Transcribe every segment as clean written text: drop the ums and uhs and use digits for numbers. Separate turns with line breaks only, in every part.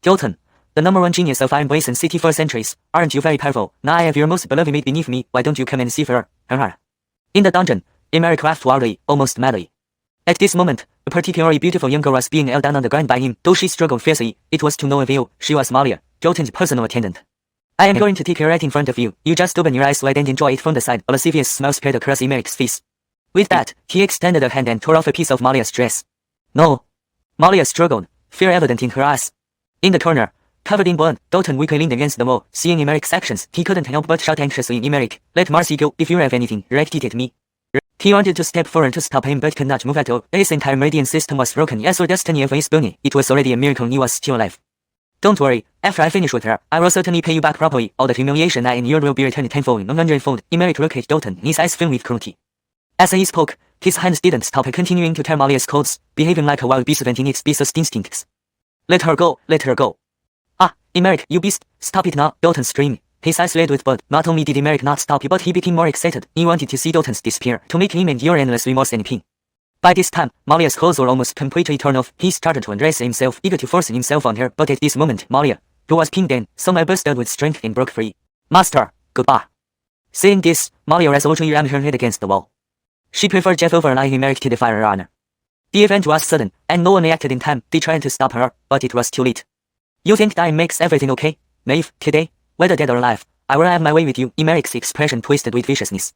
Dalton, the number one genius of Iron Basin City for centuries, aren't you very powerful? Now I have your most beloved mate beneath me, why don't you come and see her? In the dungeon, Emeric laughed wildly, almost madly. At this moment, a particularly beautiful young girl was being held down on the ground by him. Though she struggled fiercely, it was to no avail. She was Malia, Dalton's personal attendant. I am going to take her right in front of you. You just open your eyes wide and enjoy it from the side. A lascivious smile spread across Emeric's face. With that, he extended a hand and tore off a piece of Malia's dress. No. Malia struggled, fear evident in her eyes. In the corner, covered in blood, Dalton weakly leaned against the wall. Seeing Emeric's actions, he couldn't help but shout anxiously, Emeric, let Marcy go. If you have anything, direct it at me. He wanted to step forward to stop him but could not move at all. His entire meridian system was broken. Yes, or destiny of his bunny. It was already a miracle he was still alive. Don't worry, after I finish with her, I will certainly pay you back properly. All the humiliation I endured will be returned tenfold, 100-fold. Emeric looked at Dalton, his eyes filled with cruelty. As he spoke, his hands didn't stop, continuing to tear Malia's clothes, behaving like a wild beast venting its beast's instincts. Let her go, let her go. Ah, Emeric, you beast, stop it now, Dalton screamed. His eyes filled with blood. Not only did Emeric not stop, but he became more excited. He wanted to see Dalton's despair, to make him endure endless remorse and pain. By this time, Malia's clothes were almost completely torn off. He started to undress himself, eager to force himself on her, but at this moment, Malia, who was pinned down, somehow burst out with strength and broke free. Master, goodbye. Saying this, Malia resolutely rammed her head against the wall. She preferred Jeff over allowing Emeric to defy her honor. The event was sudden, and no one reacted in time. They tried to stop her, but it was too late. You think time makes everything okay? Naive, today, whether dead or alive, I will have my way with you. Emeric's expression twisted with viciousness.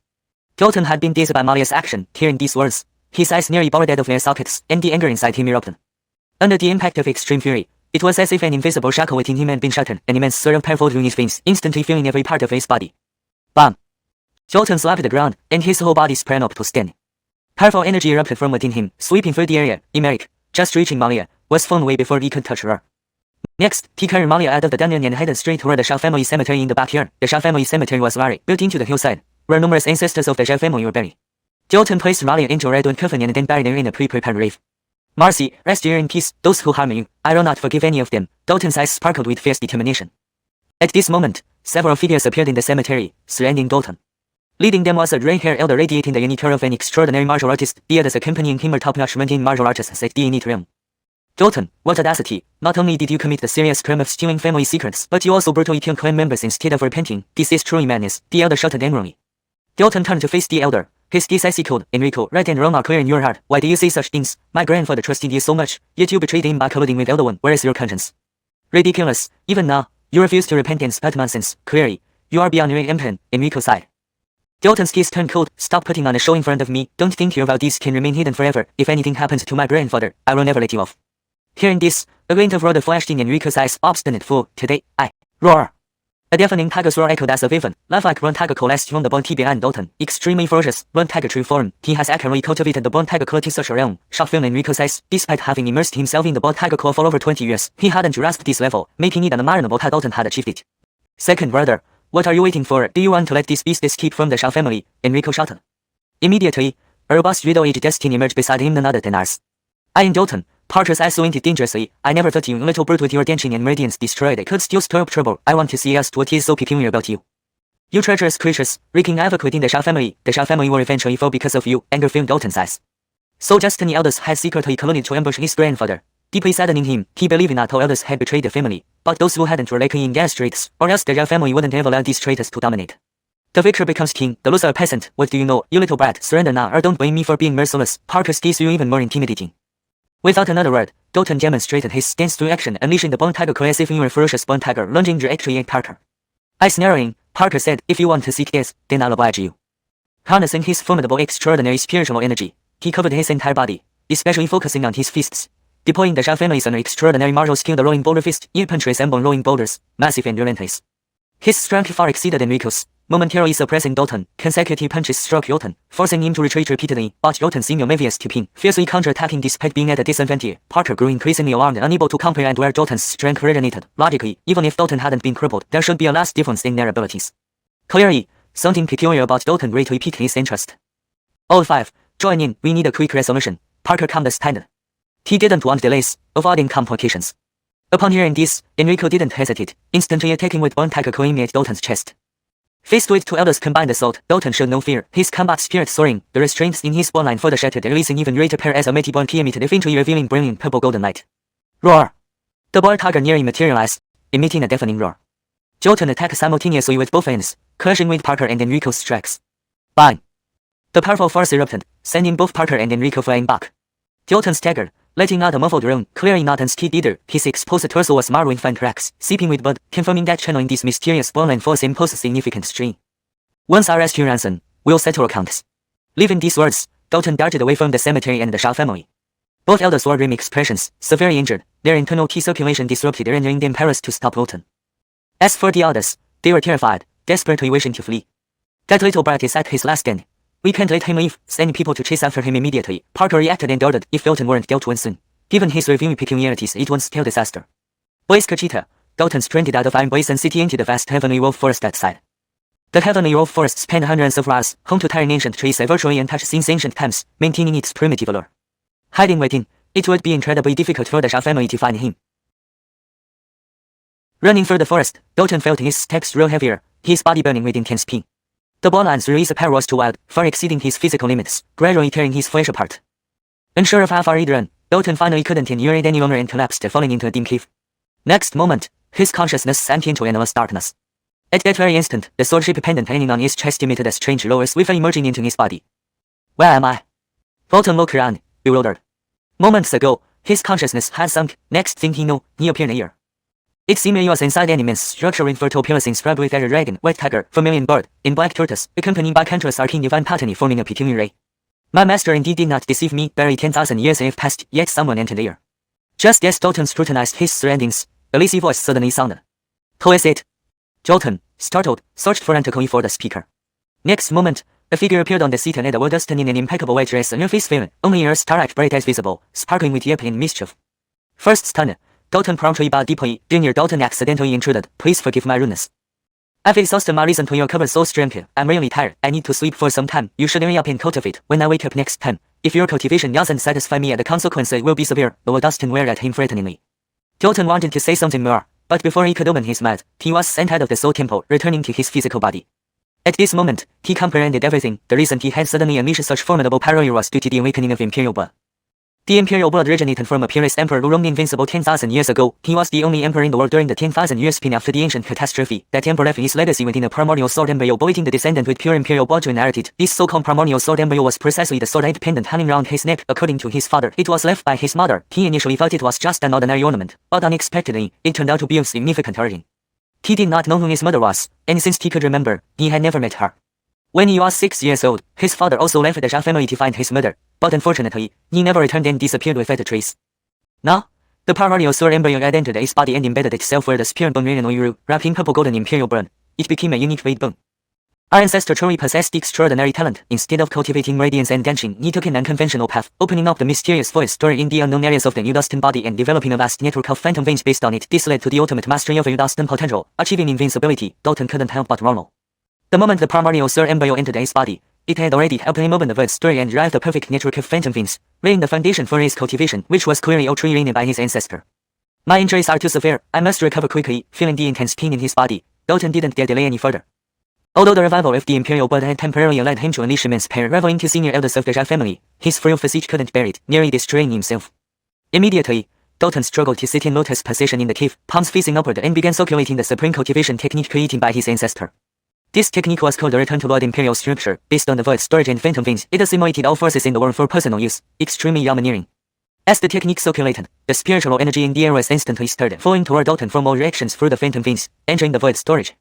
Dalton had been dazed by Malia's action. Hearing these words, his eyes nearly bored out of their sockets, and the anger inside him erupted. Under the impact of extreme fury, it was as if an invisible shackle within him had been shattered. An immense surge of power flowed through his veins, instantly filling every part of his body. Bam! Dalton slapped the ground, and his whole body sprang up to stand. Powerful energy erupted from within him, sweeping through the area. Emeric, just reaching Malia, was flung away before he could touch her. Next, he carried Malia out of the dungeon and headed straight toward the Shaw family cemetery in the backyard. The Shaw family cemetery was large, built into the hillside, where numerous ancestors of the Shaw family were buried. Dalton placed Malia into a red coffin and then buried her in a pre-prepared grave. Marcy, rest here in peace. Those who harm you, I will not forgive any of them. Dalton's eyes sparkled with fierce determination. At this moment, several figures appeared in the cemetery, surrounding Dalton. Leading them was a gray-haired elder radiating the unique aura of an extraordinary martial artist. The others accompanying him were top-notch maintained martial artists at the innate realm. Dalton, what audacity! Not only did you commit the serious crime of stealing family secrets, but you also brutally killed clan members instead of repenting. This is truly madness, the elder shouted angrily. Dalton turned to face the elder. His gaze echoed, Enrico, right and wrong are clear in your heart. Why do you say such things? My grandfather trusted you so much, yet you betrayed him by colluding with Elder One. Where is your conscience? Ridiculous. Even now, you refuse to repent and spat nonsense. Clearly, you are beyond your empire, Enrico sighed. Dalton's gaze turned cold. Stop putting on a show in front of me. Don't think your valdez can remain hidden forever. If anything happens to my grandfather, I will never let you off. Hearing this, a glint of wrath flashed in Enrico's eyes. Obstinate fool, today, I roar. A deafening tiger's roar echoed as a vivid, lifelike blonde tiger coalesced from the bone behind Dalton. Extremely ferocious, blonde tiger true form. He has accurately cultivated the blonde tiger claw to such a realm. Shock filled Enrico's eyes. Despite having immersed himself in the blonde tiger claw for over 20 years, he hadn't grasped this level, making it unimaginable how Dalton had achieved it. Second brother, what are you waiting for? Do you want to let this beast escape from the Shaw family? Enrico shouted. Immediately, a robust riddle-aged destiny emerged beside him, none other than ours. Eyeing Dalton, Parker's eyes squinted dangerously. I never thought you, little brute with your dancing and radiance destroyed, could still stir up trouble. I want to see just what is so peculiar about you. You treacherous creatures, wreaking havoc within the Shaw family. The Shaw family will eventually fall because of you. Anger filled Dalton's eyes. So Destiny Elders had secretly colluded to ambush his grandfather. Deeply saddening him, he believed not all elders had betrayed the family, but those who hadn't were likely in gas traits, or else the Shaw family wouldn't have allowed these traitors to dominate. The victor becomes king, the loser a peasant. What do you know, you little brat? Surrender now or don't blame me for being merciless. Parker's gaze grew even more intimidating. Without another word, Dalton demonstrated his stance through action, unleashing the bone tiger claw as if he were a ferocious bone tiger, lunging directly at Parker. Eyes narrowing, Parker said, if you want to seek death, then I'll oblige you. Harnessing his formidable extraordinary spiritual energy, he covered his entire body, especially focusing on his fists. Deploying the Shaw family's extraordinary martial skill, the rolling boulder fist, ear punch resembled rolling boulders, massive and relentless. His strength far exceeded Enrico's. Momentarily suppressing Dalton, consecutive punches struck Dalton, forcing him to retreat repeatedly, but Dalton seemed oblivious to pain, fiercely counter-attacking despite being at a disadvantage. Parker grew increasingly alarmed, unable to comprehend where Dalton's strength originated. Logically, even if Dalton hadn't been crippled, there should be a vast difference in their abilities. Clearly, something peculiar about Dalton greatly piqued his interest. All five, join in, we need a quick resolution. Parker calmed us tighter. He didn't want delays, avoiding complications. Upon hearing this, Enrico didn't hesitate, instantly attacking with one tiger claw at Dalton's chest. Faced with two elders' combined assault, Dalton showed no fear, his combat spirit soaring, the restraints in his bloodline further shattered, releasing even greater power as a mighty bone emitted, eventually revealing brilliant purple golden light. Roar! The boar tiger nearly materialized, emitting a deafening roar. Jotun attacked simultaneously with both ends, clashing with Parker and Enrico's strikes. Bang! The powerful force erupted, sending both Parker and Enrico flying back. Jotun staggered, letting out a muffled groan, clearly not unscathed either. His exposed torso was marred with fan cracks, seeping with blood, confirming that channeling this mysterious bone force imposed significant strain. Once I rescue ransom, we'll settle accounts. Leaving these words, Jotun darted away from the cemetery and the Shah family. Both elders wore grim expressions, severely injured, their internal Qi circulation disrupted, rendering them powerless to stop Jotun. As for the others, they were terrified, desperately wishing to flee. That little brat is at his last stand. We can't let him leave, sending people to chase after him immediately. Parker reacted and ordered if Jotun weren't dealt with soon. Given his revealing peculiarities, it won't spell disaster. Boys Kachita, Jotun sprinted out of Iron Basin City into the vast heavenly wolf forest outside. The heavenly wolf forest spanned hundreds of miles, home to towering ancient trees virtually untouched since ancient times, maintaining its primitive allure. Hiding within, it would be incredibly difficult for the Shah family to find him. Running through the forest, Jotun felt his steps grow heavier, his body burning with intense pain. The borderlands released power was too wild, far exceeding his physical limits, gradually tearing his flesh apart. Unsure of how far he'd run, Jotun finally couldn't endure it any longer and collapsed, falling into a dim cave. Next moment, his consciousness sank into endless darkness. At that very instant, the swordship pendant hanging on his chest emitted a strange roar, swiftly merging into his body. Where am I? Jotun looked around, bewildered. Moments ago, his consciousness had sunk. Next thing he knew, he appeared here. It seemed he was inside an immense structure with fertile pillars inscribed with a dragon, white tiger, vermilion bird, in black tortoise, accompanied by countless arcane divine patterns forming a peculiar ray. My master indeed did not deceive me. Barely 10,000 years have passed, yet someone entered here. Just as Jotun scrutinized his surroundings, a lazy voice suddenly sounded. Who is it? Jotun, startled, searched frantically for the speaker. Next moment, a figure appeared on the seat and was dressed in an impeccable white dress, and her face filled, only her star-like bright eyes visible, sparkling with yelp and mischief. First stunned, Jotun promptly bowed deeply. Junior Jotun accidentally intruded. Please forgive my rudeness. I've exhausted my reason to your cover so strength. I'm really tired. I need to sleep for some time. You should hurry up and cultivate. When I wake up next time, if your cultivation doesn't satisfy me, the consequences will be severe. Lord Dustin glared at him threateningly. Jotun wanted to say something more, but before he could open his mouth, he was sent out of the soul temple, returning to his physical body. At this moment, he comprehended everything. The reason he had suddenly unleashed such formidable power was due to the awakening of imperial blood. The imperial blood originated from a peerless emperor who roamed invincible 10,000 years ago. He was the only emperor in the world during the 10,000 years span after the ancient catastrophe. That emperor left his legacy within a primordial sword embryo, awaiting the descendant with pure imperial blood to inherit it. This so-called primordial sword embryo was precisely the sword-eyed pendant hanging around his neck. According to his father, it was left by his mother. He initially thought it was just an ordinary ornament, but unexpectedly, it turned out to be of significant origin. He did not know who his mother was, and since he could remember, he had never met her. When he was 6 years old, his father also left the Shah family to find his mother, but unfortunately, he never returned and disappeared without a trace. Now, the primordial sword embryo had entered his body and embedded itself where the spirit bone randomly grew, wrapped in purple golden imperial blood. It became a unique red bone. Our ancestor truly possessed extraordinary talent. Instead of cultivating radiance and dancing, he took an unconventional path, opening up the mysterious voice stored in the unknown areas of the Udastan body and developing a vast network of phantom veins based on it. This led to the ultimate mastery of Udastan potential, achieving invincibility. Jotun couldn't help but marvel. The moment the primordial sword embryo entered his body, it had already helped him open the void story and derived a perfect network of phantom veins, laying the foundation for his cultivation, which was clearly outrunning by his ancestor. My injuries are too severe. I must recover quickly. Feeling the intense pain in his body, Jotun didn't dare delay any further. Although the revival of the imperial blood had temporarily allowed him to unleash immense power, reveling to senior elders of the Shah family, his frail physique couldn't bear it, nearly destroying himself. Immediately, Jotun struggled to sit in lotus position in the cave, palms facing upward, and began circulating the supreme cultivation technique created by his ancestor. This technique was called the Return to Blood Imperial Structure. Based on the void storage and phantom veins, it assimilated all forces in the world for personal use, extremely domineering. As the technique circulated, the spiritual energy in the air was instantly stirred, flowing toward Jotun from all directions through the phantom veins, entering the void storage.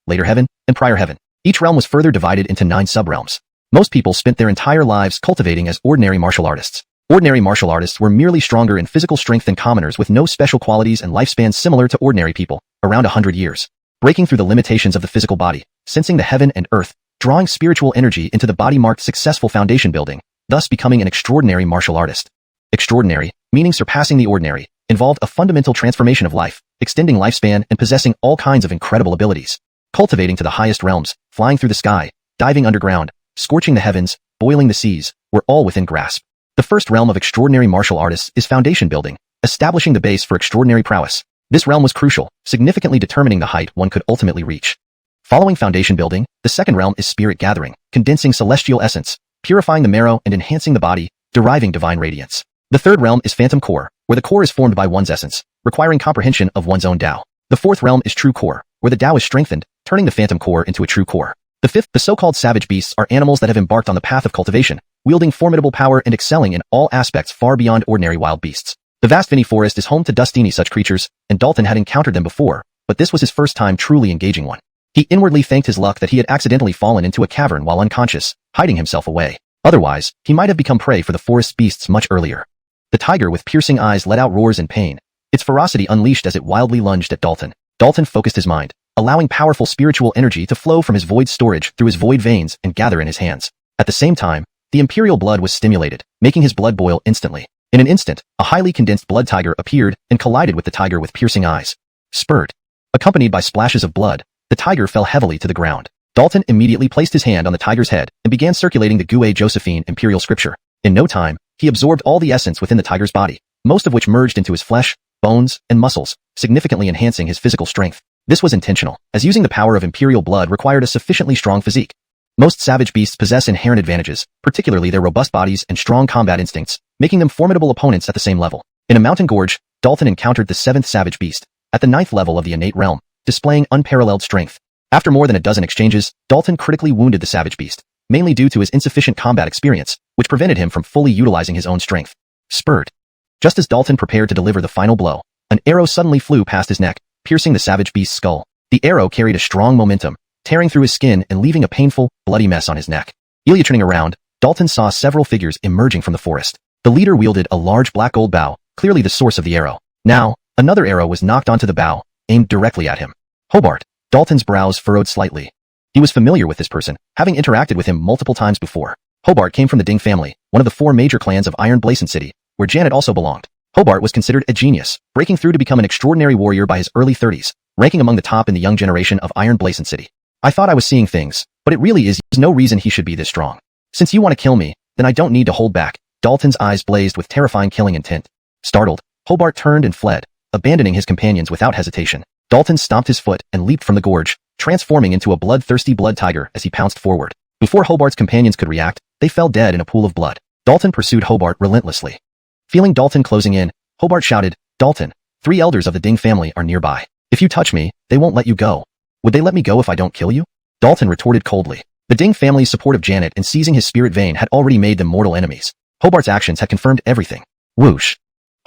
Later heaven, and prior heaven. Each realm was further divided into 9 sub-realms. Most people spent their entire lives cultivating as ordinary martial artists. Ordinary martial artists were merely stronger in physical strength than commoners with no special qualities and lifespans similar to ordinary people, around 100 years. Breaking through the limitations of the physical body, sensing the heaven and earth, drawing spiritual energy into the body marked successful foundation building, thus becoming an extraordinary martial artist. Extraordinary, meaning surpassing the ordinary, involved a fundamental transformation of life, extending lifespan and possessing all kinds of incredible abilities. Cultivating to the highest realms, flying through the sky, diving underground, scorching the heavens, boiling the seas, were all within grasp. The first realm of extraordinary martial artists is foundation building, establishing the base for extraordinary prowess. This realm was crucial, significantly determining the height one could ultimately reach. Following foundation building, the second realm is spirit gathering, condensing celestial essence, purifying the marrow and enhancing the body, deriving divine radiance. The third realm is phantom core, where the core is formed by one's essence, requiring comprehension of one's own Tao. The fourth realm is true core, where the Tao is strengthened, turning the phantom core into a true core. The fifth, the so-called savage beasts, are animals that have embarked on the path of cultivation, wielding formidable power and excelling in all aspects far beyond ordinary wild beasts. The vast Vinny forest is home to dozens such creatures, and Dalton had encountered them before, but this was his first time truly engaging one. He inwardly thanked his luck that he had accidentally fallen into a cavern while unconscious, hiding himself away. Otherwise, he might have become prey for the forest beasts much earlier. The tiger with piercing eyes let out roars in pain, its ferocity unleashed as it wildly lunged at Dalton. Dalton focused his mind, allowing powerful spiritual energy to flow from his void storage through his void veins and gather in his hands. At the same time, the imperial blood was stimulated, making his blood boil instantly. In an instant, a highly condensed blood tiger appeared and collided with the tiger with piercing eyes. Spurt. Accompanied by splashes of blood, the tiger fell heavily to the ground. Dalton immediately placed his hand on the tiger's head and began circulating the Gue Josephine imperial scripture. In no time, he absorbed all the essence within the tiger's body, most of which merged into his flesh, bones, and muscles, significantly enhancing his physical strength. This was intentional, as using the power of imperial blood required a sufficiently strong physique. Most savage beasts possess inherent advantages, particularly their robust bodies and strong combat instincts, making them formidable opponents at the same level. In a mountain gorge, Dalton encountered the seventh savage beast, at the ninth level of the innate realm, displaying unparalleled strength. After more than a dozen exchanges, Dalton critically wounded the savage beast, mainly due to his insufficient combat experience, which prevented him from fully utilizing his own strength. Spurt. Just as Dalton prepared to deliver the final blow, an arrow suddenly flew past his neck, piercing the savage beast's skull. The arrow carried a strong momentum, tearing through his skin and leaving a painful, bloody mess on his neck. Turning around, Dalton saw several figures emerging from the forest. The leader wielded a large black gold bow, clearly the source of the arrow. Now, another arrow was knocked onto the bow, aimed directly at him. Hobart. Dalton's brows furrowed slightly. He was familiar with this person, having interacted with him multiple times before. Hobart came from the Ding family, one of the four major clans of Iron Blazon City, where Janet also belonged. Hobart was considered a genius, breaking through to become an extraordinary warrior by his early 30s, ranking among the top in the young generation of Iron Blazon City. I thought I was seeing things, but it really is no reason he should be this strong. Since you want to kill me, then I don't need to hold back. Dalton's eyes blazed with terrifying killing intent. Startled, Hobart turned and fled, abandoning his companions without hesitation. Dalton stomped his foot and leaped from the gorge, transforming into a bloodthirsty blood tiger as he pounced forward. Before Hobart's companions could react, they fell dead in a pool of blood. Dalton pursued Hobart relentlessly. Feeling Dalton closing in, Hobart shouted, "Dalton, 3 elders of the Ding family are nearby. If you touch me, they won't let you go. Would they let me go if I don't kill you?" Dalton retorted coldly. The Ding family's support of Janet in seizing his spirit vein had already made them mortal enemies. Hobart's actions had confirmed everything. Whoosh.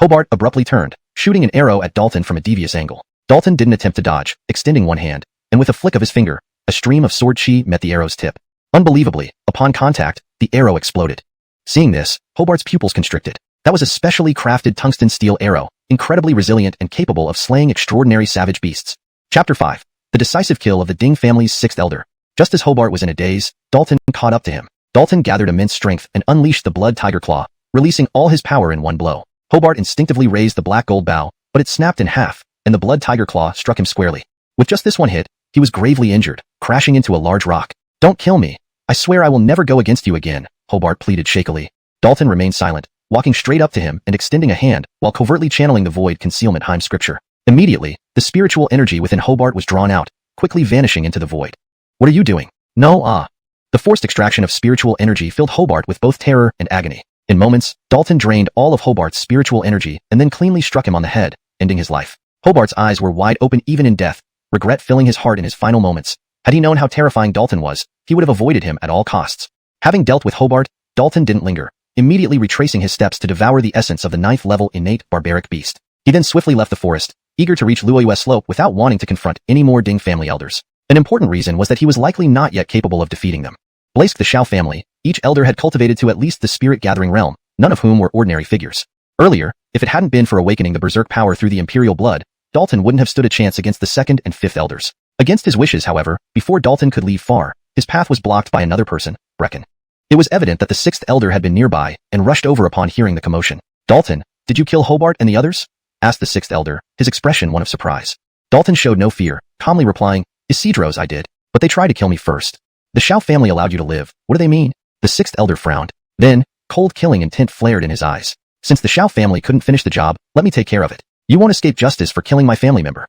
Hobart abruptly turned, shooting an arrow at Dalton from a devious angle. Dalton didn't attempt to dodge, extending one hand, and with a flick of his finger, a stream of sword chi met the arrow's tip. Unbelievably, upon contact, the arrow exploded. Seeing this, Hobart's pupils constricted. That was a specially crafted tungsten steel arrow, incredibly resilient and capable of slaying extraordinary savage beasts. Chapter 5. The decisive kill of the Ding family's 6th elder. Just as Hobart was in a daze, Dalton caught up to him. Dalton gathered immense strength and unleashed the blood tiger claw, releasing all his power in one blow. Hobart instinctively raised the black gold bow, but it snapped in half, and the blood tiger claw struck him squarely. With just this one hit, he was gravely injured, crashing into a large rock. "Don't kill me. I swear I will never go against you again," Hobart pleaded shakily. Dalton remained silent, walking straight up to him and extending a hand while covertly channeling the void concealment Heim scripture. Immediately, the spiritual energy within Hobart was drawn out, quickly vanishing into the void. "What are you doing?" "No, The forced extraction of spiritual energy filled Hobart with both terror and agony. In moments, Dalton drained all of Hobart's spiritual energy and then cleanly struck him on the head, ending his life. Hobart's eyes were wide open even in death, regret filling his heart in his final moments. Had he known how terrifying Dalton was, he would have avoided him at all costs. Having dealt with Hobart, Dalton didn't linger, immediately retracing his steps to devour the essence of the 9th level innate barbaric beast. He then swiftly left the forest, eager to reach Luoyue Slope without wanting to confront any more Ding family elders. An important reason was that he was likely not yet capable of defeating them. Blazed the Xiao family, each elder had cultivated to at least the spirit-gathering realm, none of whom were ordinary figures. Earlier, if it hadn't been for awakening the berserk power through the imperial blood, Dalton wouldn't have stood a chance against the 2nd and 5th elders. Against his wishes, however, before Dalton could leave far, his path was blocked by another person, Brecken. It was evident that the 6th elder had been nearby and rushed over upon hearing the commotion. "Dalton, did you kill Hobart and the others?" asked the 6th elder, his expression one of surprise. Dalton showed no fear, calmly replying, "Isidros, I did, but they tried to kill me first." "The Xiao family allowed you to live. What do they mean?" The 6th elder frowned. Then, cold killing intent flared in his eyes. "Since the Xiao family couldn't finish the job, let me take care of it. You won't escape justice for killing my family member."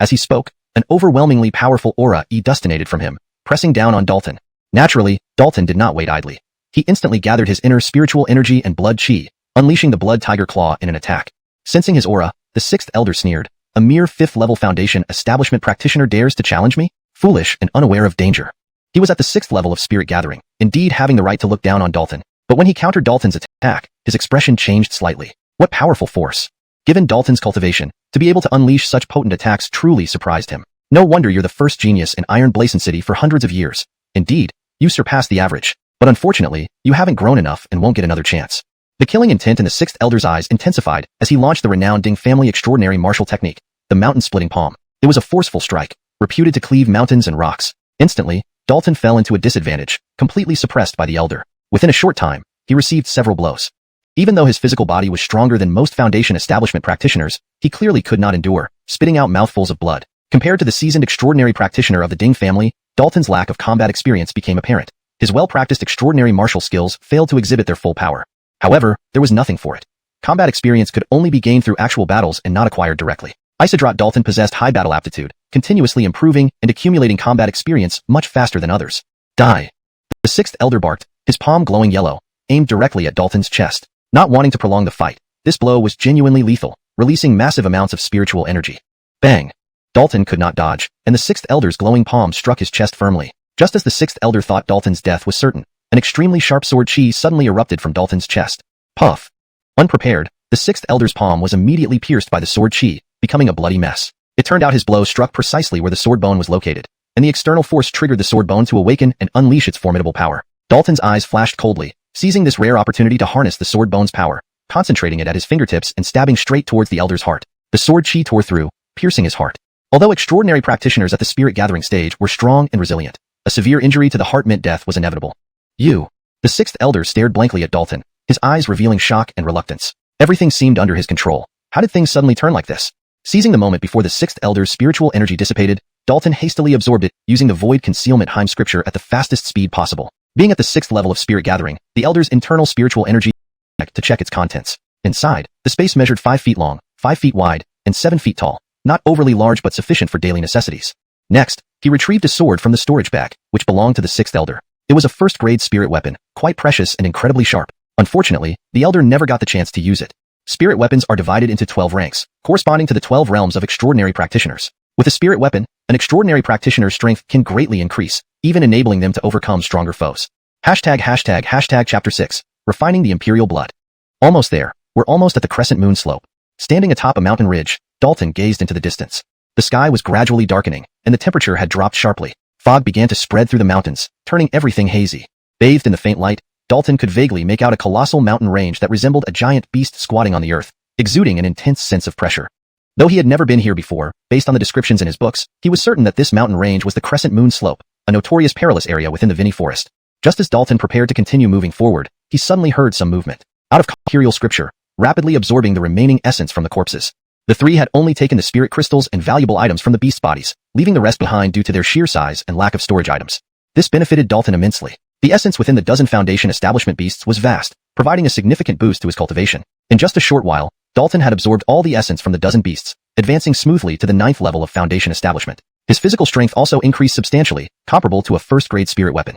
As he spoke, an overwhelmingly powerful aura destinated from him, pressing down on Dalton. Naturally, Dalton did not wait idly. He instantly gathered his inner spiritual energy and blood chi, unleashing the blood tiger claw in an attack. Sensing his aura, the The sixth elder sneered. A mere 5th level foundation establishment practitioner dares to challenge me? Foolish and unaware of danger. He was at the 6th level of spirit gathering, indeed having the right to look down on Dalton. But when he countered Dalton's attack, his expression changed slightly. What powerful force. Given Dalton's cultivation, to be able to unleash such potent attacks truly surprised him. No wonder you're the first genius in Iron Blazon City for hundreds of years. Indeed, you surpassed the average. But unfortunately, you haven't grown enough and won't get another chance. The killing intent in the 6th elder's eyes intensified as he launched the renowned Ding family extraordinary martial technique, the mountain-splitting palm. It was a forceful strike, reputed to cleave mountains and rocks. Instantly, Dalton fell into a disadvantage, completely suppressed by the elder. Within a short time, he received several blows. Even though his physical body was stronger than most foundation establishment practitioners, he clearly could not endure, spitting out mouthfuls of blood. Compared to the seasoned extraordinary practitioner of the Ding family, Dalton's lack of combat experience became apparent. His well-practiced extraordinary martial skills failed to exhibit their full power. However, there was nothing for it. Combat experience could only be gained through actual battles and not acquired directly. Isidrot Dalton possessed high battle aptitude, continuously improving and accumulating combat experience much faster than others. Die. The 6th elder barked, his palm glowing yellow, aimed directly at Dalton's chest. Not wanting to prolong the fight, this blow was genuinely lethal, releasing massive amounts of spiritual energy. Bang! Dalton could not dodge, and the 6th elder's glowing palm struck his chest firmly. Just as the 6th elder thought Dalton's death was certain, an extremely sharp sword chi suddenly erupted from Dalton's chest. Puff! Unprepared, the 6th elder's palm was immediately pierced by the sword chi, becoming a bloody mess. It turned out his blow struck precisely where the sword bone was located, and the external force triggered the sword bone to awaken and unleash its formidable power. Dalton's eyes flashed coldly, seizing this rare opportunity to harness the sword bone's power, concentrating it at his fingertips and stabbing straight towards the elder's heart. The sword chi tore through, piercing his heart. Although extraordinary practitioners at the spirit gathering stage were strong and resilient, a severe injury to the heart meant death was inevitable. You. The 6th elder stared blankly at Dalton, his eyes revealing shock and reluctance. Everything seemed under his control. How did things suddenly turn like this? Seizing the moment before the 6th elder's spiritual energy dissipated, Dalton hastily absorbed it, using the void concealment Heim scripture at the fastest speed possible. Being at the 6th level of spirit gathering, the elder's internal spiritual energy to check its contents. Inside, the space measured 5 feet long, 5 feet wide, and 7 feet tall, not overly large but sufficient for daily necessities. Next, he retrieved a sword from the storage bag, which belonged to the 6th elder. It was a first-grade spirit weapon, quite precious and incredibly sharp. Unfortunately, the elder never got the chance to use it. Spirit weapons are divided into 12 ranks, corresponding to the 12 realms of extraordinary practitioners. With a spirit weapon, an extraordinary practitioner's strength can greatly increase, even enabling them to overcome stronger foes. Hashtag Chapter 6, Refining the Imperial Blood. Almost there, we're almost at the Crescent Moon slope. Standing atop a mountain ridge, Dalton gazed into the distance. The sky was gradually darkening, and the temperature had dropped sharply. Fog began to spread through the mountains, turning everything hazy. Bathed in the faint light, Dalton could vaguely make out a colossal mountain range that resembled a giant beast squatting on the earth, exuding an intense sense of pressure. Though he had never been here before, based on the descriptions in his books, he was certain that this mountain range was the Crescent Moon Slope, a notorious perilous area within the Vinny Forest. Just as Dalton prepared to continue moving forward, he suddenly heard some movement. Out of imperial scripture, rapidly absorbing the remaining essence from the corpses. The three had only taken the spirit crystals and valuable items from the beast's bodies, leaving the rest behind due to their sheer size and lack of storage items. This benefited Dalton immensely. The essence within the dozen Foundation establishment beasts was vast, providing a significant boost to his cultivation. In just a short while, Dalton had absorbed all the essence from the dozen beasts, advancing smoothly to the 9th level of Foundation establishment. His physical strength also increased substantially, comparable to a first-grade spirit weapon.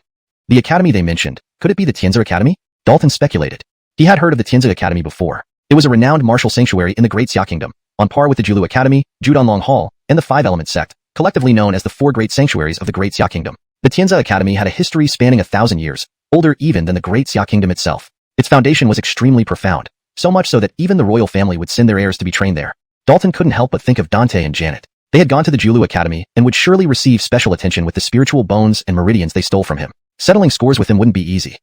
The academy they mentioned, could it be the Tianzi Academy? Dalton speculated. He had heard of the Tianzi Academy before. It was a renowned martial sanctuary in the Great Xia Kingdom, on par with the Julu Academy, Judanlong Hall, and the Five Element Sect, collectively known as the 4 great sanctuaries of the Great Xia Kingdom. The Tianzi Academy had a history spanning 1,000 years, older even than the Great Xia Kingdom itself. Its foundation was extremely profound, so much so that even the royal family would send their heirs to be trained there. Dalton couldn't help but think of Dante and Janet. They had gone to the Julu Academy and would surely receive special attention with the spiritual bones and meridians they stole from him. Settling scores with him wouldn't be easy.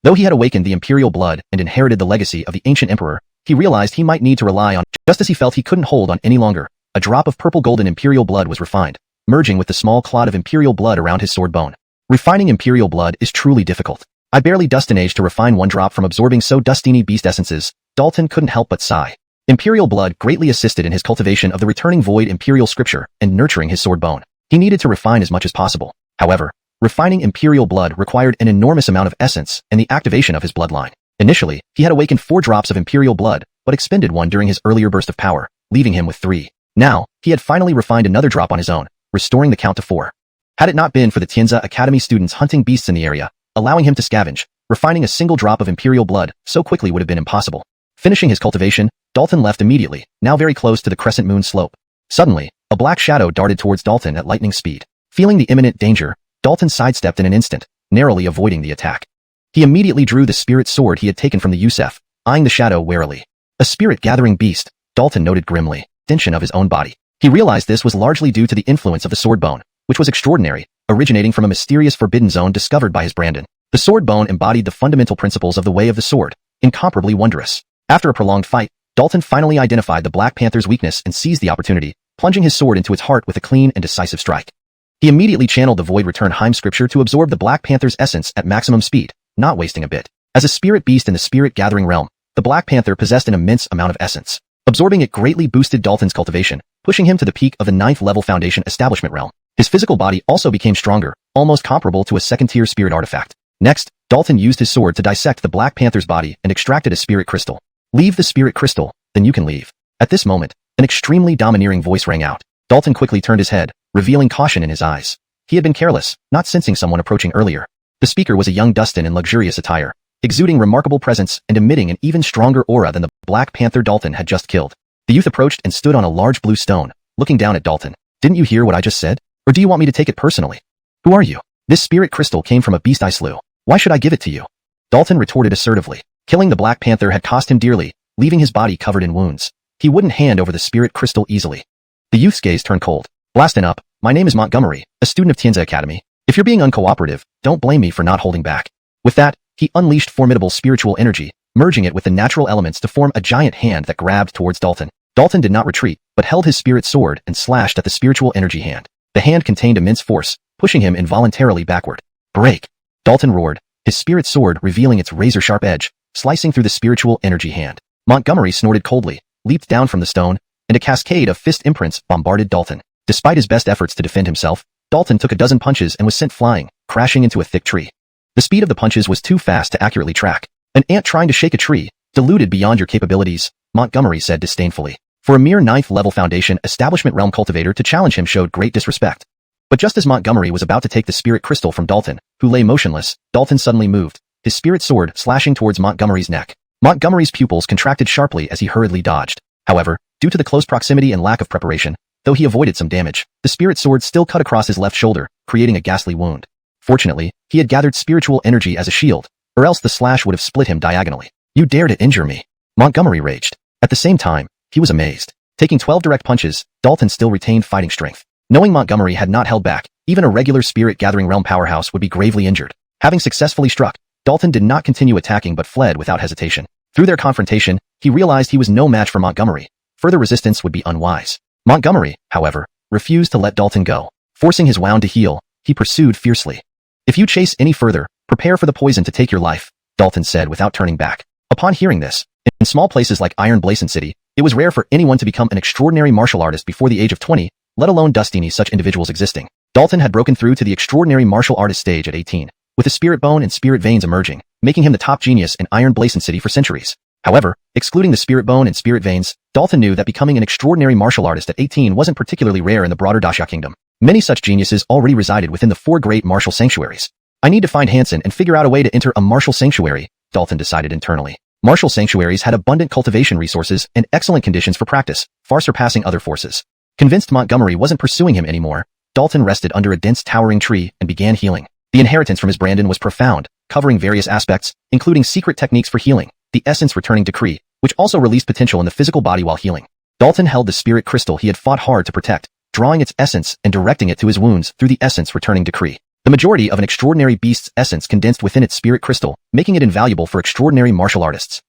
Though he had awakened the imperial blood and inherited the legacy of the ancient emperor, he realized he might need to rely on, just as he felt he couldn't hold on any longer, a drop of purple golden imperial blood was refined, merging with the small clot of imperial blood around his sword bone. Refining imperial blood is truly difficult. I barely dust an age to refine one drop from absorbing so dustini beast essences. Dalton couldn't help but sigh. Imperial blood greatly assisted in his cultivation of the returning void imperial scripture and nurturing his sword bone. He needed to refine as much as possible. However, refining imperial blood required an enormous amount of essence and the activation of his bloodline. Initially, he had awakened 4 drops of imperial blood, but expended one during his earlier burst of power, leaving him with 3. Now, he had finally refined another drop on his own, restoring the count to 4. Had it not been for the Tianzi Academy students hunting beasts in the area, allowing him to scavenge, refining a single drop of imperial blood so quickly would have been impossible. Finishing his cultivation, Dalton left immediately, now very close to the crescent moon slope. Suddenly, a black shadow darted towards Dalton at lightning speed. Feeling the imminent danger, Dalton sidestepped in an instant, narrowly avoiding the attack. He immediately drew the spirit sword he had taken from the Yusef, eyeing the shadow warily. A spirit-gathering beast, Dalton noted grimly, extension of his own body. He realized this was largely due to the influence of the sword bone, which was extraordinary, originating from a mysterious forbidden zone discovered by his Brandon. The sword bone embodied the fundamental principles of the way of the sword, incomparably wondrous. After a prolonged fight, Dalton finally identified the Black Panther's weakness and seized the opportunity, plunging his sword into its heart with a clean and decisive strike. He immediately channeled the Void Return Heim scripture to absorb the Black Panther's essence at maximum speed, not wasting a bit. As a spirit beast in the spirit-gathering realm, the Black Panther possessed an immense amount of essence. Absorbing it greatly boosted Dalton's cultivation, pushing him to the peak of the 9th-level Foundation establishment realm. His physical body also became stronger, almost comparable to a second-tier spirit artifact. Next, Dalton used his sword to dissect the Black Panther's body and extracted a spirit crystal. Leave the spirit crystal, then you can leave. At this moment, an extremely domineering voice rang out. Dalton quickly turned his head, revealing caution in his eyes. He had been careless, not sensing someone approaching earlier. The speaker was a young Dustin in luxurious attire, exuding remarkable presence and emitting an even stronger aura than the Black Panther Dalton had just killed. The youth approached and stood on a large blue stone, looking down at Dalton. Didn't you hear what I just said? Or do you want me to take it personally? Who are you? This spirit crystal came from a beast I slew. Why should I give it to you? Dalton retorted assertively. Killing the Black Panther had cost him dearly, leaving his body covered in wounds. He wouldn't hand over the spirit crystal easily. The youth's gaze turned cold. Blasting up, my name is Montgomery, a student of Tianza Academy. If you're being uncooperative, don't blame me for not holding back. With that, he unleashed formidable spiritual energy, merging it with the natural elements to form a giant hand that grabbed towards Dalton. Dalton did not retreat, but held his spirit sword and slashed at the spiritual energy hand. The hand contained immense force, pushing him involuntarily backward. Break! Dalton roared, his spirit sword revealing its razor-sharp edge, slicing through the spiritual energy hand. Montgomery snorted coldly, leaped down from the stone, and a cascade of fist imprints bombarded Dalton. Despite his best efforts to defend himself, Dalton took a dozen punches and was sent flying, crashing into a thick tree. The speed of the punches was too fast to accurately track. An ant trying to shake a tree, diluted beyond your capabilities, Montgomery said disdainfully. For a mere 9th-level Foundation establishment realm cultivator to challenge him showed great disrespect. But just as Montgomery was about to take the spirit crystal from Dalton, who lay motionless, Dalton suddenly moved, his spirit sword slashing towards Montgomery's neck. Montgomery's pupils contracted sharply as he hurriedly dodged. However, due to the close proximity and lack of preparation, though he avoided some damage, the spirit sword still cut across his left shoulder, creating a ghastly wound. Fortunately, he had gathered spiritual energy as a shield, or else the slash would have split him diagonally. You dare to injure me? Montgomery raged. At the same time, he was amazed. Taking 12 direct punches, Dalton still retained fighting strength. Knowing Montgomery had not held back, even a regular spirit-gathering realm powerhouse would be gravely injured. Having successfully struck, Dalton did not continue attacking but fled without hesitation. Through their confrontation, he realized he was no match for Montgomery. Further resistance would be unwise. Montgomery, however, refused to let Dalton go. Forcing his wound to heal, he pursued fiercely. If you chase any further, prepare for the poison to take your life, Dalton said without turning back. Upon hearing this, in small places like Iron Blazon City, it was rare for anyone to become an extraordinary martial artist before the age of 20, let alone Dustini such individuals existing. Dalton had broken through to the extraordinary martial artist stage at 18, with a spirit bone and spirit veins emerging, making him the top genius in Iron Blazon City for centuries. However, excluding the spirit bone and spirit veins, Dalton knew that becoming an extraordinary martial artist at 18 wasn't particularly rare in the broader Daxia Kingdom. Many such geniuses already resided within the 4 great martial sanctuaries. I need to find Hansen and figure out a way to enter a martial sanctuary, Dalton decided internally. Martial sanctuaries had abundant cultivation resources and excellent conditions for practice, far surpassing other forces. Convinced Montgomery wasn't pursuing him anymore, Dalton rested under a dense towering tree and began healing. The inheritance from his Brandon was profound, covering various aspects, including secret techniques for healing, the essence returning to Kree, which also released potential in the physical body while healing. Dalton held the spirit crystal he had fought hard to protect, drawing its essence and directing it to his wounds through the essence returning to Kree. The majority of an extraordinary beast's essence condensed within its spirit crystal, making it invaluable for extraordinary martial artists.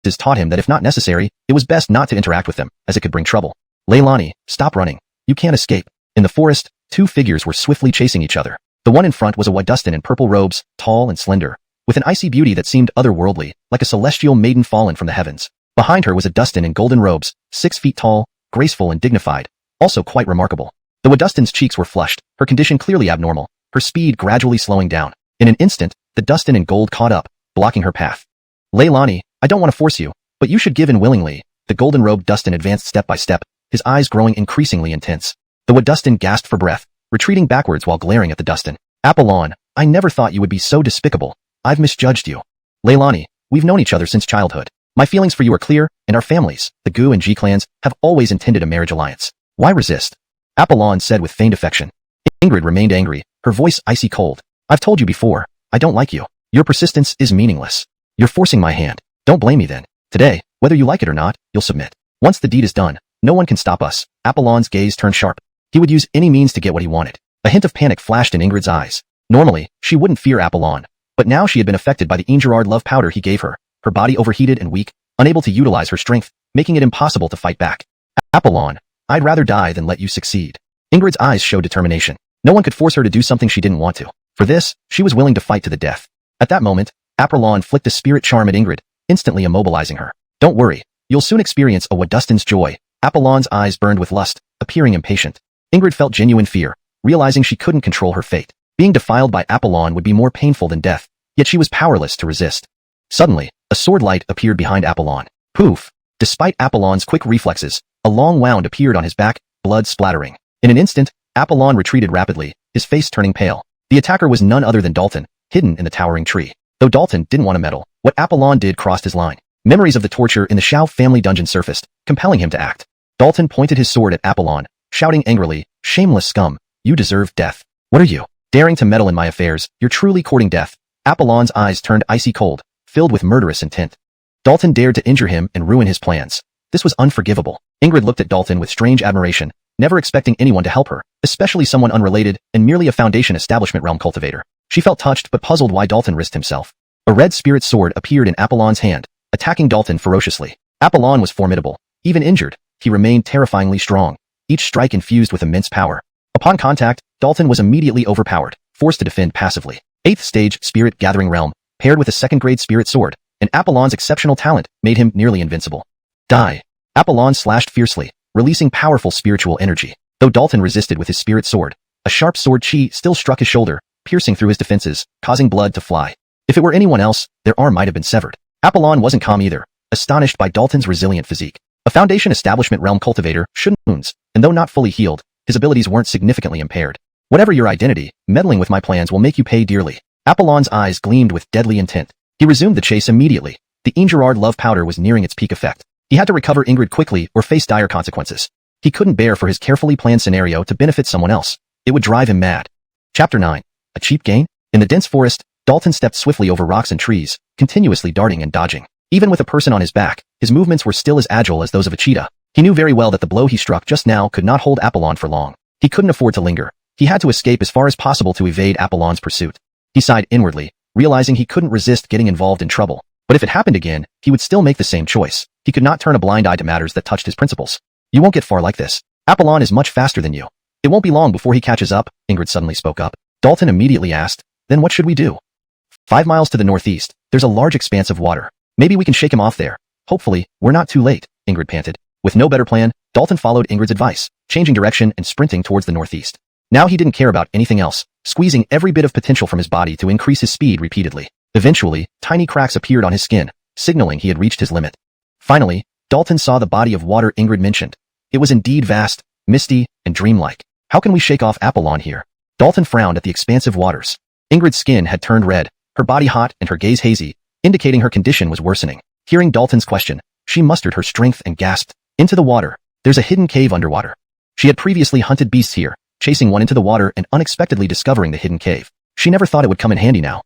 This taught him that if not necessary, it was best not to interact with them, as it could bring trouble. Leilani, stop running. You can't escape. In the forest, 2 figures were swiftly chasing each other. The one in front was a Wadustin in purple robes, tall and slender, with an icy beauty that seemed otherworldly, like a celestial maiden fallen from the heavens. Behind her was a Dustin in golden robes, 6 feet tall, graceful and dignified, also quite remarkable. The Wadustin's cheeks were flushed, her condition clearly abnormal, her speed gradually slowing down. In an instant, the Dustin in gold caught up, blocking her path. Leilani, I don't want to force you, but you should give in willingly. The golden-robed Dustin advanced step by step, his eyes growing increasingly intense. The Wadustin gasped for breath, retreating backwards while glaring at the Dustin. Apollon, I never thought you would be so despicable. I've misjudged you. Leilani, we've known each other since childhood. My feelings for you are clear, and our families, the Gu and G clans, have always intended a marriage alliance. Why resist? Apollon said with feigned affection. Ingrid remained angry, her voice icy cold. I've told you before, I don't like you. Your persistence is meaningless. You're forcing my hand. Don't blame me then. Today, whether you like it or not, you'll submit. Once the deed is done, no one can stop us. Apollon's gaze turned sharp. He would use any means to get what he wanted. A hint of panic flashed in Ingrid's eyes. Normally, she wouldn't fear Apollon, but now she had been affected by the Ingerard love powder he gave her, her body overheated and weak, unable to utilize her strength, making it impossible to fight back. Apollon, I'd rather die than let you succeed. Ingrid's eyes showed determination. No one could force her to do something she didn't want to. For this, she was willing to fight to the death. At that moment, Apollon flicked a spirit charm at Ingrid, instantly immobilizing her. Don't worry, you'll soon experience a Wadustin's joy. Apollon's eyes burned with lust, appearing impatient. Ingrid felt genuine fear, realizing she couldn't control her fate. Being defiled by Apollon would be more painful than death, yet she was powerless to resist. Suddenly, a sword light appeared behind Apollon. Poof! Despite Apollon's quick reflexes, a long wound appeared on his back, blood splattering. In an instant, Apollon retreated rapidly, his face turning pale. The attacker was none other than Dalton, hidden in the towering tree. Though Dalton didn't want to meddle, what Apollon did crossed his line. Memories of the torture in the Shao family dungeon surfaced, compelling him to act. Dalton pointed his sword at Apollon, shouting angrily, "Shameless scum, you deserve death. What are you, daring to meddle in my affairs? You're truly courting death." Apollon's eyes turned icy cold, filled with murderous intent. Dalton dared to injure him and ruin his plans. This was unforgivable. Ingrid looked at Dalton with strange admiration, never expecting anyone to help her, especially someone unrelated and merely a Foundation Establishment realm cultivator. She felt touched but puzzled why Dalton risked himself. A red spirit sword appeared in Apollon's hand, attacking Dalton ferociously. Apollon was formidable. Even injured, he remained terrifyingly strong, each strike infused with immense power. Upon contact, Dalton was immediately overpowered, forced to defend passively. 8th stage Spirit Gathering Realm, paired with a 2nd grade Spirit Sword, and Apollon's exceptional talent made him nearly invincible. Die! Apollon slashed fiercely, releasing powerful spiritual energy. Though Dalton resisted with his Spirit Sword, a sharp sword chi still struck his shoulder, piercing through his defenses, causing blood to fly. If it were anyone else, their arm might have been severed. Apollon wasn't calm either, astonished by Dalton's resilient physique. A Foundation Establishment realm cultivator shouldn't wounds, and though not fully healed, his abilities weren't significantly impaired. Whatever your identity, meddling with my plans will make you pay dearly. Apollon's eyes gleamed with deadly intent. He resumed the chase immediately. The Ingerard love powder was nearing its peak effect. He had to recover Ingrid quickly or face dire consequences. He couldn't bear for his carefully planned scenario to benefit someone else. It would drive him mad. Chapter 9. A cheap gain? In the dense forest, Dalton stepped swiftly over rocks and trees, continuously darting and dodging. Even with a person on his back, his movements were still as agile as those of a cheetah. He knew very well that the blow he struck just now could not hold Apollon for long. He couldn't afford to linger. He had to escape as far as possible to evade Apollon's pursuit. He sighed inwardly, realizing he couldn't resist getting involved in trouble. But if it happened again, he would still make the same choice. He could not turn a blind eye to matters that touched his principles. You won't get far like this. Apollon is much faster than you. It won't be long before he catches up, Ingrid suddenly spoke up. Dalton immediately asked, then what should we do? 5 miles to the northeast, there's a large expanse of water. Maybe we can shake him off there. Hopefully, we're not too late, Ingrid panted. With no better plan, Dalton followed Ingrid's advice, changing direction and sprinting towards the northeast. Now he didn't care about anything else, squeezing every bit of potential from his body to increase his speed repeatedly. Eventually, tiny cracks appeared on his skin, signaling he had reached his limit. Finally, Dalton saw the body of water Ingrid mentioned. It was indeed vast, misty, and dreamlike. How can we shake off Apollon here? Dalton frowned at the expansive waters. Ingrid's skin had turned red, her body hot and her gaze hazy, indicating her condition was worsening. Hearing Dalton's question, she mustered her strength and gasped, into the water. There's a hidden cave underwater. She had previously hunted beasts here, chasing one into the water and unexpectedly discovering the hidden cave. She never thought it would come in handy now.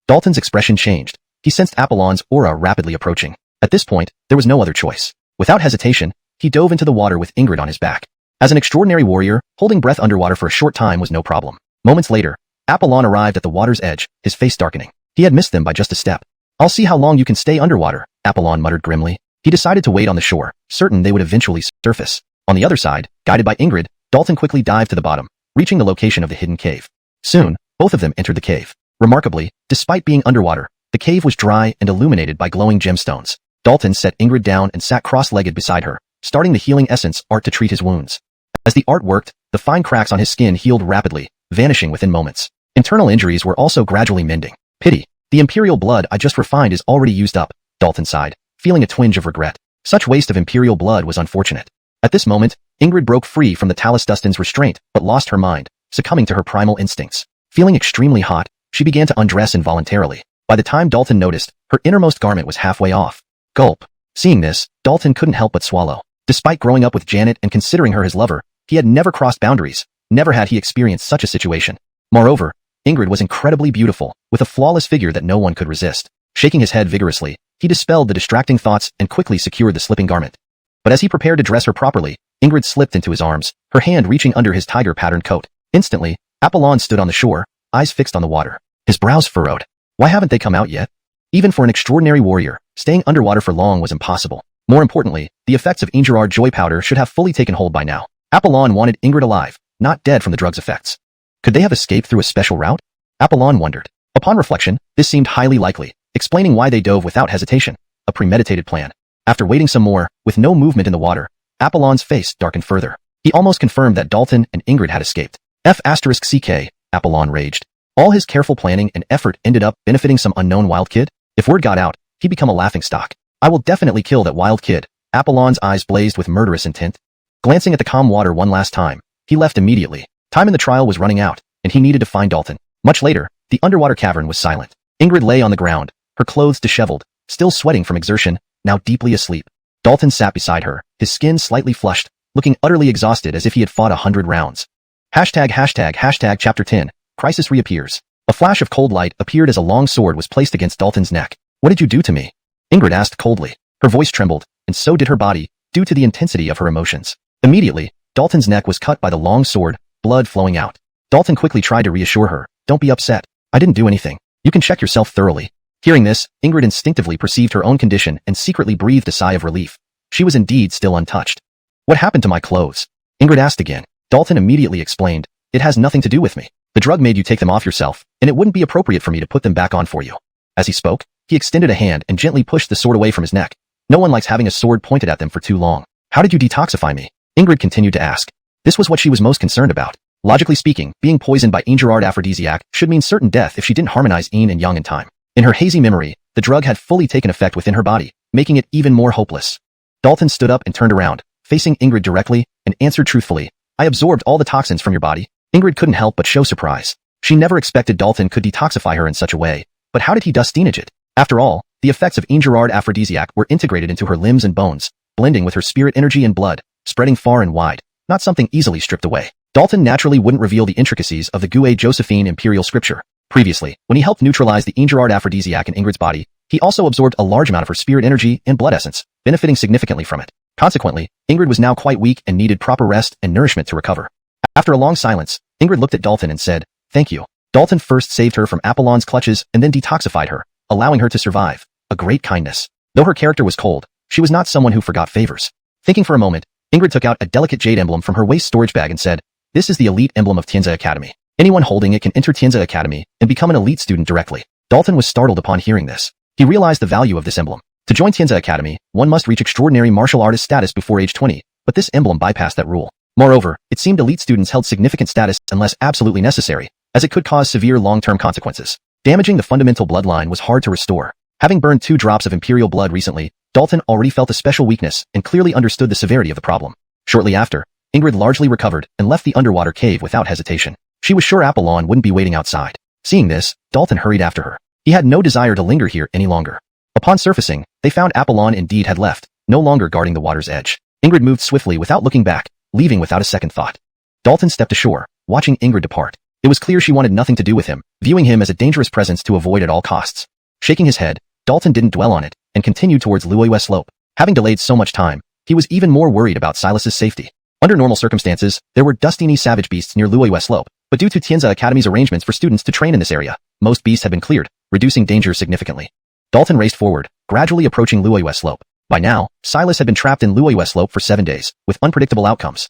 Dalton's expression changed. He sensed Apollon's aura rapidly approaching. At this point, there was no other choice. Without hesitation, he dove into the water with Ingrid on his back. As an extraordinary warrior, holding breath underwater for a short time was no problem. Moments later, Apollon arrived at the water's edge, his face darkening. He had missed them by just a step. I'll see how long you can stay underwater, Apollon muttered grimly. He decided to wait on the shore, certain they would eventually surface. On the other side, guided by Ingrid, Dalton quickly dived to the bottom, reaching the location of the hidden cave. Soon, both of them entered the cave. Remarkably, despite being underwater, the cave was dry and illuminated by glowing gemstones. Dalton set Ingrid down and sat cross-legged beside her, starting the healing essence art to treat his wounds. As the art worked, the fine cracks on his skin healed rapidly, vanishing within moments. Internal injuries were also gradually mending. Pity. The imperial blood I just refined is already used up, Dalton sighed, feeling a twinge of regret. Such waste of imperial blood was unfortunate. At this moment, Ingrid broke free from the Talus Dustin's restraint but lost her mind, succumbing to her primal instincts. Feeling extremely hot, she began to undress involuntarily. By the time Dalton noticed, her innermost garment was halfway off. Gulp. Seeing this, Dalton couldn't help but swallow. Despite growing up with Janet and considering her his lover, he had never crossed boundaries. Never had he experienced such a situation. Moreover, Ingrid was incredibly beautiful, with a flawless figure that no one could resist. Shaking his head vigorously, he dispelled the distracting thoughts and quickly secured the slipping garment. But as he prepared to dress her properly, Ingrid slipped into his arms, her hand reaching under his tiger-patterned coat. Instantly, Apollon stood on the shore, eyes fixed on the water. His brows furrowed. Why haven't they come out yet? Even for an extraordinary warrior, staying underwater for long was impossible. More importantly, the effects of Ingerard joy powder should have fully taken hold by now. Apollon wanted Ingrid alive, not dead from the drug's effects. Could they have escaped through a special route? Apollon wondered. Upon reflection, this seemed highly likely, explaining why they dove without hesitation. A premeditated plan. After waiting some more, with no movement in the water, Apollon's face darkened further. He almost confirmed that Dalton and Ingrid had escaped. F***ck, Apollon raged. All his careful planning and effort ended up benefiting some unknown wild kid? If word got out, he'd become a laughingstock. I will definitely kill that wild kid. Apollon's eyes blazed with murderous intent. Glancing at the calm water one last time, he left immediately. Time in the trial was running out, and he needed to find Dalton. Much later, the underwater cavern was silent. Ingrid lay on the ground, her clothes disheveled, still sweating from exertion, now deeply asleep. Dalton sat beside her, his skin slightly flushed, looking utterly exhausted as if he had fought 100 rounds. ####Chapter 10, Crisis reappears. A flash of cold light appeared as a long sword was placed against Dalton's neck. What did you do to me? Ingrid asked coldly. Her voice trembled, and so did her body, due to the intensity of her emotions. Immediately, Dalton's neck was cut by the long sword, blood flowing out. Dalton quickly tried to reassure her. Don't be upset. I didn't do anything. You can check yourself thoroughly. Hearing this, Ingrid instinctively perceived her own condition and secretly breathed a sigh of relief. She was indeed still untouched. What happened to my clothes? Ingrid asked again. Dalton immediately explained. It has nothing to do with me. The drug made you take them off yourself, and it wouldn't be appropriate for me to put them back on for you. As he spoke, he extended a hand and gently pushed the sword away from his neck. No one likes having a sword pointed at them for too long. How did you detoxify me? Ingrid continued to ask. This was what she was most concerned about. Logically speaking, being poisoned by Ingerard aphrodisiac should mean certain death if she didn't harmonize yin and yang in time. In her hazy memory, the drug had fully taken effect within her body, making it even more hopeless. Dalton stood up and turned around, facing Ingrid directly, and answered truthfully. I absorbed all the toxins from your body. Ingrid couldn't help but show surprise. She never expected Dalton could detoxify her in such a way, but how did he dustinage it? After all, the effects of Ingerard aphrodisiac were integrated into her limbs and bones, blending with her spirit energy and blood, spreading far and wide, not something easily stripped away. Dalton naturally wouldn't reveal the intricacies of the Gue Josephine imperial scripture. Previously, when he helped neutralize the Ingerard aphrodisiac in Ingrid's body, he also absorbed a large amount of her spirit energy and blood essence, benefiting significantly from it. Consequently, Ingrid was now quite weak and needed proper rest and nourishment to recover. After a long silence, Ingrid looked at Dalton and said, Thank you. Dalton first saved her from Apollon's clutches and then detoxified her, allowing her to survive. A great kindness. Though her character was cold, she was not someone who forgot favors. Thinking for a moment, Ingrid took out a delicate jade emblem from her waist storage bag and said, This is the elite emblem of Tianza Academy. Anyone holding it can enter Tianza Academy and become an elite student directly. Dalton was startled upon hearing this. He realized the value of this emblem. To join Tianza Academy, one must reach extraordinary martial artist status before age 20, but this emblem bypassed that rule. Moreover, it seemed elite students held significant status unless absolutely necessary, as it could cause severe long-term consequences. Damaging the fundamental bloodline was hard to restore. Having burned 2 drops of imperial blood recently, Dalton already felt a special weakness and clearly understood the severity of the problem. Shortly after, Ingrid largely recovered and left the underwater cave without hesitation. She was sure Apollon wouldn't be waiting outside. Seeing this, Dalton hurried after her. He had no desire to linger here any longer. Upon surfacing, they found Apollon indeed had left, no longer guarding the water's edge. Ingrid moved swiftly without looking back, leaving without a second thought. Dalton stepped ashore, watching Ingrid depart. It was clear she wanted nothing to do with him, viewing him as a dangerous presence to avoid at all costs. Shaking his head, Dalton didn't dwell on it, and continued towards Luoyue Slope. Having delayed so much time, he was even more worried about Silas's safety. Under normal circumstances, there were dustiny savage beasts near Luoyue Slope, but due to Tianza Academy's arrangements for students to train in this area, most beasts had been cleared, reducing danger significantly. Dalton raced forward, gradually approaching Luoyue Slope. By now, Silas had been trapped in Luoyue Slope for 7 days, with unpredictable outcomes.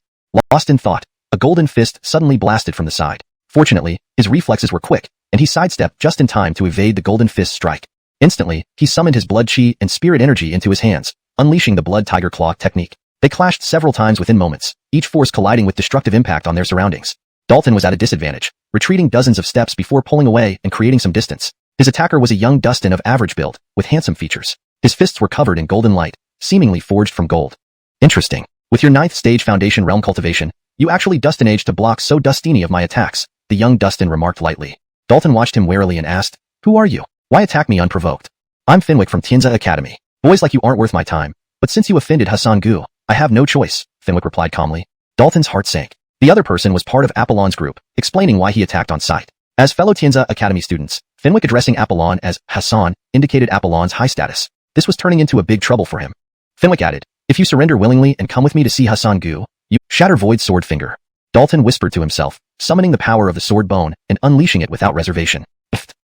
Lost in thought, a golden fist suddenly blasted from the side. Fortunately, his reflexes were quick, and he sidestepped just in time to evade the golden fist's strike. Instantly, he summoned his blood chi and spirit energy into his hands, unleashing the blood tiger claw technique. They clashed several times within moments, each force colliding with destructive impact on their surroundings. Dalton was at a disadvantage, retreating dozens of steps before pulling away and creating some distance. His attacker was a young Dustin of average build, with handsome features. His fists were covered in golden light, seemingly forged from gold. Interesting. With your 9th stage foundation realm cultivation, you actually Dustinage to block so dustiny of my attacks, the young Dustin remarked lightly. Dalton watched him warily and asked, Who are you? Why attack me unprovoked? I'm Finwick from Tianza Academy. Boys like you aren't worth my time, but since you offended Hassan Gu, I have no choice, Fenwick replied calmly. Dalton's heart sank. The other person was part of Apollon's group, explaining why he attacked on sight. As fellow Tianza Academy students, Fenwick addressing Apollon as Hassan indicated Apollon's high status. This was turning into a big trouble for him. Fenwick added, if you surrender willingly and come with me to see Hassan Gu, you shatter Void Sword Finger. Dalton whispered to himself, summoning the power of the sword bone and unleashing it without reservation.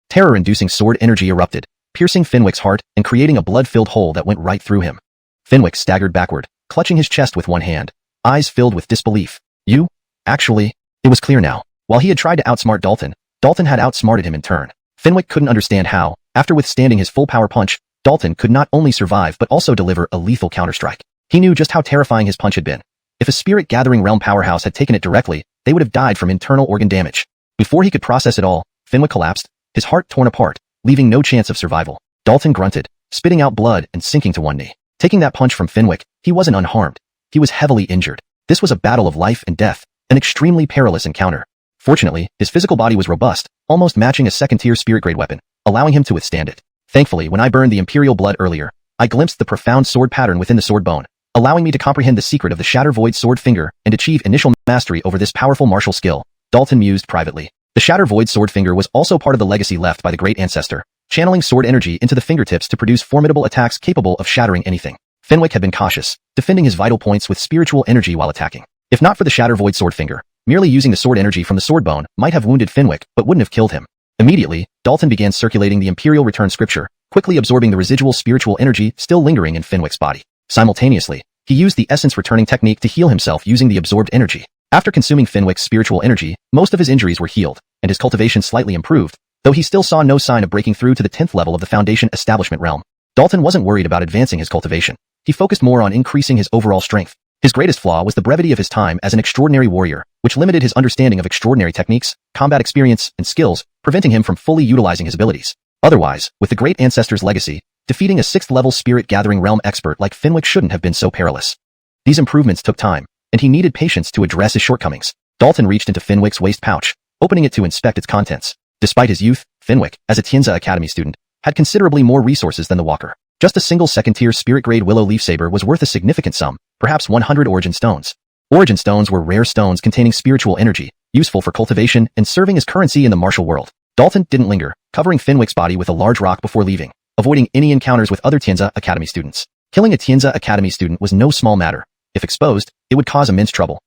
Terror-inducing sword energy erupted, piercing Fenwick's heart and creating a blood-filled hole that went right through him. Fenwick staggered backward, clutching his chest with one hand, eyes filled with disbelief. You? Actually, it was clear now. While he had tried to outsmart Dalton, Dalton had outsmarted him in turn. Fenwick couldn't understand how, after withstanding his full power punch, Dalton could not only survive but also deliver a lethal counterstrike. He knew just how terrifying his punch had been. If a spirit-gathering realm powerhouse had taken it directly, they would have died from internal organ damage. Before he could process it all, Fenwick collapsed, his heart torn apart, leaving no chance of survival. Dalton grunted, spitting out blood and sinking to one knee. Taking that punch from Fenwick, he wasn't unharmed. He was heavily injured. This was a battle of life and death, an extremely perilous encounter. Fortunately, his physical body was robust, almost matching a second-tier spirit-grade weapon, allowing him to withstand it. Thankfully, when I burned the Imperial blood earlier, I glimpsed the profound sword pattern within the sword bone, allowing me to comprehend the secret of the Shatter Void Sword Finger and achieve initial mastery over this powerful martial skill, Dalton mused privately. The Shatter Void Sword Finger was also part of the legacy left by the great ancestor, channeling sword energy into the fingertips to produce formidable attacks capable of shattering anything. Fenwick had been cautious, defending his vital points with spiritual energy while attacking. If not for the Shatter Void Sword Finger, merely using the sword energy from the sword bone might have wounded Fenwick but wouldn't have killed him. Immediately, Dalton began circulating the Imperial Return Scripture, quickly absorbing the residual spiritual energy still lingering in Fenwick's body. Simultaneously, he used the essence returning technique to heal himself using the absorbed energy. After consuming Fenwick's spiritual energy, most of his injuries were healed, and his cultivation slightly improved, though he still saw no sign of breaking through to the 10th level of the Foundation Establishment realm. Dalton wasn't worried about advancing his cultivation. He focused more on increasing his overall strength. His greatest flaw was the brevity of his time as an extraordinary warrior, which limited his understanding of extraordinary techniques, combat experience, and skills, preventing him from fully utilizing his abilities. Otherwise, with the great ancestor's legacy, defeating a 6th-level spirit-gathering realm expert like Fenwick shouldn't have been so perilous. These improvements took time, and he needed patience to address his shortcomings. Dalton reached into Fenwick's waist pouch, opening it to inspect its contents. Despite his youth, Fenwick, as a Tianza Academy student, had considerably more resources than the Walker. Just a single second-tier spirit-grade willow leaf saber was worth a significant sum, perhaps 100 origin stones. Origin stones were rare stones containing spiritual energy, useful for cultivation and serving as currency in the martial world. Dalton didn't linger, covering Fenwick's body with a large rock before leaving, avoiding any encounters with other Tianza Academy students. Killing a Tianza Academy student was no small matter. If exposed, it would cause immense trouble.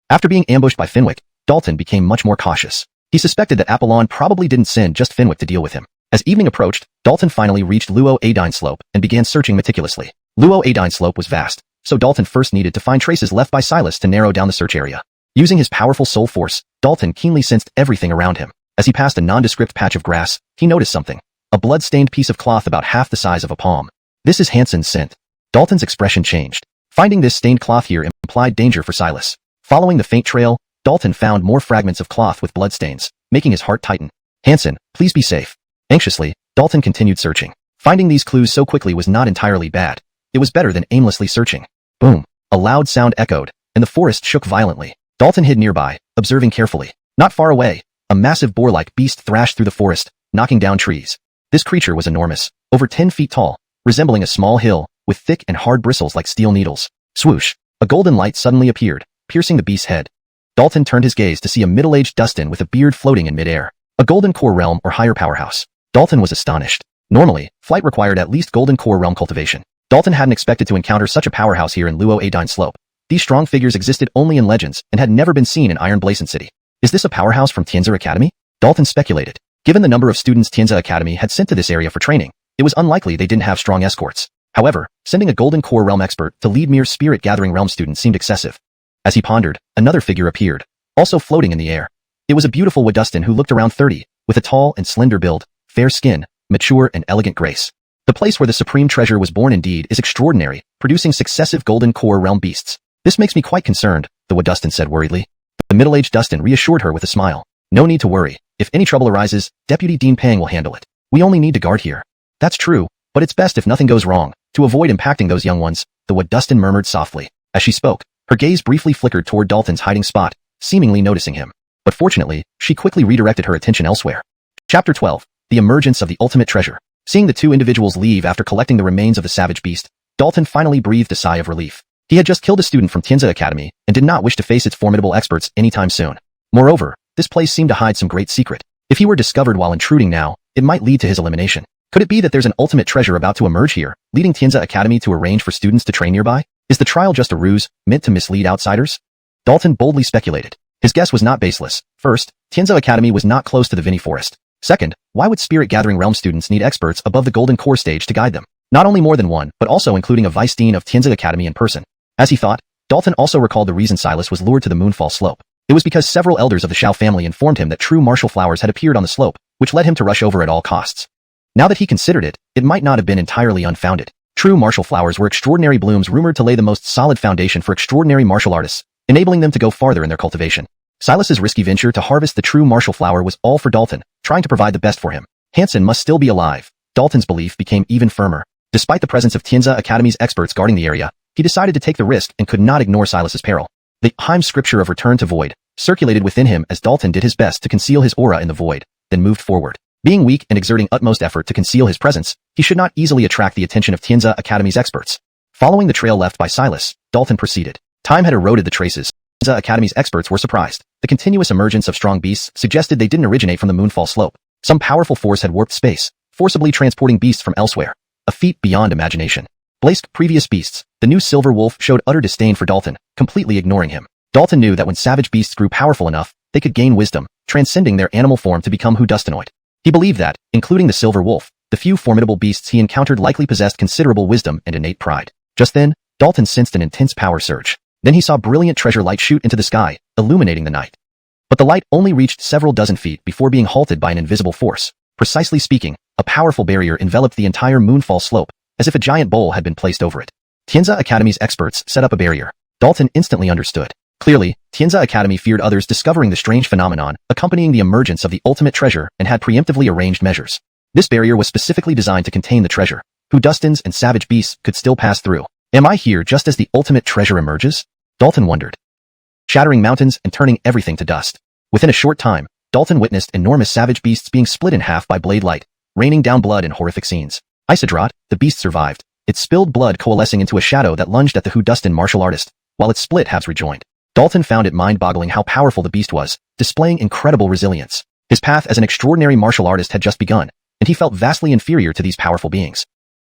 After being ambushed by Fenwick, Dalton became much more cautious. He suspected that Apollon probably didn't send just Fenwick to deal with him. As evening approached, Dalton finally reached Luo Adine Slope and began searching meticulously. Luo Adine Slope was vast, so Dalton first needed to find traces left by Silas to narrow down the search area. Using his powerful soul force, Dalton keenly sensed everything around him. As he passed a nondescript patch of grass, he noticed something. A blood-stained piece of cloth about half the size of a palm. This is Hansen's scent. Dalton's expression changed. Finding this stained cloth here implied danger for Silas. Following the faint trail, Dalton found more fragments of cloth with bloodstains, making his heart tighten. Hansen, please be safe. Anxiously, Dalton continued searching. Finding these clues so quickly was not entirely bad. It was better than aimlessly searching. Boom! A loud sound echoed, and the forest shook violently. Dalton hid nearby, observing carefully. Not far away, a massive boar-like beast thrashed through the forest, knocking down trees. This creature was enormous, over 10 feet tall, resembling a small hill, with thick and hard bristles like steel needles. Swoosh! A golden light suddenly appeared, piercing the beast's head. Dalton turned his gaze to see a middle-aged Dustin with a beard floating in midair. A golden core realm or higher powerhouse. Dalton was astonished. Normally, flight required at least golden core realm cultivation. Dalton hadn't expected to encounter such a powerhouse here in Luo Adine Slope. These strong figures existed only in legends and had never been seen in Iron Blazon City. Is this a powerhouse from Tianza Academy? Dalton speculated. Given the number of students Tianza Academy had sent to this area for training, it was unlikely they didn't have strong escorts. However, sending a golden core realm expert to lead mere spirit-gathering realm students seemed excessive. As he pondered, another figure appeared, also floating in the air. It was a beautiful Wadustin who looked around 30, with a tall and slender build, fair skin, mature and elegant grace. The place where the supreme treasure was born indeed is extraordinary, producing successive golden core realm beasts. This makes me quite concerned, the Wadustin said worriedly. The middle-aged Dustin reassured her with a smile. No need to worry. If any trouble arises, Deputy Dean Pang will handle it. We only need to guard here. That's true, but it's best if nothing goes wrong, to avoid impacting those young ones, the Wadustin murmured softly. As she spoke, her gaze briefly flickered toward Dalton's hiding spot, seemingly noticing him. But fortunately, she quickly redirected her attention elsewhere. Chapter 12. The Emergence of the Ultimate Treasure. Seeing the two individuals leave after collecting the remains of the savage beast, Dalton finally breathed a sigh of relief. He had just killed a student from Tianza Academy and did not wish to face its formidable experts anytime soon. Moreover, this place seemed to hide some great secret. If he were discovered while intruding now, it might lead to his elimination. Could it be that there's an ultimate treasure about to emerge here, leading Tianza Academy to arrange for students to train nearby? Is the trial just a ruse, meant to mislead outsiders? Dalton boldly speculated. His guess was not baseless. First, Tianza Academy was not close to the Vini Forest. Second, why would Spirit Gathering Realm students need experts above the Golden Core stage to guide them? Not only more than one, but also including a vice dean of Tianza Academy in person. As he thought, Dalton also recalled the reason Silas was lured to the Moonfall Slope. It was because several elders of the Shao family informed him that true martial flowers had appeared on the slope, which led him to rush over at all costs. Now that he considered it, it might not have been entirely unfounded. True martial flowers were extraordinary blooms rumored to lay the most solid foundation for extraordinary martial artists, enabling them to go farther in their cultivation. Silas's risky venture to harvest the true martial flower was all for Dalton, trying to provide the best for him. Hansen must still be alive. Dalton's belief became even firmer. Despite the presence of Tianza Academy's experts guarding the area, he decided to take the risk and could not ignore Silas's peril. The Heim scripture of return to void circulated within him as Dalton did his best to conceal his aura in the void, then moved forward. Being weak and exerting utmost effort to conceal his presence, he should not easily attract the attention of Tianza Academy's experts. Following the trail left by Silas, Dalton proceeded. Time had eroded the traces. Tianza Academy's experts were surprised. The continuous emergence of strong beasts suggested they didn't originate from the Moonfall Slope. Some powerful force had warped space, forcibly transporting beasts from elsewhere. A feat beyond imagination. Blazed previous beasts, the new silver wolf showed utter disdain for Dalton, completely ignoring him. Dalton knew that when savage beasts grew powerful enough, they could gain wisdom, transcending their animal form to become Whodustanoid. He believed that, including the silver wolf, the few formidable beasts he encountered likely possessed considerable wisdom and innate pride. Just then, Dalton sensed an intense power surge. Then he saw brilliant treasure light shoot into the sky, illuminating the night. But the light only reached several dozen feet before being halted by an invisible force. Precisely speaking, a powerful barrier enveloped the entire Moonfall Slope, as if a giant bowl had been placed over it. Tianza Academy's experts set up a barrier. Dalton instantly understood. Clearly, Tianza Academy feared others discovering the strange phenomenon accompanying the emergence of the ultimate treasure and had preemptively arranged measures. This barrier was specifically designed to contain the treasure. Whodustans and savage beasts could still pass through. Am I here just as the ultimate treasure emerges? Dalton wondered. Shattering mountains and turning everything to dust. Within a short time, Dalton witnessed enormous savage beasts being split in half by blade light, raining down blood in horrific scenes. Isidrat, the beast survived, its spilled blood coalescing into a shadow that lunged at the Whodustan martial artist, while its split halves rejoined. Dalton found it mind-boggling how powerful the beast was, displaying incredible resilience. His path as an extraordinary martial artist had just begun, and he felt vastly inferior to these powerful beings.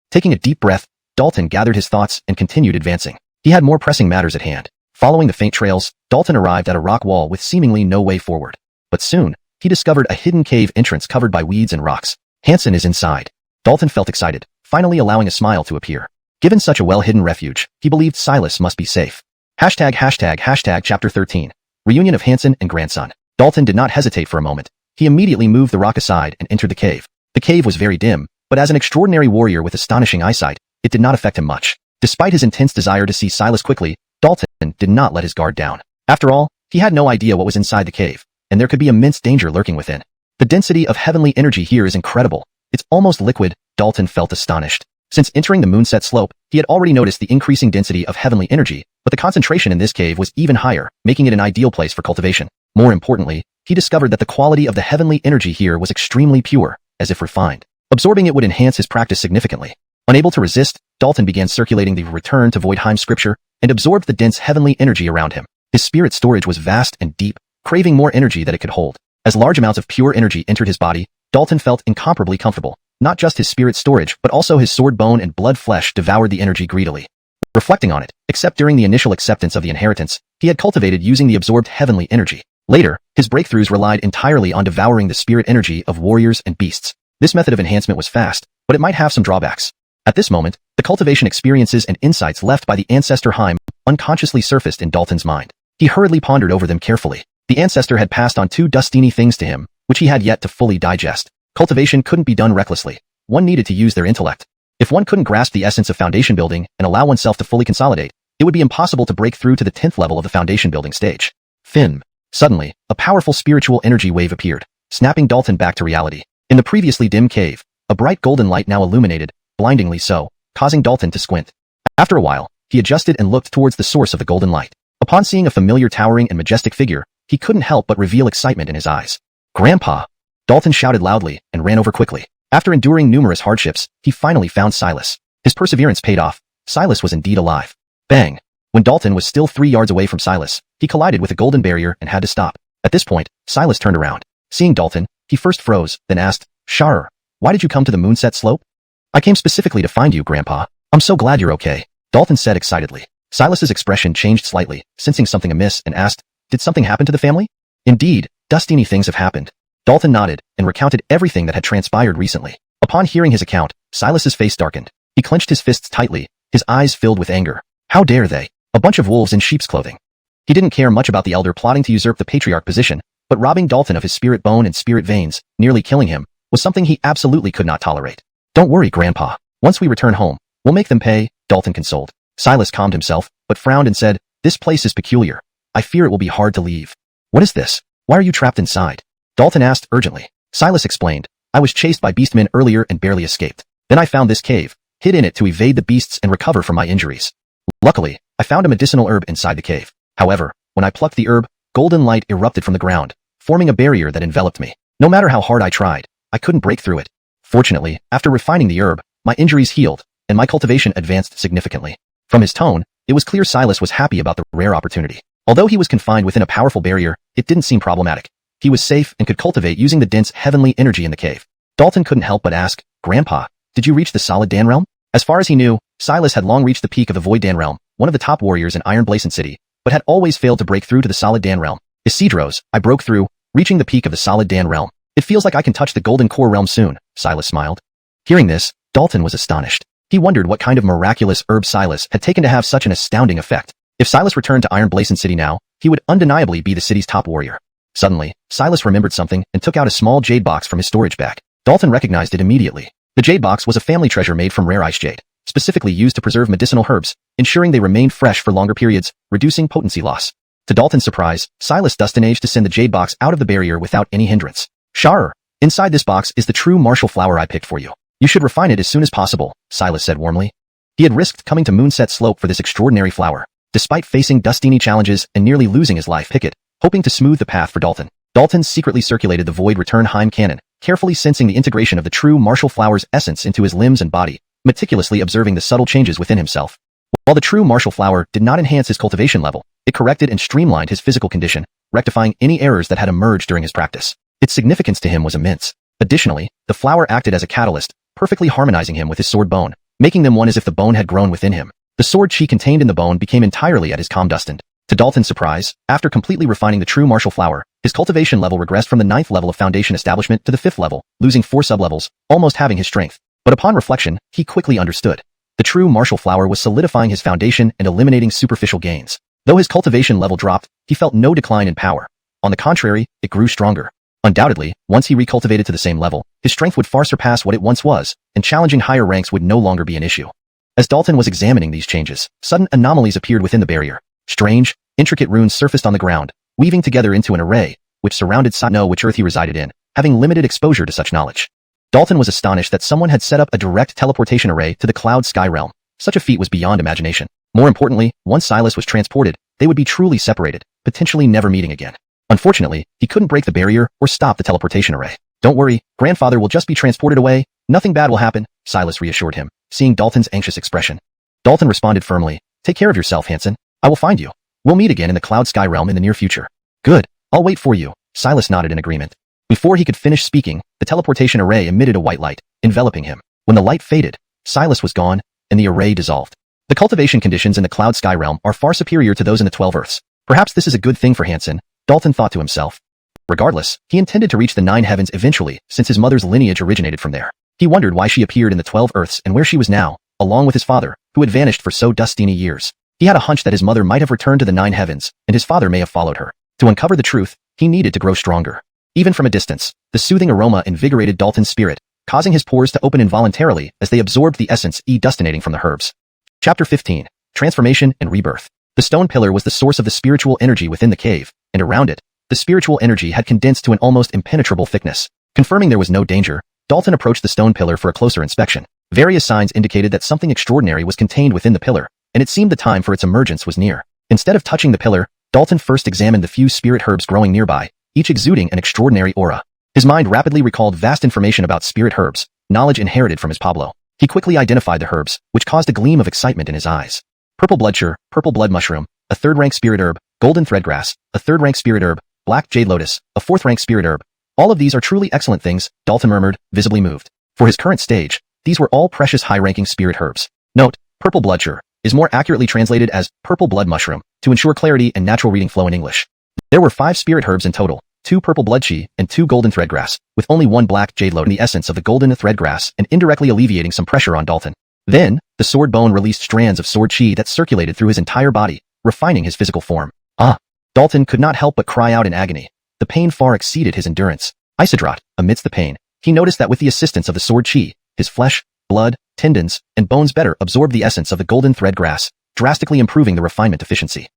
Taking a deep breath, Dalton gathered his thoughts and continued advancing. He had more pressing matters at hand. Following the faint trails, Dalton arrived at a rock wall with seemingly no way forward. But soon, he discovered a hidden cave entrance covered by weeds and rocks. Hansen is inside. Dalton felt excited, finally allowing a smile to appear. Given such a well-hidden refuge, he believed Silas must be safe. ####Chapter 13. Reunion of Hansen and Grandson. Dalton did not hesitate for a moment. He immediately moved the rock aside and entered the cave. The cave was very dim, but as an extraordinary warrior with astonishing eyesight, it did not affect him much. Despite his intense desire to see Silas quickly, Dalton did not let his guard down. After all, he had no idea what was inside the cave, and there could be immense danger lurking within. The density of heavenly energy here is incredible. It's almost liquid. Dalton felt astonished. Since entering the moonset slope, he had already noticed the increasing density of heavenly energy, but the concentration in this cave was even higher, making it an ideal place for cultivation. More importantly, he discovered that the quality of the heavenly energy here was extremely pure, as if refined. Absorbing it would enhance his practice significantly. Unable to resist, Dalton began circulating the Return to Voidheim scripture and absorbed the dense heavenly energy around him. His spirit storage was vast and deep, craving more energy that it could hold. As large amounts of pure energy entered his body, Dalton felt incomparably comfortable. Not just his spirit storage, but also his sword bone and blood flesh devoured the energy greedily. Reflecting on it, except during the initial acceptance of the inheritance, he had cultivated using the absorbed heavenly energy. Later, his breakthroughs relied entirely on devouring the spirit energy of warriors and beasts. This method of enhancement was fast, but it might have some drawbacks. At this moment, the cultivation experiences and insights left by the ancestor Heim unconsciously surfaced in Dalton's mind. He hurriedly pondered over them carefully. The ancestor had passed on 2 dustiny things to him, which he had yet to fully digest. Cultivation couldn't be done recklessly. One needed to use their intellect. If one couldn't grasp the essence of foundation building and allow oneself to fully consolidate, it would be impossible to break through to the 10th level of the foundation building stage. Fin. Suddenly, a powerful spiritual energy wave appeared, snapping Dalton back to reality. In the previously dim cave, a bright golden light now illuminated, blindingly so, causing Dalton to squint. After a while, he adjusted and looked towards the source of the golden light. Upon seeing a familiar towering and majestic figure, he couldn't help but reveal excitement in his eyes. "Grandpa!" Dalton shouted loudly and ran over quickly. After enduring numerous hardships, he finally found Silas. His perseverance paid off. Silas was indeed alive. Bang! When Dalton was still 3 yards away from Silas, he collided with a golden barrier and had to stop. At this point, Silas turned around. Seeing Dalton, he first froze, then asked, "Sharer, why did you come to the Moonset Slope?" "I came specifically to find you, Grandpa. I'm so glad you're okay," Dalton said excitedly. Silas's expression changed slightly, sensing something amiss, and asked, "Did something happen to the family?" "Indeed, dustiny things have happened." Dalton nodded and recounted everything that had transpired recently. Upon hearing his account, Silas's face darkened. He clenched his fists tightly, his eyes filled with anger. How dare they? A bunch of wolves in sheep's clothing. He didn't care much about the elder plotting to usurp the patriarch position, but robbing Dalton of his spirit bone and spirit veins, nearly killing him, was something he absolutely could not tolerate. "Don't worry, Grandpa. Once we return home, we'll make them pay," Dalton consoled. Silas calmed himself, but frowned and said, "This place is peculiar. I fear it will be hard to leave." "What is this? Why are you trapped inside?" Dalton asked urgently. Silas explained, "I was chased by beastmen earlier and barely escaped. Then I found this cave, hid in it to evade the beasts and recover from my injuries. Luckily, I found a medicinal herb inside the cave. However, when I plucked the herb, golden light erupted from the ground, forming a barrier that enveloped me. No matter how hard I tried, I couldn't break through it. Fortunately, after refining the herb, my injuries healed, and my cultivation advanced significantly." From his tone, it was clear Silas was happy about the rare opportunity. Although he was confined within a powerful barrier, it didn't seem problematic. He was safe and could cultivate using the dense heavenly energy in the cave. Dalton couldn't help but ask, "Grandpa, did you reach the Solid Dan realm?" As far as he knew, Silas had long reached the peak of the Void Dan realm, one of the top warriors in Iron Blazon City, but had always failed to break through to the Solid Dan realm. "Isidros, I broke through, reaching the peak of the Solid Dan realm. It feels like I can touch the Golden Core realm soon," Silas smiled. Hearing this, Dalton was astonished. He wondered what kind of miraculous herb Silas had taken to have such an astounding effect. If Silas returned to Iron Blazon City now, he would undeniably be the city's top warrior. Suddenly, Silas remembered something and took out a small jade box from his storage bag. Dalton recognized it immediately. The jade box was a family treasure made from rare ice jade, specifically used to preserve medicinal herbs, ensuring they remained fresh for longer periods, reducing potency loss. To Dalton's surprise, Silas managed to send the jade box out of the barrier without any hindrance. "Sharer, inside this box is the true martial flower I picked for you. You should refine it as soon as possible," Silas said warmly. He had risked coming to Moonset Slope for this extraordinary flower. Despite facing dustiny challenges and nearly losing his life, Pickett, hoping to smooth the path for Dalton. Dalton secretly circulated the Void Return Heim cannon, carefully sensing the integration of the true martial flower's essence into his limbs and body, meticulously observing the subtle changes within himself. While the true martial flower did not enhance his cultivation level, it corrected and streamlined his physical condition, rectifying any errors that had emerged during his practice. Its significance to him was immense. Additionally, the flower acted as a catalyst, perfectly harmonizing him with his sword bone, making them one as if the bone had grown within him. The sword chi contained in the bone became entirely at his calm destined. To Dalton's surprise, after completely refining the true martial flower, his cultivation level regressed from the 9th level of foundation establishment to the 5th level, losing 4 sublevels, almost halving his strength. But upon reflection, he quickly understood. The true martial flower was solidifying his foundation and eliminating superficial gains. Though his cultivation level dropped, he felt no decline in power. On the contrary, it grew stronger. Undoubtedly, once he recultivated to the same level, his strength would far surpass what it once was, and challenging higher ranks would no longer be an issue. As Dalton was examining these changes, sudden anomalies appeared within the barrier. Strange, intricate runes surfaced on the ground, weaving together into an array, which surrounded Satno, which Earth he resided in, having limited exposure to such knowledge. Dalton was astonished that someone had set up a direct teleportation array to the Cloud Sky realm. Such a feat was beyond imagination. More importantly, once Silas was transported, they would be truly separated, potentially never meeting again. Unfortunately, he couldn't break the barrier or stop the teleportation array. "Don't worry, Grandfather will just be transported away. Nothing bad will happen," Silas reassured him, seeing Dalton's anxious expression. Dalton responded firmly, "Take care of yourself, Hanson. I will find you. We'll meet again in the Cloud Sky realm in the near future." "Good. I'll wait for you," Silas nodded in agreement. Before he could finish speaking, the teleportation array emitted a white light, enveloping him. When the light faded, Silas was gone, and the array dissolved. The cultivation conditions in the Cloud Sky realm are far superior to those in the 12 Earths. Perhaps this is a good thing for Hanson, Dalton thought to himself. Regardless, he intended to reach the 9 heavens eventually, since his mother's lineage originated from there. He wondered why she appeared in the 12 Earths and where she was now, along with his father, who had vanished for so dustiny years. He had a hunch that his mother might have returned to the 9 heavens, and his father may have followed her. To uncover the truth, he needed to grow stronger. Even from a distance, the soothing aroma invigorated Dalton's spirit, causing his pores to open involuntarily as they absorbed the essence destinating from the herbs. Chapter 15. Transformation and Rebirth. The stone pillar was the source of the spiritual energy within the cave, and around it, the spiritual energy had condensed to an almost impenetrable thickness. Confirming there was no danger, Dalton approached the stone pillar for a closer inspection. Various signs indicated that something extraordinary was contained within the pillar, and it seemed the time for its emergence was near. Instead of touching the pillar, Dalton first examined the few spirit herbs growing nearby, each exuding an extraordinary aura. His mind rapidly recalled vast information about spirit herbs, knowledge inherited from his Pablo. He quickly identified the herbs, which caused a gleam of excitement in his eyes. Purple bloodshire, purple blood mushroom, a third-rank spirit herb, golden threadgrass, a third-rank spirit herb, black jade lotus, a fourth-rank spirit herb. All of these are truly excellent things, Dalton murmured, visibly moved. For his current stage, these were all precious high-ranking spirit herbs. Note, purple bloodshire is more accurately translated as purple blood mushroom to ensure clarity and natural reading flow in English. There were 5 spirit herbs in total, 2 purple bloodshire and 2 golden threadgrass, with only 1 black jade lotus in the essence of the golden threadgrass and indirectly alleviating some pressure on Dalton. Then, the sword bone released strands of sword chi that circulated through his entire body, refining his physical form. Ah! Dalton could not help but cry out in agony. The pain far exceeded his endurance. Isidrat, amidst the pain, he noticed that with the assistance of the sword chi, his flesh, blood, tendons, and bones better absorbed the essence of the golden thread grass, drastically improving the refinement efficiency.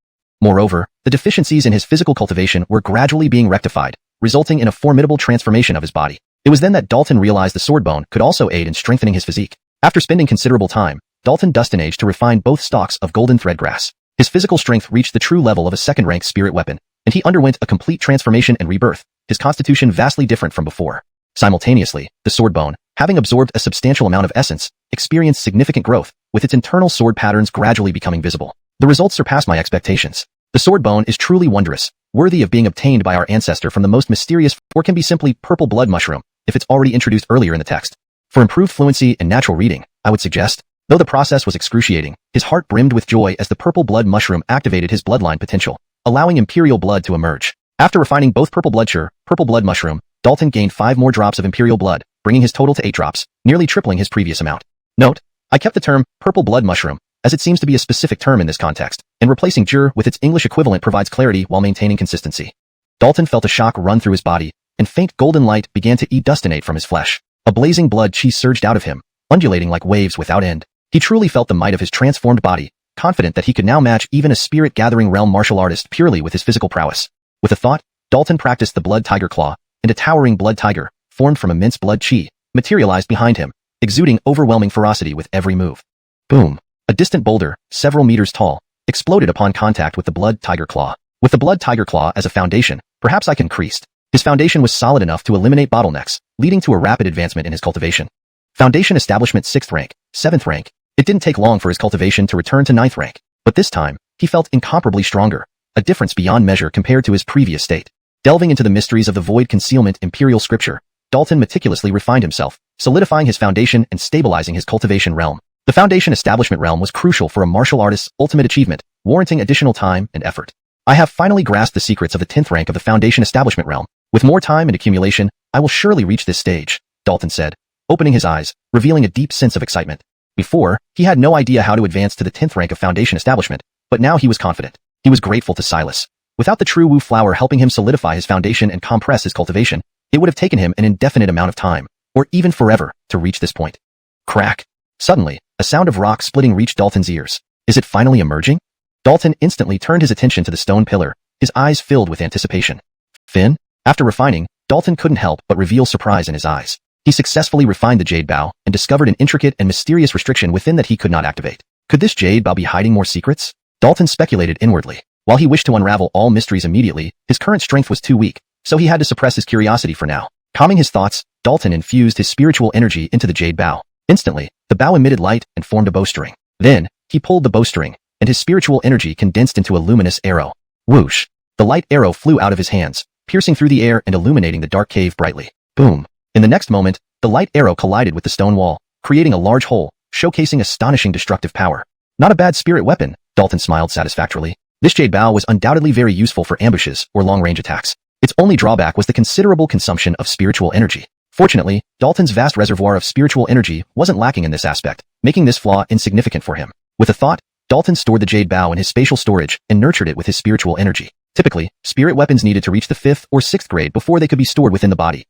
Moreover, the deficiencies in his physical cultivation were gradually being rectified, resulting in a formidable transformation of his body. It was then that Dalton realized the sword bone could also aid in strengthening his physique. After spending considerable time, Dalton dustinaged to refine both stalks of golden thread grass. His physical strength reached the true level of a second-rank spirit weapon, and he underwent a complete transformation and rebirth, his constitution vastly different from before. Simultaneously, the sword bone, having absorbed a substantial amount of essence, experienced significant growth, with its internal sword patterns gradually becoming visible. The results surpassed my expectations. The sword bone is truly wondrous, worthy of being obtained by our ancestor from the most mysterious, or can be simply purple blood mushroom, if it's already introduced earlier in the text. For improved fluency and natural reading, I would suggest, though the process was excruciating, his heart brimmed with joy as the purple blood mushroom activated his bloodline potential, allowing imperial blood to emerge. After refining both purple bloodshire, purple blood mushroom, Dalton gained 5 more drops of imperial blood, bringing his total to 8 drops, nearly tripling his previous amount. Note, I kept the term purple blood mushroom, as it seems to be a specific term in this context, and replacing jur with its English equivalent provides clarity while maintaining consistency. Dalton felt a shock run through his body, and faint golden light began to edustinate from his flesh. A blazing blood chi surged out of him, undulating like waves without end. He truly felt the might of his transformed body, confident that he could now match even a spirit-gathering realm martial artist purely with his physical prowess. With a thought, Dalton practiced the blood tiger claw, and a towering blood tiger, formed from immense blood chi, materialized behind him, exuding overwhelming ferocity with every move. Boom! A distant boulder, several meters tall, exploded upon contact with the blood tiger claw. With the blood tiger claw as a foundation, perhaps I increased. His foundation was solid enough to eliminate bottlenecks, leading to a rapid advancement in his cultivation. Foundation establishment 6th rank, 7th rank. It didn't take long for his cultivation to return to 9th rank, but this time, he felt incomparably stronger, a difference beyond measure compared to his previous state. Delving into the mysteries of the void concealment imperial scripture, Dalton meticulously refined himself, solidifying his foundation and stabilizing his cultivation realm. The foundation establishment realm was crucial for a martial artist's ultimate achievement, warranting additional time and effort. I have finally grasped the secrets of the 10th rank of the foundation establishment realm. With more time and accumulation, I will surely reach this stage, Dalton said, opening his eyes, revealing a deep sense of excitement. Before, he had no idea how to advance to the 10th rank of foundation establishment, but now he was confident. He was grateful to Silas. Without the true Wu flower helping him solidify his foundation and compress his cultivation, it would have taken him an indefinite amount of time, or even forever, to reach this point. Crack! Suddenly, a sound of rock splitting reached Dalton's ears. Is it finally emerging? Dalton instantly turned his attention to the stone pillar, his eyes filled with anticipation. Fin? After refining, Dalton couldn't help but reveal surprise in his eyes. He successfully refined the jade bow and discovered an intricate and mysterious restriction within that he could not activate. Could this jade bow be hiding more secrets? Dalton speculated inwardly. While he wished to unravel all mysteries immediately, his current strength was too weak, so he had to suppress his curiosity for now. Calming his thoughts, Dalton infused his spiritual energy into the jade bow. Instantly, the bow emitted light and formed a bowstring. Then, he pulled the bowstring, and his spiritual energy condensed into a luminous arrow. Whoosh! The light arrow flew out of his hands, piercing through the air and illuminating the dark cave brightly. Boom! In the next moment, the light arrow collided with the stone wall, creating a large hole, showcasing astonishing destructive power. Not a bad spirit weapon, Dalton smiled satisfactorily. This jade bow was undoubtedly very useful for ambushes or long-range attacks. Its only drawback was the considerable consumption of spiritual energy. Fortunately, Dalton's vast reservoir of spiritual energy wasn't lacking in this aspect, making this flaw insignificant for him. With a thought, Dalton stored the jade bow in his spatial storage and nurtured it with his spiritual energy. Typically, spirit weapons needed to reach the 5th or 6th grade before they could be stored within the body,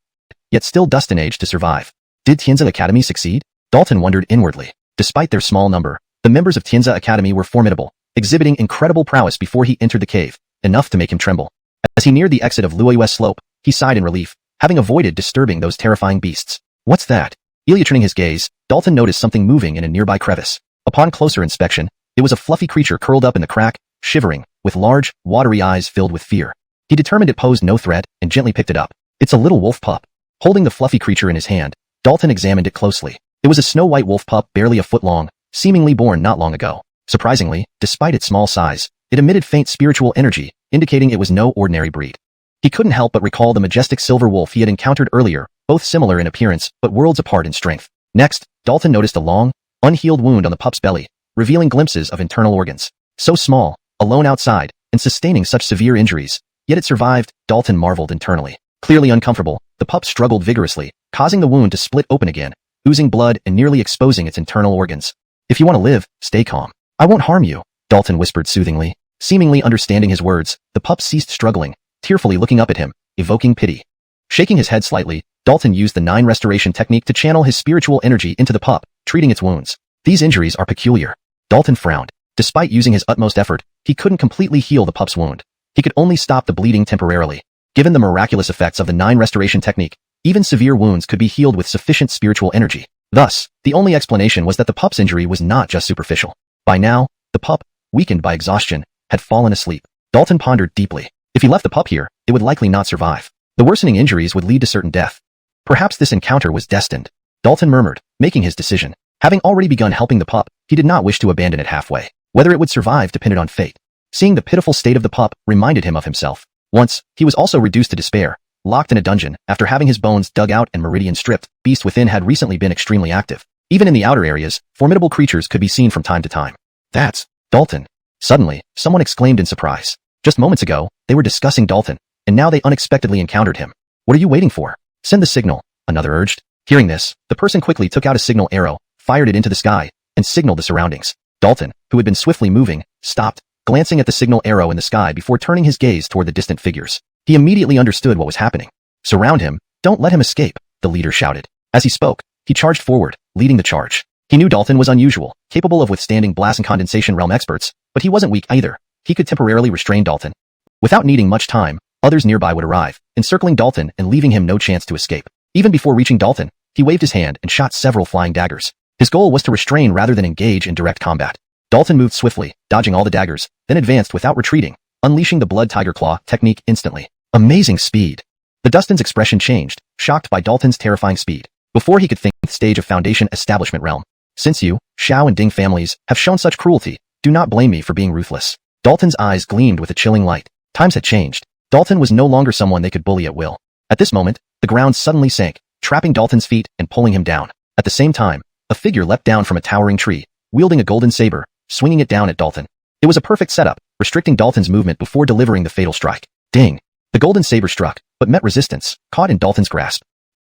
yet still dust an age to survive. Did Tianza Academy succeed? Dalton wondered inwardly. Despite their small number, the members of Tianza Academy were formidable, exhibiting incredible prowess before he entered the cave, enough to make him tremble. As he neared the exit of Luoyue's slope, he sighed in relief, having avoided disturbing those terrifying beasts. What's that? Turning his gaze, Dalton noticed something moving in a nearby crevice. Upon closer inspection, it was a fluffy creature curled up in the crack, shivering, with large, watery eyes filled with fear. He determined it posed no threat and gently picked it up. It's a little wolf pup. Holding the fluffy creature in his hand, Dalton examined it closely. It was a snow-white wolf pup barely a foot long, seemingly born not long ago. Surprisingly, despite its small size, it emitted faint spiritual energy, indicating it was no ordinary breed. He couldn't help but recall the majestic silver wolf he had encountered earlier, both similar in appearance but worlds apart in strength. Next, Dalton noticed a long, unhealed wound on the pup's belly, revealing glimpses of internal organs. So small, alone outside, and sustaining such severe injuries, yet it survived. Dalton marveled internally. Clearly uncomfortable, the pup struggled vigorously, causing the wound to split open again, oozing blood and nearly exposing its internal organs. "If you want to live, stay calm. I won't harm you," Dalton whispered soothingly. Seemingly understanding his words, the pup ceased struggling, tearfully looking up at him, evoking pity. Shaking his head slightly, Dalton used the 9 restoration technique to channel his spiritual energy into the pup, treating its wounds. "These injuries are peculiar." Dalton frowned. Despite using his utmost effort, he couldn't completely heal the pup's wound. He could only stop the bleeding temporarily. Given the miraculous effects of the 9 restoration technique, even severe wounds could be healed with sufficient spiritual energy. Thus, the only explanation was that the pup's injury was not just superficial. By now, the pup, weakened by exhaustion, had fallen asleep. Dalton pondered deeply. If he left the pup here, it would likely not survive. The worsening injuries would lead to certain death. Perhaps this encounter was destined. Dalton murmured, making his decision. Having already begun helping the pup, he did not wish to abandon it halfway. Whether it would survive depended on fate. Seeing the pitiful state of the pup reminded him of himself. Once, he was also reduced to despair. Locked in a dungeon, after having his bones dug out and meridian stripped, beasts within had recently been extremely active. Even in the outer areas, formidable creatures could be seen from time to time. "That's Dalton." Suddenly, someone exclaimed in surprise. Just moments ago, they were discussing Dalton, and now they unexpectedly encountered him. "What are you waiting for? Send the signal," another urged. Hearing this, the person quickly took out a signal arrow, fired it into the sky, and signaled the surroundings. Dalton, who had been swiftly moving, stopped, glancing at the signal arrow in the sky before turning his gaze toward the distant figures. He immediately understood what was happening. "Surround him, don't let him escape," the leader shouted. As he spoke, he charged forward, leading the charge. He knew Dalton was unusual, capable of withstanding blast and condensation realm experts, but he wasn't weak either. He could temporarily restrain Dalton. Without needing much time, others nearby would arrive, encircling Dalton and leaving him no chance to escape. Even before reaching Dalton, he waved his hand and shot several flying daggers. His goal was to restrain rather than engage in direct combat. Dalton moved swiftly, dodging all the daggers, then advanced without retreating, unleashing the blood tiger claw technique instantly. Amazing speed. The Dustin's expression changed, shocked by Dalton's terrifying speed. Before he could think the stage of Foundation Establishment Realm. "Since you, Xiao and Ding families, have shown such cruelty, do not blame me for being ruthless." Dalton's eyes gleamed with a chilling light. Times had changed. Dalton was no longer someone they could bully at will. At this moment, the ground suddenly sank, trapping Dalton's feet and pulling him down. At the same time, a figure leapt down from a towering tree, wielding a golden saber, swinging it down at Dalton. It was a perfect setup, restricting Dalton's movement before delivering the fatal strike. Ding! The golden saber struck, but met resistance, caught in Dalton's grasp.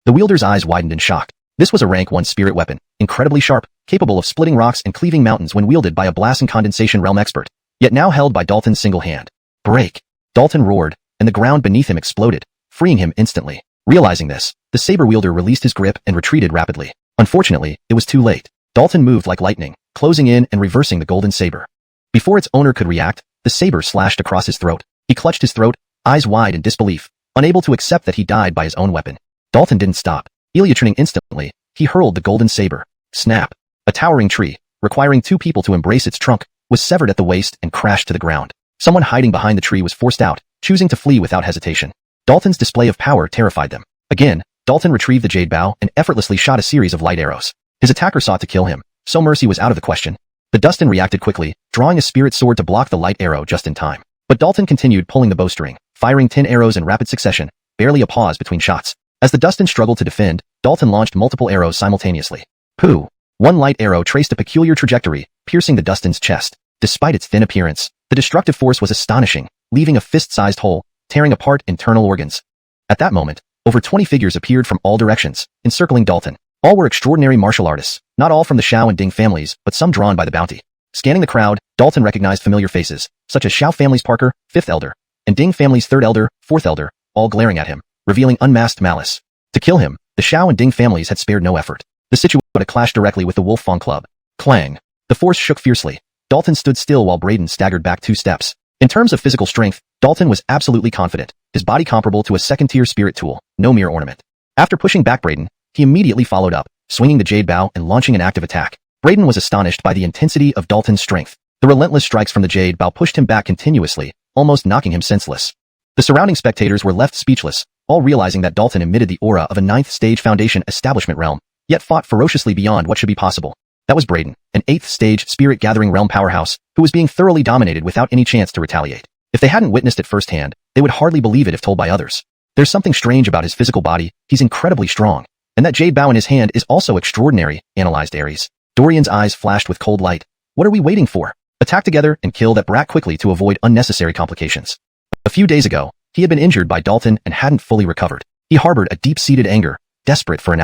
The wielder's eyes widened in shock. This was a rank 1 spirit weapon, incredibly sharp, capable of splitting rocks and cleaving mountains when wielded by a blast and condensation realm expert, yet now held by Dalton's single hand. "Break!" Dalton roared, and the ground beneath him exploded, freeing him instantly. Realizing this, the saber wielder released his grip and retreated rapidly. Unfortunately, it was too late. Dalton moved like lightning, closing in and reversing the golden saber. Before its owner could react, the saber slashed across his throat. He clutched his throat, eyes wide in disbelief, unable to accept that he died by his own weapon. Dalton didn't stop. Turning instantly, he hurled the golden saber. Snap! A towering tree, requiring 2 people to embrace its trunk, was severed at the waist and crashed to the ground. Someone hiding behind the tree was forced out, choosing to flee without hesitation. Dalton's display of power terrified them. Again, Dalton retrieved the jade bow and effortlessly shot a series of light arrows. His attacker sought to kill him, so mercy was out of the question. The Dustin reacted quickly, drawing a spirit sword to block the light arrow just in time. But Dalton continued pulling the bowstring, firing 10 arrows in rapid succession, barely a pause between shots. As the Dustin struggled to defend, Dalton launched multiple arrows simultaneously. Pooh! One light arrow traced a peculiar trajectory, piercing the Dustin's chest. Despite its thin appearance, the destructive force was astonishing, leaving a fist-sized hole, tearing apart internal organs. At that moment, over 20 figures appeared from all directions, encircling Dalton. All were extraordinary martial artists, not all from the Xiao and Ding families, but some drawn by the bounty. Scanning the crowd, Dalton recognized familiar faces, such as Xiao family's Parker, 5th Elder, and Ding family's 3rd Elder, 4th Elder, all glaring at him, revealing unmasked malice. To kill him, the Xiao and Ding families had spared no effort. The situation clashed directly with the Wolf Fang Club. Clang! The force shook fiercely. Dalton stood still while Braden staggered back 2 steps. In terms of physical strength, Dalton was absolutely confident, his body comparable to a second-tier spirit tool, no mere ornament. After pushing back Braden, he immediately followed up, swinging the jade bow and launching an active attack. Braden was astonished by the intensity of Dalton's strength. The relentless strikes from the jade bow pushed him back continuously, almost knocking him senseless. The surrounding spectators were left speechless, all realizing that Dalton emitted the aura of a 9th stage Foundation Establishment realm, yet fought ferociously beyond what should be possible. That was Braden, an 8th stage spirit-gathering realm powerhouse, who was being thoroughly dominated without any chance to retaliate. If they hadn't witnessed it firsthand, they would hardly believe it if told by others. There's something strange about his physical body, he's incredibly strong. And that jade bow in his hand is also extraordinary, analyzed Ares. Dorian's eyes flashed with cold light. What are we waiting for? Attack together and kill that brat quickly to avoid unnecessary complications. A few days ago, he had been injured by Dalton and hadn't fully recovered. He harbored a deep-seated anger, desperate for an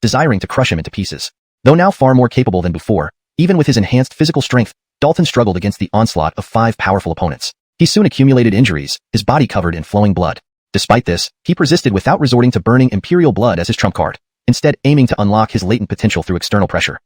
desiring to crush him into pieces. Though now far more capable than before, even with his enhanced physical strength, Dalton struggled against the onslaught of 5 powerful opponents. He soon accumulated injuries, his body covered in flowing blood. Despite this, he persisted without resorting to burning Imperial blood as his trump card, instead aiming to unlock his latent potential through external pressure.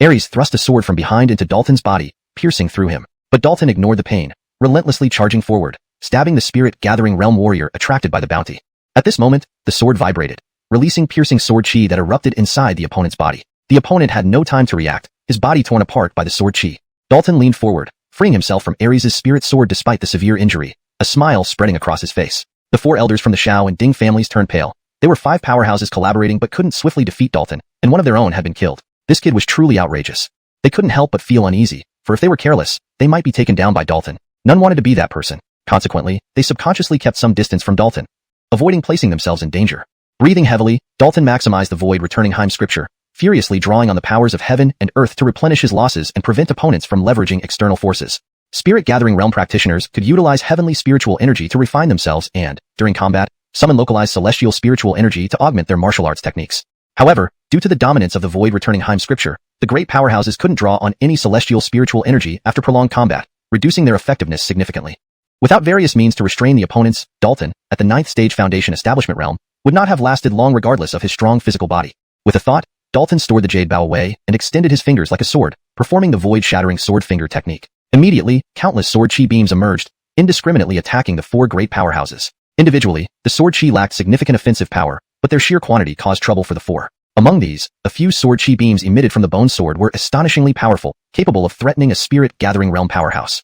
Ares thrust a sword from behind into Dalton's body, piercing through him. But Dalton ignored the pain, relentlessly charging forward, stabbing the spirit-gathering realm warrior attracted by the bounty. At this moment, the sword vibrated, releasing piercing sword chi that erupted inside the opponent's body. The opponent had no time to react, his body torn apart by the sword chi. Dalton leaned forward, freeing himself from Ares' spirit sword despite the severe injury, a smile spreading across his face. The 4 elders from the Shao and Ding families turned pale. They were 5 powerhouses collaborating but couldn't swiftly defeat Dalton, and one of their own had been killed. This kid was truly outrageous. They couldn't help but feel uneasy, for if they were careless, they might be taken down by Dalton. None wanted to be that person. Consequently, they subconsciously kept some distance from Dalton, avoiding placing themselves in danger. Breathing heavily, Dalton maximized the void returning Heim scripture, furiously drawing on the powers of heaven and earth to replenish his losses and prevent opponents from leveraging external forces. Spirit-gathering realm practitioners could utilize heavenly spiritual energy to refine themselves and, during combat, summon localized celestial spiritual energy to augment their martial arts techniques. However, due to the dominance of the void returning Heim scripture, the great powerhouses couldn't draw on any celestial spiritual energy after prolonged combat, reducing their effectiveness significantly. Without various means to restrain the opponents, Dalton, at the 9th stage Foundation establishment realm, would not have lasted long regardless of his strong physical body. With a thought, Dalton stored the jade bow away and extended his fingers like a sword, performing the void-shattering sword finger technique. Immediately, countless sword chi beams emerged, indiscriminately attacking the 4 great powerhouses. Individually, the sword chi lacked significant offensive power, but their sheer quantity caused trouble for the 4. Among these, a few sword chi beams emitted from the bone sword were astonishingly powerful, capable of threatening a spirit-gathering realm powerhouse.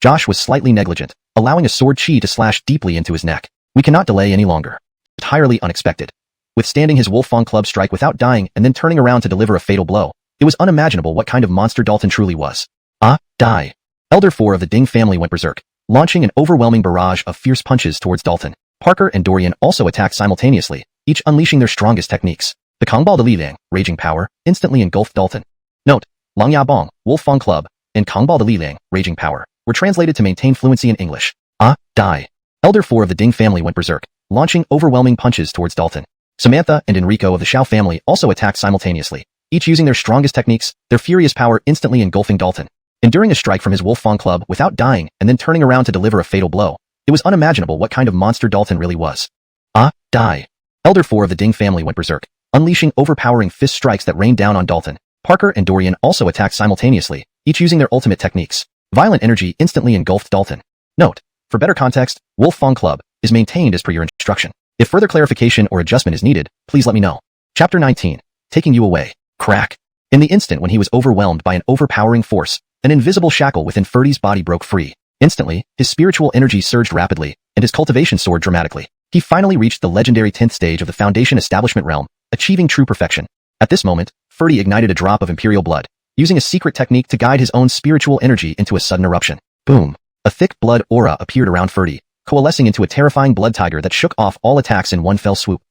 Josh was slightly negligent, allowing a sword chi to slash deeply into his neck. We cannot delay any longer. Entirely unexpected. Withstanding his Wolfang Club strike without dying and then turning around to deliver a fatal blow, it was unimaginable what kind of monster Dalton truly was. Die. Elder 4 of the Ding family went berserk, launching an overwhelming barrage of fierce punches towards Dalton. Parker and Dorian also attacked simultaneously, each unleashing their strongest techniques. The Kongbal de Lilang, Raging Power, instantly engulfed Dalton. Note, Lang Ya Bong, Wolfang Club, and Kongbal de Lilang, Raging Power, were translated to maintain fluency in English. Die. Elder 4 of the Ding family went berserk, launching overwhelming punches towards Dalton. Samantha and Enrico of the Shao family also attacked simultaneously, each using their strongest techniques, their furious power instantly engulfing Dalton. Enduring a strike from his Wolfang Club without dying and then turning around to deliver a fatal blow, it was unimaginable what kind of monster Dalton really was. Die. Elder 4 of the Ding family went berserk, unleashing overpowering fist strikes that rained down on Dalton. Parker and Dorian also attacked simultaneously, each using their ultimate techniques. Violent energy instantly engulfed Dalton. Note, for better context, Wolfang Club is maintained as per your instruction. If further clarification or adjustment is needed, please let me know. Chapter 19. Taking you away. Crack. In the instant when he was overwhelmed by an overpowering force, an invisible shackle within Ferdy's body broke free. Instantly, his spiritual energy surged rapidly, and his cultivation soared dramatically. He finally reached the legendary 10th stage of the Foundation establishment realm, achieving true perfection. At this moment, Ferdy ignited a drop of Imperial blood, using a secret technique to guide his own spiritual energy into a sudden eruption. Boom! A thick blood aura appeared around Ferdy, coalescing into a terrifying blood tiger that shook off all attacks in one fell swoop.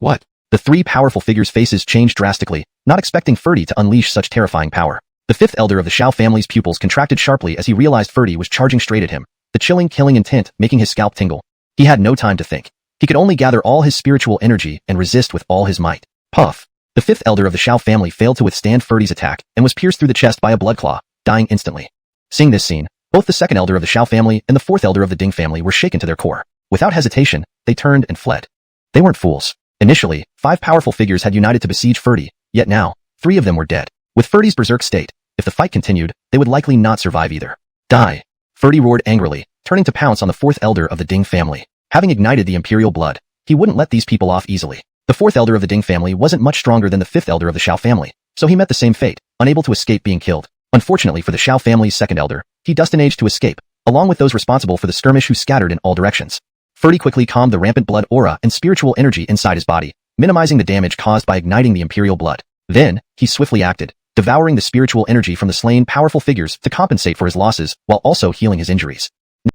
What? The 3 powerful figures' faces changed drastically, not expecting Ferdy to unleash such terrifying power. The 5th elder of the Shao family's pupils contracted sharply as he realized Ferdy was charging straight at him, the chilling, killing intent making his scalp tingle. He had no time to think. He could only gather all his spiritual energy and resist with all his might. Puff! The 5th elder of the Shao family failed to withstand Ferdy's attack and was pierced through the chest by a blood claw, dying instantly. Seeing this scene, both the 2nd elder of the Shao family and the 4th elder of the Ding family were shaken to their core. Without hesitation, they turned and fled. They weren't fools. Initially, 5 powerful figures had united to besiege Ferdy, yet now, 3 of them were dead. With Ferdy's berserk state, if the fight continued, they would likely not survive either. Die! Ferdy roared angrily, turning to pounce on the 4th elder of the Ding family. Having ignited the Imperial blood, he wouldn't let these people off easily. The 4th elder of the Ding family wasn't much stronger than the 5th elder of the Shao family, so he met the same fate, unable to escape being killed. Unfortunately for the Shao family's 2nd elder, he managed to escape, along with those responsible for the skirmish who scattered in all directions. Ferdy quickly calmed the rampant blood aura and spiritual energy inside his body, minimizing the damage caused by igniting the Imperial blood. Then, he swiftly acted, devouring the spiritual energy from the slain powerful figures to compensate for his losses while also healing his injuries.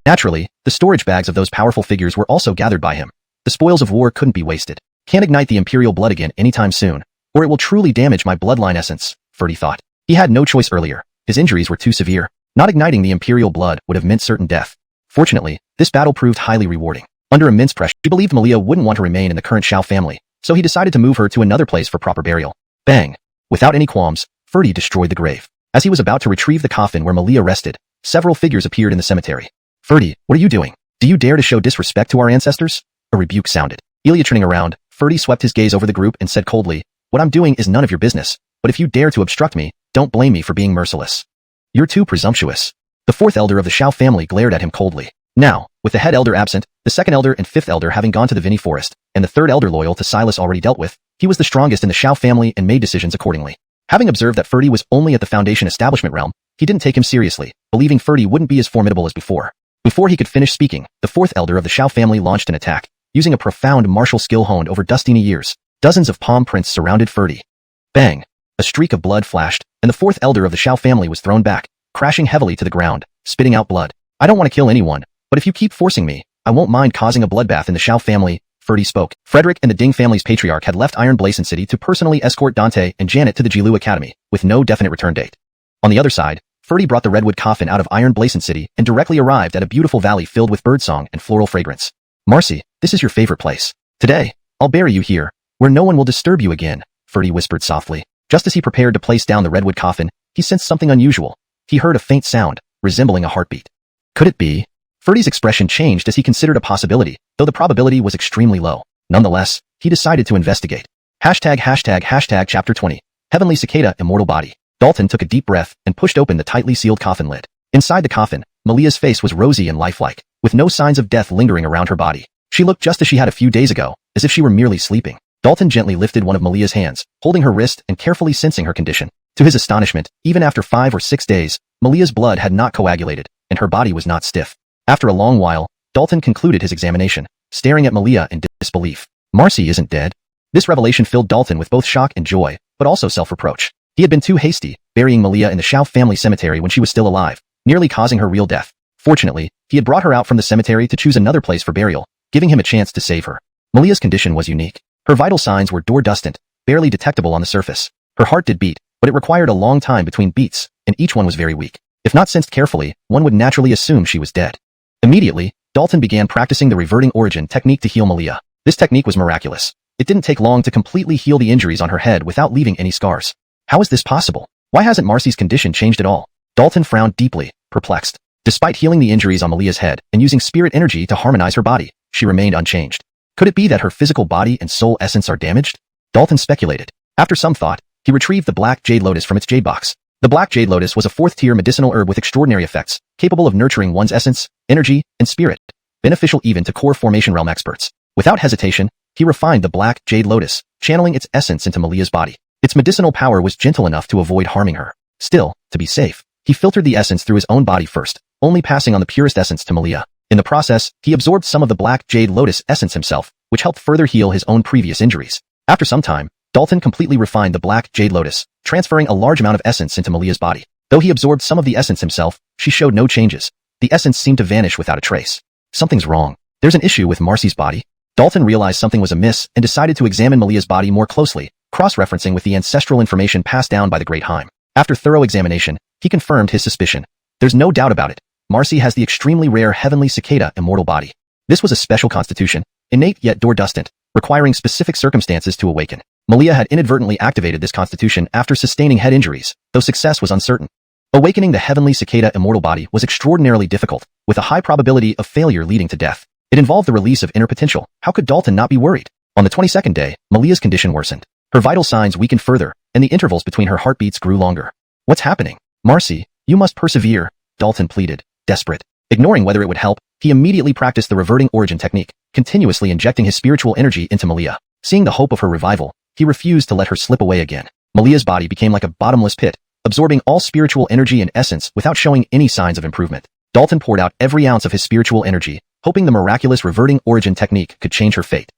Naturally, the storage bags of those powerful figures were also gathered by him. The spoils of war couldn't be wasted. Can't ignite the Imperial blood again anytime soon, or it will truly damage my bloodline essence, Ferdy thought. He had no choice earlier. His injuries were too severe. Not igniting the Imperial blood would have meant certain death. Fortunately, this battle proved highly rewarding. Under immense pressure, he believed Malia wouldn't want to remain in the current Shao family, so he decided to move her to another place for proper burial. Bang! Without any qualms, Ferdy destroyed the grave. As he was about to retrieve the coffin where Malia rested, several figures appeared in the cemetery. Ferdy, what are you doing? Do you dare to show disrespect to our ancestors? A rebuke sounded. Ilya turning around, Ferdy swept his gaze over the group and said coldly, "What I'm doing is none of your business, but if you dare to obstruct me, don't blame me for being merciless. You're too presumptuous." The fourth elder of the Shao family glared at him coldly. Now, with the head elder absent, the second elder and fifth elder having gone to the Vinny Forest, and the third elder loyal to Silas already dealt with, he was the strongest in the Shao family and made decisions accordingly. Having observed that Ferdy was only at the Foundation establishment realm, he didn't take him seriously, believing Ferdy wouldn't be as formidable as before. Before he could finish speaking, the fourth elder of the Shao family launched an attack, using a profound martial skill honed over dusty years. Dozens of palm prints surrounded Ferdy. Bang! A streak of blood flashed, and the fourth elder of the Shao family was thrown back, crashing heavily to the ground, spitting out blood. "I don't want to kill anyone, but if you keep forcing me, I won't mind causing a bloodbath in the Shao family," Ferdy spoke. Frederick and the Ding family's patriarch had left Iron Blazon City to personally escort Dante and Janet to the Jilu Academy, with no definite return date. On the other side, Ferdy brought the redwood coffin out of Iron Blazon City and directly arrived at a beautiful valley filled with birdsong and floral fragrance. "Marcy, this is your favorite place. Today, I'll bury you here, where no one will disturb you again," Ferdy whispered softly. Just as he prepared to place down the redwood coffin, he sensed something unusual. He heard a faint sound, resembling a heartbeat. Could it be? Ferdy's expression changed as he considered a possibility, though the probability was extremely low. Nonetheless, he decided to investigate. ####Chapter 20. Heavenly Cicada Immortal Body. Dalton took a deep breath and pushed open the tightly sealed coffin lid. Inside the coffin, Malia's face was rosy and lifelike, with no signs of death lingering around her body. She looked just as she had a few days ago, as if she were merely sleeping. Dalton gently lifted one of Malia's hands, holding her wrist and carefully sensing her condition. To his astonishment, even after 5 or 6 days, Malia's blood had not coagulated, and her body was not stiff. After a long while, Dalton concluded his examination, staring at Malia in disbelief. Marcy isn't dead. This revelation filled Dalton with both shock and joy, but also self-reproach. He had been too hasty, burying Malia in the Shao family cemetery when she was still alive, nearly causing her real death. Fortunately, he had brought her out from the cemetery to choose another place for burial, giving him a chance to save her. Malia's condition was unique. Her vital signs were door-dustant, barely detectable on the surface. Her heart did beat, but it required a long time between beats, and each one was very weak. If not sensed carefully, one would naturally assume she was dead. Immediately, Dalton began practicing the reverting origin technique to heal Malia. This technique was miraculous. It didn't take long to completely heal the injuries on her head without leaving any scars. How is this possible? Why hasn't Marcy's condition changed at all? Dalton frowned deeply, perplexed. Despite healing the injuries on Malia's head and using spirit energy to harmonize her body, she remained unchanged. Could it be that her physical body and soul essence are damaged? Dalton speculated. After some thought, he retrieved the black jade lotus from its jade box. The black jade lotus was a 4th-tier medicinal herb with extraordinary effects, capable of nurturing one's essence, energy, and spirit, beneficial even to core formation realm experts. Without hesitation, he refined the black jade lotus, channeling its essence into Malia's body. Its medicinal power was gentle enough to avoid harming her. Still, to be safe, he filtered the essence through his own body first, only passing on the purest essence to Malia. In the process, he absorbed some of the black jade lotus essence himself, which helped further heal his own previous injuries. After some time, Dalton completely refined the black jade lotus, transferring a large amount of essence into Malia's body. Though he absorbed some of the essence himself, she showed no changes. The essence seemed to vanish without a trace. Something's wrong. There's an issue with Marcy's body. Dalton realized something was amiss and decided to examine Malia's body more closely, cross-referencing with the ancestral information passed down by the Great Heim. After thorough examination, he confirmed his suspicion. There's no doubt about it. Marcy has the extremely rare Heavenly Cicada Immortal Body. This was a special constitution, innate yet door-dustant, requiring specific circumstances to awaken. Malia had inadvertently activated this constitution after sustaining head injuries, though success was uncertain. Awakening the Heavenly Cicada Immortal Body was extraordinarily difficult, with a high probability of failure leading to death. It involved the release of inner potential. How could Dalton not be worried? On the 22nd day, Malia's condition worsened. Her vital signs weakened further, and the intervals between her heartbeats grew longer. What's happening? Marcy, you must persevere, Dalton pleaded, desperate. Ignoring whether it would help, he immediately practiced the reverting origin technique, continuously injecting his spiritual energy into Malia. Seeing the hope of her revival, he refused to let her slip away again. Malia's body became like a bottomless pit, absorbing all spiritual energy and essence without showing any signs of improvement. Dalton poured out every ounce of his spiritual energy, hoping the miraculous reverting origin technique could change her fate.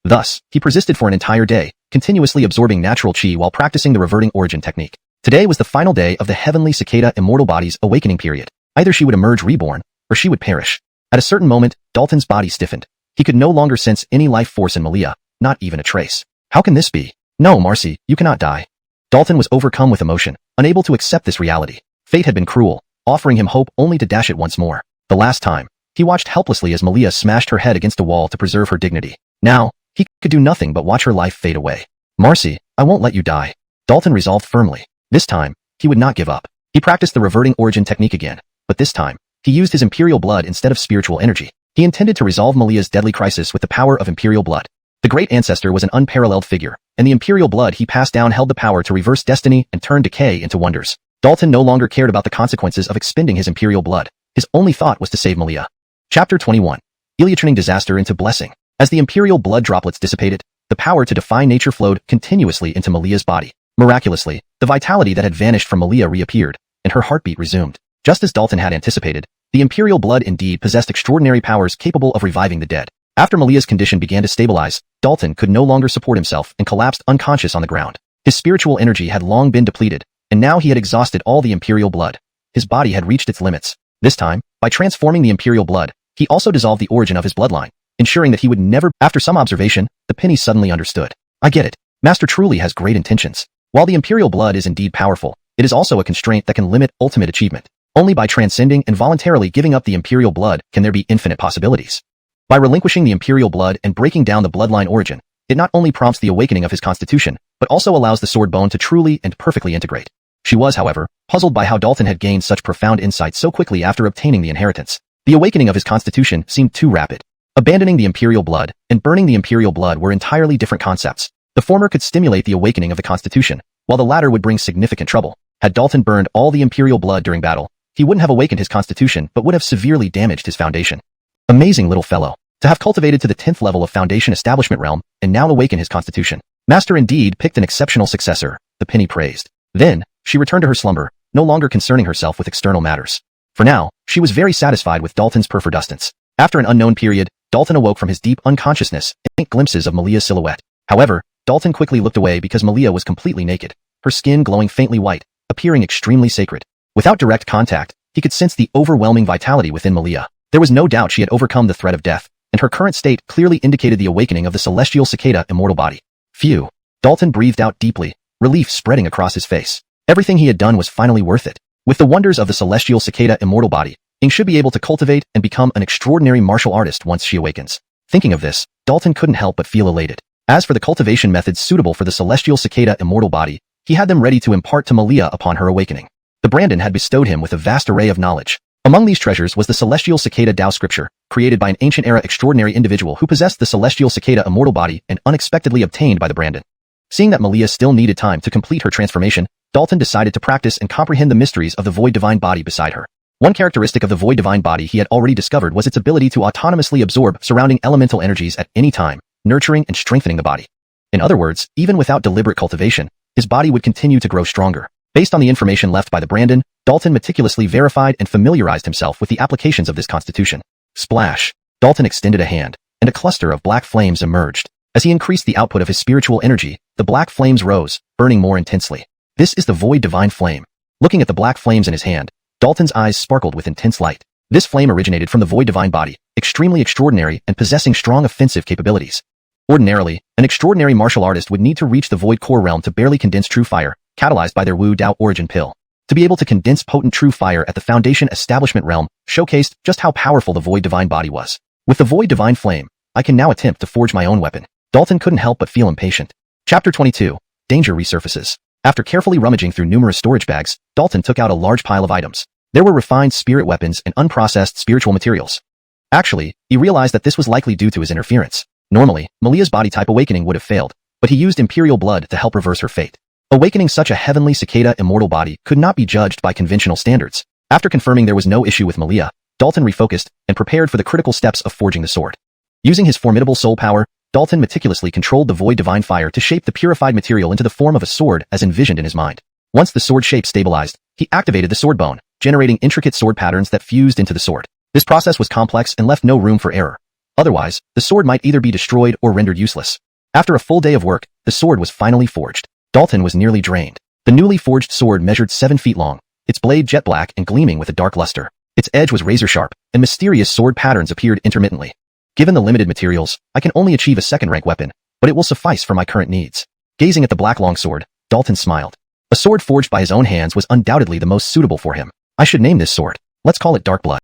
Thus, he persisted for an entire day, continuously absorbing natural chi while practicing the reverting origin technique. Today was the final day of the heavenly cicada immortal body's awakening period. Either she would emerge reborn, or she would perish. At a certain moment, Dalton's body stiffened. He could no longer sense any life force in Malia, not even a trace. How can this be? No, Marcy, you cannot die. Dalton was overcome with emotion, unable to accept this reality. Fate had been cruel, offering him hope only to dash it once more. The last time, he watched helplessly as Malia smashed her head against a wall to preserve her dignity. Now, he could do nothing but watch her life fade away. Marcy, I won't let you die. Dalton resolved firmly. This time, he would not give up. He practiced the reverting origin technique again, but this time, he used his imperial blood instead of spiritual energy. He intended to resolve Malia's deadly crisis with the power of imperial blood. The great ancestor was an unparalleled figure, and the imperial blood he passed down held the power to reverse destiny and turn decay into wonders. Dalton no longer cared about the consequences of expending his imperial blood. His only thought was to save Malia. Chapter 21. Ilya turning disaster into blessing. As the imperial blood droplets dissipated, the power to defy nature flowed continuously into Malia's body. Miraculously, the vitality that had vanished from Malia reappeared, and her heartbeat resumed. Just as Dalton had anticipated, the imperial blood indeed possessed extraordinary powers capable of reviving the dead. After Malia's condition began to stabilize, Dalton could no longer support himself and collapsed unconscious on the ground. His spiritual energy had long been depleted, and now he had exhausted all the imperial blood. His body had reached its limits. This time, by transforming the imperial blood, he also dissolved the origin of his bloodline, ensuring that he would never. After some observation, the penny suddenly understood. I get it. Master truly has great intentions. While the imperial blood is indeed powerful, it is also a constraint that can limit ultimate achievement. Only by transcending and voluntarily giving up the imperial blood can there be infinite possibilities. By relinquishing the imperial blood and breaking down the bloodline origin, it not only prompts the awakening of his constitution, but also allows the sword bone to truly and perfectly integrate. She was, however, puzzled by how Dalton had gained such profound insight so quickly after obtaining the inheritance. The awakening of his constitution seemed too rapid. Abandoning the imperial blood and burning the imperial blood were entirely different concepts. The former could stimulate the awakening of the constitution, while the latter would bring significant trouble. Had Dalton burned all the imperial blood during battle, he wouldn't have awakened his constitution but would have severely damaged his foundation. Amazing little fellow. To have cultivated to the 10th level of foundation establishment realm and now awaken his constitution. Master indeed picked an exceptional successor, the penny praised. Then, she returned to her slumber, no longer concerning herself with external matters. For now, she was very satisfied with Dalton's perfordustance. After an unknown period, Dalton awoke from his deep unconsciousness and faint glimpses of Malia's silhouette. However, Dalton quickly looked away because Malia was completely naked, her skin glowing faintly white, appearing extremely sacred. Without direct contact, he could sense the overwhelming vitality within Malia. There was no doubt she had overcome the threat of death, and her current state clearly indicated the awakening of the celestial cicada immortal body. Phew. Dalton breathed out deeply, relief spreading across his face. Everything he had done was finally worth it. With the wonders of the celestial cicada immortal body, Ing should be able to cultivate and become an extraordinary martial artist once she awakens. Thinking of this, Dalton couldn't help but feel elated. As for the cultivation methods suitable for the celestial cicada immortal body, he had them ready to impart to Malia upon her awakening. The Brandon had bestowed him with a vast array of knowledge. Among these treasures was the celestial cicada Tao scripture, created by an ancient-era extraordinary individual who possessed the celestial cicada immortal body and unexpectedly obtained by the Brandon. Seeing that Malia still needed time to complete her transformation, Dalton decided to practice and comprehend the mysteries of the void divine body beside her. One characteristic of the void divine body he had already discovered was its ability to autonomously absorb surrounding elemental energies at any time, nurturing and strengthening the body. In other words, even without deliberate cultivation, his body would continue to grow stronger. Based on the information left by the Brandon, Dalton meticulously verified and familiarized himself with the applications of this constitution. Splash! Dalton extended a hand, and a cluster of black flames emerged. As he increased the output of his spiritual energy, the black flames rose, burning more intensely. This is the void divine flame. Looking at the black flames in his hand, Dalton's eyes sparkled with intense light. This flame originated from the void divine body, extremely extraordinary and possessing strong offensive capabilities. Ordinarily, an extraordinary martial artist would need to reach the void core realm to barely condense true fire, catalyzed by their Wu Dao origin pill. To be able to condense potent true fire at the foundation establishment realm showcased just how powerful the void divine body was. With the void divine flame, I can now attempt to forge my own weapon. Dalton couldn't help but feel impatient. Chapter 22. Danger resurfaces. After carefully rummaging through numerous storage bags, Dalton took out a large pile of items. There were refined spirit weapons and unprocessed spiritual materials. Actually, he realized that this was likely due to his interference. Normally, Malia's body type awakening would have failed, but he used imperial blood to help reverse her fate. Awakening such a heavenly cicada immortal body could not be judged by conventional standards. After confirming there was no issue with Malia, Dalton refocused and prepared for the critical steps of forging the sword. Using his formidable soul power, Dalton meticulously controlled the void divine fire to shape the purified material into the form of a sword as envisioned in his mind. Once the sword shape stabilized, he activated the sword bone, generating intricate sword patterns that fused into the sword. This process was complex and left no room for error. Otherwise, the sword might either be destroyed or rendered useless. After a full day of work, the sword was finally forged. Dalton was nearly drained. The newly forged sword measured 7 feet long, its blade jet black and gleaming with a dark luster. Its edge was razor sharp, and mysterious sword patterns appeared intermittently. Given the limited materials, I can only achieve a second-rank weapon, but it will suffice for my current needs. Gazing at the black longsword, Dalton smiled. A sword forged by his own hands was undoubtedly the most suitable for him. I should name this sword. Let's call it Darkblood.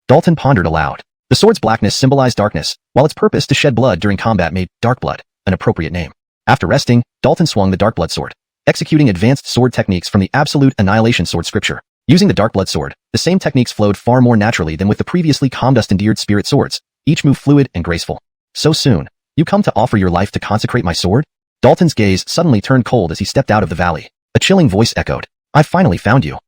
Dalton pondered aloud. The sword's blackness symbolized darkness, while its purpose to shed blood during combat made Darkblood an appropriate name. After resting, Dalton swung the Darkblood sword, executing advanced sword techniques from the Absolute Annihilation Sword scripture. Using the Darkblood sword, the same techniques flowed far more naturally than with the previously calm-dust-endeared spirit swords, each move fluid and graceful. So soon, you come to offer your life to consecrate my sword? Dalton's gaze suddenly turned cold as he stepped out of the valley. A chilling voice echoed, "I've finally found you."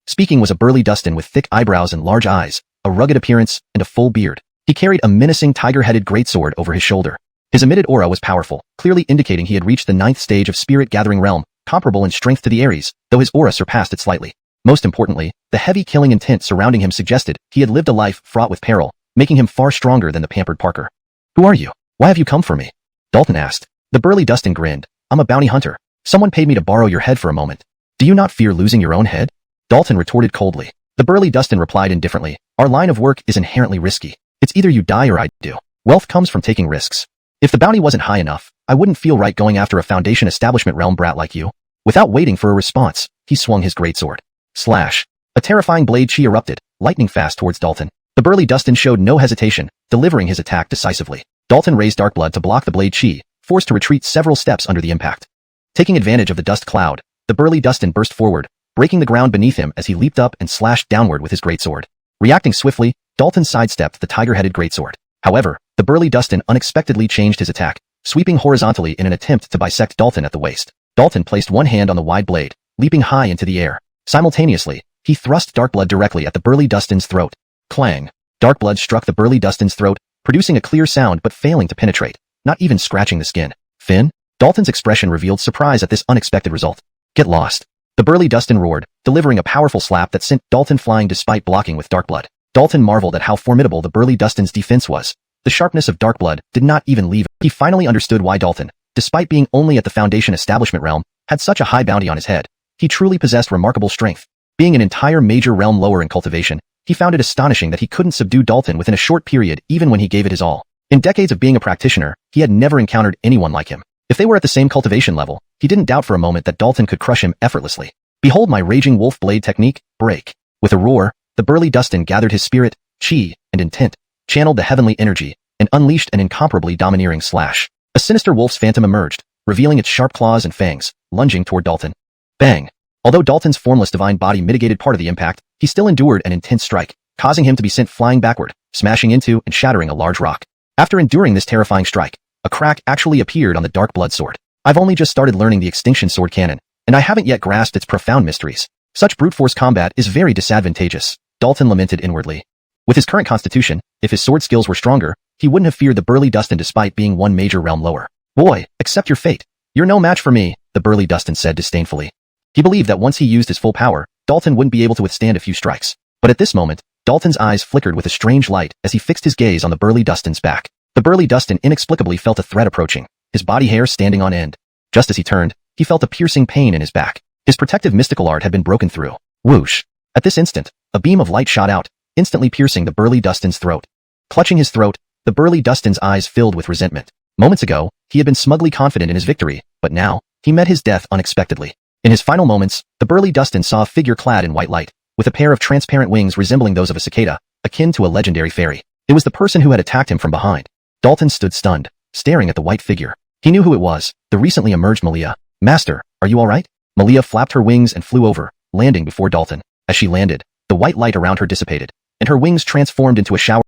Speaking was a burly Dustin with thick eyebrows and large eyes, a rugged appearance, and a full beard. He carried a menacing tiger-headed greatsword over his shoulder. His emitted aura was powerful, clearly indicating he had reached the 9th stage of spirit-gathering realm, comparable in strength to the Ares, though his aura surpassed it slightly. Most importantly, the heavy killing intent surrounding him suggested he had lived a life fraught with peril, making him far stronger than the pampered Parker. "Who are you? Why have you come for me?" Dalton asked. The burly Dustin grinned. "I'm a bounty hunter. Someone paid me to borrow your head for a moment. Do you not fear losing your own head?" Dalton retorted coldly. The burly Dustin replied indifferently, "Our line of work is inherently risky. It's either you die or I do. Wealth comes from taking risks. If the bounty wasn't high enough, I wouldn't feel right going after a Foundation establishment realm brat like you." Without waiting for a response, he swung his greatsword. Slash. A terrifying blade chi erupted, lightning fast towards Dalton. The burly Dustin showed no hesitation, delivering his attack decisively. Dalton raised Darkblood to block the blade chi, forced to retreat several steps under the impact. Taking advantage of the dust cloud, the burly Dustin burst forward, breaking the ground beneath him as he leaped up and slashed downward with his greatsword. Reacting swiftly, Dalton sidestepped the tiger-headed greatsword. However, the burly Dustin unexpectedly changed his attack, sweeping horizontally in an attempt to bisect Dalton at the waist. Dalton placed one hand on the wide blade, leaping high into the air. Simultaneously, he thrust Darkblood directly at the burly Dustin's throat. Clang! Darkblood struck the burly Dustin's throat, producing a clear sound but failing to penetrate, not even scratching the skin. "Finn?" Dalton's expression revealed surprise at this unexpected result. "Get lost." The burly Dustin roared, delivering a powerful slap that sent Dalton flying despite blocking with Darkblood. Dalton marveled at how formidable the burly Dustin's defense was. The sharpness of Darkblood did not even leave. He finally understood why Dalton, despite being only at the Foundation establishment realm, had such a high bounty on his head. He truly possessed remarkable strength. Being an entire major realm lower in cultivation, he found it astonishing that he couldn't subdue Dalton within a short period even when he gave it his all. In decades of being a practitioner, he had never encountered anyone like him. If they were at the same cultivation level, he didn't doubt for a moment that Dalton could crush him effortlessly. "Behold my raging wolf blade technique, break." With a roar, the burly Dustin gathered his spirit, chi, and intent, channeled the heavenly energy, and unleashed an incomparably domineering slash. A sinister wolf's phantom emerged, revealing its sharp claws and fangs, lunging toward Dalton. Bang! Although Dalton's formless divine body mitigated part of the impact, he still endured an intense strike, causing him to be sent flying backward, smashing into and shattering a large rock. After enduring this terrifying strike, a crack actually appeared on the Darkblood sword. "I've only just started learning the Extinction Sword canon, and I haven't yet grasped its profound mysteries. Such brute force combat is very disadvantageous," Dalton lamented inwardly. With his current constitution, if his sword skills were stronger, he wouldn't have feared the burly Dustin despite being one major realm lower. "Boy, accept your fate. You're no match for me," the burly Dustin said disdainfully. He believed that once he used his full power, Dalton wouldn't be able to withstand a few strikes. But at this moment, Dalton's eyes flickered with a strange light as he fixed his gaze on the burly Dustin's back. The burly Dustin inexplicably felt a threat approaching, his body hair standing on end. Just as he turned, he felt a piercing pain in his back. His protective mystical art had been broken through. Whoosh! At this instant, a beam of light shot out, instantly piercing the burly Dustin's throat. Clutching his throat, the burly Dustin's eyes filled with resentment. Moments ago, he had been smugly confident in his victory, but now, he met his death unexpectedly. In his final moments, the burly Dustin saw a figure clad in white light, with a pair of transparent wings resembling those of a cicada, akin to a legendary fairy. It was the person who had attacked him from behind. Dalton stood stunned, staring at the white figure. He knew who it was, the recently emerged Malia. "Master, are you alright?" Malia flapped her wings and flew over, landing before Dalton. As she landed, the white light around her dissipated, and her wings transformed into a shower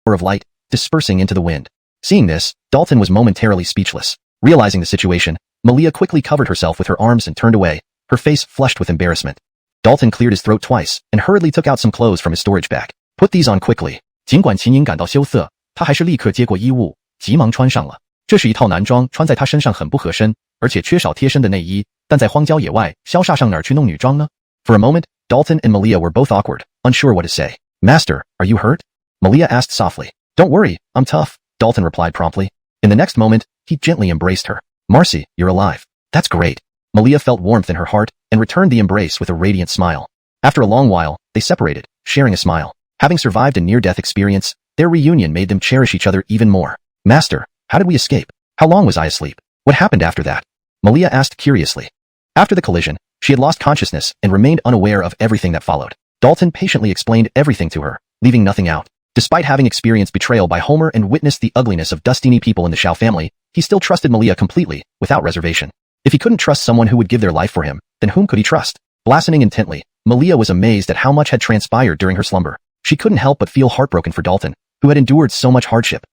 of light, dispersing into the wind. Seeing this, Dalton was momentarily speechless. Realizing the situation, Malia quickly covered herself with her arms and turned away, her face flushed with embarrassment. Dalton cleared his throat twice and hurriedly took out some clothes from his storage bag. "Put these on quickly." 尽管秦宁感到羞涩，他还是立刻接过衣物，急忙穿上了。这是一套男装，穿在他身上很不合身，而且缺少贴身的内衣。但在荒郊野外，萧煞上哪儿去弄女装呢？For a moment, Dalton and Malia were both awkward, unsure what to say. Master, are you hurt? Malia asked softly. Don't worry, I'm tough, Dalton replied promptly. In the next moment, he gently embraced her. Marcy, you're alive. That's great. Malia felt warmth in her heart and returned the embrace with a radiant smile. After a long while, they separated, sharing a smile. Having survived a near-death experience, their reunion made them cherish each other even more. Master, how did we escape? How long was I asleep? What happened after that? Malia asked curiously. After the collision, she had lost consciousness and remained unaware of everything that followed. Dalton patiently explained everything to her, leaving nothing out. Despite having experienced betrayal by Homer and witnessed the ugliness of Dustini people in the Shao family, he still trusted Malia completely, without reservation. If he couldn't trust someone who would give their life for him, then whom could he trust? Listening intently, Malia was amazed at how much had transpired during her slumber. She couldn't help but feel heartbroken for Dalton, who had endured so much hardship.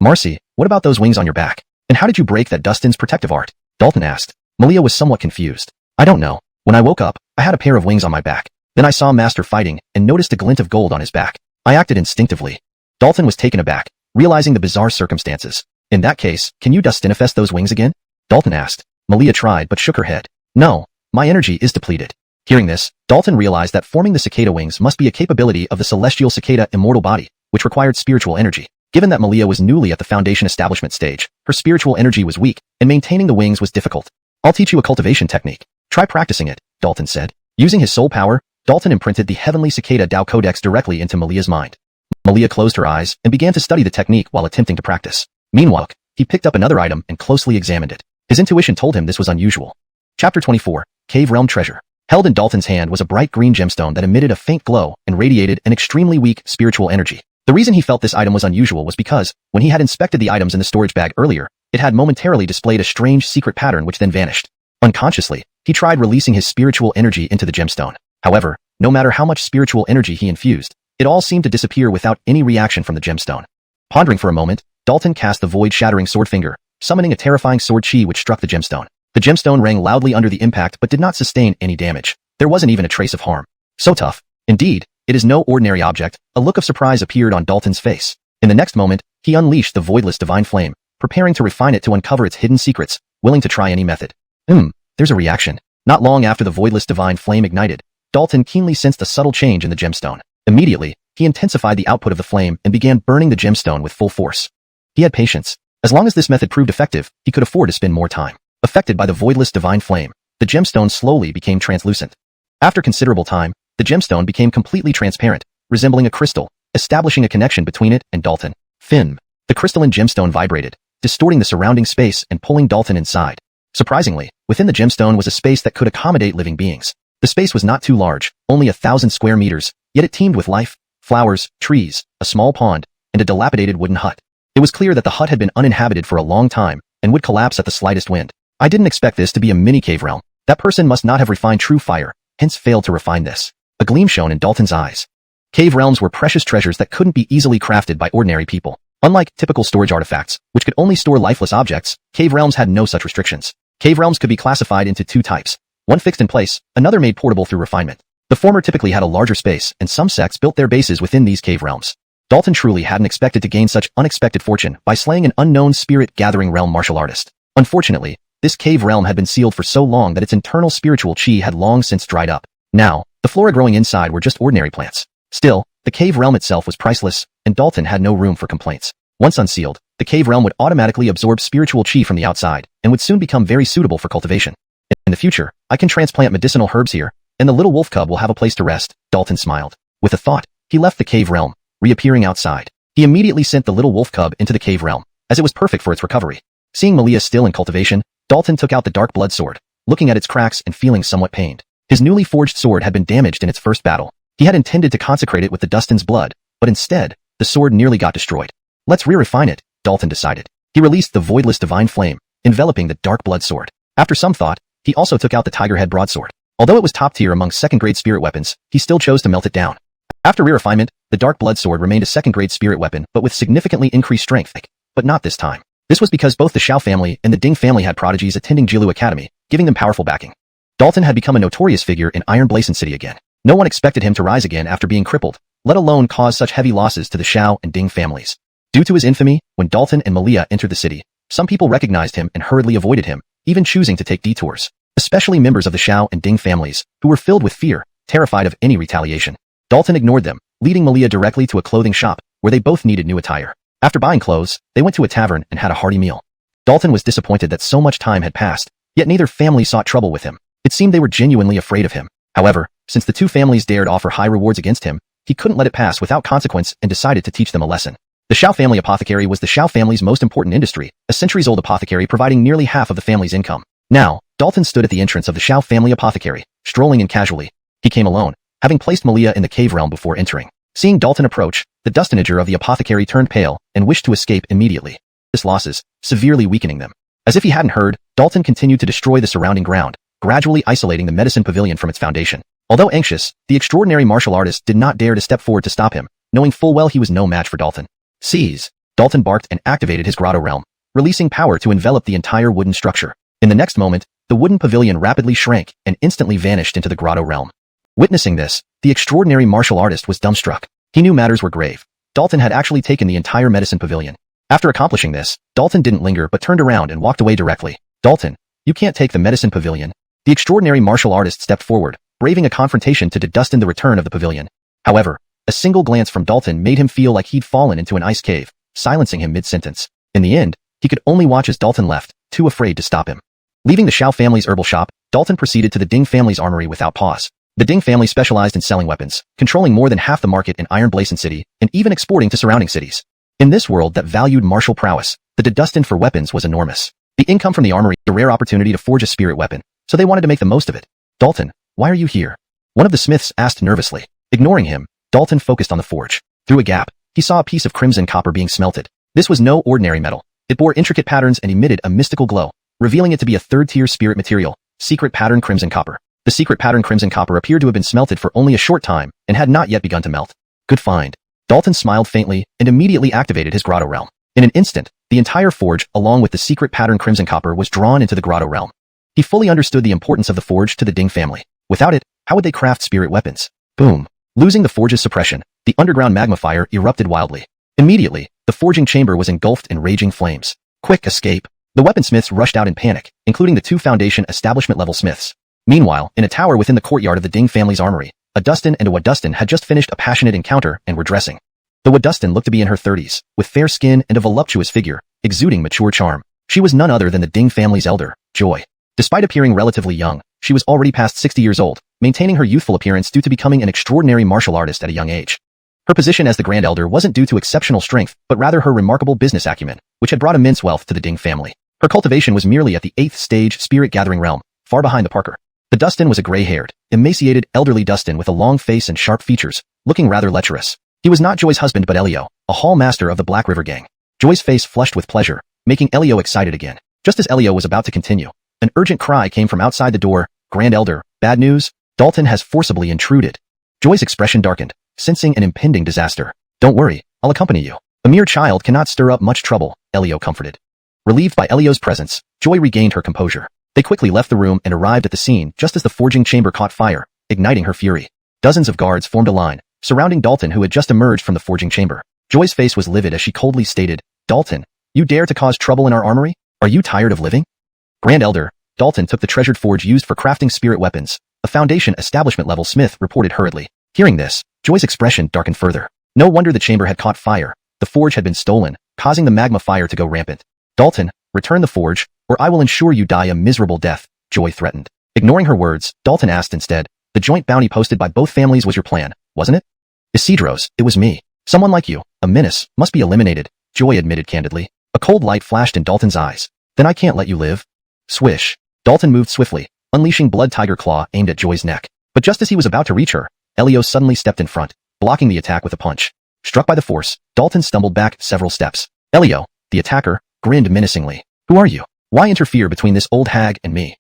Marcy, what about those wings on your back? And how did you break that Dustin's protective art? Dalton asked. Malia was somewhat confused. I don't know. When I woke up, I had a pair of wings on my back. Then I saw Master fighting and noticed a glint of gold on his back. I acted instinctively. Dalton was taken aback, realizing the bizarre circumstances. In that case, can you Dustinifest those wings again? Dalton asked. Malia tried but shook her head. No, my energy is depleted. Hearing this, Dalton realized that forming the cicada wings must be a capability of the celestial cicada immortal body, which required spiritual energy. Given that Malia was newly at the foundation establishment stage, her spiritual energy was weak, and maintaining the wings was difficult. I'll teach you a cultivation technique. Try practicing it, Dalton said. Using his soul power, Dalton imprinted the heavenly cicada Tao Codex directly into Malia's mind. Malia closed her eyes and began to study the technique while attempting to practice. Meanwhile, he picked up another item and closely examined it. His intuition told him this was unusual. Chapter 24, Cave Realm Treasure. Held in Dalton's hand was a bright green gemstone that emitted a faint glow and radiated an extremely weak spiritual energy. The reason he felt this item was unusual was because, when he had inspected the items in the storage bag earlier, it had momentarily displayed a strange secret pattern which then vanished. Unconsciously, he tried releasing his spiritual energy into the gemstone. However, no matter how much spiritual energy he infused, it all seemed to disappear without any reaction from the gemstone. Pondering for a moment, Dalton cast the void-shattering sword finger, summoning a terrifying sword chi which struck the gemstone. The gemstone rang loudly under the impact but did not sustain any damage. There wasn't even a trace of harm. So tough. Indeed, it is no ordinary object. A look of surprise appeared on Dalton's face. In the next moment, he unleashed the voidless divine flame, preparing to refine it to uncover its hidden secrets, willing to try any method. There's a reaction. Not long after the voidless divine flame ignited, Dalton keenly sensed a subtle change in the gemstone. Immediately, he intensified the output of the flame and began burning the gemstone with full force. He had patience. As long as this method proved effective, he could afford to spend more time. Affected by the voidless divine flame, the gemstone slowly became translucent. After considerable time, the gemstone became completely transparent, resembling a crystal, establishing a connection between it and Dalton. Fin. The crystalline gemstone vibrated, distorting the surrounding space and pulling Dalton inside. Surprisingly, within the gemstone was a space that could accommodate living beings. The space was not too large, only 1,000 square meters, yet it teemed with life, flowers, trees, a small pond, and a dilapidated wooden hut. It was clear that the hut had been uninhabited for a long time and would collapse at the slightest wind. I didn't expect this to be a mini-cave realm. That person must not have refined true fire, hence failed to refine this. A gleam shone in Dalton's eyes. Cave realms were precious treasures that couldn't be easily crafted by ordinary people. Unlike typical storage artifacts, which could only store lifeless objects, cave realms had no such restrictions. Cave realms could be classified into two types. One fixed in place, another made portable through refinement. The former typically had a larger space, and some sects built their bases within these cave realms. Dalton truly hadn't expected to gain such unexpected fortune by slaying an unknown spirit-gathering realm martial artist. Unfortunately, this cave realm had been sealed for so long that its internal spiritual chi had long since dried up. Now, the flora growing inside were just ordinary plants. Still, the cave realm itself was priceless, and Dalton had no room for complaints. Once unsealed, the cave realm would automatically absorb spiritual chi from the outside, and would soon become very suitable for cultivation. In the future, I can transplant medicinal herbs here, and the little wolf cub will have a place to rest, Dalton smiled. With a thought, he left the cave realm, reappearing outside. He immediately sent the little wolf cub into the cave realm, as it was perfect for its recovery. Seeing Malia still in cultivation, Dalton took out the dark blood sword, looking at its cracks and feeling somewhat pained. His newly forged sword had been damaged in its first battle. He had intended to consecrate it with the Dustin's blood, but instead, the sword nearly got destroyed. Let's re-refine it, Dalton decided. He released the voidless divine flame, enveloping the dark blood sword. After some thought, he also took out the tiger head broadsword. Although it was top tier among second-grade spirit weapons, he still chose to melt it down. After re-refinement, the dark blood sword remained a second-grade spirit weapon but with significantly increased strength, but not this time. This was because both the Shao family and the Ding family had prodigies attending Jilu Academy, giving them powerful backing. Dalton had become a notorious figure in Iron Blazon City again. No one expected him to rise again after being crippled, let alone cause such heavy losses to the Shao and Ding families. Due to his infamy, when Dalton and Malia entered the city, some people recognized him and hurriedly avoided him, even choosing to take detours. Especially members of the Shao and Ding families, who were filled with fear, terrified of any retaliation. Dalton ignored them, leading Malia directly to a clothing shop, where they both needed new attire. After buying clothes, they went to a tavern and had a hearty meal. Dalton was disappointed that so much time had passed, yet neither family sought trouble with him. It seemed they were genuinely afraid of him. However, since the two families dared offer high rewards against him, he couldn't let it pass without consequence and decided to teach them a lesson. The Shao family apothecary was the Shao family's most important industry, a centuries-old apothecary providing nearly half of the family's income. Now, Dalton stood at the entrance of the Shao family apothecary, strolling in casually. He came alone, having placed Malia in the cave realm before entering. Seeing Dalton approach, the dustinager of the apothecary turned pale and wished to escape immediately. His losses, severely weakening them. As if he hadn't heard, Dalton continued to destroy the surrounding ground, gradually isolating the medicine pavilion from its foundation. Although anxious, the extraordinary martial artist did not dare to step forward to stop him, knowing full well he was no match for Dalton. Seize! Dalton barked and activated his grotto realm, releasing power to envelop the entire wooden structure. In the next moment, the wooden pavilion rapidly shrank and instantly vanished into the grotto realm. Witnessing this, the extraordinary martial artist was dumbstruck. He knew matters were grave. Dalton had actually taken the entire medicine pavilion. After accomplishing this, Dalton didn't linger but turned around and walked away directly. Dalton, you can't take the medicine pavilion. The extraordinary martial artist stepped forward, braving a confrontation to destine the return of the pavilion. However, a single glance from Dalton made him feel like he'd fallen into an ice cave, silencing him mid-sentence. In the end, he could only watch as Dalton left, too afraid to stop him. Leaving the Shao family's herbal shop, Dalton proceeded to the Ding family's armory without pause. The Ding family specialized in selling weapons, controlling more than half the market in Iron Blazon City, and even exporting to surrounding cities. In this world that valued martial prowess, the destined for weapons was enormous. The income from the armory was a rare opportunity to forge a spirit weapon, so they wanted to make the most of it. Dalton, why are you here? One of the smiths asked nervously. Ignoring him, Dalton focused on the forge. Through a gap, he saw a piece of crimson copper being smelted. This was no ordinary metal. It bore intricate patterns and emitted a mystical glow, revealing it to be a third-tier spirit material, secret pattern crimson copper. The secret pattern crimson copper appeared to have been smelted for only a short time and had not yet begun to melt. Good find. Dalton smiled faintly and immediately activated his grotto realm. In an instant, the entire forge, along with the secret pattern crimson copper, was drawn into the grotto realm. He fully understood the importance of the forge to the Ding family. Without it, how would they craft spirit weapons? Boom. Losing the forge's suppression, the underground magma fire erupted wildly. Immediately, the forging chamber was engulfed in raging flames. Quick escape. The weaponsmiths rushed out in panic, including the two Foundation establishment-level smiths. Meanwhile, in a tower within the courtyard of the Ding family's armory, a Dustin and a Wadustin had just finished a passionate encounter and were dressing. The Wadustin looked to be in her 30s, with fair skin and a voluptuous figure, exuding mature charm. She was none other than the Ding family's elder, Joy. Despite appearing relatively young, she was already past 60 years old, maintaining her youthful appearance due to becoming an extraordinary martial artist at a young age. Her position as the Grand Elder wasn't due to exceptional strength, but rather her remarkable business acumen, which had brought immense wealth to the Ding family. Her cultivation was merely at the 8th stage spirit-gathering realm, far behind the Parker. The Dustin was a gray-haired, emaciated, elderly Dustin with a long face and sharp features, looking rather lecherous. He was not Joy's husband but Elio, a hall master of the Black River Gang. Joy's face flushed with pleasure, making Elio excited again. Just as Elio was about to continue, an urgent cry came from outside the door. Grand Elder, bad news? Dalton has forcibly intruded. Joy's expression darkened, sensing an impending disaster. Don't worry, I'll accompany you. A mere child cannot stir up much trouble, Elio comforted. Relieved by Elio's presence, Joy regained her composure. They quickly left the room and arrived at the scene just as the forging chamber caught fire, igniting her fury. Dozens of guards formed a line, surrounding Dalton who had just emerged from the forging chamber. Joy's face was livid as she coldly stated, Dalton, you dare to cause trouble in our armory? Are you tired of living? Grand Elder, Dalton took the treasured forge used for crafting spirit weapons, a Foundation establishment-level smith reported hurriedly. Hearing this, Joy's expression darkened further. No wonder the chamber had caught fire. The forge had been stolen, causing the magma fire to go rampant. Dalton, return the forge, or I will ensure you die a miserable death, Joy threatened. Ignoring her words, Dalton asked instead, the joint bounty posted by both families was your plan, wasn't it? Isidros, it was me. Someone like you, a menace, must be eliminated, Joy admitted candidly. A cold light flashed in Dalton's eyes. Then I can't let you live. Swish. Dalton moved swiftly, unleashing Blood Tiger Claw aimed at Joy's neck. But just as he was about to reach her, Elio suddenly stepped in front, blocking the attack with a punch. Struck by the force, Dalton stumbled back several steps. Elio, the attacker, grinned menacingly. Who are you? Why interfere between this old hag and me?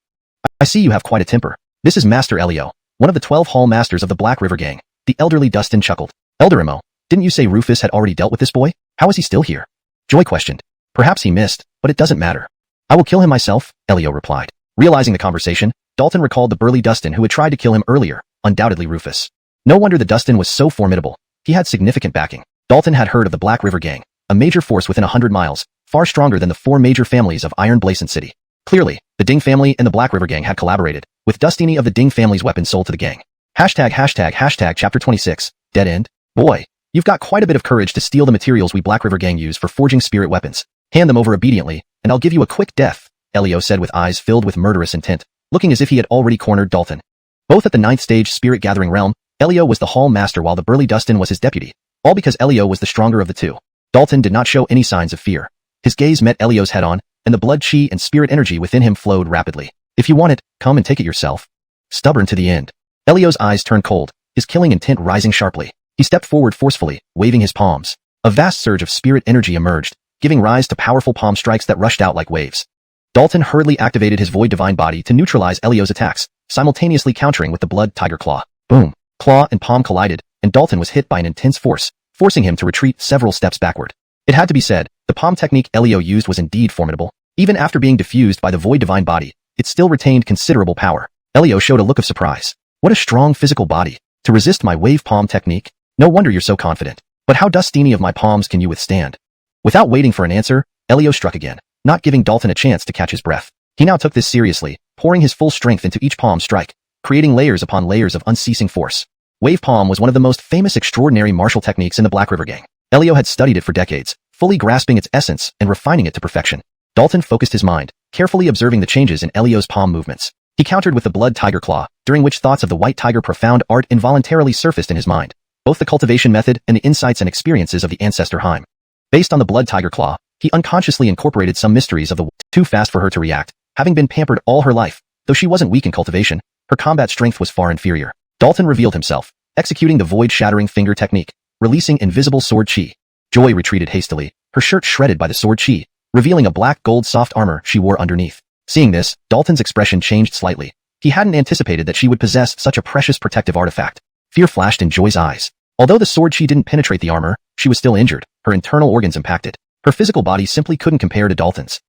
I see you have quite a temper. This is Master Elio, one of the 12 hall masters of the Black River Gang. The elderly Dustin chuckled. Elderimo, didn't you say Rufus had already dealt with this boy? How is he still here? Joy questioned. Perhaps he missed, but it doesn't matter. I will kill him myself, Elio replied. Realizing the conversation, Dalton recalled the burly Dustin who had tried to kill him earlier, undoubtedly Rufus. No wonder the Dustin was so formidable. He had significant backing. Dalton had heard of the Black River Gang, a major force within 100 miles, far stronger than the 4 major families of Iron Blazon City. Clearly, the Ding family and the Black River Gang had collaborated, with Dustini of the Ding family's weapons sold to the gang. Hashtag chapter 26, dead end. Boy, you've got quite a bit of courage to steal the materials we Black River gang use for forging spirit weapons. Hand them over obediently, and I'll give you a quick death, Elio said with eyes filled with murderous intent, looking as if he had already cornered Dalton. Both at the 9th stage spirit gathering realm, Elio was the hall master while the burly Dustin was his deputy, all because Elio was the stronger of the two. Dalton did not show any signs of fear. His gaze met Elio's head on, and the blood chi and spirit energy within him flowed rapidly. If you want it, come and take it yourself. Stubborn to the end. Elio's eyes turned cold, his killing intent rising sharply. He stepped forward forcefully, waving his palms. A vast surge of spirit energy emerged, giving rise to powerful palm strikes that rushed out like waves. Dalton hurriedly activated his void divine body to neutralize Elio's attacks, simultaneously countering with the blood tiger claw. Boom. Claw and palm collided, and Dalton was hit by an intense force, forcing him to retreat several steps backward. It had to be said, the palm technique Elio used was indeed formidable. Even after being diffused by the void divine body, it still retained considerable power. Elio showed a look of surprise. What a strong physical body. To resist my wave palm technique? No wonder you're so confident. But how dustini of my palms can you withstand? Without waiting for an answer, Elio struck again, not giving Dalton a chance to catch his breath. He now took this seriously, pouring his full strength into each palm strike, creating layers upon layers of unceasing force. Wave palm was one of the most famous extraordinary martial techniques in the Black River gang. Elio had studied it for decades, fully grasping its essence and refining it to perfection. Dalton focused his mind, carefully observing the changes in Elio's palm movements. He countered with the blood tiger claw, during which thoughts of the white tiger profound art involuntarily surfaced in his mind, both the cultivation method and the insights and experiences of the ancestor Heim. Based on the blood tiger claw, he unconsciously incorporated some mysteries of the too fast for her to react. Having been pampered all her life, though she wasn't weak in cultivation, her combat strength was far inferior. Dalton revealed himself, executing the void-shattering finger technique, releasing invisible sword chi. Joy retreated hastily, her shirt shredded by the sword chi, revealing a black gold soft armor she wore underneath. Seeing this, Dalton's expression changed slightly. He hadn't anticipated that she would possess such a precious protective artifact. Fear flashed in Joy's eyes. Although the sword chi didn't penetrate the armor, she was still injured, her internal organs impacted. Her physical body simply couldn't compare to Dalton's.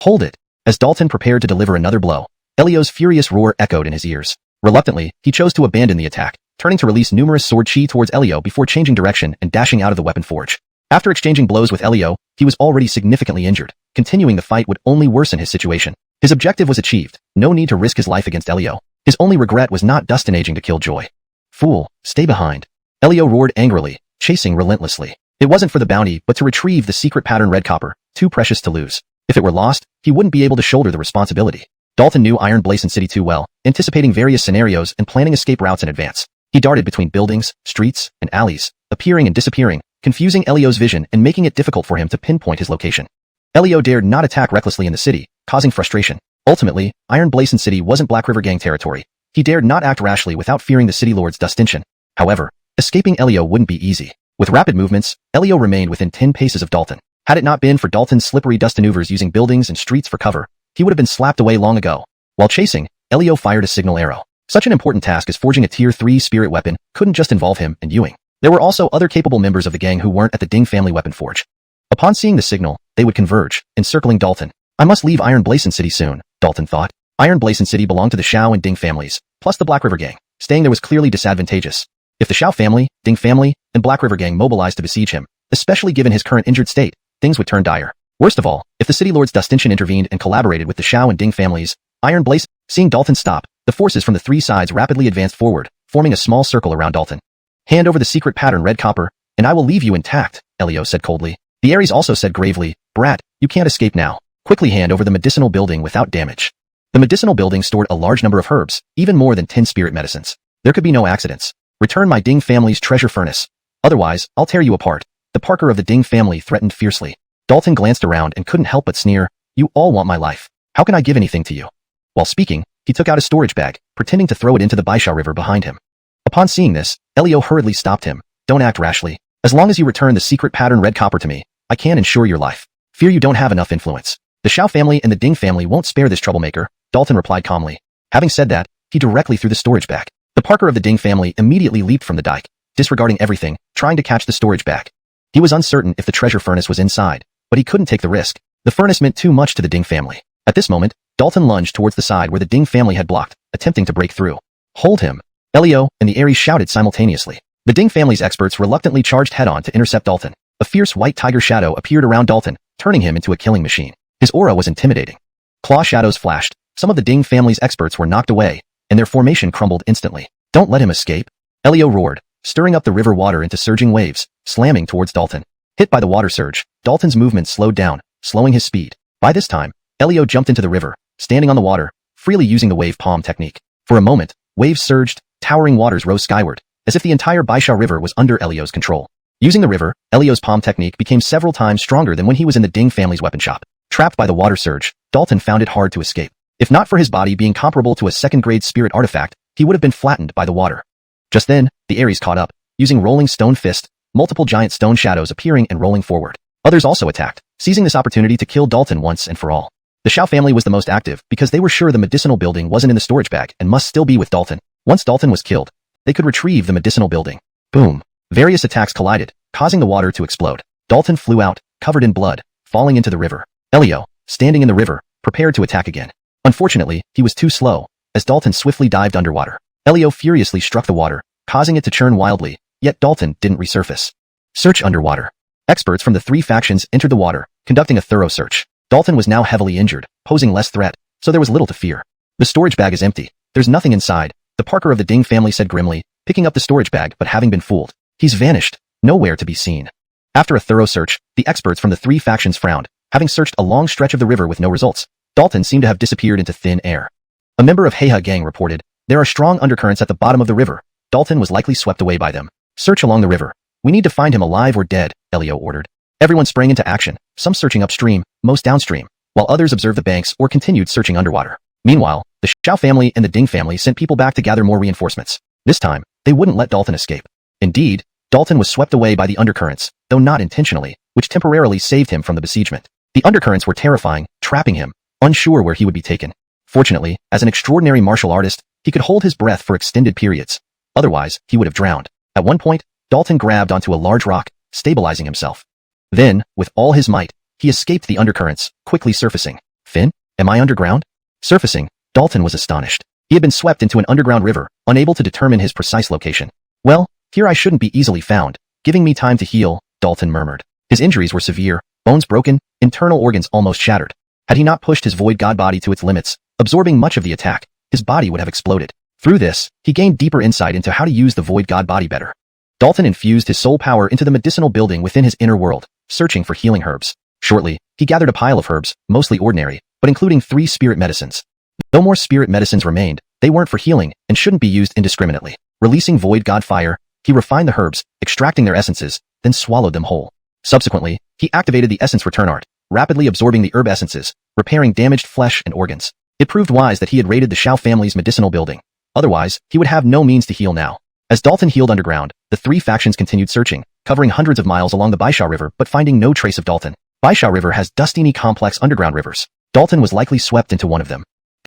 Hold it! As Dalton prepared to deliver another blow, Elio's furious roar echoed in his ears. Reluctantly, he chose to abandon the attack, turning to release numerous sword chi towards Elio before changing direction and dashing out of the weapon forge. After exchanging blows with Elio, he was already significantly injured. Continuing the fight would only worsen his situation. His objective was achieved, no need to risk his life against Elio. His only regret was not Dustinaging to kill Joy. Fool, stay behind. Elio roared angrily, chasing relentlessly. It wasn't for the bounty, but to retrieve the secret pattern red copper, too precious to lose. If it were lost, he wouldn't be able to shoulder the responsibility. Dalton knew Iron Blazon City too well, anticipating various scenarios and planning escape routes in advance. He darted between buildings, streets, and alleys, appearing and disappearing, confusing Elio's vision and making it difficult for him to pinpoint his location. Elio dared not attack recklessly in the city, causing frustration. Ultimately, Iron Blazon City wasn't Black River gang territory. He dared not act rashly without fearing the city lord's distinction. However, escaping Elio wouldn't be easy. With rapid movements, Elio remained within 10 paces of Dalton. Had it not been for Dalton's slippery dust maneuvers using buildings and streets for cover, he would have been slapped away long ago. While chasing, Elio fired a signal arrow. Such an important task as forging a Tier 3 spirit weapon couldn't just involve him and Ewing. There were also other capable members of the gang who weren't at the Ding family weapon forge. Upon seeing the signal, they would converge, encircling Dalton. I must leave Iron Blazon City soon, Dalton thought. Iron Blazon City belonged to the Shao and Ding families, plus the Black River gang. Staying there was clearly disadvantageous. If the Shao family, Ding family, and Black River gang mobilized to besiege him, especially given his current injured state, things would turn dire. Worst of all, if the city lord's distinction intervened and collaborated with the Shao and Ding families, Iron Blazon. Seeing Dalton stop, the forces from the three sides rapidly advanced forward, forming a small circle around Dalton. Hand over the secret pattern red copper, and I will leave you intact, Elio said coldly. The Ares also said gravely, Brat, you can't escape now. Quickly hand over the medicinal building without damage. The medicinal building stored a large number of herbs, even more than 10 spirit medicines. There could be no accidents. Return my Ding family's treasure furnace. Otherwise, I'll tear you apart. The Parker of the Ding family threatened fiercely. Dalton glanced around and couldn't help but sneer. You all want my life. How can I give anything to you? While speaking, he took out a storage bag, pretending to throw it into the Baisha River behind him. Upon seeing this, Elio hurriedly stopped him. Don't act rashly. As long as you return the secret pattern red copper to me, I can ensure your life. Fear you don't have enough influence. The Shao family and the Ding family won't spare this troublemaker, Dalton replied calmly. Having said that, he directly threw the storage bag. The Parker of the Ding family immediately leaped from the dike, disregarding everything, trying to catch the storage bag. He was uncertain if the treasure furnace was inside, but he couldn't take the risk. The furnace meant too much to the Ding family. At this moment, Dalton lunged towards the side where the Ding family had blocked, attempting to break through. Hold him! Elio and the Ares shouted simultaneously. The Ding family's experts reluctantly charged head-on to intercept Dalton. A fierce white tiger shadow appeared around Dalton, turning him into a killing machine. His aura was intimidating. Claw shadows flashed. Some of the Ding family's experts were knocked away, and their formation crumbled instantly. Don't let him escape. Elio roared, stirring up the river water into surging waves, slamming towards Dalton. Hit by the water surge, Dalton's movement slowed down, slowing his speed. By this time, Elio jumped into the river, standing on the water, freely using the wave palm technique. For a moment, waves surged, towering waters rose skyward, as if the entire Baisha River was under Elio's control. Using the river, Elio's palm technique became several times stronger than when he was in the Ding family's weapon shop. Trapped by the water surge, Dalton found it hard to escape. If not for his body being comparable to a second-grade spirit artifact, he would have been flattened by the water. Just then, the Ares caught up, using rolling stone fist, multiple giant stone shadows appearing and rolling forward. Others also attacked, seizing this opportunity to kill Dalton once and for all. The Shao family was the most active because they were sure the medicinal building wasn't in the storage bag and must still be with Dalton. Once Dalton was killed, they could retrieve the medicinal building. Boom. Various attacks collided, causing the water to explode. Dalton flew out, covered in blood, falling into the river. Elio, standing in the river, prepared to attack again. Unfortunately, he was too slow, as Dalton swiftly dived underwater. Elio furiously struck the water, causing it to churn wildly, yet Dalton didn't resurface. Search underwater. Experts from the three factions entered the water, conducting a thorough search. Dalton was now heavily injured, posing less threat, so there was little to fear. The storage bag is empty. There's nothing inside, the Parker of the Ding family said grimly, picking up the storage bag but having been fooled. He's vanished, nowhere to be seen. After a thorough search, the experts from the three factions frowned, having searched a long stretch of the river with no results. Dalton seemed to have disappeared into thin air. A member of Heiha gang reported, there are strong undercurrents at the bottom of the river. Dalton was likely swept away by them. Search along the river. We need to find him alive or dead, Elio ordered. Everyone sprang into action, some searching upstream, most downstream, while others observed the banks or continued searching underwater. Meanwhile, the Shao family and the Ding family sent people back to gather more reinforcements. This time, they wouldn't let Dalton escape. Indeed, Dalton was swept away by the undercurrents, though not intentionally, which temporarily saved him from the besiegement. The undercurrents were terrifying, trapping him, unsure where he would be taken. Fortunately, as an extraordinary martial artist, he could hold his breath for extended periods. Otherwise, he would have drowned. At one point, Dalton grabbed onto a large rock, stabilizing himself. Then, with all his might, he escaped the undercurrents, quickly surfacing. Finn, am I underground? Surfacing, Dalton was astonished. He had been swept into an underground river, unable to determine his precise location. Well, here I shouldn't be easily found, giving me time to heal, Dalton murmured. His injuries were severe, bones broken, internal organs almost shattered. Had he not pushed his void god body to its limits, absorbing much of the attack, his body would have exploded. Through this, he gained deeper insight into how to use the void god body better. Dalton infused his soul power into the medicinal building within his inner world, searching for healing herbs. Shortly, he gathered a pile of herbs, mostly ordinary, but including 3 spirit medicines. Though more spirit medicines remained, they weren't for healing and shouldn't be used indiscriminately. Releasing void god fire, he refined the herbs, extracting their essences, then swallowed them whole. Subsequently, he activated the essence return art, rapidly absorbing the herb essences, repairing damaged flesh and organs. It proved wise that he had raided the Shao family's medicinal building. Otherwise, he would have no means to heal now. As Dalton healed underground, the 3 factions continued searching, covering hundreds of miles along the Baisha River but finding no trace of Dalton. Baisha River has dustiny complex underground rivers. Dalton was likely swept into one of them.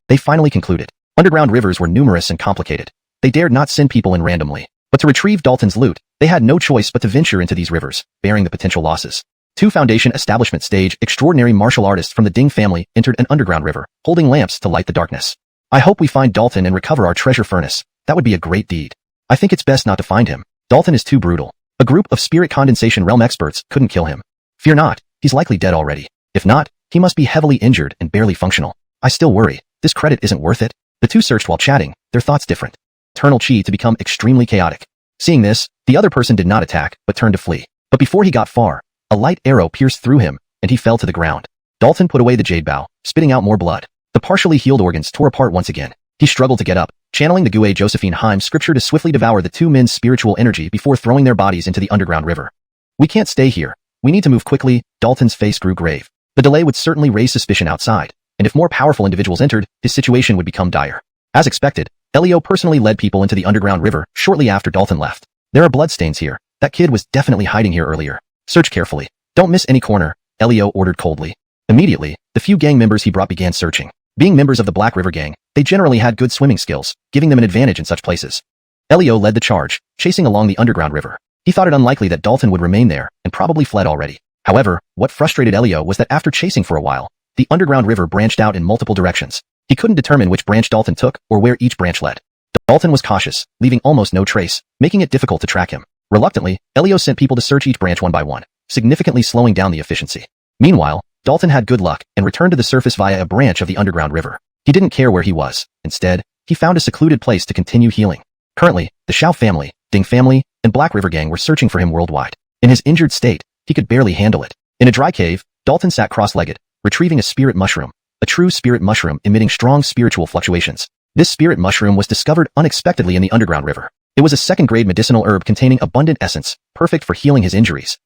They finally concluded. Underground rivers were numerous and complicated. They dared not send people in randomly. But to retrieve Dalton's loot, they had no choice but to venture into these rivers, bearing the potential losses. 2 Foundation establishment stage extraordinary martial artists from the Ding family entered an underground river, holding lamps to light the darkness. I hope we find Dalton and recover our treasure furnace. That would be a great deed. I think it's best not to find him. Dalton is too brutal. A group of spirit condensation realm experts couldn't kill him. Fear not, he's likely dead already. If not, he must be heavily injured and barely functional. I still worry, this credit isn't worth it. The 2 searched while chatting, their thoughts different. Eternal chi to become extremely chaotic. Seeing this, the other person did not attack, but turned to flee. But before he got far, a light arrow pierced through him, and he fell to the ground. Dalton put away the jade bow, spitting out more blood. The partially healed organs tore apart once again. He struggled to get up, channeling the Gue Josephine Heim scripture to swiftly devour the 2 men's spiritual energy before throwing their bodies into the underground river. We can't stay here. We need to move quickly. Dalton's face grew grave. The delay would certainly raise suspicion outside, and if more powerful individuals entered, his situation would become dire. As expected, Elio personally led people into the underground river shortly after Dalton left. There are bloodstains here. That kid was definitely hiding here earlier. Search carefully. Don't miss any corner, Elio ordered coldly. Immediately, the few gang members he brought began searching. Being members of the Black River Gang, they generally had good swimming skills, giving them an advantage in such places. Elio led the charge, chasing along the underground river. He thought it unlikely that Dalton would remain there, and probably fled already. However, what frustrated Elio was that after chasing for a while, the underground river branched out in multiple directions. He couldn't determine which branch Dalton took or where each branch led. Dalton was cautious, leaving almost no trace, making it difficult to track him. Reluctantly, Elio sent people to search each branch one by one, significantly slowing down the efficiency. Meanwhile, Dalton had good luck and returned to the surface via a branch of the underground river. He didn't care where he was. Instead, he found a secluded place to continue healing. Currently, the Xiao family, Ding family, and Black River Gang were searching for him worldwide. In his injured state, he could barely handle it. In a dry cave, Dalton sat cross-legged, retrieving a spirit mushroom, a true spirit mushroom emitting strong spiritual fluctuations. This spirit mushroom was discovered unexpectedly in the underground river. It was a second-grade medicinal herb containing abundant essence, perfect for healing his injuries.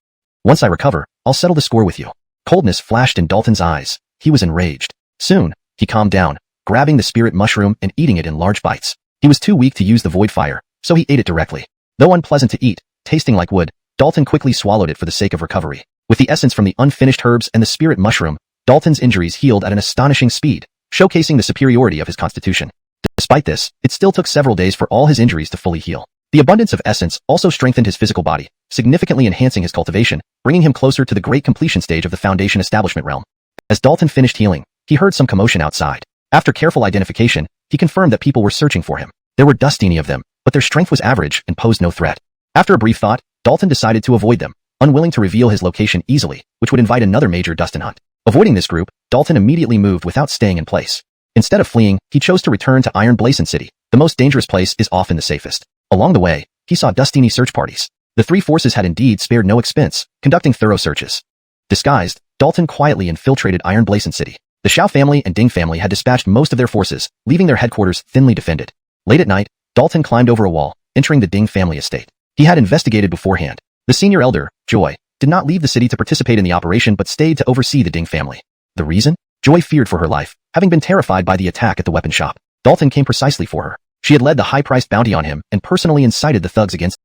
Once I recover, I'll settle the score with you. Coldness flashed in Dalton's eyes. He was enraged. Soon, he calmed down, grabbing the spirit mushroom and eating it in large bites. He was too weak to use the void fire, so he ate it directly. Though unpleasant to eat, tasting like wood, Dalton quickly swallowed it for the sake of recovery. With the essence from the unfinished herbs and the spirit mushroom, Dalton's injuries healed at an astonishing speed, showcasing the superiority of his constitution. Despite this, it still took several days for all his injuries to fully heal. The abundance of essence also strengthened his physical body, significantly enhancing his cultivation, bringing him closer to the great completion stage of the Foundation establishment realm. As Dalton finished healing, he heard some commotion outside. After careful identification, he confirmed that people were searching for him. There were destiny of them, but their strength was average and posed no threat. After a brief thought, Dalton decided to avoid them, unwilling to reveal his location easily, which would invite another major Dustin hunt. Avoiding this group, Dalton immediately moved without staying in place. Instead of fleeing, he chose to return to Iron Blazon City. The most dangerous place is often the safest. Along the way, he saw Destiny search parties. The three forces had indeed spared no expense, conducting thorough searches. Disguised, Dalton quietly infiltrated Iron Blazon City. The Xiao family and Ding family had dispatched most of their forces, leaving their headquarters thinly defended. Late at night, Dalton climbed over a wall, entering the Ding family estate. He had investigated beforehand. The senior elder, Joy, did not leave the city to participate in the operation but stayed to oversee the Ding family. The reason? Joy feared for her life, having been terrified by the attack at the weapon shop. Dalton came precisely for her. She had led the high-priced bounty on him and personally incited the thugs against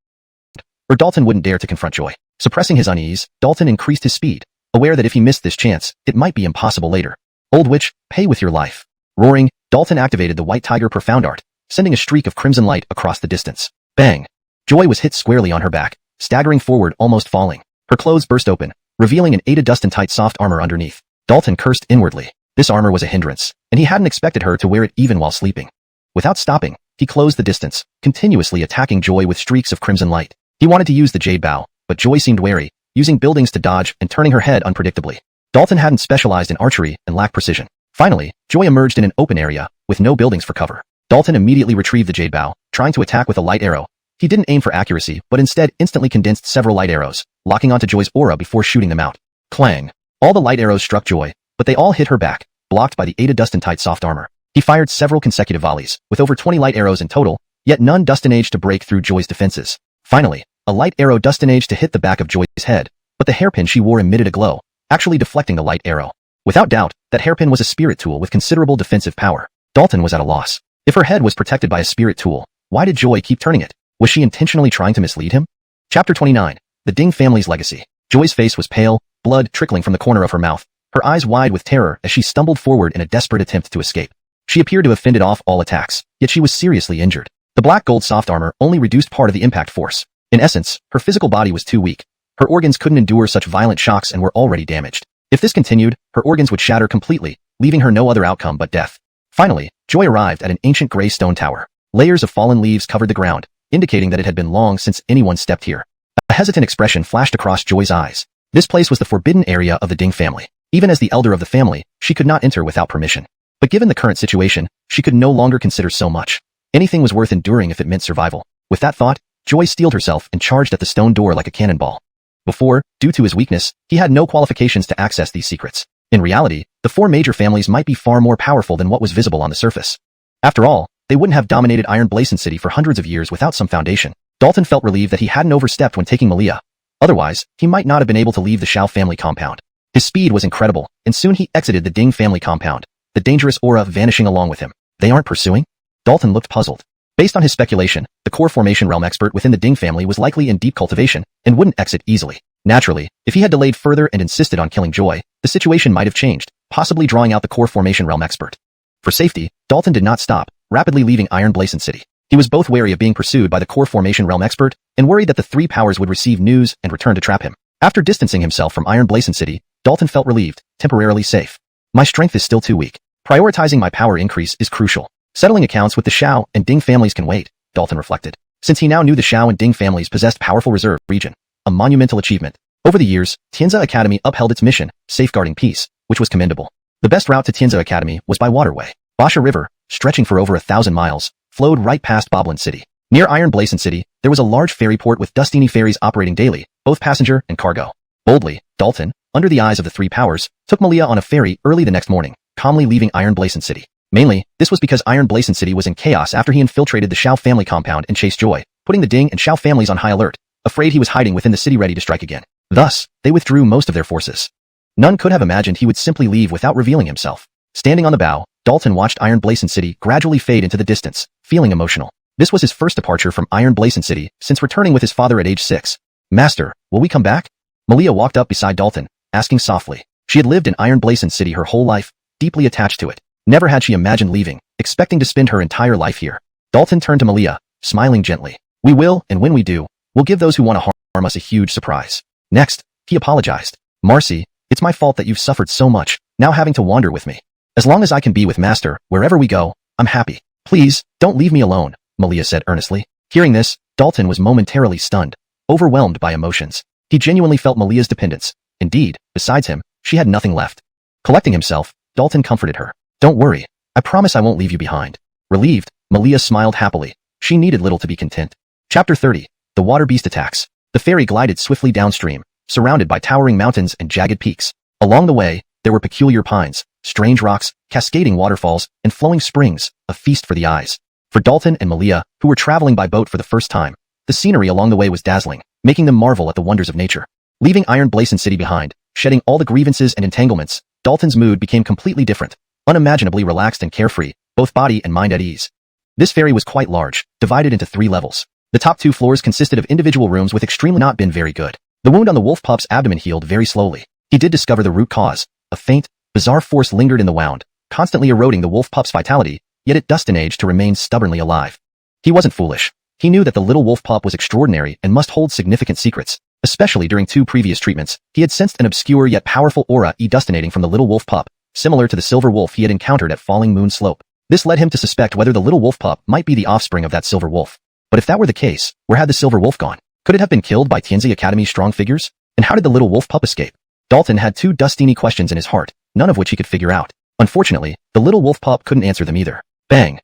her. Dalton wouldn't dare to confront Joy. Suppressing his unease, Dalton increased his speed, aware that if he missed this chance, it might be impossible later. Old witch, pay with your life. Roaring, Dalton activated the White Tiger Profound Art, sending a streak of crimson light across the distance. Bang! Joy was hit squarely on her back, staggering forward, almost falling. Her clothes burst open, revealing an Ada Dustin-tight soft armor underneath. Dalton cursed inwardly. This armor was a hindrance, and he hadn't expected her to wear it even while sleeping. Without stopping, he closed the distance, continuously attacking Joy with streaks of crimson light. He wanted to use the Jade Bow, but Joy seemed wary, using buildings to dodge and turning her head unpredictably. Dalton hadn't specialized in archery and lacked precision. Finally, Joy emerged in an open area, with no buildings for cover. Dalton immediately retrieved the Jade Bow, trying to attack with a light arrow. He didn't aim for accuracy, but instead instantly condensed several light arrows, locking onto Joy's aura before shooting them out. Clang! All the light arrows struck Joy, but they all hit her back, blocked by the Ada Dustin-tight soft armor. He fired several consecutive volleys, with over 20 light arrows in total, yet none Dustin-aged to break through Joy's defenses. Finally, a light arrow Dustin-aged to hit the back of Joy's head, but the hairpin she wore emitted a glow, actually deflecting the light arrow. Without doubt, that hairpin was a spirit tool with considerable defensive power. Dalton was at a loss. If her head was protected by a spirit tool, why did Joy keep turning it? Was she intentionally trying to mislead him? Chapter 29. The Ding family's legacy. Joy's face was pale, blood trickling from the corner of her mouth, her eyes wide with terror as she stumbled forward in a desperate attempt to escape. She appeared to have fended off all attacks, yet she was seriously injured. The black gold soft armor only reduced part of the impact force. In essence, her physical body was too weak. Her organs couldn't endure such violent shocks and were already damaged. If this continued, her organs would shatter completely, leaving her no other outcome but death. Finally, Joy arrived at an ancient gray stone tower. Layers of fallen leaves covered the ground, indicating that it had been long since anyone stepped here. A hesitant expression flashed across Joy's eyes. This place was the forbidden area of the Ding family. Even as the elder of the family, she could not enter without permission. But given the current situation, she could no longer consider so much. Anything was worth enduring if it meant survival. With that thought, Joy steeled herself and charged at the stone door like a cannonball. Before, due to his weakness, he had no qualifications to access these secrets. In reality, the four major families might be far more powerful than what was visible on the surface. After all, they wouldn't have dominated Iron Blazon City for hundreds of years without some foundation. Dalton felt relieved that he hadn't overstepped when taking Malia. Otherwise, he might not have been able to leave the Xiao family compound. His speed was incredible, and soon he exited the Ding family compound, the dangerous aura vanishing along with him. They aren't pursuing? Dalton looked puzzled. Based on his speculation, the core formation realm expert within the Ding family was likely in deep cultivation and wouldn't exit easily. Naturally, if he had delayed further and insisted on killing Joy, the situation might have changed, possibly drawing out the core formation realm expert. For safety, Dalton did not stop, rapidly leaving Iron Blazon City. He was both wary of being pursued by the core formation realm expert and worried that the three powers would receive news and return to trap him. After distancing himself from Iron Blazon City, Dalton felt relieved, temporarily safe. My strength is still too weak. Prioritizing my power increase is crucial. Settling accounts with the Xiao and Ding families can wait, Dalton reflected. Since he now knew the Xiao and Ding families possessed powerful reserve region, a monumental achievement. Over the years, Tianza Academy upheld its mission, safeguarding peace, which was commendable. The best route to Tianza Academy was by waterway. Basha River, stretching for over 1,000 miles, flowed right past Boblin City. Near Iron Blazon City, there was a large ferry port with Dustini ferries operating daily, both passenger and cargo. Boldly, Dalton, under the eyes of the three powers, took Malia on a ferry early the next morning, calmly leaving Iron Blazon City. Mainly, this was because Iron Blazon City was in chaos after he infiltrated the Xiao family compound and chased Joy, putting the Ding and Xiao families on high alert, afraid he was hiding within the city ready to strike again. Thus, they withdrew most of their forces. None could have imagined he would simply leave without revealing himself. Standing on the bow, Dalton watched Iron Blazon City gradually fade into the distance, feeling emotional. This was his first departure from Iron Blazon City since returning with his father at age 6. Master, will we come back? Malia walked up beside Dalton, asking softly. She had lived in Iron Blazon City her whole life, deeply attached to it. Never had she imagined leaving, expecting to spend her entire life here. Dalton turned to Malia, smiling gently. We will, and when we do, we'll give those who want to harm us a huge surprise. Next, he apologized. Marcy, it's my fault that you've suffered so much, now having to wander with me. As long as I can be with Master, wherever we go, I'm happy. Please, don't leave me alone, Malia said earnestly. Hearing this, Dalton was momentarily stunned, overwhelmed by emotions. He genuinely felt Malia's dependence. Indeed, besides him, she had nothing left. Collecting himself, Dalton comforted her. Don't worry, I promise I won't leave you behind. Relieved, Malia smiled happily. She needed little to be content. Chapter 30. The Water Beast Attacks. The ferry glided swiftly downstream, surrounded by towering mountains and jagged peaks. Along the way, there were peculiar pines, strange rocks, cascading waterfalls, and flowing springs, a feast for the eyes. For Dalton and Malia, who were traveling by boat for the first time, the scenery along the way was dazzling, making them marvel at the wonders of nature. Leaving Iron Blazon City behind, shedding all the grievances and entanglements, Dalton's mood became completely different, unimaginably relaxed and carefree, both body and mind at ease. This ferry was quite large, divided into 3 levels. The top 2 floors consisted of individual rooms with extremely not been very good. The wound on the wolf pup's abdomen healed very slowly. He did discover the root cause. A faint, bizarre force lingered in the wound, constantly eroding the wolf pup's vitality, yet it destined to remain stubbornly alive. He wasn't foolish. He knew that the little wolf pup was extraordinary and must hold significant secrets. Especially during 2 previous treatments, he had sensed an obscure yet powerful aura emanating from the little wolf pup, similar to the silver wolf he had encountered at Falling Moon Slope. This led him to suspect whether the little wolf pup might be the offspring of that silver wolf. But if that were the case, where had the silver wolf gone? Could it have been killed by Tianzi Academy's strong figures? And how did the little wolf pup escape? Dalton had 2 Dustini questions in his heart, none of which he could figure out. Unfortunately, the little wolf pup couldn't answer them either. Bang!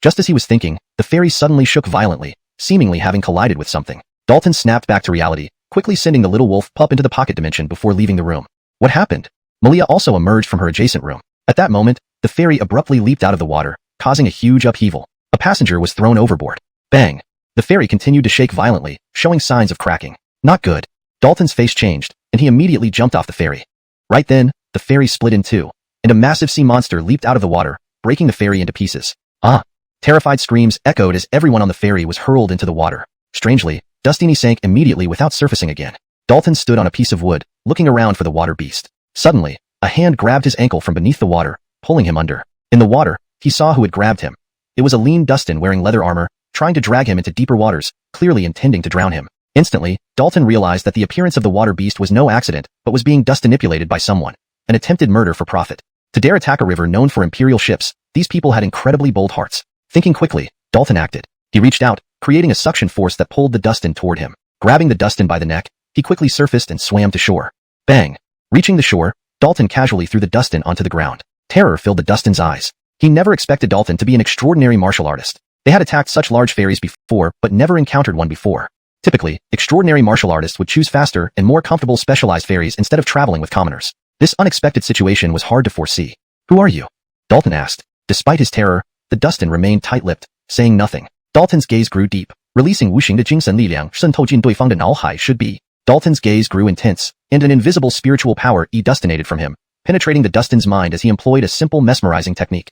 Just as he was thinking, the ferry suddenly shook violently, seemingly having collided with something. Dalton snapped back to reality, quickly sending the little wolf pup into the pocket dimension before leaving the room. What happened? Malia also emerged from her adjacent room. At that moment, the ferry abruptly leaped out of the water, causing a huge upheaval. A passenger was thrown overboard. Bang! The ferry continued to shake violently, showing signs of cracking. Not good. Dalton's face changed, and he immediately jumped off the ferry. Right then, the ferry split in 2, and a massive sea monster leaped out of the water, breaking the ferry into pieces. Ah! Terrified screams echoed as everyone on the ferry was hurled into the water. Strangely, Dustini sank immediately without surfacing again. Dalton stood on a piece of wood, looking around for the water beast. Suddenly, a hand grabbed his ankle from beneath the water, pulling him under. In the water, he saw who had grabbed him. It was a lean Dustin wearing leather armor, trying to drag him into deeper waters, clearly intending to drown him. Instantly, Dalton realized that the appearance of the water beast was no accident, but was being Dustinipulated by someone. An attempted murder for profit. To dare attack a river known for imperial ships, these people had incredibly bold hearts. Thinking quickly, Dalton acted. He reached out, creating a suction force that pulled the Dustin toward him. Grabbing the Dustin by the neck, he quickly surfaced and swam to shore. Bang! Reaching the shore, Dalton casually threw the Dustin onto the ground. Terror filled the Dustin's eyes. He never expected Dalton to be an extraordinary martial artist. They had attacked such large ferries before, but never encountered one before. Typically, extraordinary martial artists would choose faster and more comfortable specialized ferries instead of traveling with commoners. This unexpected situation was hard to foresee. Who are you? Dalton asked. Despite his terror, the Dustin remained tight-lipped, saying nothing. Dalton's gaze grew deep, releasing wuxing de jingsen liang shen tou jin dui fang de nao hai should be. Dalton's gaze grew intense, and an invisible spiritual power dustinated from him, penetrating the Dustin's mind as he employed a simple mesmerizing technique.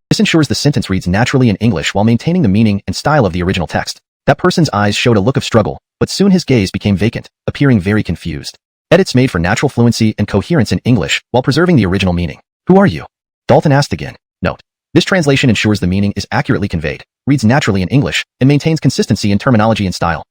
This ensures the sentence reads naturally in English while maintaining the meaning and style of the original text. That person's eyes showed a look of struggle, but soon his gaze became vacant, appearing very confused. Edits made for natural fluency and coherence in English while preserving the original meaning. Who are you? Dalton asked again. Note. This translation ensures the meaning is accurately conveyed, reads naturally in English, and maintains consistency in terminology and style.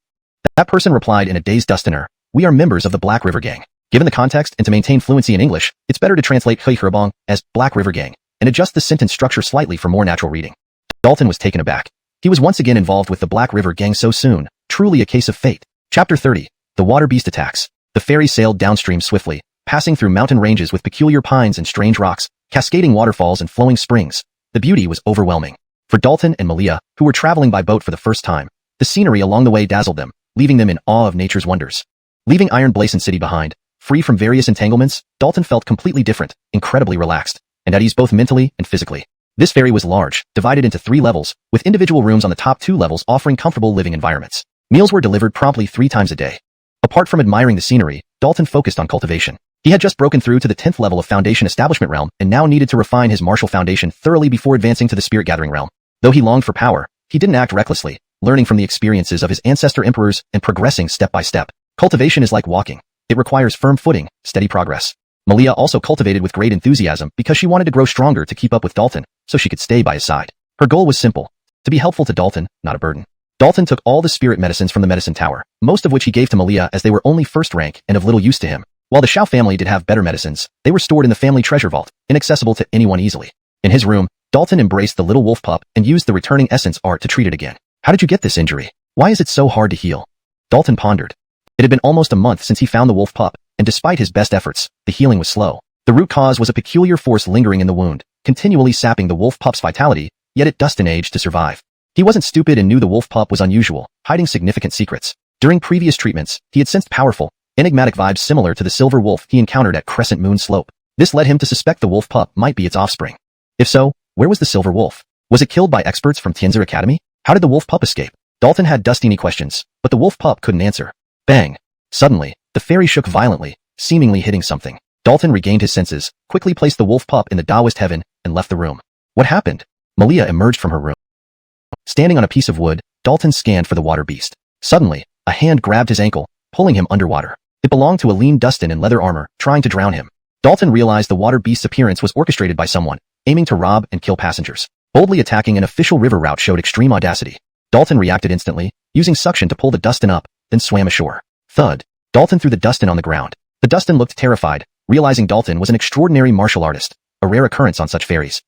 That person replied in a dazed Dustiner, we are members of the Black River Gang. Given the context and to maintain fluency in English, it's better to translate Hui Herbong as Black River Gang, and adjust the sentence structure slightly for more natural reading. Dalton was taken aback. He was once again involved with the Black River Gang so soon, truly a case of fate. Chapter 30. The Water Beast Attacks. The ferry sailed downstream swiftly, passing through mountain ranges with peculiar pines and strange rocks, cascading waterfalls and flowing springs. The beauty was overwhelming. For Dalton and Malia, who were traveling by boat for the first time, The scenery along the way dazzled them, leaving them in awe of nature's wonders. Leaving Iron Blazon City behind, free from various entanglements, Dalton felt completely different, incredibly relaxed, and at ease both mentally and physically. This ferry was large, divided into 3 levels, with individual rooms on the top 2 levels offering comfortable living environments. Meals were delivered promptly 3 times a day. Apart from admiring the scenery, Dalton focused on cultivation. He had just broken through to the 10th level of Foundation Establishment Realm and now needed to refine his martial foundation thoroughly before advancing to the Spirit Gathering Realm. Though he longed for power, he didn't act recklessly, learning from the experiences of his ancestor emperors and progressing step by step. Cultivation is like walking. It requires firm footing, steady progress. Malia also cultivated with great enthusiasm because she wanted to grow stronger to keep up with Dalton, so she could stay by his side. Her goal was simple: to be helpful to Dalton, not a burden. Dalton took all the spirit medicines from the medicine tower, most of which he gave to Malia as they were only first rank and of little use to him. While the Shao family did have better medicines, they were stored in the family treasure vault, inaccessible to anyone easily. In his room, Dalton embraced the little wolf pup and used the returning essence art to treat it again. How did you get this injury? Why is it so hard to heal? Dalton pondered. It had been almost a month since he found the wolf pup, and despite his best efforts, the healing was slow. The root cause was a peculiar force lingering in the wound, continually sapping the wolf pup's vitality, yet it destined age to survive. He wasn't stupid and knew the wolf pup was unusual, hiding significant secrets. During previous treatments, he had sensed powerful, enigmatic vibes similar to the silver wolf he encountered at Crescent Moon Slope. This led him to suspect the wolf pup might be its offspring. If so, where was the silver wolf? Was it killed by experts from Tianzi Academy? How did the wolf pup escape? Dalton had destiny questions, but the wolf pup couldn't answer. Bang! Suddenly, the fairy shook violently, seemingly hitting something. Dalton regained his senses, quickly placed the wolf pup in the Taoist heaven, and left the room. What happened? Malia emerged from her room. Standing on a piece of wood, Dalton scanned for the water beast. Suddenly, a hand grabbed his ankle, pulling him underwater. It belonged to a lean Dustin in leather armor, trying to drown him. Dalton realized the water beast's appearance was orchestrated by someone, aiming to rob and kill passengers. Boldly attacking an official river route showed extreme audacity. Dalton reacted instantly, using suction to pull the Dustin up, then swam ashore. Thud. Dalton threw the Dustin on the ground. The Dustin looked terrified, realizing Dalton was an extraordinary martial artist, a rare occurrence on such ferries.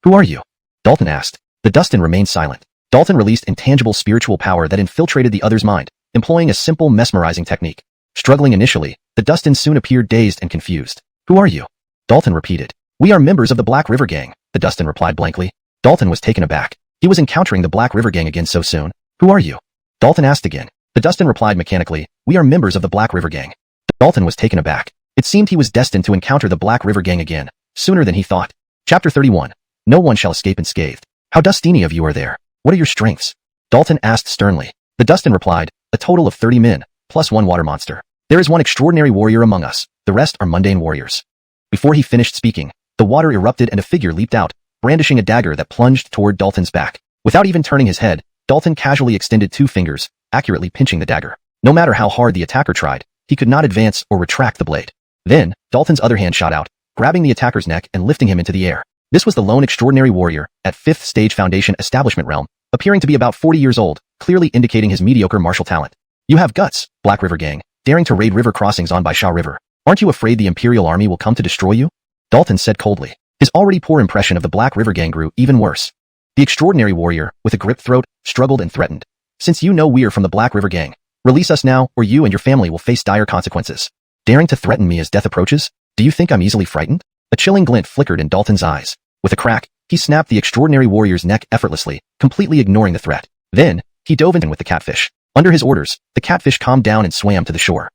Who are you? Dalton asked. The Dustin remained silent. Dalton released intangible spiritual power that infiltrated the other's mind, employing a simple mesmerizing technique. Struggling initially, the Dustin soon appeared dazed and confused. Who are you? Dalton repeated. We are members of the Black River Gang, the Dustin replied blankly. Dalton was taken aback. He was encountering the Black River Gang again so soon. Who are you? Dalton asked again. The Dustin replied mechanically, we are members of the Black River Gang. Dalton was taken aback. It seemed he was destined to encounter the Black River Gang again, sooner than he thought. Chapter 31. No one shall escape unscathed. How dustiny of you are there? What are your strengths? Dalton asked sternly. The Dustin replied, a total of 30 men, plus 1 water monster. There is one extraordinary warrior among us, the rest are mundane warriors. Before he finished speaking, the water erupted and a figure leaped out, brandishing a dagger that plunged toward Dalton's back. Without even turning his head, Dalton casually extended 2 fingers, accurately pinching the dagger. No matter how hard the attacker tried, he could not advance or retract the blade. Then, Dalton's other hand shot out, grabbing the attacker's neck and lifting him into the air. This was the lone extraordinary warrior, at 5th stage Foundation Establishment Realm, appearing to be about 40 years old, clearly indicating his mediocre martial talent. You have guts, Black River Gang, daring to raid river crossings on by Shao River. Aren't you afraid the Imperial Army will come to destroy you? Dalton said coldly. His already poor impression of the Black River Gang grew even worse. The extraordinary warrior, with a gripped throat, struggled and threatened. Since you know we're from the Black River Gang, release us now or you and your family will face dire consequences. Daring to threaten me as death approaches? Do you think I'm easily frightened? A chilling glint flickered in Dalton's eyes. With a crack, he snapped the extraordinary warrior's neck effortlessly, completely ignoring the threat. Then, he dove in with the catfish. Under his orders, the catfish calmed down and swam to the shore.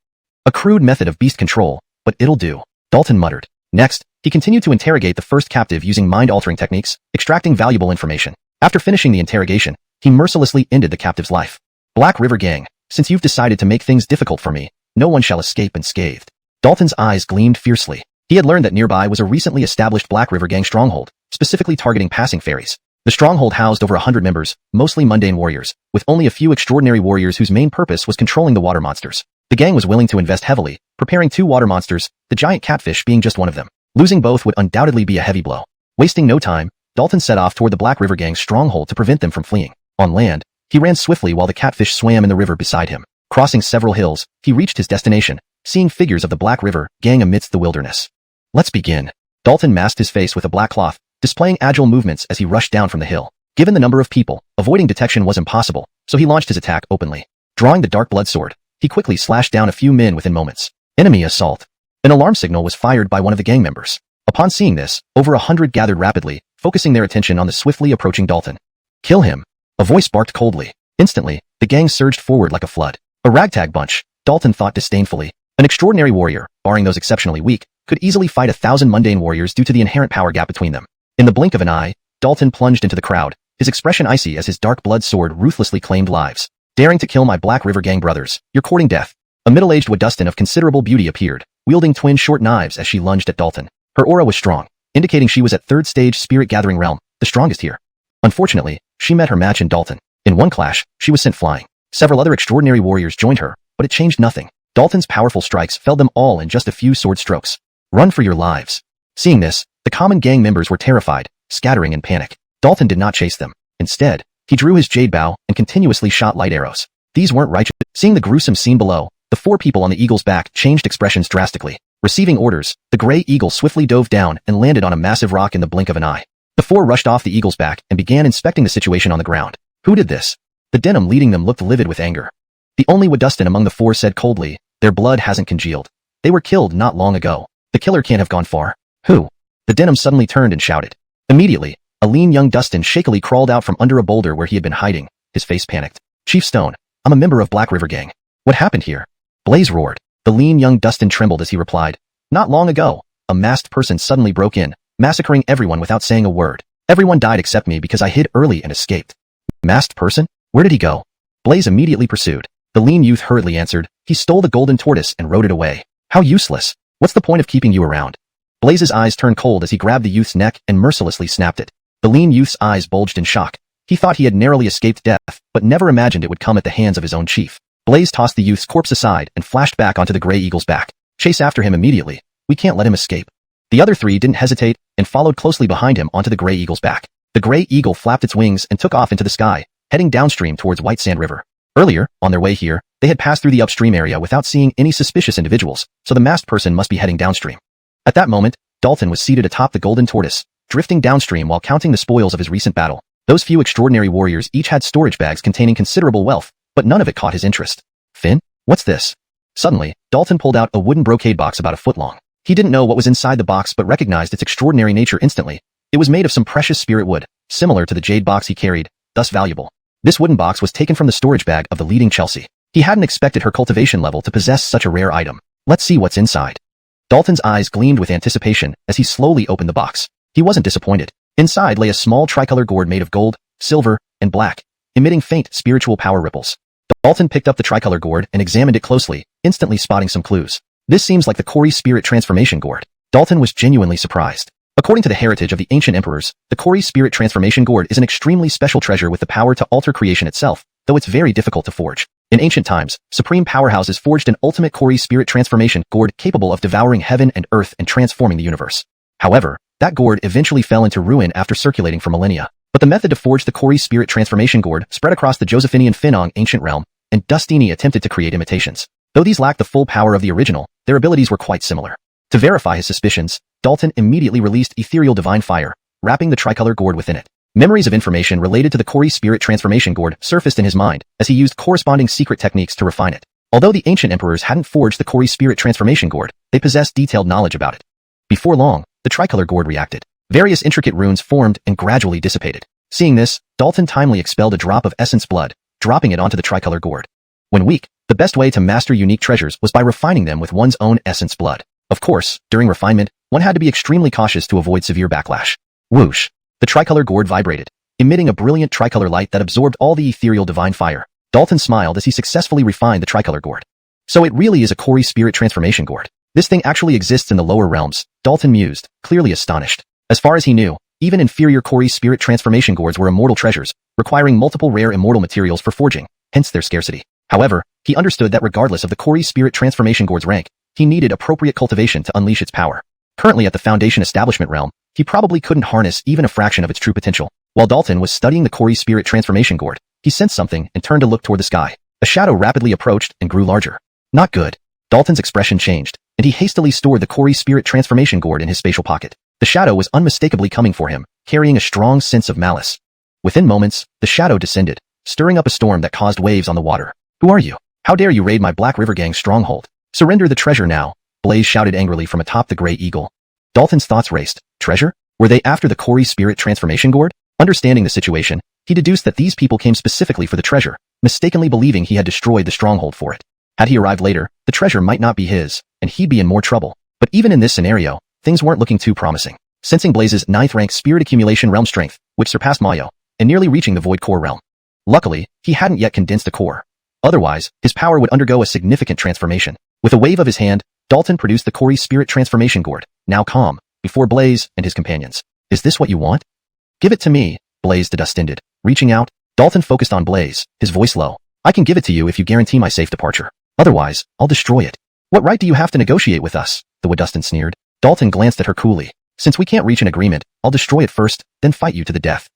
A crude method of beast control, but it'll do, Dalton muttered. Next, he continued to interrogate the first captive using mind-altering techniques, extracting valuable information. After finishing the interrogation, he mercilessly ended the captive's life. Black River Gang, since you've decided to make things difficult for me, no one shall escape unscathed. Dalton's eyes gleamed fiercely. He had learned that nearby was a recently established Black River Gang stronghold, specifically targeting passing ferries. The stronghold housed over 100 members, mostly mundane warriors, with only a few extraordinary warriors whose main purpose was controlling the water monsters. The gang was willing to invest heavily, preparing 2 water monsters, the giant catfish being just one of them. Losing both would undoubtedly be a heavy blow. Wasting no time, Dalton set off toward the Black River Gang's stronghold to prevent them from fleeing. On land, he ran swiftly while the catfish swam in the river beside him. Crossing several hills, he reached his destination, seeing figures of the Black River Gang amidst the wilderness. Let's begin. Dalton masked his face with a black cloth, displaying agile movements as he rushed down from the hill. Given the number of people, avoiding detection was impossible, so he launched his attack openly. Drawing the dark blood sword, he quickly slashed down a few men within moments. Enemy assault. An alarm signal was fired by one of the gang members. Upon seeing this, over 100 gathered rapidly, focusing their attention on the swiftly approaching Dalton. Kill him. A voice barked coldly. Instantly, the gang surged forward like a flood. A ragtag bunch, Dalton thought disdainfully. An extraordinary warrior, barring those exceptionally weak, could easily fight 1,000 mundane warriors due to the inherent power gap between them. In the blink of an eye, Dalton plunged into the crowd, his expression icy as his dark blood sword ruthlessly claimed lives. Daring to kill my Black River Gang brothers, you're courting death. A middle-aged Wadustin of considerable beauty appeared, wielding twin short knives as she lunged at Dalton. Her aura was strong, indicating she was at third stage spirit gathering realm, the strongest here. Unfortunately, she met her match in Dalton. In one clash, she was sent flying. Several other extraordinary warriors joined her, but it changed nothing. Dalton's powerful strikes felled them all in just a few sword strokes. Run for your lives. Seeing this, the common gang members were terrified, scattering in panic. Dalton did not chase them. Instead, he drew his jade bow and continuously shot light arrows. These weren't righteous. Seeing the gruesome scene below, the 4 people on the eagle's back changed expressions drastically. Receiving orders, the gray eagle swiftly dove down and landed on a massive rock in the blink of an eye. The 4 rushed off the eagle's back and began inspecting the situation on the ground. Who did this? The denim leading them looked livid with anger. The only Wadustin among the 4 said coldly, their blood hasn't congealed. They were killed not long ago. The killer can't have gone far. Who? The denim suddenly turned and shouted. Immediately, a lean young Dustin shakily crawled out from under a boulder where he had been hiding, his face panicked. Chief Stone, I'm a member of Black River Gang. What happened here? Blaze roared. The lean young Dustin trembled as he replied. Not long ago, a masked person suddenly broke in, massacring everyone without saying a word. Everyone died except me because I hid early and escaped. Masked person? Where did he go? Blaze immediately pursued. The lean youth hurriedly answered, he stole the golden tortoise and rode it away. How useless. What's the point of keeping you around? Blaze's eyes turned cold as he grabbed the youth's neck and mercilessly snapped it. The lean youth's eyes bulged in shock. He thought he had narrowly escaped death, but never imagined it would come at the hands of his own chief. Blaze tossed the youth's corpse aside and flashed back onto the gray eagle's back. Chase after him immediately. We can't let him escape. The other 3 didn't hesitate and followed closely behind him onto the gray eagle's back. The gray eagle flapped its wings and took off into the sky, heading downstream towards White Sand River. Earlier, on their way here, they had passed through the upstream area without seeing any suspicious individuals, so the masked person must be heading downstream. At that moment, Dalton was seated atop the golden tortoise, drifting downstream while counting the spoils of his recent battle. Those few extraordinary warriors each had storage bags containing considerable wealth, but none of it caught his interest. Finn? What's this? Suddenly, Dalton pulled out a wooden brocade box about a foot long. He didn't know what was inside the box but recognized its extraordinary nature instantly. It was made of some precious spirit wood, similar to the jade box he carried, thus valuable. This wooden box was taken from the storage bag of the leading Chelsea. He hadn't expected her cultivation level to possess such a rare item. Let's see what's inside. Dalton's eyes gleamed with anticipation as he slowly opened the box. He wasn't disappointed. Inside lay a small tricolor gourd made of gold, silver, and black, emitting faint spiritual power ripples. Dalton picked up the tricolor gourd and examined it closely, instantly spotting some clues. This seems like the Kori Spirit Transformation Gourd. Dalton was genuinely surprised. According to the heritage of the ancient emperors, the Kori Spirit Transformation Gourd is an extremely special treasure with the power to alter creation itself, though it's very difficult to forge. In ancient times, supreme powerhouses forged an ultimate Kori Spirit Transformation Gourd capable of devouring heaven and earth and transforming the universe. However, that gourd eventually fell into ruin after circulating for millennia. But the method to forge the Kori Spirit Transformation Gourd spread across the Josephinian Finong ancient realm, and Dustini attempted to create imitations. Though these lacked the full power of the original, their abilities were quite similar. To verify his suspicions, Dalton immediately released ethereal divine fire, wrapping the tricolor gourd within it. Memories of information related to the Kori Spirit Transformation Gourd surfaced in his mind as he used corresponding secret techniques to refine it. Although the ancient emperors hadn't forged the Kori Spirit Transformation Gourd, they possessed detailed knowledge about it. Before long, the tricolor gourd reacted. Various intricate runes formed and gradually dissipated. Seeing this, Dalton timely expelled a drop of essence blood, dropping it onto the tricolor gourd. When weak, the best way to master unique treasures was by refining them with one's own essence blood. Of course, during refinement, one had to be extremely cautious to avoid severe backlash. Whoosh! The tricolor gourd vibrated, emitting a brilliant tricolor light that absorbed all the ethereal divine fire. Dalton smiled as he successfully refined the tricolor gourd. So it really is a Kori Spirit Transformation Gourd. This thing actually exists in the lower realms, Dalton mused, clearly astonished. As far as he knew, even inferior Kori Spirit Transformation Gourds were immortal treasures, requiring multiple rare immortal materials for forging, hence their scarcity. However, he understood that regardless of the Kori Spirit Transformation Gourd's rank, he needed appropriate cultivation to unleash its power. Currently at the Foundation Establishment realm, he probably couldn't harness even a fraction of its true potential. While Dalton was studying the Kori Spirit Transformation Gourd, he sensed something and turned to look toward the sky. A shadow rapidly approached and grew larger. Not good. Dalton's expression changed, and he hastily stored the Kori Spirit Transformation Gourd in his spatial pocket. The shadow was unmistakably coming for him, carrying a strong sense of malice. Within moments, the shadow descended, stirring up a storm that caused waves on the water. Who are you? How dare you raid my Black River Gang stronghold? Surrender the treasure now, Blaze shouted angrily from atop the gray eagle. Dalton's thoughts raced. Treasure? Were they after the Kori Spirit Transformation Gourd? Understanding the situation, he deduced that these people came specifically for the treasure, mistakenly believing he had destroyed the stronghold for it. Had he arrived later, the treasure might not be his, and he'd be in more trouble. But even in this scenario, things weren't looking too promising. Sensing Blaze's 9th rank spirit accumulation realm strength, which surpassed Mayo, and nearly reaching the void core realm. Luckily, he hadn't yet condensed a core. Otherwise, his power would undergo a significant transformation. With a wave of his hand, Dalton produced the Corey spirit transformation gourd, now calm, before Blaze and his companions. Is this what you want? Give it to me, Blaze dusted. Reaching out, Dalton focused on Blaze, his voice low. I can give it to you if you guarantee my safe departure. Otherwise, I'll destroy it. What right do you have to negotiate with us? The Wadustin sneered. Dalton glanced at her coolly. Since we can't reach an agreement, I'll destroy it first, then fight you to the death.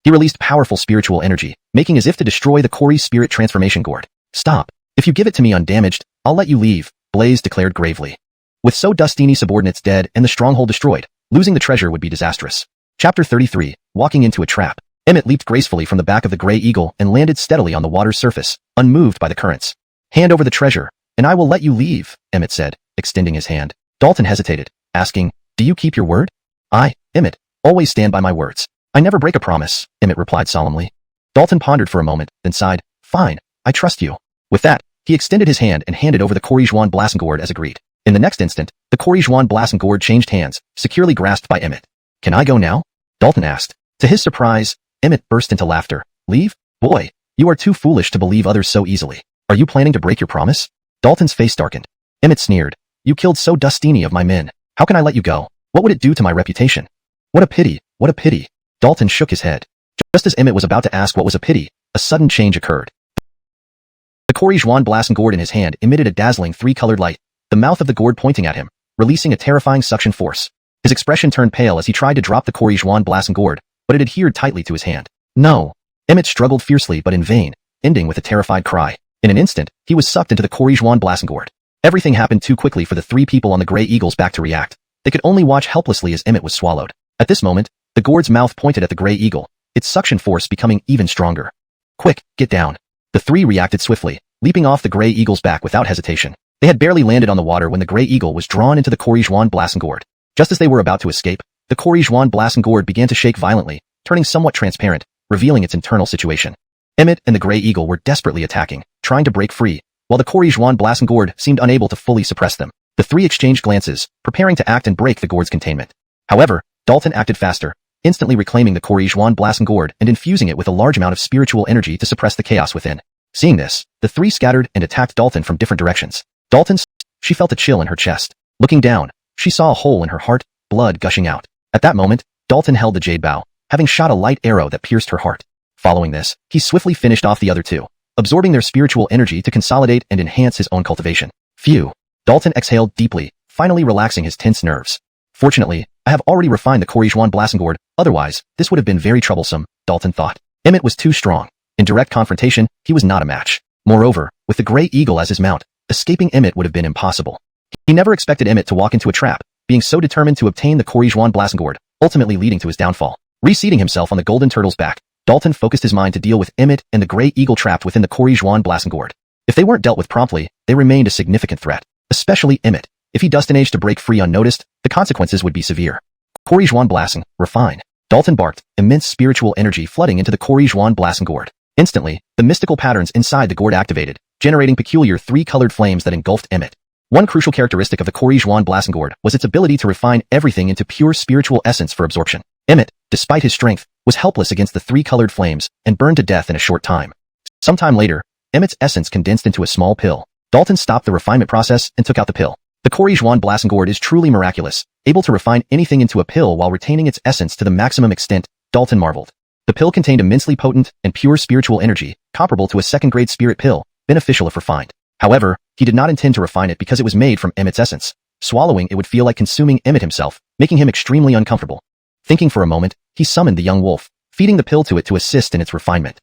He released powerful spiritual energy, making as if to destroy the Corey spirit transformation gourd. Stop. If you give it to me undamaged, I'll let you leave, Blaze declared gravely. With so Dustini subordinates dead and the stronghold destroyed, losing the treasure would be disastrous. Chapter 33, Walking into a Trap. Emmett leaped gracefully from the back of the Grey Eagle and landed steadily on the water's surface, unmoved by the currents. Hand over the treasure, and I will let you leave, Emmett said, extending his hand. Dalton hesitated, asking, do you keep your word? I, Emmett, always stand by my words. I never break a promise, Emmett replied solemnly. Dalton pondered for a moment, then sighed, fine, I trust you. With that, he extended his hand and handed over the Corrijuan Blasengord as agreed. In the next instant, the Corrijuan Blasengord changed hands, securely grasped by Emmett. Can I go now? Dalton asked. To his surprise, Emmett burst into laughter. Leave? Boy, you are too foolish to believe others so easily. Are you planning to break your promise? Dalton's face darkened. Emmett sneered. You killed so Dustini of my men. How can I let you go? What would it do to my reputation? What a pity, what a pity. Dalton shook his head. Just as Emmett was about to ask what was a pity, a sudden change occurred. The Corrijuan Blasengord in his hand emitted a dazzling 3-colored light, the mouth of the gourd pointing at him, releasing a terrifying suction force. His expression turned pale as he tried to drop the Corrijuan Blasengord, but it adhered tightly to his hand. No. Emmett struggled fiercely but in vain, ending with a terrified cry. In an instant, he was sucked into the Corrijuan Blasengord. Everything happened too quickly for the 3 people on the Grey Eagle's back to react. They could only watch helplessly as Emmett was swallowed. At this moment, the gourd's mouth pointed at the Grey Eagle, its suction force becoming even stronger. Quick, get down. The 3 reacted swiftly, leaping off the Grey Eagle's back without hesitation. They had barely landed on the water when the Grey Eagle was drawn into the Corrijuan Blasengord. Just as they were about to escape, the Corrijuan Blasengord began to shake violently, turning somewhat transparent, revealing its internal situation. Emmett and the Grey Eagle were desperately attacking, trying to break free, while the Corrijuan Blasengord seemed unable to fully suppress them. The 3 exchanged glances, preparing to act and break the gourd's containment. However, Dalton acted faster, instantly reclaiming the Corrijuan Blasengord and infusing it with a large amount of spiritual energy to suppress the chaos within. Seeing this, the 3 scattered and attacked Dalton from different directions. She felt a chill in her chest. Looking down, she saw a hole in her heart, blood gushing out. At that moment, Dalton held the jade bow, having shot a light arrow that pierced her heart. Following this, he swiftly finished off the other 2, absorbing their spiritual energy to consolidate and enhance his own cultivation. Phew. Dalton exhaled deeply, finally relaxing his tense nerves. Fortunately, I have already refined the Corrijuan Blasengord, otherwise, this would have been very troublesome, Dalton thought. Emmett was too strong. In direct confrontation, he was not a match. Moreover, with the Grey Eagle as his mount, escaping Emmett would have been impossible. He never expected Emmett to walk into a trap, being so determined to obtain the Corrijuan Blasengord, ultimately leading to his downfall. Reseating himself on the golden turtle's back, Dalton focused his mind to deal with Emmett and the Grey Eagle trapped within the Corrijuan Blasengord. If they weren't dealt with promptly, they remained a significant threat. Especially Emmett. If he managed to break free unnoticed, the consequences would be severe. Corrijuan Blaseng, refine. Dalton barked, immense spiritual energy flooding into the Corrijuan Blasengord. Instantly, the mystical patterns inside the gourd activated, generating peculiar 3-colored flames that engulfed Emmett. One crucial characteristic of the Corrijuan Blasengord was its ability to refine everything into pure spiritual essence for absorption. Emmett, despite his strength, was helpless against the 3-colored flames and burned to death in a short time. Sometime later, Emmett's essence condensed into a small pill. Dalton stopped the refinement process and took out the pill. The Corrijuan Blasengord is truly miraculous, able to refine anything into a pill while retaining its essence to the maximum extent, Dalton marveled. The pill contained immensely potent and pure spiritual energy, comparable to a second-grade spirit pill, beneficial if refined. However, he did not intend to refine it because it was made from Emmett's essence. Swallowing it would feel like consuming Emmett himself, making him extremely uncomfortable. Thinking for a moment, he summoned the young wolf, feeding the pill to it to assist in its refinement.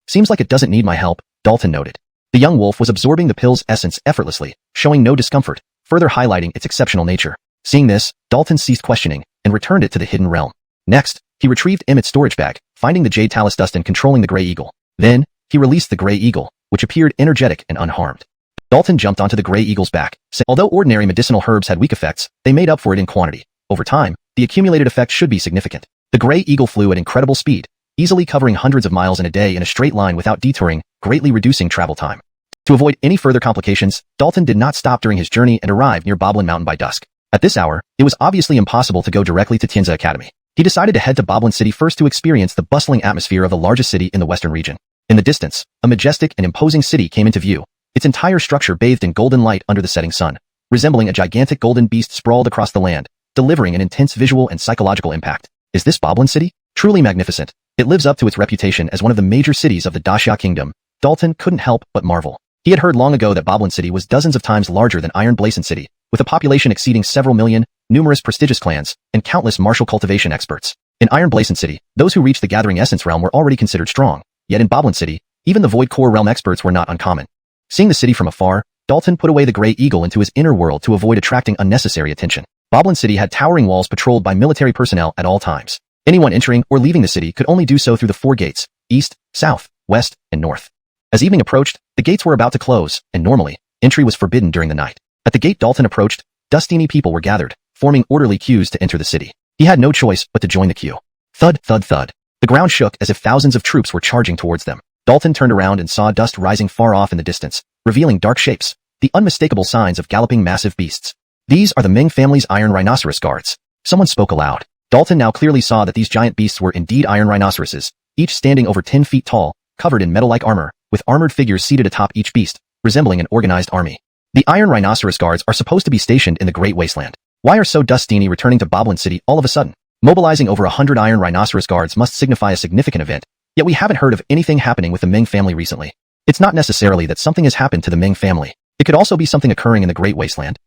Seems like it doesn't need my help, Dalton noted. The young wolf was absorbing the pill's essence effortlessly, showing no discomfort, further highlighting its exceptional nature. Seeing this, Dalton ceased questioning and returned it to the hidden realm. Next, he retrieved Emmett's storage bag, finding the jade talus dust and controlling the Grey Eagle. Then, he released the Grey Eagle, which appeared energetic and unharmed. Dalton jumped onto the Grey Eagle's back, saying, although ordinary medicinal herbs had weak effects, they made up for it in quantity. Over time, the accumulated effect should be significant. The Grey Eagle flew at incredible speed, easily covering hundreds of miles in a day in a straight line without detouring, greatly reducing travel time. To avoid any further complications, Dalton did not stop during his journey and arrived near Boblin Mountain by dusk. At this hour, it was obviously impossible to go directly to Tianza Academy. He decided to head to Boblin City first to experience the bustling atmosphere of the largest city in the western region. In the distance, a majestic and imposing city came into view, its entire structure bathed in golden light under the setting sun, resembling a gigantic golden beast sprawled across the land, delivering an intense visual and psychological impact. Is this Boblin City? Truly magnificent. It lives up to its reputation as one of the major cities of the Daxia Kingdom. Dalton couldn't help but marvel. He had heard long ago that Boblin City was dozens of times larger than Iron Blazon City, with a population exceeding several million, numerous prestigious clans, and countless martial cultivation experts. In Iron Blazon City, those who reached the Gathering Essence realm were already considered strong, yet in Boblin City, even the Void Core realm experts were not uncommon. Seeing the city from afar, Dalton put away the Grey Eagle into his inner world to avoid attracting unnecessary attention. Boblin City had towering walls patrolled by military personnel at all times. Anyone entering or leaving the city could only do so through the 4 gates, east, south, west, and north. As evening approached, the gates were about to close, and normally, entry was forbidden during the night. At the gate Dalton approached, Dustini people were gathered, forming orderly queues to enter the city. He had no choice but to join the queue. Thud, thud, thud. The ground shook as if thousands of troops were charging towards them. Dalton turned around and saw dust rising far off in the distance, revealing dark shapes, the unmistakable signs of galloping massive beasts. These are the Ming family's iron rhinoceros guards. Someone spoke aloud. Dalton now clearly saw that these giant beasts were indeed iron rhinoceroses, each standing over 10 feet tall, covered in metal-like armor, with armored figures seated atop each beast, resembling an organized army. The iron rhinoceros guards are supposed to be stationed in the Great Wasteland. Why are so Dustini returning to Boblin City all of a sudden? Mobilizing over 100 iron rhinoceros guards must signify a significant event, yet we haven't heard of anything happening with the Ming family recently. It's not necessarily that something has happened to the Ming family. It could also be something occurring in the Great Wasteland.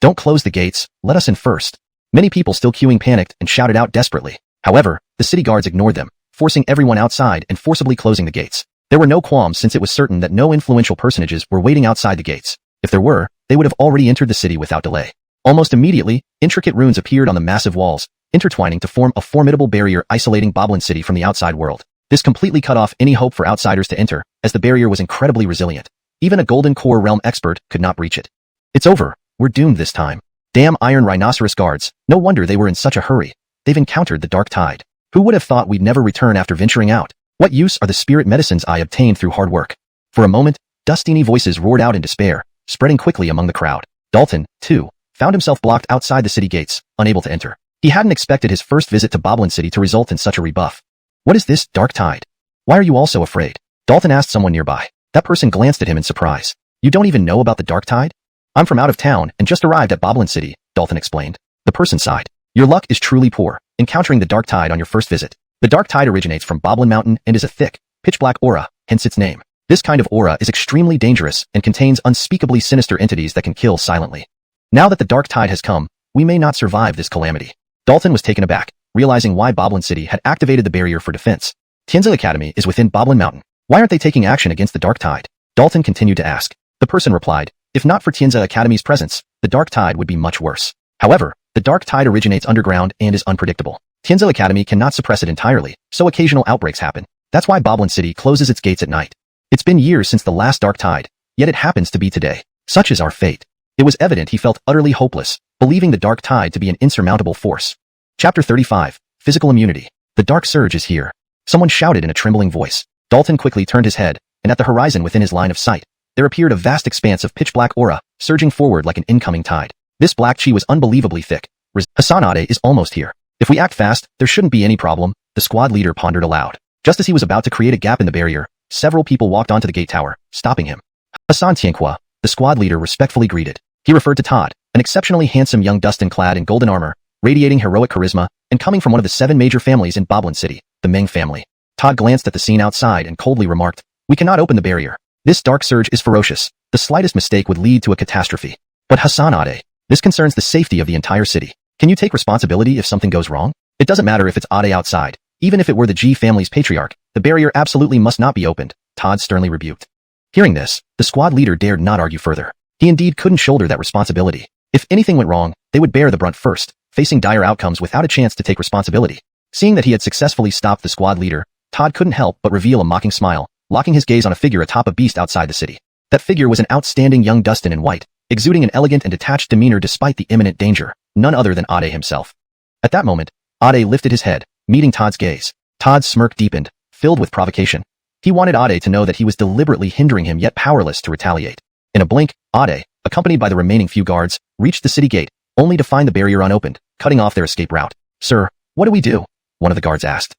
Don't close the gates, let us in first. Many people still queuing panicked and shouted out desperately. However, the city guards ignored them, forcing everyone outside and forcibly closing the gates. There were no qualms since it was certain that no influential personages were waiting outside the gates. If there were, they would have already entered the city without delay. Almost immediately, intricate runes appeared on the massive walls, intertwining to form a formidable barrier isolating Boblin City from the outside world. This completely cut off any hope for outsiders to enter, as the barrier was incredibly resilient. Even a Golden Core realm expert could not breach it. It's over. We're doomed this time. Damn iron rhinoceros guards. No wonder they were in such a hurry. They've encountered the dark tide. Who would have thought we'd never return after venturing out? What use are the spirit medicines I obtained through hard work? For a moment, Dustini voices roared out in despair, spreading quickly among the crowd. Dalton, too, found himself blocked outside the city gates, unable to enter. He hadn't expected his first visit to Boblin City to result in such a rebuff. What is this dark tide? Why are you all so afraid? Dalton asked someone nearby. That person glanced at him in surprise. You don't even know about the dark tide? I'm from out of town and just arrived at Boblin City, Dalton explained. The person sighed. Your luck is truly poor, encountering the dark tide on your first visit. The dark tide originates from Boblin Mountain and is a thick, pitch-black aura, hence its name. This kind of aura is extremely dangerous and contains unspeakably sinister entities that can kill silently. Now that the dark tide has come, we may not survive this calamity. Dalton was taken aback, realizing why Boblin City had activated the barrier for defense. Tianza Academy is within Boblin Mountain. Why aren't they taking action against the dark tide? Dalton continued to ask. The person replied, if not for Tianza Academy's presence, the dark tide would be much worse. However, the dark tide originates underground and is unpredictable. Tianza Academy cannot suppress it entirely, so occasional outbreaks happen. That's why Boblin City closes its gates at night. It's been years since the last dark tide, yet it happens to be today. Such is our fate. It was evident he felt utterly hopeless, believing the dark tide to be an insurmountable force. Chapter 35, Physical Immunity. The dark surge is here. Someone shouted in a trembling voice. Dalton quickly turned his head, and at the horizon within his line of sight, there appeared a vast expanse of pitch-black aura, surging forward like an incoming tide. This black chi was unbelievably thick. Hasanade is almost here. If we act fast, there shouldn't be any problem, the squad leader pondered aloud. Just as he was about to create a gap in the barrier, several people walked onto the gate tower, stopping him. Hassan Tianqua, the squad leader respectfully greeted. He referred to Todd, an exceptionally handsome young Dustin clad in golden armor, radiating heroic charisma, and coming from one of the 7 major families in Boblin City, the Ming family. Todd glanced at the scene outside and coldly remarked, we cannot open the barrier. This dark surge is ferocious. The slightest mistake would lead to a catastrophe. But Hasanade, this concerns the safety of the entire city. Can you take responsibility if something goes wrong? It doesn't matter if it's Ade outside. Even if it were the G family's patriarch, the barrier absolutely must not be opened, Todd sternly rebuked. Hearing this, the squad leader dared not argue further. He indeed couldn't shoulder that responsibility. If anything went wrong, they would bear the brunt first, facing dire outcomes without a chance to take responsibility. Seeing that he had successfully stopped the squad leader, Todd couldn't help but reveal a mocking smile, locking his gaze on a figure atop a beast outside the city. That figure was an outstanding young Dustin in white, exuding an elegant and detached demeanor despite the imminent danger, none other than Ade himself. At that moment, Ade lifted his head, meeting Todd's gaze. Todd's smirk deepened, filled with provocation. He wanted Ade to know that he was deliberately hindering him yet powerless to retaliate. In a blink, Ade, accompanied by the remaining few guards, reached the city gate, only to find the barrier unopened, cutting off their escape route. "Sir, what do we do?" one of the guards asked.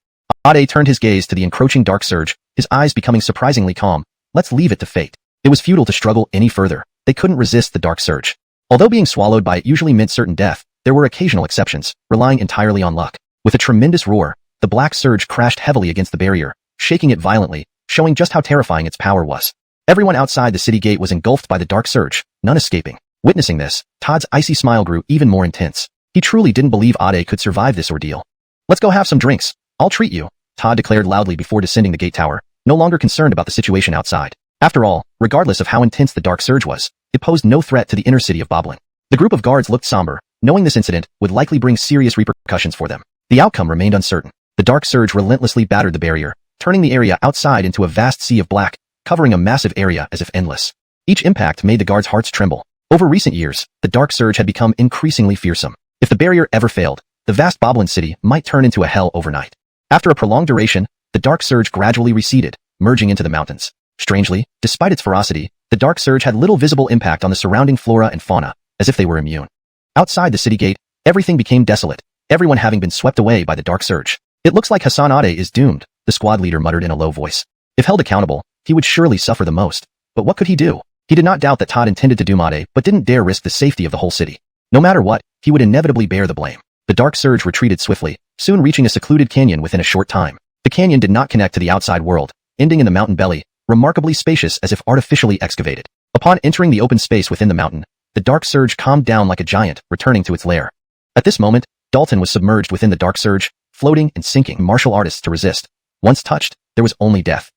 Ade turned his gaze to the encroaching dark surge, his eyes becoming surprisingly calm. "Let's leave it to fate." It was futile to struggle any further. They couldn't resist the dark surge. Although being swallowed by it usually meant certain death, there were occasional exceptions, relying entirely on luck. With a tremendous roar, the black surge crashed heavily against the barrier, shaking it violently, showing just how terrifying its power was. Everyone outside the city gate was engulfed by the dark surge, none escaping. Witnessing this, Todd's icy smile grew even more intense. He truly didn't believe Ade could survive this ordeal. "Let's go have some drinks. I'll treat you," Todd declared loudly before descending the gate tower, no longer concerned about the situation outside. After all, regardless of how intense the dark surge was, it posed no threat to the inner city of Boblin. The group of guards looked somber, knowing this incident would likely bring serious repercussions for them. The outcome remained uncertain. The dark surge relentlessly battered the barrier, turning the area outside into a vast sea of black, covering a massive area as if endless. Each impact made the guards' hearts tremble. Over recent years, the dark surge had become increasingly fearsome. If the barrier ever failed, the vast Boblin city might turn into a hell overnight. After a prolonged duration, the dark surge gradually receded, merging into the mountains. Strangely, despite its ferocity, the dark surge had little visible impact on the surrounding flora and fauna, as if they were immune. Outside the city gate, everything became desolate, everyone having been swept away by the dark surge. "It looks like Hassan Ade is doomed," the squad leader muttered in a low voice. If held accountable, he would surely suffer the most. But what could he do? He did not doubt that Todd intended to doom Ade, but didn't dare risk the safety of the whole city. No matter what, he would inevitably bear the blame. The dark surge retreated swiftly, soon reaching a secluded canyon within a short time. The canyon did not connect to the outside world, ending in the mountain belly, remarkably spacious as if artificially excavated. Upon entering the open space within the mountain, the dark surge calmed down like a giant, returning to its lair. At this moment, Dalton was submerged within the dark surge, floating and sinking martial artists to resist. Once touched, there was only death.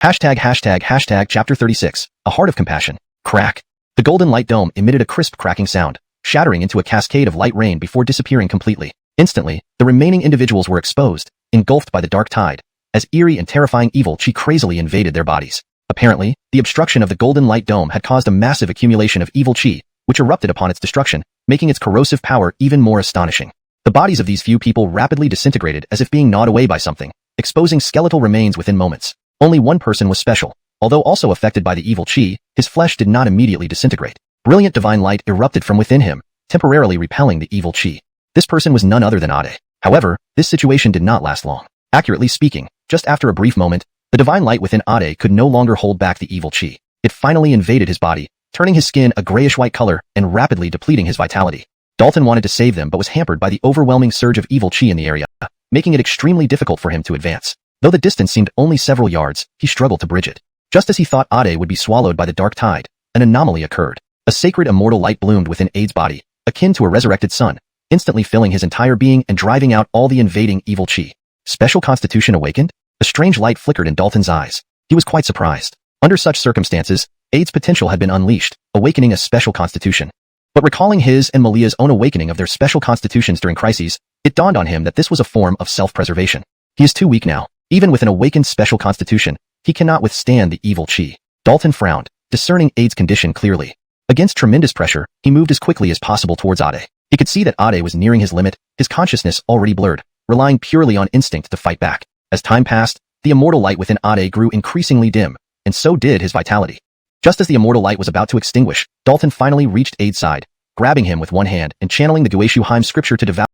#####Chapter 36, A Heart of Compassion. Crack. The golden light dome emitted a crisp cracking sound, shattering into a cascade of light rain before disappearing completely. Instantly, the remaining individuals were exposed, engulfed by the dark tide, as eerie and terrifying evil chi crazily invaded their bodies. Apparently, the obstruction of the golden light dome had caused a massive accumulation of evil chi, which erupted upon its destruction, making its corrosive power even more astonishing. The bodies of these few people rapidly disintegrated as if being gnawed away by something, exposing skeletal remains within moments. Only one person was special. Although also affected by the evil chi, his flesh did not immediately disintegrate. Brilliant divine light erupted from within him, temporarily repelling the evil chi. This person was none other than Ade. However, this situation did not last long. Accurately speaking, just after a brief moment, the divine light within Ade could no longer hold back the evil chi. It finally invaded his body, turning his skin a grayish-white color and rapidly depleting his vitality. Dalton wanted to save them but was hampered by the overwhelming surge of evil chi in the area, making it extremely difficult for him to advance. Though the distance seemed only several yards, he struggled to bridge it. Just as he thought Ade would be swallowed by the dark tide, an anomaly occurred. A sacred immortal light bloomed within Ade's body, akin to a resurrected sun, instantly filling his entire being and driving out all the invading evil chi. Special constitution awakened? A strange light flickered in Dalton's eyes. He was quite surprised. Under such circumstances, Ade's potential had been unleashed, awakening a special constitution. But recalling his and Malia's own awakening of their special constitutions during crises, it dawned on him that this was a form of self-preservation. He is too weak now. Even with an awakened special constitution, he cannot withstand the evil chi. Dalton frowned, discerning Ade's condition clearly. Against tremendous pressure, he moved as quickly as possible towards Ade. He could see that Ade was nearing his limit, his consciousness already blurred, relying purely on instinct to fight back. As time passed, the immortal light within Ade grew increasingly dim, and so did his vitality. Just as the immortal light was about to extinguish, Dalton finally reached Ade's side, grabbing him with one hand and channeling the Guishu Heim scripture to devour.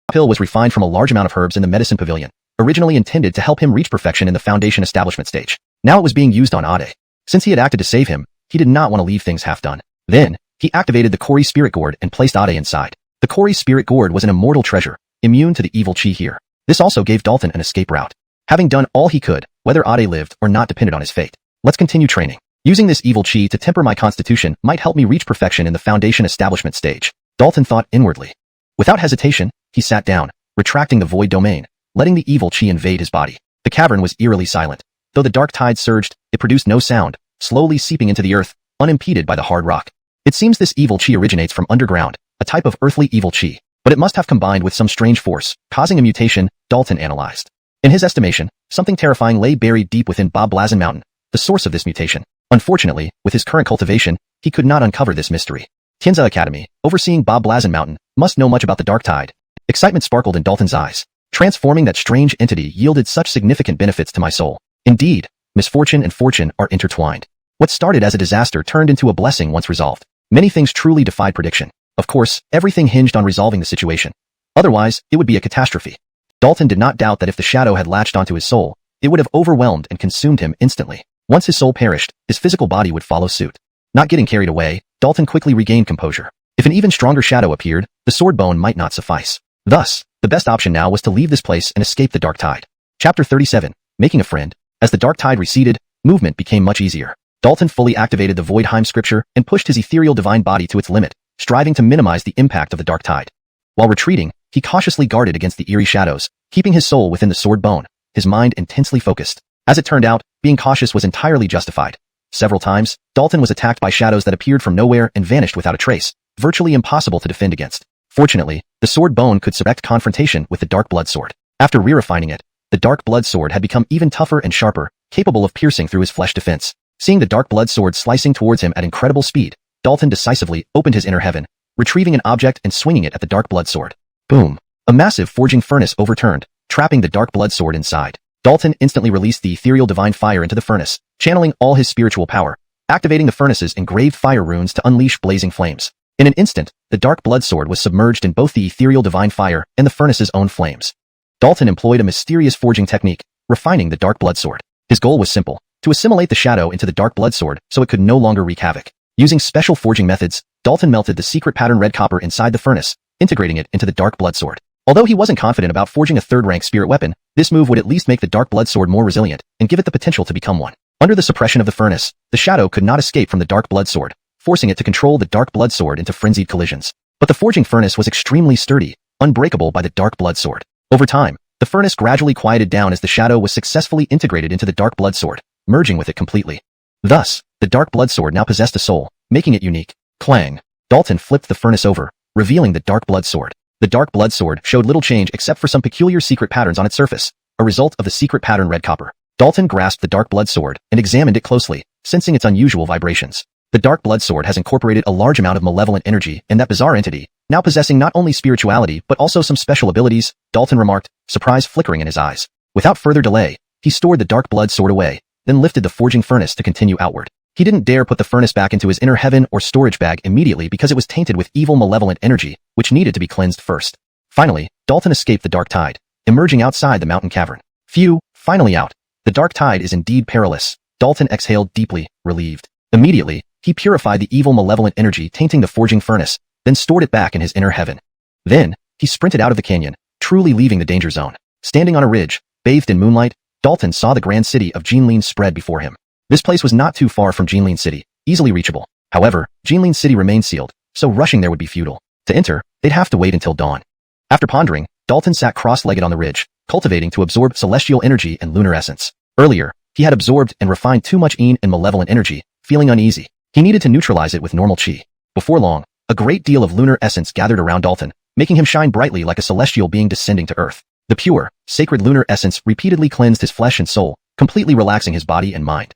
The pill was refined from a large amount of herbs in the medicine pavilion, originally intended to help him reach perfection in the Foundation establishment stage. Now it was being used on Ade. Since he had acted to save him, he did not want to leave things half done. Then, he activated the Kori Spirit Gourd and placed Ade inside. The Kori Spirit Gourd was an immortal treasure, immune to the evil chi here. This also gave Dalton an escape route. Having done all he could, whether Ade lived or not depended on his fate. Let's continue training. Using this evil chi to temper my constitution might help me reach perfection in the Foundation establishment stage, Dalton thought inwardly. Without hesitation, he sat down, retracting the void domain, letting the evil chi invade his body. The cavern was eerily silent. Though the dark tide surged, it produced no sound, slowly seeping into the earth, unimpeded by the hard rock. It seems this evil chi originates from underground, a type of earthly evil chi, but it must have combined with some strange force, causing a mutation, Dalton analyzed. In his estimation, something terrifying lay buried deep within Bob Blazin Mountain, the source of this mutation. Unfortunately, with his current cultivation, he could not uncover this mystery. Tianza Academy, overseeing Bob Blazin Mountain, must know much about the dark tide. Excitement sparkled in Dalton's eyes. Transforming that strange entity yielded such significant benefits to my soul. Indeed, misfortune and fortune are intertwined. What started as a disaster turned into a blessing once resolved. Many things truly defied prediction. Of course, everything hinged on resolving the situation. Otherwise, it would be a catastrophe. Dalton did not doubt that if the shadow had latched onto his soul, it would have overwhelmed and consumed him instantly. Once his soul perished, his physical body would follow suit. Not getting carried away, Dalton quickly regained composure. If an even stronger shadow appeared, the sword bone might not suffice. Thus, the best option now was to leave this place and escape the dark tide. Chapter 37. Making a friend. As the dark tide receded, movement became much easier. Dalton fully activated the Voidheim scripture and pushed his ethereal divine body to its limit, striving to minimize the impact of the dark tide. While retreating, he cautiously guarded against the eerie shadows, keeping his soul within the sword bone, his mind intensely focused. As it turned out, being cautious was entirely justified. Several times, Dalton was attacked by shadows that appeared from nowhere and vanished without a trace, virtually impossible to defend against. Fortunately, the sword bone could direct confrontation with the dark blood sword. After re-refining it, the dark blood sword had become even tougher and sharper, capable of piercing through his flesh defense. Seeing the dark blood sword slicing towards him at incredible speed, Dalton decisively opened his inner heaven, retrieving an object and swinging it at the dark blood sword. Boom! A massive forging furnace overturned, trapping the dark blood sword inside. Dalton instantly released the ethereal divine fire into the furnace, channeling all his spiritual power, activating the furnace's engraved fire runes to unleash blazing flames. In an instant, the dark blood sword was submerged in both the ethereal divine fire and the furnace's own flames. Dalton employed a mysterious forging technique, refining the dark blood sword. His goal was simple: to assimilate the shadow into the dark blood sword so it could no longer wreak havoc. Using special forging methods, Dalton melted the secret pattern red copper inside the furnace, integrating it into the dark blood sword. Although he wasn't confident about forging a third-rank spirit weapon, this move would at least make the dark blood sword more resilient and give it the potential to become one. Under the suppression of the furnace, the shadow could not escape from the dark blood sword, forcing it to control the dark blood sword into frenzied collisions. But the forging furnace was extremely sturdy, unbreakable by the dark blood sword. Over time, the furnace gradually quieted down as the shadow was successfully integrated into the dark blood sword, merging with it completely. Thus, the dark blood sword now possessed a soul, making it unique. Clang! Dalton flipped the furnace over, revealing the dark blood sword. The dark blood sword showed little change except for some peculiar secret patterns on its surface, a result of the secret pattern red copper. Dalton grasped the dark blood sword and examined it closely, sensing its unusual vibrations. The dark blood sword has incorporated a large amount of malevolent energy in that bizarre entity, now possessing not only spirituality but also some special abilities, Dalton remarked, surprise flickering in his eyes. Without further delay, he stored the dark blood sword away, then lifted the forging furnace to continue outward. He didn't dare put the furnace back into his inner heaven or storage bag immediately because it was tainted with evil malevolent energy, which needed to be cleansed first. Finally, Dalton escaped the dark tide, emerging outside the mountain cavern. Phew, finally out. The dark tide is indeed perilous. Dalton exhaled deeply, relieved. Immediately, he purified the evil malevolent energy tainting the forging furnace, then stored it back in his inner heaven. Then, he sprinted out of the canyon, truly leaving the danger zone. Standing on a ridge, bathed in moonlight, Dalton saw the grand city of Jinlin spread before him. This place was not too far from Jinlin City, easily reachable. However, Jinlin City remained sealed, so rushing there would be futile. To enter, they'd have to wait until dawn. After pondering, Dalton sat cross-legged on the ridge, cultivating to absorb celestial energy and lunar essence. Earlier, he had absorbed and refined too much Yin and malevolent energy, feeling uneasy. He needed to neutralize it with normal chi. Before long, a great deal of lunar essence gathered around Dalton, making him shine brightly like a celestial being descending to Earth. The pure, sacred lunar essence repeatedly cleansed his flesh and soul, completely relaxing his body and mind.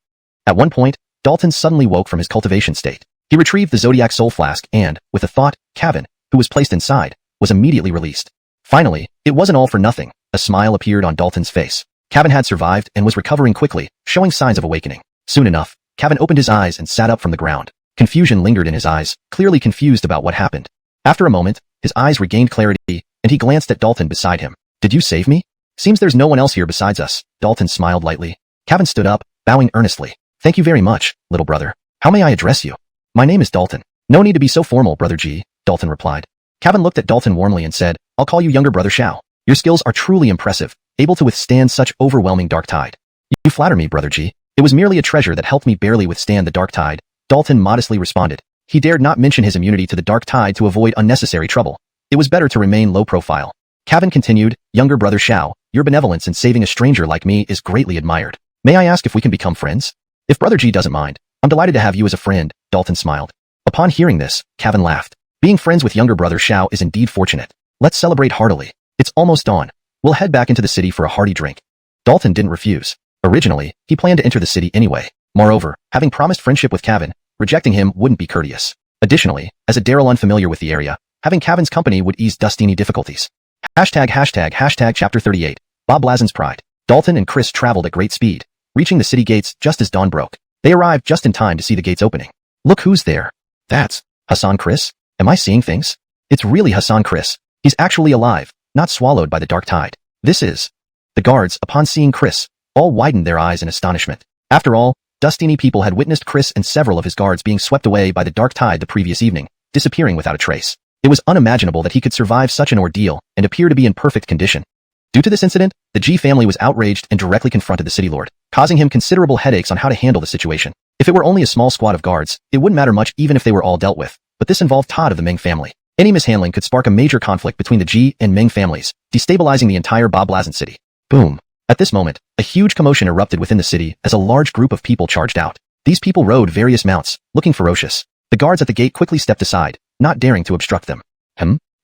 At one point, Dalton suddenly woke from his cultivation state. He retrieved the Zodiac Soul Flask and, with a thought, Kevin, who was placed inside, was immediately released. Finally, it wasn't all for nothing. A smile appeared on Dalton's face. Kevin had survived and was recovering quickly, showing signs of awakening. Soon enough, Kevin opened his eyes and sat up from the ground. Confusion lingered in his eyes, clearly confused about what happened. After a moment, his eyes regained clarity, and he glanced at Dalton beside him. Did you save me? Seems there's no one else here besides us. Dalton smiled lightly. Kevin stood up, bowing earnestly. Thank you very much, little brother. How may I address you? My name is Dalton. No need to be so formal, Brother G, Dalton replied. Kevin looked at Dalton warmly and said, I'll call you younger brother Xiao. Your skills are truly impressive, able to withstand such overwhelming dark tide. You flatter me, Brother G. It was merely a treasure that helped me barely withstand the dark tide, Dalton modestly responded. He dared not mention his immunity to the dark tide to avoid unnecessary trouble. It was better to remain low profile. Kevin continued, younger brother Xiao, your benevolence in saving a stranger like me is greatly admired. May I ask if we can become friends? If Brother G doesn't mind, I'm delighted to have you as a friend, Dalton smiled. Upon hearing this, Kevin laughed. Being friends with younger brother Xiao is indeed fortunate. Let's celebrate heartily. It's almost dawn. We'll head back into the city for a hearty drink. Dalton didn't refuse. Originally, he planned to enter the city anyway. Moreover, having promised friendship with Kevin, rejecting him wouldn't be courteous. Additionally, as a Daryl unfamiliar with the area, having Kevin's company would ease Dustini difficulties. Hashtag Chapter 38. Bob Blazin's Pride. Dalton and Chris traveled at great speed, reaching the city gates just as dawn broke. They arrived just in time to see the gates opening. Look who's there. That's Hassan Chris? Am I seeing things? It's really Hassan Chris. He's actually alive, not swallowed by the dark tide. This is... The guards, upon seeing Chris, all widened their eyes in astonishment. After all, Dustini people had witnessed Chris and several of his guards being swept away by the dark tide the previous evening, disappearing without a trace. It was unimaginable that he could survive such an ordeal and appear to be in perfect condition. Due to this incident, the G family was outraged and directly confronted the city lord, causing him considerable headaches on how to handle the situation. If it were only a small squad of guards, it wouldn't matter much even if they were all dealt with, but this involved Todd of the Ming family. Any mishandling could spark a major conflict between the G and Ming families, destabilizing the entire Bob Blazin city. Boom. At this moment, a huge commotion erupted within the city as a large group of people charged out. These people rode various mounts, looking ferocious. The guards at the gate quickly stepped aside, not daring to obstruct them.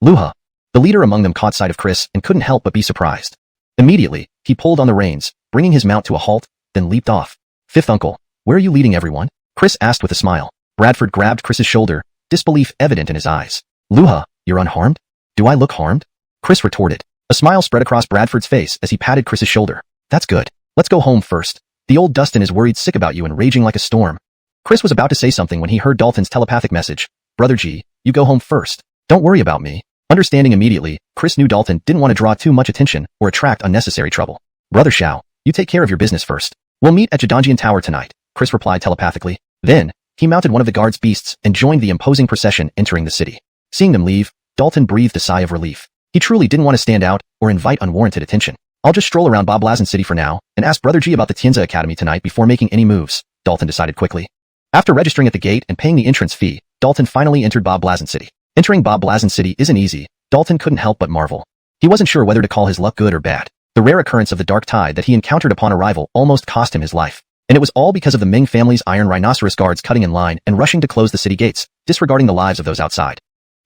Luha. The leader among them caught sight of Chris and couldn't help but be surprised. Immediately, he pulled on the reins, bringing his mount to a halt, then leaped off. Fifth uncle, where are you leading everyone? Chris asked with a smile. Bradford grabbed Chris's shoulder, disbelief evident in his eyes. Luha, you're unharmed? Do I look harmed? Chris retorted. A smile spread across Bradford's face as he patted Chris's shoulder. That's good. Let's go home first. The old Dustin is worried sick about you and raging like a storm. Chris was about to say something when he heard Dalton's telepathic message. Brother G, you go home first. Don't worry about me. Understanding immediately, Chris knew Dalton didn't want to draw too much attention or attract unnecessary trouble. Brother Xiao, you take care of your business first. We'll meet at Jidanjian Tower tonight, Chris replied telepathically. Then, he mounted one of the guard's beasts and joined the imposing procession entering the city. Seeing them leave, Dalton breathed a sigh of relief. He truly didn't want to stand out or invite unwarranted attention. I'll just stroll around Bob Blazin City for now and ask Brother G about the Tianza Academy tonight before making any moves, Dalton decided quickly. After registering at the gate and paying the entrance fee, Dalton finally entered Bob Blazin City. Entering Bob Blazin City isn't easy. Dalton couldn't help but marvel. He wasn't sure whether to call his luck good or bad. The rare occurrence of the dark tide that he encountered upon arrival almost cost him his life. And it was all because of the Ming family's iron rhinoceros guards cutting in line and rushing to close the city gates, disregarding the lives of those outside.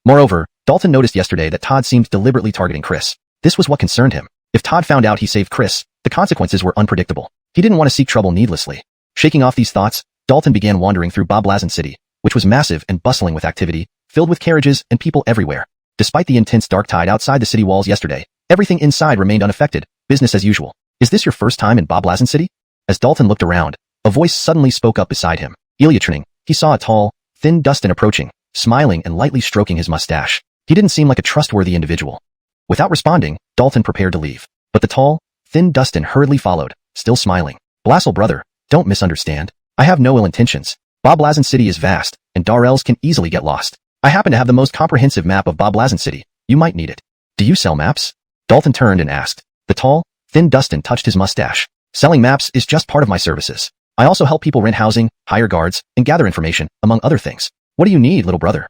Moreover, Dalton noticed yesterday that Todd seemed deliberately targeting Chris. This was what concerned him. If Todd found out he saved Chris, the consequences were unpredictable. He didn't want to seek trouble needlessly. Shaking off these thoughts, Dalton began wandering through Bob Blazin City, which was massive and bustling with activity, filled with carriages and people everywhere. Despite the intense dark tide outside the city walls yesterday, everything inside remained unaffected, business as usual. Is this your first time in Bob Blazin City? As Dalton looked around, a voice suddenly spoke up beside him. Ilyatrining. He saw a tall, thin Dustin approaching, smiling and lightly stroking his mustache. He didn't seem like a trustworthy individual. Without responding, Dalton prepared to leave. But the tall, thin Dustin hurriedly followed, still smiling. Blassel brother, don't misunderstand. I have no ill intentions. Bob Blazin City is vast, and Darrells can easily get lost. I happen to have the most comprehensive map of Bob Blazin City. You might need it. Do you sell maps? Dalton turned and asked. The tall, thin Dustin touched his mustache. Selling maps is just part of my services. I also help people rent housing, hire guards, and gather information, among other things. What do you need, little brother?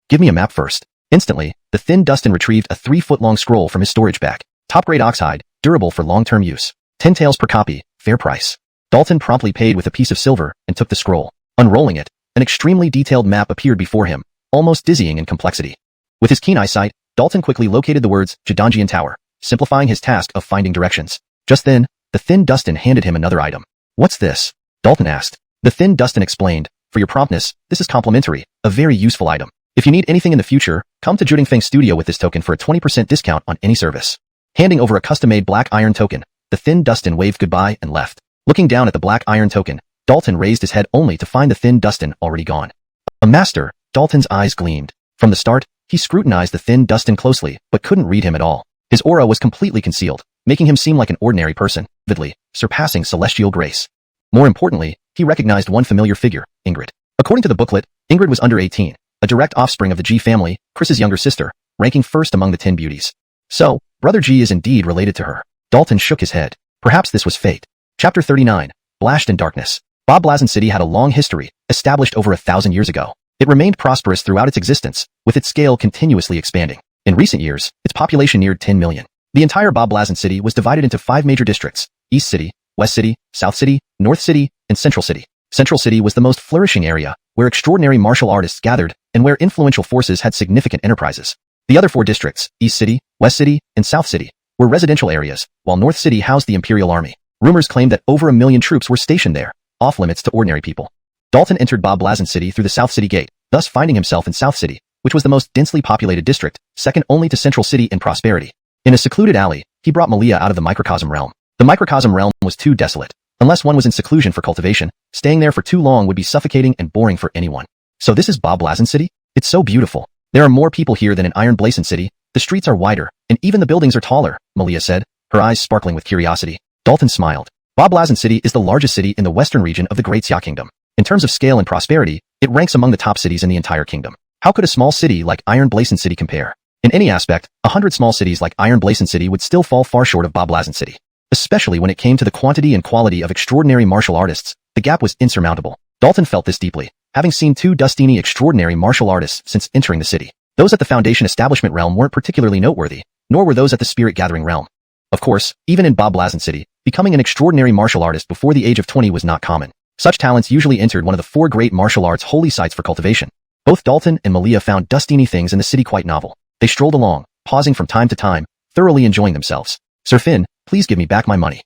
Give me a map first. Instantly, the thin Dustin retrieved a 3-foot-long scroll from his storage bag. Top-grade oxhide, durable for long-term use. 10 taels per copy, fair price. Dalton promptly paid with a piece of silver and took the scroll. Unrolling it, an extremely detailed map appeared before him, almost dizzying in complexity. With his keen eyesight, Dalton quickly located the words Jidanjian Tower, simplifying his task of finding directions. Just then, the thin Dustin handed him another item. What's this? Dalton asked. The thin Dustin explained, for your promptness, this is complimentary, a very useful item. If you need anything in the future, come to Judingfeng's studio with this token for a 20% discount on any service. Handing over a custom-made black iron token, the thin Dustin waved goodbye and left. Looking down at the black iron token, Dalton raised his head only to find the thin Dustin already gone. A master, Dalton's eyes gleamed. From the start, he scrutinized the thin Dustin closely, but couldn't read him at all. His aura was completely concealed, making him seem like an ordinary person, vividly, surpassing celestial grace. More importantly, he recognized one familiar figure, Ingrid. According to the booklet, Ingrid was under 18, a direct offspring of the G family, Chris's younger sister, ranking first among the 10 beauties. So, Brother G is indeed related to her. Dalton shook his head. Perhaps this was fate. Chapter 39. Blashed in Darkness. Bob Blazin City had a long history, established over 1,000 years ago. It remained prosperous throughout its existence, with its scale continuously expanding. In recent years, its population neared 10 million. The entire Bob Blazin City was divided into 5 major districts: East City, West City, South City, North City, and Central City. Central City was the most flourishing area, where extraordinary martial artists gathered, and where influential forces had significant enterprises. The other 4 districts, East City, West City, and South City, were residential areas, while North City housed the Imperial Army. Rumors claimed that over 1 million troops were stationed there, off-limits to ordinary people. Dalton entered Bob Blazin City through the South City Gate, thus finding himself in South City, which was the most densely populated district, second only to Central City in prosperity. In a secluded alley, he brought Malia out of the microcosm realm. The microcosm realm was too desolate. Unless one was in seclusion for cultivation, staying there for too long would be suffocating and boring for anyone. So this is Bob Blazin City? It's so beautiful. There are more people here than in Iron Blazin City. The streets are wider, and even the buildings are taller, Malia said, her eyes sparkling with curiosity. Dalton smiled. Bob Blazin City is the largest city in the western region of the Great Xia Kingdom. In terms of scale and prosperity, it ranks among the top cities in the entire kingdom. How could a small city like Iron Blazin City compare? In any aspect, 100 small cities like Iron Blazin City would still fall far short of Bob Blazin City. Especially when it came to the quantity and quality of extraordinary martial artists, the gap was insurmountable. Dalton felt this deeply, having seen 2 Dustini extraordinary martial artists since entering the city. Those at the Foundation Establishment realm weren't particularly noteworthy, nor were those at the Spirit Gathering realm. Of course, even in Bob Blazin City, becoming an extraordinary martial artist before the age of 20 was not common. Such talents usually entered one of the 4 great martial arts holy sites for cultivation. Both Dalton and Malia found Dustini things in the city quite novel. They strolled along, pausing from time to time, thoroughly enjoying themselves. Sir Finn, please give me back my money.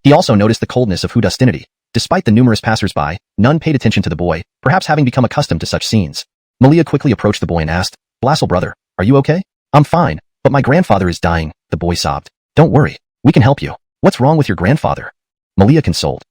He also noticed the coldness of Hudustinity. Despite the numerous passers-by, none paid attention to the boy, perhaps having become accustomed to such scenes. Malia quickly approached the boy and asked, Blassel brother, are you okay? I'm fine, but my grandfather is dying, the boy sobbed. Don't worry, we can help you. What's wrong with your grandfather? Malia consoled.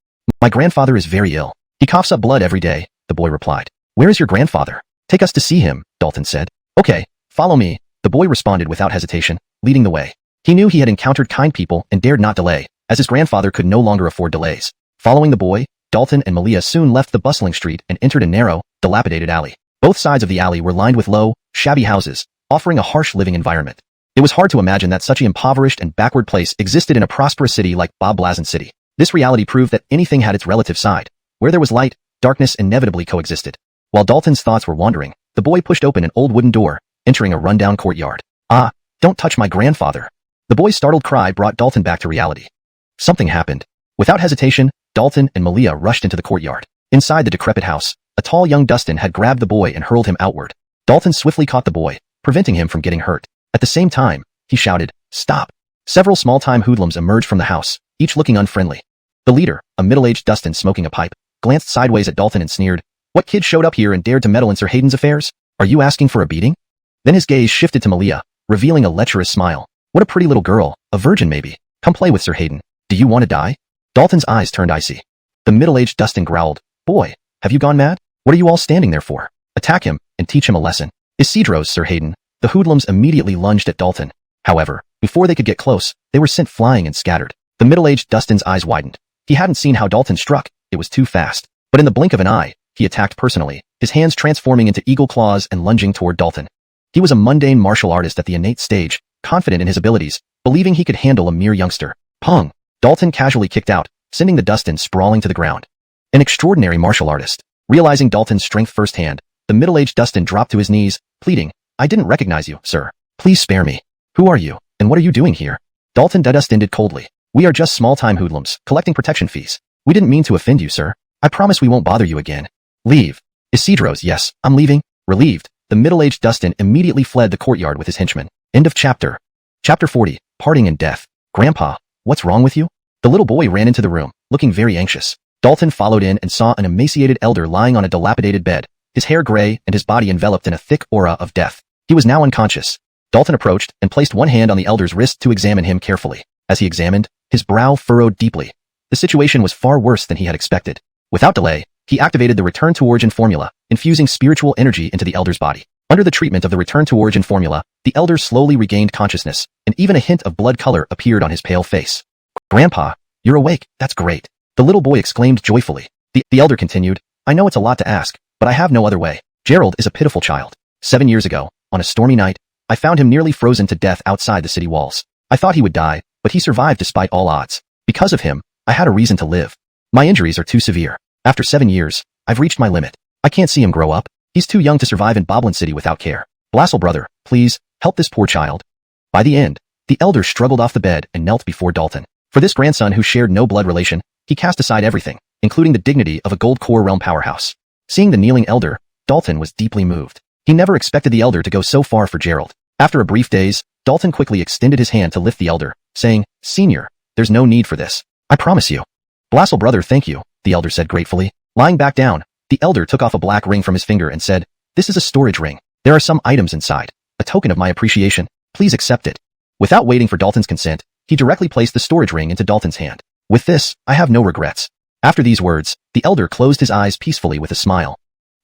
My grandfather is very ill. He coughs up blood every day, the boy replied. Where is your grandfather? Take us to see him, Dalton said. Okay, follow me, the boy responded without hesitation, leading the way. He knew he had encountered kind people and dared not delay, as his grandfather could no longer afford delays. Following the boy, Dalton and Malia soon left the bustling street and entered a narrow, dilapidated alley. Both sides of the alley were lined with low, shabby houses, offering a harsh living environment. It was hard to imagine that such an impoverished and backward place existed in a prosperous city like Bob Blazin City. This reality proved that anything had its relative side. Where there was light, darkness inevitably coexisted. While Dalton's thoughts were wandering, the boy pushed open an old wooden door, entering a rundown courtyard. Ah, don't touch my grandfather. The boy's startled cry brought Dalton back to reality. Something happened. Without hesitation, Dalton and Malia rushed into the courtyard. Inside the decrepit house, a tall young Dustin had grabbed the boy and hurled him outward. Dalton swiftly caught the boy, preventing him from getting hurt. At the same time, he shouted, Stop! Several small-time hoodlums emerged from the house, each looking unfriendly. The leader, a middle-aged Dustin smoking a pipe, glanced sideways at Dalton and sneered, What kid showed up here and dared to meddle in Sir Hayden's affairs? Are you asking for a beating? Then his gaze shifted to Malia, revealing a lecherous smile. What a pretty little girl, a virgin maybe. Come play with Sir Hayden. Do you want to die? Dalton's eyes turned icy. The middle-aged Dustin growled, Boy, have you gone mad? What are you all standing there for? Attack him, and teach him a lesson. Isidros, Sir Hayden. The hoodlums immediately lunged at Dalton. However, before they could get close, they were sent flying and scattered. The middle-aged Dustin's eyes widened. He hadn't seen how Dalton struck, it was too fast. But in the blink of an eye, he attacked personally, his hands transforming into eagle claws and lunging toward Dalton. He was a mundane martial artist at the innate stage, confident in his abilities, believing he could handle a mere youngster. Pong! Dalton casually kicked out, sending the Dustin sprawling to the ground. An extraordinary martial artist. Realizing Dalton's strength firsthand, the middle-aged Dustin dropped to his knees, pleading, I didn't recognize you, sir. Please spare me. Who are you, and what are you doing here? Dalton ended coldly. We are just small-time hoodlums, collecting protection fees. We didn't mean to offend you, sir. I promise we won't bother you again. Leave. Isidros, yes, I'm leaving. Relieved, the middle-aged Dustin immediately fled the courtyard with his henchmen. End of chapter. Chapter 40, Parting and Death. Grandpa, what's wrong with you? The little boy ran into the room, looking very anxious. Dalton followed in and saw an emaciated elder lying on a dilapidated bed, his hair gray and his body enveloped in a thick aura of death. He was now unconscious. Dalton approached and placed one hand on the elder's wrist to examine him carefully. As he examined, his brow furrowed deeply. The situation was far worse than he had expected. Without delay, he activated the Return to Origin formula, infusing spiritual energy into the elder's body. Under the treatment of the Return to Origin formula, the elder slowly regained consciousness, and even a hint of blood color appeared on his pale face. Grandpa, you're awake, that's great. The little boy exclaimed joyfully. The elder continued, I know it's a lot to ask, but I have no other way. Gerald is a pitiful child. 7 years ago, on a stormy night, I found him nearly frozen to death outside the city walls. I thought he would die, but he survived despite all odds. Because of him, I had a reason to live. My injuries are too severe. After 7 years, I've reached my limit. I can't see him grow up. He's too young to survive in Boblin City without care. Blassel brother, please, help this poor child. By the end, the elder struggled off the bed and knelt before Dalton. For this grandson who shared no blood relation, he cast aside everything, including the dignity of a gold core realm powerhouse. Seeing the kneeling elder, Dalton was deeply moved. He never expected the elder to go so far for Gerald. After a brief daze, Dalton quickly extended his hand to lift the elder, saying, Senior, there's no need for this. I promise you. Blassel brother, thank you, the elder said gratefully. Lying back down, the elder took off a black ring from his finger and said, This is a storage ring. There are some items inside. A token of my appreciation. Please accept it. Without waiting for Dalton's consent, he directly placed the storage ring into Dalton's hand. With this, I have no regrets. After these words, the elder closed his eyes peacefully with a smile.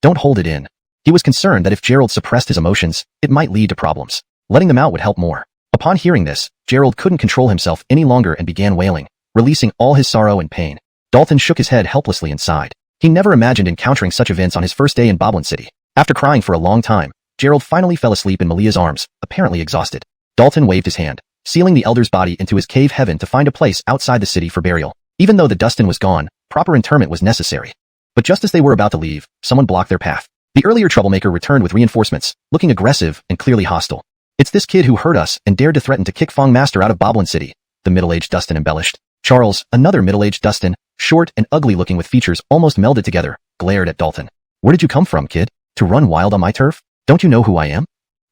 Don't hold it in. He was concerned that if Gerald suppressed his emotions, it might lead to problems. Letting them out would help more. Upon hearing this, Gerald couldn't control himself any longer and began wailing, releasing all his sorrow and pain. Dalton shook his head helplessly and sighed. He never imagined encountering such events on his first day in Boblin City. After crying for a long time, Gerald finally fell asleep in Malia's arms, apparently exhausted. Dalton waved his hand, sealing the elder's body into his cave heaven to find a place outside the city for burial. Even though the Dustin was gone, proper interment was necessary. But just as they were about to leave, someone blocked their path. The earlier troublemaker returned with reinforcements, looking aggressive and clearly hostile. It's this kid who hurt us and dared to threaten to kick Fong Master out of Boblin City, the middle-aged Dustin embellished. Charles, another middle-aged Dustin, short and ugly-looking with features almost melded together, glared at Dalton. Where did you come from, kid? To run wild on my turf? Don't you know who I am?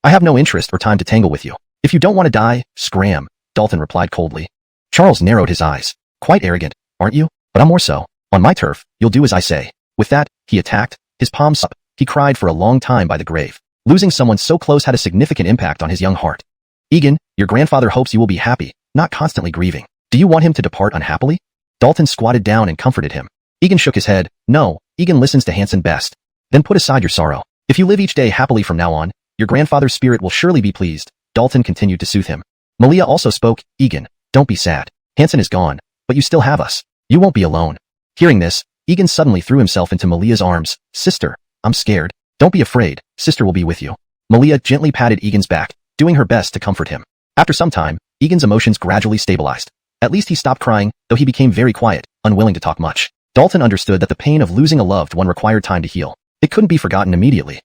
I have no interest or time to tangle with you. If you don't want to die, scram, Dalton replied coldly. Charles narrowed his eyes. Quite arrogant, aren't you? But I'm more so. On my turf, you'll do as I say. With that, he attacked, his palms up. He cried for a long time by the grave. Losing someone so close had a significant impact on his young heart. Egan, your grandfather hopes you will be happy, not constantly grieving. Do you want him to depart unhappily? Dalton squatted down and comforted him. Egan shook his head. No, Egan listens to Hansen best. Then put aside your sorrow. If you live each day happily from now on, your grandfather's spirit will surely be pleased. Dalton continued to soothe him. Malia also spoke. Egan, don't be sad. Hansen is gone, but you still have us. You won't be alone. Hearing this, Egan suddenly threw himself into Malia's arms. Sister, I'm scared. Don't be afraid, sister will be with you. Malia gently patted Egan's back, doing her best to comfort him. After some time, Egan's emotions gradually stabilized. At least he stopped crying, though he became very quiet, unwilling to talk much. Dalton understood that the pain of losing a loved one required time to heal. It couldn't be forgotten immediately.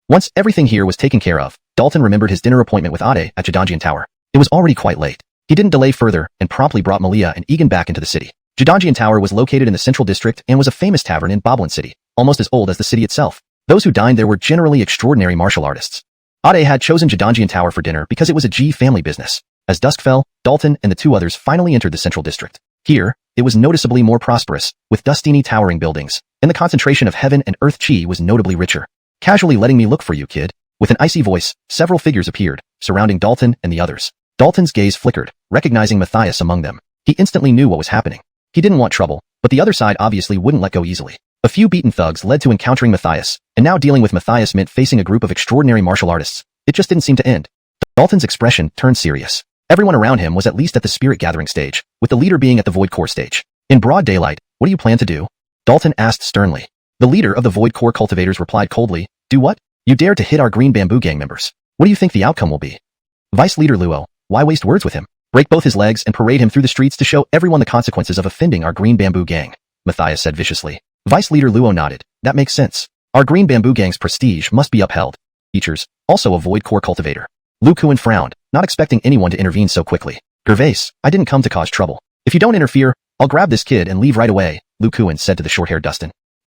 Once everything here was taken care of, Dalton remembered his dinner appointment with Ade at Jidanjian Tower. It was already quite late. He didn't delay further and promptly brought Malia and Egan back into the city. Jidanjian Tower was located in the central district and was a famous tavern in Boblin City, almost as old as the city itself. Those who dined there were generally extraordinary martial artists. Ade had chosen Jidanjian Tower for dinner because it was a G family business. As dusk fell, Dalton and the two others finally entered the central district. Here, it was noticeably more prosperous, with dustiny towering buildings, and the concentration of heaven and earth chi was notably richer. Casually letting me look for you, kid. With an icy voice, several figures appeared, surrounding Dalton and the others. Dalton's gaze flickered, recognizing Matthias among them. He instantly knew what was happening. He didn't want trouble, but the other side obviously wouldn't let go easily. A few beaten thugs led to encountering Matthias, and now dealing with Matthias meant facing a group of extraordinary martial artists. It just didn't seem to end. Dalton's expression turned serious. Everyone around him was at least at the spirit gathering stage, with the leader being at the Void Core stage. In broad daylight, what do you plan to do? Dalton asked sternly. The leader of the Void Core cultivators replied coldly, do what? You dared to hit our Green Bamboo Gang members. What do you think the outcome will be? Vice Leader Luo, why waste words with him? Break both his legs and parade him through the streets to show everyone the consequences of offending our Green Bamboo Gang, Matthias said viciously. Vice Leader Luo nodded. That makes sense. Our Green Bamboo Gang's prestige must be upheld. Features, also a Void Core cultivator. Lu Kuan frowned, not expecting anyone to intervene so quickly. Gervais, I didn't come to cause trouble. If you don't interfere, I'll grab this kid and leave right away, Lu Kuan said to the short-haired Dustin.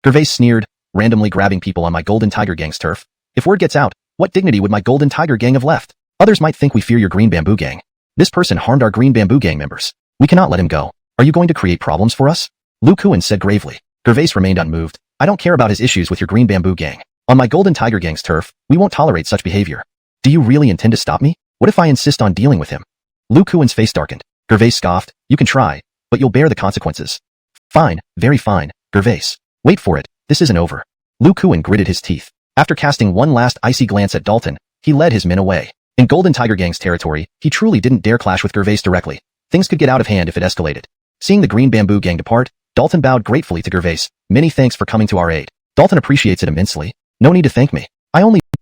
Gervais sneered, randomly grabbing people on my Golden Tiger Gang's turf. If word gets out, what dignity would my Golden Tiger Gang have left? Others might think we fear your Green Bamboo Gang. This person harmed our Green Bamboo Gang members. We cannot let him go. Are you going to create problems for us? Lu Kuan said gravely. Gervais remained unmoved. I don't care about his issues with your Green Bamboo Gang. On my Golden Tiger Gang's turf, we won't tolerate such behavior. Do you really intend to stop me? What if I insist on dealing with him? Lu Kuan's face darkened. Gervais scoffed. You can try, but you'll bear the consequences. Fine, very fine, Gervais. Wait for it, this isn't over. Lu Kuan gritted his teeth. After casting one last icy glance at Dalton, he led his men away. In Golden Tiger Gang's territory, he truly didn't dare clash with Gervais directly. Things could get out of hand if it escalated. Seeing the Green Bamboo Gang depart, Dalton bowed gratefully to Gervais. Many thanks for coming to our aid. Dalton appreciates it immensely. No need to thank me.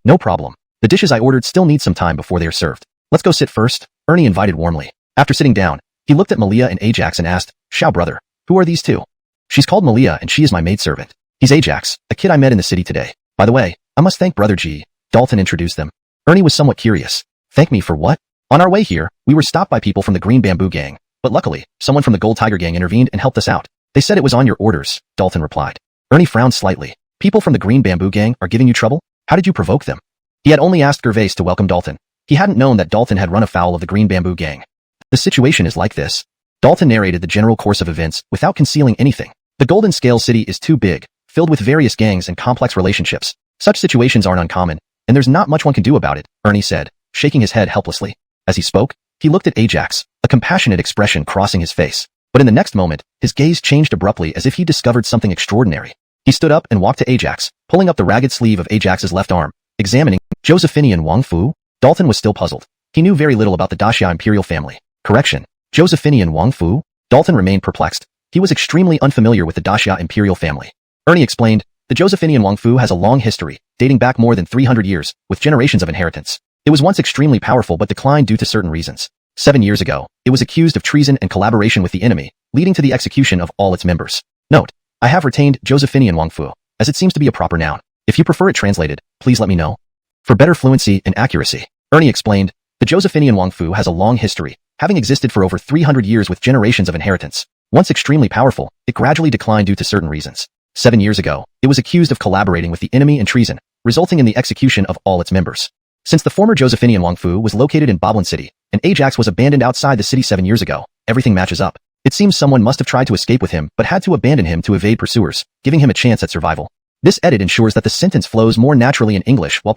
No problem. The dishes I ordered still need some time before they are served. Let's go sit first, Ernie invited warmly. After sitting down, he looked at Malia and Ajax and asked, Shao brother, who are these two? She's called Malia and she is my maidservant. He's Ajax, a kid I met in the city today. By the way, I must thank Brother G. Dalton introduced them. Ernie was somewhat curious. Thank me for what? On our way here, we were stopped by people from the Green Bamboo Gang, but luckily, someone from the Gold Tiger Gang intervened and helped us out. They said it was on your orders, Dalton replied. Ernie frowned slightly. People from the Green Bamboo Gang are giving you trouble? How did you provoke them? He had only asked Gervais to welcome Dalton. He hadn't known that Dalton had run afoul of the Green Bamboo Gang. The situation is like this. Dalton narrated the general course of events without concealing anything. The Golden Scale City is too big, filled with various gangs and complex relationships. Such situations aren't uncommon, and there's not much one can do about it, Ernie said, shaking his head helplessly. As he spoke, He looked at Ajax, a compassionate expression crossing his face. But in the next moment, his gaze changed abruptly as if he discovered something extraordinary. He stood up and walked to Ajax, pulling up the ragged sleeve of Ajax's left arm, examining Josephinian Wang Fu. Dalton was still puzzled. He knew very little about the Daxia imperial family. Correction. Josephinian Wang Fu? Dalton remained perplexed. He was extremely unfamiliar with the Daxia imperial family. Ernie explained, the Josephinian Wang Fu has a long history, dating back more than 300 years, with generations of inheritance. It was once extremely powerful but declined due to certain reasons. 7 years ago, it was accused of treason and collaboration with the enemy, leading to the execution of all its members. Note, I have retained Josephinian Wang Fu, as it seems to be a proper noun. If you prefer it translated, please let me know. For better fluency and accuracy, Ernie explained, the Josephinian Wang Fu has a long history, having existed for over 300 years with generations of inheritance. Once extremely powerful, it gradually declined due to certain reasons. 7 years ago, it was accused of collaborating with the enemy and treason, resulting in the execution of all its members. Since the former Josephinian Wang Fu was located in Boblin City, and Ajax was abandoned outside the city 7 years ago, everything matches up. It seems someone must have tried to escape with him but had to abandon him to evade pursuers, giving him a chance at survival. This edit ensures that the sentence flows more naturally in English while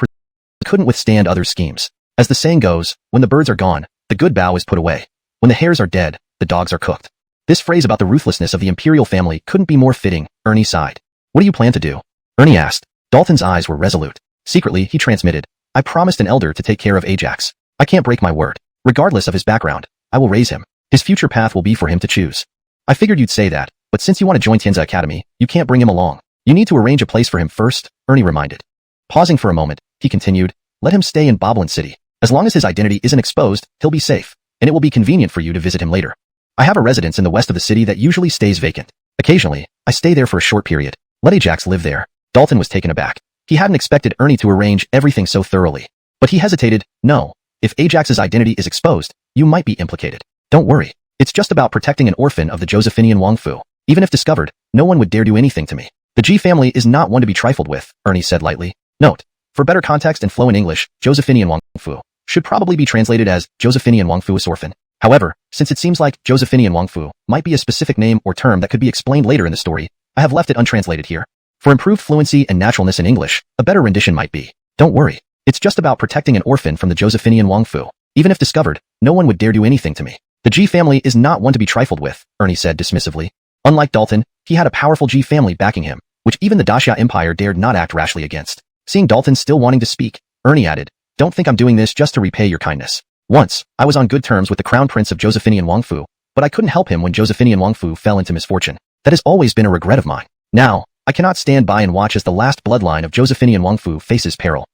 couldn't withstand others' schemes. As the saying goes, when the birds are gone, the good bough is put away. When the hares are dead, the dogs are cooked. This phrase about the ruthlessness of the imperial family couldn't be more fitting. Ernie sighed. What do you plan to do? Ernie asked. Dalton's eyes were resolute. Secretly, he transmitted, I promised an elder to take care of Ajax. I can't break my word. Regardless of his background, I will raise him. His future path will be for him to choose. I figured you'd say that, but since you want to join Tianza Academy, you can't bring him along. You need to arrange a place for him first, Ernie reminded. Pausing for a moment, he continued, let him stay in Boblin City. As long as his identity isn't exposed, he'll be safe, and it will be convenient for you to visit him later. I have a residence in the west of the city that usually stays vacant. Occasionally, I stay there for a short period. Let Ajax live there. Dalton was taken aback. He hadn't expected Ernie to arrange everything so thoroughly. But he hesitated. No. If Ajax's identity is exposed, you might be implicated. Don't worry. It's just about protecting an orphan of the Josephinian Wang Fu. Even if discovered, no one would dare do anything to me. The Ji family is not one to be trifled with, Ernie said lightly. Note. For better context and flow in English, Josephinian Wang Fu should probably be translated as Josephinian Wang Fu's orphan. However, since it seems like Josephinian Wang Fu might be a specific name or term that could be explained later in the story, I have left it untranslated here. For improved fluency and naturalness in English, a better rendition might be, don't worry. It's just about protecting an orphan from the Josephinian Wang Fu. Even if discovered, no one would dare do anything to me. The Ji family is not one to be trifled with, Ernie said dismissively. Unlike Dalton, he had a powerful Ji family backing him, which even the Daxia Empire dared not act rashly against. Seeing Dalton still wanting to speak, Ernie added, don't think I'm doing this just to repay your kindness. Once, I was on good terms with the crown prince of Josephinian Wang Fu, but I couldn't help him when Josephinian Wang Fu fell into misfortune. That has always been a regret of mine. Now, I cannot stand by and watch as the last bloodline of Josephinian Wang Fu faces peril.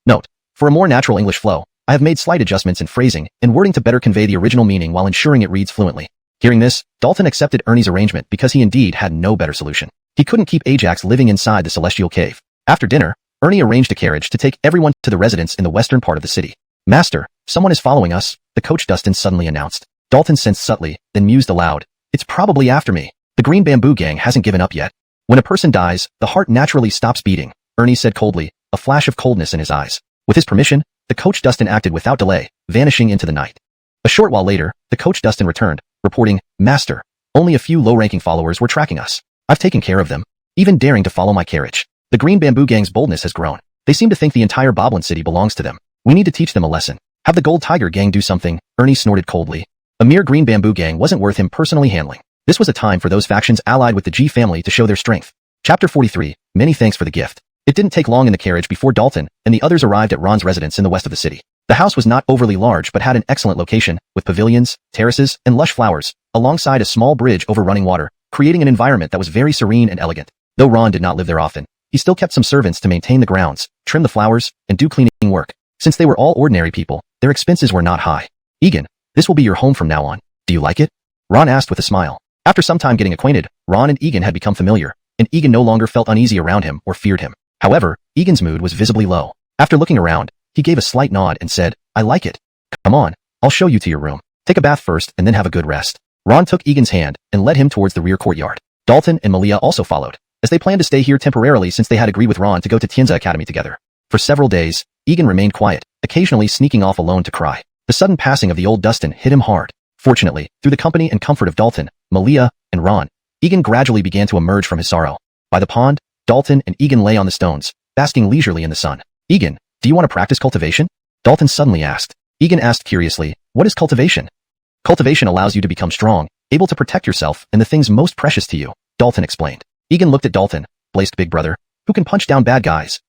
Note. For a more natural English flow, I have made slight adjustments in phrasing and wording to better convey the original meaning while ensuring it reads fluently. Hearing this, Dalton accepted Ernie's arrangement because he indeed had no better solution. He couldn't keep Ajax living inside the celestial cave. After dinner, Ernie arranged a carriage to take everyone to the residence in the western part of the city. Master, someone is following us, the coach Dustin suddenly announced. Dalton sensed subtly, then mused aloud. It's probably after me. The Green Bamboo Gang hasn't given up yet. When a person dies, the heart naturally stops beating, Ernie said coldly, a flash of coldness in his eyes. With his permission, the coach Dustin acted without delay, vanishing into the night. A short while later, the coach Dustin returned, reporting, Master, only a few low-ranking followers were tracking us. I've taken care of them, even daring to follow my carriage. The Green Bamboo Gang's boldness has grown. They seem to think the entire Boblin City belongs to them. We need to teach them a lesson. Have the Gold Tiger Gang do something, Ernie snorted coldly. A mere Green Bamboo Gang wasn't worth him personally handling. This was a time for those factions allied with the Ji family to show their strength. Chapter 43, Many thanks for the gift. It didn't take long in the carriage before Dalton and the others arrived at Ron's residence in the west of the city. The house was not overly large but had an excellent location, with pavilions, terraces, and lush flowers, alongside a small bridge over running water, creating an environment that was very serene and elegant. Though Ron did not live there often, he still kept some servants to maintain the grounds, trim the flowers, and do cleaning work. Since they were all ordinary people, their expenses were not high. Egan, this will be your home from now on. Do you like it? Ron asked with a smile. After some time getting acquainted, Ron and Egan had become familiar, and Egan no longer felt uneasy around him or feared him. However, Egan's mood was visibly low. After looking around, he gave a slight nod and said, I like it. Come on, I'll show you to your room. Take a bath first and then have a good rest. Ron took Egan's hand and led him towards the rear courtyard. Dalton and Malia also followed, as they planned to stay here temporarily since they had agreed with Ron to go to Tianza Academy together. For several days, Egan remained quiet, occasionally sneaking off alone to cry. The sudden passing of the old Dustin hit him hard. Fortunately, through the company and comfort of Dalton, Malia, and Ron, Egan gradually began to emerge from his sorrow. By the pond, Dalton and Egan lay on the stones, basking leisurely in the sun. Egan, do you want to practice cultivation? Dalton suddenly asked. Egan asked curiously, what is cultivation? Cultivation allows you to become strong, able to protect yourself and the things most precious to you, Dalton explained. Egan looked at Dalton, blazed big brother, who can punch down bad guys.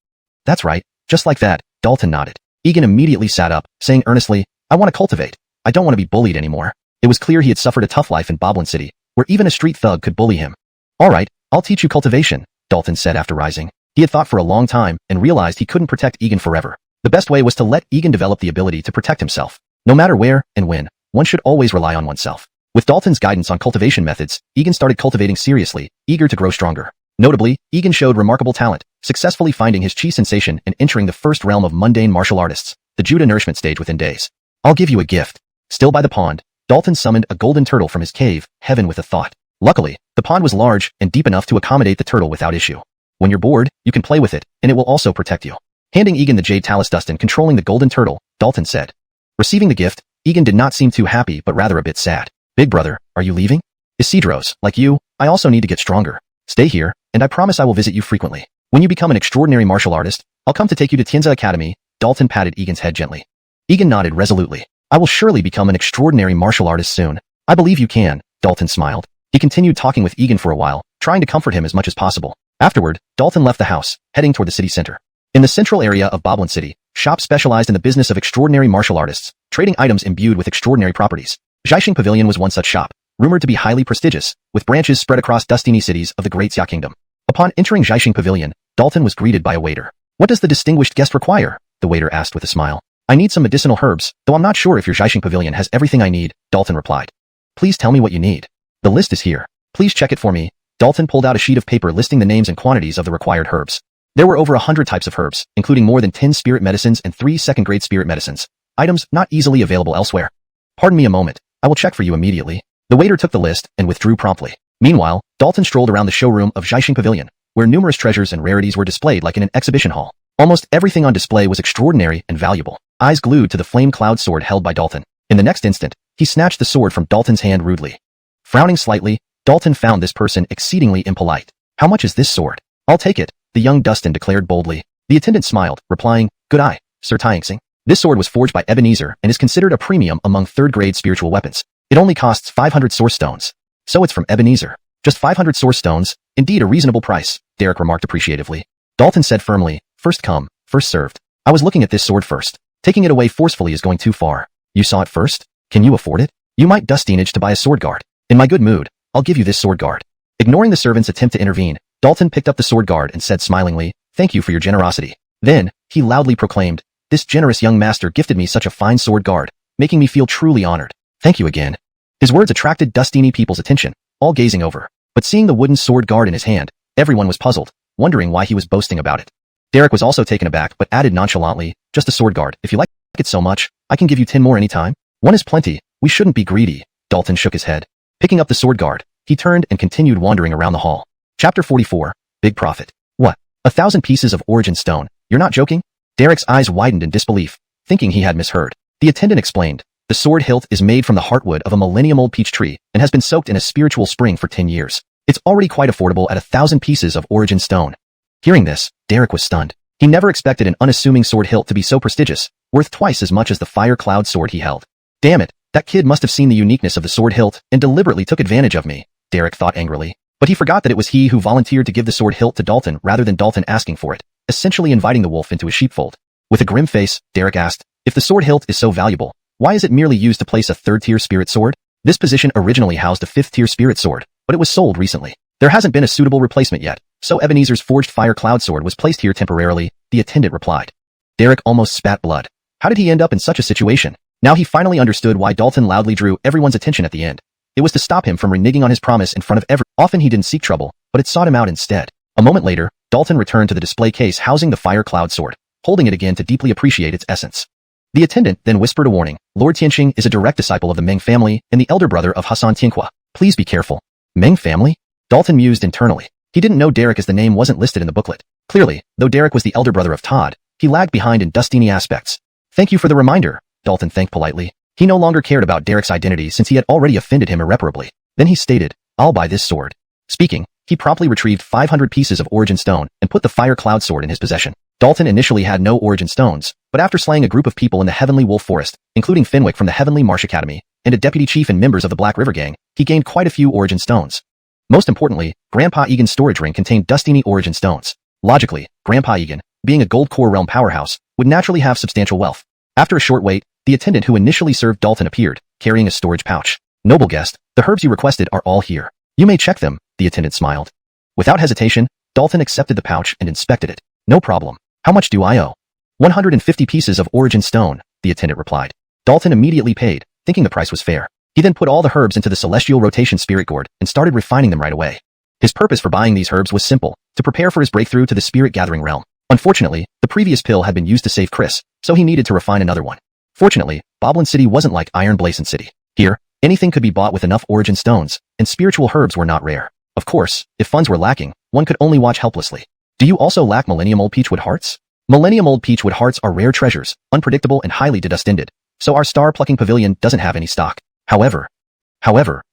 That's right, just like that, Dalton nodded. Egan immediately sat up, saying earnestly, I want to cultivate. I don't want to be bullied anymore. It was clear he had suffered a tough life in Boblin City, where even a street thug could bully him. All right, I'll teach you cultivation, Dalton said after rising. He had thought for a long time and realized he couldn't protect Egan forever. The best way was to let Egan develop the ability to protect himself. No matter where and when, one should always rely on oneself. With Dalton's guidance on cultivation methods, Egan started cultivating seriously, eager to grow stronger. Notably, Egan showed remarkable talent, successfully finding his chi sensation and entering the first realm of mundane martial artists, the Judah nourishment stage within days. I'll give you a gift. Still by the pond, Dalton summoned a golden turtle from his cave, heaven with a thought. Luckily, the pond was large and deep enough to accommodate the turtle without issue. When you're bored, you can play with it, and it will also protect you. Handing Egan the jade talus dust and controlling the golden turtle, Dalton said. Receiving the gift, Egan did not seem too happy but rather a bit sad. Big brother, are you leaving? Isidros, like you, I also need to get stronger. Stay here, and I promise I will visit you frequently. When you become an extraordinary martial artist, I'll come to take you to Tianza Academy. Dalton patted Egan's head gently. Egan nodded resolutely. I will surely become an extraordinary martial artist soon. I believe you can, Dalton smiled. He continued talking with Egan for a while, trying to comfort him as much as possible. Afterward, Dalton left the house, heading toward the city center. In the central area of Boblin City, shops specialized in the business of extraordinary martial artists, trading items imbued with extraordinary properties. Zhaixing Pavilion was one such shop, rumored to be highly prestigious, with branches spread across dusty cities of the Great Xia Kingdom. Upon entering Zhaixing Pavilion, Dalton was greeted by a waiter. What does the distinguished guest require? The waiter asked with a smile. I need some medicinal herbs, though I'm not sure if your Zhaixing Pavilion has everything I need, Dalton replied. Please tell me what you need. The list is here. Please check it for me. Dalton pulled out a sheet of paper listing the names and quantities of the required herbs. There were over 100 types of herbs, including more than 10 spirit medicines and 3 second-grade spirit medicines. Items not easily available elsewhere. Pardon me a moment. I will check for you immediately. The waiter took the list and withdrew promptly. Meanwhile, Dalton strolled around the showroom of Zhaixing Pavilion, where numerous treasures and rarities were displayed like in an exhibition hall. Almost everything on display was extraordinary and valuable. Eyes glued to the flame cloud sword held by Dalton. In the next instant, he snatched the sword from Dalton's hand rudely. Frowning slightly, Dalton found this person exceedingly impolite. How much is this sword? I'll take it, the young Dustin declared boldly. The attendant smiled, replying, Good eye, Sir Tianxing. This sword was forged by Ebenezer and is considered a premium among third-grade spiritual weapons. It only costs 500 source stones. So it's from Ebenezer. Just 500 source stones, indeed a reasonable price, Derek remarked appreciatively. Dalton said firmly, First come, first served. I was looking at this sword first. Taking it away forcefully is going too far. You saw it first? Can you afford it? You might Dustinage to buy a sword guard. In my good mood, I'll give you this sword guard. Ignoring the servant's attempt to intervene, Dalton picked up the sword guard and said smilingly, Thank you for your generosity. Then, he loudly proclaimed, This generous young master gifted me such a fine sword guard, making me feel truly honored. Thank you again. His words attracted Dustini people's attention, all gazing over. But seeing the wooden sword guard in his hand, everyone was puzzled, wondering why he was boasting about it. Derek was also taken aback but added nonchalantly, Just a sword guard. If you like it so much, I can give you 10 more any time. One is plenty. We shouldn't be greedy. Dalton shook his head. Picking up the sword guard, he turned and continued wandering around the hall. Chapter 44, Big Profit. What? 1,000 pieces of origin stone? You're not joking? Derek's eyes widened in disbelief, thinking he had misheard. The attendant explained, The sword hilt is made from the heartwood of a millennium-old peach tree and has been soaked in a spiritual spring for 10 years. It's already quite affordable at 1,000 pieces of origin stone. Hearing this, Derek was stunned. He never expected an unassuming sword hilt to be so prestigious, worth twice as much as the fire cloud sword he held. Damn it, that kid must have seen the uniqueness of the sword hilt and deliberately took advantage of me, Derek thought angrily. But he forgot that it was he who volunteered to give the sword hilt to Dalton rather than Dalton asking for it, essentially inviting the wolf into his sheepfold. With a grim face, Derek asked, If the sword hilt is so valuable, why is it merely used to place a third-tier spirit sword? This position originally housed a fifth-tier spirit sword, but it was sold recently. There hasn't been a suitable replacement yet, so Ebenezer's forged fire cloud sword was placed here temporarily, the attendant replied. Derek almost spat blood. How did he end up in such a situation? Now he finally understood why Dalton loudly drew everyone's attention at the end. It was to stop him from reneging on his promise in front of everyone. Often he didn't seek trouble, but it sought him out instead. A moment later, Dalton returned to the display case housing the fire cloud sword, holding it again to deeply appreciate its essence. The attendant then whispered a warning. Lord Tianxing is a direct disciple of the Meng family and the elder brother of Hassan Tianhua. Please be careful. Meng family? Dalton mused internally. He didn't know Derek as the name wasn't listed in the booklet. Clearly, though Derek was the elder brother of Todd, he lagged behind in Dustini aspects. Thank you for the reminder, Dalton thanked politely. He no longer cared about Derek's identity since he had already offended him irreparably. Then he stated, I'll buy this sword. Speaking, he promptly retrieved 500 pieces of origin stone and put the fire cloud sword in his possession. Dalton initially had no origin stones, but after slaying a group of people in the Heavenly Wolf Forest, including Finwick from the Heavenly Marsh Academy, and a deputy chief and members of the Black River Gang, he gained quite a few origin stones. Most importantly, Grandpa Egan's storage ring contained Dustini origin stones. Logically, Grandpa Egan, being a gold core realm powerhouse, would naturally have substantial wealth. After a short wait, the attendant who initially served Dalton appeared, carrying a storage pouch. Noble guest, the herbs you requested are all here. You may check them, the attendant smiled. Without hesitation, Dalton accepted the pouch and inspected it. No problem. How much do I owe? 150 pieces of origin stone, the attendant replied. Dalton immediately paid, thinking the price was fair. He then put all the herbs into the celestial rotation spirit gourd and started refining them right away. His purpose for buying these herbs was simple, to prepare for his breakthrough to the spirit gathering realm. Unfortunately, the previous pill had been used to save Chris, so he needed to refine another one. Fortunately, Boblin City wasn't like Iron Blazon City. Here, anything could be bought with enough origin stones, and spiritual herbs were not rare. Of course, if funds were lacking, one could only watch helplessly. Do you also lack Millennium Old Peachwood Hearts? Millennium Old Peachwood Hearts are rare treasures, unpredictable and highly dedusted, so our star plucking pavilion doesn't have any stock. However,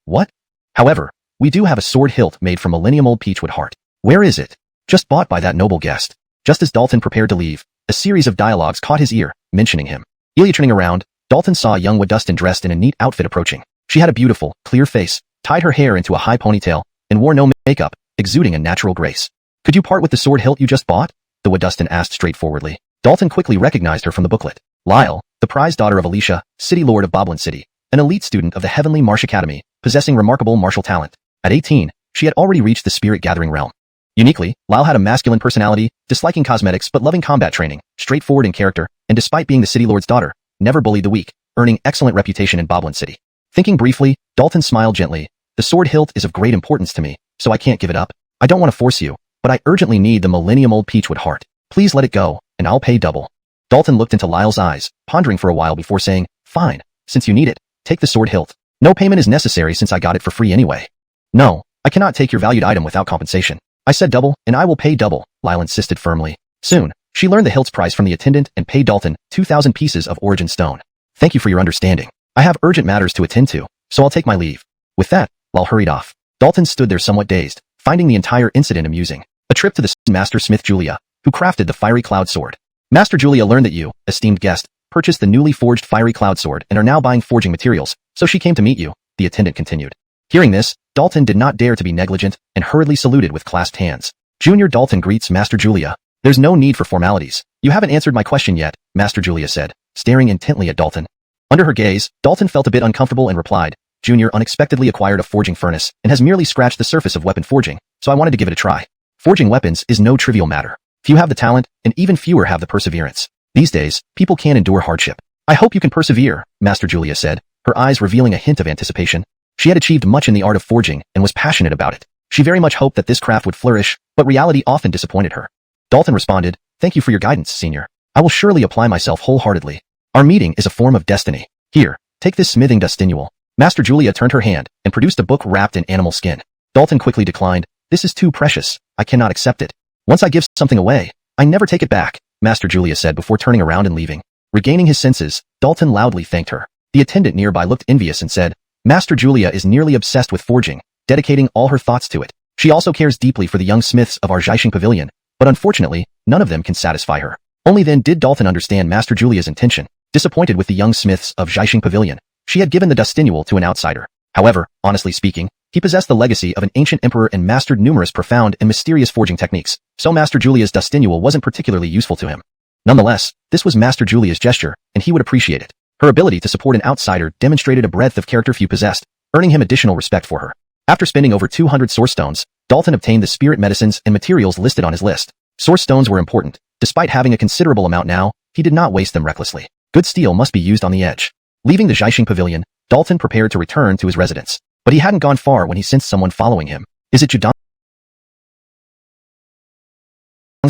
what? However, we do have a sword hilt made from Millennium Old Peachwood Heart. Where is it? Just bought by that noble guest. Just as Dalton prepared to leave, a series of dialogues caught his ear, mentioning him. Turning around, Dalton saw a young Wadustin dressed in a neat outfit approaching. She had a beautiful, clear face, tied her hair into a high ponytail, and wore no makeup, exuding a natural grace. Could you part with the sword hilt you just bought? The Wadustin asked straightforwardly. Dalton quickly recognized her from the booklet. Lyle, the prize daughter of Alicia, City Lord of Boblin City, an elite student of the Heavenly Marsh Academy, possessing remarkable martial talent. At 18, she had already reached the spirit gathering realm. Uniquely, Lyle had a masculine personality, disliking cosmetics but loving combat training, straightforward in character, and despite being the City Lord's daughter, never bullied the weak, earning excellent reputation in Boblin City. Thinking briefly, Dalton smiled gently. The sword hilt is of great importance to me, so I can't give it up. I don't want to force you, but I urgently need the Millennium Old Peachwood Heart. Please let it go, and I'll pay double. Dalton looked into Lyle's eyes, pondering for a while before saying, fine, since you need it, take the sword hilt. No payment is necessary since I got it for free anyway. No, I cannot take your valued item without compensation. I said double, and I will pay double, Lyle insisted firmly. Soon, she learned the hilt's price from the attendant and paid Dalton 2,000 pieces of origin stone. Thank you for your understanding. I have urgent matters to attend to, so I'll take my leave. With that, Lyle hurried off. Dalton stood there somewhat dazed, finding the entire incident amusing. A trip to the Master Smith Julia, who crafted the Fiery Cloud Sword. Master Julia learned that you, esteemed guest, purchased the newly forged Fiery Cloud Sword and are now buying forging materials, so she came to meet you, the attendant continued. Hearing this, Dalton did not dare to be negligent and hurriedly saluted with clasped hands. Junior Dalton greets Master Julia. There's no need for formalities. You haven't answered my question yet, Master Julia said, staring intently at Dalton. Under her gaze, Dalton felt a bit uncomfortable and replied, Junior unexpectedly acquired a forging furnace and has merely scratched the surface of weapon forging, so I wanted to give it a try. Forging weapons is no trivial matter. Few have the talent, and even fewer have the perseverance. These days, people can endure hardship. I hope you can persevere, Master Julia said, her eyes revealing a hint of anticipation. She had achieved much in the art of forging and was passionate about it. She very much hoped that this craft would flourish, but reality often disappointed her. Dalton responded, Thank you for your guidance, Senior. I will surely apply myself wholeheartedly. Our meeting is a form of destiny. Here, take this smithing dustinual. Master Julia turned her hand and produced a book wrapped in animal skin. Dalton quickly declined. This is too precious. I cannot accept it. Once I give something away, I never take it back, Master Julia said before turning around and leaving. Regaining his senses, Dalton loudly thanked her. The attendant nearby looked envious and said, Master Julia is nearly obsessed with forging, dedicating all her thoughts to it. She also cares deeply for the young smiths of our Zhaixing Pavilion, but unfortunately, none of them can satisfy her. Only then did Dalton understand Master Julia's intention. Disappointed with the young smiths of Zhaixing Pavilion, she had given the dustinual to an outsider. However, honestly speaking, he possessed the legacy of an ancient emperor and mastered numerous profound and mysterious forging techniques, so Master Julia's dustinual wasn't particularly useful to him. Nonetheless, this was Master Julia's gesture, and he would appreciate it. Her ability to support an outsider demonstrated a breadth of character few possessed, earning him additional respect for her. After spending over 200 source stones, Dalton obtained the spirit medicines and materials listed on his list. Source stones were important. Despite having a considerable amount now, he did not waste them recklessly. Good steel must be used on the edge. Leaving the Zhaixing Pavilion, Dalton prepared to return to his residence. But he hadn't gone far when he sensed someone following him. Is it Judong's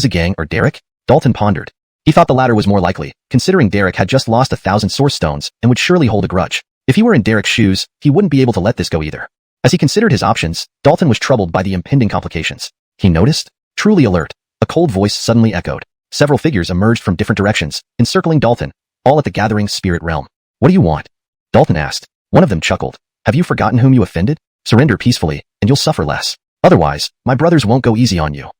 gang or Derek? Dalton pondered. He thought the latter was more likely, considering Derek had just lost 1,000 source stones and would surely hold a grudge. If he were in Derek's shoes, he wouldn't be able to let this go either. As he considered his options, Dalton was troubled by the impending complications. He noticed, truly alert, a cold voice suddenly echoed. Several figures emerged from different directions, encircling Dalton, all at the gathering spirit realm. What do you want? Dalton asked. One of them chuckled. Have you forgotten whom you offended? Surrender peacefully, and you'll suffer less. Otherwise, my brothers won't go easy on you.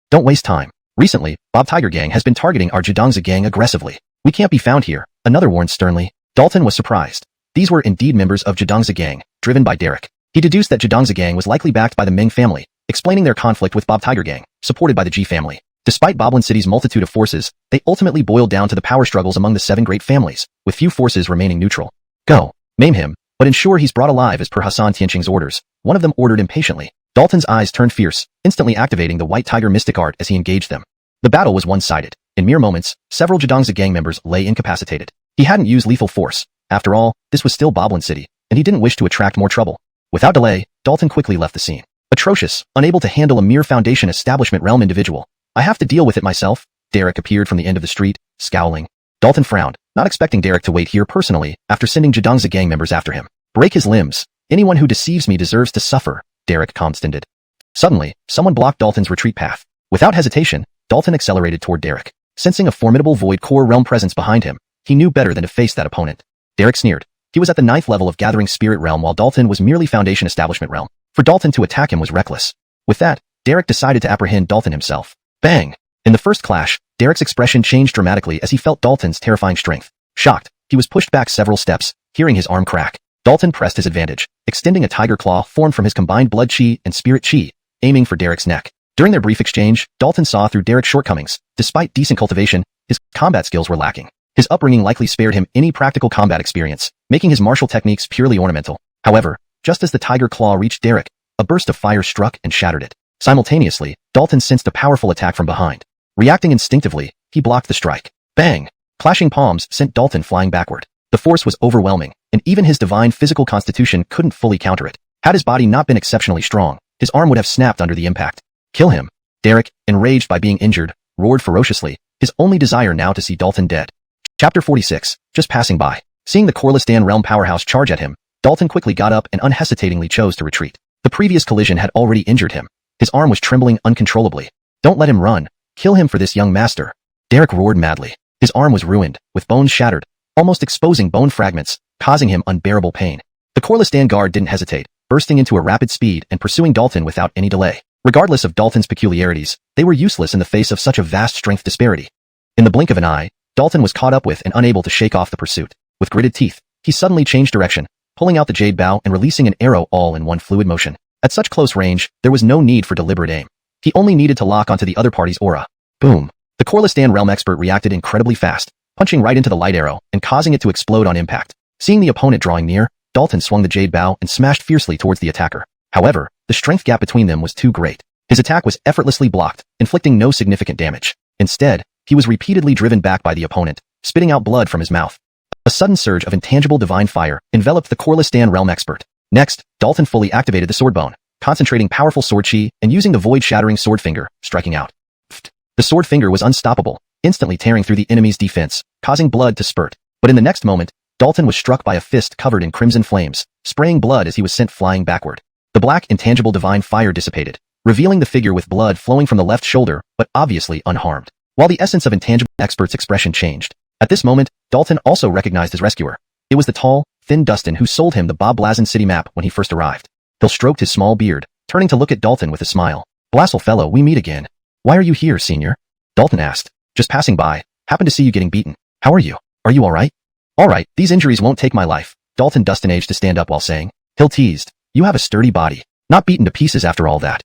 Don't waste time. Recently, Bob Tiger Gang has been targeting our Judongza gang aggressively. "We can't be found here," another warned sternly. Dalton was surprised. These were indeed members of Jadong's gang, driven by Derek. He deduced that Jadong's gang was likely backed by the Ming family, explaining their conflict with Bob Tiger Gang, supported by the G family. Despite Boblin City's multitude of forces, they ultimately boiled down to the power struggles among the 7 great families, with few forces remaining neutral. "Go. Maim him, but ensure he's brought alive as per Hassan Tianqing's orders," one of them ordered impatiently. Dalton's eyes turned fierce, instantly activating the White Tiger mystic art as he engaged them. The battle was one-sided. In mere moments, several Jadong's gang members lay incapacitated. He hadn't used lethal force. After all, this was still Boblin City, and he didn't wish to attract more trouble. Without delay, Dalton quickly left the scene. Atrocious, unable to handle a mere Foundation Establishment realm individual. "I have to deal with it myself." Derek appeared from the end of the street, scowling. Dalton frowned, not expecting Derek to wait here personally after sending Jadong's gang members after him. "Break his limbs. Anyone who deceives me deserves to suffer," Derek condescended. Suddenly, someone blocked Dalton's retreat path. Without hesitation, Dalton accelerated toward Derek. Sensing a formidable Void Core realm presence behind him, he knew better than to face that opponent. Derek sneered. He was at the 9th level of Gathering Spirit realm while Dalton was merely Foundation Establishment realm. For Dalton to attack him was reckless. With that, Derek decided to apprehend Dalton himself. Bang! In the first clash, Derek's expression changed dramatically as he felt Dalton's terrifying strength. Shocked, he was pushed back several steps, hearing his arm crack. Dalton pressed his advantage, extending a tiger claw formed from his combined blood chi and spirit chi, aiming for Derek's neck. During their brief exchange, Dalton saw through Derek's shortcomings. Despite decent cultivation, his combat skills were lacking. His upbringing likely spared him any practical combat experience, making his martial techniques purely ornamental. However, just as the tiger claw reached Derek, a burst of fire struck and shattered it. Simultaneously, Dalton sensed a powerful attack from behind. Reacting instinctively, he blocked the strike. Bang! Clashing palms sent Dalton flying backward. The force was overwhelming, and even his divine physical constitution couldn't fully counter it. Had his body not been exceptionally strong, his arm would have snapped under the impact. "Kill him!" Derek, enraged by being injured, roared ferociously, his only desire now to see Dalton dead. Chapter 46, just passing by. Seeing the Corlistan realm powerhouse charge at him, Dalton quickly got up and unhesitatingly chose to retreat. The previous collision had already injured him. His arm was trembling uncontrollably. "Don't let him run. Kill him for this, young master." Derek roared madly. His arm was ruined, with bones shattered, almost exposing bone fragments, causing him unbearable pain. The Corlistan guard didn't hesitate, bursting into a rapid speed and pursuing Dalton without any delay. Regardless of Dalton's peculiarities, they were useless in the face of such a vast strength disparity. In the blink of an eye, Dalton was caught up with and unable to shake off the pursuit. With gritted teeth, he suddenly changed direction, pulling out the jade bow and releasing an arrow all in one fluid motion. At such close range, there was no need for deliberate aim. He only needed to lock onto the other party's aura. Boom! The Corlistan realm expert reacted incredibly fast, punching right into the light arrow and causing it to explode on impact. Seeing the opponent drawing near, Dalton swung the jade bow and smashed fiercely towards the attacker. However, the strength gap between them was too great. His attack was effortlessly blocked, inflicting no significant damage. Instead, he was repeatedly driven back by the opponent, spitting out blood from his mouth. A sudden surge of intangible divine fire enveloped the Corlistan realm expert. Next, Dalton fully activated the sword bone, concentrating powerful sword chi and using the void-shattering sword finger, striking out. Pfft. The sword finger was unstoppable, instantly tearing through the enemy's defense, causing blood to spurt. But in the next moment, Dalton was struck by a fist covered in crimson flames, spraying blood as he was sent flying backward. The black intangible divine fire dissipated, revealing the figure with blood flowing from the left shoulder, but obviously unharmed. While the essence of intangible expert's expression changed. At this moment, Dalton also recognized his rescuer. It was the tall, thin Dustin who sold him the Bob Blazin city map when he first arrived. Hill stroked his small beard, turning to look at Dalton with a smile. "Blassel fellow, we meet again. Why are you here, senior?" Dalton asked. "Just passing by. Happened to see you getting beaten. How are you? Are you alright?" "Alright, these injuries won't take my life." Dalton Dustin-aged to stand up while saying. Hill teased. "You have a sturdy body. Not beaten to pieces after all that."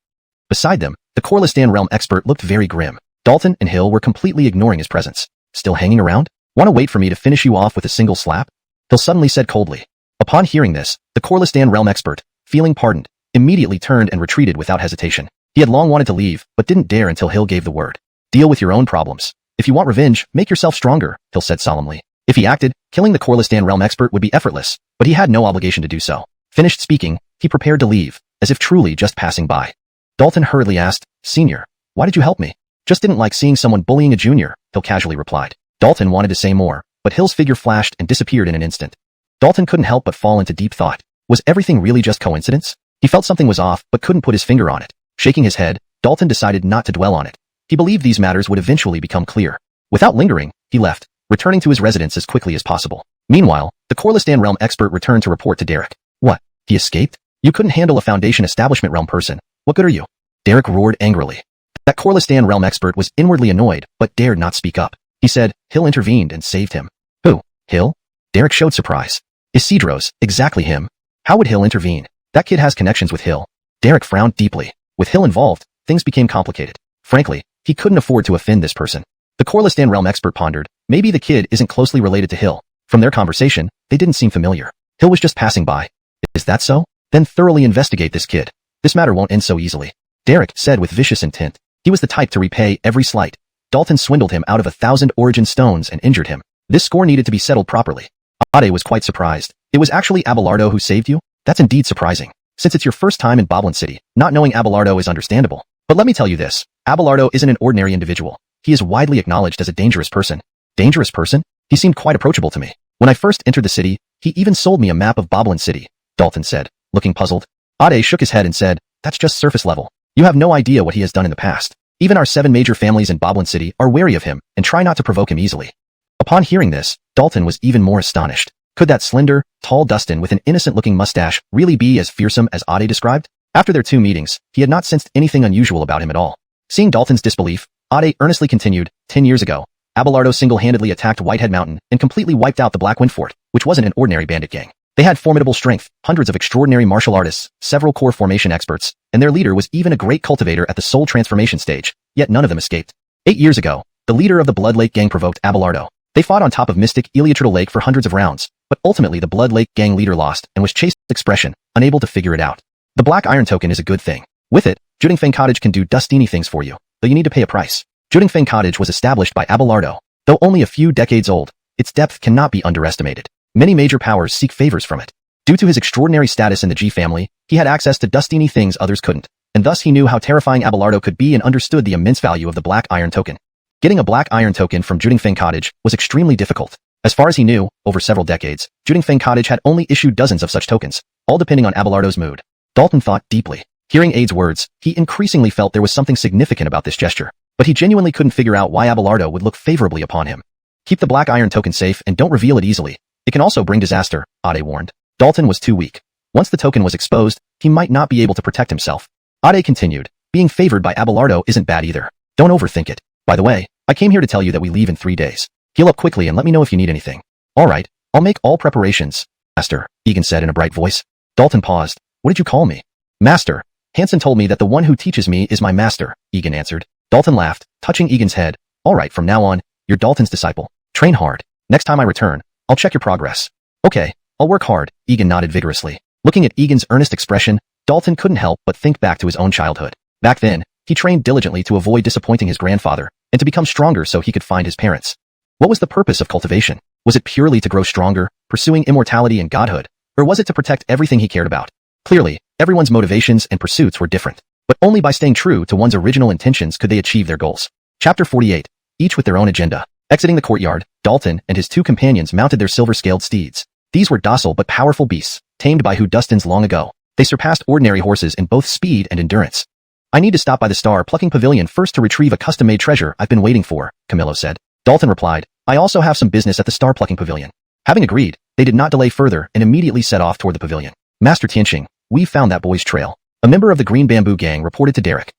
Beside them, the Corlistan realm expert looked very grim. Dalton and Hill were completely ignoring his presence. "Still hanging around? Want to wait for me to finish you off with a single slap?" Hill suddenly said coldly. Upon hearing this, the Corlistan realm expert, feeling pardoned, immediately turned and retreated without hesitation. He had long wanted to leave, but didn't dare until Hill gave the word. "Deal with your own problems. If you want revenge, make yourself stronger," Hill said solemnly. If he acted, killing the Corlistan realm expert would be effortless, but he had no obligation to do so. Finished speaking, he prepared to leave, as if truly just passing by. Dalton hurriedly asked, "Senior, why did you help me?" "Just didn't like seeing someone bullying a junior," Hill casually replied. Dalton wanted to say more, but Hill's figure flashed and disappeared in an instant. Dalton couldn't help but fall into deep thought. Was everything really just coincidence? He felt something was off, but couldn't put his finger on it. Shaking his head, Dalton decided not to dwell on it. He believed these matters would eventually become clear. Without lingering, he left, returning to his residence as quickly as possible. Meanwhile, the Corlistan realm expert returned to report to Derek. "What? He escaped? You couldn't handle a Foundation Establishment realm person. What good are you?" Derek roared angrily. That Corlistan realm expert was inwardly annoyed, but dared not speak up. He said, Hill intervened and saved him. Who? Hill? Derek showed surprise. Isidro's, exactly him. How would Hill intervene? That kid has connections with Hill. Derek frowned deeply. With Hill involved, things became complicated. Frankly, he couldn't afford to offend this person. The Corlistan realm expert pondered, maybe the kid isn't closely related to Hill. From their conversation, they didn't seem familiar. Hill was just passing by. Is that so? Then thoroughly investigate this kid. This matter won't end so easily. Derek said with vicious intent. He was the type to repay every slight. Dalton swindled him out of 1,000 origin stones and injured him. This score needed to be settled properly. Ade was quite surprised. It was actually Abelardo who saved you? That's indeed surprising. Since it's your first time in Boblin City, not knowing Abelardo is understandable. But let me tell you this, Abelardo isn't an ordinary individual. He is widely acknowledged as a dangerous person. Dangerous person? He seemed quite approachable to me. When I first entered the city, he even sold me a map of Boblin City, Dalton said, looking puzzled. Ade shook his head and said, that's just surface level. You have no idea what he has done in the past. Even our 7 major families in Boblin City are wary of him and try not to provoke him easily. Upon hearing this, Dalton was even more astonished. Could that slender, tall Dustin with an innocent-looking mustache really be as fearsome as Ade described? After their 2 meetings, he had not sensed anything unusual about him at all. Seeing Dalton's disbelief, Ade earnestly continued, 10 years ago, Abelardo single-handedly attacked Whitehead Mountain and completely wiped out the Black Wind Fort, which wasn't an ordinary bandit gang. They had formidable strength, hundreds of extraordinary martial artists, several core formation experts, and their leader was even a great cultivator at the soul transformation stage, yet none of them escaped. 8 years ago, the leader of the Blood Lake gang provoked Abelardo. They fought on top of mystic Iliatrital Lake for hundreds of rounds, but ultimately the Blood Lake gang leader lost and was chased with expression, unable to figure it out. The Black Iron Token is a good thing. With it, Judingfeng Cottage can do dustini things for you, though you need to pay a price. Judingfeng Cottage was established by Abelardo. Though only a few decades old, its depth cannot be underestimated. Many major powers seek favors from it. Due to his extraordinary status in the G family, he had access to dustini things others couldn't, and thus he knew how terrifying Abelardo could be and understood the immense value of the Black Iron Token. Getting a Black Iron Token from Judingfeng Cottage was extremely difficult. As far as he knew, over several decades, Judingfeng Cottage had only issued dozens of such tokens, all depending on Abelardo's mood. Dalton thought deeply. Hearing Ade's words, he increasingly felt there was something significant about this gesture, but he genuinely couldn't figure out why Abelardo would look favorably upon him. Keep the Black Iron Token safe and don't reveal it easily. It can also bring disaster, Ade warned. Dalton was too weak. Once the token was exposed, he might not be able to protect himself. Ade continued, being favored by Abelardo isn't bad either. Don't overthink it. By the way, I came here to tell you that we leave in 3 days. Heal up quickly and let me know if you need anything. All right, I'll make all preparations, Master, Egan said in a bright voice. Dalton paused. What did you call me? Master. Hansen told me that the one who teaches me is my master, Egan answered. Dalton laughed, touching Egan's head. All right, from now on, you're Dalton's disciple. Train hard. Next time I return, I'll check your progress. Okay, I'll work hard, Egan nodded vigorously. Looking at Egan's earnest expression, Dalton couldn't help but think back to his own childhood. Back then, he trained diligently to avoid disappointing his grandfather, and to become stronger so he could find his parents. What was the purpose of cultivation? Was it purely to grow stronger, pursuing immortality and godhood? Or was it to protect everything he cared about? Clearly, everyone's motivations and pursuits were different, but only by staying true to one's original intentions could they achieve their goals. Chapter 48, each with their own agenda. Exiting the courtyard, Dalton and his 2 companions mounted their silver-scaled steeds. These were docile but powerful beasts, tamed by Dustins long ago. They surpassed ordinary horses in both speed and endurance. I need to stop by the Star Plucking Pavilion first to retrieve a custom-made treasure I've been waiting for, Camillo said. Dalton replied, I also have some business at the Star Plucking Pavilion. Having agreed, they did not delay further and immediately set off toward the pavilion. Master Tianqing, we found that boy's trail. A member of the Green Bamboo Gang reported to Derek.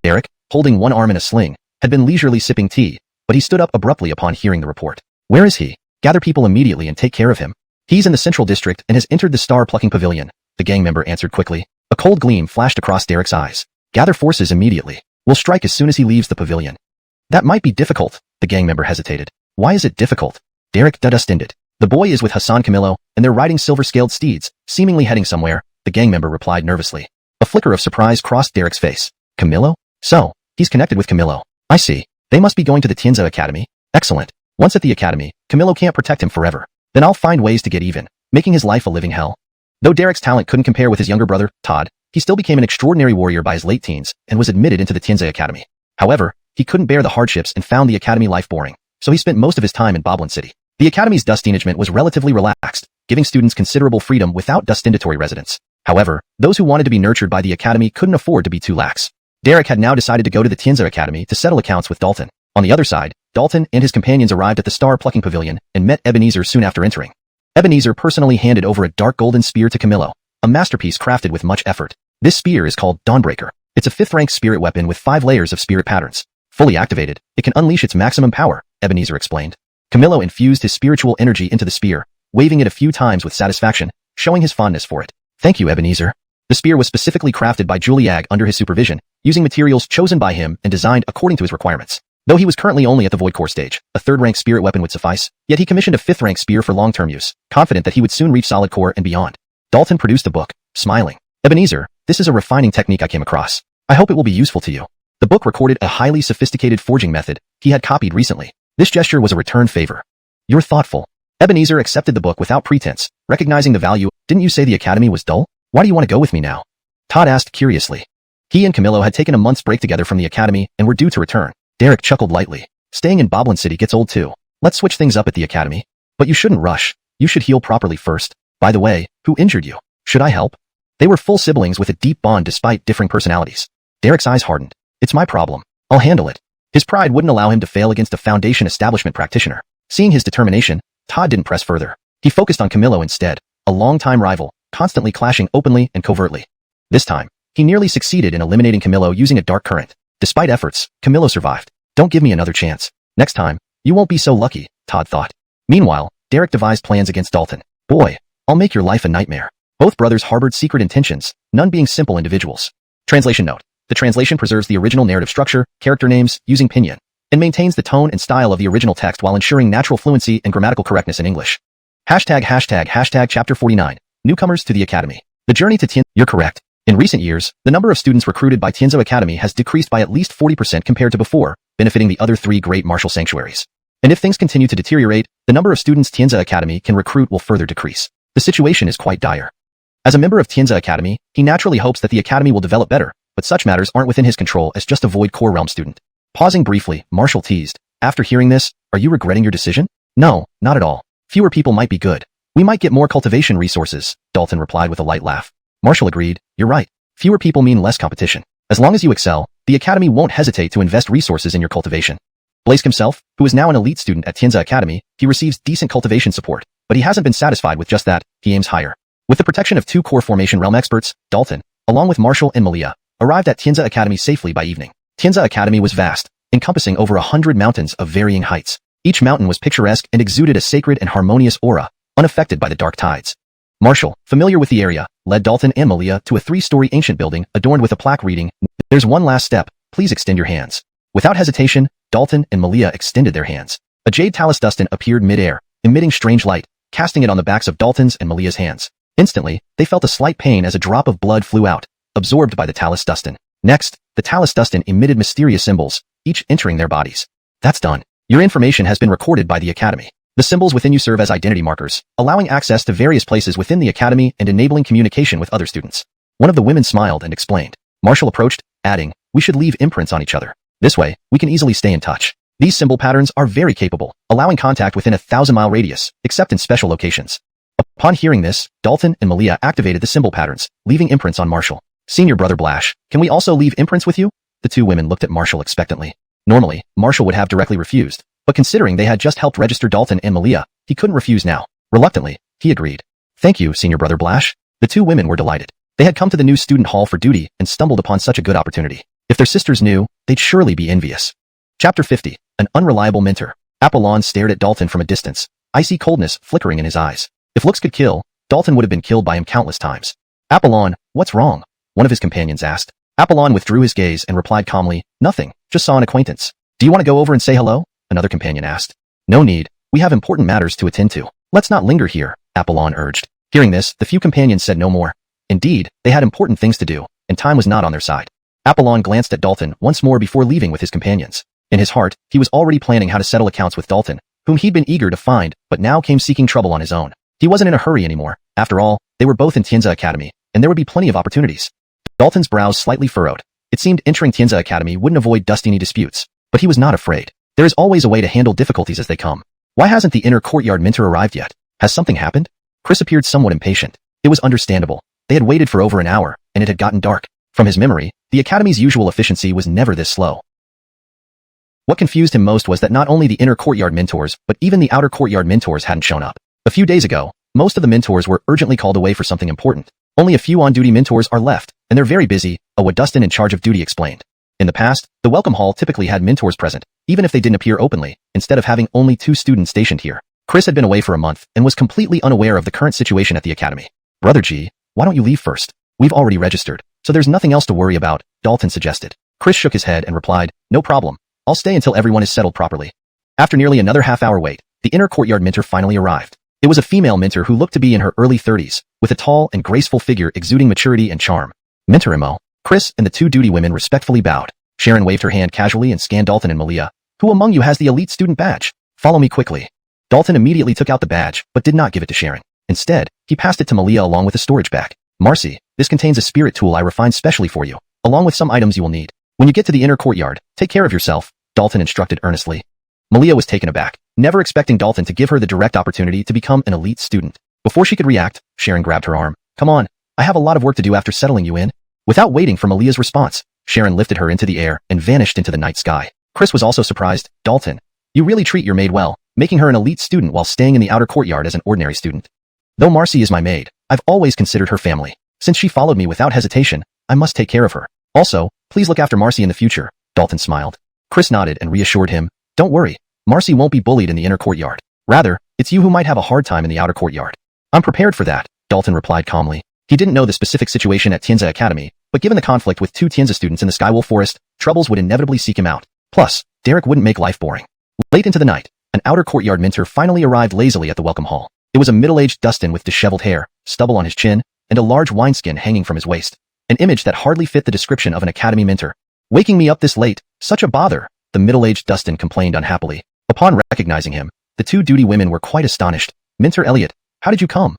Derek, holding one arm in a sling, had been leisurely sipping tea, but he stood up abruptly upon hearing the report. Where is he? Gather people immediately and take care of him. He's in the Central District and has entered the Star Plucking Pavilion, the gang member answered quickly. A cold gleam flashed across Derek's eyes. Gather forces immediately. We'll strike as soon as he leaves the pavilion. That might be difficult, the gang member hesitated. Why is it difficult? Derek dudusted. The boy is with Hassan Camillo, and they're riding silver-scaled steeds, seemingly heading somewhere, the gang member replied nervously. A flicker of surprise crossed Derek's face. Camillo? So, he's connected with Camillo. I see. They must be going to the Tianza Academy. Excellent. Once at the academy, Camillo can't protect him forever. Then I'll find ways to get even, making his life a living hell. Though Derek's talent couldn't compare with his younger brother, Todd, he still became an extraordinary warrior by his late teens and was admitted into the Tianza Academy. However, he couldn't bear the hardships and found the academy life boring, so he spent most of his time in Boblin City. The academy's dustinagement was relatively relaxed, giving students considerable freedom without dustindatory residence. However, those who wanted to be nurtured by the academy couldn't afford to be too lax. Derek had now decided to go to the Tianza Academy to settle accounts with Dalton. On the other side, Dalton and his companions arrived at the Star Plucking Pavilion and met Ebenezer soon after entering. Ebenezer personally handed over a dark golden spear to Camillo, a masterpiece crafted with much effort. This spear is called Dawnbreaker. It's a 5th-rank spirit weapon with 5 layers of spirit patterns. Fully activated, it can unleash its maximum power, Ebenezer explained. Camillo infused his spiritual energy into the spear, waving it a few times with satisfaction, showing his fondness for it. Thank you, Ebenezer. The spear was specifically crafted by Juliag under his supervision, using materials chosen by him and designed according to his requirements. Though he was currently only at the Void Core stage, a third-rank spirit weapon would suffice, yet he commissioned a fifth-rank spear for long-term use, confident that he would soon reach Solid Core and beyond. Dalton produced the book, smiling. Ebenezer, this is a refining technique I came across. I hope it will be useful to you. The book recorded a highly sophisticated forging method he had copied recently. This gesture was a return favor. You're thoughtful. Ebenezer accepted the book without pretense, recognizing the value. Didn't you say the academy was dull? Why do you want to go with me now? Todd asked curiously. He and Camillo had taken a month's break together from the academy and were due to return. Derek chuckled lightly. Staying in Boblin City gets old too. Let's switch things up at the academy. But you shouldn't rush. You should heal properly first. By the way, who injured you? Should I help? They were full siblings with a deep bond despite differing personalities. Derek's eyes hardened. It's my problem. I'll handle it. His pride wouldn't allow him to fail against a Foundation establishment practitioner. Seeing his determination, Todd didn't press further. He focused on Camillo instead, a long-time rival, constantly clashing openly and covertly. This time, he nearly succeeded in eliminating Camillo using a dark current. Despite efforts, Camillo survived. Don't give me another chance. Next time, you won't be so lucky, Todd thought. Meanwhile, Derek devised plans against Dalton. Boy, I'll make your life a nightmare. Both brothers harbored secret intentions, none being simple individuals. Translation note. The translation preserves the original narrative structure, character names, using pinyin, and maintains the tone and style of the original text while ensuring natural fluency and grammatical correctness in English. ##### Chapter 49. Newcomers to the Academy. The journey to Tianzhou. You're correct. In recent years, the number of students recruited by Tianzhou Academy has decreased by at least 40% compared to before, benefiting the other three great martial sanctuaries. And if things continue to deteriorate, the number of students Tianzhou Academy can recruit will further decrease. The situation is quite dire. As a member of Tianzhou Academy, he naturally hopes that the academy will develop better, but such matters aren't within his control as just a Void Core Realm student. Pausing briefly, Marshall teased, after hearing this, are you regretting your decision? No, not at all. Fewer people might be good. We might get more cultivation resources, Dalton replied with a light laugh. Marshall agreed, you're right. Fewer people mean less competition. As long as you excel, the academy won't hesitate to invest resources in your cultivation. Blaisk himself, who is now an elite student at Tianzhou Academy, he receives decent cultivation support, but he hasn't been satisfied with just that, he aims higher. With the protection of two core formation realm experts, Dalton, along with Marshall and Malia, arrived at Tianzhou Academy safely by evening. Tianzhou Academy was vast, encompassing over 100 mountains of varying heights. Each mountain was picturesque and exuded a sacred and harmonious aura, unaffected by the dark tides. Marshall, familiar with the area, led Dalton and Malia to a 3-story ancient building adorned with a plaque reading, "There's one last step, please extend your hands." Without hesitation, Dalton and Malia extended their hands. A jade talus dustin appeared mid-air, emitting strange light, casting it on the backs of Dalton's and Malia's hands. Instantly, they felt a slight pain as a drop of blood flew out, absorbed by the talus dustin. Next, the talus dustin emitted mysterious symbols, each entering their bodies. That's done. Your information has been recorded by the academy. The symbols within you serve as identity markers, allowing access to various places within the academy and enabling communication with other students. One of the women smiled and explained. Marshall approached, adding, we should leave imprints on each other. This way, we can easily stay in touch. These symbol patterns are very capable, allowing contact within a 1,000-mile radius, except in special locations. Upon hearing this, Dalton and Malia activated the symbol patterns, leaving imprints on Marshall. Senior brother Blash, can we also leave imprints with you? The two women looked at Marshall expectantly. Normally, Marshall would have directly refused, but considering they had just helped register Dalton and Malia, he couldn't refuse now. Reluctantly, he agreed. Thank you, Senior brother Blash. The two women were delighted. They had come to the new student hall for duty and stumbled upon such a good opportunity. If their sisters knew, they'd surely be envious. Chapter 50. An unreliable mentor. Apollon stared at Dalton from a distance, icy coldness flickering in his eyes. If looks could kill, Dalton would have been killed by him countless times. Apollon, what's wrong? One of his companions asked. Apollon withdrew his gaze and replied calmly, nothing, just saw an acquaintance. Do you want to go over and say hello? Another companion asked. No need, we have important matters to attend to. Let's not linger here, Apollon urged. Hearing this, the few companions said no more. Indeed, they had important things to do, and time was not on their side. Apollon glanced at Dalton once more before leaving with his companions. In his heart, he was already planning how to settle accounts with Dalton, whom he'd been eager to find, but now came seeking trouble on his own. He wasn't in a hurry anymore. After all, they were both in Tianzhou Academy, and there would be plenty of opportunities. Dalton's brows slightly furrowed. It seemed entering Tianzhou Academy wouldn't avoid Destiny disputes, but he was not afraid. There is always a way to handle difficulties as they come. Why hasn't the inner courtyard mentor arrived yet? Has something happened? Chris appeared somewhat impatient. It was understandable. They had waited for over an hour, and it had gotten dark. From his memory, the academy's usual efficiency was never this slow. What confused him most was that not only the inner courtyard mentors, but even the outer courtyard mentors hadn't shown up. A few days ago, most of the mentors were urgently called away for something important. Only a few on-duty mentors are left, and they're very busy, Dustin in charge of duty explained. In the past, the welcome hall typically had mentors present, even if they didn't appear openly, instead of having only 2 students stationed here. Chris had been away for a month and was completely unaware of the current situation at the academy. Brother G, why don't you leave first? We've already registered, so there's nothing else to worry about, Dalton suggested. Chris shook his head and replied, no problem. I'll stay until everyone is settled properly. After nearly another half-hour wait, the inner courtyard mentor finally arrived. It was a female mentor who looked to be in her early 30s, with a tall and graceful figure exuding maturity and charm. Mentor Imo. Chris and the 2 duty women respectfully bowed. Sharon waved her hand casually and scanned Dalton and Malia. Who among you has the elite student badge? Follow me quickly. Dalton immediately took out the badge, but did not give it to Sharon. Instead, he passed it to Malia along with a storage bag. Marcy, this contains a spirit tool I refined specially for you, along with some items you will need. When you get to the inner courtyard, take care of yourself, Dalton instructed earnestly. Malia was taken aback, never expecting Dalton to give her the direct opportunity to become an elite student. Before she could react, Sharon grabbed her arm. Come on, I have a lot of work to do after settling you in. Without waiting for Malia's response, Sharon lifted her into the air and vanished into the night sky. Chris was also surprised. Dalton, you really treat your maid well, making her an elite student while staying in the outer courtyard as an ordinary student. Though Marcy is my maid, I've always considered her family. Since she followed me without hesitation, I must take care of her. Also, please look after Marcy in the future, Dalton smiled. Chris nodded and reassured him, don't worry, Marcy won't be bullied in the inner courtyard. Rather, it's you who might have a hard time in the outer courtyard. I'm prepared for that, Dalton replied calmly. He didn't know the specific situation at Tianza Academy, but given the conflict with 2 Tianza students in the Skywolf Forest, troubles would inevitably seek him out. Plus, Derek wouldn't make life boring. Late into the night, an outer courtyard mentor finally arrived lazily at the welcome hall. It was a middle-aged Dustin with disheveled hair, stubble on his chin, and a large wineskin hanging from his waist. An image that hardly fit the description of an academy mentor. Waking me up this late, such a bother, the middle-aged Dustin complained unhappily. Upon recognizing him, the 2 duty women were quite astonished. Mentor Elliot, how did you come?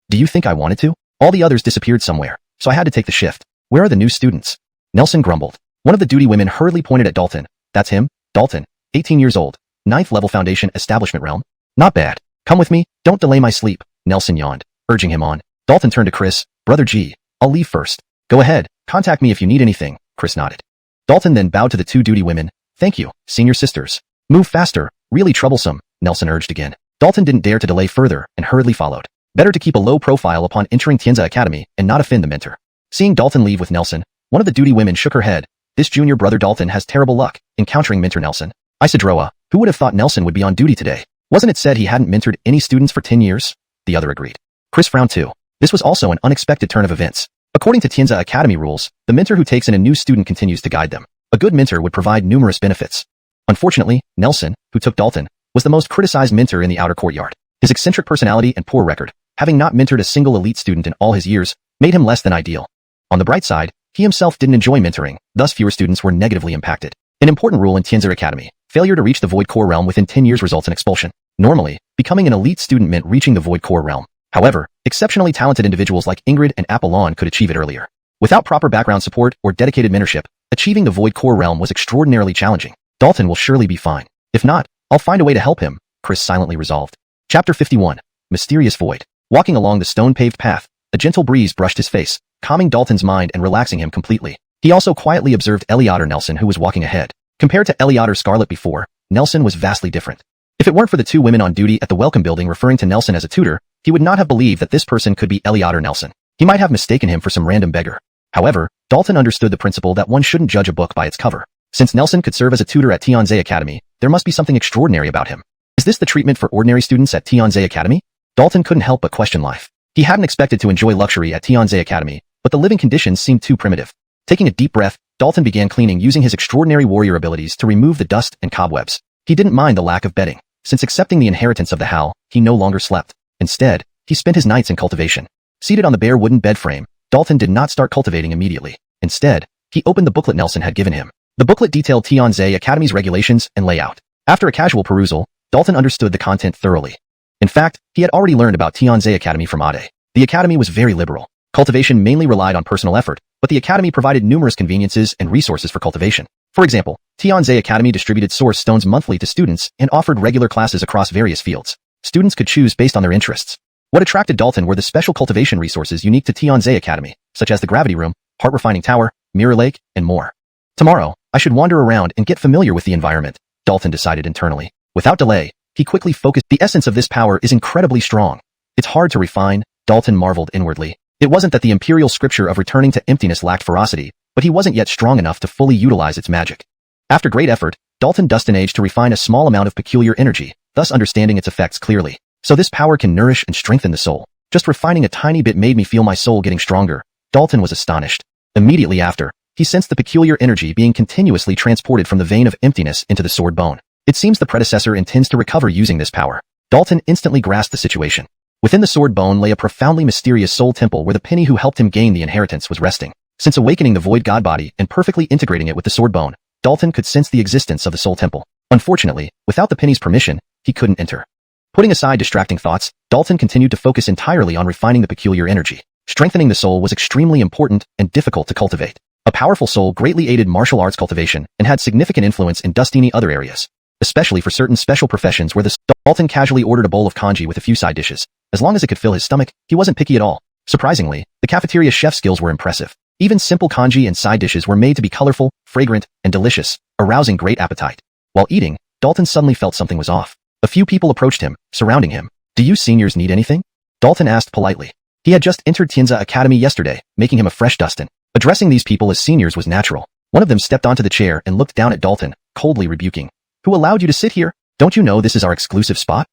Do you think I wanted to? All the others disappeared somewhere, so I had to take the shift. Where are the new students? Nelson grumbled. One of the duty women hurriedly pointed at Dalton. That's him, Dalton, 18 years old, 9th level foundation establishment realm. Not bad. Come with me, don't delay my sleep, Nelson yawned, urging him on. Dalton turned to Chris. Brother G, I'll leave first. Go ahead, contact me if you need anything, Chris nodded. Dalton then bowed to the 2 duty women. Thank you, senior sisters. Move faster, really troublesome, Nelson urged again. Dalton didn't dare to delay further and hurriedly followed. Better to keep a low profile upon entering Tianza Academy and not offend the mentor. Seeing Dalton leave with Nelson, one of the duty women shook her head. This junior brother Dalton has terrible luck, encountering mentor Nelson. Isidroa, who would have thought Nelson would be on duty today? Wasn't it said he hadn't mentored any students for 10 years? The other agreed. Chris frowned too. This was also an unexpected turn of events. According to Tianza Academy rules, the mentor who takes in a new student continues to guide them. A good mentor would provide numerous benefits. Unfortunately, Nelson, who took Dalton, was the most criticized mentor in the outer courtyard. His eccentric personality and poor record, having not mentored a single elite student in all his years, made him less than ideal. On the bright side, he himself didn't enjoy mentoring, thus fewer students were negatively impacted. An important rule in Tianza Academy, failure to reach the Void Core Realm within 10 years results in expulsion. Normally, becoming an elite student meant reaching the Void Core Realm. However, exceptionally talented individuals like Ingrid and Apollon could achieve it earlier. Without proper background support or dedicated mentorship, achieving the Void Core Realm was extraordinarily challenging. Dalton will surely be fine. If not, I'll find a way to help him, Chris silently resolved. Chapter 51. Mysterious Void. Walking along the stone-paved path, a gentle breeze brushed his face, calming Dalton's mind and relaxing him completely. He also quietly observed Eliader Nelson, who was walking ahead. Compared to Eliader Scarlet before, Nelson was vastly different. If it weren't for the 2 women on duty at the welcome building referring to Nelson as a tutor, he would not have believed that this person could be Eliader Nelson. He might have mistaken him for some random beggar. However, Dalton understood the principle that one shouldn't judge a book by its cover. Since Nelson could serve as a tutor at Tianze Academy, there must be something extraordinary about him. Is this the treatment for ordinary students at Tianze Academy? Dalton couldn't help but question life. He hadn't expected to enjoy luxury at Tianze Academy, but the living conditions seemed too primitive. Taking a deep breath, Dalton began cleaning using his extraordinary warrior abilities to remove the dust and cobwebs. He didn't mind the lack of bedding. Since accepting the inheritance of the Hal, he no longer slept. Instead, he spent his nights in cultivation. Seated on the bare wooden bed frame, Dalton did not start cultivating immediately. Instead, he opened the booklet Nelson had given him. The booklet detailed Tianze Academy's regulations and layout. After a casual perusal, Dalton understood the content thoroughly. In fact, he had already learned about Tianze Academy from Ade. The academy was very liberal. Cultivation mainly relied on personal effort, but the academy provided numerous conveniences and resources for cultivation. For example, Tianze Academy distributed source stones monthly to students and offered regular classes across various fields. Students could choose based on their interests. What attracted Dalton were the special cultivation resources unique to Tianze Academy, such as the Gravity Room, Heart Refining Tower, Mirror Lake, and more. Tomorrow, I should wander around and get familiar with the environment, Dalton decided internally. Without delay, he quickly focused. The essence of this power is incredibly strong. It's hard to refine, Dalton marveled inwardly. It wasn't that the imperial scripture of returning to emptiness lacked ferocity, but he wasn't yet strong enough to fully utilize its magic. After great effort, Dalton dusted age to refine a small amount of peculiar energy, thus understanding its effects clearly. So this power can nourish and strengthen the soul. Just refining a tiny bit made me feel my soul getting stronger. Dalton was astonished. Immediately after, he sensed the peculiar energy being continuously transported from the vein of emptiness into the sword bone. It seems the predecessor intends to recover using this power. Dalton instantly grasped the situation. Within the sword bone lay a profoundly mysterious soul temple where the penny who helped him gain the inheritance was resting. Since awakening the void god body and perfectly integrating it with the sword bone, Dalton could sense the existence of the soul temple. Unfortunately, without the penny's permission, he couldn't enter. Putting aside distracting thoughts, Dalton continued to focus entirely on refining the peculiar energy. Strengthening the soul was extremely important and difficult to cultivate. A powerful soul greatly aided martial arts cultivation and had significant influence in Destiny other areas, especially for certain special professions where Dalton casually ordered a bowl of congee with a few side dishes. As long as it could fill his stomach, he wasn't picky at all. Surprisingly, the cafeteria chef's skills were impressive. Even simple congee and side dishes were made to be colorful, fragrant, and delicious, arousing great appetite. While eating, Dalton suddenly felt something was off. A few people approached him, surrounding him. "Do you seniors need anything?" Dalton asked politely. He had just entered Tianza Academy yesterday, making him a fresh Dustin. Addressing these people as seniors was natural. One of them stepped onto the chair and looked down at Dalton, coldly rebuking. "Who allowed you to sit here? Don't you know this is our exclusive spot?"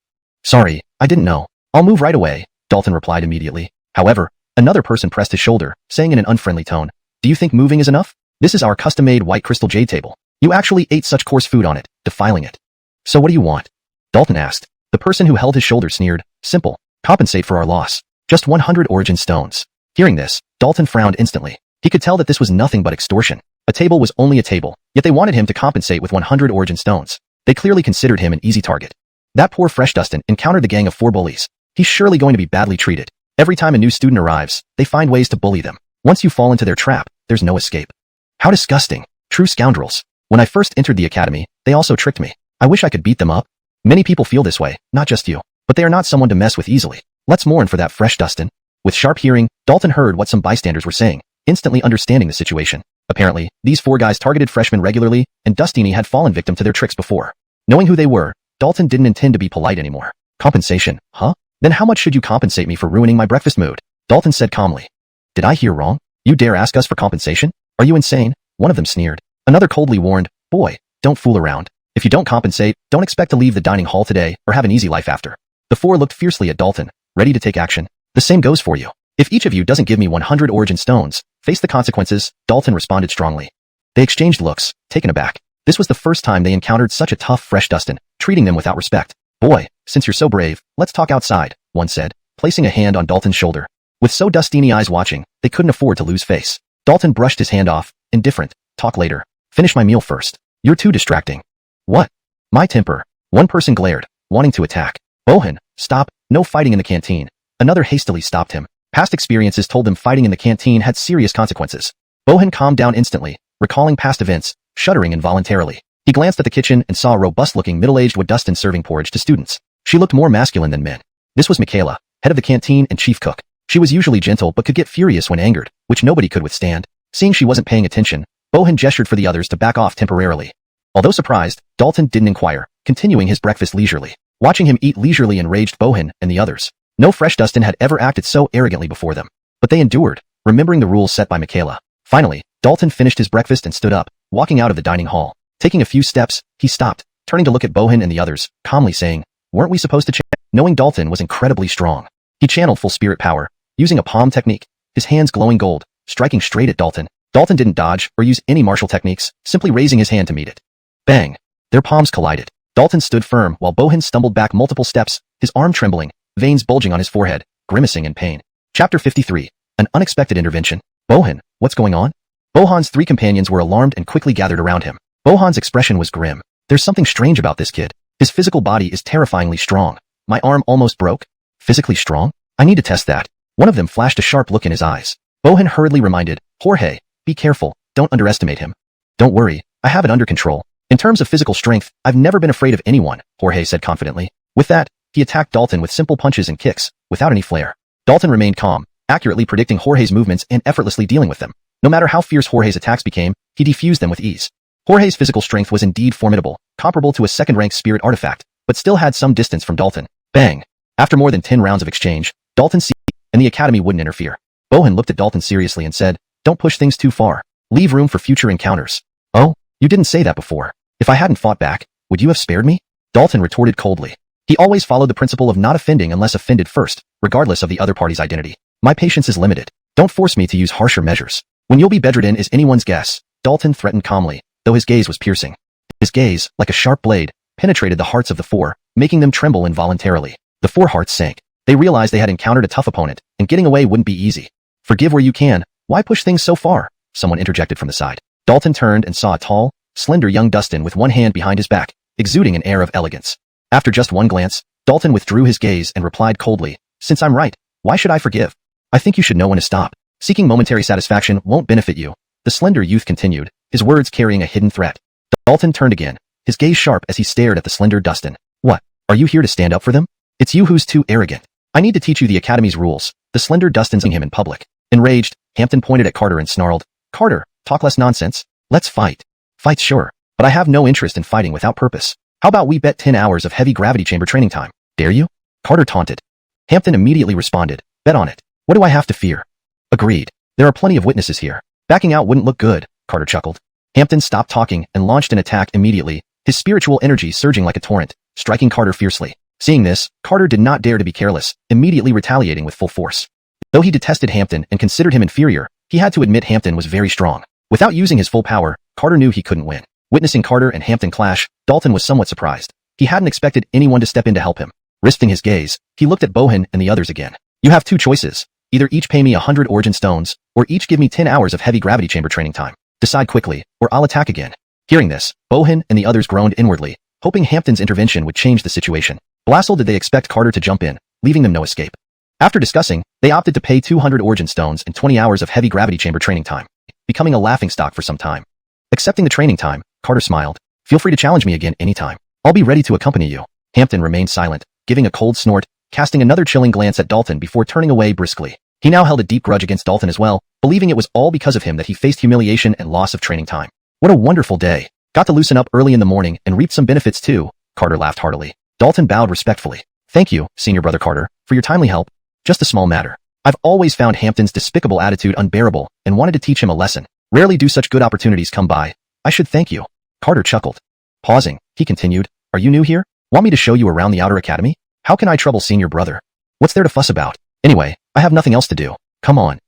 "Sorry, I didn't know. I'll move right away," Dalton replied immediately. However, another person pressed his shoulder, saying in an unfriendly tone, "Do you think moving is enough? This is our custom-made white crystal jade table. You actually ate such coarse food on it, defiling it. So what do you want?" Dalton asked. The person who held his shoulder sneered, "Simple. Compensate for our loss. Just 100 origin stones." Hearing this, Dalton frowned instantly. He could tell that this was nothing but extortion. A table was only a table, yet they wanted him to compensate with 100 origin stones. They clearly considered him an easy target. That poor fresh Dustin encountered the gang of 4 bullies. He's surely going to be badly treated. Every time a new student arrives, they find ways to bully them. Once you fall into their trap, there's no escape. How disgusting. True scoundrels. When I first entered the academy, they also tricked me. I wish I could beat them up. Many people feel this way, not just you. But they are not someone to mess with easily. Let's mourn for that fresh Dustin. With sharp hearing, Dalton heard what some bystanders were saying, instantly understanding the situation. Apparently, these 4 guys targeted freshmen regularly, and Dustini had fallen victim to their tricks before. Knowing who they were, Dalton didn't intend to be polite anymore. "Compensation, huh? Then how much should you compensate me for ruining my breakfast mood?" Dalton said calmly. "Did I hear wrong? You dare ask us for compensation? Are you insane?" One of them sneered. Another coldly warned, "Boy, don't fool around. If you don't compensate, don't expect to leave the dining hall today or have an easy life after." The 4 looked fiercely at Dalton, ready to take action. "The same goes for you. If each of you doesn't give me 100 origin stones, face the consequences," Dalton responded strongly. They exchanged looks, taken aback. This was the first time they encountered such a tough fresh Dustin, treating them without respect. "Boy, since you're so brave, let's talk outside," one said, placing a hand on Dalton's shoulder. With so Dustini eyes watching, they couldn't afford to lose face. Dalton brushed his hand off, indifferent. "Talk later. Finish my meal first. You're too distracting." "What?" "My temper." One person glared, wanting to attack. "Bohan, stop, no fighting in the canteen." Another hastily stopped him. Past experiences told them fighting in the canteen had serious consequences. Bohan calmed down instantly, recalling past events, shuddering involuntarily. He glanced at the kitchen and saw a robust-looking middle-aged Dustin serving porridge to students. She looked more masculine than men. This was Michaela, head of the canteen and chief cook. She was usually gentle but could get furious when angered, which nobody could withstand. Seeing she wasn't paying attention, Bohan gestured for the others to back off temporarily. Although surprised, Dalton didn't inquire, continuing his breakfast leisurely. Watching him eat leisurely enraged Bohan and the others. No fresh Dustin had ever acted so arrogantly before them. But they endured, remembering the rules set by Michaela. Finally, Dalton finished his breakfast and stood up, walking out of the dining hall. Taking a few steps, he stopped, turning to look at Bohan and the others, calmly saying, "Weren't we supposed to chant?" Knowing Dalton was incredibly strong, he channeled full spirit power, using a palm technique, his hands glowing gold, striking straight at Dalton. Dalton didn't dodge or use any martial techniques, simply raising his hand to meet it. Bang! Their palms collided. Dalton stood firm while Bohan stumbled back multiple steps, his arm trembling, veins bulging on his forehead, grimacing in pain. Chapter 53. An unexpected intervention. "Bohan, what's going on?" Bohan's 3 companions were alarmed and quickly gathered around him. Bohan's expression was grim. "There's something strange about this kid. His physical body is terrifyingly strong. My arm almost broke." "Physically strong? I need to test that." One of them flashed a sharp look in his eyes. Bohan hurriedly reminded, "Jorge, be careful, don't underestimate him." "Don't worry, I have it under control. In terms of physical strength, I've never been afraid of anyone," Jorge said confidently. With that, he attacked Dalton with simple punches and kicks, without any flair. Dalton remained calm, accurately predicting Jorge's movements and effortlessly dealing with them. No matter how fierce Jorge's attacks became, he defused them with ease. Jorge's physical strength was indeed formidable, comparable to a second-ranked spirit artifact, but still had some distance from Dalton. Bang! After more than 10 rounds of exchange, Dalton seized, and the academy wouldn't interfere. Bohan looked at Dalton seriously and said, "Don't push things too far. Leave room for future encounters." "Oh, you didn't say that before." If I hadn't fought back, would you have spared me? Dalton retorted coldly. He always followed the principle of not offending unless offended first, regardless of the other party's identity. My patience is limited. Don't force me to use harsher measures. When you'll be bedridden is anyone's guess, Dalton threatened calmly, though his gaze was piercing. His gaze, like a sharp blade, penetrated the hearts of the four, making them tremble involuntarily. The four hearts sank. They realized they had encountered a tough opponent, and getting away wouldn't be easy. Forgive where you can. Why push things so far? Someone interjected from the side. Dalton turned and saw a tall, slender young Dustin with one hand behind his back, exuding an air of elegance. After just one glance, Dalton withdrew his gaze and replied coldly, "Since I'm right, why should I forgive? I think you should know when to stop. Seeking momentary satisfaction won't benefit you." The slender youth continued, his words carrying a hidden threat. Dalton turned again, his gaze sharp as he stared at the slender Dustin. "What? Are you here to stand up for them? It's you who's too arrogant. I need to teach you the Academy's rules." The slender Dustin seeing him in public. Enraged, Hampton pointed at Carter and snarled, "Carter, talk less nonsense. Let's fight." "Fight sure, but I have no interest in fighting without purpose. How about we bet 10 hours of heavy gravity chamber training time? Dare you?" Carter taunted. Hampton immediately responded, "Bet on it. What do I have to fear?" "Agreed. There are plenty of witnesses here. Backing out wouldn't look good," Carter chuckled. Hampton stopped talking and launched an attack immediately, his spiritual energy surging like a torrent, striking Carter fiercely. Seeing this, Carter did not dare to be careless, immediately retaliating with full force. Though he detested Hampton and considered him inferior, he had to admit Hampton was very strong. Without using his full power, Carter knew he couldn't win. Witnessing Carter and Hampton clash, Dalton was somewhat surprised. He hadn't expected anyone to step in to help him. Risking his gaze, he looked at Bohan and the others again. "You have two choices. Either each pay me 100 origin stones, or each give me 10 hours of heavy gravity chamber training time. Decide quickly, or I'll attack again." Hearing this, Bohan and the others groaned inwardly, hoping Hampton's intervention would change the situation. Blasel did they expect Carter to jump in, leaving them no escape. After discussing, they opted to pay 200 origin stones and 20 hours of heavy gravity chamber training time, becoming a laughingstock for some time. Accepting the training time, Carter smiled. "Feel free to challenge me again anytime. I'll be ready to accompany you." Hampton remained silent, giving a cold snort, casting another chilling glance at Dalton before turning away briskly. He now held a deep grudge against Dalton as well, believing it was all because of him that he faced humiliation and loss of training time. What a wonderful day. Got to loosen up early in the morning and reap some benefits too, Carter laughed heartily. Dalton bowed respectfully. "Thank you, Senior Brother Carter, for your timely help. Just a small matter. I've always found Hampton's despicable attitude unbearable and wanted to teach him a lesson. Rarely do such good opportunities come by. I should thank you." Carter chuckled. Pausing, he continued, "Are you new here? Want me to show you around the Outer Academy? How can I trouble Senior Brother? What's there to fuss about? Anyway, I have nothing else to do. Come on."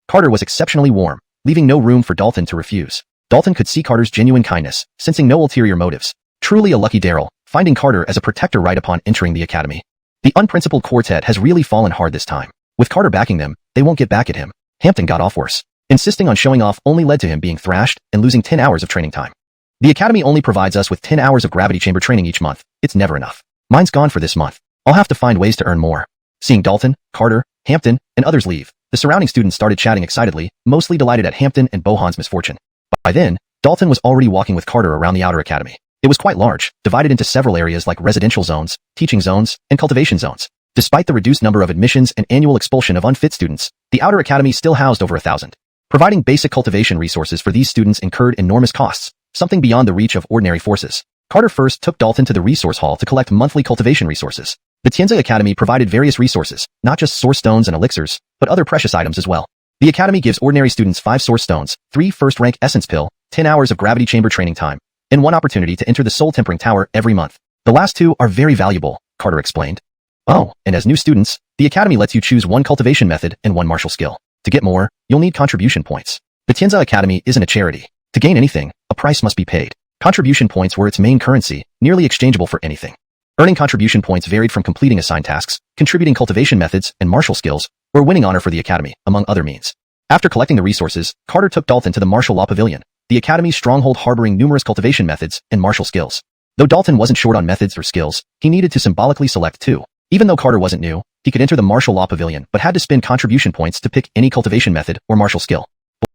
Carter was exceptionally warm, leaving no room for Dalton to refuse. Dalton could see Carter's genuine kindness, sensing no ulterior motives. Truly a lucky Daryl, finding Carter as a protector right upon entering the academy. The unprincipled quartet has really fallen hard this time. With Carter backing them, they won't get back at him. Hampton got off worse. Insisting on showing off only led to him being thrashed and losing 10 hours of training time. The academy only provides us with 10 hours of gravity chamber training each month. It's never enough. Mine's gone for this month. I'll have to find ways to earn more. Seeing Dalton, Carter, Hampton, and others leave, the surrounding students started chatting excitedly, mostly delighted at Hampton and Bohan's misfortune. By then, Dalton was already walking with Carter around the Outer Academy. It was quite large, divided into several areas like residential zones, teaching zones, and cultivation zones. Despite the reduced number of admissions and annual expulsion of unfit students, the Outer Academy still housed over 1,000. Providing basic cultivation resources for these students incurred enormous costs, something beyond the reach of ordinary forces. Carter first took Dalton to the resource hall to collect monthly cultivation resources. The Tianzi Academy provided various resources, not just source stones and elixirs, but other precious items as well. The academy gives ordinary students 5 source stones, 3 first-rank essence pill, 10 hours of gravity chamber training time, and 1 opportunity to enter the soul tempering tower every month. The last 2 are very valuable, Carter explained. Oh, and as new students, the academy lets you choose 1 cultivation method and 1 martial skill. To get more, you'll need contribution points. The Tianzi Academy isn't a charity. To gain anything, a price must be paid. Contribution points were its main currency, nearly exchangeable for anything. Earning contribution points varied from completing assigned tasks, contributing cultivation methods and martial skills, or winning honor for the academy, among other means. After collecting the resources, Carter took Dalton to the Martial Law Pavilion, the academy's stronghold harboring numerous cultivation methods and martial skills. Though Dalton wasn't short on methods or skills, he needed to symbolically select 2. Even though Carter wasn't new, he could enter the Martial Law Pavilion but had to spend contribution points to pick any cultivation method or martial skill.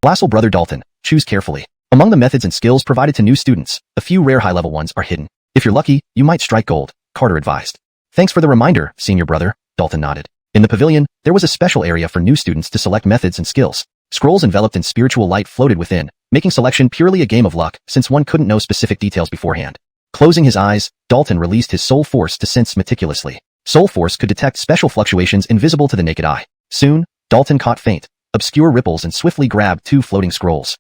Blassel Brother Dalton, choose carefully. Among the methods and skills provided to new students, a few rare high-level ones are hidden. If you're lucky, you might strike gold, Carter advised. Thanks for the reminder, Senior Brother, Dalton nodded. In the pavilion, there was a special area for new students to select methods and skills. Scrolls enveloped in spiritual light floated within, making selection purely a game of luck since one couldn't know specific details beforehand. Closing his eyes, Dalton released his soul force to sense meticulously. Soul force could detect special fluctuations invisible to the naked eye. Soon, Dalton caught faint, obscure ripples and swiftly grabbed 2 floating scrolls.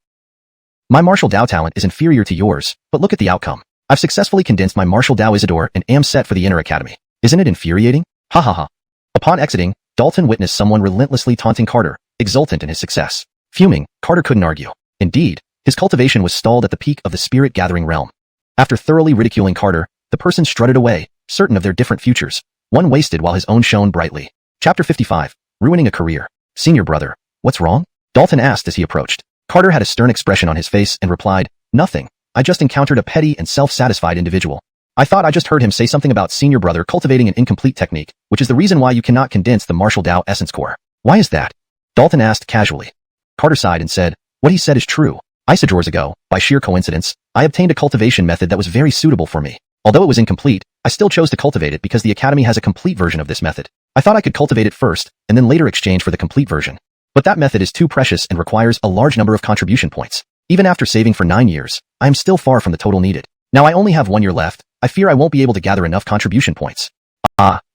My martial Dao talent is inferior to yours, but look at the outcome. I've successfully condensed my martial Dao Isidore and am set for the Inner Academy. Isn't it infuriating? Ha ha ha. Upon exiting, Dalton witnessed someone relentlessly taunting Carter, exultant in his success. Fuming, Carter couldn't argue. Indeed, his cultivation was stalled at the peak of the spirit-gathering realm. After thoroughly ridiculing Carter, the person strutted away, certain of their different futures. One wasted while his own shone brightly. Chapter 55. Ruining a Career. Senior brother, what's wrong? Dalton asked as he approached. Carter had a stern expression on his face and replied, nothing. I just encountered a petty and self-satisfied individual. I thought I just heard him say something about senior brother cultivating an incomplete technique, which is the reason why you cannot condense the martial Dao essence core. Why is that? Dalton asked casually. Carter sighed and said, what he said is true. Isidores ago, by sheer coincidence, I obtained a cultivation method that was very suitable for me. Although it was incomplete, I still chose to cultivate it because the Academy has a complete version of this method. I thought I could cultivate it first, and then later exchange for the complete version. But that method is too precious and requires a large number of contribution points. Even after saving for 9 years, I am still far from the total needed. Now I only have 1 year left. I fear I won't be able to gather enough contribution points.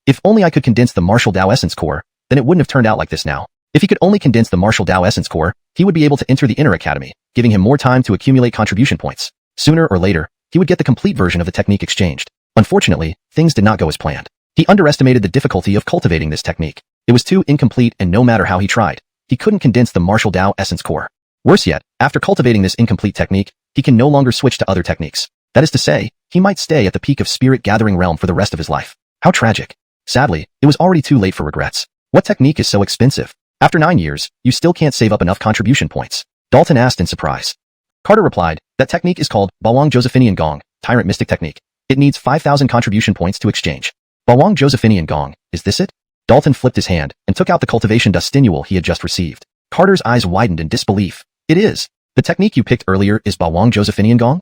If only I could condense the martial Dao essence core, then it wouldn't have turned out like this now. If he could only condense the martial Dao essence core, he would be able to enter the Inner Academy, giving him more time to accumulate contribution points. Sooner or later, he would get the complete version of the technique exchanged. Unfortunately, things did not go as planned. He underestimated the difficulty of cultivating this technique. It was too incomplete, and no matter how he tried, he couldn't condense the martial Dao essence core. Worse yet, after cultivating this incomplete technique, he can no longer switch to other techniques. That is to say, he might stay at the peak of spirit-gathering realm for the rest of his life. How tragic. Sadly, it was already too late for regrets. What technique is so expensive? After 9 years, you still can't save up enough contribution points. Dalton asked in surprise. Carter replied, that technique is called Bawang Josephinian Gong, Tyrant Mystic Technique. It needs 5,000 contribution points to exchange. Bawang Josephinian Gong, is this it? Dalton flipped his hand and took out the cultivation dustinule he had just received. Carter's eyes widened in disbelief. It is. The technique you picked earlier is Bawang Josephinian Gong?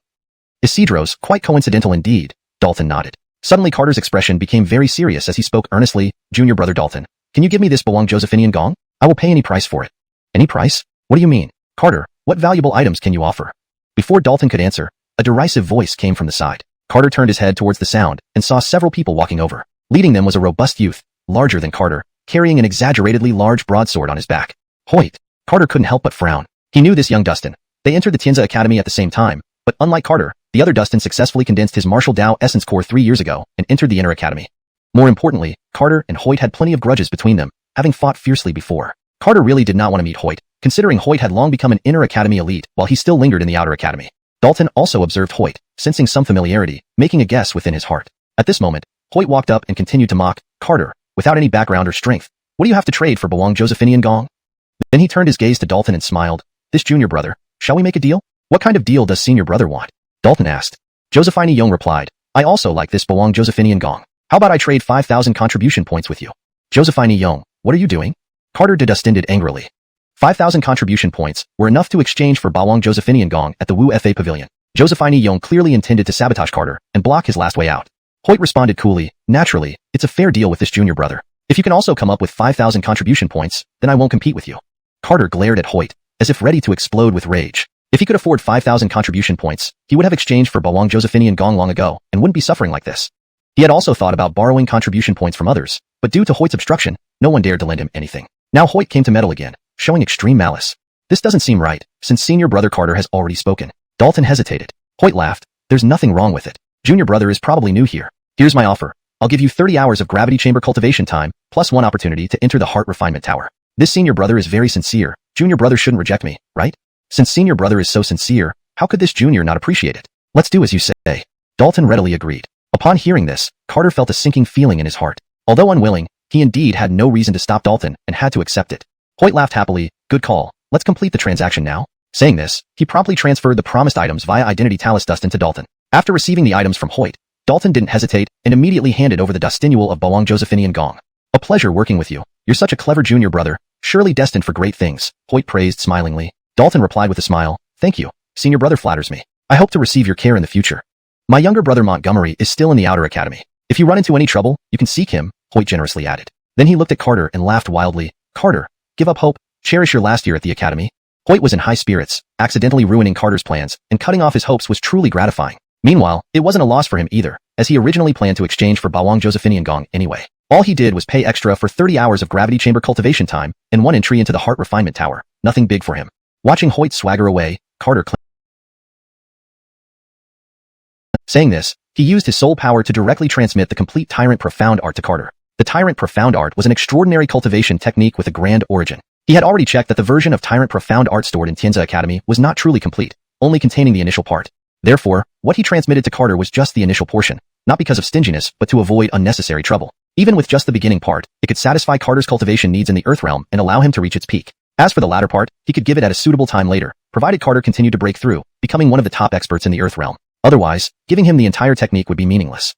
Isidros, quite coincidental indeed. Dalton nodded. Suddenly Carter's expression became very serious as he spoke earnestly, Junior brother Dalton, can you give me this Bawang Josephinian Gong? I will pay any price for it. Any price? What do you mean? Carter, what valuable items can you offer? Before Dalton could answer, a derisive voice came from the side. Carter turned his head towards the sound and saw several people walking over. Leading them was a robust youth, larger than Carter, carrying an exaggeratedly large broadsword on his back. Hoyt! Carter couldn't help but frown. He knew this young Dustin. They entered the Tianza Academy at the same time, but unlike Carter, the other Dustin successfully condensed his martial Dao essence core 3 years ago and entered the Inner Academy. More importantly, Carter and Hoyt had plenty of grudges between them, having fought fiercely before. Carter really did not want to meet Hoyt, considering Hoyt had long become an Inner Academy elite while he still lingered in the Outer Academy. Dalton also observed Hoyt, sensing some familiarity, making a guess within his heart. At this moment, Hoyt walked up and continued to mock, Carter, without any background or strength. What do you have to trade for Bawang Josephinian Gong? Then he turned his gaze to Dalton and smiled. This junior brother, shall we make a deal? What kind of deal does senior brother want? Dalton asked. Josephine Young replied, I also like this Bawang Josephinian Gong. How about I trade 5,000 contribution points with you? Josephine Young, what are you doing? Carter didusted angrily. 5,000 contribution points were enough to exchange for Bawang Josephinian Gong at the Wu Fa Pavilion. Josephine Young clearly intended to sabotage Carter and block his last way out. Hoyt responded coolly, naturally, it's a fair deal with this junior brother. If you can also come up with 5,000 contribution points, then I won't compete with you. Carter glared at Hoyt, as if ready to explode with rage. If he could afford 5,000 contribution points, he would have exchanged for Bawang Josephinian Gong long ago and wouldn't be suffering like this. He had also thought about borrowing contribution points from others, but due to Hoyt's obstruction, no one dared to lend him anything. Now Hoyt came to meddle again, showing extreme malice. This doesn't seem right, since senior brother Carter has already spoken. Dalton hesitated. Hoyt laughed. There's nothing wrong with it. Junior brother is probably new here. Here's my offer. I'll give you 30 hours of gravity chamber cultivation time, plus 1 opportunity to enter the heart refinement tower. This senior brother is very sincere. Junior brother shouldn't reject me, right? Since senior brother is so sincere, how could this junior not appreciate it? Let's do as you say. Dalton readily agreed. Upon hearing this, Carter felt a sinking feeling in his heart. Although unwilling, he indeed had no reason to stop Dalton and had to accept it. Hoyt laughed happily. Good call. Let's complete the transaction now. Saying this, he promptly transferred the promised items via Identity Talus Dustin to Dalton. After receiving the items from Hoyt, Dalton didn't hesitate and immediately handed over the dustinule of Bawang Josephinian Gong. A pleasure working with you. You're such a clever junior brother, surely destined for great things, Hoyt praised smilingly. Dalton replied with a smile, thank you. Senior brother flatters me. I hope to receive your care in the future. My younger brother Montgomery is still in the Outer Academy. If you run into any trouble, you can seek him, Hoyt generously added. Then he looked at Carter and laughed wildly. Carter, give up hope. Cherish your last year at the Academy. Hoyt was in high spirits, accidentally ruining Carter's plans, and cutting off his hopes was truly gratifying. Meanwhile, it wasn't a loss for him either, as he originally planned to exchange for Bawang Josephinian Gong anyway. All he did was pay extra for 30 hours of gravity chamber cultivation time and 1 entry into the heart refinement tower. Nothing big for him. Watching Hoyt swagger away, Carter Saying this, he used his soul power to directly transmit the complete Tyrant Profound Art to Carter. The Tyrant Profound Art was an extraordinary cultivation technique with a grand origin. He had already checked that the version of Tyrant Profound Art stored in Tianza Academy was not truly complete, only containing the initial part. Therefore, what he transmitted to Carter was just the initial portion, not because of stinginess, but to avoid unnecessary trouble. Even with just the beginning part, it could satisfy Carter's cultivation needs in the Earth realm and allow him to reach its peak. As for the latter part, he could give it at a suitable time later, provided Carter continued to break through, becoming one of the top experts in the Earth realm. Otherwise, giving him the entire technique would be meaningless.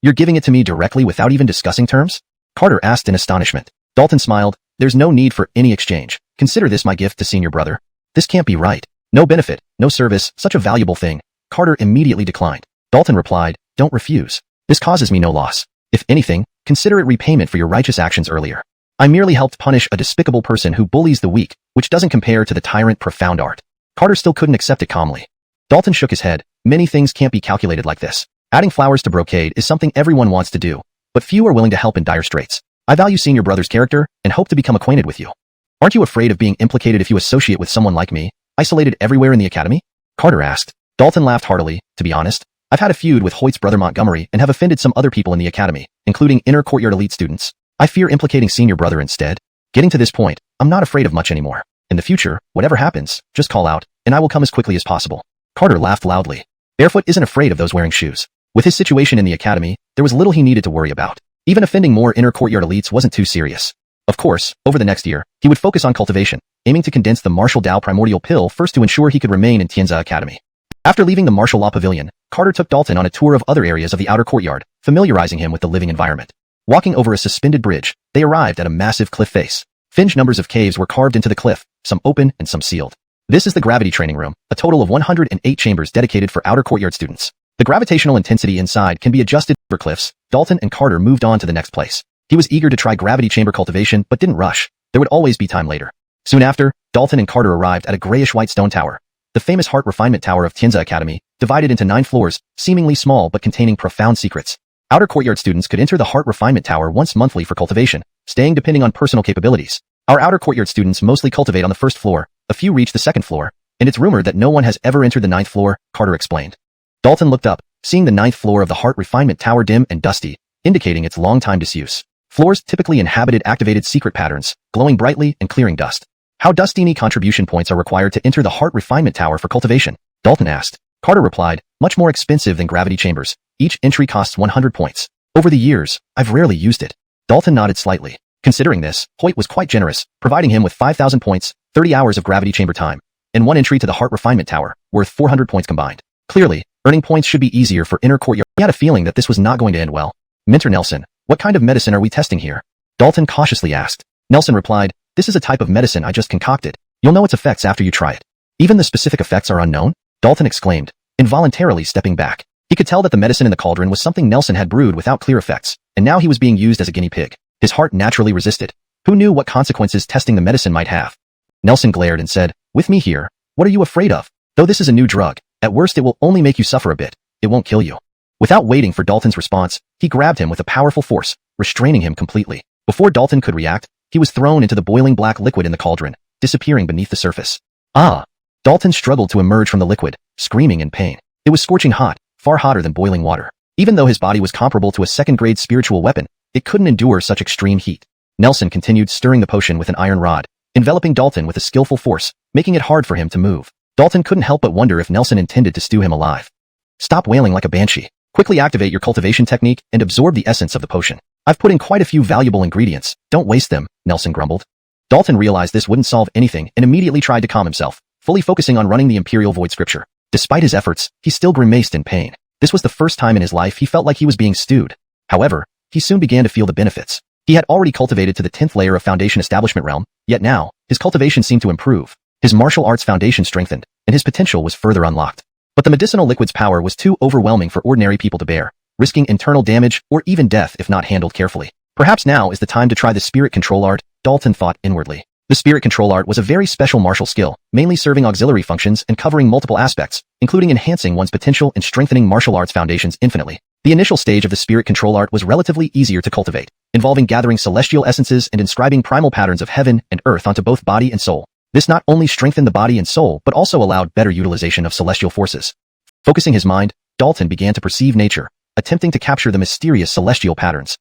You're giving it to me directly without even discussing terms? Carter asked in astonishment. Dalton smiled. There's no need for any exchange. Consider this my gift to senior brother. This can't be right. No benefit, no service, such a valuable thing. Carter immediately declined. Dalton replied, don't refuse. This causes me no loss. If anything, consider it repayment for your righteous actions earlier. I merely helped punish a despicable person who bullies the weak, which doesn't compare to the Tyrant Profound Art. Carter still couldn't accept it calmly. Dalton shook his head. Many things can't be calculated like this. Adding flowers to brocade is something everyone wants to do, but few are willing to help in dire straits. I value senior brother's character and hope to become acquainted with you. Aren't you afraid of being implicated if you associate with someone like me, isolated everywhere in the academy? Carter asked. Dalton laughed heartily. To be honest, I've had a feud with Hoyt's brother Montgomery and have offended some other people in the academy, including inner courtyard elite students. I fear implicating senior brother instead. Getting to this point, I'm not afraid of much anymore. In the future, whatever happens, just call out, and I will come as quickly as possible. Carter laughed loudly. Barefoot isn't afraid of those wearing shoes. With his situation in the academy, there was little he needed to worry about. Even offending more inner courtyard elites wasn't too serious. Of course, over the next year, he would focus on cultivation, aiming to condense the martial Dao primordial pill first to ensure he could remain in Tianza Academy. After leaving the martial law pavilion, Carter took Dalton on a tour of other areas of the outer courtyard, familiarizing him with the living environment. Walking over a suspended bridge, they arrived at a massive cliff face. Fringe numbers of caves were carved into the cliff, some open and some sealed. This is the gravity training room, a total of 108 chambers dedicated for outer courtyard students. The gravitational intensity inside can be adjusted for cliffs. Dalton and Carter moved on to the next place. He was eager to try gravity chamber cultivation but didn't rush. There would always be time later. Soon after, Dalton and Carter arrived at a grayish-white stone tower. The famous Heart Refinement Tower of Tianza Academy, divided into 9 floors, seemingly small but containing profound secrets. Outer courtyard students could enter the Heart Refinement Tower once monthly for cultivation, staying depending on personal capabilities. Our outer courtyard students mostly cultivate on the first floor, a few reach the second floor, and it's rumored that no one has ever entered the 9th floor, Carter explained. Dalton looked up, seeing the 9th floor of the Heart Refinement Tower dim and dusty, indicating its long-time disuse. Floors typically inhabited activated secret patterns, glowing brightly and clearing dust. How dustini contribution points are required to enter the Heart Refinement Tower for cultivation? Dalton asked. Carter replied, much more expensive than gravity chambers. Each entry costs 100 points. Over the years, I've rarely used it. Dalton nodded slightly. Considering this, Hoyt was quite generous, providing him with 5,000 points, 30 hours of gravity chamber time, and 1 entry to the Heart Refinement Tower, worth 400 points combined. Clearly, earning points should be easier for inner courtyard. He had a feeling that this was not going to end well. Mentor Nelson, what kind of medicine are we testing here? Dalton cautiously asked. Nelson replied, this is a type of medicine I just concocted. You'll know its effects after you try it. Even the specific effects are unknown? Dalton exclaimed, involuntarily stepping back. He could tell that the medicine in the cauldron was something Nelson had brewed without clear effects, and now he was being used as a guinea pig. His heart naturally resisted. Who knew what consequences testing the medicine might have? Nelson glared and said, with me here, what are you afraid of? Though this is a new drug, at worst it will only make you suffer a bit. It won't kill you. Without waiting for Dalton's response, he grabbed him with a powerful force, restraining him completely. Before Dalton could react, he was thrown into the boiling black liquid in the cauldron, disappearing beneath the surface. Ah! Dalton struggled to emerge from the liquid, screaming in pain. It was scorching hot, far hotter than boiling water. Even though his body was comparable to a second-grade spiritual weapon, it couldn't endure such extreme heat. Nelson continued stirring the potion with an iron rod, enveloping Dalton with a skillful force, making it hard for him to move. Dalton couldn't help but wonder if Nelson intended to stew him alive. Stop wailing like a banshee. Quickly activate your cultivation technique and absorb the essence of the potion. I've put in quite a few valuable ingredients. Don't waste them, Nelson grumbled. Dalton realized this wouldn't solve anything and immediately tried to calm himself, fully focusing on running the Imperial Void Scripture. Despite his efforts, he still grimaced in pain. This was the first time in his life he felt like he was being stewed. However, he soon began to feel the benefits. He had already cultivated to the 10th layer of Foundation Establishment Realm, yet now, his cultivation seemed to improve. His martial arts foundation strengthened, and his potential was further unlocked. But the medicinal liquid's power was too overwhelming for ordinary people to bear, risking internal damage or even death if not handled carefully. Perhaps now is the time to try the Spirit Control Art, Dalton thought inwardly. The Spirit Control Art was a very special martial skill, mainly serving auxiliary functions and covering multiple aspects, including enhancing one's potential and strengthening martial arts foundations infinitely. The initial stage of the Spirit Control Art was relatively easier to cultivate, involving gathering celestial essences and inscribing primal patterns of heaven and earth onto both body and soul. This not only strengthened the body and soul but also allowed better utilization of celestial forces. Focusing his mind, Dalton began to perceive nature, attempting to capture the mysterious celestial patterns.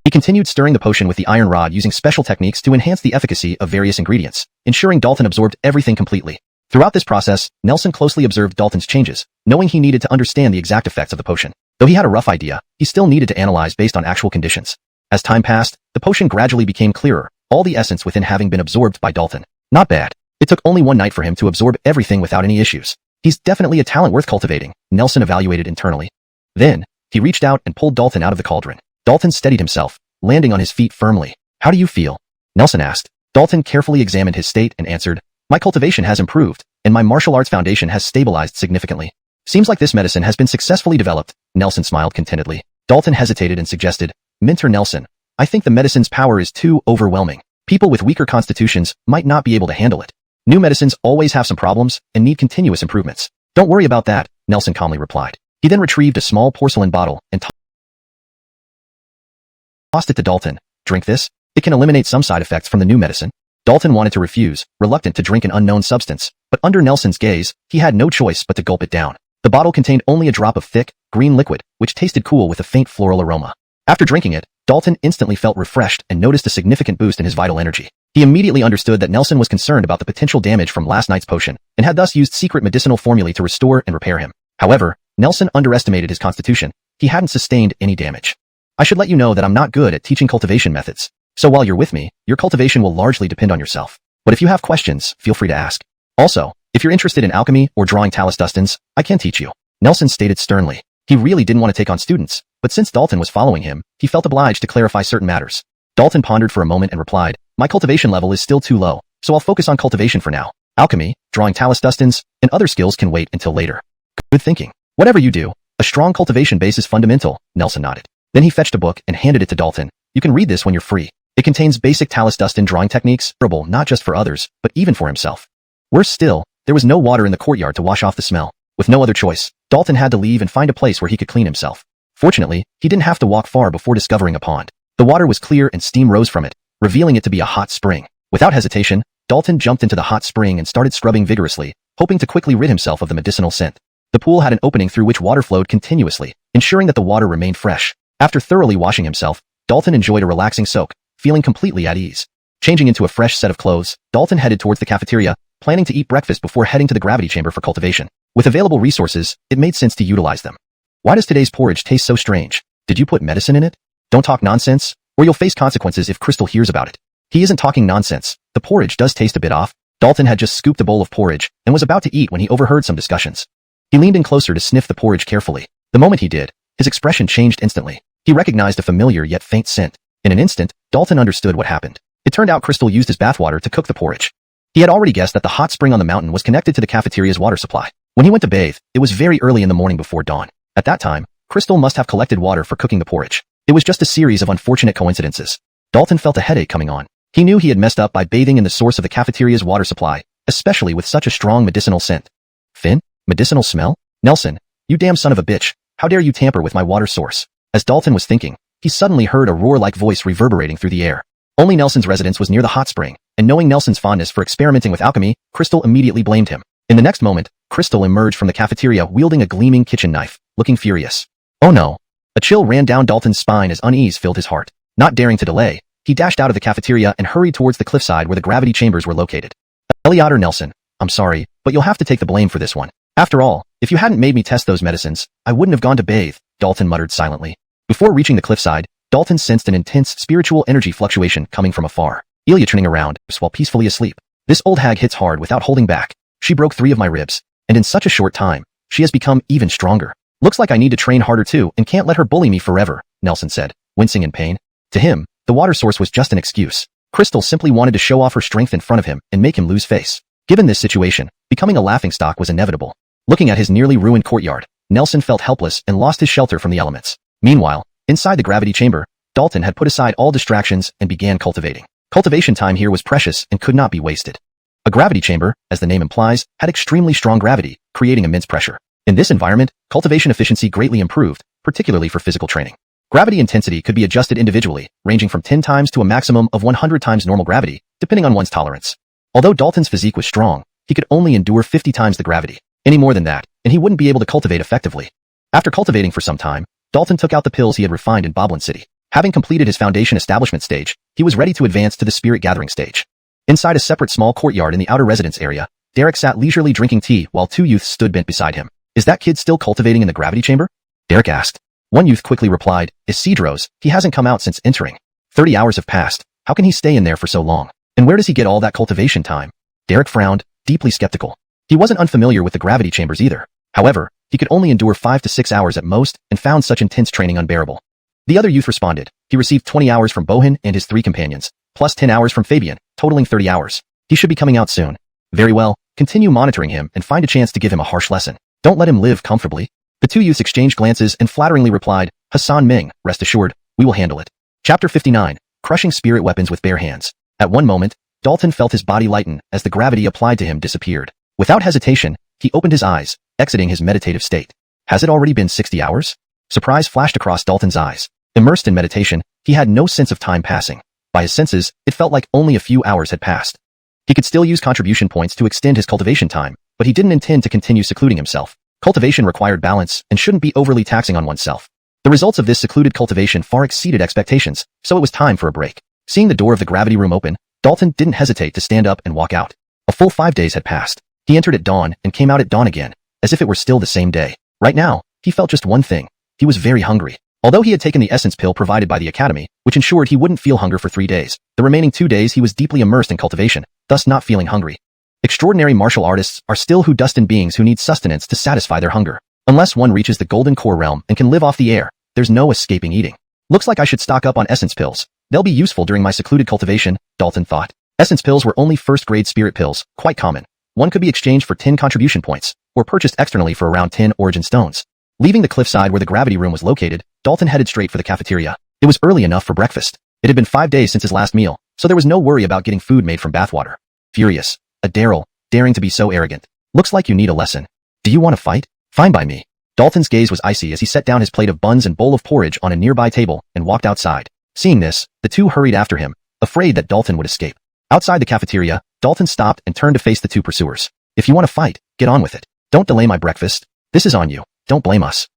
He continued stirring the potion with the iron rod using special techniques to enhance the efficacy of various ingredients, ensuring Dalton absorbed everything completely. Throughout this process, Nelson closely observed Dalton's changes, knowing he needed to understand the exact effects of the potion. Though he had a rough idea, he still needed to analyze based on actual conditions. As time passed, the potion gradually became clearer, all the essence within having been absorbed by Dalton. Not bad. It took only one night for him to absorb everything without any issues. He's definitely a talent worth cultivating, Nelson evaluated internally. Then, he reached out and pulled Dalton out of the cauldron. Dalton steadied himself, landing on his feet firmly. How do you feel? Nelson asked. Dalton carefully examined his state and answered, my cultivation has improved, and my martial arts foundation has stabilized significantly. Seems like this medicine has been successfully developed, Nelson smiled contentedly. Dalton hesitated and suggested, Mentor Nelson, I think the medicine's power is too overwhelming. People with weaker constitutions might not be able to handle it. New medicines always have some problems and need continuous improvements. Don't worry about that, Nelson calmly replied. He then retrieved a small porcelain bottle and tossed it to Dalton. Drink this. It can eliminate some side effects from the new medicine. Dalton wanted to refuse, reluctant to drink an unknown substance, but under Nelson's gaze, he had no choice but to gulp it down. The bottle contained only a drop of thick, green liquid, which tasted cool with a faint floral aroma. After drinking it, Dalton instantly felt refreshed and noticed a significant boost in his vital energy. He immediately understood that Nelson was concerned about the potential damage from last night's potion, and had thus used secret medicinal formulae to restore and repair him. However, Nelson underestimated his constitution. He hadn't sustained any damage. I should let you know that I'm not good at teaching cultivation methods. So while you're with me, your cultivation will largely depend on yourself. But if you have questions, feel free to ask. Also, if you're interested in alchemy or drawing talus dustins, I can teach you. Nelson stated sternly. He really didn't want to take on students, but since Dalton was following him, he felt obliged to clarify certain matters. Dalton pondered for a moment and replied, my cultivation level is still too low, so I'll focus on cultivation for now. Alchemy, drawing talus dustins, and other skills can wait until later. Good thinking. Whatever you do, a strong cultivation base is fundamental, Nelson nodded. Then he fetched a book and handed it to Dalton. You can read this when you're free. It contains basic talus dustin drawing techniques, durable not just for others, but even for himself. Worse still, there was no water in the courtyard to wash off the smell. With no other choice, Dalton had to leave and find a place where he could clean himself. Fortunately, he didn't have to walk far before discovering a pond. The water was clear and steam rose from it, revealing it to be a hot spring. Without hesitation, Dalton jumped into the hot spring and started scrubbing vigorously, hoping to quickly rid himself of the medicinal scent. The pool had an opening through which water flowed continuously, ensuring that the water remained fresh. After thoroughly washing himself, Dalton enjoyed a relaxing soak, feeling completely at ease. Changing into a fresh set of clothes, Dalton headed towards the cafeteria, planning to eat breakfast before heading to the gravity chamber for cultivation. With available resources, it made sense to utilize them. Why does today's porridge taste so strange? Did you put medicine in it? Don't talk nonsense, or you'll face consequences if Crystal hears about it. He isn't talking nonsense. The porridge does taste a bit off. Dalton had just scooped a bowl of porridge and was about to eat when he overheard some discussions. He leaned in closer to sniff the porridge carefully. The moment he did, his expression changed instantly. He recognized a familiar yet faint scent. In an instant, Dalton understood what happened. It turned out Crystal used his bathwater to cook the porridge. He had already guessed that the hot spring on the mountain was connected to the cafeteria's water supply. When he went to bathe, it was very early in the morning before dawn. At that time, Crystal must have collected water for cooking the porridge. It was just a series of unfortunate coincidences. Dalton felt a headache coming on. He knew he had messed up by bathing in the source of the cafeteria's water supply, especially with such a strong medicinal scent. Finn? Medicinal smell? Nelson, you damn son of a bitch, how dare you tamper with my water source? As Dalton was thinking, he suddenly heard a roar-like voice reverberating through the air. Only Nelson's residence was near the hot spring, and knowing Nelson's fondness for experimenting with alchemy, Crystal immediately blamed him. In the next moment, Crystal emerged from the cafeteria wielding a gleaming kitchen knife, looking furious. Oh no. A chill ran down Dalton's spine as unease filled his heart. Not daring to delay, he dashed out of the cafeteria and hurried towards the cliffside where the gravity chambers were located. Eliodor Nelson, I'm sorry, but you'll have to take the blame for this one. After all, if you hadn't made me test those medicines, I wouldn't have gone to bathe, Dalton muttered silently. Before reaching the cliffside, Dalton sensed an intense spiritual energy fluctuation coming from afar. Ilya turning around, while peacefully asleep. This old hag hits hard without holding back. She broke 3 of my ribs, and in such a short time, she has become even stronger. Looks like I need to train harder too and can't let her bully me forever, Nelson said, wincing in pain. To him, the water source was just an excuse. Crystal simply wanted to show off her strength in front of him and make him lose face. Given this situation, becoming a laughingstock was inevitable. Looking at his nearly ruined courtyard, Nelson felt helpless and lost his shelter from the elements. Meanwhile, inside the gravity chamber, Dalton had put aside all distractions and began cultivating. Cultivation time here was precious and could not be wasted. A gravity chamber, as the name implies, had extremely strong gravity, creating immense pressure. In this environment, cultivation efficiency greatly improved, particularly for physical training. Gravity intensity could be adjusted individually, ranging from 10 times to a maximum of 100 times normal gravity, depending on one's tolerance. Although Dalton's physique was strong, he could only endure 50 times the gravity. Any more than that, and he wouldn't be able to cultivate effectively. After cultivating for some time, Dalton took out the pills he had refined in Boblin City. Having completed his foundation establishment stage, he was ready to advance to the spirit gathering stage. Inside a separate small courtyard in the outer residence area, Derek sat leisurely drinking tea while two youths stood bent beside him. Is that kid still cultivating in the gravity chamber? Derek asked. One youth quickly replied, Isidro's, he hasn't come out since entering. 30 hours have passed. How can he stay in there for so long? And where does he get all that cultivation time? Derek frowned, deeply skeptical. He wasn't unfamiliar with the gravity chambers either. However, he could only endure 5 to 6 hours at most and found such intense training unbearable. The other youth responded. He received 20 hours from Bohin and his 3 companions, plus 10 hours from Fabian, totaling 30 hours. He should be coming out soon. Very well, continue monitoring him and find a chance to give him a harsh lesson. Don't let him live comfortably. The two youths exchanged glances and flatteringly replied, Hassan Ming, rest assured, we will handle it. Chapter 59, Crushing Spirit Weapons with Bare Hands. At one moment, Dalton felt his body lighten as the gravity applied to him disappeared. Without hesitation, he opened his eyes, exiting his meditative state. Has it already been 60 hours? Surprise flashed across Dalton's eyes. Immersed in meditation, he had no sense of time passing. By his senses, it felt like only a few hours had passed. He could still use contribution points to extend his cultivation time, but he didn't intend to continue secluding himself. Cultivation required balance and shouldn't be overly taxing on oneself. The results of this secluded cultivation far exceeded expectations, so it was time for a break. Seeing the door of the gravity room open, Dalton didn't hesitate to stand up and walk out. A full 5 days had passed. He entered at dawn and came out at dawn again, as if it were still the same day. Right now, he felt just one thing. He was very hungry. Although he had taken the essence pill provided by the academy, which ensured he wouldn't feel hunger for 3 days, the remaining 2 days he was deeply immersed in cultivation, thus not feeling hungry. Extraordinary martial artists are still Whodustin beings who need sustenance to satisfy their hunger. Unless one reaches the golden core realm and can live off the air, there's no escaping eating. Looks like I should stock up on essence pills. They'll be useful during my secluded cultivation, Dalton thought. Essence pills were only first-grade spirit pills, quite common. One could be exchanged for 10 contribution points, or purchased externally for around 10 origin stones. Leaving the cliffside where the gravity room was located, Dalton headed straight for the cafeteria. It was early enough for breakfast. It had been 5 days since his last meal, so there was no worry about getting food made from bathwater. Furious. A Daryl, daring to be so arrogant. Looks like you need a lesson. Do you want to fight? Fine by me. Dalton's gaze was icy as he set down his plate of buns and bowl of porridge on a nearby table and walked outside. Seeing this, the two hurried after him, afraid that Dalton would escape. Outside the cafeteria, Dalton stopped and turned to face the two pursuers. If you want to fight, get on with it. Don't delay my breakfast. This is on you. Don't blame us.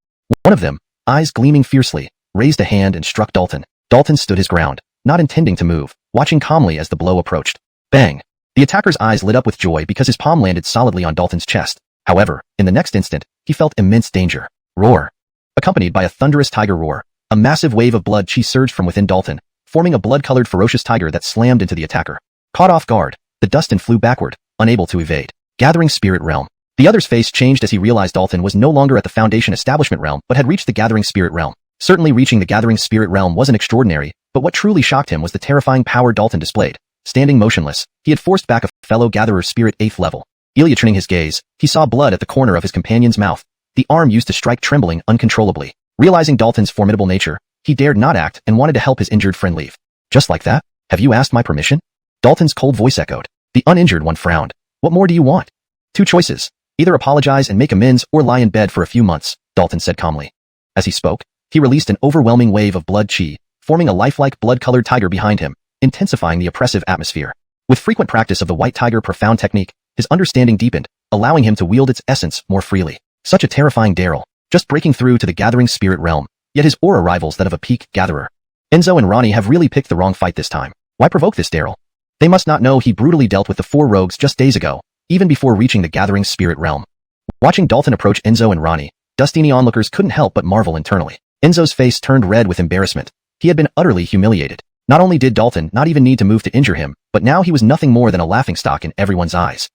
One of them, eyes gleaming fiercely, raised a hand and struck Dalton. Dalton stood his ground, not intending to move, watching calmly as the blow approached. Bang! The attacker's eyes lit up with joy because his palm landed solidly on Dalton's chest. However, in the next instant, he felt immense danger. Roar! Accompanied by a thunderous tiger roar, a massive wave of blood chi surged from within Dalton, forming a blood-colored ferocious tiger that slammed into the attacker. Caught off guard, the Dustin flew backward, unable to evade. Gathering Spirit Realm. The other's face changed as he realized Dalton was no longer at the Foundation Establishment Realm but had reached the Gathering Spirit Realm. Certainly reaching the Gathering Spirit Realm wasn't extraordinary, but what truly shocked him was the terrifying power Dalton displayed. Standing motionless, he had forced back a fellow Gatherer Spirit 8th level. Ilya turning his gaze, he saw blood at the corner of his companion's mouth, the arm used to strike trembling uncontrollably. Realizing Dalton's formidable nature, he dared not act and wanted to help his injured friend leave. Just like that? Have you asked my permission? Dalton's cold voice echoed. The uninjured one frowned. What more do you want? 2 choices. Either apologize and make amends or lie in bed for a few months, Dalton said calmly. As he spoke, he released an overwhelming wave of blood chi, forming a lifelike blood-colored tiger behind him, intensifying the oppressive atmosphere. With frequent practice of the white tiger profound technique, his understanding deepened, allowing him to wield its essence more freely. Such a terrifying Daryl, just breaking through to the Gathering Spirit Realm, yet his aura rivals that of a peak gatherer. Enzo and Ronnie have really picked the wrong fight this time. Why provoke this Daryl? They must not know he brutally dealt with the 4 rogues just days ago, even before reaching the Gathering Spirit Realm. Watching Dalton approach Enzo and Ronnie, Dustini onlookers couldn't help but marvel internally. Enzo's face turned red with embarrassment. He had been utterly humiliated. Not only did Dalton not even need to move to injure him, but now he was nothing more than a laughingstock in everyone's eyes.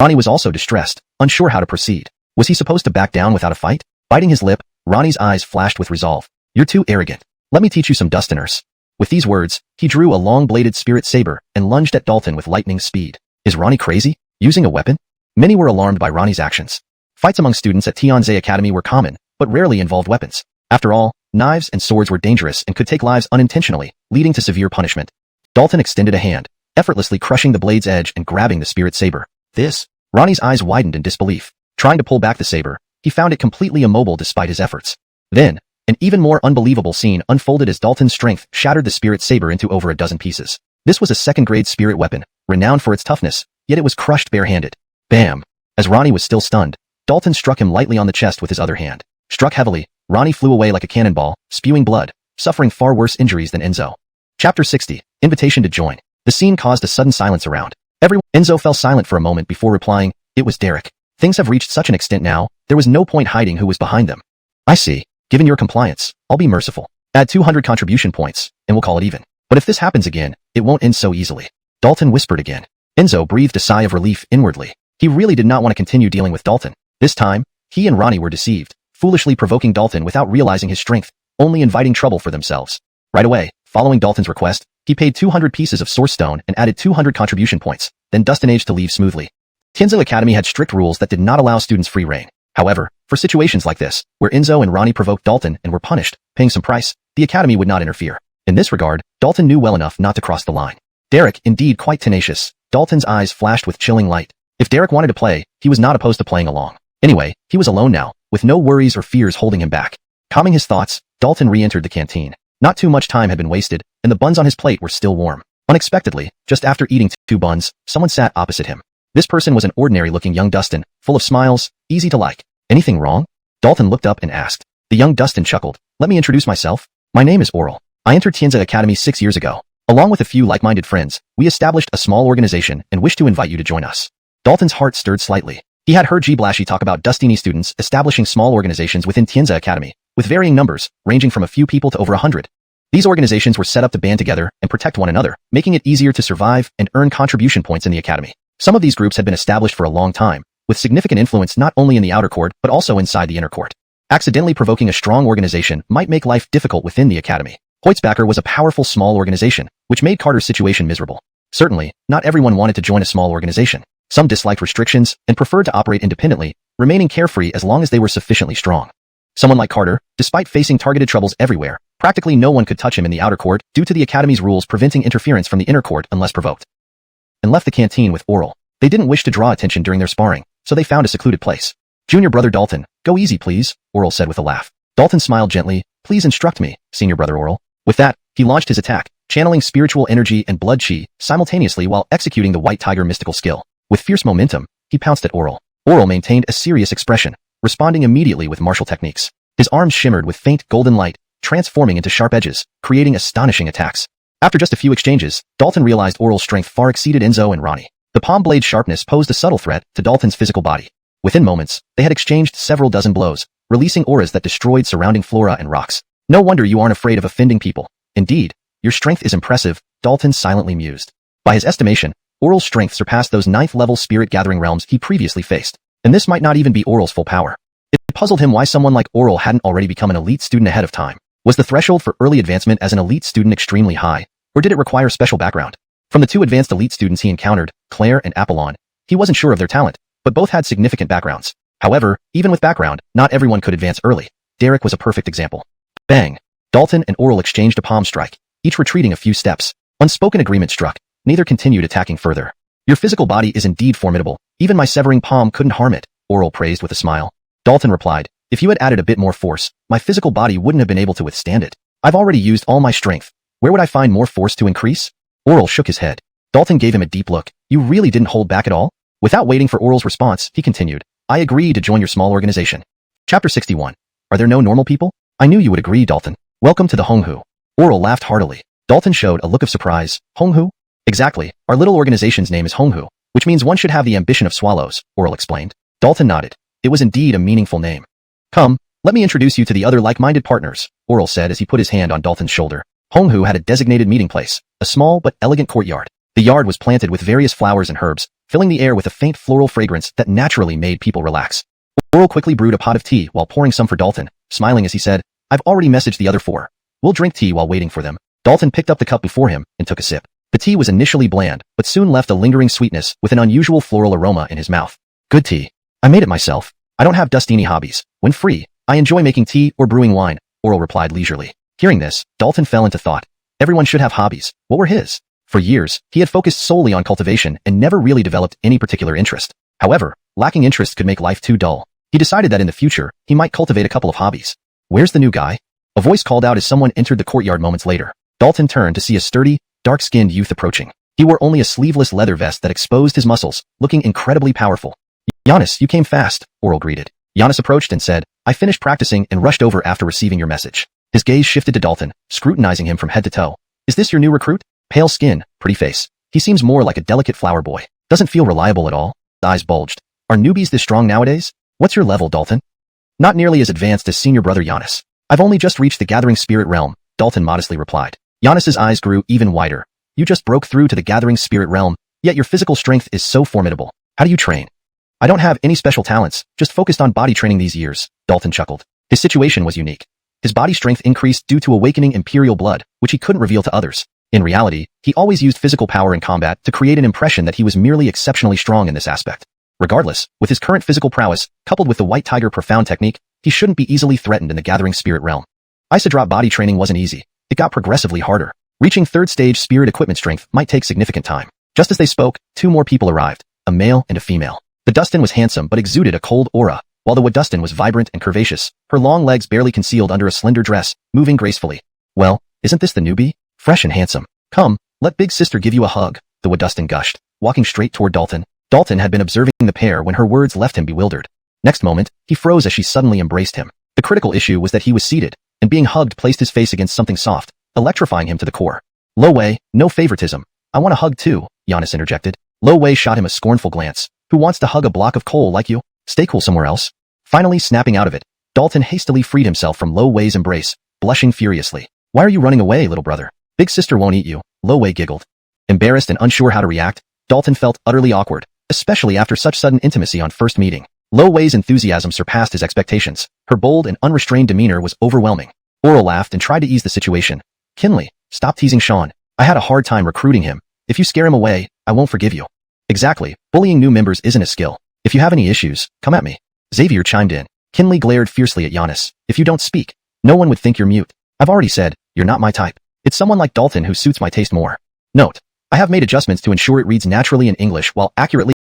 Ronnie was also distressed, unsure how to proceed. Was he supposed to back down without a fight? Biting his lip, Ronnie's eyes flashed with resolve. You're too arrogant. Let me teach you some Dustiners. With these words, he drew a long-bladed spirit saber and lunged at Dalton with lightning speed. Is Ronnie crazy? Using a weapon? Many were alarmed by Ronnie's actions. Fights among students at Tianze Academy were common, but rarely involved weapons. After all, knives and swords were dangerous and could take lives unintentionally, leading to severe punishment. Dalton extended a hand, effortlessly crushing the blade's edge and grabbing the spirit saber. This? Ronnie's eyes widened in disbelief. Trying to pull back the saber, he found it completely immobile despite his efforts. Then, an even more unbelievable scene unfolded as Dalton's strength shattered the spirit saber into over a dozen pieces. This was a second-grade spirit weapon, renowned for its toughness, yet it was crushed barehanded. Bam! As Ronnie was still stunned, Dalton struck him lightly on the chest with his other hand. Struck heavily, Ronnie flew away like a cannonball, spewing blood, suffering far worse injuries than Enzo. Chapter 60. Invitation to join. The scene caused a sudden silence around. Enzo fell silent for a moment before replying, "It was Derek. Things have reached such an extent now, there was no point hiding who was behind them." "I see. Given your compliance, I'll be merciful. Add 200 contribution points, and we'll call it even. But if this happens again, it won't end so easily." Dalton whispered again. Enzo breathed a sigh of relief inwardly. He really did not want to continue dealing with Dalton. This time, he and Ronnie were deceived, foolishly provoking Dalton without realizing his strength, only inviting trouble for themselves. Right away, following Dalton's request, he paid 200 pieces of source stone and added 200 contribution points, then destined to leave smoothly. Tianzo Academy had strict rules that did not allow students free reign. However, for situations like this, where Enzo and Ronnie provoked Dalton and were punished, paying some price, the Academy would not interfere. In this regard, Dalton knew well enough not to cross the line. Derek, indeed quite tenacious. Dalton's eyes flashed with chilling light. If Derek wanted to play, he was not opposed to playing along. Anyway, he was alone now, with no worries or fears holding him back. Calming his thoughts, Dalton re-entered the canteen. Not too much time had been wasted, and the buns on his plate were still warm. Unexpectedly, just after eating 2 buns, someone sat opposite him. This person was an ordinary-looking young Dustin, full of smiles, easy to like. "Anything wrong?" Dalton looked up and asked. The young Dustin chuckled. "Let me introduce myself. My name is Oral. I entered Tianza Academy 6 years ago. Along with a few like-minded friends, we established a small organization and wish to invite you to join us." Dalton's heart stirred slightly. He had heard G-Blashy talk about Dustini students establishing small organizations within Tianza Academy, with varying numbers, ranging from a few people to over 100. These organizations were set up to band together and protect one another, making it easier to survive and earn contribution points in the academy. Some of these groups had been established for a long time, with significant influence not only in the outer court but also inside the inner court. Accidentally provoking a strong organization might make life difficult within the academy. Hoytsbacher was a powerful small organization, which made Carter's situation miserable. Certainly, not everyone wanted to join a small organization. Some disliked restrictions and preferred to operate independently, remaining carefree as long as they were sufficiently strong. Someone like Carter, despite facing targeted troubles everywhere, practically no one could touch him in the outer court due to the academy's rules preventing interference from the inner court unless provoked. And left the canteen with Oral. They didn't wish to draw attention during their sparring, so they found a secluded place. "Junior brother Dalton, go easy please," Oral said with a laugh. Dalton smiled gently. "Please instruct me, senior brother Oral." With that, he launched his attack, channeling spiritual energy and blood chi simultaneously while executing the White Tiger mystical skill. With fierce momentum, he pounced at Oral. Oral maintained a serious expression, responding immediately with martial techniques. His arms shimmered with faint golden light, transforming into sharp edges, creating astonishing attacks. After just a few exchanges, Dalton realized Oral's strength far exceeded Enzo and Ronnie. The palm blade sharpness posed a subtle threat to Dalton's physical body. Within moments, they had exchanged several dozen blows, releasing auras that destroyed surrounding flora and rocks. "No wonder you aren't afraid of offending people. Indeed, your strength is impressive," Dalton silently mused. By his estimation, Oral's strength surpassed those 9th-level spirit-gathering realms he previously faced, and this might not even be Oral's full power. It puzzled him why someone like Oral hadn't already become an elite student ahead of time. Was the threshold for early advancement as an elite student extremely high, or did it require special background? From the 2 advanced elite students he encountered, Claire and Apollon, he wasn't sure of their talent, but both had significant backgrounds. However, even with background, not everyone could advance early. Derek was a perfect example. Bang! Dalton and Oral exchanged a palm strike, each retreating a few steps. Unspoken agreement struck. Neither continued attacking further. "Your physical body is indeed formidable. Even my severing palm couldn't harm it," Oral praised with a smile. Dalton replied, "If you had added a bit more force, my physical body wouldn't have been able to withstand it. I've already used all my strength. Where would I find more force to increase?" Oral shook his head. Dalton gave him a deep look. "You really didn't hold back at all?" Without waiting for Oral's response, he continued, "I agree to join your small organization." Chapter 61. Are there no normal people? "I knew you would agree, Dalton. Welcome to the Honghu." Oral laughed heartily. Dalton showed a look of surprise. "Honghu?" "Exactly. Our little organization's name is Honghu, which means one should have the ambition of swallows," Oral explained. Dalton nodded. It was indeed a meaningful name. "Come, let me introduce you to the other like-minded partners," Oral said as he put his hand on Dalton's shoulder. Honghu had a designated meeting place, a small but elegant courtyard. The yard was planted with various flowers and herbs, filling the air with a faint floral fragrance that naturally made people relax. Oral quickly brewed a pot of tea while pouring some for Dalton, smiling as he said, "I've already messaged the other 4. We'll drink tea while waiting for them." Dalton picked up the cup before him and took a sip. The tea was initially bland, but soon left a lingering sweetness with an unusual floral aroma in his mouth. "Good tea. I made it myself. I don't have Dustini hobbies. When free, I enjoy making tea or brewing wine," Oral replied leisurely. Hearing this, Dalton fell into thought. Everyone should have hobbies. What were his? For years, he had focused solely on cultivation and never really developed any particular interest. However, lacking interest could make life too dull. He decided that in the future, he might cultivate a couple of hobbies. "Where's the new guy?" A voice called out as someone entered the courtyard moments later. Dalton turned to see a sturdy, dark-skinned youth approaching. He wore only a sleeveless leather vest that exposed his muscles, looking incredibly powerful. "Giannis, you came fast," Oral greeted. Giannis approached and said, I finished practicing and rushed over after receiving your message. His gaze shifted to Dalton, scrutinizing him from head to toe. Is this your new recruit? Pale skin, pretty face. He seems more like a delicate flower boy. Doesn't feel reliable at all. Eyes bulged. Are newbies this strong nowadays? What's your level, Dalton? Not nearly as advanced as senior brother Giannis. I've only just reached the gathering spirit realm, Dalton modestly replied. Giannis's eyes grew even wider. You just broke through to the gathering spirit realm, yet your physical strength is so formidable. How do you train? I don't have any special talents, just focused on body training these years, Dalton chuckled. His situation was unique. His body strength increased due to awakening imperial blood, which he couldn't reveal to others. In reality, he always used physical power in combat to create an impression that he was merely exceptionally strong in this aspect. Regardless, with his current physical prowess, coupled with the White Tiger profound technique, he shouldn't be easily threatened in the gathering spirit realm. Isidrop body training wasn't easy. It got progressively harder. Reaching third stage spirit equipment strength might take significant time. Just as they spoke, two more people arrived, a male and a female. The Dustin was handsome but exuded a cold aura, while the Wadustin was vibrant and curvaceous, her long legs barely concealed under a slender dress, moving gracefully. Well, isn't this the newbie? Fresh and handsome. Come, let big sister give you a hug, the Wadustin gushed, walking straight toward Dalton. Dalton had been observing the pair when her words left him bewildered. Next moment, he froze as she suddenly embraced him. The critical issue was that he was seated, and being hugged placed his face against something soft, electrifying him to the core. Lo Wei, no favoritism. I want a hug too, Giannis interjected. Lo Wei shot him a scornful glance. Who wants to hug a block of coal like you? Stay cool somewhere else. Finally snapping out of it, Dalton hastily freed himself from Lo Wei's embrace, blushing furiously. Why are you running away, little brother? Big sister won't eat you, Lo Wei giggled. Embarrassed and unsure how to react, Dalton felt utterly awkward, especially after such sudden intimacy on first meeting. Lo Wei's enthusiasm surpassed his expectations. Her bold and unrestrained demeanor was overwhelming. Oral laughed and tried to ease the situation. Kinley, stop teasing Sean. I had a hard time recruiting him. If you scare him away, I won't forgive you. Exactly, bullying new members isn't a skill. If you have any issues, come at me. Xavier chimed in. Kinley glared fiercely at Giannis. If you don't speak, no one would think you're mute. I've already said, you're not my type. It's someone like Dalton who suits my taste more. Note, I have made adjustments to ensure it reads naturally in English while accurately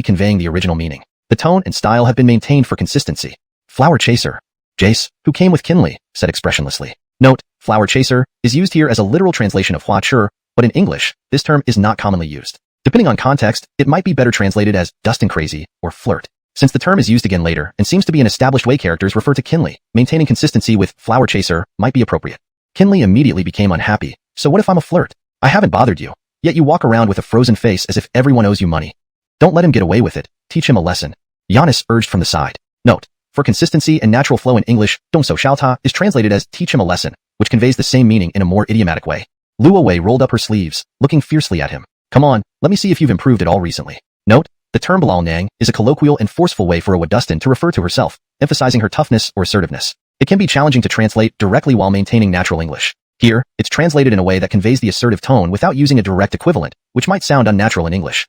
conveying the original meaning. The tone and style have been maintained for consistency. Flower chaser. Jace, who came with Kinley, said expressionlessly. Note, flower chaser is used here as a literal translation of hua chur, but in English, this term is not commonly used. Depending on context, it might be better translated as Dustin crazy or flirt. Since the term is used again later and seems to be an established way characters refer to Kinley, maintaining consistency with flower chaser might be appropriate. Kinley immediately became unhappy. So what if I'm a flirt? I haven't bothered you. Yet you walk around with a frozen face as if everyone owes you money. Don't let him get away with it. Teach him a lesson. Giannis urged from the side. Note, for consistency and natural flow in English, dong so xiaota is translated as teach him a lesson, which conveys the same meaning in a more idiomatic way. Luo Wei rolled up her sleeves, looking fiercely at him. Come on, let me see if you've improved at all recently. Note, the term Bilal Nang is a colloquial and forceful way for a Wadustin to refer to herself, emphasizing her toughness or assertiveness. It can be challenging to translate directly while maintaining natural English. Here, it's translated in a way that conveys the assertive tone without using a direct equivalent, which might sound unnatural in English.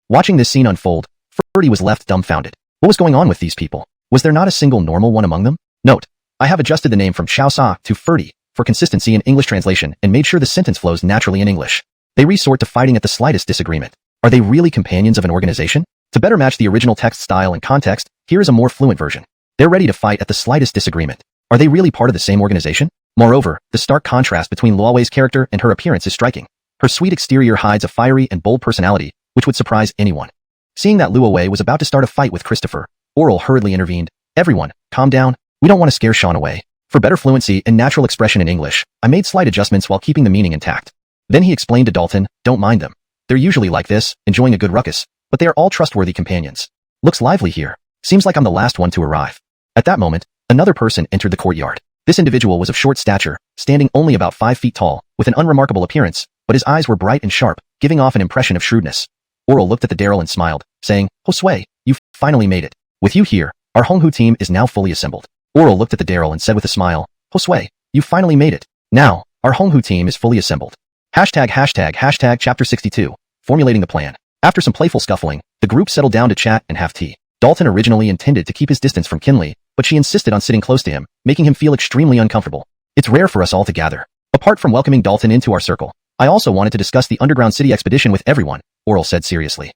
Watching this scene unfold, Ferdy was left dumbfounded. What was going on with these people? Was there not a single normal one among them? Note, I have adjusted the name from Xiao Sa to Ferdy for consistency in English translation and made sure the sentence flows naturally in English. They resort to fighting at the slightest disagreement. Are they really companions of an organization? To better match the original text style and context, here is a more fluent version. They're ready to fight at the slightest disagreement. Are they really part of the same organization? Moreover, the stark contrast between Luo Wei's character and her appearance is striking. Her sweet exterior hides a fiery and bold personality, which would surprise anyone. Seeing that Luo Wei was about to start a fight with Christopher, Oral hurriedly intervened. Everyone, calm down. We don't want to scare Sean away. For better fluency and natural expression in English, I made slight adjustments while keeping the meaning intact. Then he explained to Dalton, don't mind them. They're usually like this, enjoying a good ruckus, but they are all trustworthy companions. Looks lively here. Seems like I'm the last one to arrive. At that moment, another person entered the courtyard. This individual was of short stature, standing only about 5 feet tall, with an unremarkable appearance, but his eyes were bright and sharp, giving off an impression of shrewdness. Oral looked at the Daryl and smiled, saying, Josue, you've finally made it. With you here, our Honghu team is now fully assembled. Oral looked at the Daryl and said with a smile, Josue, you finally made it. Now, our Honghu team is fully assembled. Hashtag chapter 62, formulating the plan. After some playful scuffling, the group settled down to chat and have tea. Dalton originally intended to keep his distance from Kinley, but she insisted on sitting close to him, making him feel extremely uncomfortable. It's rare for us all to gather. Apart from welcoming Dalton into our circle, I also wanted to discuss the Underground City expedition with everyone, Oral said seriously.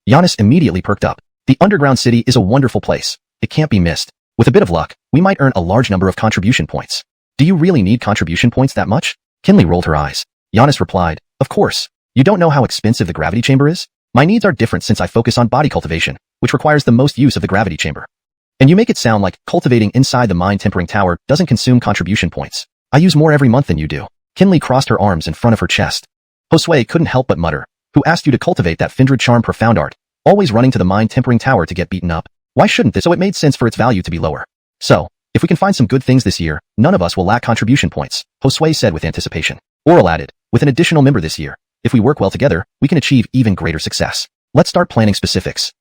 Giannis immediately perked up. The Underground City is a wonderful place. It can't be missed. With a bit of luck, we might earn a large number of contribution points. Do you really need contribution points that much? Kinley rolled her eyes. Giannis replied, of course. You don't know how expensive the gravity chamber is? My needs are different since I focus on body cultivation, which requires the most use of the gravity chamber. And you make it sound like cultivating inside the mind-tempering tower doesn't consume contribution points. I use more every month than you do. Kinley crossed her arms in front of her chest. Josue couldn't help but mutter. Who asked you to cultivate that Findred charm profound art? Always running to the mind-tempering tower to get beaten up. Why shouldn't this? So it made sense for its value to be lower. So, if we can find some good things this year, none of us will lack contribution points, Josue said with anticipation. Oral added, with an additional member this year, if we work well together, we can achieve even greater success. Let's start planning specifics.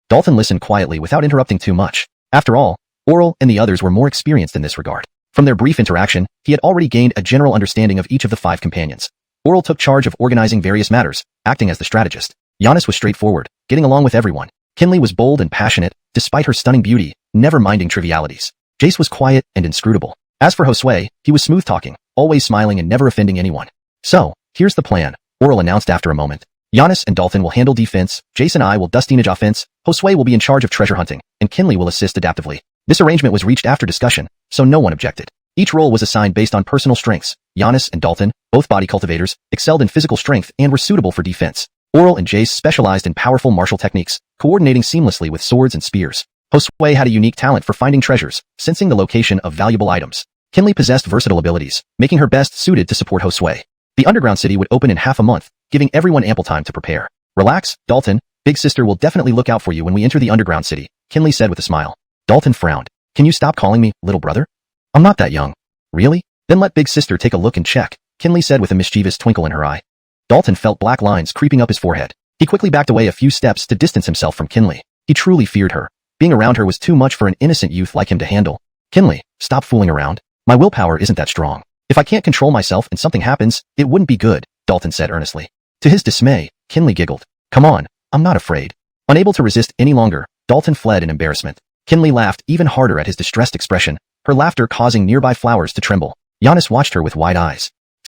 Dalton listened quietly without interrupting too much. After all, Oral and the others were more experienced in this regard. From their brief interaction, he had already gained a general understanding of each of the 5 companions. Oral took charge of organizing various matters, acting as the strategist. Giannis was straightforward, getting along with everyone. Kinley was bold and passionate, despite her stunning beauty, never minding trivialities. Jace was quiet and inscrutable. As for Josue, he was smooth-talking, always smiling and never offending anyone. So, here's the plan, Oral announced after a moment. Giannis and Dalton will handle defense, Jace and I will dustinage offense, Josue will be in charge of treasure hunting, and Kinley will assist adaptively. This arrangement was reached after discussion, so no one objected. Each role was assigned based on personal strengths. Giannis and Dalton, both body cultivators, excelled in physical strength and were suitable for defense. Oral and Jace specialized in powerful martial techniques, coordinating seamlessly with swords and spears. Josue had a unique talent for finding treasures, sensing the location of valuable items. Kinley possessed versatile abilities, making her best suited to support Josue. The underground city would open in half a month, giving everyone ample time to prepare. Relax, Dalton. Big sister will definitely look out for you when we enter the underground city, Kinley said with a smile. Dalton frowned. Can you stop calling me little brother? I'm not that young. Really? Then let big sister take a look and check, Kinley said with a mischievous twinkle in her eye. Dalton felt black lines creeping up his forehead. He quickly backed away a few steps to distance himself from Kinley. He truly feared her. Being around her was too much for an innocent youth like him to handle. Kinley, stop fooling around. My willpower isn't that strong. If I can't control myself and something happens, it wouldn't be good, Dalton said earnestly. To his dismay, Kinley giggled. Come on, I'm not afraid. Unable to resist any longer, Dalton fled in embarrassment. Kinley laughed even harder at his distressed expression, her laughter causing nearby flowers to tremble. Giannis watched her with wide eyes.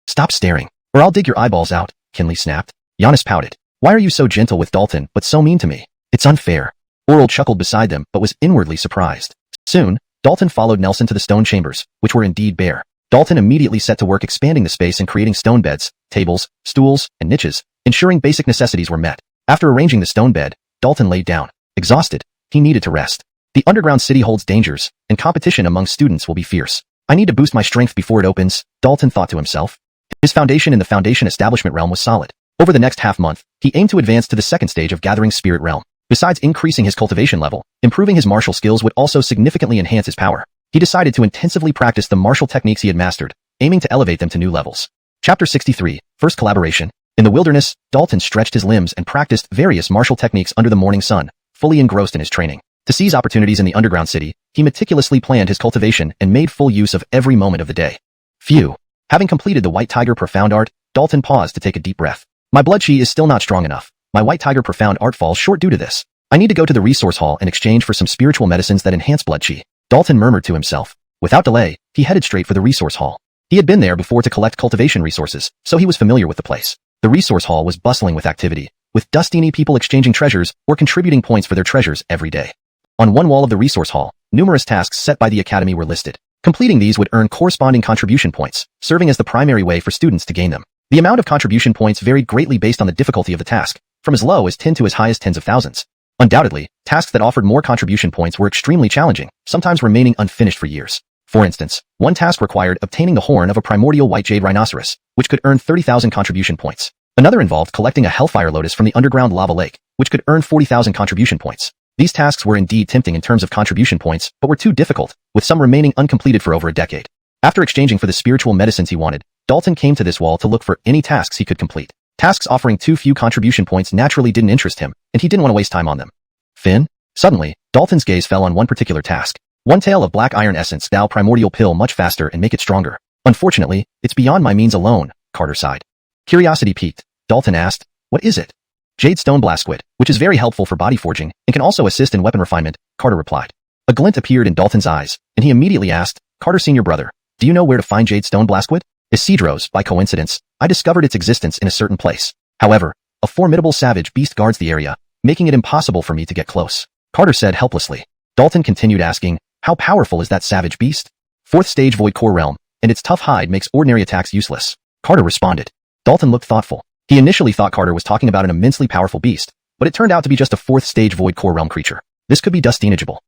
Stop staring, or I'll dig your eyeballs out, Kinley snapped. Giannis pouted. Why are you so gentle with Dalton but so mean to me? It's unfair. Oral chuckled beside them but was inwardly surprised. Soon, Dalton followed Nelson to the stone chambers, which were indeed bare. Dalton immediately set to work expanding the space and creating stone beds, tables, stools, and niches, ensuring basic necessities were met. After arranging the stone bed, Dalton laid down. Exhausted, he needed to rest. The underground city holds dangers, and competition among students will be fierce. I need to boost my strength before it opens, Dalton thought to himself. His foundation in the Foundation Establishment realm was solid. Over the next half-month, he aimed to advance to the second stage of Gathering Spirit realm. Besides increasing his cultivation level, improving his martial skills would also significantly enhance his power. He decided to intensively practice the martial techniques he had mastered, aiming to elevate them to new levels. Chapter 63, First Collaboration. In the wilderness, Dalton stretched his limbs and practiced various martial techniques under the morning sun, fully engrossed in his training. To seize opportunities in the underground city, he meticulously planned his cultivation and made full use of every moment of the day. Phew. Having completed the White Tiger Profound Art, Dalton paused to take a deep breath. My blood chi is still not strong enough. My White Tiger Profound Art falls short due to this. I need to go to the resource hall in exchange for some spiritual medicines that enhance blood chi. Dalton murmured to himself. Without delay, he headed straight for the resource hall. He had been there before to collect cultivation resources, so he was familiar with the place. The resource hall was bustling with activity, with dustini people exchanging treasures or contributing points for their treasures every day. On one wall of the resource hall, numerous tasks set by the academy were listed. Completing these would earn corresponding contribution points, serving as the primary way for students to gain them. The amount of contribution points varied greatly based on the difficulty of the task, from as low as 10 to as high as tens of thousands. Undoubtedly, tasks that offered more contribution points were extremely challenging, sometimes remaining unfinished for years. For instance, one task required obtaining the horn of a primordial white jade rhinoceros, which could earn 30,000 contribution points. Another involved collecting a hellfire lotus from the underground lava lake, which could earn 40,000 contribution points. These tasks were indeed tempting in terms of contribution points, but were too difficult, with some remaining uncompleted for over a decade. After exchanging for the spiritual medicines he wanted, Dalton came to this wall to look for any tasks he could complete. Tasks offering too few contribution points naturally didn't interest him, and he didn't want to waste time on them. Finn? Suddenly, Dalton's gaze fell on one particular task. One tail of black iron essence dow primordial pill much faster and make it stronger. Unfortunately, it's beyond my means alone, Carter sighed. Curiosity piqued, Dalton asked, what is it? Jade stone blastquid, which is very helpful for body forging and can also assist in weapon refinement, Carter replied. A glint appeared in Dalton's eyes, and he immediately asked, Carter senior brother, do you know where to find jade stone blastquid? Isidro's, by coincidence, I discovered its existence in a certain place. However, a formidable savage beast guards the area, making it impossible for me to get close. Carter said helplessly. Dalton continued asking, how powerful is that savage beast? Fourth stage void core realm, and its tough hide makes ordinary attacks useless. Carter responded. Dalton looked thoughtful. He initially thought Carter was talking about an immensely powerful beast, but it turned out to be just a fourth stage void core realm creature. This could be dustinageable.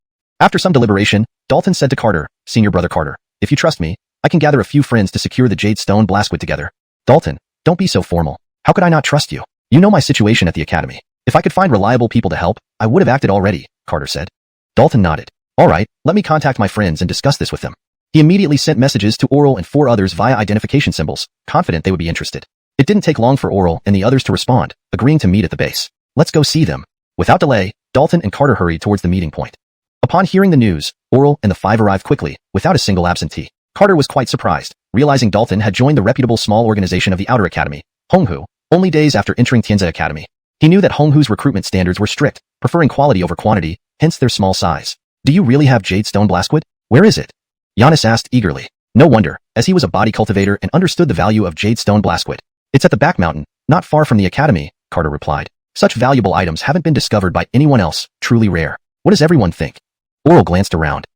After some deliberation, Dalton said to Carter, "Senior brother Carter, if you trust me, I can gather a few friends to secure the Jade Stone Blastwood together." "Dalton, don't be so formal. How could I not trust you? You know my situation at the academy. If I could find reliable people to help, I would have acted already," Carter said. Dalton nodded. "All right, let me contact my friends and discuss this with them." He immediately sent messages to Oral and 4 others via identification symbols, confident they would be interested. It didn't take long for Oral and the others to respond, agreeing to meet at the base. "Let's go see them." Without delay, Dalton and Carter hurried towards the meeting point. Upon hearing the news, Oral and the 5 arrived quickly, without a single absentee. Carter was quite surprised, realizing Dalton had joined the reputable small organization of the Outer Academy, Honghu, only days after entering Tianze Academy. He knew that Honghu's recruitment standards were strict, preferring quality over quantity, hence their small size. "Do you really have Jade Stone Blastwood? Where is it?" Giannis asked eagerly. No wonder, as he was a body cultivator and understood the value of Jade Stone Blastwood. "It's at the back mountain, not far from the academy," Carter replied. "Such valuable items haven't been discovered by anyone else, truly rare. What does everyone think?" Oral glanced around.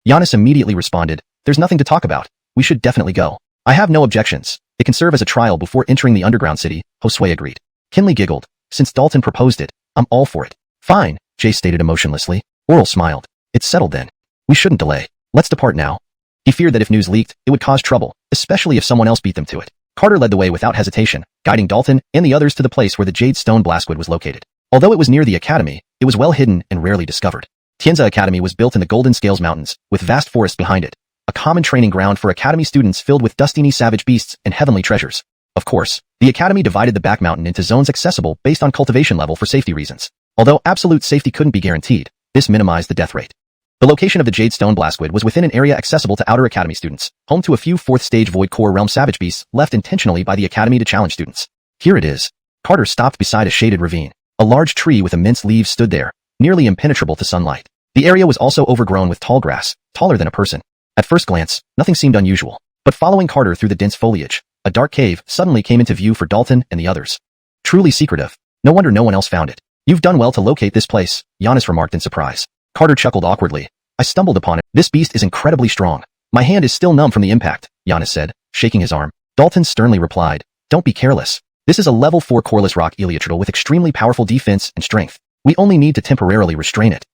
Giannis immediately responded, "There's nothing to talk about. We should definitely go. I have no objections. It can serve as a trial before entering the underground city," Josue agreed. Kinley giggled. "Since Dalton proposed it, I'm all for it." "Fine," Jay stated emotionlessly. Oral smiled. "It's settled then. We shouldn't delay. Let's depart now." He feared that if news leaked, it would cause trouble, especially if someone else beat them to it. Carter led the way without hesitation, guiding Dalton and the others to the place where the Jade Stone Blastwood was located. Although it was near the academy, it was well hidden and rarely discovered. Tianze Academy was built in the Golden Scales Mountains, with vast forests behind it, a common training ground for academy students filled with dustiny savage beasts and heavenly treasures. Of course, the academy divided the back mountain into zones accessible based on cultivation level for safety reasons. Although absolute safety couldn't be guaranteed, this minimized the death rate. The location of the Jade Stone Blastwood was within an area accessible to Outer Academy students, home to a few 4th stage Void Core Realm savage beasts left intentionally by the academy to challenge students. "Here it is." Carter stopped beside a shaded ravine. A large tree with immense leaves stood there, nearly impenetrable to sunlight. The area was also overgrown with tall grass, taller than a person. At first glance, nothing seemed unusual. But following Carter through the dense foliage, a dark cave suddenly came into view for Dalton and the others. Truly secretive. No wonder no one else found it. "You've done well to locate this place," Giannis remarked in surprise. Carter chuckled awkwardly. "I stumbled upon it. This beast is incredibly strong. My hand is still numb from the impact," Giannis said, shaking his arm. Dalton sternly replied, "Don't be careless. This is a level 4 coreless rock Eleotrital with extremely powerful defense and strength. We only need to temporarily restrain it."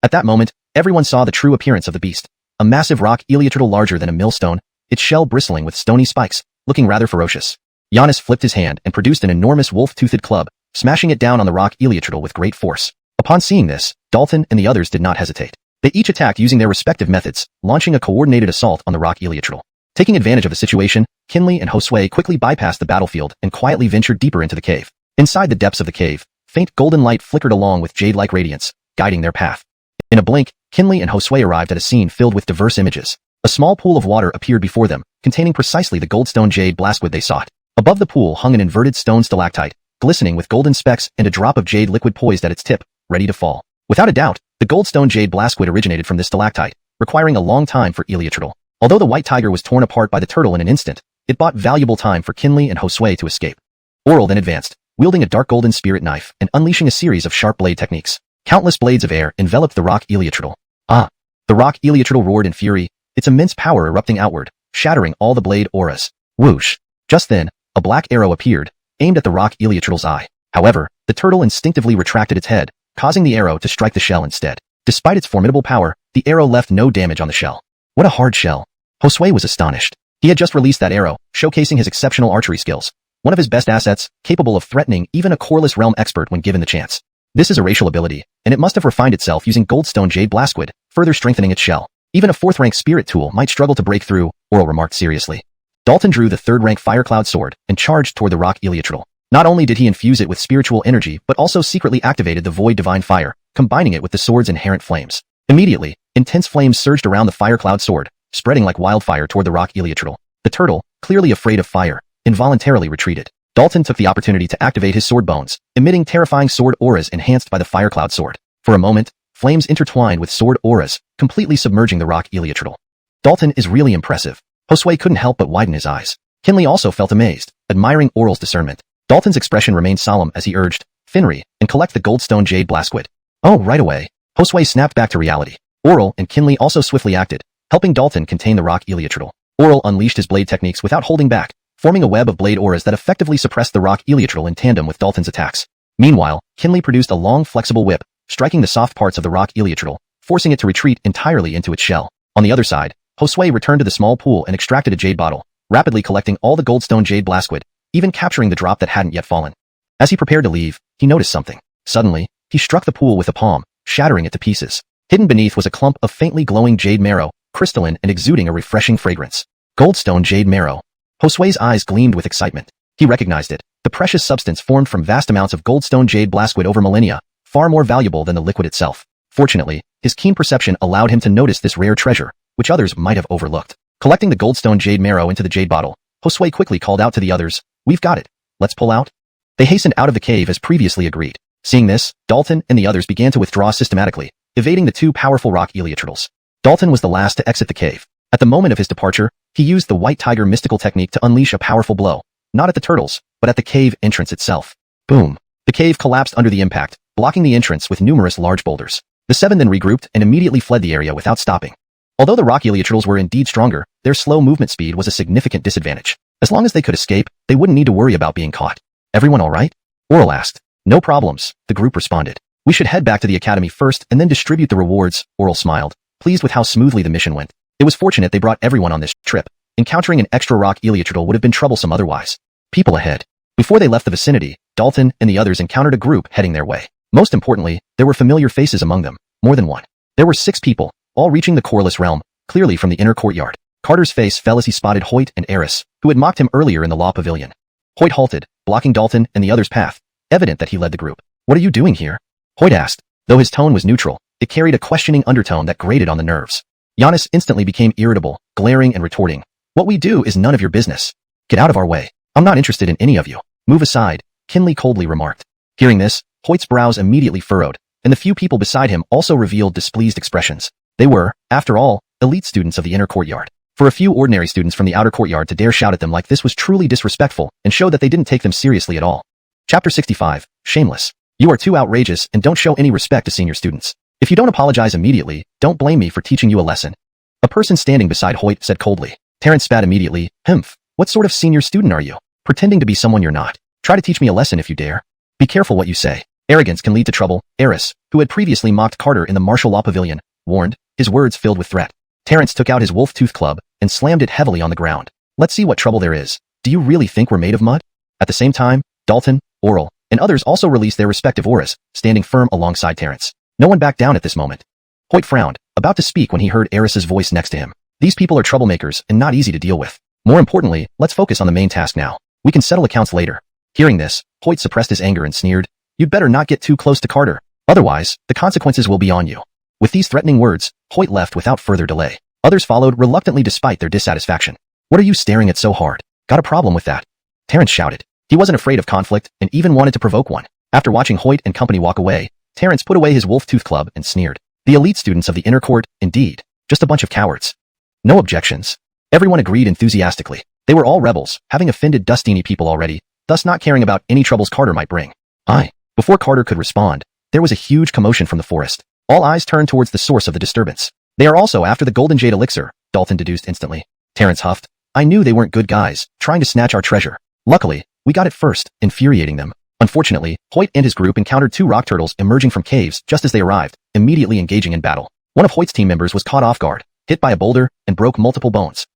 At that moment, everyone saw the true appearance of the beast. A massive rock Eleotrital larger than a millstone, its shell bristling with stony spikes, looking rather ferocious. Giannis flipped his hand and produced an enormous wolf-toothed club, smashing it down on the rock Eleotrital with great force. Upon seeing this, Dalton and the others did not hesitate. They each attacked using their respective methods, launching a coordinated assault on the rock Eleotrital. Taking advantage of the situation, Kinley and Josue quickly bypassed the battlefield and quietly ventured deeper into the cave. Inside the depths of the cave, faint golden light flickered along with jade-like radiance, guiding their path. In a blink, Kinley and Josue arrived at a scene filled with diverse images. A small pool of water appeared before them, containing precisely the goldstone jade blastwood they sought. Above the pool hung an inverted stone stalactite, glistening with golden specks and a drop of jade liquid poised at its tip, ready to fall. Without a doubt, the goldstone jade blastwood originated from this stalactite, requiring a long time for Eleotrital. Although the white tiger was torn apart by the turtle in an instant, it bought valuable time for Kinley and Josue to escape. Oral then advanced, wielding a dark golden spirit knife and unleashing a series of sharp blade techniques. Countless blades of air enveloped the rock Eleotrital. Ah! The rock Eleotrital roared in fury, its immense power erupting outward, shattering all the blade auras. Whoosh! Just then, a black arrow appeared, aimed at the rock Eleotrital's eye. However, the turtle instinctively retracted its head, causing the arrow to strike the shell instead. Despite its formidable power, the arrow left no damage on the shell. What a hard shell. Josue was astonished. He had just released that arrow, showcasing his exceptional archery skills. One of his best assets, capable of threatening even a coreless realm expert when given the chance. This is a racial ability, and it must have refined itself using goldstone jade blastwood, further strengthening its shell. Even a 4th-rank spirit tool might struggle to break through, Oral remarked seriously. Dalton drew the 3rd-rank Firecloud sword and charged toward the rock Eleotrital. Not only did he infuse it with spiritual energy but also secretly activated the Void Divine Fire, combining it with the sword's inherent flames. Immediately, intense flames surged around the Firecloud sword, spreading like wildfire toward the rock Eleotrital. The turtle, clearly afraid of fire, involuntarily retreated. Dalton took the opportunity to activate his sword bones, emitting terrifying sword auras enhanced by the Firecloud sword. For a moment, flames intertwined with sword auras, completely submerging the rock Eleotrital. Dalton is really impressive. Josue couldn't help but widen his eyes. Kinley also felt amazed, admiring Oral's discernment. Dalton's expression remained solemn as he urged, "Finry, and collect the goldstone jade blastwood." "Oh, right away." Josue snapped back to reality. Oral and Kinley also swiftly acted, helping Dalton contain the rock Eleotrital. Oral unleashed his blade techniques without holding back, forming a web of blade auras that effectively suppressed the rock Eleotrital in tandem with Dalton's attacks. Meanwhile, Kinley produced a long, flexible whip, striking the soft parts of the rock Eleotrital, forcing it to retreat entirely into its shell. On the other side, Josue returned to the small pool and extracted a jade bottle, rapidly collecting all the goldstone jade blastwood, even capturing the drop that hadn't yet fallen. As he prepared to leave, he noticed something. Suddenly, he struck the pool with a palm, shattering it to pieces. Hidden beneath was a clump of faintly glowing jade marrow, crystalline and exuding a refreshing fragrance. Goldstone jade marrow. Josue's eyes gleamed with excitement. He recognized it, the precious substance formed from vast amounts of goldstone jade blastwood over millennia, far more valuable than the liquid itself. Fortunately, his keen perception allowed him to notice this rare treasure, which others might have overlooked. Collecting the goldstone jade marrow into the jade bottle, Josue quickly called out to the others, "We've got it. Let's pull out." They hastened out of the cave as previously agreed. Seeing this, Dalton and the others began to withdraw systematically, evading the two powerful rock Eleuturals. Dalton was the last to exit the cave. At the moment of his departure, he used the White Tiger mystical technique to unleash a powerful blow, not at the turtles, but at the cave entrance itself. Boom! The cave collapsed under the impact, blocking the entrance with numerous large boulders. The seven then regrouped and immediately fled the area without stopping. Although the rock Eleuturals were indeed stronger, their slow movement speed was a significant disadvantage. As long as they could escape, they wouldn't need to worry about being caught. "Everyone all right?" Oral asked. "No problems," the group responded. "We should head back to the academy first and then distribute the rewards," Oral smiled, pleased with how smoothly the mission went. It was fortunate they brought everyone on this trip. Encountering an extra rock Eleuturtal would have been troublesome otherwise. People ahead. Before they left the vicinity, Dalton and the others encountered a group heading their way. Most importantly, there were familiar faces among them, more than one. There were 6 people, all reaching the Coreless realm, clearly from the inner courtyard. Carter's face fell as he spotted Hoyt and Eris, who had mocked him earlier in the law pavilion. Hoyt halted, blocking Dalton and the others' path, evident that he led the group. "What are you doing here?" Hoyt asked. Though his tone was neutral, it carried a questioning undertone that grated on the nerves. Giannis instantly became irritable, glaring and retorting. "What we do is none of your business. Get out of our way. I'm not interested in any of you. Move aside," Kinley coldly remarked. Hearing this, Hoyt's brows immediately furrowed, and the few people beside him also revealed displeased expressions. They were, after all, elite students of the inner courtyard. For a few ordinary students from the outer courtyard to dare shout at them like this was truly disrespectful and showed that they didn't take them seriously at all. Chapter 65, Shameless. You are too outrageous and don't show any respect to senior students. If you don't apologize immediately, don't blame me for teaching you a lesson. A person standing beside Hoyt said coldly. Terrence spat immediately. "Humph, what sort of senior student are you? Pretending to be someone you're not. Try to teach me a lesson if you dare. Be careful what you say. Arrogance can lead to trouble," Eris, who had previously mocked Carter in the martial law pavilion, warned, his words filled with threat. Terrence took out his wolf tooth club and slammed it heavily on the ground. "Let's see what trouble there is. Do you really think we're made of mud?" At the same time, Dalton, Oral, and others also released their respective auras, standing firm alongside Terrence. No one backed down at this moment. Hoyt frowned, about to speak when he heard Eris's voice next to him. These people are troublemakers and not easy to deal with. More importantly, let's focus on the main task now. We can settle accounts later. Hearing this, Hoyt suppressed his anger and sneered. "You'd better not get too close to Carter. Otherwise, the consequences will be on you." With these threatening words, Hoyt left without further delay. Others followed reluctantly despite their dissatisfaction. "What are you staring at so hard? Got a problem with that?" Terrence shouted. He wasn't afraid of conflict and even wanted to provoke one. After watching Hoyt and company walk away, Terrence put away his wolf tooth club and sneered. The elite students of the inner court, indeed. Just a bunch of cowards. No objections. Everyone agreed enthusiastically. They were all rebels, having offended Dustini people already, thus not caring about any troubles Carter might bring. Before Carter could respond, there was a huge commotion from the forest. All eyes turned towards the source of the disturbance. "They are also after the golden jade elixir," Dalton deduced instantly. Terrence huffed. "I knew they weren't good guys, trying to snatch our treasure. Luckily, we got it first, infuriating them." Unfortunately, Hoyt and his group encountered 2 rock turtles emerging from caves just as they arrived, immediately engaging in battle. One of Hoyt's team members was caught off guard, hit by a boulder, and broke multiple bones.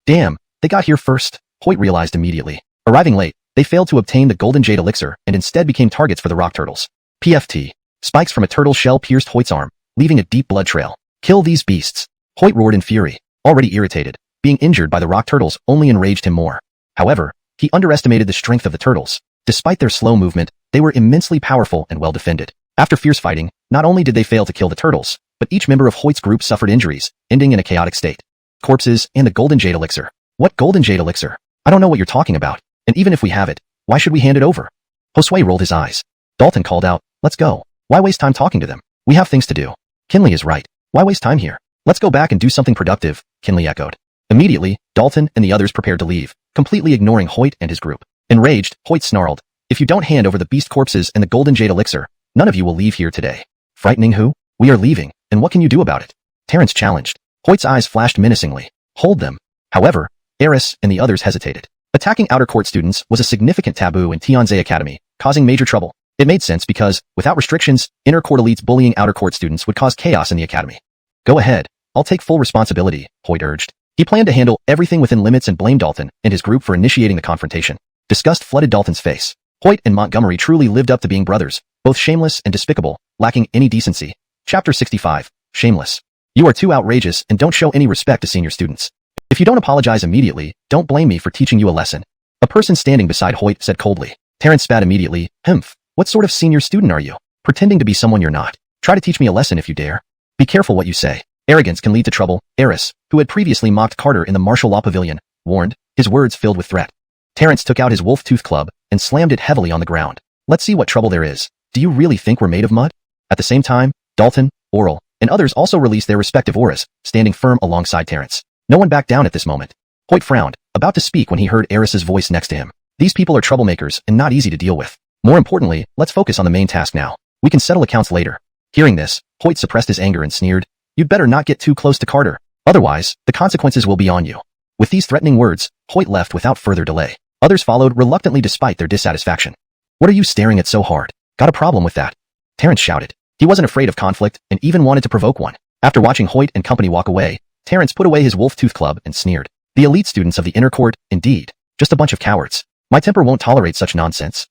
Damn, they got here first, Hoyt realized immediately. Arriving late, they failed to obtain the golden jade elixir and instead became targets for the rock turtles. PFT. Spikes from a turtle shell pierced Hoyt's arm, leaving a deep blood trail. "Kill these beasts." Hoyt roared in fury. Already irritated, being injured by the rock turtles only enraged him more. However, he underestimated the strength of the turtles. Despite their slow movement, they were immensely powerful and well defended. After fierce fighting, not only did they fail to kill the turtles, but each member of Hoyt's group suffered injuries, ending in a chaotic state. Corpses and the golden jade elixir. What golden jade elixir? I don't know what you're talking about. And even if we have it, why should we hand it over? Josue rolled his eyes. Dalton called out, "Let's go. Why waste time talking to them? We have things to do." Kinley is right. Why waste time here? Let's go back and do something productive, Kinley echoed. Immediately, Dalton and the others prepared to leave, completely ignoring Hoyt and his group. Enraged, Hoyt snarled, "If you don't hand over the beast corpses and the golden jade elixir, none of you will leave here today." "Frightening who? We are leaving, and what can you do about it?" Terrence challenged. Hoyt's eyes flashed menacingly. "Hold them." However, Eris and the others hesitated. Attacking outer court students was a significant taboo in Tianze Academy, causing major trouble. It made sense because, without restrictions, inner court elites bullying outer court students would cause chaos in the academy. Go ahead. I'll take full responsibility, Hoyt urged. He planned to handle everything within limits and blame Dalton and his group for initiating the confrontation. Disgust flooded Dalton's face. Hoyt and Montgomery truly lived up to being brothers, both shameless and despicable, lacking any decency. Chapter 65. Shameless. You are too outrageous and don't show any respect to senior students. If you don't apologize immediately, don't blame me for teaching you a lesson. A person standing beside Hoyt said coldly. Terrence spat immediately. Humph. What sort of senior student are you? Pretending to be someone you're not. Try to teach me a lesson if you dare. Be careful what you say. Arrogance can lead to trouble, Eris, who had previously mocked Carter in the martial law pavilion, warned, his words filled with threat. Terrence took out his wolf-tooth club and slammed it heavily on the ground. Let's see what trouble there is. Do you really think we're made of mud? At the same time, Dalton, Oral, and others also released their respective auras, standing firm alongside Terrence. No one backed down at this moment. Hoyt frowned, about to speak when he heard Eris's voice next to him. These people are troublemakers and not easy to deal with. More importantly, let's focus on the main task now. We can settle accounts later. Hearing this, Hoyt suppressed his anger and sneered. You'd better not get too close to Carter. Otherwise, the consequences will be on you. With these threatening words, Hoyt left without further delay. Others followed reluctantly despite their dissatisfaction. What are you staring at so hard? Got a problem with that? Terrence shouted. He wasn't afraid of conflict and even wanted to provoke one. After watching Hoyt and company walk away, Terrence put away his wolf-tooth club and sneered. The elite students of the inner court, indeed. Just a bunch of cowards. My temper won't tolerate such nonsense.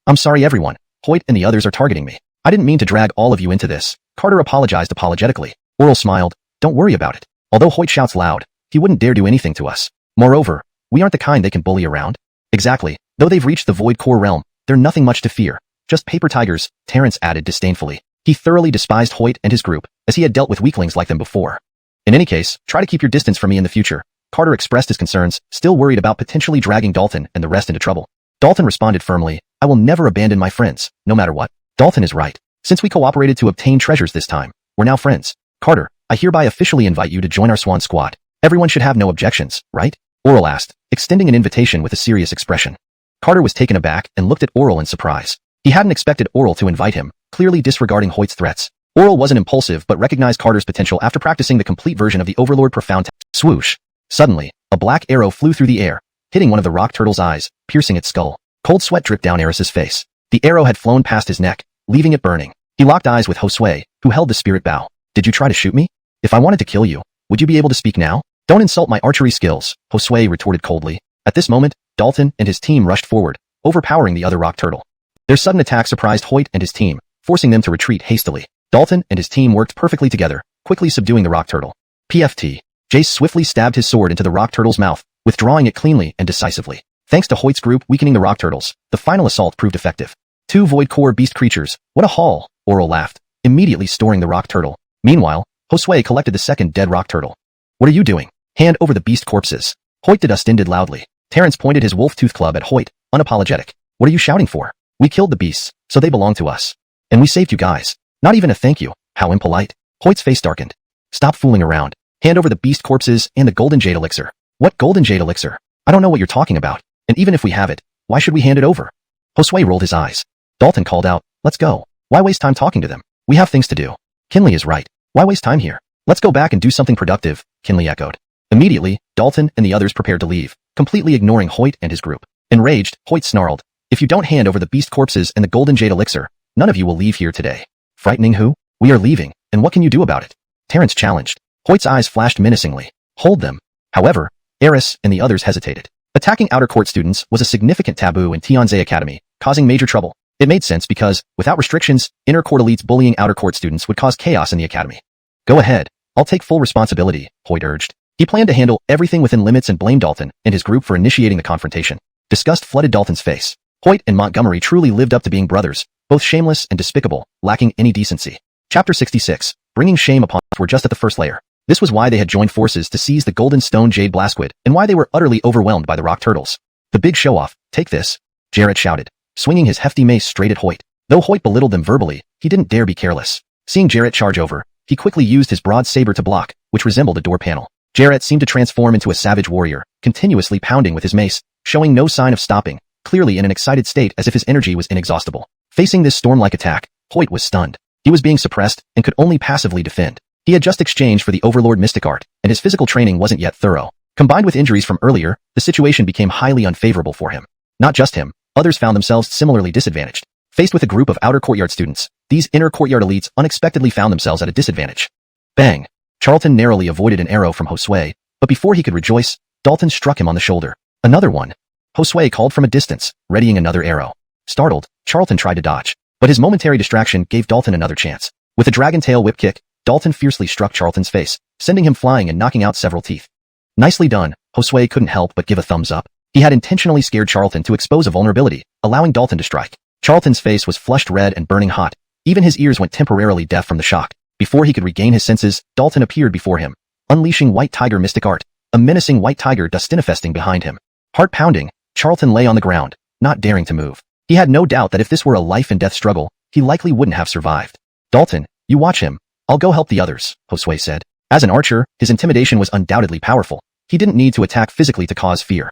I'm sorry everyone. Hoyt and the others are targeting me. I didn't mean to drag all of you into this. Carter apologized apologetically. Oral smiled. Don't worry about it. Although Hoyt shouts loud, he wouldn't dare do anything to us. Moreover, we aren't the kind they can bully around. Exactly. Though they've reached the Void Core realm, they're nothing much to fear. Just paper tigers, Terrence added disdainfully. He thoroughly despised Hoyt and his group, as he had dealt with weaklings like them before. In any case, try to keep your distance from me in the future. Carter expressed his concerns, still worried about potentially dragging Dalton and the rest into trouble. Dalton responded firmly, I will never abandon my friends, no matter what. Dalton is right. Since we cooperated to obtain treasures this time, we're now friends. Carter, I hereby officially invite you to join our Swan Squad. Everyone should have no objections, right? Oral asked, extending an invitation with a serious expression. Carter was taken aback and looked at Oral in surprise. He hadn't expected Oral to invite him, clearly disregarding Hoyt's threats. Oral wasn't impulsive but recognized Carter's potential after practicing the complete version of the Overlord Profound Swoosh. Suddenly, a black arrow flew through the air, hitting one of the rock turtle's eyes, piercing its skull. Cold sweat dripped down Eris's face. The arrow had flown past his neck, leaving it burning. He locked eyes with Josue, who held the spirit bow. Did you try to shoot me? If I wanted to kill you, would you be able to speak now? Don't insult my archery skills, Josue retorted coldly. At this moment, Dalton and his team rushed forward, overpowering the other rock turtle. Their sudden attack surprised Hoyt and his team, forcing them to retreat hastily. Dalton and his team worked perfectly together, quickly subduing the rock turtle. PFT. Jace swiftly stabbed his sword into the rock turtle's mouth, withdrawing it cleanly and decisively. Thanks to Hoyt's group weakening the rock turtles, the final assault proved effective. 2 void core beast creatures. What a haul, Oral laughed, immediately storing the rock turtle. Meanwhile, Josue collected the second dead rock turtle. What are you doing? Hand over the beast corpses. Hoyt dusted loudly. Terrence pointed his wolf-tooth club at Hoyt, unapologetic. What are you shouting for? We killed the beasts, so they belong to us. And we saved you guys. Not even a thank you. How impolite. Hoyt's face darkened. Stop fooling around. Hand over the beast corpses and the golden jade elixir. What golden jade elixir? I don't know what you're talking about. And even if we have it, why should we hand it over? Josue rolled his eyes. Dalton called out, let's go. Why waste time talking to them? We have things to do. Kinley is right. Why waste time here? Let's go back and do something productive, Kinley echoed. Immediately, Dalton and the others prepared to leave, completely ignoring Hoyt and his group. Enraged, Hoyt snarled, if you don't hand over the beast corpses and the golden jade elixir, none of you will leave here today. Frightening who? We are leaving, and what can you do about it? Terrence challenged. Hoyt's eyes flashed menacingly. Hold them. However, Eris and the others hesitated. Attacking outer court students was a significant taboo in Tianze Academy, causing major trouble. It made sense because, without restrictions, inner court elites bullying outer court students would cause chaos in the academy. Go ahead. I'll take full responsibility, Hoyt urged. He planned to handle everything within limits and blamed Dalton and his group for initiating the confrontation. Disgust flooded Dalton's face. Hoyt and Montgomery truly lived up to being brothers, both shameless and despicable, lacking any decency. Chapter 66. Bringing shame upon us were just at the first layer. This was why they had joined forces to seize the golden stone jade blastquid and why they were utterly overwhelmed by the rock turtles. The big show-off, take this, Jarrett shouted, swinging his hefty mace straight at Hoyt. Though Hoyt belittled them verbally, he didn't dare be careless. Seeing Jarrett charge over, he quickly used his broad saber to block, which resembled a door panel. Jarrett seemed to transform into a savage warrior, continuously pounding with his mace, showing no sign of stopping, clearly in an excited state as if his energy was inexhaustible. Facing this storm-like attack, Hoyt was stunned. He was being suppressed and could only passively defend. He had just exchanged for the Overlord Mystic Art, and his physical training wasn't yet thorough. Combined with injuries from earlier, the situation became highly unfavorable for him. Not just him, others found themselves similarly disadvantaged. Faced with a group of outer courtyard students, these inner courtyard elites unexpectedly found themselves at a disadvantage. Bang! Charlton narrowly avoided an arrow from Josue, but before he could rejoice, Dalton struck him on the shoulder. Another one. Josue called from a distance, readying another arrow. Startled, Charlton tried to dodge, but his momentary distraction gave Dalton another chance. With a dragon tail whip kick, Dalton fiercely struck Charlton's face, sending him flying and knocking out several teeth. Nicely done, Josue couldn't help but give a thumbs up. He had intentionally scared Charlton to expose a vulnerability, allowing Dalton to strike. Charlton's face was flushed red and burning hot. Even his ears went temporarily deaf from the shock. Before he could regain his senses, Dalton appeared before him, unleashing White Tiger Mystic Art, a menacing white tiger dustinifesting behind him. Heart-pounding, Charlton lay on the ground, not daring to move. He had no doubt that if this were a life-and-death struggle, he likely wouldn't have survived. Dalton, you watch him. I'll go help the others, Josue said. As an archer, his intimidation was undoubtedly powerful. He didn't need to attack physically to cause fear.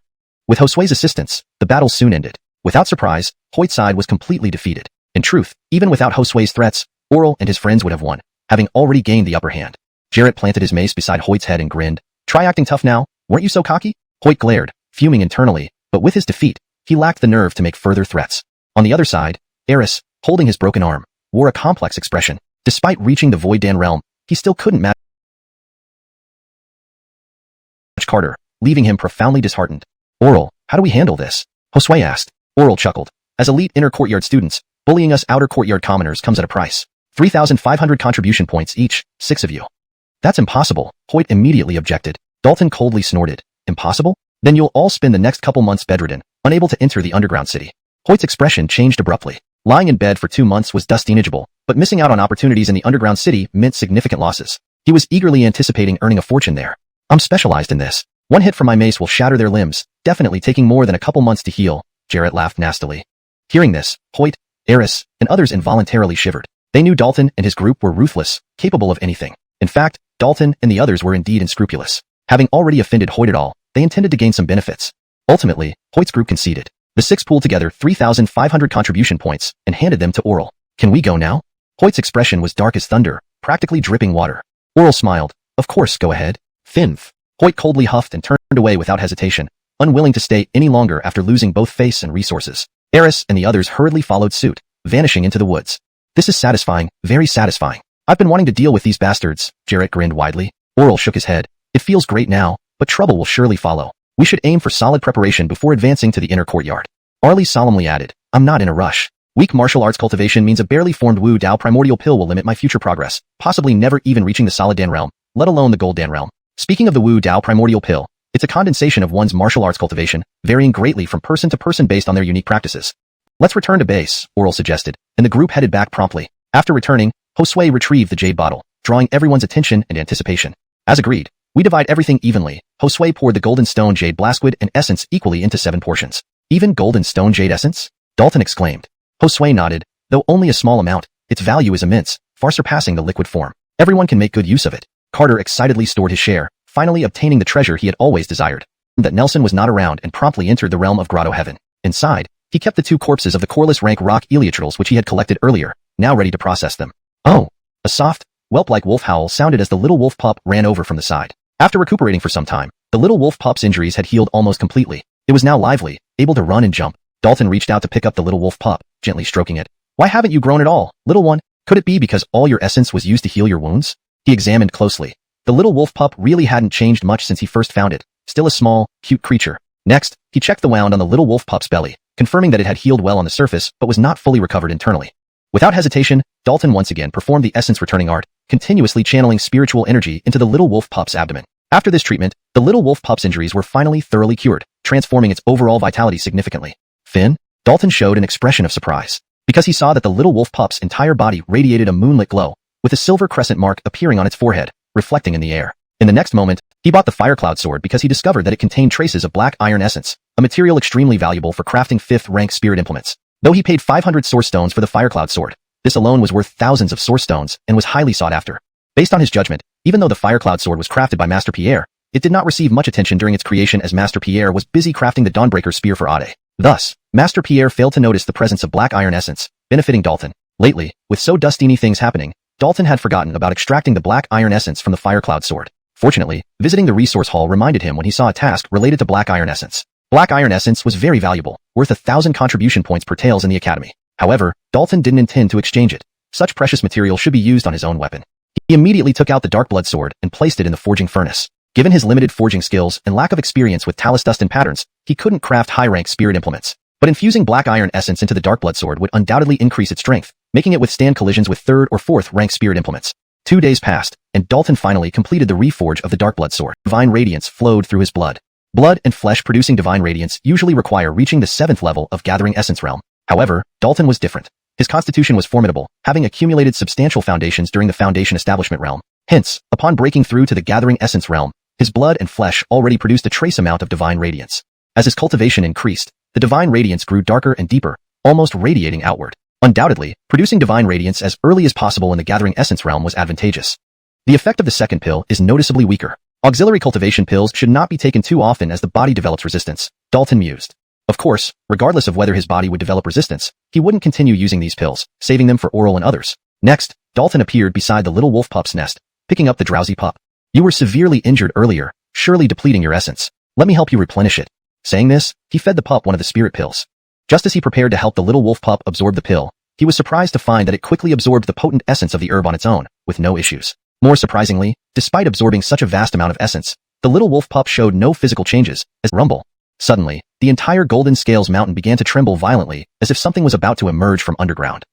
With Josue's assistance, the battle soon ended. Without surprise, Hoyt's side was completely defeated. In truth, even without Josue's threats, Oral and his friends would have won, having already gained the upper hand. Jarrett planted his mace beside Hoyt's head and grinned. Try acting tough now, weren't you so cocky? Hoyt glared, fuming internally, but with his defeat, he lacked the nerve to make further threats. On the other side, Eris, holding his broken arm, wore a complex expression. Despite reaching the Void Dan realm, he still couldn't match Carter, leaving him profoundly disheartened. Oral, how do we handle this? Josue asked. Oral chuckled. As elite inner courtyard students, bullying us outer courtyard commoners comes at a price. 3,500 contribution points each, 6 of you. That's impossible, Hoyt immediately objected. Dalton coldly snorted. Impossible? Then you'll all spend the next couple months bedridden, unable to enter the underground city. Hoyt's expression changed abruptly. Lying in bed for 2 months was dustinageable, but missing out on opportunities in the underground city meant significant losses. He was eagerly anticipating earning a fortune there. I'm specialized in this. One hit from my mace will shatter their limbs, definitely taking more than a couple months to heal, Jarrett laughed nastily. Hearing this, Hoyt, Eris, and others involuntarily shivered. They knew Dalton and his group were ruthless, capable of anything. In fact, Dalton and the others were indeed unscrupulous. Having already offended Hoyt at all, they intended to gain some benefits. Ultimately, Hoyt's group conceded. The 6 pooled together 3,500 contribution points and handed them to Oral. Can we go now? Hoyt's expression was dark as thunder, practically dripping water. Oral smiled. Of course, go ahead. Finf. Hoyt coldly huffed and turned away without hesitation, unwilling to stay any longer after losing both face and resources. Eris and the others hurriedly followed suit, vanishing into the woods. This is satisfying, very satisfying. I've been wanting to deal with these bastards, Jarrett grinned widely. Oral shook his head. It feels great now, but trouble will surely follow. We should aim for solid preparation before advancing to the inner courtyard. Arlie solemnly added, I'm not in a rush. Weak martial arts cultivation means a barely formed Wu Dao primordial pill will limit my future progress, possibly never even reaching the solid Dan realm, let alone the gold Dan realm. Speaking of the Wu Dao primordial pill, it's a condensation of one's martial arts cultivation, varying greatly from person to person based on their unique practices. Let's return to base, Oral suggested, and the group headed back promptly. After returning, Josue retrieved the jade bottle, drawing everyone's attention and anticipation. As agreed, we divide everything evenly. Josue poured the golden stone jade blastwood and essence equally into 7 portions. Even golden stone jade essence? Dalton exclaimed. Josue nodded. Though only a small amount, its value is immense, far surpassing the liquid form. Everyone can make good use of it. Carter excitedly stored his share, finally obtaining the treasure he had always desired. That Nelson was not around and promptly entered the realm of Grotto Heaven. Inside, he kept the 2 corpses of the coreless rank rock Eleuterals which he had collected earlier, now ready to process them. Oh! A soft, whelp-like wolf howl sounded as the little wolf pup ran over from the side. After recuperating for some time, the little wolf pup's injuries had healed almost completely. It was now lively, able to run and jump. Dalton reached out to pick up the little wolf pup, gently stroking it. Why haven't you grown at all, little one? Could it be because all your essence was used to heal your wounds? He examined closely. The little wolf pup really hadn't changed much since he first found it, still a small, cute creature. Next, he checked the wound on the little wolf pup's belly, confirming that it had healed well on the surface but was not fully recovered internally. Without hesitation, Dalton once again performed the essence returning art, continuously channeling spiritual energy into the little wolf pup's abdomen. After this treatment, the little wolf pup's injuries were finally thoroughly cured, transforming its overall vitality significantly. Finn? Dalton showed an expression of surprise, because he saw that the little wolf pup's entire body radiated a moonlit glow, with a silver crescent mark appearing on its forehead, reflecting in the air. In the next moment, he bought the Firecloud sword because he discovered that it contained traces of black iron essence, a material extremely valuable for crafting 5th-rank spirit implements. Though he paid 500 source stones for the Firecloud sword, this alone was worth thousands of source stones and was highly sought after. Based on his judgment, even though the Firecloud sword was crafted by Master Pierre, it did not receive much attention during its creation as Master Pierre was busy crafting the Dawnbreaker spear for Ade. Thus, Master Pierre failed to notice the presence of black iron essence, benefiting Dalton. Lately, with so dustiny things happening, Dalton had forgotten about extracting the black iron essence from the Firecloud sword. Fortunately, visiting the resource hall reminded him when he saw a task related to black iron essence. Black iron essence was very valuable, worth 1,000 contribution points per tails in the academy. However, Dalton didn't intend to exchange it. Such precious material should be used on his own weapon. He immediately took out the dark blood sword and placed it in the forging furnace. Given his limited forging skills and lack of experience with talus dust and patterns, he couldn't craft high-rank spirit implements. But infusing black iron essence into the dark blood sword would undoubtedly increase its strength, making it withstand collisions with 3rd or 4th rank spirit implements. 2 days passed, and Dalton finally completed the reforge of the dark blood sword. Divine radiance flowed through his blood. Blood and flesh producing divine radiance usually require reaching the 7th level of gathering essence realm. However, Dalton was different. His constitution was formidable, having accumulated substantial foundations during the foundation establishment realm. Hence, upon breaking through to the gathering essence realm, his blood and flesh already produced a trace amount of divine radiance. As his cultivation increased, the divine radiance grew darker and deeper, almost radiating outward. Undoubtedly, producing divine radiance as early as possible in the gathering essence realm was advantageous. The effect of the second pill is noticeably weaker. Auxiliary cultivation pills should not be taken too often as the body develops resistance, Dalton mused. Of course, regardless of whether his body would develop resistance, he wouldn't continue using these pills, saving them for Oral and others. Next, Dalton appeared beside the little wolf pup's nest, picking up the drowsy pup. You were severely injured earlier, surely depleting your essence. Let me help you replenish it. Saying this, he fed the pup one of the spirit pills. Just as he prepared to help the little wolf pup absorb the pill, he was surprised to find that it quickly absorbed the potent essence of the herb on its own, with no issues. More surprisingly, despite absorbing such a vast amount of essence, the little wolf pup showed no physical changes, as rumble. Suddenly, the entire Golden Scales Mountain began to tremble violently, as if something was about to emerge from underground.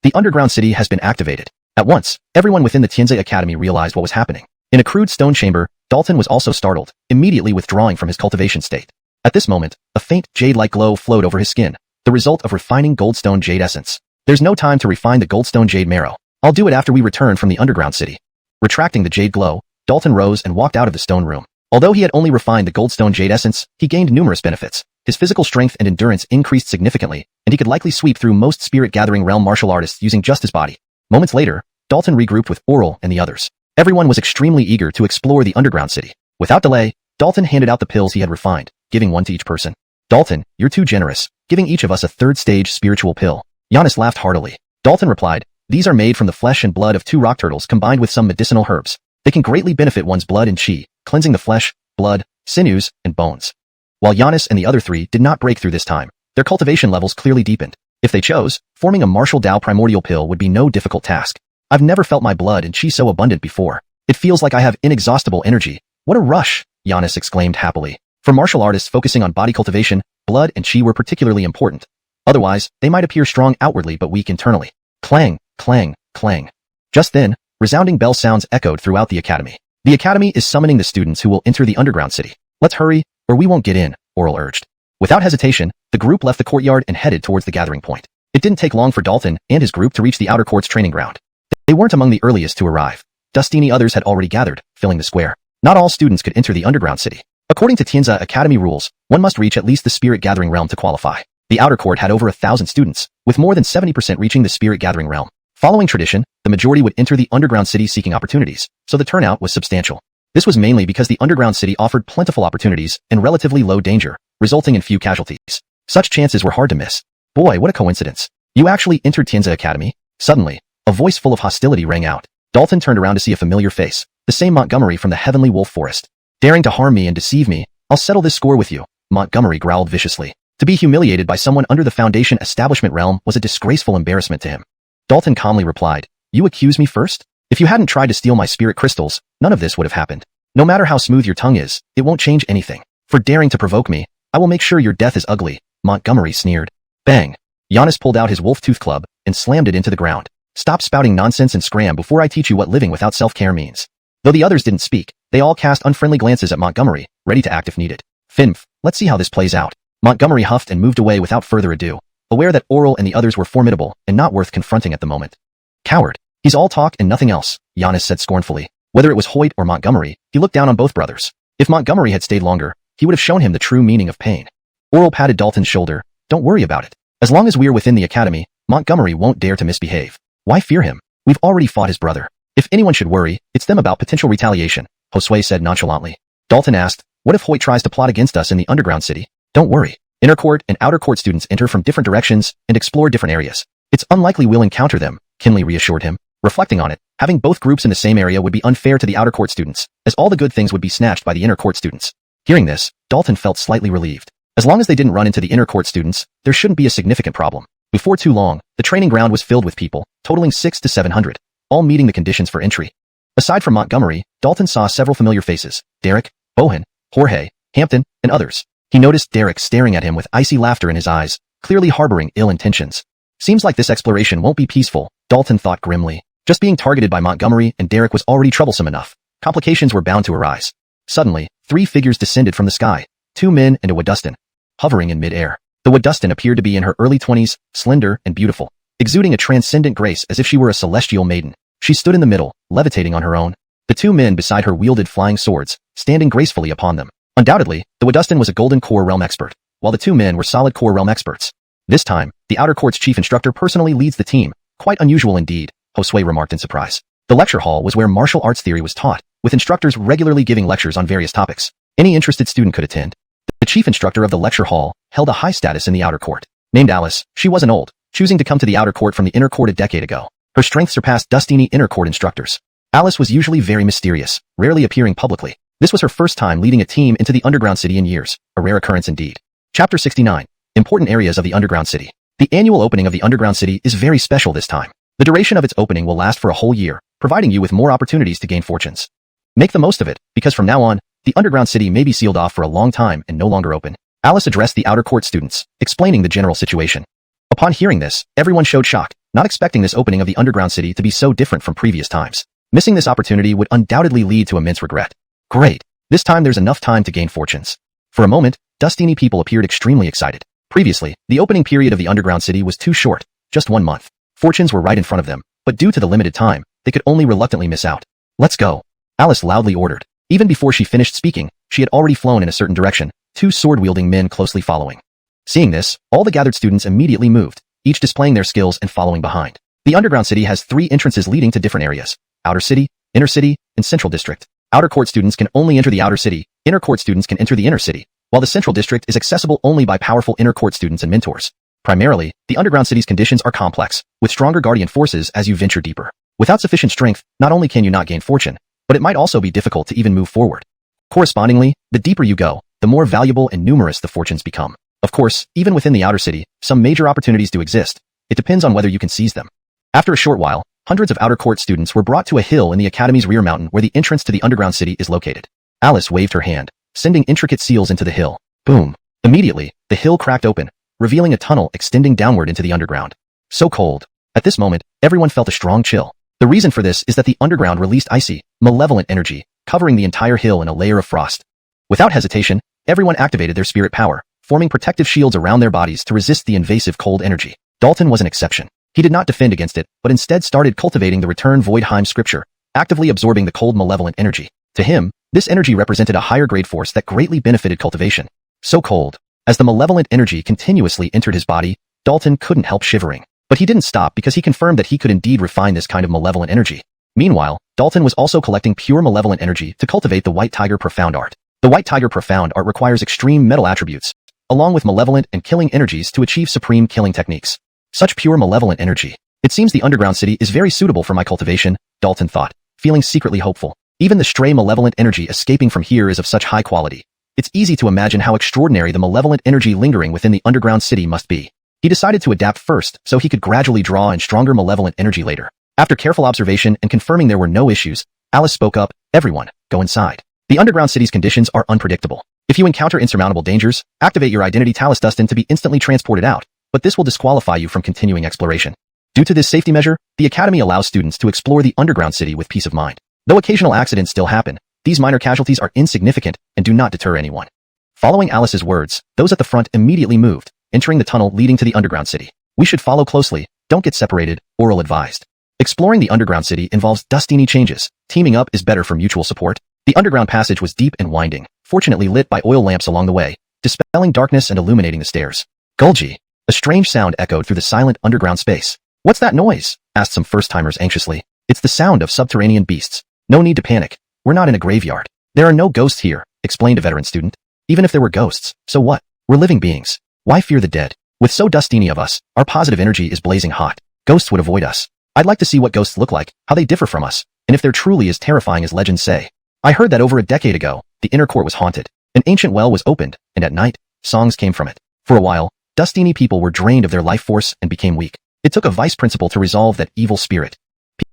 The underground city has been activated. At once, everyone within the Tianze Academy realized what was happening. In a crude stone chamber, Dalton was also startled, immediately withdrawing from his cultivation state. At this moment, a faint jade-like glow flowed over his skin, the result of refining goldstone jade essence. There's no time to refine the goldstone jade marrow. I'll do it after we return from the underground city. Retracting the jade glow, Dalton rose and walked out of the stone room. Although he had only refined the goldstone jade essence, he gained numerous benefits. His physical strength and endurance increased significantly, and he could likely sweep through most spirit-gathering realm martial artists using just his body. Moments later, Dalton regrouped with Oral and the others. Everyone was extremely eager to explore the underground city. Without delay, Dalton handed out the pills he had refined, giving one to each person. Dalton, you're too generous, giving each of us a 3rd-stage spiritual pill. Giannis laughed heartily. Dalton replied, these are made from the flesh and blood of 2 rock turtles combined with some medicinal herbs. They can greatly benefit one's blood and chi, cleansing the flesh, blood, sinews, and bones. While Giannis and the other 3 did not break through this time, their cultivation levels clearly deepened. If they chose, forming a martial Dao primordial pill would be no difficult task. I've never felt my blood and chi so abundant before. It feels like I have inexhaustible energy. What a rush, Giannis exclaimed happily. For martial artists focusing on body cultivation, blood and chi were particularly important. Otherwise, they might appear strong outwardly but weak internally. Clang, clang, clang. Just then, resounding bell sounds echoed throughout the academy. The academy is summoning the students who will enter the underground city. Let's hurry, or we won't get in, Oral urged. Without hesitation, the group left the courtyard and headed towards the gathering point. It didn't take long for Dalton and his group to reach the outer court's training ground. They weren't among the earliest to arrive. Dustini others had already gathered, filling the square. Not all students could enter the underground city. According to Tianze Academy rules, one must reach at least the spirit gathering realm to qualify. The outer court had over 1,000 students, with more than 70% reaching the spirit gathering realm. Following tradition, the majority would enter the underground city seeking opportunities, so the turnout was substantial. This was mainly because the underground city offered plentiful opportunities and relatively low danger, resulting in few casualties. Such chances were hard to miss. Boy, what a coincidence. You actually entered Tianze Academy? Suddenly, a voice full of hostility rang out. Dalton turned around to see a familiar face, the same Montgomery from the Heavenly Wolf Forest. Daring to harm me and deceive me, I'll settle this score with you, Montgomery growled viciously. To be humiliated by someone under the Foundation establishment realm was a disgraceful embarrassment to him. Dalton calmly replied, you accuse me first? If you hadn't tried to steal my spirit crystals, none of this would have happened. No matter how smooth your tongue is, it won't change anything. For daring to provoke me, I will make sure your death is ugly, Montgomery sneered. Bang! Giannis pulled out his wolf tooth club and slammed it into the ground. Stop spouting nonsense and scram before I teach you what living without self-care means. Though the others didn't speak, they all cast unfriendly glances at Montgomery, ready to act if needed. Finf, let's see how this plays out. Montgomery huffed and moved away without further ado, aware that Oral and the others were formidable and not worth confronting at the moment. Coward. He's all talk and nothing else, Giannis said scornfully. Whether it was Hoyt or Montgomery, he looked down on both brothers. If Montgomery had stayed longer, he would have shown him the true meaning of pain. Oral patted Dalton's shoulder. Don't worry about it. As long as we're within the academy, Montgomery won't dare to misbehave. Why fear him? We've already fought his brother. If anyone should worry, it's them about potential retaliation, Josue said nonchalantly. Dalton asked, what if Hoyt tries to plot against us in the underground city? Don't worry. Inner court and outer court students enter from different directions and explore different areas. It's unlikely we'll encounter them, Kinley reassured him. Reflecting on it, having both groups in the same area would be unfair to the outer court students, as all the good things would be snatched by the inner court students. Hearing this, Dalton felt slightly relieved. As long as they didn't run into the inner court students, there shouldn't be a significant problem. Before too long, the training ground was filled with people, totaling 600 to 700, all meeting the conditions for entry. Aside from Montgomery, Dalton saw several familiar faces: Derek, Bohan, Jorge, Hampton, and others. He noticed Derek staring at him with icy laughter in his eyes, clearly harboring ill intentions. Seems like this exploration won't be peaceful, Dalton thought grimly. Just being targeted by Montgomery and Derek was already troublesome enough. Complications were bound to arise. Suddenly, 3 figures descended from the sky, 2 men and a Wadustan, hovering in mid-air. The Wadustan appeared to be in her early 20s, slender and beautiful, exuding a transcendent grace as if she were a celestial maiden. She stood in the middle, levitating on her own. The 2 men beside her wielded flying swords, standing gracefully upon them. Undoubtedly, the Wadustan was a Golden Core Realm expert, while the 2 men were Solid Core Realm experts. This time, the Outer Court's chief instructor personally leads the team. Quite unusual indeed, Josue remarked in surprise. The lecture hall was where martial arts theory was taught, with instructors regularly giving lectures on various topics. Any interested student could attend. The chief instructor of the lecture hall held a high status in the Outer Court. Named Alice, she wasn't old, choosing to come to the Outer Court from the Inner Court a decade ago. Her strength surpassed Dustini Inner Court instructors. Alice was usually very mysterious, rarely appearing publicly. This was her first time leading a team into the Underground City in years, a rare occurrence indeed. Chapter 69. Important areas of the Underground City. The annual opening of the Underground City is very special this time. The duration of its opening will last for a whole year, providing you with more opportunities to gain fortunes. Make the most of it, because from now on, the Underground City may be sealed off for a long time and no longer open. Alice addressed the Outer Court students, explaining the general situation. Upon hearing this, everyone showed shock, not expecting this opening of the Underground City to be so different from previous times. Missing this opportunity would undoubtedly lead to immense regret. Great. This time there's enough time to gain fortunes. For a moment, Dustini people appeared extremely excited. Previously, the opening period of the Underground City was too short, just 1 month. Fortunes were right in front of them, but due to the limited time, they could only reluctantly miss out. Let's go. Alice loudly ordered. Even before she finished speaking, she had already flown in a certain direction, 2 sword-wielding men closely following. Seeing this, all the gathered students immediately moved, each displaying their skills and following behind. The Underground City has 3 entrances leading to different areas: Outer City, Inner City, and Central District. Outer Court students can only enter the Outer City, Inner Court students can enter the Inner City, while the Central District is accessible only by powerful Inner Court students and mentors. Primarily, the Underground City's conditions are complex, with stronger guardian forces as you venture deeper. Without sufficient strength, not only can you not gain fortune, but it might also be difficult to even move forward. Correspondingly, the deeper you go, the more valuable and numerous the fortunes become. Of course, even within the Outer City, some major opportunities do exist. It depends on whether you can seize them. After a short while, hundreds of Outer Court students were brought to a hill in the Academy's rear mountain where the entrance to the Underground City is located. Alice waved her hand, sending intricate seals into the hill. Boom. Immediately, the hill cracked open, revealing a tunnel extending downward into the underground. So cold. At this moment, everyone felt a strong chill. The reason for this is that the underground released icy, malevolent energy, covering the entire hill in a layer of frost. Without hesitation, everyone activated their spirit power, forming protective shields around their bodies to resist the invasive cold energy. Dalton was an exception. He did not defend against it, but instead started cultivating the Return Voidheim scripture, actively absorbing the cold malevolent energy. To him, this energy represented a higher grade force that greatly benefited cultivation. So cold. As the malevolent energy continuously entered his body, Dalton couldn't help shivering. But he didn't stop because he confirmed that he could indeed refine this kind of malevolent energy. Meanwhile, Dalton was also collecting pure malevolent energy to cultivate the White Tiger Profound Art. The White Tiger Profound Art requires extreme metal attributes, along with malevolent and killing energies to achieve supreme killing techniques. Such pure malevolent energy. It seems the Underground City is very suitable for my cultivation, Dalton thought, feeling secretly hopeful. Even the stray malevolent energy escaping from here is of such high quality. It's easy to imagine how extraordinary the malevolent energy lingering within the Underground City must be. He decided to adapt first so he could gradually draw in stronger malevolent energy later. After careful observation and confirming there were no issues, Alice spoke up, "Everyone, go inside. The Underground City's conditions are unpredictable. If you encounter insurmountable dangers, activate your identity Talus Dustin to be instantly transported out, but this will disqualify you from continuing exploration." Due to this safety measure, the Academy allows students to explore the Underground City with peace of mind. Though occasional accidents still happen, these minor casualties are insignificant and do not deter anyone. Following Alice's words, those at the front immediately moved, entering the tunnel leading to the Underground City. "We should follow closely, don't get separated," Oral advised. Exploring the Underground City involves Dustini changes. Teaming up is better for mutual support. The underground passage was deep and winding, fortunately lit by oil lamps along the way, dispelling darkness and illuminating the stairs. Gulgi. A strange sound echoed through the silent underground space. "What's that noise?" asked some first-timers anxiously. "It's the sound of subterranean beasts. No need to panic. We're not in a graveyard. There are no ghosts here," explained a veteran student. "Even if there were ghosts, so what? We're living beings. Why fear the dead? With so Dustini of us, our positive energy is blazing hot. Ghosts would avoid us. I'd like to see what ghosts look like, how they differ from us, and if they're truly as terrifying as legends say. I heard that over a decade ago, the inner court was haunted. An ancient well was opened, and at night, songs came from it. For a while, Dustini people were drained of their life force and became weak. It took a vice principal to resolve that evil spirit.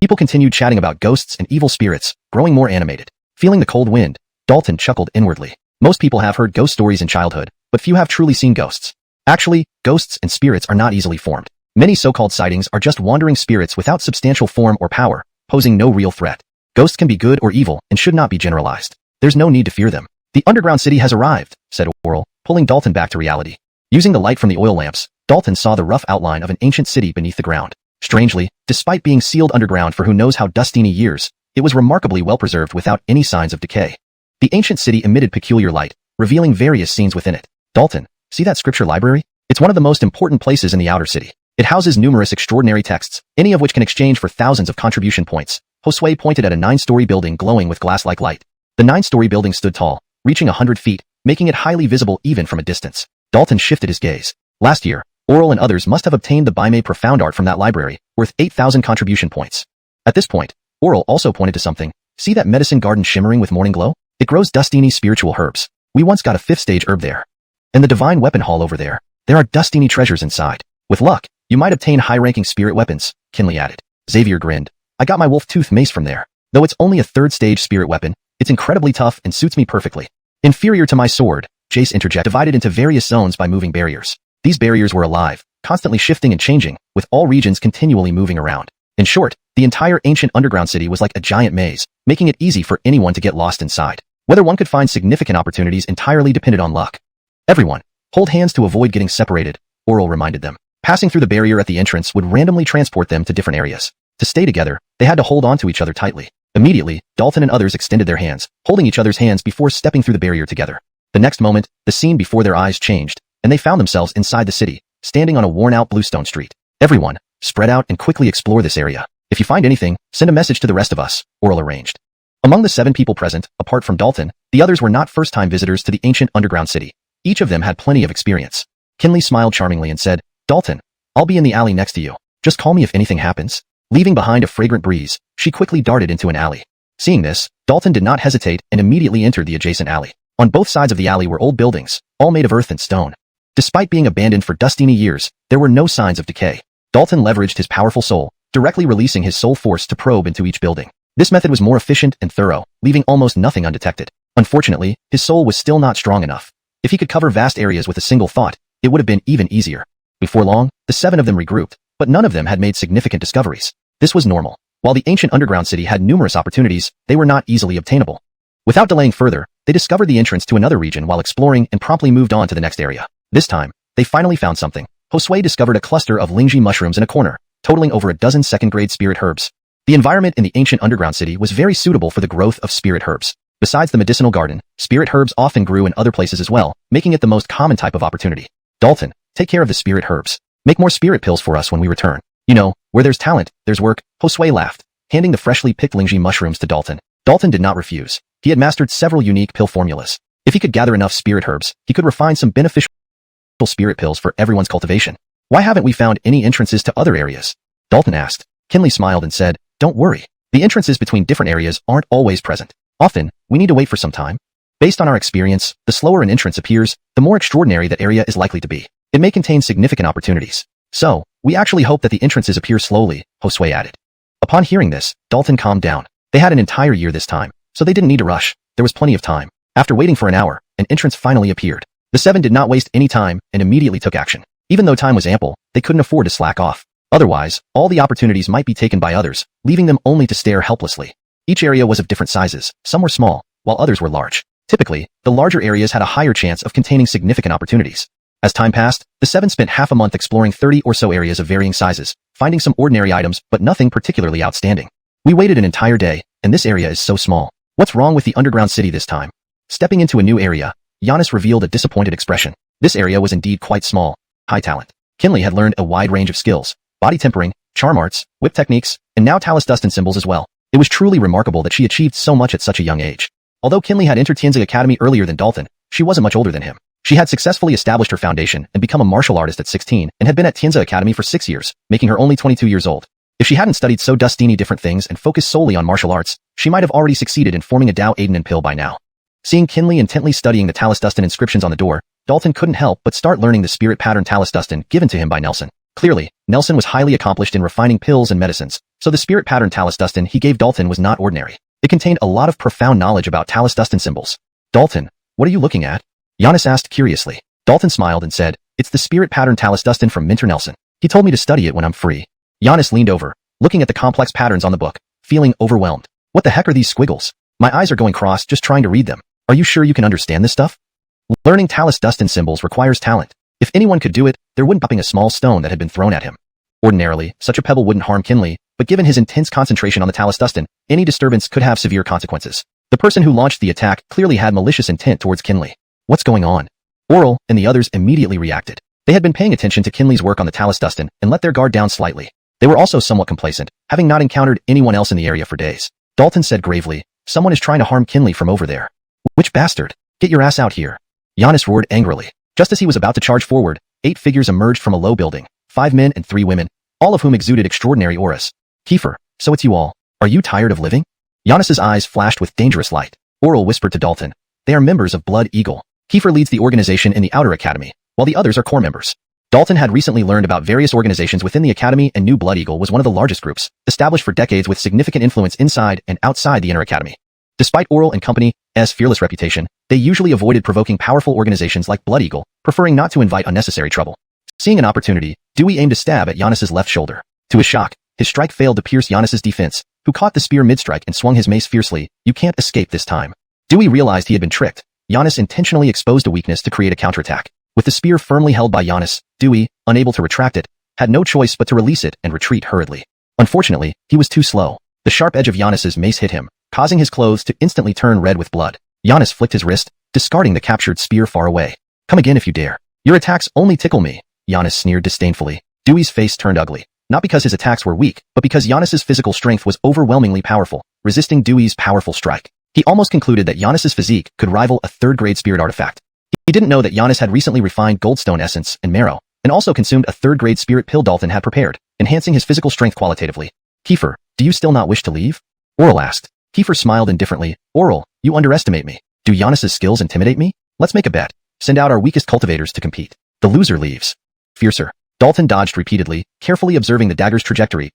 People continued chatting about ghosts and evil spirits, growing more animated. Feeling the cold wind, Dalton chuckled inwardly. Most people have heard ghost stories in childhood, but few have truly seen ghosts. Actually, ghosts and spirits are not easily formed. Many so-called sightings are just wandering spirits without substantial form or power, posing no real threat. Ghosts can be good or evil and should not be generalized. There's no need to fear them. The underground city has arrived, said Oral, pulling Dalton back to reality. Using the light from the oil lamps, Dalton saw the rough outline of an ancient city beneath the ground. Strangely, despite being sealed underground for who knows how dustini years, it was remarkably well preserved without any signs of decay. The ancient city emitted peculiar light, revealing various scenes within it. Dalton, see that scripture library? It's one of the most important places in the outer city. It houses numerous extraordinary texts, any of which can exchange for thousands of contribution points. Josue pointed at a 9-story building glowing with glass-like light. The 9-story building stood tall, reaching 100 feet, making it highly visible even from a distance. Dalton shifted his gaze. Last year, Oral and others must have obtained the Baime Profound Art from that library, worth 8,000 contribution points. At this point, Oral also pointed to something. See that medicine garden shimmering with morning glow? It grows dustini spiritual herbs. We once got a 5th-stage herb there. And the divine weapon hall over there. There are dustini treasures inside. With luck, you might obtain high-ranking spirit weapons, Kinley added. Xavier grinned. I got my wolf-tooth mace from there. Though it's only a 3rd-stage spirit weapon, it's incredibly tough and suits me perfectly. Inferior to my sword, Jace interjected, divided into various zones by moving barriers. These barriers were alive, constantly shifting and changing, with all regions continually moving around. In short, the entire ancient underground city was like a giant maze, making it easy for anyone to get lost inside. Whether one could find significant opportunities entirely depended on luck. Everyone, hold hands to avoid getting separated, Oral reminded them. Passing through the barrier at the entrance would randomly transport them to different areas. To stay together, they had to hold on to each other tightly. Immediately, Dalton and others extended their hands, holding each other's hands before stepping through the barrier together. The next moment, the scene before their eyes changed, and they found themselves inside the city, standing on a worn-out bluestone street. Everyone, spread out and quickly explore this area. If you find anything, send a message to the rest of us, Oral arranged. Among the 7 people present, apart from Dalton, the others were not first-time visitors to the ancient underground city. Each of them had plenty of experience. Kinley smiled charmingly and said, Dalton, I'll be in the alley next to you. Just call me if anything happens. Leaving behind a fragrant breeze, she quickly darted into an alley. Seeing this, Dalton did not hesitate and immediately entered the adjacent alley. On both sides of the alley were old buildings, all made of earth and stone. Despite being abandoned for dustini years, there were no signs of decay. Dalton leveraged his powerful soul, directly releasing his soul force to probe into each building. This method was more efficient and thorough, leaving almost nothing undetected. Unfortunately, his soul was still not strong enough. If he could cover vast areas with a single thought, it would have been even easier. Before long, the 7 of them regrouped, but none of them had made significant discoveries. This was normal. While the ancient underground city had numerous opportunities, they were not easily obtainable. Without delaying further, they discovered the entrance to another region while exploring and promptly moved on to the next area. This time, they finally found something. Josue discovered a cluster of lingji mushrooms in a corner, totaling over a dozen 2nd-grade spirit herbs. The environment in the ancient underground city was very suitable for the growth of spirit herbs. Besides the medicinal garden, spirit herbs often grew in other places as well, making it the most common type of opportunity. Dalton, take care of the spirit herbs. Make more spirit pills for us when we return. You know, where there's talent, there's work, Josue laughed, handing the freshly picked lingji mushrooms to Dalton. Dalton did not refuse. He had mastered several unique pill formulas. If he could gather enough spirit herbs, he could refine some beneficial spirit pills for everyone's cultivation. Why haven't we found any entrances to other areas? Dalton asked. Kinley smiled and said, Don't worry. The entrances between different areas aren't always present. Often, we need to wait for some time. Based on our experience, the slower an entrance appears, the more extraordinary that area is likely to be. It may contain significant opportunities. So, we actually hope that the entrances appear slowly, Josue added. Upon hearing this, Dalton calmed down. They had an entire year this time, so they didn't need to rush. There was plenty of time. After waiting for an hour, an entrance finally appeared. The 7 did not waste any time and immediately took action. Even though time was ample, they couldn't afford to slack off. Otherwise, all the opportunities might be taken by others, leaving them only to stare helplessly. Each area was of different sizes. Some were small, while others were large. Typically, the larger areas had a higher chance of containing significant opportunities. As time passed, the 7 spent half a month exploring 30 or so areas of varying sizes, finding some ordinary items but nothing particularly outstanding. We waited an entire day, and this area is so small. What's wrong with the underground city this time? Stepping into a new area, Giannis revealed a disappointed expression. This area was indeed quite small. High talent. Kinley had learned a wide range of skills, body tempering, charm arts, whip techniques, and now talus dust and symbols as well. It was truly remarkable that she achieved so much at such a young age. Although Kinley had entered Tianzi Academy earlier than Dalton, she wasn't much older than him. She had successfully established her foundation and become a martial artist at 16 and had been at Tianzi Academy for 6 years, making her only 22 years old. If she hadn't studied so dustini different things and focused solely on martial arts, she might have already succeeded in forming a Dao Aiden pill by now. Seeing Kinley intently studying the talus dust and inscriptions on the door, Dalton couldn't help but start learning the spirit pattern Talus-Dustin given to him by Nelson. Clearly, Nelson was highly accomplished in refining pills and medicines, so the spirit pattern Talus-Dustin he gave Dalton was not ordinary. It contained a lot of profound knowledge about Talus-Dustin symbols. Dalton, what are you looking at? Giannis asked curiously. Dalton smiled and said, it's the spirit pattern Talus-Dustin from Minter Nelson. He told me to study it when I'm free. Giannis leaned over, looking at the complex patterns on the book, feeling overwhelmed. What the heck are these squiggles? My eyes are going cross just trying to read them. Are you sure you can understand this stuff? Learning Talus-Dustin symbols requires talent. If anyone could do it, there wouldn't be a small stone that had been thrown at him. Ordinarily, such a pebble wouldn't harm Kinley, but given his intense concentration on the Talus-Dustin, any disturbance could have severe consequences. The person who launched the attack clearly had malicious intent towards Kinley. What's going on? Oral and the others immediately reacted. They had been paying attention to Kinley's work on the Talus-Dustin and let their guard down slightly. They were also somewhat complacent, having not encountered anyone else in the area for days. Dalton said gravely, someone is trying to harm Kinley from over there. Which bastard? Get your ass out here. Giannis roared angrily. Just as he was about to charge forward, 8 figures emerged from a low building, 5 men and 3 women, all of whom exuded extraordinary auras. Kiefer, so it's you all. Are you tired of living? Giannis's eyes flashed with dangerous light. Oral whispered to Dalton. They are members of Blood Eagle. Kiefer leads the organization in the Outer Academy, while the others are core members. Dalton had recently learned about various organizations within the Academy and knew Blood Eagle was one of the largest groups, established for decades with significant influence inside and outside the Inner Academy. Despite Oral and Company's fearless reputation, they usually avoided provoking powerful organizations like Blood Eagle, preferring not to invite unnecessary trouble. Seeing an opportunity, Dewey aimed a stab at Giannis's left shoulder. To his shock, his strike failed to pierce Giannis's defense, who caught the spear mid-strike and swung his mace fiercely. You can't escape this time. Dewey realized he had been tricked. Giannis intentionally exposed a weakness to create a counterattack. With the spear firmly held by Giannis, Dewey, unable to retract it, had no choice but to release it and retreat hurriedly. Unfortunately, he was too slow. The sharp edge of Giannis's mace hit him, causing his clothes to instantly turn red with blood. Giannis flicked his wrist, discarding the captured spear far away. Come again if you dare. Your attacks only tickle me. Giannis sneered disdainfully. Dewey's face turned ugly, not because his attacks were weak, but because Giannis's physical strength was overwhelmingly powerful, resisting Dewey's powerful strike. He almost concluded that Giannis's physique could rival a third-grade spirit artifact. He didn't know that Giannis had recently refined Goldstone Essence and Marrow, and also consumed a third-grade spirit pill Dalton had prepared, enhancing his physical strength qualitatively. Kiefer, do you still not wish to leave? Oral asked. Kiefer smiled indifferently. Oral, you underestimate me. Do Giannis's skills intimidate me? Let's make a bet. Send out our weakest cultivators to compete. The loser leaves. Fiercer. Dalton dodged repeatedly, carefully observing the dagger's trajectory.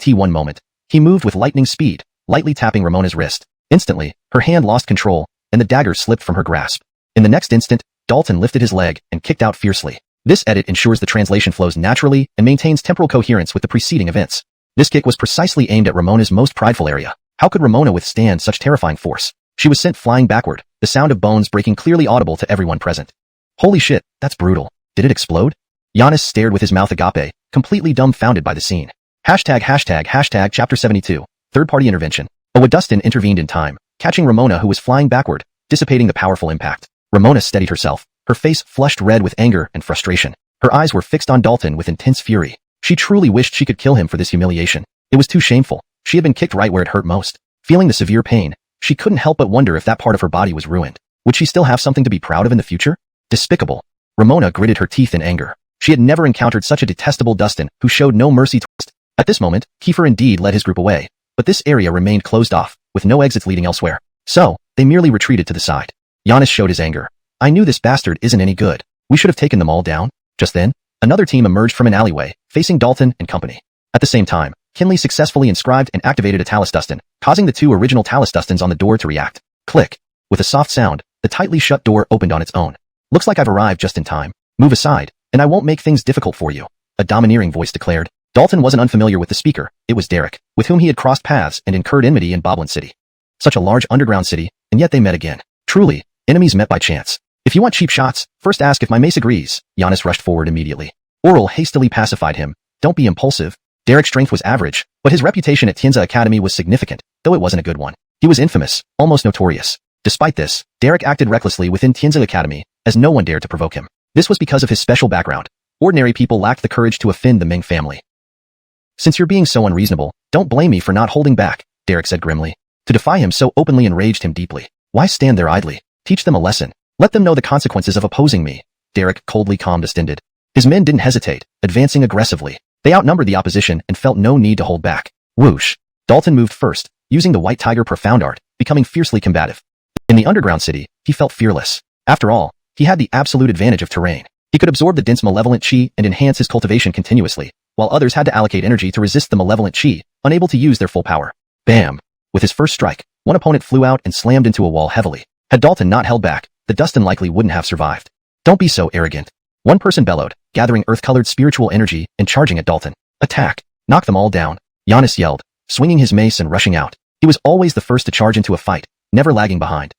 One moment. He moved with lightning speed, lightly tapping Ramona's wrist. Instantly, her hand lost control, and the dagger slipped from her grasp. In the next instant, Dalton lifted his leg and kicked out fiercely. This edit ensures the translation flows naturally and maintains temporal coherence with the preceding events. This kick was precisely aimed at Ramona's most prideful area. How could Ramona withstand such terrifying force? She was sent flying backward, the sound of bones breaking clearly audible to everyone present. Holy shit, that's brutal. Did it explode? Giannis stared with his mouth agape, completely dumbfounded by the scene. Hashtag chapter 72, third-party intervention. Dustin intervened in time, catching Ramona who was flying backward, dissipating the powerful impact. Ramona steadied herself, her face flushed red with anger and frustration. Her eyes were fixed on Dalton with intense fury. She truly wished she could kill him for this humiliation. It was too shameful. She had been kicked right where it hurt most. Feeling the severe pain, she couldn't help but wonder if that part of her body was ruined. Would she still have something to be proud of in the future? Despicable. Ramona gritted her teeth in anger. She had never encountered such a detestable Dustin who showed no mercy towards. At this moment, Kiefer indeed led his group away, but this area remained closed off, with no exits leading elsewhere. So, they merely retreated to the side. Giannis showed his anger. I knew this bastard isn't any good. We should have taken them all down. Just then, another team emerged from an alleyway, facing Dalton and company. At the same time, Kinley successfully inscribed and activated a Talus-Dustin, causing the 2 original Talus-Dustins on the door to react. Click. With a soft sound, the tightly shut door opened on its own. Looks like I've arrived just in time. Move aside, and I won't make things difficult for you. A domineering voice declared. Dalton wasn't unfamiliar with the speaker. It was Derek, with whom he had crossed paths and incurred enmity in Boblin City. Such a large underground city, and yet they met again. Truly, enemies met by chance. If you want cheap shots, first ask if my mace agrees. Giannis rushed forward immediately. Oral hastily pacified him. Don't be impulsive. Derek's strength was average, but his reputation at Tianza Academy was significant, though it wasn't a good one. He was infamous, almost notorious. Despite this, Derek acted recklessly within Tianza Academy, as no one dared to provoke him. This was because of his special background. Ordinary people lacked the courage to offend the Ming family. Since you're being so unreasonable, don't blame me for not holding back, Derek said grimly. To defy him so openly enraged him deeply. Why stand there idly? Teach them a lesson. Let them know the consequences of opposing me. Derek coldly calmed Distended. His men didn't hesitate, advancing aggressively. They outnumbered the opposition and felt no need to hold back. Whoosh. Dalton moved first, using the White Tiger profound art, becoming fiercely combative. In the underground city, he felt fearless. After all, he had the absolute advantage of terrain. He could absorb the dense malevolent chi and enhance his cultivation continuously, while others had to allocate energy to resist the malevolent chi, unable to use their full power. Bam! With his first strike, one opponent flew out and slammed into a wall heavily. Had Dalton not held back, the Dustin likely wouldn't have survived. Don't be so arrogant. One person bellowed, gathering earth-colored spiritual energy and charging at Dalton. Attack! Knock them all down. Giannis yelled, swinging his mace and rushing out. He was always the first to charge into a fight, never lagging behind.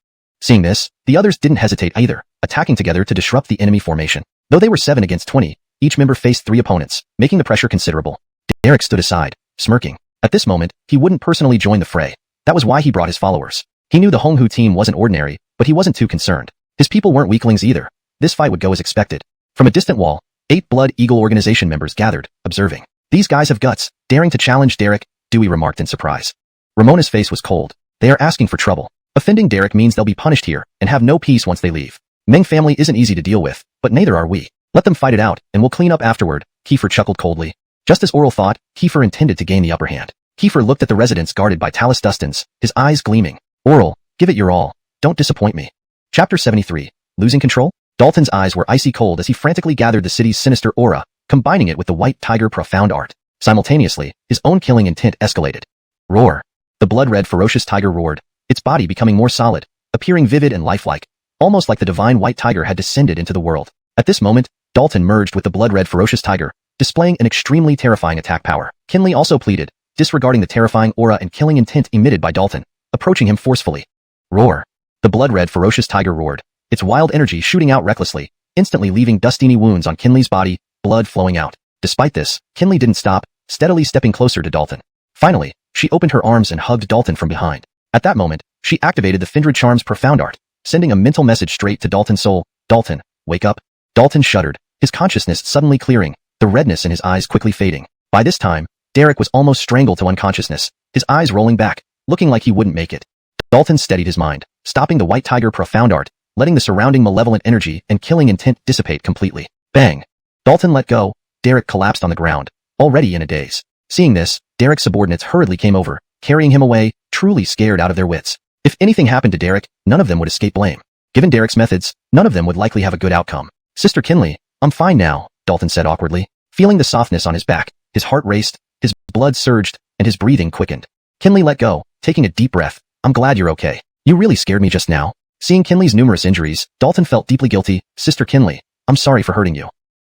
Seeing this, the others didn't hesitate either, attacking together to disrupt the enemy formation. Though they were 7 against 20, each member faced 3 opponents, making the pressure considerable. Derek stood aside, smirking. At this moment, he wouldn't personally join the fray. That was why he brought his followers. He knew the Honghu team wasn't ordinary, but he wasn't too concerned. His people weren't weaklings either. This fight would go as expected. From a distant wall, 8 Blood Eagle organization members gathered, observing. These guys have guts, daring to challenge Derek, Dewey remarked in surprise. Ramona's face was cold. They are asking for trouble. Offending Derek means they'll be punished here, and have no peace once they leave. Meng family isn't easy to deal with, but neither are we. Let them fight it out, and we'll clean up afterward, Kiefer chuckled coldly. Just as Oral thought, Kiefer intended to gain the upper hand. Kiefer looked at the residents guarded by Talus Dustins, his eyes gleaming. Oral, give it your all. Don't disappoint me. Chapter 73. Losing control? Dalton's eyes were icy cold as he frantically gathered the city's sinister aura, combining it with the white tiger profound art. Simultaneously, his own killing intent escalated. Roar. The blood-red ferocious tiger roared, its body becoming more solid, appearing vivid and lifelike, almost like the divine white tiger had descended into the world. At this moment, Dalton merged with the blood-red ferocious tiger, displaying an extremely terrifying attack power. Kinley also pleaded, disregarding the terrifying aura and killing intent emitted by Dalton, approaching him forcefully. Roar. The blood-red ferocious tiger roared, its wild energy shooting out recklessly, instantly leaving dustiny wounds on Kinley's body, blood flowing out. Despite this, Kinley didn't stop, steadily stepping closer to Dalton. Finally, she opened her arms and hugged Dalton from behind. At that moment, she activated the Findred Charm's profound art, sending a mental message straight to Dalton's soul. Dalton, wake up. Dalton shuddered, his consciousness suddenly clearing, the redness in his eyes quickly fading. By this time, Derek was almost strangled to unconsciousness, his eyes rolling back, looking like he wouldn't make it. Dalton steadied his mind, stopping the white tiger profound art, letting the surrounding malevolent energy and killing intent dissipate completely. Bang! Dalton let go. Derek collapsed on the ground, already in a daze. Seeing this, Derek's subordinates hurriedly came over, carrying him away, truly scared out of their wits. If anything happened to Derek, none of them would escape blame. Given Derek's methods, none of them would likely have a good outcome. Sister Kinley, I'm fine now, Dalton said awkwardly. Feeling the softness on his back, his heart raced, his blood surged, and his breathing quickened. Kinley let go, taking a deep breath. I'm glad you're okay. You really scared me just now. Seeing Kinley's numerous injuries, Dalton felt deeply guilty. Sister Kinley, I'm sorry for hurting you.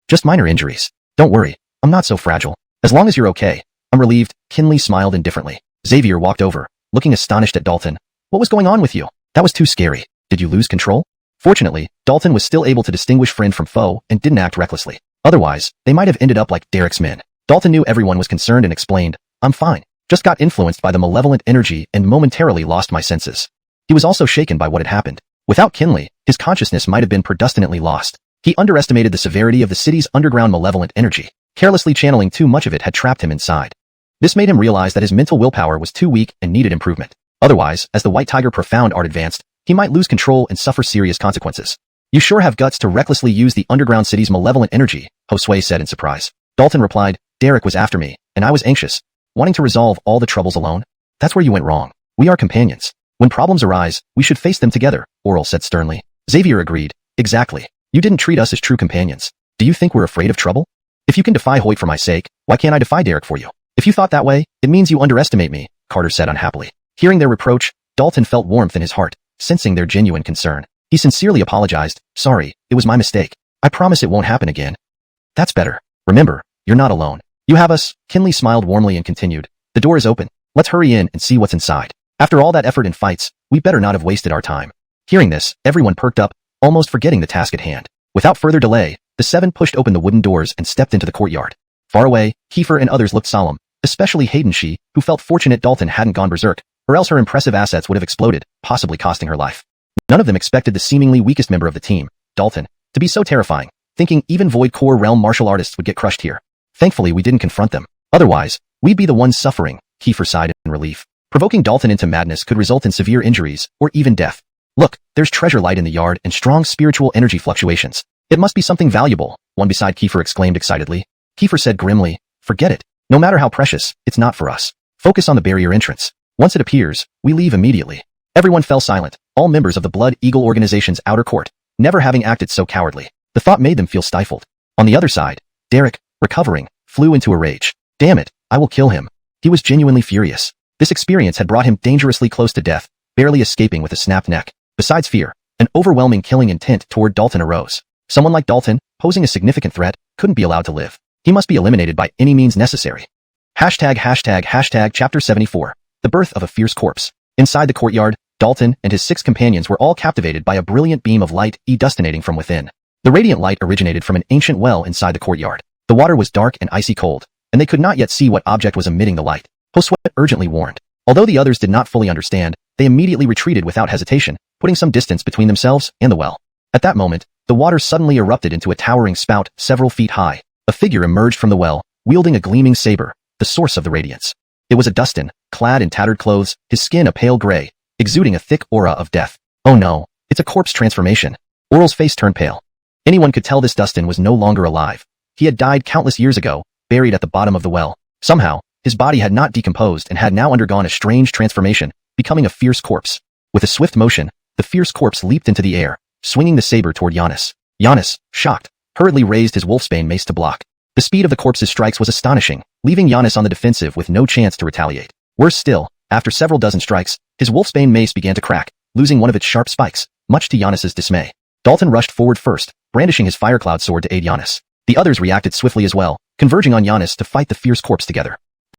Just minor injuries. Don't worry, I'm not so fragile. As long as you're okay. I'm relieved. Kinley smiled indifferently. Xavier walked over, looking astonished at Dalton. What was going on with you? That was too scary. Did you lose control? Fortunately, Dalton was still able to distinguish friend from foe and didn't act recklessly. Otherwise, they might have ended up like Derek's men. Dalton knew everyone was concerned and explained, I'm fine. Just got influenced by the malevolent energy and momentarily lost my senses. He was also shaken by what had happened. Without Kinley, his consciousness might have been predestinately lost. He underestimated the severity of the city's underground malevolent energy. Carelessly channeling too much of it had trapped him inside. This made him realize that his mental willpower was too weak and needed improvement. Otherwise, as the White Tiger profound art advanced, he might lose control and suffer serious consequences. You sure have guts to recklessly use the underground city's malevolent energy, Josue said in surprise. Dalton replied, Derek was after me, and I was anxious, wanting to resolve all the troubles alone. That's where you went wrong. We are companions. When problems arise, we should face them together, Oral said sternly. Xavier agreed. Exactly. You didn't treat us as true companions. Do you think we're afraid of trouble? If you can defy Hoyt for my sake, why can't I defy Derek for you? If you thought that way, it means you underestimate me, Carter said unhappily. Hearing their reproach, Dalton felt warmth in his heart, sensing their genuine concern. He sincerely apologized. Sorry, it was my mistake. I promise it won't happen again. That's better. Remember, you're not alone. You have us. Kinley smiled warmly and continued. The door is open. Let's hurry in and see what's inside. After all that effort and fights, we better not have wasted our time. Hearing this, everyone perked up, almost forgetting the task at hand. Without further delay, the 7 pushed open the wooden doors and stepped into the courtyard. Far away, Kiefer and others looked solemn, especially Hayden She, who felt fortunate Dalton hadn't gone berserk, or else her impressive assets would have exploded, possibly costing her life. None of them expected the seemingly weakest member of the team, Dalton, to be so terrifying, thinking even Void Core Realm martial artists would get crushed here. Thankfully we didn't confront them. Otherwise, we'd be the ones suffering, Kiefer sighed in relief. Provoking Dalton into madness could result in severe injuries, or even death. Look, there's treasure light in the yard and strong spiritual energy fluctuations. It must be something valuable, one beside Kiefer exclaimed excitedly. Kiefer said grimly, forget it. No matter how precious, it's not for us. Focus on the barrier entrance. Once it appears, we leave immediately. Everyone fell silent, all members of the Blood Eagle organization's outer court, never having acted so cowardly. The thought made them feel stifled. On the other side, Derek, recovering, flew into a rage. Damn it, I will kill him. He was genuinely furious. This experience had brought him dangerously close to death, barely escaping with a snapped neck. Besides fear, an overwhelming killing intent toward Dalton arose. Someone like Dalton, posing a significant threat, couldn't be allowed to live. He must be eliminated by any means necessary. Chapter 74. The Birth of a Fierce Corpse. Inside the courtyard, Dalton and his 6 companions were all captivated by a brilliant beam of light destinating from within. The radiant light originated from an ancient well inside the courtyard. The water was dark and icy cold, and they could not yet see what object was emitting the light. Josue urgently warned. Although the others did not fully understand, they immediately retreated without hesitation, putting some distance between themselves and the well. At that moment, the water suddenly erupted into a towering spout several feet high. A figure emerged from the well, wielding a gleaming saber, the source of the radiance. It was a Dustin, clad in tattered clothes, his skin a pale gray, exuding a thick aura of death. Oh no, it's a corpse transformation. Oral's face turned pale. Anyone could tell this Dustin was no longer alive. He had died countless years ago, buried at the bottom of the well. Somehow, his body had not decomposed and had now undergone a strange transformation, becoming a fierce corpse. With a swift motion, the fierce corpse leaped into the air, swinging the saber toward Giannis. Giannis, shocked, hurriedly raised his wolfsbane mace to block. The speed of the corpse's strikes was astonishing, leaving Giannis on the defensive with no chance to retaliate. Worse still, after several dozen strikes, his wolfsbane mace began to crack, losing one of its sharp spikes, much to Giannis's dismay. Dalton rushed forward first, brandishing his Firecloud sword to aid Giannis. The others reacted swiftly as well, converging on Giannis to fight the fierce corpse together.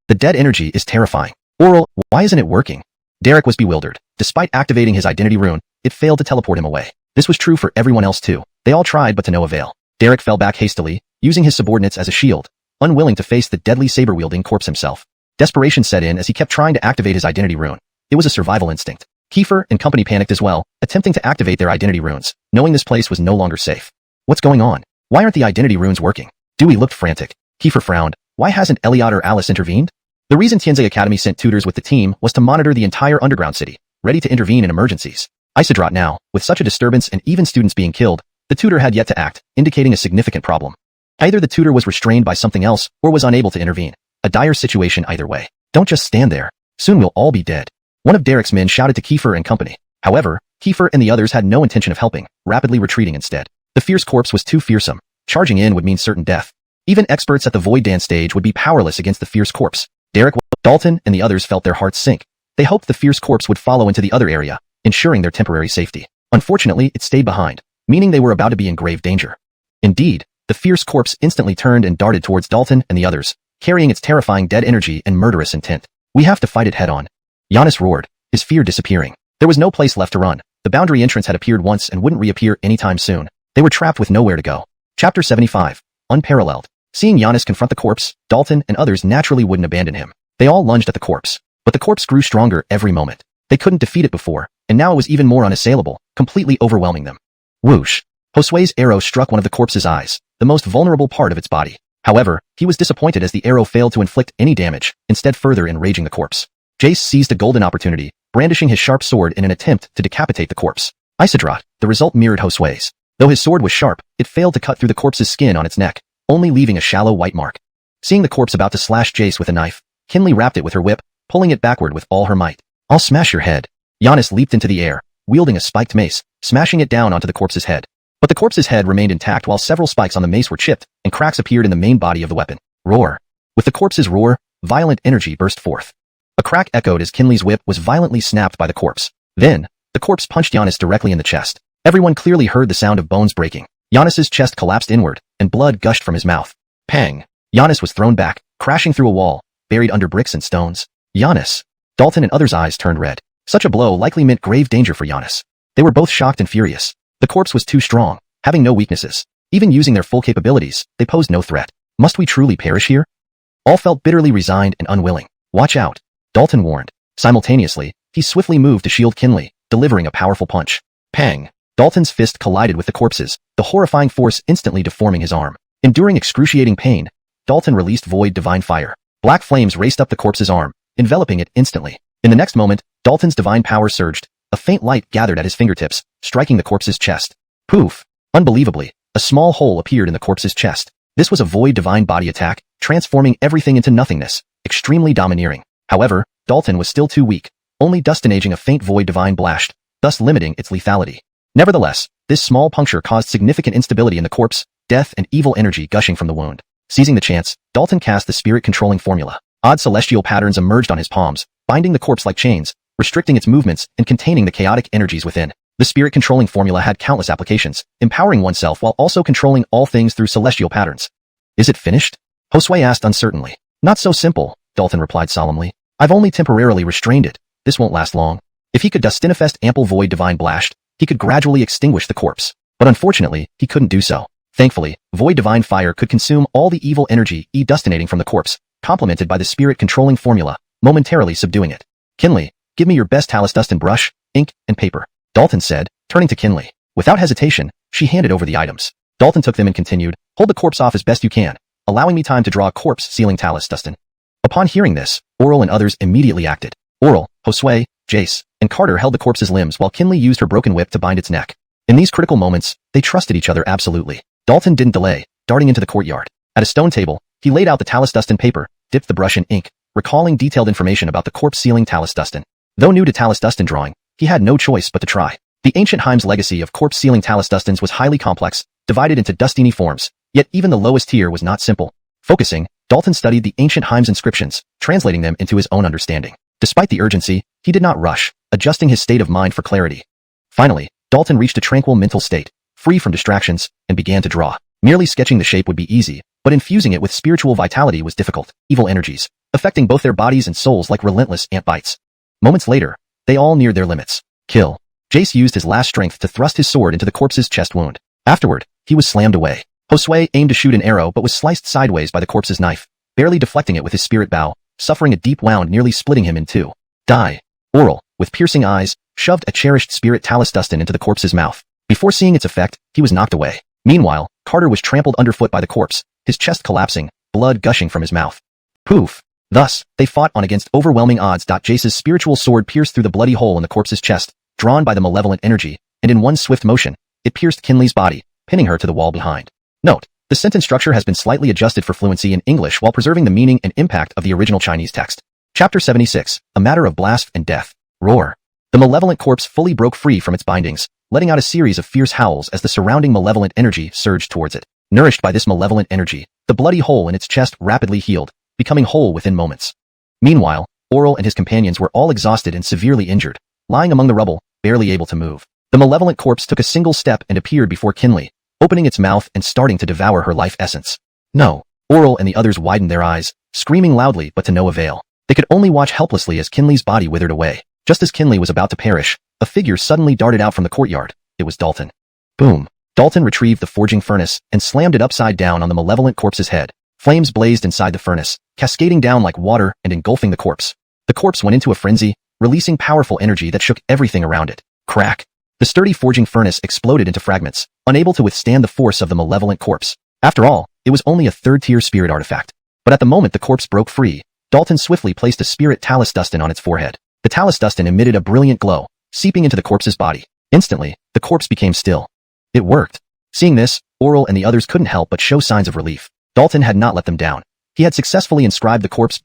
The dead energy is terrifying. Oral, why isn't it working? Derek was bewildered. Despite activating his identity rune, it failed to teleport him away. This was true for everyone else too. They all tried but to no avail. Derek fell back hastily, using his subordinates as a shield, unwilling to face the deadly saber-wielding corpse himself. Desperation set in as he kept trying to activate his identity rune. It was a survival instinct. Kiefer and company panicked as well, attempting to activate their identity runes, knowing this place was no longer safe. What's going on? Why aren't the identity runes working? Dewey looked frantic. Kiefer frowned. Why hasn't Elliot or Alice intervened? The reason Tianze Academy sent tutors with the team was to monitor the entire underground city, ready to intervene in emergencies. Isidrat now, with such a disturbance and even students being killed, the tutor had yet to act, indicating a significant problem. Either the tutor was restrained by something else, or was unable to intervene. A dire situation either way. Don't just stand there. Soon we'll all be dead. One of Derek's men shouted to Kiefer and company. However, Kiefer and the others had no intention of helping, rapidly retreating instead. The fierce corpse was too fearsome. Charging in would mean certain death. Even experts at the Void Dance stage would be powerless against the fierce corpse. Derek, Dalton, and the others felt their hearts sink. They hoped the fierce corpse would follow into the other area, ensuring their temporary safety. Unfortunately, it stayed behind, meaning they were about to be in grave danger. Indeed, the fierce corpse instantly turned and darted towards Dalton and the others, carrying its terrifying dead energy and murderous intent. We have to fight it head-on. Giannis roared, his fear disappearing. There was no place left to run. The boundary entrance had appeared once and wouldn't reappear anytime soon. They were trapped with nowhere to go. Chapter 75. Unparalleled. Seeing Giannis confront the corpse, Dalton and others naturally wouldn't abandon him. They all lunged at the corpse. But the corpse grew stronger every moment. They couldn't defeat it before, and now it was even more unassailable, completely overwhelming them. Whoosh. Josue's arrow struck one of the corpse's eyes, the most vulnerable part of its body. However, he was disappointed as the arrow failed to inflict any damage, instead further enraging the corpse. Jace seized a golden opportunity, brandishing his sharp sword in an attempt to decapitate the corpse. Isidrat, the result mirrored Josue's. Though his sword was sharp, it failed to cut through the corpse's skin on its neck, only leaving a shallow white mark. Seeing the corpse about to slash Jace with a knife, Kinley rapped it with her whip, pulling it backward with all her might. I'll smash your head. Giannis leaped into the air, wielding a spiked mace, smashing it down onto the corpse's head. But the corpse's head remained intact while several spikes on the mace were chipped, and cracks appeared in the main body of the weapon. Roar. With the corpse's roar, violent energy burst forth. A crack echoed as Kinley's whip was violently snapped by the corpse. Then, the corpse punched Giannis directly in the chest. Everyone clearly heard the sound of bones breaking. Giannis's chest collapsed inward, and blood gushed from his mouth. Pang. Giannis was thrown back, crashing through a wall, buried under bricks and stones. Giannis. Dalton and others' eyes turned red. Such a blow likely meant grave danger for Giannis. They were both shocked and furious. The corpse was too strong, having no weaknesses. Even using their full capabilities, they posed no threat. Must we truly perish here? All felt bitterly resigned and unwilling. Watch out, Dalton warned. Simultaneously, he swiftly moved to shield Kinley, delivering a powerful punch. Pang. Dalton's fist collided with the corpse's, the horrifying force instantly deforming his arm. Enduring excruciating pain, Dalton released Void Divine Fire. Black flames raced up the corpse's arm, enveloping it instantly. In the next moment, Dalton's divine power surged. A faint light gathered at his fingertips, striking the corpse's chest. Poof! Unbelievably, a small hole appeared in the corpse's chest. This was a Void Divine Body attack, transforming everything into nothingness, extremely domineering. However, Dalton was still too weak, only dustinaging a faint Void Divine Blast, thus limiting its lethality. Nevertheless, This small puncture caused significant instability in the corpse, death and evil energy gushing from the wound. Seizing the chance, Dalton cast the spirit-controlling formula. Odd celestial patterns emerged on his palms, binding the corpse like chains, restricting its movements and containing the chaotic energies within. The spirit-controlling formula had countless applications, empowering oneself while also controlling all things through celestial patterns. Is it finished? Josue asked uncertainly. Not so simple, Dalton replied solemnly. I've only temporarily restrained it. This won't last long. If he could Dustinifest ample void divine blast, he could gradually extinguish the corpse. But unfortunately, he couldn't do so. Thankfully, void divine fire could consume all the evil energy dustinating from the corpse, complemented by the spirit-controlling formula, momentarily subduing it. Kinley, give me your best Talus Dustin brush, ink, and paper, Dalton said, turning to Kinley. Without hesitation, she handed over the items. Dalton took them and continued, hold the corpse off as best you can, allowing me time to draw a corpse-sealing Talus Dustin. Upon hearing this, Oral and others immediately acted. Oral, Josue, Jace, and Carter held the corpse's limbs while Kinley used her broken whip to bind its neck. In these critical moments, they trusted each other absolutely. Dalton didn't delay, darting into the courtyard. At a stone table, he laid out the Talus Dustin paper, dipped the brush in ink, recalling detailed information about the corpse-sealing Talus Dustin. Though new to Talus Dustin drawing, he had no choice but to try. The ancient Heim's legacy of corpse-sealing Talus Dustins was highly complex, divided into Dustini forms, yet even the lowest tier was not simple. Focusing, Dalton studied the ancient Heim's inscriptions, translating them into his own understanding. Despite the urgency, he did not rush, adjusting his state of mind for clarity. Finally, Dalton reached a tranquil mental state, free from distractions, and began to draw. Merely sketching the shape would be easy, but infusing it with spiritual vitality was difficult. Evil energies, affecting both their bodies and souls like relentless ant bites. Moments later, they all neared their limits. Kill. Jace used his last strength to thrust his sword into the corpse's chest wound. Afterward, he was slammed away. Josue aimed to shoot an arrow but was sliced sideways by the corpse's knife, barely deflecting it with his spirit bow, suffering a deep wound nearly splitting him in two. Die. Oral, with piercing eyes, shoved a cherished spirit Talus Dustin into the corpse's mouth. Before seeing its effect, he was knocked away. Meanwhile, Carter was trampled underfoot by the corpse, his chest collapsing, blood gushing from his mouth. Poof. Thus, they fought on against overwhelming odds. Jace's spiritual sword pierced through the bloody hole in the corpse's chest, drawn by the malevolent energy, and in one swift motion, it pierced Kinley's body, pinning her to the wall behind. Note, the sentence structure has been slightly adjusted for fluency in English while preserving the meaning and impact of the original Chinese text. Chapter 76, A Matter of Blast and Death. Roar. The malevolent corpse fully broke free from its bindings, letting out a series of fierce howls as the surrounding malevolent energy surged towards it. Nourished by this malevolent energy, the bloody hole in its chest rapidly healed, becoming whole within moments. Meanwhile, Oral and his companions were all exhausted and severely injured, lying among the rubble, barely able to move. The malevolent corpse took a single step and appeared before Kinley, opening its mouth and starting to devour her life essence. No. Oral and the others widened their eyes, screaming loudly but to no avail. They could only watch helplessly as Kinley's body withered away. Just as Kinley was about to perish, a figure suddenly darted out from the courtyard. It was Dalton. Boom. Dalton retrieved the forging furnace and slammed it upside down on the malevolent corpse's head. Flames blazed inside the furnace, cascading down like water and engulfing the corpse. The corpse went into a frenzy, releasing powerful energy that shook everything around it. Crack. The sturdy forging furnace exploded into fragments, unable to withstand the force of the malevolent corpse. After all, it was only a third-tier spirit artifact. But at the moment the corpse broke free, Dalton swiftly placed a spirit Talus Dustin on its forehead. The Talus Dustin emitted a brilliant glow, seeping into the corpse's body. Instantly, the corpse became still. It worked. Seeing this, Oral and the others couldn't help but show signs of relief. Dalton had not let them down. He had successfully inscribed the corpse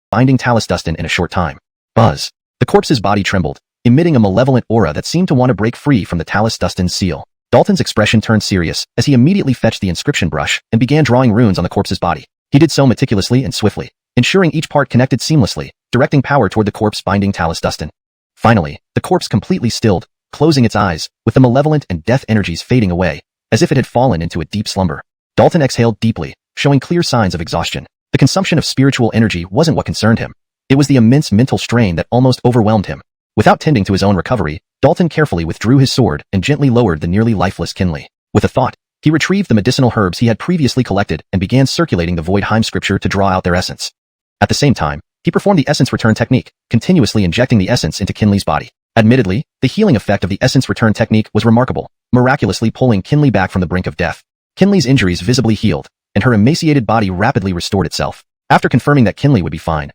binding Talus Dustin in a short time. Buzz. The corpse's body trembled, emitting a malevolent aura that seemed to want to break free from the Talus Dustin's seal. Dalton's expression turned serious as he immediately fetched the inscription brush and began drawing runes on the corpse's body. He did so meticulously and swiftly, ensuring each part connected seamlessly, directing power toward the corpse binding Talus Dustin. Finally, the corpse completely stilled, closing its eyes, with the malevolent and death energies fading away, as if it had fallen into a deep slumber. Dalton exhaled deeply, showing clear signs of exhaustion. The consumption of spiritual energy wasn't what concerned him. It was the immense mental strain that almost overwhelmed him. Without tending to his own recovery, Dalton carefully withdrew his sword and gently lowered the nearly lifeless Kinley. With a thought, he retrieved the medicinal herbs he had previously collected and began circulating the Void Heim scripture to draw out their essence. At the same time, he performed the essence return technique, continuously injecting the essence into Kinley's body. Admittedly, the healing effect of the essence return technique was remarkable, miraculously pulling Kinley back from the brink of death. Kinley's injuries visibly healed, and her emaciated body rapidly restored itself. After confirming that Kinley would be fine,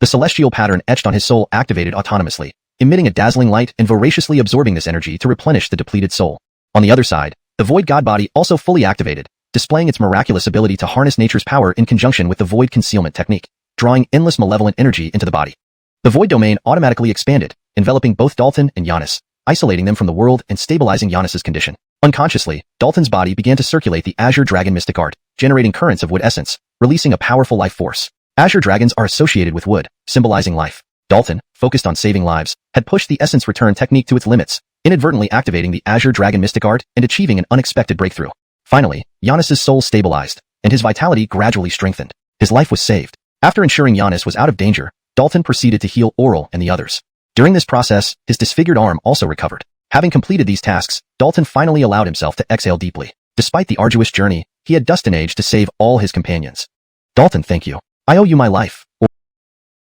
the celestial pattern etched on his soul activated autonomously, emitting a dazzling light and voraciously absorbing this energy to replenish the depleted soul. On the other side, the Void God body also fully activated, displaying its miraculous ability to harness nature's power in conjunction with the Void concealment technique, drawing endless malevolent energy into the body. The Void domain automatically expanded, enveloping both Dalton and Giannis, isolating them from the world and stabilizing Giannis's condition. Unconsciously, Dalton's body began to circulate the Azure Dragon mystic art, generating currents of wood essence, releasing a powerful life force. Azure dragons are associated with wood, symbolizing life. Dalton, focused on saving lives, had pushed the essence return technique to its limits, inadvertently activating the Azure Dragon mystic art and achieving an unexpected breakthrough. Finally, Giannis's soul stabilized, and his vitality gradually strengthened. His life was saved. After ensuring Giannis was out of danger, Dalton proceeded to heal Oral and the others. During this process, his disfigured arm also recovered. Having completed these tasks, Dalton finally allowed himself to exhale deeply. Despite the arduous journey, he had just managed to save all his companions. Dalton, thank you. I owe you my life.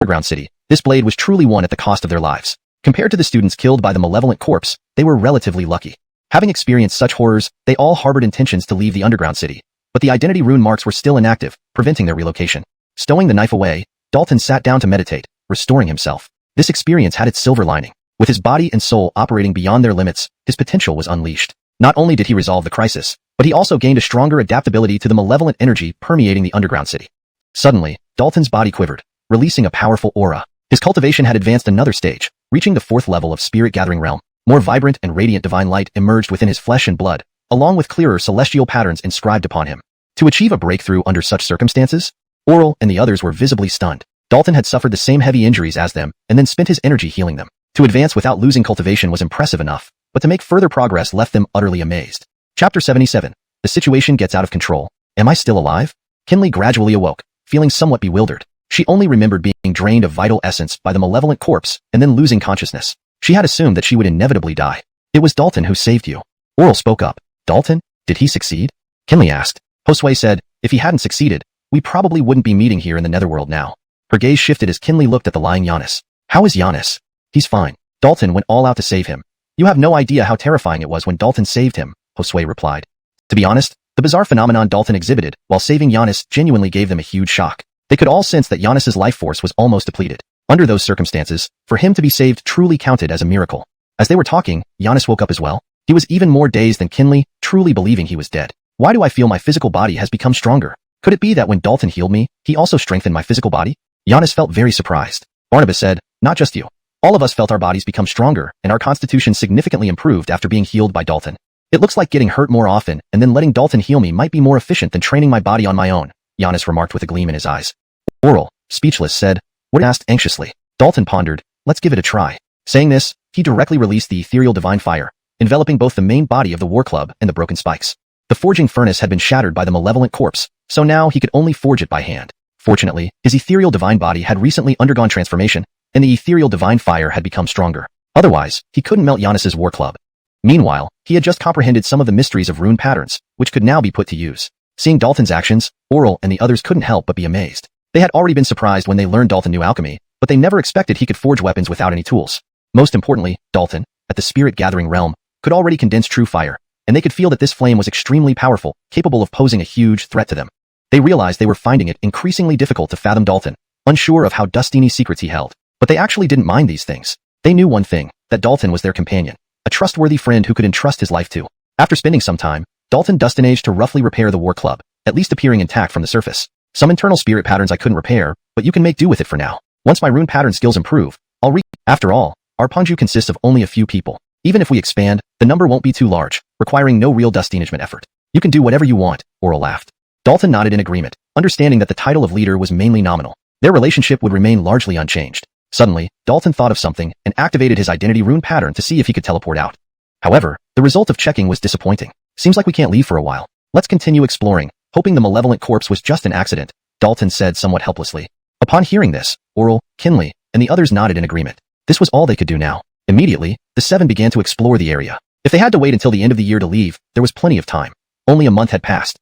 Underground City. This blade was truly won at the cost of their lives. Compared to the students killed by the malevolent corpse, they were relatively lucky. Having experienced such horrors, they all harbored intentions to leave the underground city. But the identity rune marks were still inactive, preventing their relocation. Stowing the knife away, Dalton sat down to meditate, restoring himself. This experience had its silver lining. With his body and soul operating beyond their limits, his potential was unleashed. Not only did he resolve the crisis, but he also gained a stronger adaptability to the malevolent energy permeating the underground city. Suddenly, Dalton's body quivered, releasing a powerful aura. His cultivation had advanced another stage, reaching the 4th level of Spirit Gathering Realm. More vibrant and radiant divine light emerged within his flesh and blood, along with clearer celestial patterns inscribed upon him. To achieve a breakthrough under such circumstances, Oral and the others were visibly stunned. Dalton had suffered the same heavy injuries as them, and then spent his energy healing them. To advance without losing cultivation was impressive enough, but to make further progress left them utterly amazed. Chapter 77. The situation gets out of control. Am I still alive? Kinley gradually awoke, feeling somewhat bewildered. She only remembered being drained of vital essence by the malevolent corpse and then losing consciousness. She had assumed that she would inevitably die. It was Dalton who saved you. Oral spoke up. Dalton? Did he succeed? Kinley asked. Josue said, if he hadn't succeeded, we probably wouldn't be meeting here in the netherworld now. Her gaze shifted as Kinley looked at the lying Giannis. How is Giannis? He's fine. Dalton went all out to save him. You have no idea how terrifying it was when Dalton saved him, Josue replied. To be honest, the bizarre phenomenon Dalton exhibited while saving Giannis genuinely gave them a huge shock. They could all sense that Giannis's life force was almost depleted. Under those circumstances, for him to be saved truly counted as a miracle. As they were talking, Giannis woke up as well. He was even more dazed than Kinley, truly believing he was dead. Why do I feel my physical body has become stronger? Could it be that when Dalton healed me, he also strengthened my physical body? Giannis felt very surprised. Barnabas said, not just you. All of us felt our bodies become stronger, and our constitution significantly improved after being healed by Dalton. It looks like getting hurt more often and then letting Dalton heal me might be more efficient than training my body on my own, Giannis remarked with a gleam in his eyes. Oral, speechless, said, what? Asked anxiously. Dalton pondered, let's give it a try. Saying this, he directly released the ethereal divine fire, enveloping both the main body of the war club and the broken spikes. The forging furnace had been shattered by the malevolent corpse, so now he could only forge it by hand. Fortunately, his ethereal divine body had recently undergone transformation, and the ethereal divine fire had become stronger. Otherwise, he couldn't melt Giannis's war club. Meanwhile, he had just comprehended some of the mysteries of rune patterns, which could now be put to use. Seeing Dalton's actions, Oral and the others couldn't help but be amazed. They had already been surprised when they learned Dalton knew alchemy, but they never expected he could forge weapons without any tools. Most importantly, Dalton, at the Spirit Gathering Realm, could already condense true fire, and they could feel that this flame was extremely powerful, capable of posing a huge threat to them. They realized they were finding it increasingly difficult to fathom Dalton, unsure of how Dustini's secrets he held. But they actually didn't mind these things. They knew one thing, that Dalton was their companion, a trustworthy friend who could entrust his life to. After spending some time, Dalton managed to roughly repair the war club, at least appearing intact from the surface. Some internal spirit patterns I couldn't repair, but you can make do with it for now. Once my rune pattern skills improve, I'll After all, our Panju consists of only a few people. Even if we expand, the number won't be too large, requiring no real Dustinagement effort. You can do whatever you want, Oral laughed. Dalton nodded in agreement, understanding that the title of leader was mainly nominal. Their relationship would remain largely unchanged. Suddenly, Dalton thought of something and activated his identity rune pattern to see if he could teleport out. However, the result of checking was disappointing. Seems like we can't leave for a while. Let's continue exploring, hoping the malevolent corpse was just an accident, Dalton said somewhat helplessly. Upon hearing this, Oral, Kinley, and the others nodded in agreement. This was all they could do now. Immediately, the 7 began to explore the area. If they had to wait until the end of the year to leave, there was plenty of time. Only a month had passed.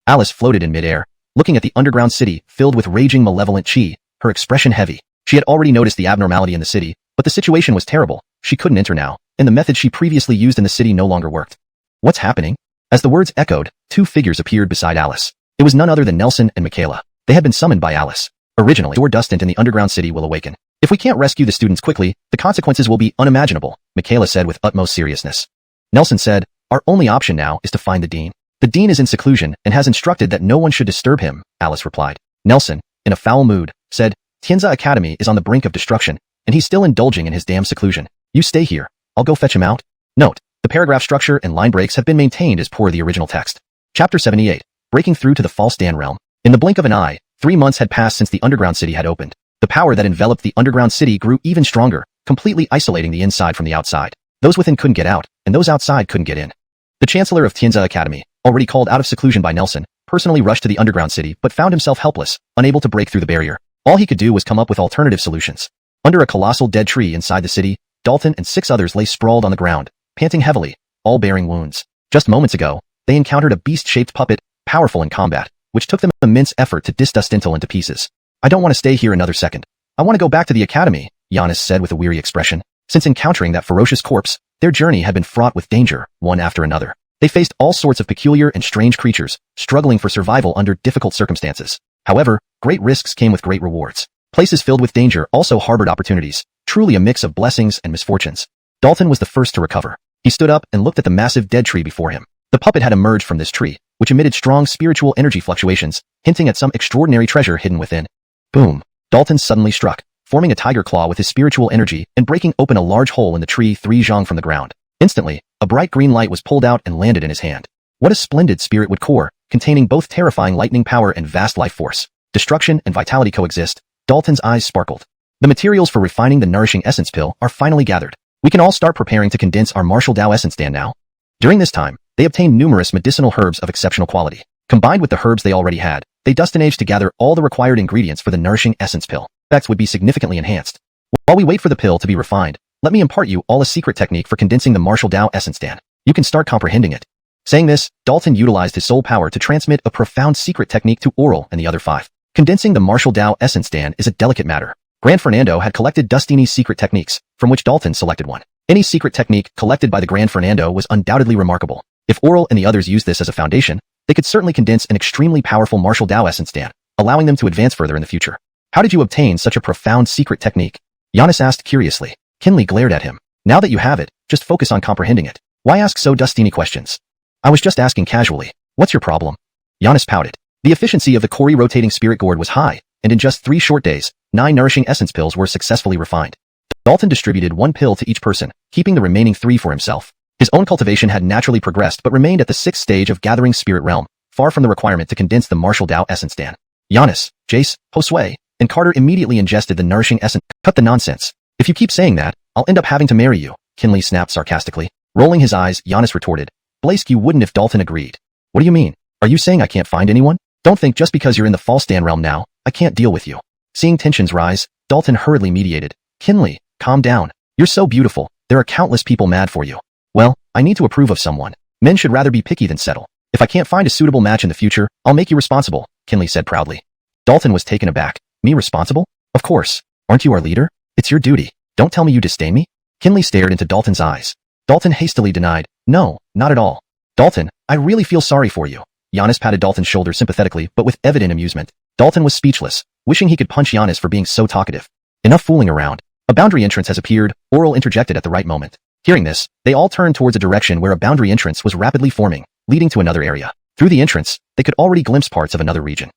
Alice floated in midair, looking at the underground city filled with raging malevolent chi, her expression heavy. She had already noticed the abnormality in the city, but the situation was terrible. She couldn't enter now, and the method she previously used in the city no longer worked. What's happening? As the words echoed, 2 figures appeared beside Alice. It was none other than Nelson and Michaela. They had been summoned by Alice. Originally, your Dustant in the underground city will awaken. If we can't rescue the students quickly, the consequences will be unimaginable, Michaela said with utmost seriousness. Nelson said, our only option now is to find the dean. The dean is in seclusion and has instructed that no one should disturb him, Alice replied. Nelson, in a foul mood, said, Tianza Academy is on the brink of destruction, and he's still indulging in his damn seclusion. You stay here. I'll go fetch him out. Note, the paragraph structure and line breaks have been maintained as per the original text. Chapter 78. Breaking through to the false Dan realm. In the blink of an eye, 3 months had passed since the underground city had opened. The power that enveloped the underground city grew even stronger, completely isolating the inside from the outside. Those within couldn't get out, and those outside couldn't get in. The chancellor of Tianza Academy, already called out of seclusion by Nelson, personally rushed to the underground city but found himself helpless, unable to break through the barrier. All he could do was come up with alternative solutions. Under a colossal dead tree inside the city, Dalton and 6 others lay sprawled on the ground, panting heavily, all bearing wounds. Just moments ago, they encountered a beast-shaped puppet, powerful in combat, which took them immense effort to diss Dustintel into pieces. I don't want to stay here another second. I want to go back to the academy, Giannis said with a weary expression. Since encountering that ferocious corpse, their journey had been fraught with danger, one after another. They faced all sorts of peculiar and strange creatures, struggling for survival under difficult circumstances. However, great risks came with great rewards. Places filled with danger also harbored opportunities, truly a mix of blessings and misfortunes. Dalton was the first to recover. He stood up and looked at the massive dead tree before him. The puppet had emerged from this tree, which emitted strong spiritual energy fluctuations, hinting at some extraordinary treasure hidden within. Boom! Dalton suddenly struck, forming a tiger claw with his spiritual energy and breaking open a large hole in the tree 3 zhang from the ground. Instantly, a bright green light was pulled out and landed in his hand. What a splendid spirit wood core, containing both terrifying lightning power and vast life force. Destruction and vitality coexist. Dalton's eyes sparkled. The materials for refining the nourishing essence pill are finally gathered. We can all start preparing to condense our martial Dao essence stand now. During this time, they obtained numerous medicinal herbs of exceptional quality. Combined with the herbs they already had, they dustinaged to gather all the required ingredients for the nourishing essence pill. Effects would be significantly enhanced. While we wait for the pill to be refined, let me impart you all a secret technique for condensing the martial Dao essence stand. You can start comprehending it. Saying this, Dalton utilized his soul power to transmit a profound secret technique to Oral and the other 5. Condensing the martial Dao essence stand is a delicate matter. Grand Fernando had collected Dustini's secret techniques, from which Dalton selected one. Any secret technique collected by the Grand Fernando was undoubtedly remarkable. If Oral and the others used this as a foundation, they could certainly condense an extremely powerful martial Dao essence stand, allowing them to advance further in the future. How did you obtain such a profound secret technique? Giannis asked curiously. Kinley glared at him. Now that you have it, just focus on comprehending it. Why ask so Dustini questions? I was just asking casually. What's your problem? Giannis pouted. The efficiency of the Kori rotating spirit gourd was high, and in just 3 short days, 9 nourishing essence pills were successfully refined. Dalton distributed 1 pill to each person, keeping the remaining 3 for himself. His own cultivation had naturally progressed but remained at the 6th stage of gathering spirit realm, far from the requirement to condense the martial Dao essence stand. Giannis, Jace, Josue, and Carter immediately ingested the nourishing essence. Cut the nonsense. If you keep saying that, I'll end up having to marry you, Kinley snapped sarcastically. Rolling his eyes, Giannis retorted. Blake, you wouldn't if Dalton agreed. What do you mean? Are you saying I can't find anyone? Don't think just because you're in the false Dan realm now, I can't deal with you. Seeing tensions rise, Dalton hurriedly mediated. Kinley, calm down. You're so beautiful, there are countless people mad for you. Well, I need to approve of someone. Men should rather be picky than settle. If I can't find a suitable match in the future, I'll make you responsible, Kinley said proudly. Dalton was taken aback. Me responsible? Of course. Aren't you our leader? It's your duty. Don't tell me you disdain me? Kinley stared into Dalton's eyes. Dalton hastily denied. No, not at all. Dalton, I really feel sorry for you. Giannis patted Dalton's shoulder sympathetically but with evident amusement. Dalton was speechless, wishing he could punch Giannis for being so talkative. Enough fooling around. A boundary entrance has appeared, Oral interjected at the right moment. Hearing this, they all turned towards a direction where a boundary entrance was rapidly forming, leading to another area. Through the entrance, they could already glimpse parts of another region.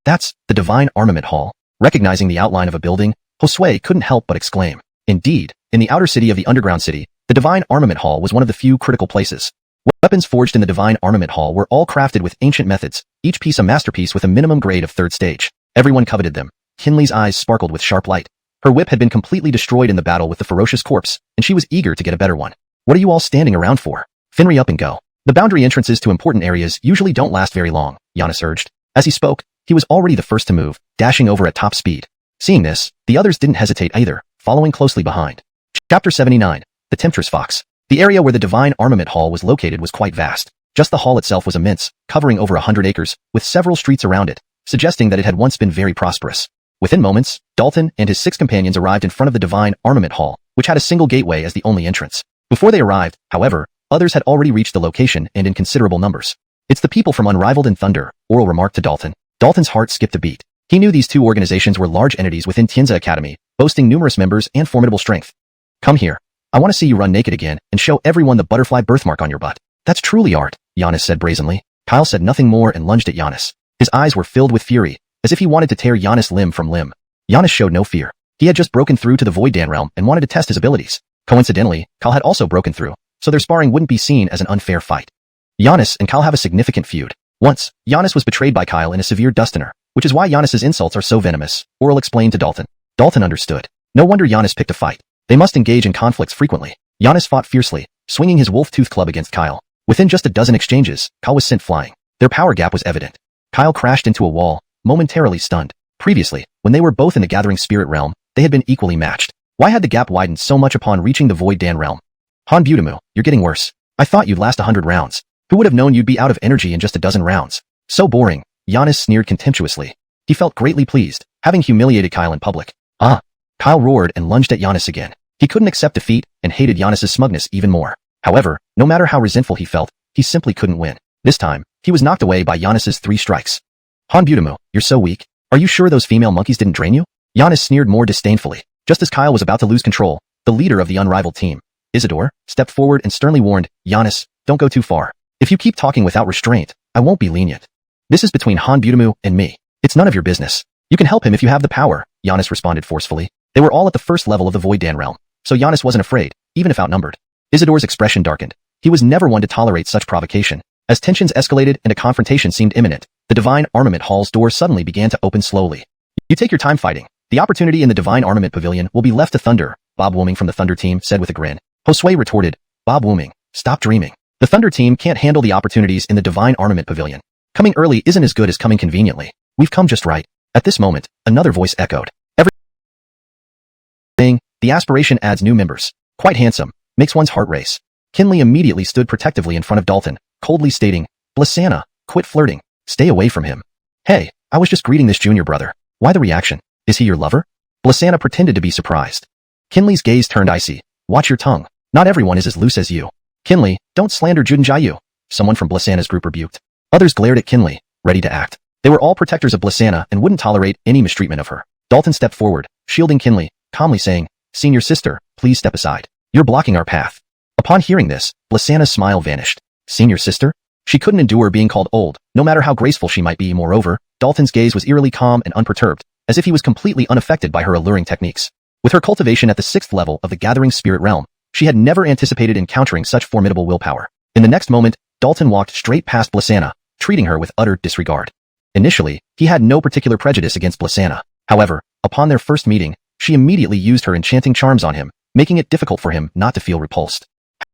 That's the Divine Armament Hall. Recognizing the outline of a building, Josue couldn't help but exclaim. Indeed, in the outer city of the underground city, the Divine Armament Hall was one of the few critical places. Weapons forged in the Divine Armament Hall were all crafted with ancient methods, each piece a masterpiece with a minimum grade of 3rd stage. Everyone coveted them. Kinley's eyes sparkled with sharp light. Her whip had been completely destroyed in the battle with the ferocious corpse, and she was eager to get a better one. What are you all standing around for? Finry up and go. The boundary entrances to important areas usually don't last very long, Giannis urged. As he spoke, he was already the first to move, dashing over at top speed. Seeing this, the others didn't hesitate either, following closely behind. Chapter 79. The Temptress Fox. The area where the Divine Armament Hall was located was quite vast. Just the hall itself was immense, covering over 100 acres, with several streets around it, suggesting that it had once been very prosperous. Within moments, Dalton and his 6 companions arrived in front of the Divine Armament Hall, which had a single gateway as the only entrance. Before they arrived, however, others had already reached the location and in considerable numbers. It's the people from Unrivaled in Thunder, Oral remarked to Dalton. Dalton's heart skipped a beat. He knew these 2 organizations were large entities within Tianza Academy, boasting numerous members and formidable strength. Come here. I want to see you run naked again and show everyone the butterfly birthmark on your butt. That's truly art, Giannis said brazenly. Kyle said nothing more and lunged at Giannis. His eyes were filled with fury, as if he wanted to tear Giannis limb from limb. Giannis showed no fear. He had just broken through to the Void Dan realm and wanted to test his abilities. Coincidentally, Kyle had also broken through, so their sparring wouldn't be seen as an unfair fight. Giannis and Kyle have a significant feud. Once, Giannis was betrayed by Kyle in a severe dustinner, which is why Giannis's insults are so venomous, Oral explained to Dalton. Dalton understood. No wonder Giannis picked a fight. They must engage in conflicts frequently. Giannis fought fiercely, swinging his wolf-tooth club against Kyle. Within just a dozen exchanges, Kyle was sent flying. Their power gap was evident. Kyle crashed into a wall, momentarily stunned. Previously, when they were both in the gathering spirit realm, they had been equally matched. Why had the gap widened so much upon reaching the Void Dan realm? Han Butamu, you're getting worse. I thought you'd last 100 rounds. Who would have known you'd be out of energy in just a dozen rounds? So boring, Giannis sneered contemptuously. He felt greatly pleased, having humiliated Kyle in public. Ah! Kyle roared and lunged at Giannis again. He couldn't accept defeat and hated Giannis's smugness even more. However, no matter how resentful he felt, he simply couldn't win. This time, he was knocked away by Giannis's 3 strikes. Han Butamu, you're so weak. Are you sure those female monkeys didn't drain you? Giannis sneered more disdainfully. Just as Kyle was about to lose control, the leader of the unrivaled team, Isidore, stepped forward and sternly warned, Giannis, don't go too far. If you keep talking without restraint, I won't be lenient. This is between Han Butamu and me. It's none of your business. You can help him if you have the power, Giannis responded forcefully. They were all at the first level of the Void Dan realm, so Giannis wasn't afraid, even if outnumbered. Isidore's expression darkened. He was never one to tolerate such provocation. As tensions escalated and a confrontation seemed imminent, the Divine Armament Hall's door suddenly began to open slowly. You take your time fighting. The opportunity in the Divine Armament Pavilion will be left to Thunder, Bob Wooming from the Thunder team said with a grin. Josue retorted, Bob Wooming, stop dreaming. The Thunder team can't handle the opportunities in the Divine Armament Pavilion. Coming early isn't as good as coming conveniently. We've come just right. At this moment, another voice echoed. Everything, the aspiration adds new members. Quite handsome, makes one's heart race. Kinley immediately stood protectively in front of Dalton, coldly stating, Blasana, quit flirting. Stay away from him. Hey, I was just greeting this junior brother. Why the reaction? Is he your lover? Blasana pretended to be surprised. Kinley's gaze turned icy. Watch your tongue. Not everyone is as loose as you. Kinley, don't slander Junjayu. Someone from Blasana's group rebuked. Others glared at Kinley, ready to act. They were all protectors of Blasana and wouldn't tolerate any mistreatment of her. Dalton stepped forward, shielding Kinley, calmly saying, Senior sister, please step aside. You're blocking our path. Upon hearing this, Blasana's smile vanished. Senior sister? She couldn't endure being called old, no matter how graceful she might be. Moreover, Dalton's gaze was eerily calm and unperturbed, as if he was completely unaffected by her alluring techniques. With her cultivation at the 6th level of the Gathering Spirit Realm, she had never anticipated encountering such formidable willpower. In the next moment, Dalton walked straight past Blasana, treating her with utter disregard. Initially, he had no particular prejudice against Blasana. However, upon their first meeting, she immediately used her enchanting charms on him, making it difficult for him not to feel repulsed.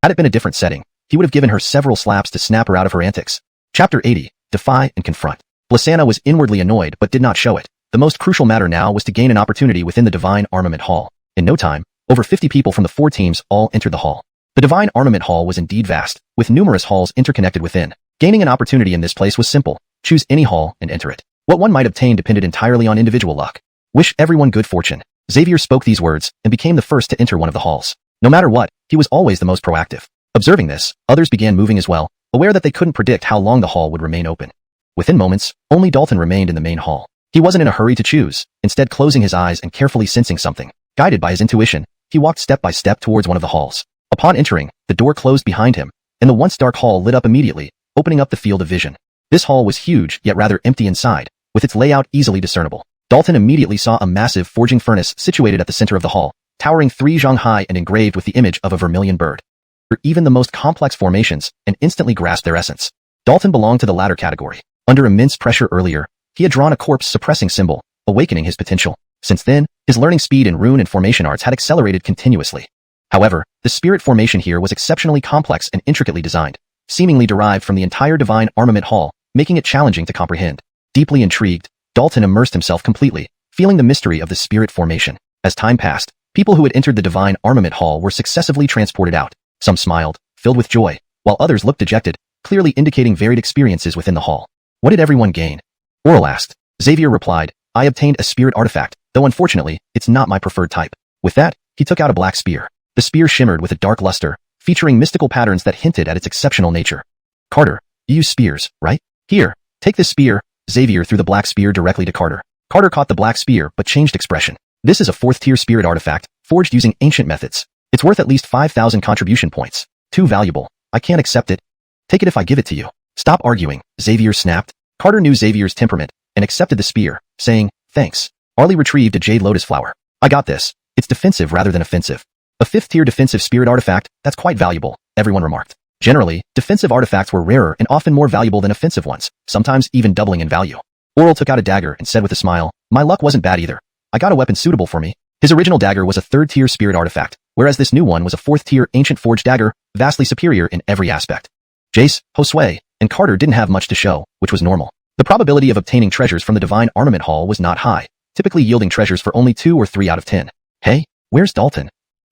Had it been a different setting, he would have given her several slaps to snap her out of her antics. Chapter 80, Defy and Confront. Blasana was inwardly annoyed but did not show it. The most crucial matter now was to gain an opportunity within the Divine Armament Hall. In no time, over 50 people from the 4 teams all entered the hall. The Divine Armament Hall was indeed vast, with numerous halls interconnected within. Gaining an opportunity in this place was simple. Choose any hall and enter it. What one might obtain depended entirely on individual luck. Wish everyone good fortune. Xavier spoke these words and became the first to enter one of the halls. No matter what, he was always the most proactive. Observing this, others began moving as well, aware that they couldn't predict how long the hall would remain open. Within moments, only Dalton remained in the main hall. He wasn't in a hurry to choose, instead closing his eyes and carefully sensing something. Guided by his intuition, he walked step by step towards one of the halls. Upon entering, the door closed behind him, and the once dark hall lit up immediately, opening up the field of vision. This hall was huge yet rather empty inside, with its layout easily discernible. Dalton immediately saw a massive forging furnace situated at the center of the hall, towering 3 zhang high and engraved with the image of a vermilion bird. For even the most complex formations, and instantly grasped their essence. Dalton belonged to the latter category. Under immense pressure earlier, he had drawn a corpse-suppressing symbol, awakening his potential. Since then, his learning speed in rune and formation arts had accelerated continuously. However, the spirit formation here was exceptionally complex and intricately designed, seemingly derived from the entire Divine Armament Hall, making it challenging to comprehend. Deeply intrigued, Dalton immersed himself completely, feeling the mystery of the spirit formation. As time passed, people who had entered the Divine Armament Hall were successively transported out. Some smiled, filled with joy, while others looked dejected, clearly indicating varied experiences within the hall. What did everyone gain? Oral asked. Xavier replied, I obtained a spirit artifact, though unfortunately, it's not my preferred type. With that, he took out a black spear. The spear shimmered with a dark luster, featuring mystical patterns that hinted at its exceptional nature. Carter, you use spears, right? Here, take this spear. Xavier threw the black spear directly to Carter. Carter caught the black spear but changed expression. This is a 4th-tier spirit artifact, forged using ancient methods. It's worth at least 5,000 contribution points. Too valuable. I can't accept it. Take it if I give it to you. Stop arguing, Xavier snapped. Carter knew Xavier's temperament and accepted the spear, saying, thanks. Arlie retrieved a jade lotus flower. I got this. It's defensive rather than offensive. A 5th-tier defensive spirit artifact, that's quite valuable, everyone remarked. Generally, defensive artifacts were rarer and often more valuable than offensive ones, sometimes even doubling in value. Oral took out a dagger and said with a smile, "My luck wasn't bad either. I got a weapon suitable for me." His original dagger was a 3rd-tier spirit artifact, whereas this new one was a 4th-tier ancient forged dagger, vastly superior in every aspect. Jace, Josue, and Carter didn't have much to show, which was normal. The probability of obtaining treasures from the Divine Armament Hall was not high, typically yielding treasures for only 2 or 3 out of 10. "Hey, where's Dalton?"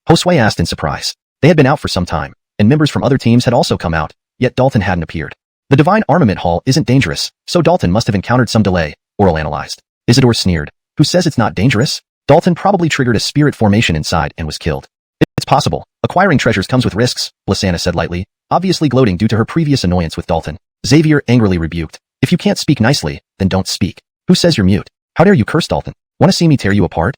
Josue asked in surprise. They had been out for some time, and members from other teams had also come out, yet Dalton hadn't appeared. The Divine Armament Hall isn't dangerous, so Dalton must have encountered some delay, Oral analyzed. Isidore sneered. "Who says it's not dangerous? Dalton probably triggered a spirit formation inside and was killed." "It's possible. Acquiring treasures comes with risks," Blisana said lightly, obviously gloating due to her previous annoyance with Dalton. Xavier angrily rebuked. "If you can't speak nicely, then don't speak. Who says you're mute? How dare you curse Dalton? Want to see me tear you apart?"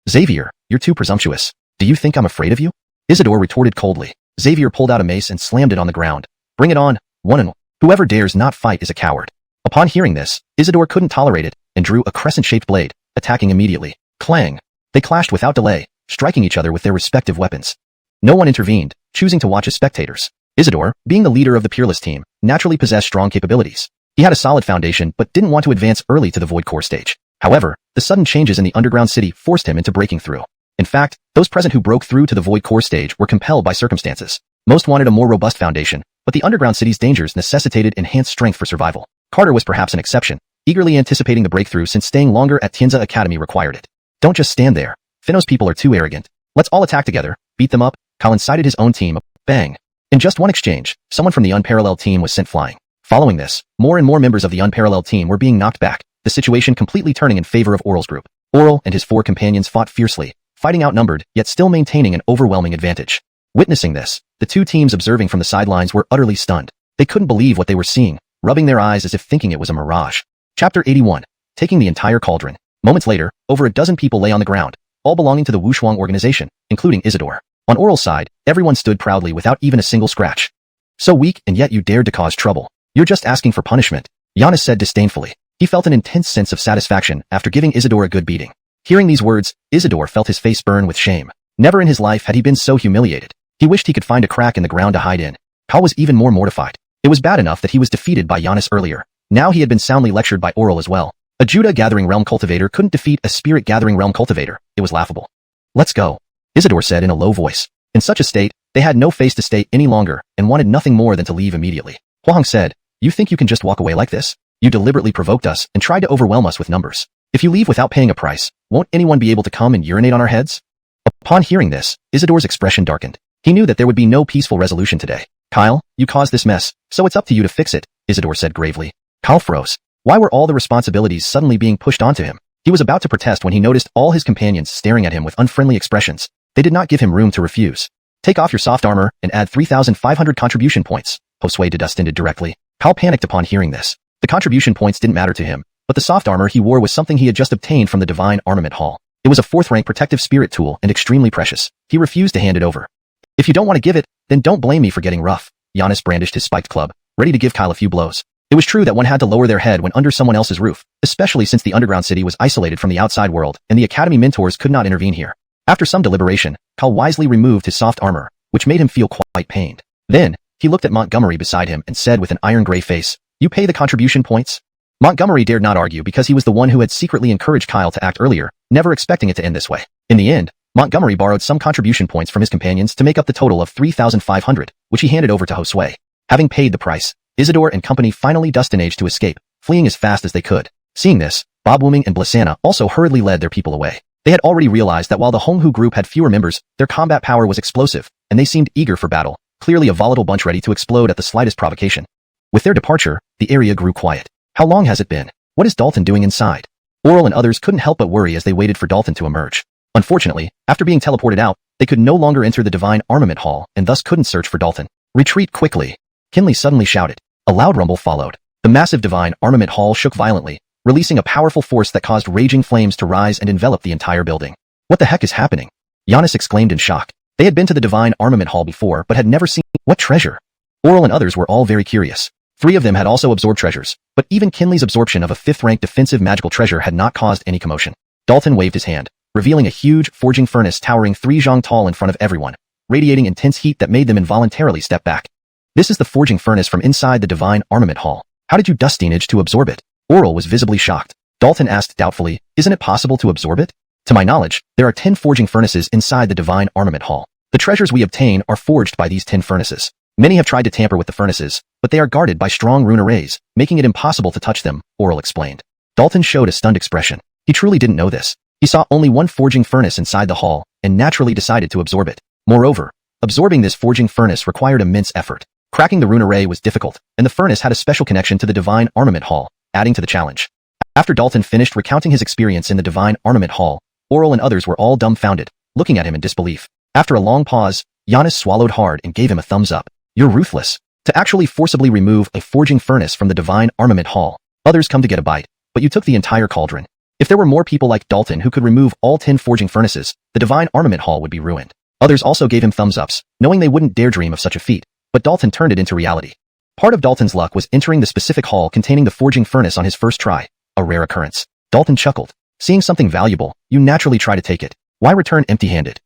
"Xavier, you're too presumptuous. Do you think I'm afraid of you?" Isidore retorted coldly. Xavier pulled out a mace and slammed it on the ground. "Bring it on, one and all. Whoever dares not fight is a coward." Upon hearing this, Isidore couldn't tolerate it and drew a crescent-shaped blade, attacking immediately. Clang! They clashed without delay, striking each other with their respective weapons. No one intervened, choosing to watch as spectators. Isidore, being the leader of the Peerless team, naturally possessed strong capabilities. He had a solid foundation but didn't want to advance early to the Void Core stage. However, the sudden changes in the underground city forced him into breaking through. In fact, those present who broke through to the Void Core stage were compelled by circumstances. Most wanted a more robust foundation, but the underground city's dangers necessitated enhanced strength for survival. Carter was perhaps an exception, eagerly anticipating the breakthrough since staying longer at Tianza Academy required it. "Don't just stand there. Finno's people are too arrogant. Let's all attack together, beat them up." Colin cited his own team. Bang. In just one exchange, someone from the Unparalleled team was sent flying. Following this, more and more members of the Unparalleled team were being knocked back, the situation completely turning in favor of Oral's group. Oral and his 4 companions fought fiercely, fighting outnumbered, yet still maintaining an overwhelming advantage. Witnessing this, the 2 teams observing from the sidelines were utterly stunned. They couldn't believe what they were seeing, rubbing their eyes as if thinking it was a mirage. Chapter 81. Taking the entire cauldron. Moments later, over a dozen people lay on the ground, all belonging to the Wushuang organization, including Isidore. On Oral's side, everyone stood proudly without even a single scratch. "So weak, and yet you dared to cause trouble. You're just asking for punishment," Giannis said disdainfully. He felt an intense sense of satisfaction after giving Isidore a good beating. Hearing these words, Isidore felt his face burn with shame. Never in his life had he been so humiliated. He wished he could find a crack in the ground to hide in. Cal was even more mortified. It was bad enough that he was defeated by Giannis earlier. Now he had been soundly lectured by Oral as well. A Judah Gathering Realm Cultivator couldn't defeat a Spirit Gathering Realm Cultivator. It was laughable. "Let's go," Isidore said in a low voice. In such a state, they had no face to stay any longer and wanted nothing more than to leave immediately. Huang said, "You think you can just walk away like this? You deliberately provoked us and tried to overwhelm us with numbers. If you leave without paying a price, won't anyone be able to come and urinate on our heads?" Upon hearing this, Isidore's expression darkened. He knew that there would be no peaceful resolution today. "Kyle, you caused this mess, so it's up to you to fix it," Isidore said gravely. Kyle froze. Why were all the responsibilities suddenly being pushed onto him? He was about to protest when he noticed all his companions staring at him with unfriendly expressions. They did not give him room to refuse. "Take off your soft armor and add 3,500 contribution points," Josue deducted directly. Kyle panicked upon hearing this. The contribution points didn't matter to him, but the soft armor he wore was something he had just obtained from the Divine Armament Hall. It was a 4th-rank protective spirit tool and extremely precious. He refused to hand it over. "If you don't want to give it, then don't blame me for getting rough." Giannis brandished his spiked club, ready to give Kyle a few blows. It was true that one had to lower their head when under someone else's roof, especially since the underground city was isolated from the outside world and the academy mentors could not intervene here. After some deliberation, Kyle wisely removed his soft armor, which made him feel quite pained. Then, he looked at Montgomery beside him and said with an iron-gray face, "You pay the contribution points?" Montgomery dared not argue because he was the one who had secretly encouraged Kyle to act earlier, never expecting it to end this way. In the end, Montgomery borrowed some contribution points from his companions to make up the total of 3,500, which he handed over to Josue. Having paid the price, Isidore and company finally dusted an age to escape, fleeing as fast as they could. Seeing this, Bob Wooming and Blisana also hurriedly led their people away. They had already realized that while the Honghu group had fewer members, their combat power was explosive, and they seemed eager for battle, clearly a volatile bunch ready to explode at the slightest provocation. With their departure, the area grew quiet. How long has it been? What is Dalton doing inside? Oral and others couldn't help but worry as they waited for Dalton to emerge. Unfortunately, after being teleported out, they could no longer enter the Divine Armament Hall and thus couldn't search for Dalton. "Retreat quickly!" Kinley suddenly shouted. A loud rumble followed. The massive Divine Armament Hall shook violently, releasing a powerful force that caused raging flames to rise and envelop the entire building. "What the heck is happening?" Giannis exclaimed in shock. They had been to the Divine Armament Hall before but had never seen what treasure. Oral and others were all very curious. 3 of them had also absorbed treasures, but even Kinley's absorption of a 5th-rank defensive magical treasure had not caused any commotion. Dalton waved his hand. revealing a huge, forging furnace towering 3 zhang tall in front of everyone, radiating intense heat that made them involuntarily step back. This is the forging furnace from inside the Divine Armament Hall. How did you dustinage to absorb it? Oral was visibly shocked. Dalton asked doubtfully, isn't it possible to absorb it? To my knowledge, there are 10 forging furnaces inside the Divine Armament Hall. The treasures we obtain are forged by these 10 furnaces. Many have tried to tamper with the furnaces, but they are guarded by strong rune arrays, making it impossible to touch them, Oral explained. Dalton showed a stunned expression. He truly didn't know this. He saw only one forging furnace inside the hall, and naturally decided to absorb it. Moreover, absorbing this forging furnace required immense effort. Cracking the rune array was difficult, and the furnace had a special connection to the Divine Armament Hall, adding to the challenge. After Dalton finished recounting his experience in the Divine Armament Hall, Oral and others were all dumbfounded, looking at him in disbelief. After a long pause, Giannis swallowed hard and gave him a thumbs up. You're ruthless. To actually forcibly remove a forging furnace from the Divine Armament Hall. Others come to get a bite, but you took the entire cauldron. If there were more people like Dalton who could remove all 10 forging furnaces, the Divine Armament Hall would be ruined. Others also gave him thumbs ups, knowing they wouldn't dare dream of such a feat, but Dalton turned it into reality. Part of Dalton's luck was entering the specific hall containing the forging furnace on his first try, a rare occurrence. Dalton chuckled. Seeing something valuable, you naturally try to take it. Why return empty-handed?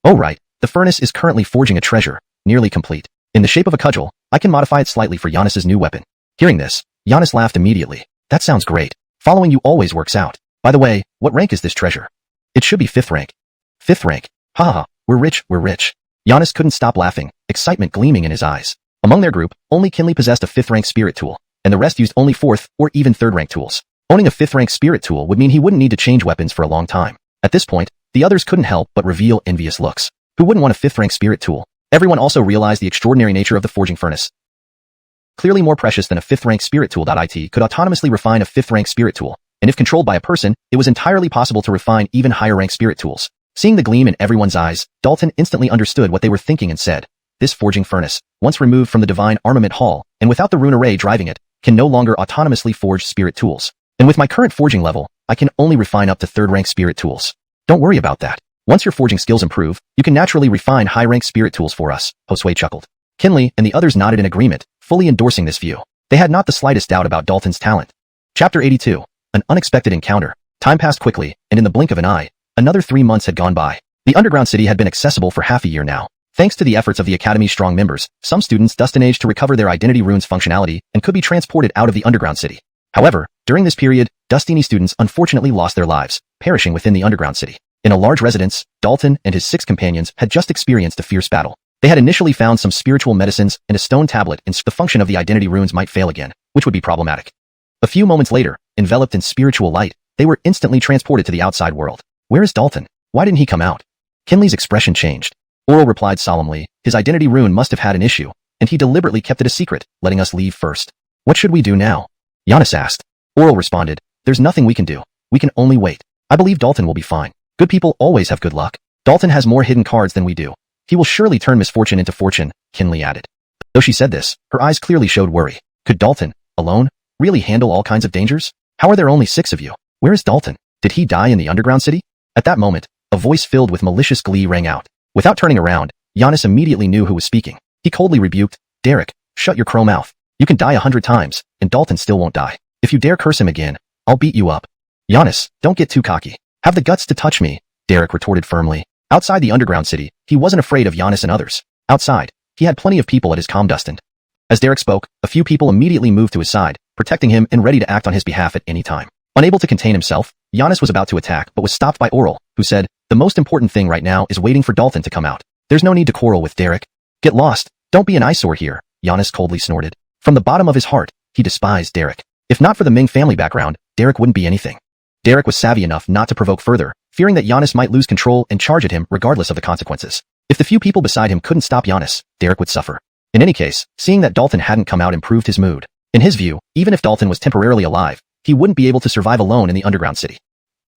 Oh right, the furnace is currently forging a treasure, nearly complete. In the shape of a cudgel, I can modify it slightly for Giannis's new weapon. Hearing this, Giannis laughed immediately. That sounds great. Following you always works out. By the way, what rank is this treasure? It should be 5th rank. 5th rank. Haha, we're rich, we're rich. Giannis couldn't stop laughing, excitement gleaming in his eyes. Among their group, only Kinley possessed a 5th rank spirit tool, and the rest used only 4th or even 3rd rank tools. Owning a 5th rank spirit tool would mean he wouldn't need to change weapons for a long time. At this point, the others couldn't help but reveal envious looks. Who wouldn't want a 5th rank spirit tool? Everyone also realized the extraordinary nature of the forging furnace. Clearly more precious than a 5th rank spirit tool.it could autonomously refine a 5th rank spirit tool, and if controlled by a person, it was entirely possible to refine even higher rank spirit tools. Seeing the gleam in everyone's eyes, Dalton instantly understood what they were thinking and said, this forging furnace, once removed from the Divine Armament Hall, and without the rune array driving it, can no longer autonomously forge spirit tools. And with my current forging level, I can only refine up to 3rd rank spirit tools. Don't worry about that. Once your forging skills improve, you can naturally refine high rank spirit tools for us, Josue chuckled. Kinley and the others nodded in agreement, fully endorsing this view. They had not the slightest doubt about Dalton's talent. Chapter 82. An unexpected encounter. Time passed quickly, and in the blink of an eye, another 3 months had gone by. The underground city had been accessible for half a year now. Thanks to the efforts of the Academy's strong members, some students dustinaged to recover their identity runes functionality and could be transported out of the underground city. However, during this period, Dustini students unfortunately lost their lives, perishing within the underground city. In a large residence, Dalton and his 6 companions had just experienced a fierce battle. They had initially found some spiritual medicines and a stone tablet, and the function of the identity runes might fail again, which would be problematic. A few moments later, enveloped in spiritual light, they were instantly transported to the outside world. Where is Dalton? Why didn't he come out? Kinley's expression changed. Oral replied solemnly, his identity rune must have had an issue, and he deliberately kept it a secret, letting us leave first. What should we do now? Giannis asked. Oral responded, there's nothing we can do. We can only wait. I believe Dalton will be fine. Good people always have good luck. Dalton has more hidden cards than we do. He will surely turn misfortune into fortune, Kinley added. Though she said this, her eyes clearly showed worry. Could Dalton, alone, really handle all kinds of dangers? How are there only 6 of you? Where is Dalton? Did he die in the underground city? At that moment, a voice filled with malicious glee rang out. Without turning around, Giannis immediately knew who was speaking. He coldly rebuked, Derek, shut your crow mouth. You can die 100 times, and Dalton still won't die. If you dare curse him again, I'll beat you up. Giannis, don't get too cocky. Have the guts to touch me, Derek retorted firmly. Outside the underground city, he wasn't afraid of Giannis and others. Outside, he had plenty of people at his comm dustin. As Derek spoke, a few people immediately moved to his side, protecting him and ready to act on his behalf at any time. Unable to contain himself, Giannis was about to attack but was stopped by Oral, who said, the most important thing right now is waiting for Dalton to come out. There's no need to quarrel with Derek. Get lost. Don't be an eyesore here, Giannis coldly snorted. From the bottom of his heart, he despised Derek. If not for the Ming family background, Derek wouldn't be anything. Derek was savvy enough not to provoke further, fearing that Giannis might lose control and charge at him regardless of the consequences. If the few people beside him couldn't stop Giannis, Derek would suffer. In any case, seeing that Dalton hadn't come out improved his mood. In his view, even if Dalton was temporarily alive, he wouldn't be able to survive alone in the underground city.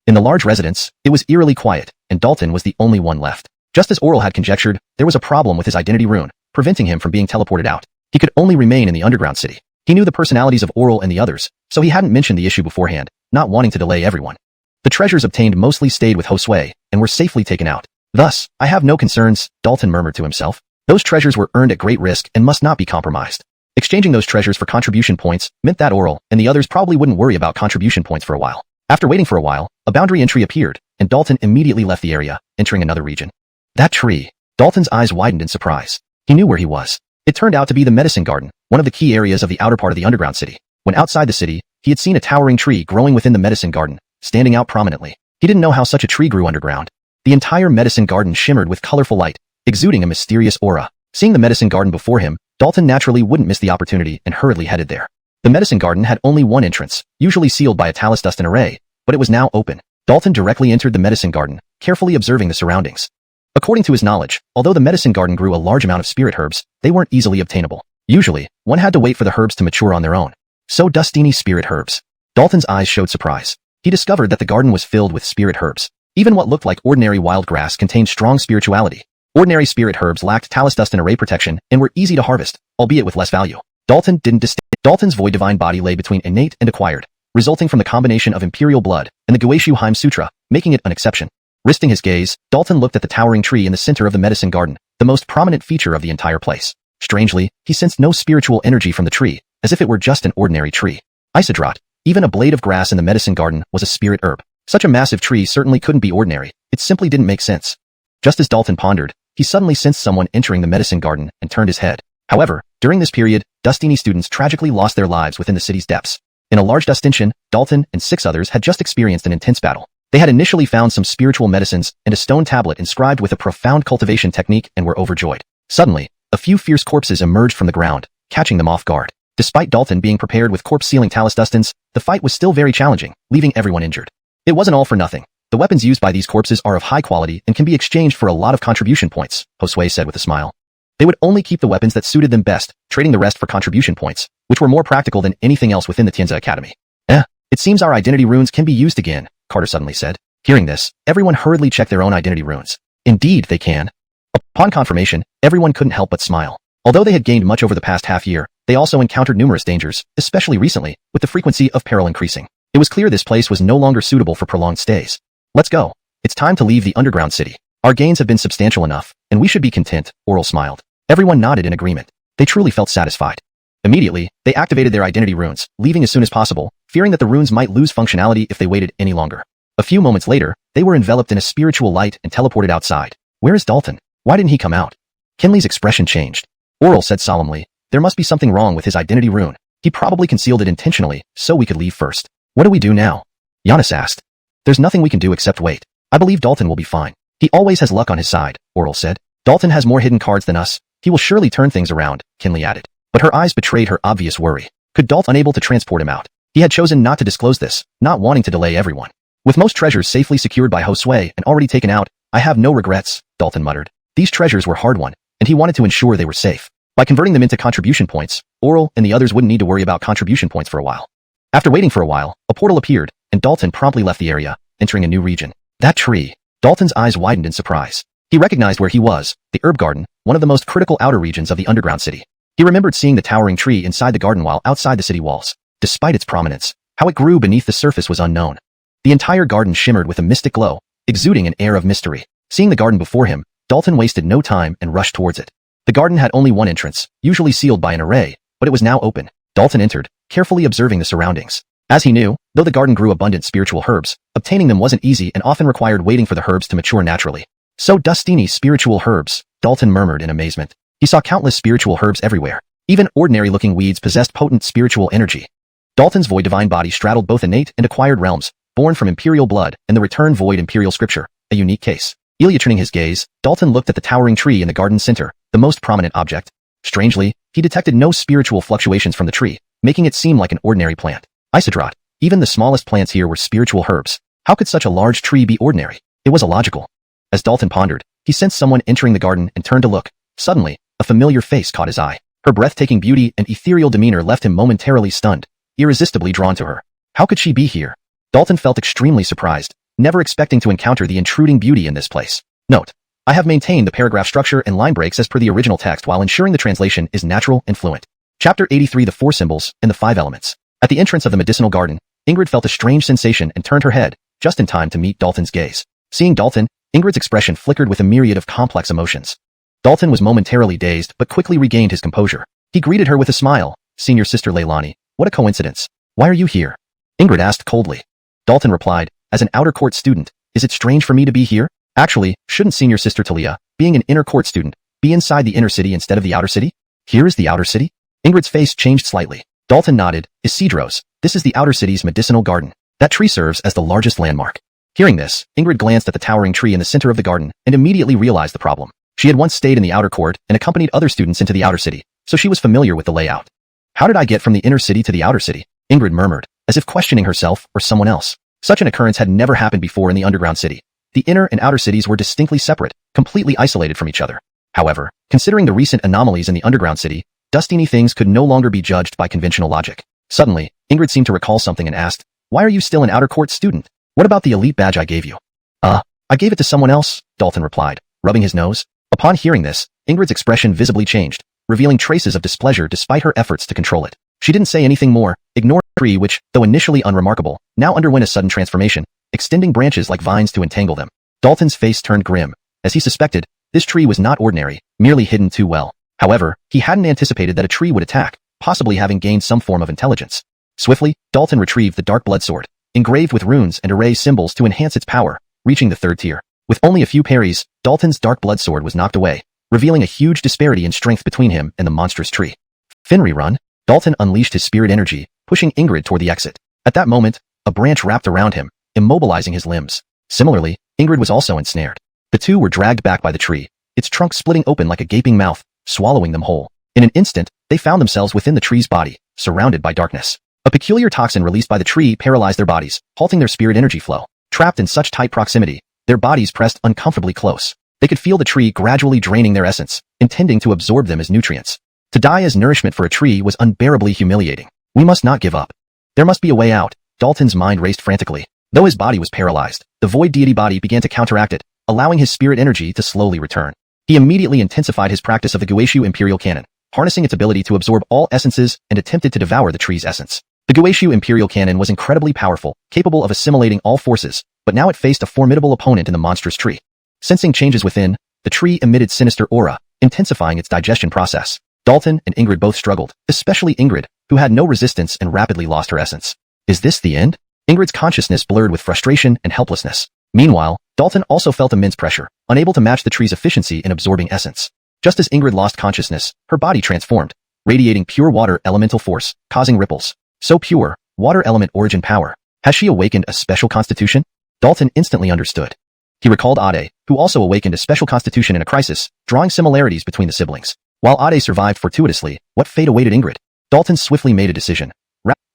In the large residence, it was eerily quiet, and Dalton was the only one left. Just as Oral had conjectured, there was a problem with his identity rune, preventing him from being teleported out. He could only remain in the underground city. He knew the personalities of Oral and the others, so he hadn't mentioned the issue beforehand, not wanting to delay everyone. The treasures obtained mostly stayed with Josue, and were safely taken out. Thus, I have no concerns, Dalton murmured to himself. Those treasures were earned at great risk and must not be compromised. Exchanging those treasures for contribution points meant that Oral and the others probably wouldn't worry about contribution points for a while. After waiting for a while, a boundary entry appeared, and Dalton immediately left the area, entering another region. That tree. Dalton's eyes widened in surprise. He knew where he was. It turned out to be the medicine garden, one of the key areas of the outer part of the underground city. When outside the city, he had seen a towering tree growing within the medicine garden, standing out prominently. He didn't know how such a tree grew underground. The entire medicine garden shimmered with colorful light, exuding a mysterious aura. Seeing the medicine garden before him, Dalton naturally wouldn't miss the opportunity and hurriedly headed there. The medicine garden had only one entrance, usually sealed by a talus dustin array, but it was now open. Dalton directly entered the medicine garden, carefully observing the surroundings. According to his knowledge, although the medicine garden grew a large amount of spirit herbs, they weren't easily obtainable. Usually, one had to wait for the herbs to mature on their own. So dustini spirit herbs. Dalton's eyes showed surprise. He discovered that the garden was filled with spirit herbs. Even what looked like ordinary wild grass contained strong spirituality. Ordinary spirit herbs lacked talus dustin array protection and were easy to harvest, albeit with less value. Dalton's void divine body lay between innate and acquired, resulting from the combination of imperial blood and the Guishu Heim Sutra, making it an exception. Resting his gaze, Dalton looked at the towering tree in the center of the medicine garden, the most prominent feature of the entire place. Strangely, he sensed no spiritual energy from the tree, as if it were just an ordinary tree. Isidrot, even a blade of grass in the medicine garden, was a spirit herb. Such a massive tree certainly couldn't be ordinary. It simply didn't make sense. Just as Dalton pondered, he suddenly sensed someone entering the medicine garden and turned his head. However, during this period, Dustini students tragically lost their lives within the city's depths. In a large Dustintion, Dalton and 6 others had just experienced an intense battle. They had initially found some spiritual medicines and a stone tablet inscribed with a profound cultivation technique and were overjoyed. Suddenly, a few fierce corpses emerged from the ground, catching them off guard. Despite Dalton being prepared with corpse-sealing talus dustins, the fight was still very challenging, leaving everyone injured. It wasn't all for nothing. The weapons used by these corpses are of high quality and can be exchanged for a lot of contribution points, Josue said with a smile. They would only keep the weapons that suited them best, trading the rest for contribution points, which were more practical than anything else within the Tianza Academy. It seems our identity runes can be used again, Carter suddenly said. Hearing this, everyone hurriedly checked their own identity runes. Indeed, they can. Upon confirmation, everyone couldn't help but smile. Although they had gained much over the past half year, they also encountered numerous dangers, especially recently, with the frequency of peril increasing. It was clear this place was no longer suitable for prolonged stays. Let's go. It's time to leave the underground city. Our gains have been substantial enough, and we should be content, Oral smiled. Everyone nodded in agreement. They truly felt satisfied. Immediately, they activated their identity runes, leaving as soon as possible, fearing that the runes might lose functionality if they waited any longer. A few moments later, they were enveloped in a spiritual light and teleported outside. Where is Dalton? Why didn't he come out? Kinley's expression changed. Oral said solemnly, there must be something wrong with his identity rune. He probably concealed it intentionally, so we could leave first. What do we do now? Giannis asked. There's nothing we can do except wait. I believe Dalton will be fine. He always has luck on his side, Oral said. Dalton has more hidden cards than us. He will surely turn things around, Kinley added. But her eyes betrayed her obvious worry. Could Dalton unable to transport him out? He had chosen not to disclose this, not wanting to delay everyone. With most treasures safely secured by Josue and already taken out, I have no regrets, Dalton muttered. These treasures were hard-won, and he wanted to ensure they were safe. By converting them into contribution points, Oral and the others wouldn't need to worry about contribution points for a while. After waiting for a while, a portal appeared, and Dalton promptly left the area, entering a new region. That tree. Dalton's eyes widened in surprise. He recognized where he was, the herb garden, one of the most critical outer regions of the underground city. He remembered seeing the towering tree inside the garden while outside the city walls. Despite its prominence, how it grew beneath the surface was unknown. The entire garden shimmered with a mystic glow, exuding an air of mystery. Seeing the garden before him, Dalton wasted no time and rushed towards it. The garden had only one entrance, usually sealed by an array, but it was now open. Dalton entered, carefully observing the surroundings. As he knew, though the garden grew abundant spiritual herbs, obtaining them wasn't easy and often required waiting for the herbs to mature naturally. So dustini spiritual herbs, Dalton murmured in amazement. He saw countless spiritual herbs everywhere. Even ordinary-looking weeds possessed potent spiritual energy. Dalton's void divine body straddled both innate and acquired realms, born from imperial blood and the return void imperial scripture, a unique case. Turning his gaze, Dalton looked at the towering tree in the garden center, the most prominent object. Strangely, he detected no spiritual fluctuations from the tree, making it seem like an ordinary plant. Isidrot, even the smallest plants here were spiritual herbs. How could such a large tree be ordinary? It was illogical. As Dalton pondered, he sensed someone entering the garden and turned to look. Suddenly, a familiar face caught his eye. Her breathtaking beauty and ethereal demeanor left him momentarily stunned, irresistibly drawn to her. How could she be here? Dalton felt extremely surprised, never expecting to encounter the intruding beauty in this place. Note: I have maintained the paragraph structure and line breaks as per the original text while ensuring the translation is natural and fluent. Chapter 83: The Four Symbols and the Five Elements. At the entrance of the medicinal garden, Ingrid felt a strange sensation and turned her head, just in time to meet Dalton's gaze. Seeing Dalton, Ingrid's expression flickered with a myriad of complex emotions. Dalton was momentarily dazed but quickly regained his composure. He greeted her with a smile. "Senior Sister Leilani, what a coincidence. Why are you here?" Ingrid asked coldly. Dalton replied, as an outer court student, is it strange for me to be here? Actually, shouldn't senior sister Talia, being an inner court student, be inside the inner city instead of the outer city? Here is the outer city? Ingrid's face changed slightly. Dalton nodded. Isidros, this is the outer city's medicinal garden. That tree serves as the largest landmark. Hearing this, Ingrid glanced at the towering tree in the center of the garden and immediately realized the problem. She had once stayed in the outer court and accompanied other students into the outer city, so she was familiar with the layout. How did I get from the inner city to the outer city? Ingrid murmured, as if questioning herself or someone else. Such an occurrence had never happened before in the underground city. The inner and outer cities were distinctly separate, completely isolated from each other. However, considering the recent anomalies in the underground city, Dustini things could no longer be judged by conventional logic. Suddenly, Ingrid seemed to recall something and asked, why are you still an outer court student? What about the elite badge I gave you? I gave it to someone else, Dalton replied, rubbing his nose. Upon hearing this, Ingrid's expression visibly changed, revealing traces of displeasure despite her efforts to control it. She didn't say anything more, ignoring the tree which, though initially unremarkable, now underwent a sudden transformation, extending branches like vines to entangle them. Dalton's face turned grim. As he suspected, this tree was not ordinary, merely hidden too well. However, he hadn't anticipated that a tree would attack, possibly having gained some form of intelligence. Swiftly, Dalton retrieved the dark blood sword, engraved with runes and array symbols to enhance its power, reaching the third tier. With only a few parries, Dalton's dark blood sword was knocked away, revealing a huge disparity in strength between him and the monstrous tree. Finri run! Dalton unleashed his spirit energy, pushing Ingrid toward the exit. At that moment, a branch wrapped around him, immobilizing his limbs. Similarly, Ingrid was also ensnared. The two were dragged back by the tree, its trunk splitting open like a gaping mouth, swallowing them whole. In an instant, they found themselves within the tree's body, surrounded by darkness. A peculiar toxin released by the tree paralyzed their bodies, halting their spirit energy flow. Trapped in such tight proximity, their bodies pressed uncomfortably close. They could feel the tree gradually draining their essence, intending to absorb them as nutrients. To die as nourishment for a tree was unbearably humiliating. We must not give up. There must be a way out. Dalton's mind raced frantically. Though his body was paralyzed, the void deity body began to counteract it, allowing his spirit energy to slowly return. He immediately intensified his practice of the Guishu Imperial Cannon, harnessing its ability to absorb all essences and attempted to devour the tree's essence. The Guishu Imperial Cannon was incredibly powerful, capable of assimilating all forces, but now it faced a formidable opponent in the monstrous tree. Sensing changes within, the tree emitted sinister aura, intensifying its digestion process. Dalton and Ingrid both struggled, especially Ingrid, who had no resistance and rapidly lost her essence. Is this the end? Ingrid's consciousness blurred with frustration and helplessness. Meanwhile, Dalton also felt immense pressure, unable to match the tree's efficiency in absorbing essence. Just as Ingrid lost consciousness, her body transformed, radiating pure water elemental force, causing ripples. So pure, water element origin power. Has she awakened a special constitution? Dalton instantly understood. He recalled Ade, who also awakened a special constitution in a crisis, drawing similarities between the siblings. While Ade survived fortuitously, what fate awaited Ingrid? Dalton swiftly made a decision.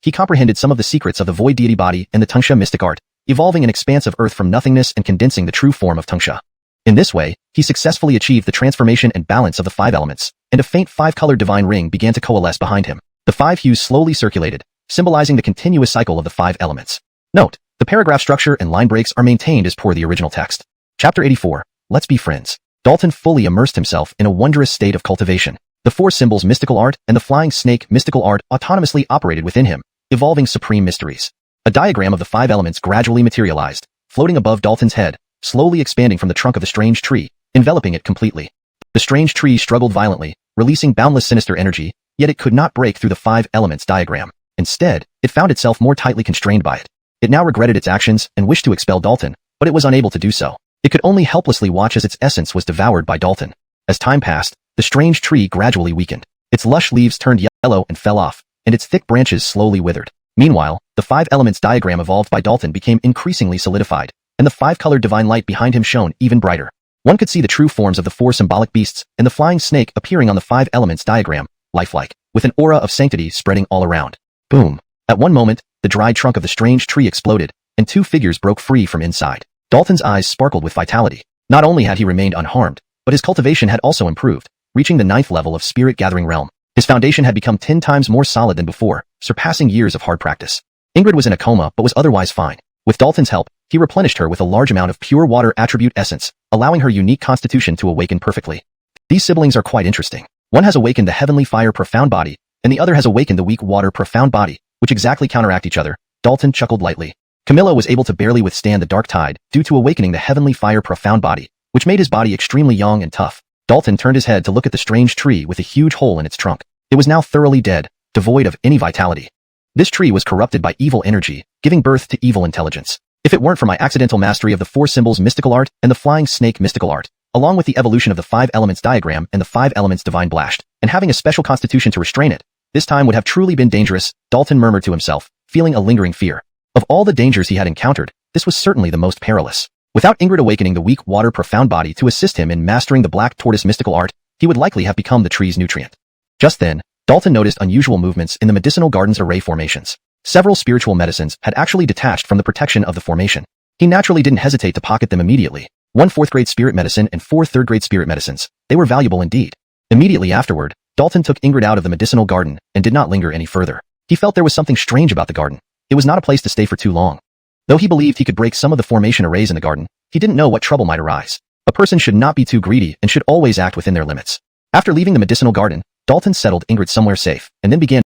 He comprehended some of the secrets of the void deity body and the Tungsha mystic art, evolving an expanse of earth from nothingness and condensing the true form of Tungsha. In this way, he successfully achieved the transformation and balance of the 5 elements, and a faint 5-colored divine ring began to coalesce behind him. The 5 hues slowly circulated, symbolizing the continuous cycle of the 5 elements. Note, the paragraph structure and line breaks are maintained as per the original text. Chapter 84, Let's Be Friends. Dalton fully immersed himself in a wondrous state of cultivation. The 4 symbols mystical art and the flying snake mystical art autonomously operated within him, evolving supreme mysteries. A diagram of the 5 elements gradually materialized, floating above Dalton's head, slowly expanding from the trunk of the strange tree, enveloping it completely. The strange tree struggled violently, releasing boundless sinister energy, yet it could not break through the 5 elements diagram. Instead, it found itself more tightly constrained by it. It now regretted its actions and wished to expel Dalton, but it was unable to do so. It could only helplessly watch as its essence was devoured by Dalton. As time passed, the strange tree gradually weakened. Its lush leaves turned yellow and fell off, and its thick branches slowly withered. Meanwhile, the 5 elements diagram evolved by Dalton became increasingly solidified, and the 5-colored divine light behind him shone even brighter. One could see the true forms of the 4 symbolic beasts and the flying snake appearing on the 5 elements diagram, lifelike, with an aura of sanctity spreading all around. Boom! At one moment, the dried trunk of the strange tree exploded, and 2 figures broke free from inside. Dalton's eyes sparkled with vitality. Not only had he remained unharmed, but his cultivation had also improved, reaching the 9th level of spirit gathering realm. His foundation had become 10 times more solid than before, surpassing years of hard practice. Ingrid was in a coma but was otherwise fine. With Dalton's help, he replenished her with a large amount of pure water attribute essence, allowing her unique constitution to awaken perfectly. These siblings are quite interesting. One has awakened the heavenly fire profound body, and the other has awakened the weak water profound body, which exactly counteract each other. Dalton chuckled lightly. Camilla was able to barely withstand the dark tide due to awakening the heavenly fire profound body, which made his body extremely young and tough. Dalton turned his head to look at the strange tree with a huge hole in its trunk. It was now thoroughly dead, devoid of any vitality. This tree was corrupted by evil energy, giving birth to evil intelligence. If it weren't for my accidental mastery of the four symbols mystical art and the flying snake mystical art, along with the evolution of the 5 elements diagram and the 5 elements divine blast, and having a special constitution to restrain it, this time would have truly been dangerous, Dalton murmured to himself, feeling a lingering fear. Of all the dangers he had encountered, this was certainly the most perilous. Without Ingrid awakening the weak water profound body to assist him in mastering the black tortoise mystical art, he would likely have become the tree's nutrient. Just then, Dalton noticed unusual movements in the medicinal garden's array formations. Several spiritual medicines had actually detached from the protection of the formation. He naturally didn't hesitate to pocket them immediately. 1 4th-grade spirit medicine and 4 3rd-grade spirit medicines. They were valuable indeed. Immediately afterward, Dalton took Ingrid out of the medicinal garden and did not linger any further. He felt there was something strange about the garden. It was not a place to stay for too long. Though he believed he could break some of the formation arrays in the garden, he didn't know what trouble might arise. A person should not be too greedy and should always act within their limits. After leaving the medicinal garden, Dalton settled Ingrid somewhere safe, and then began a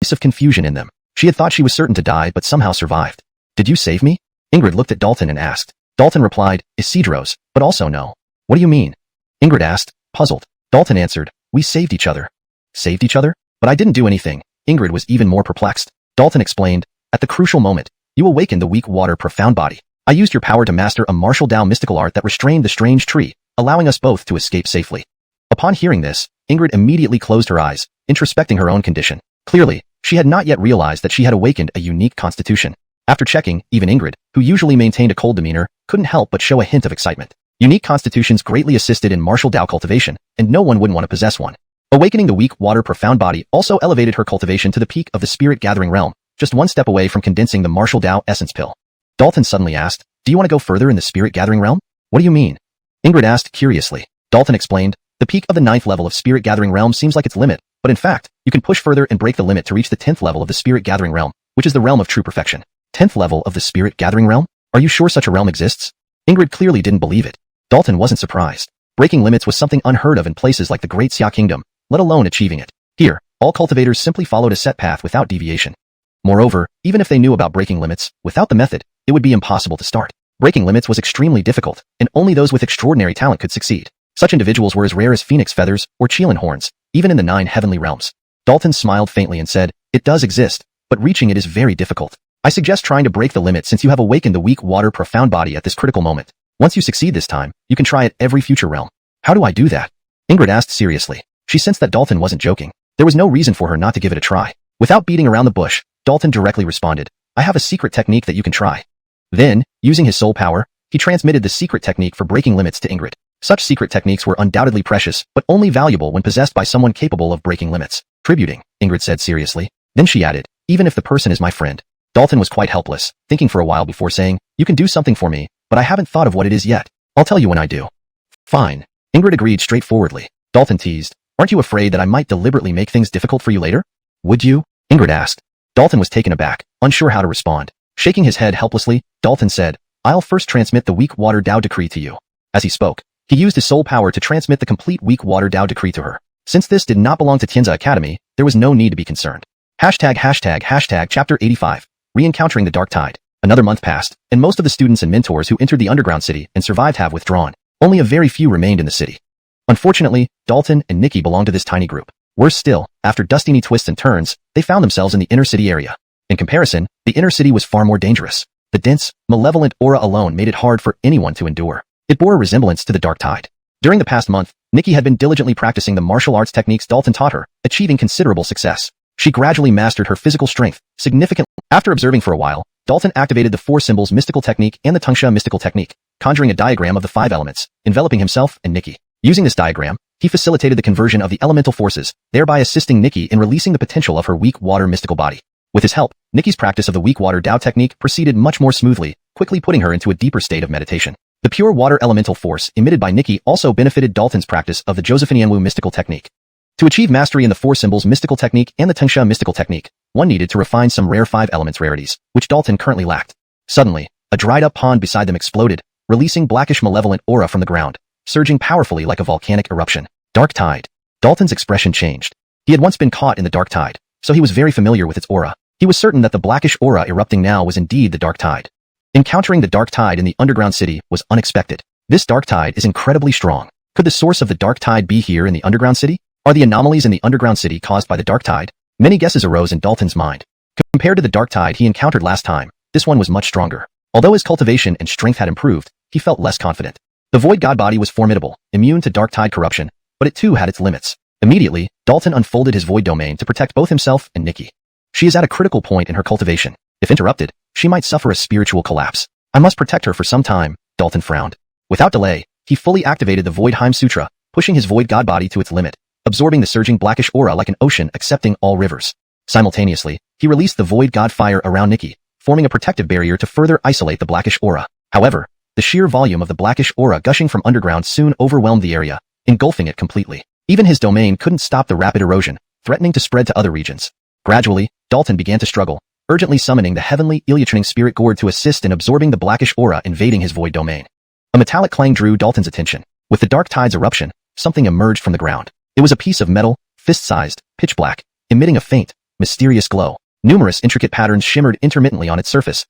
piece of confusion in them. She had thought she was certain to die but somehow survived. Did you save me? Ingrid looked at Dalton and asked. Dalton replied, Isidro's, but also no. What do you mean? Ingrid asked, puzzled. Dalton answered, we saved each other. Saved each other? But I didn't do anything. Ingrid was even more perplexed. Dalton explained, at the crucial moment, you awakened the weak water profound body. I used your power to master a martial Tao mystical art that restrained the strange tree, allowing us both to escape safely. Upon hearing this, Ingrid immediately closed her eyes, introspecting her own condition. Clearly, she had not yet realized that she had awakened a unique constitution. After checking, even Ingrid, who usually maintained a cold demeanor, couldn't help but show a hint of excitement. Unique constitutions greatly assisted in martial Tao cultivation, and no one wouldn't want to possess one. Awakening the weak water profound body also elevated her cultivation to the peak of the spirit gathering realm, just one step away from condensing the martial Tao essence pill. Dalton suddenly asked, do you want to go further in the spirit gathering realm? What do you mean? Ingrid asked curiously. Dalton explained, the peak of the 9th level of spirit gathering realm seems like its limit, but in fact, you can push further and break the limit to reach the 10th level of the spirit gathering realm, which is the realm of true perfection. 10th level of the spirit gathering realm? Are you sure such a realm exists? Ingrid clearly didn't believe it. Dalton wasn't surprised. Breaking limits was something unheard of in places like the Great Xia Kingdom, let alone achieving it. Here, all cultivators simply followed a set path without deviation. Moreover, even if they knew about breaking limits, without the method, it would be impossible to start. Breaking limits was extremely difficult, and only those with extraordinary talent could succeed. Such individuals were as rare as phoenix feathers or Qilin horns, even in the 9 heavenly realms. Dalton smiled faintly and said, it does exist, but reaching it is very difficult. I suggest trying to break the limit since you have awakened the weak water profound body at this critical moment. Once you succeed this time, you can try at every future realm. How do I do that? Ingrid asked seriously. She sensed that Dalton wasn't joking. There was no reason for her not to give it a try. Without beating around the bush, Dalton directly responded, I have a secret technique that you can try. Then, using his soul power, he transmitted the secret technique for breaking limits to Ingrid. Such secret techniques were undoubtedly precious, but only valuable when possessed by someone capable of breaking limits. Tributing, Ingrid said seriously. Then she added, even if the person is my friend. Dalton was quite helpless, thinking for a while before saying, you can do something for me, but I haven't thought of what it is yet. I'll tell you when I do. Fine. Ingrid agreed straightforwardly. Dalton teased, aren't you afraid that I might deliberately make things difficult for you later? Would you? Ingrid asked. Dalton was taken aback, unsure how to respond. Shaking his head helplessly, Dalton said, I'll first transmit the weak water Tao decree to you. As he spoke, he used his soul power to transmit the complete weak water Tao decree to her. Since this did not belong to Tianza Academy, there was no need to be concerned. ####Chapter 85. Re-encountering the Dark Tide. Another month passed, and most of the students and mentors who entered the underground city and survived have withdrawn. Only a very few remained in the city. Unfortunately, Dalton and Nikki belonged to this tiny group. Worse still, after destiny twists and turns, they found themselves in the inner city area. In comparison, the inner city was far more dangerous. The dense, malevolent aura alone made it hard for anyone to endure. It bore a resemblance to the Dark Tide. During the past month, Nikki had been diligently practicing the martial arts techniques Dalton taught her, achieving considerable success. She gradually mastered her physical strength, significantly. After observing for a while, Dalton activated the 4 symbols mystical technique and the Tungsha mystical technique, conjuring a diagram of the 5 elements, enveloping himself and Nikki. Using this diagram, he facilitated the conversion of the elemental forces, thereby assisting Nikki in releasing the potential of her weak water mystical body. With his help, Nikki's practice of the weak water Tao technique proceeded much more smoothly, quickly putting her into a deeper state of meditation. The pure water elemental force emitted by Nikki also benefited Dalton's practice of the Josephinianwu mystical technique. To achieve mastery in the 4 symbols mystical technique and the Tungsha mystical technique, one needed to refine some rare 5 elements rarities, which Dalton currently lacked. Suddenly, a dried-up pond beside them exploded, releasing blackish malevolent aura from the ground, surging powerfully like a volcanic eruption. Dark Tide. Dalton's expression changed. He had once been caught in the Dark Tide, so he was very familiar with its aura. He was certain that the blackish aura erupting now was indeed the Dark Tide. Encountering the Dark Tide in the underground city was unexpected. This Dark Tide is incredibly strong. Could the source of the Dark Tide be here in the underground city? Are the anomalies in the underground city caused by the Dark Tide? Many guesses arose in Dalton's mind. Compared to the dark tide he encountered last time, this one was much stronger. Although his cultivation and strength had improved, he felt less confident. The void god body was formidable, immune to dark tide corruption, but it too had its limits. Immediately, Dalton unfolded his void domain to protect both himself and Nikki. She is at a critical point in her cultivation. If interrupted, she might suffer a spiritual collapse. I must protect her for some time, Dalton frowned. Without delay, he fully activated the Void Heim Sutra, pushing his void god body to its limit, absorbing the surging blackish aura like an ocean accepting all rivers. Simultaneously, he released the void god fire around Nikki, forming a protective barrier to further isolate the blackish aura. However, the sheer volume of the blackish aura gushing from underground soon overwhelmed the area, engulfing it completely. Even his domain couldn't stop the rapid erosion, threatening to spread to other regions. Gradually, Dalton began to struggle, urgently summoning the heavenly Ilyutraning spirit gourd to assist in absorbing the blackish aura invading his void domain. A metallic clang drew Dalton's attention. With the dark tide's eruption, something emerged from the ground. It was a piece of metal, fist-sized, pitch black, emitting a faint, mysterious glow. Numerous intricate patterns shimmered intermittently on its surface.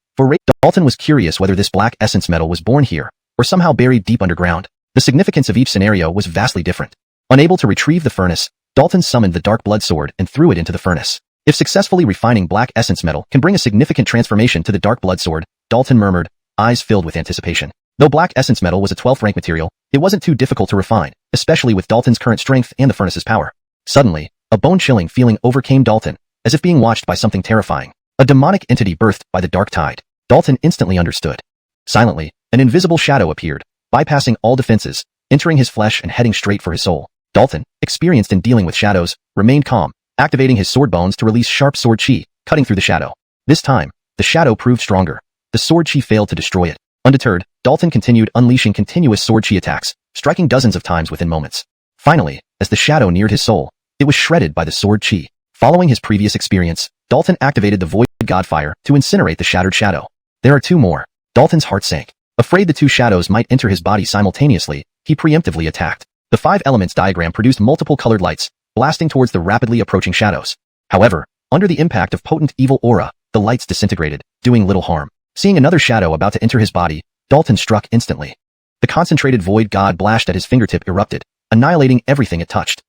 Dalton was curious whether this black essence metal was born here, or somehow buried deep underground. The significance of each scenario was vastly different. Unable to retrieve the furnace, Dalton summoned the dark blood sword and threw it into the furnace. If successfully refining black essence metal can bring a significant transformation to the dark blood sword, Dalton murmured, eyes filled with anticipation. Though black essence metal was a 12th rank material, it wasn't too difficult to refine, especially with Dalton's current strength and the furnace's power. Suddenly, a bone-chilling feeling overcame Dalton, as if being watched by something terrifying. A demonic entity birthed by the dark tide. Dalton instantly understood. Silently, an invisible shadow appeared, bypassing all defenses, entering his flesh and heading straight for his soul. Dalton, experienced in dealing with shadows, remained calm, activating his sword bones to release sharp sword chi, cutting through the shadow. This time, the shadow proved stronger. The sword chi failed to destroy it. Undeterred, Dalton continued unleashing continuous sword chi attacks, striking dozens of times within moments. Finally, as the shadow neared his soul, it was shredded by the sword chi. Following his previous experience, Dalton activated the Void God Fire to incinerate the shattered shadow. There are two more. Dalton's heart sank. Afraid the two shadows might enter his body simultaneously, he preemptively attacked. The 5 elements diagram produced multiple colored lights, blasting towards the rapidly approaching shadows. However, under the impact of potent evil aura, the lights disintegrated, doing little harm. Seeing another shadow about to enter his body, Dalton struck instantly. The concentrated Void God blast at his fingertip erupted, annihilating everything it touched.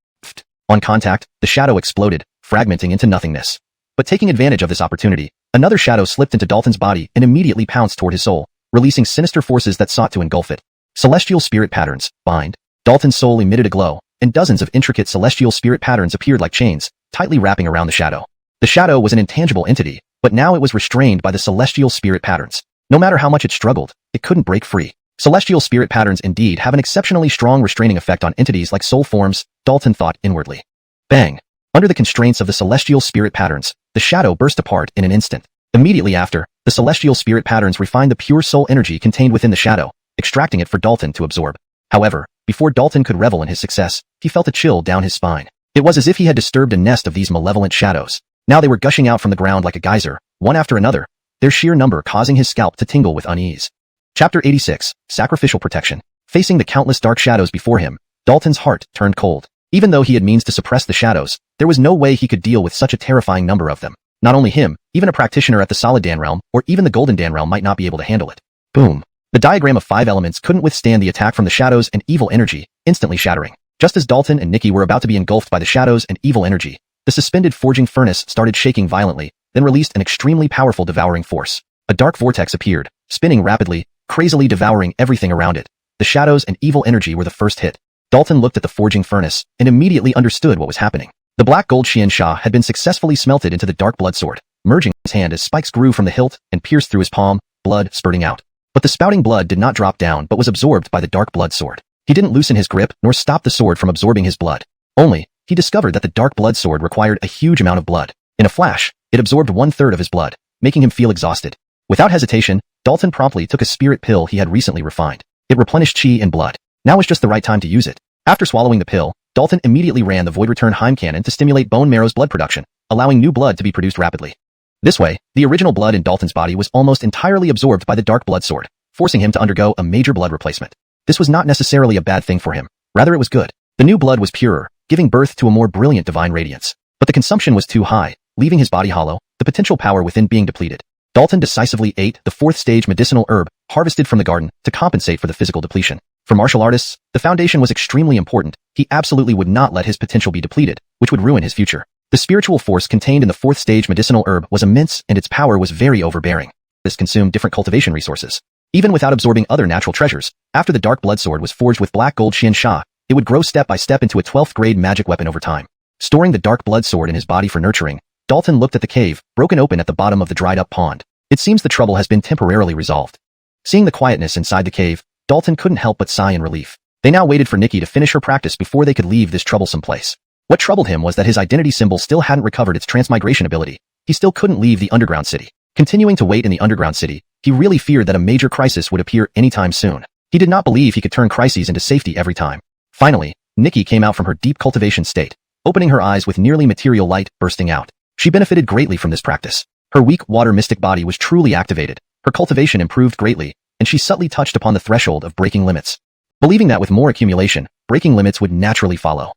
On contact, the shadow exploded, fragmenting into nothingness. But taking advantage of this opportunity, another shadow slipped into Dalton's body and immediately pounced toward his soul, releasing sinister forces that sought to engulf it. Celestial spirit patterns, bind. Dalton's soul emitted a glow, and dozens of intricate celestial spirit patterns appeared like chains, tightly wrapping around the shadow. The shadow was an intangible entity, but now it was restrained by the celestial spirit patterns. No matter how much it struggled, it couldn't break free. Celestial spirit patterns indeed have an exceptionally strong restraining effect on entities like soul forms, Dalton thought inwardly. Bang! Under the constraints of the celestial spirit patterns, the shadow burst apart in an instant. Immediately after, the celestial spirit patterns refined the pure soul energy contained within the shadow, extracting it for Dalton to absorb. However, before Dalton could revel in his success, he felt a chill down his spine. It was as if he had disturbed a nest of these malevolent shadows. Now they were gushing out from the ground like a geyser, one after another, their sheer number causing his scalp to tingle with unease. Chapter 86, Sacrificial Protection. Facing the countless dark shadows before him, Dalton's heart turned cold. Even though he had means to suppress the shadows, there was no way he could deal with such a terrifying number of them. Not only him, even a practitioner at the Solid Dan realm, or even the Golden Dan realm might not be able to handle it. Boom. The diagram of 5 elements couldn't withstand the attack from the shadows and evil energy, instantly shattering. Just as Dalton and Nikki were about to be engulfed by the shadows and evil energy, the suspended forging furnace started shaking violently, then released an extremely powerful devouring force. A dark vortex appeared, spinning rapidly, crazily devouring everything around it. The shadows and evil energy were the first hit. Dalton looked at the forging furnace and immediately understood what was happening. The black gold Xian Sha had been successfully smelted into the dark blood sword, merging his hand as spikes grew from the hilt and pierced through his palm, blood spurting out. But the spouting blood did not drop down but was absorbed by the dark blood sword. He didn't loosen his grip nor stop the sword from absorbing his blood. Only, he discovered that the dark blood sword required a huge amount of blood. In a flash, it absorbed 1/3 of his blood, making him feel exhausted. Without hesitation, Dalton promptly took a spirit pill he had recently refined. It replenished chi and blood. Now was just the right time to use it. After swallowing the pill, Dalton immediately ran the Void Return Heim cannon to stimulate bone marrow's blood production, allowing new blood to be produced rapidly. This way, the original blood in Dalton's body was almost entirely absorbed by the dark blood sword, forcing him to undergo a major blood replacement. This was not necessarily a bad thing for him. Rather, it was good. The new blood was purer, giving birth to a more brilliant divine radiance. But the consumption was too high, leaving his body hollow, the potential power within being depleted. Dalton decisively ate the 4th stage medicinal herb, harvested from the garden, to compensate for the physical depletion. For martial artists, the foundation was extremely important. He absolutely would not let his potential be depleted, which would ruin his future. The spiritual force contained in the fourth stage medicinal herb was immense and its power was very overbearing. This consumed different cultivation resources. Even without absorbing other natural treasures, after the dark blood sword was forged with black gold Xian Sha, it would grow step by step into a 12th grade magic weapon over time. Storing the dark blood sword in his body for nurturing, Dalton looked at the cave, broken open at the bottom of the dried-up pond. It seems the trouble has been temporarily resolved. Seeing the quietness inside the cave, Dalton couldn't help but sigh in relief. They now waited for Nikki to finish her practice before they could leave this troublesome place. What troubled him was that his identity symbol still hadn't recovered its transmigration ability. He still couldn't leave the underground city. Continuing to wait in the underground city, he really feared that a major crisis would appear anytime soon. He did not believe he could turn crises into safety every time. Finally, Nikki came out from her deep cultivation state, opening her eyes with nearly material light bursting out. She benefited greatly from this practice. Her weak water mystic body was truly activated, her cultivation improved greatly, and she subtly touched upon the threshold of breaking limits. Believing that with more accumulation, breaking limits would naturally follow.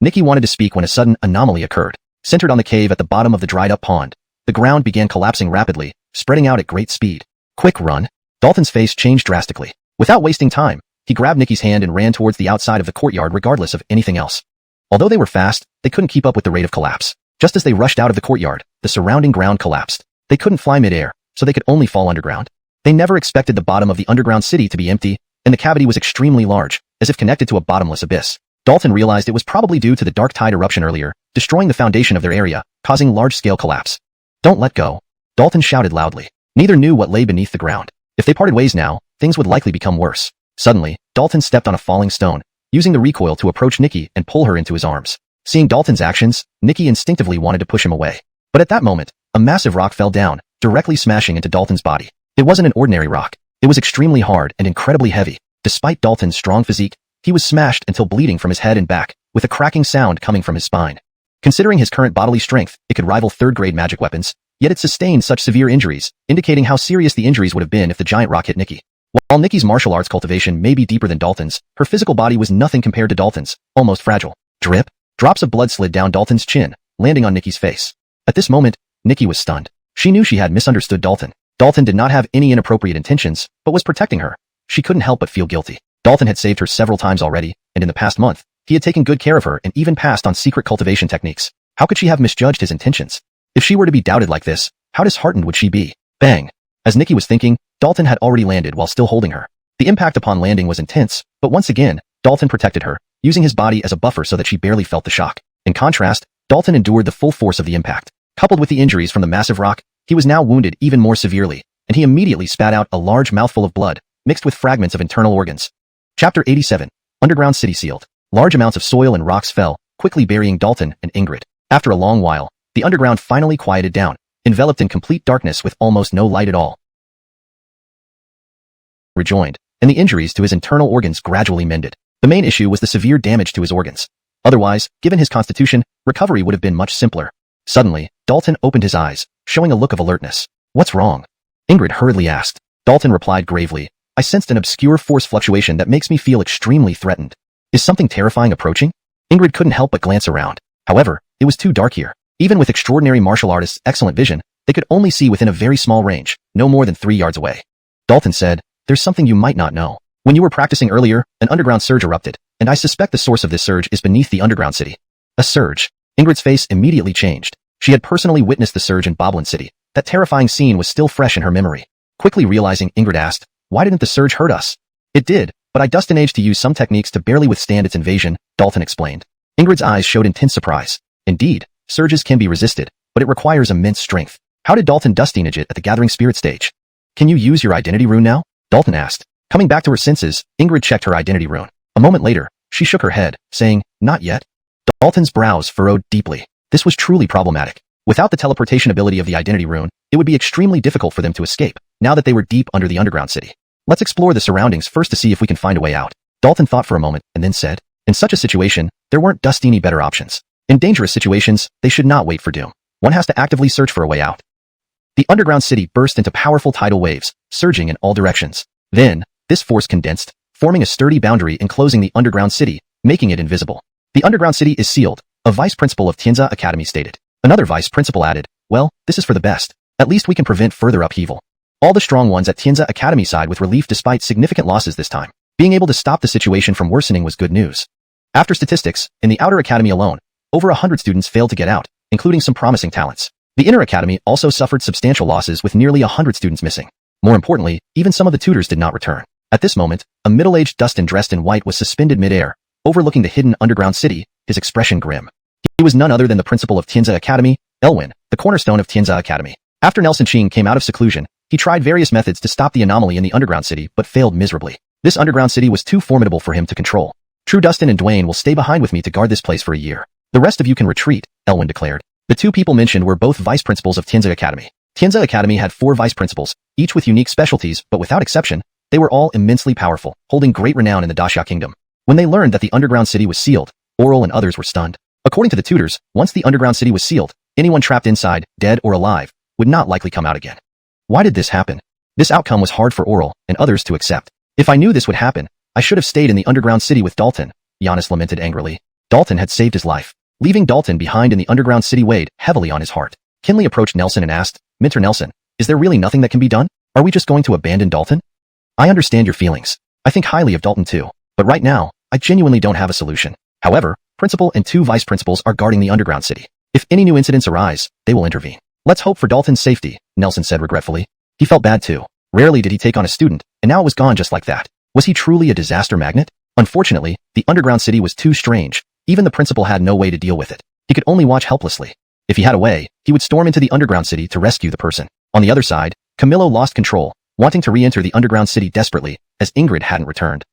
Nikki wanted to speak when a sudden anomaly occurred. Centered on the cave at the bottom of the dried-up pond, the ground began collapsing rapidly, spreading out at great speed. Quick run! Dalton's face changed drastically. Without wasting time, he grabbed Nikki's hand and ran towards the outside of the courtyard regardless of anything else. Although they were fast, they couldn't keep up with the rate of collapse. Just as they rushed out of the courtyard, the surrounding ground collapsed. They couldn't fly mid-air, so they could only fall underground. They never expected the bottom of the underground city to be empty, and the cavity was extremely large, as if connected to a bottomless abyss. Dalton realized it was probably due to the dark tide eruption earlier, destroying the foundation of their area, causing large-scale collapse. Don't let go! Dalton shouted loudly. Neither knew what lay beneath the ground. If they parted ways now, things would likely become worse. Suddenly, Dalton stepped on a falling stone, using the recoil to approach Nikki and pull her into his arms. Seeing Dalton's actions, Nikki instinctively wanted to push him away. But at that moment, a massive rock fell down, directly smashing into Dalton's body. It wasn't an ordinary rock. It was extremely hard and incredibly heavy. Despite Dalton's strong physique, he was smashed until bleeding from his head and back, with a cracking sound coming from his spine. Considering his current bodily strength, it could rival third-grade magic weapons, yet it sustained such severe injuries, indicating how serious the injuries would have been if the giant rock hit Nikki. While Nikki's martial arts cultivation may be deeper than Dalton's, her physical body was nothing compared to Dalton's, almost fragile. Drip! Drops of blood slid down Dalton's chin, landing on Nikki's face. At this moment, Nikki was stunned. She knew she had misunderstood Dalton. Dalton did not have any inappropriate intentions, but was protecting her. She couldn't help but feel guilty. Dalton had saved her several times already, and in the past month, he had taken good care of her and even passed on secret cultivation techniques. How could she have misjudged his intentions? If she were to be doubted like this, how disheartened would she be? Bang! As Nikki was thinking, Dalton had already landed while still holding her. The impact upon landing was intense, but once again, Dalton protected her, using his body as a buffer so that she barely felt the shock. In contrast, Dalton endured the full force of the impact. Coupled with the injuries from the massive rock, he was now wounded even more severely, and he immediately spat out a large mouthful of blood, mixed with fragments of internal organs. Chapter 87. Underground City Sealed. Large amounts of soil and rocks fell, quickly burying Dalton and Ingrid. After a long while, the underground finally quieted down, enveloped in complete darkness with almost no light at all. Rejoined, and the injuries to his internal organs gradually mended. The main issue was the severe damage to his organs. Otherwise, given his constitution, recovery would have been much simpler. Suddenly, Dalton opened his eyes, showing a look of alertness. What's wrong? Ingrid hurriedly asked. Dalton replied gravely. I sensed an obscure force fluctuation that makes me feel extremely threatened. Is something terrifying approaching? Ingrid couldn't help but glance around. However, it was too dark here. Even with extraordinary martial artists' excellent vision, they could only see within a very small range, no more than 3 yards away. Dalton said, there's something you might not know. When you were practicing earlier, an underground surge erupted, and I suspect the source of this surge is beneath the underground city. A surge. Ingrid's face immediately changed. She had personally witnessed the surge in Boblin City. That terrifying scene was still fresh in her memory. Quickly realizing, Ingrid asked, why didn't the surge hurt us? It did, but I destined to use some techniques to barely withstand its invasion, Dalton explained. Ingrid's eyes showed intense surprise. Indeed, surges can be resisted, but it requires immense strength. How did Dalton destinage it at the Gathering Spirit stage? Can you use your identity rune now? Dalton asked. Coming back to her senses, Ingrid checked her identity rune. A moment later, she shook her head, saying, not yet. Dalton's brows furrowed deeply. This was truly problematic. Without the teleportation ability of the identity rune, it would be extremely difficult for them to escape, now that they were deep under the underground city. Let's explore the surroundings first to see if we can find a way out. Dalton thought for a moment, and then said, in such a situation, there weren't any better options. In dangerous situations, they should not wait for doom. One has to actively search for a way out. The underground city burst into powerful tidal waves, surging in all directions. Then, this force condensed, forming a sturdy boundary enclosing the underground city, making it invisible. The underground city is sealed, a vice principal of Tianza Academy stated. Another vice principal added, well, this is for the best. At least we can prevent further upheaval. All the strong ones at Tianza Academy side with relief despite significant losses this time. Being able to stop the situation from worsening was good news. After statistics, in the outer academy alone, over 100 students failed to get out, including some promising talents. The Inner Academy also suffered substantial losses with nearly 100 students missing. More importantly, even some of the tutors did not return. At this moment, a middle-aged Dustin dressed in white was suspended mid-air, overlooking the hidden underground city, his expression grim. He was none other than the principal of Tianza Academy, Elwin, the cornerstone of Tianza Academy. After Nelson Ching came out of seclusion, he tried various methods to stop the anomaly in the underground city but failed miserably. This underground city was too formidable for him to control. True Dustin and Dwayne will stay behind with me to guard this place for a year. The rest of you can retreat, Elwin declared. The two people mentioned were both vice principals of Tianza Academy. Tianza Academy had 4 vice principals, each with unique specialties, but without exception, they were all immensely powerful, holding great renown in the Daxia Kingdom. When they learned that the underground city was sealed, Oral and others were stunned. According to the tutors, once the underground city was sealed, anyone trapped inside, dead or alive, would not likely come out again. Why did this happen? This outcome was hard for Oral and others to accept. If I knew this would happen, I should have stayed in the underground city with Dalton, Giannis lamented angrily. Dalton had saved his life. Leaving Dalton behind in the underground city weighed heavily on his heart. Kinley approached Nelson and asked, Mentor Nelson, is there really nothing that can be done? Are we just going to abandon Dalton? I understand your feelings. I think highly of Dalton too. But right now, I genuinely don't have a solution. However, principal and 2 vice principals are guarding the underground city. If any new incidents arise, they will intervene. Let's hope for Dalton's safety, Nelson said regretfully. He felt bad too. Rarely did he take on a student, and now it was gone just like that. Was he truly a disaster magnet? Unfortunately, the underground city was too strange. Even the principal had no way to deal with it. He could only watch helplessly. If he had a way, he would storm into the underground city to rescue the person. On the other side, Camillo lost control, wanting to re-enter the underground city desperately, as Ingrid hadn't returned.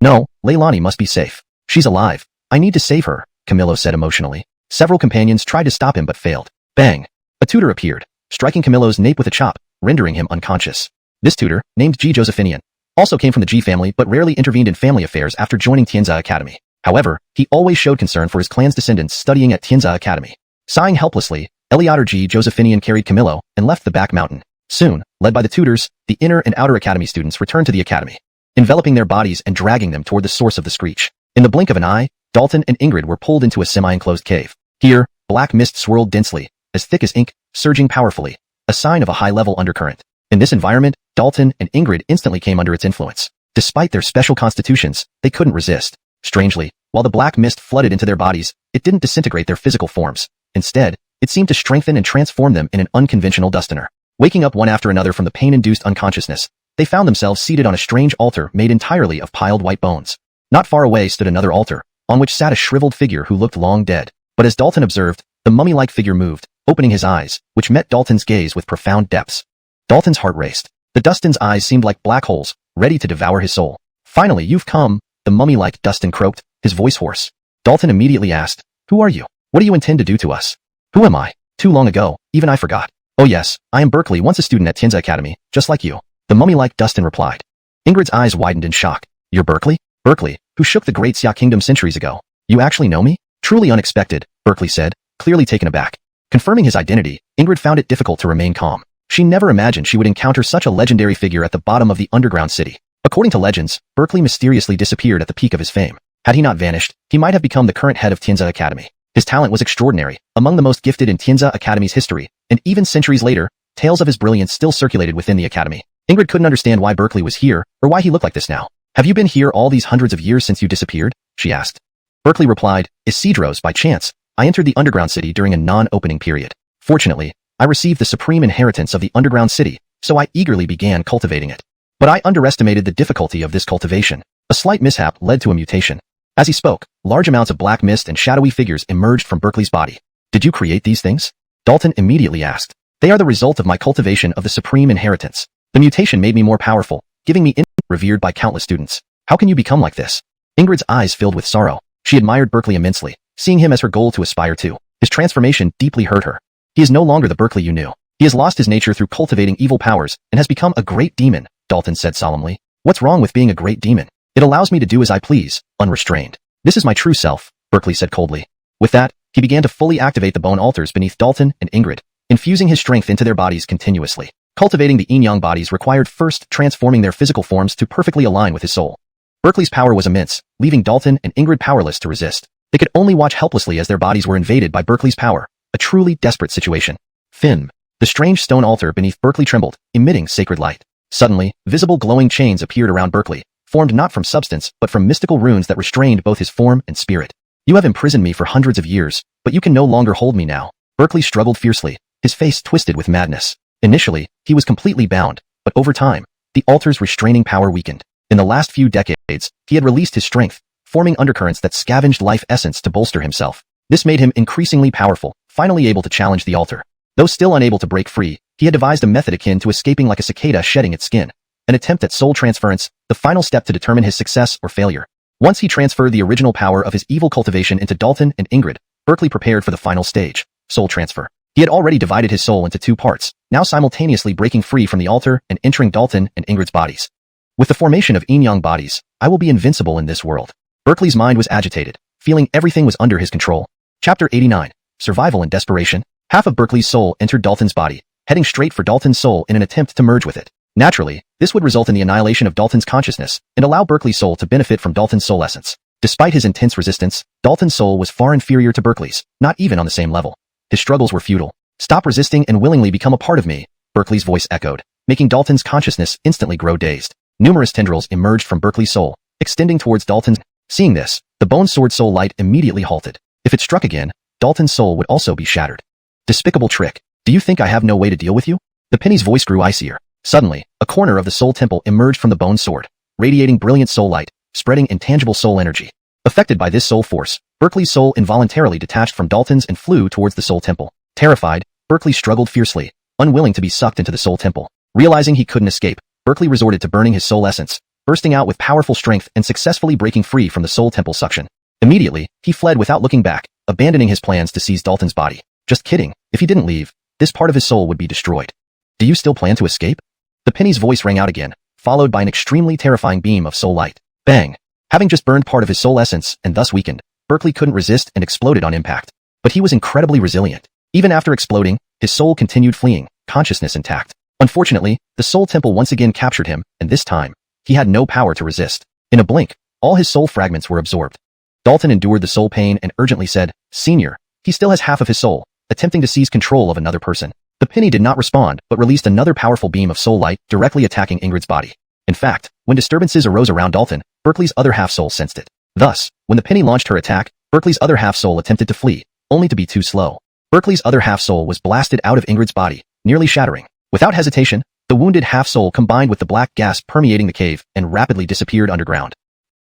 No, Leilani must be safe. She's alive. I need to save her, Camillo said emotionally. Several companions tried to stop him but failed. Bang! A tutor appeared, striking Camillo's nape with a chop, rendering him unconscious. This tutor, named G. Josephinian, also came from the G family but rarely intervened in family affairs after joining Tianza Academy. However, he always showed concern for his clan's descendants studying at Tianza Academy. Sighing helplessly, Eliader G. Josephinian carried Camillo and left the back mountain. Soon, led by the tutors, the inner and outer academy students returned to the academy, enveloping their bodies and dragging them toward the source of the screech. In the blink of an eye, Dalton and Ingrid were pulled into a semi-enclosed cave. Here, black mist swirled densely, as thick as ink, surging powerfully, a sign of a high-level undercurrent. In this environment, Dalton and Ingrid instantly came under its influence. Despite their special constitutions, they couldn't resist. Strangely, while the black mist flooded into their bodies, it didn't disintegrate their physical forms. Instead, it seemed to strengthen and transform them in an unconventional dustiner. Waking up one after another from the pain-induced unconsciousness, they found themselves seated on a strange altar made entirely of piled white bones. Not far away stood another altar, on which sat a shriveled figure who looked long dead. But as Dalton observed, the mummy-like figure moved, opening his eyes, which met Dalton's gaze with profound depths. Dalton's heart raced. The Dustin's eyes seemed like black holes, ready to devour his soul. Finally, you've come, the mummy-like Dustin croaked, his voice hoarse. Dalton immediately asked, Who are you? What do you intend to do to us? Who am I? Too long ago, even I forgot. Oh yes, I am Berkeley, once a student at Tianza Academy, just like you. The mummy-like Dustin replied. Ingrid's eyes widened in shock. You're Berkeley? Berkeley, who shook the great Xia Kingdom centuries ago. You actually know me? Truly unexpected, Berkeley said, clearly taken aback. Confirming his identity, Ingrid found it difficult to remain calm. She never imagined she would encounter such a legendary figure at the bottom of the underground city. According to legends, Berkeley mysteriously disappeared at the peak of his fame. Had he not vanished, he might have become the current head of Tianza Academy. His talent was extraordinary, among the most gifted in Tianza Academy's history, and even centuries later, tales of his brilliance still circulated within the academy. Ingrid couldn't understand why Berkeley was here, or why he looked like this now. Have you been here all these hundreds of years since you disappeared? She asked. Berkeley replied, Isidros, by chance, I entered the underground city during a non-opening period. Fortunately, I received the supreme inheritance of the underground city, so I eagerly began cultivating it. But I underestimated the difficulty of this cultivation. A slight mishap led to a mutation. As he spoke, large amounts of black mist and shadowy figures emerged from Berkeley's body. Did you create these things? Dalton immediately asked. They are the result of my cultivation of the supreme inheritance. The mutation made me more powerful, giving me revered by countless students. How can you become like this? Ingrid's eyes filled with sorrow. She admired Berkeley immensely, seeing him as her goal to aspire to. His transformation deeply hurt her. He is no longer the Berkeley you knew. He has lost his nature through cultivating evil powers and has become a great demon, Dalton said solemnly. What's wrong with being a great demon? It allows me to do as I please, unrestrained. This is my true self, Berkeley said coldly. With that, he began to fully activate the bone altars beneath Dalton and Ingrid, infusing his strength into their bodies continuously. Cultivating the yin-yang bodies required first transforming their physical forms to perfectly align with his soul. Berkeley's power was immense, leaving Dalton and Ingrid powerless to resist. They could only watch helplessly as their bodies were invaded by Berkeley's power, a truly desperate situation. Fin. The strange stone altar beneath Berkeley trembled, emitting sacred light. Suddenly, visible glowing chains appeared around Berkeley, formed not from substance but from mystical runes that restrained both his form and spirit. You have imprisoned me for hundreds of years, but you can no longer hold me now. Berkeley struggled fiercely, his face twisted with madness. Initially, he was completely bound, but over time, the altar's restraining power weakened. In the last few decades, he had released his strength, forming undercurrents that scavenged life essence to bolster himself. This made him increasingly powerful, finally able to challenge the altar. Though still unable to break free, he had devised a method akin to escaping like a cicada shedding its skin. An attempt at soul transference, the final step to determine his success or failure. Once he transferred the original power of his evil cultivation into Dalton and Ingrid, Berkeley prepared for the final stage, soul transfer. He had already divided his soul into two parts, now simultaneously breaking free from the altar and entering Dalton and Ingrid's bodies. With the formation of yin-yang bodies, I will be invincible in this world. Berkeley's mind was agitated, feeling everything was under his control. Chapter 89, Survival and Desperation. Half of Berkeley's soul entered Dalton's body, heading straight for Dalton's soul in an attempt to merge with it. Naturally, this would result in the annihilation of Dalton's consciousness and allow Berkeley's soul to benefit from Dalton's soul essence. Despite his intense resistance, Dalton's soul was far inferior to Berkeley's, not even on the same level. His struggles were futile. Stop resisting and willingly become a part of me, Berkeley's voice echoed, making Dalton's consciousness instantly grow dazed. Numerous tendrils emerged from Berkeley's soul, extending towards Dalton's. Seeing this, the bone sword soul light immediately halted. If it struck again, Dalton's soul would also be shattered. Despicable trick. Do you think I have no way to deal with you? The penny's voice grew icier. Suddenly, a corner of the soul temple emerged from the bone sword, radiating brilliant soul light, spreading intangible soul energy. Affected by this soul force, Berkeley's soul involuntarily detached from Dalton's and flew towards the soul temple. Terrified, Berkeley struggled fiercely, unwilling to be sucked into the soul temple. Realizing he couldn't escape, Berkeley resorted to burning his soul essence, bursting out with powerful strength and successfully breaking free from the soul temple suction. Immediately, he fled without looking back, abandoning his plans to seize Dalton's body. Just kidding, if he didn't leave, this part of his soul would be destroyed. Do you still plan to escape? The penny's voice rang out again, followed by an extremely terrifying beam of soul light. Bang! Having just burned part of his soul essence and thus weakened, Berkeley couldn't resist and exploded on impact. But he was incredibly resilient. Even after exploding, his soul continued fleeing, consciousness intact. Unfortunately, the soul temple once again captured him, and this time, he had no power to resist. In a blink, all his soul fragments were absorbed. Dalton endured the soul pain and urgently said, "Senior, he still has half of his soul," attempting to seize control of another person. The penny did not respond, but released another powerful beam of soul light, directly attacking Ingrid's body. In fact, when disturbances arose around Dalton, Berkeley's other half-soul sensed it. Thus, when the penny launched her attack, Berkeley's other half-soul attempted to flee, only to be too slow. Berkeley's other half-soul was blasted out of Ingrid's body, nearly shattering. Without hesitation, the wounded half-soul combined with the black gas permeating the cave and rapidly disappeared underground.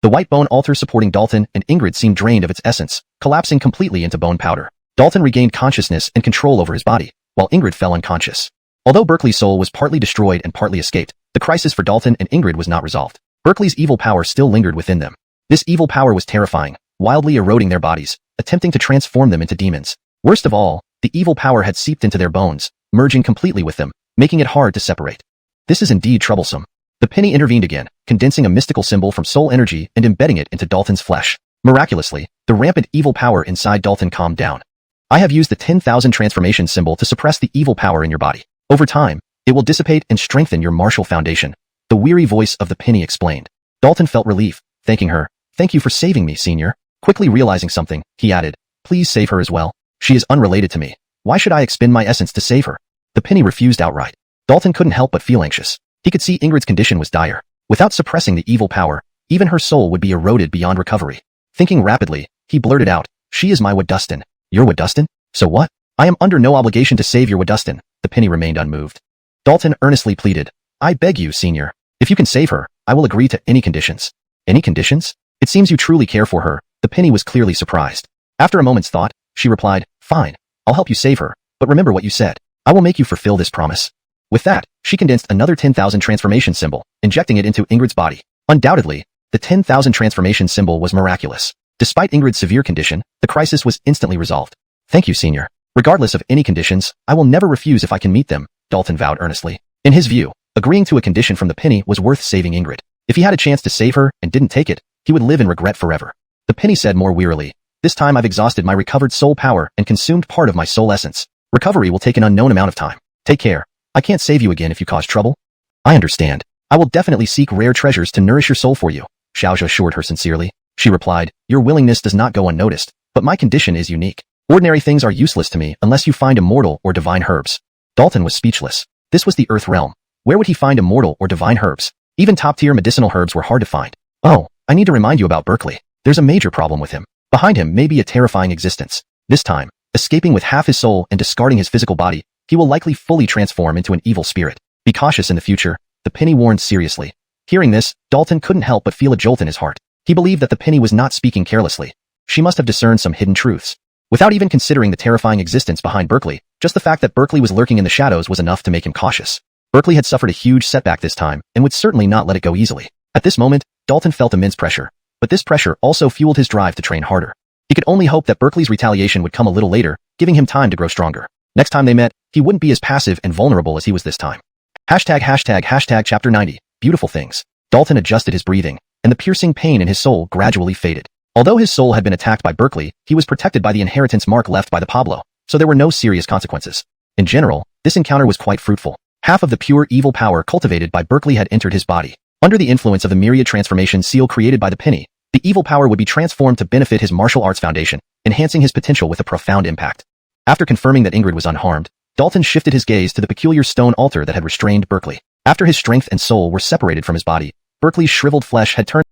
The white bone altar supporting Dalton and Ingrid seemed drained of its essence, collapsing completely into bone powder. Dalton regained consciousness and control over his body, while Ingrid fell unconscious. Although Berkeley's soul was partly destroyed and partly escaped, the crisis for Dalton and Ingrid was not resolved. Berkeley's evil power still lingered within them. This evil power was terrifying, wildly eroding their bodies, attempting to transform them into demons. Worst of all, the evil power had seeped into their bones, merging completely with them, making it hard to separate. This is indeed troublesome. The penny intervened again, condensing a mystical symbol from soul energy and embedding it into Dalton's flesh. Miraculously, the rampant evil power inside Dalton calmed down. I have used the 10,000 transformation symbol to suppress the evil power in your body. Over time, it will dissipate and strengthen your martial foundation, the weary voice of the penny explained. Dalton felt relief, thanking her. "Thank you for saving me, senior." Quickly realizing something, he added, "Please save her as well. She is unrelated to me. Why should I expend my essence to save her?" The penny refused outright. Dalton couldn't help but feel anxious. He could see Ingrid's condition was dire. Without suppressing the evil power, even her soul would be eroded beyond recovery. Thinking rapidly, he blurted out, "She is my Wadustin." "Your Wadustin? So what? I am under no obligation to save your Wadustin." The penny remained unmoved. Dalton earnestly pleaded, "I beg you, senior. If you can save her, I will agree to any conditions." "Any conditions? It seems you truly care for her." The penny was clearly surprised. After a moment's thought, she replied, "Fine. I'll help you save her, but remember what you said. I will make you fulfill this promise." With that, she condensed another 10,000 transformation symbol, injecting it into Ingrid's body. Undoubtedly, the 10,000 transformation symbol was miraculous. Despite Ingrid's severe condition, the crisis was instantly resolved. "Thank you, senior. Regardless of any conditions, I will never refuse if I can meet them," Dalton vowed earnestly. In his view, agreeing to a condition from the penny was worth saving Ingrid. If he had a chance to save her and didn't take it, he would live in regret forever. The penny said more wearily, "This time I've exhausted my recovered soul power and consumed part of my soul essence. Recovery will take an unknown amount of time. Take care. I can't save you again if you cause trouble." "I understand. I will definitely seek rare treasures to nourish your soul for you," Xiaozhe assured her sincerely. She replied, "Your willingness does not go unnoticed, but my condition is unique. Ordinary things are useless to me unless you find immortal or divine herbs." Dalton was speechless. This was the Earth realm. Where would he find immortal or divine herbs? Even top-tier medicinal herbs were hard to find. "Oh, I need to remind you about Berkeley. There's a major problem with him. Behind him may be a terrifying existence. This time, escaping with half his soul and discarding his physical body, he will likely fully transform into an evil spirit. Be cautious in the future, the Penny warned seriously. Hearing this, Dalton couldn't help but feel a jolt in his heart. He believed that the Penny was not speaking carelessly. She must have discerned some hidden truths. Without even considering the terrifying existence behind Berkeley, just the fact that Berkeley was lurking in the shadows was enough to make him cautious. Berkeley had suffered a huge setback this time, and would certainly not let it go easily. At this moment, Dalton felt immense pressure, but this pressure also fueled his drive to train harder. He could only hope that Berkeley's retaliation would come a little later, giving him time to grow stronger. Next time they met, he wouldn't be as passive and vulnerable as he was this time. Chapter 90, Beautiful Things. Dalton adjusted his breathing, and the piercing pain in his soul gradually faded. Although his soul had been attacked by Berkeley, he was protected by the inheritance mark left by the Pablo, so there were no serious consequences. In general, this encounter was quite fruitful. Half of the pure evil power cultivated by Berkeley had entered his body. Under the influence of the myriad transformation seal created by the Penny, the evil power would be transformed to benefit his martial arts foundation, enhancing his potential with a profound impact. After confirming that Ingrid was unharmed, Dalton shifted his gaze to the peculiar stone altar that had restrained Berkeley. After his strength and soul were separated from his body, Berkeley's shriveled flesh had turned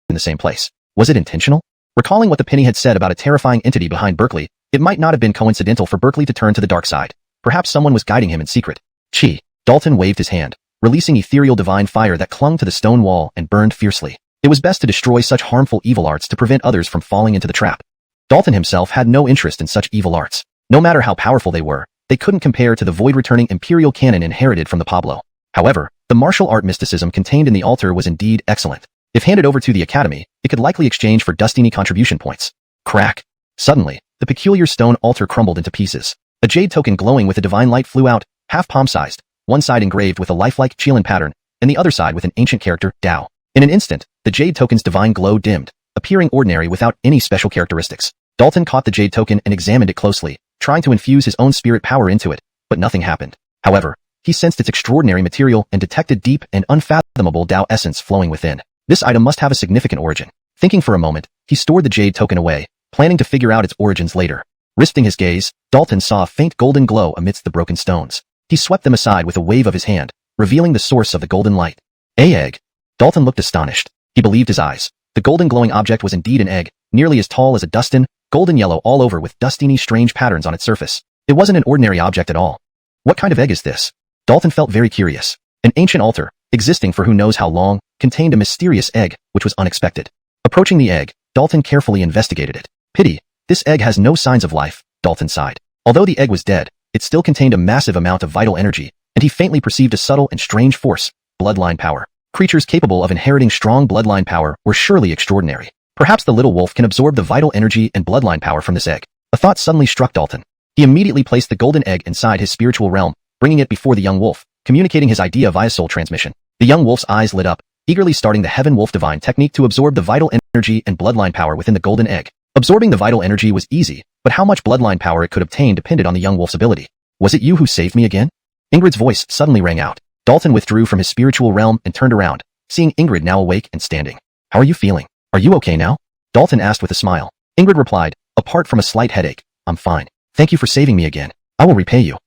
in the same place. Was it intentional? Recalling what the Penny had said about a terrifying entity behind Berkeley, it might not have been coincidental for Berkeley to turn to the dark side. Perhaps someone was guiding him in secret. Chi. Dalton waved his hand, releasing ethereal divine fire that clung to the stone wall and burned fiercely. It was best to destroy such harmful evil arts to prevent others from falling into the trap. Dalton himself had no interest in such evil arts. No matter how powerful they were, they couldn't compare to the void-returning imperial canon inherited from the Pablo. However, the martial art mysticism contained in the altar was indeed excellent. If handed over to the Academy, it could likely exchange for Destiny contribution points. Crack. Suddenly, the peculiar stone altar crumbled into pieces. A jade token glowing with a divine light flew out, half palm-sized, one side engraved with a lifelike Qilin pattern, and the other side with an ancient character, Dao. In an instant, the jade token's divine glow dimmed, appearing ordinary without any special characteristics. Dalton caught the jade token and examined it closely, trying to infuse his own spirit power into it, but nothing happened. However, he sensed its extraordinary material and detected deep and unfathomable Dao essence flowing within. This item must have a significant origin. Thinking for a moment, he stored the jade token away, planning to figure out its origins later. Risking his gaze, Dalton saw a faint golden glow amidst the broken stones. He swept them aside with a wave of his hand, revealing the source of the golden light. A egg. Dalton looked astonished. He believed his eyes. The golden glowing object was indeed an egg, nearly as tall as a dustin, golden yellow all over with dustiny strange patterns on its surface. It wasn't an ordinary object at all. What kind of egg is this? Dalton felt very curious. An ancient altar, existing for who knows how long, contained a mysterious egg, which was unexpected. Approaching the egg, Dalton carefully investigated it. Pity, this egg has no signs of life, Dalton sighed. Although the egg was dead, it still contained a massive amount of vital energy, and he faintly perceived a subtle and strange force, bloodline power. Creatures capable of inheriting strong bloodline power were surely extraordinary. Perhaps the little wolf can absorb the vital energy and bloodline power from this egg. A thought suddenly struck Dalton. He immediately placed the golden egg inside his spiritual realm, bringing it before the young wolf, communicating his idea via soul transmission. The young wolf's eyes lit up, eagerly starting the Heaven Wolf Divine technique to absorb the vital energy and bloodline power within the golden egg. Absorbing the vital energy was easy, but how much bloodline power it could obtain depended on the young wolf's ability. Was it you who saved me again? Ingrid's voice suddenly rang out. Dalton withdrew from his spiritual realm and turned around, seeing Ingrid now awake and standing. How are you feeling? Are you okay now? Dalton asked with a smile. Ingrid replied, apart from a slight headache, I'm fine. Thank you for saving me again. I will repay you.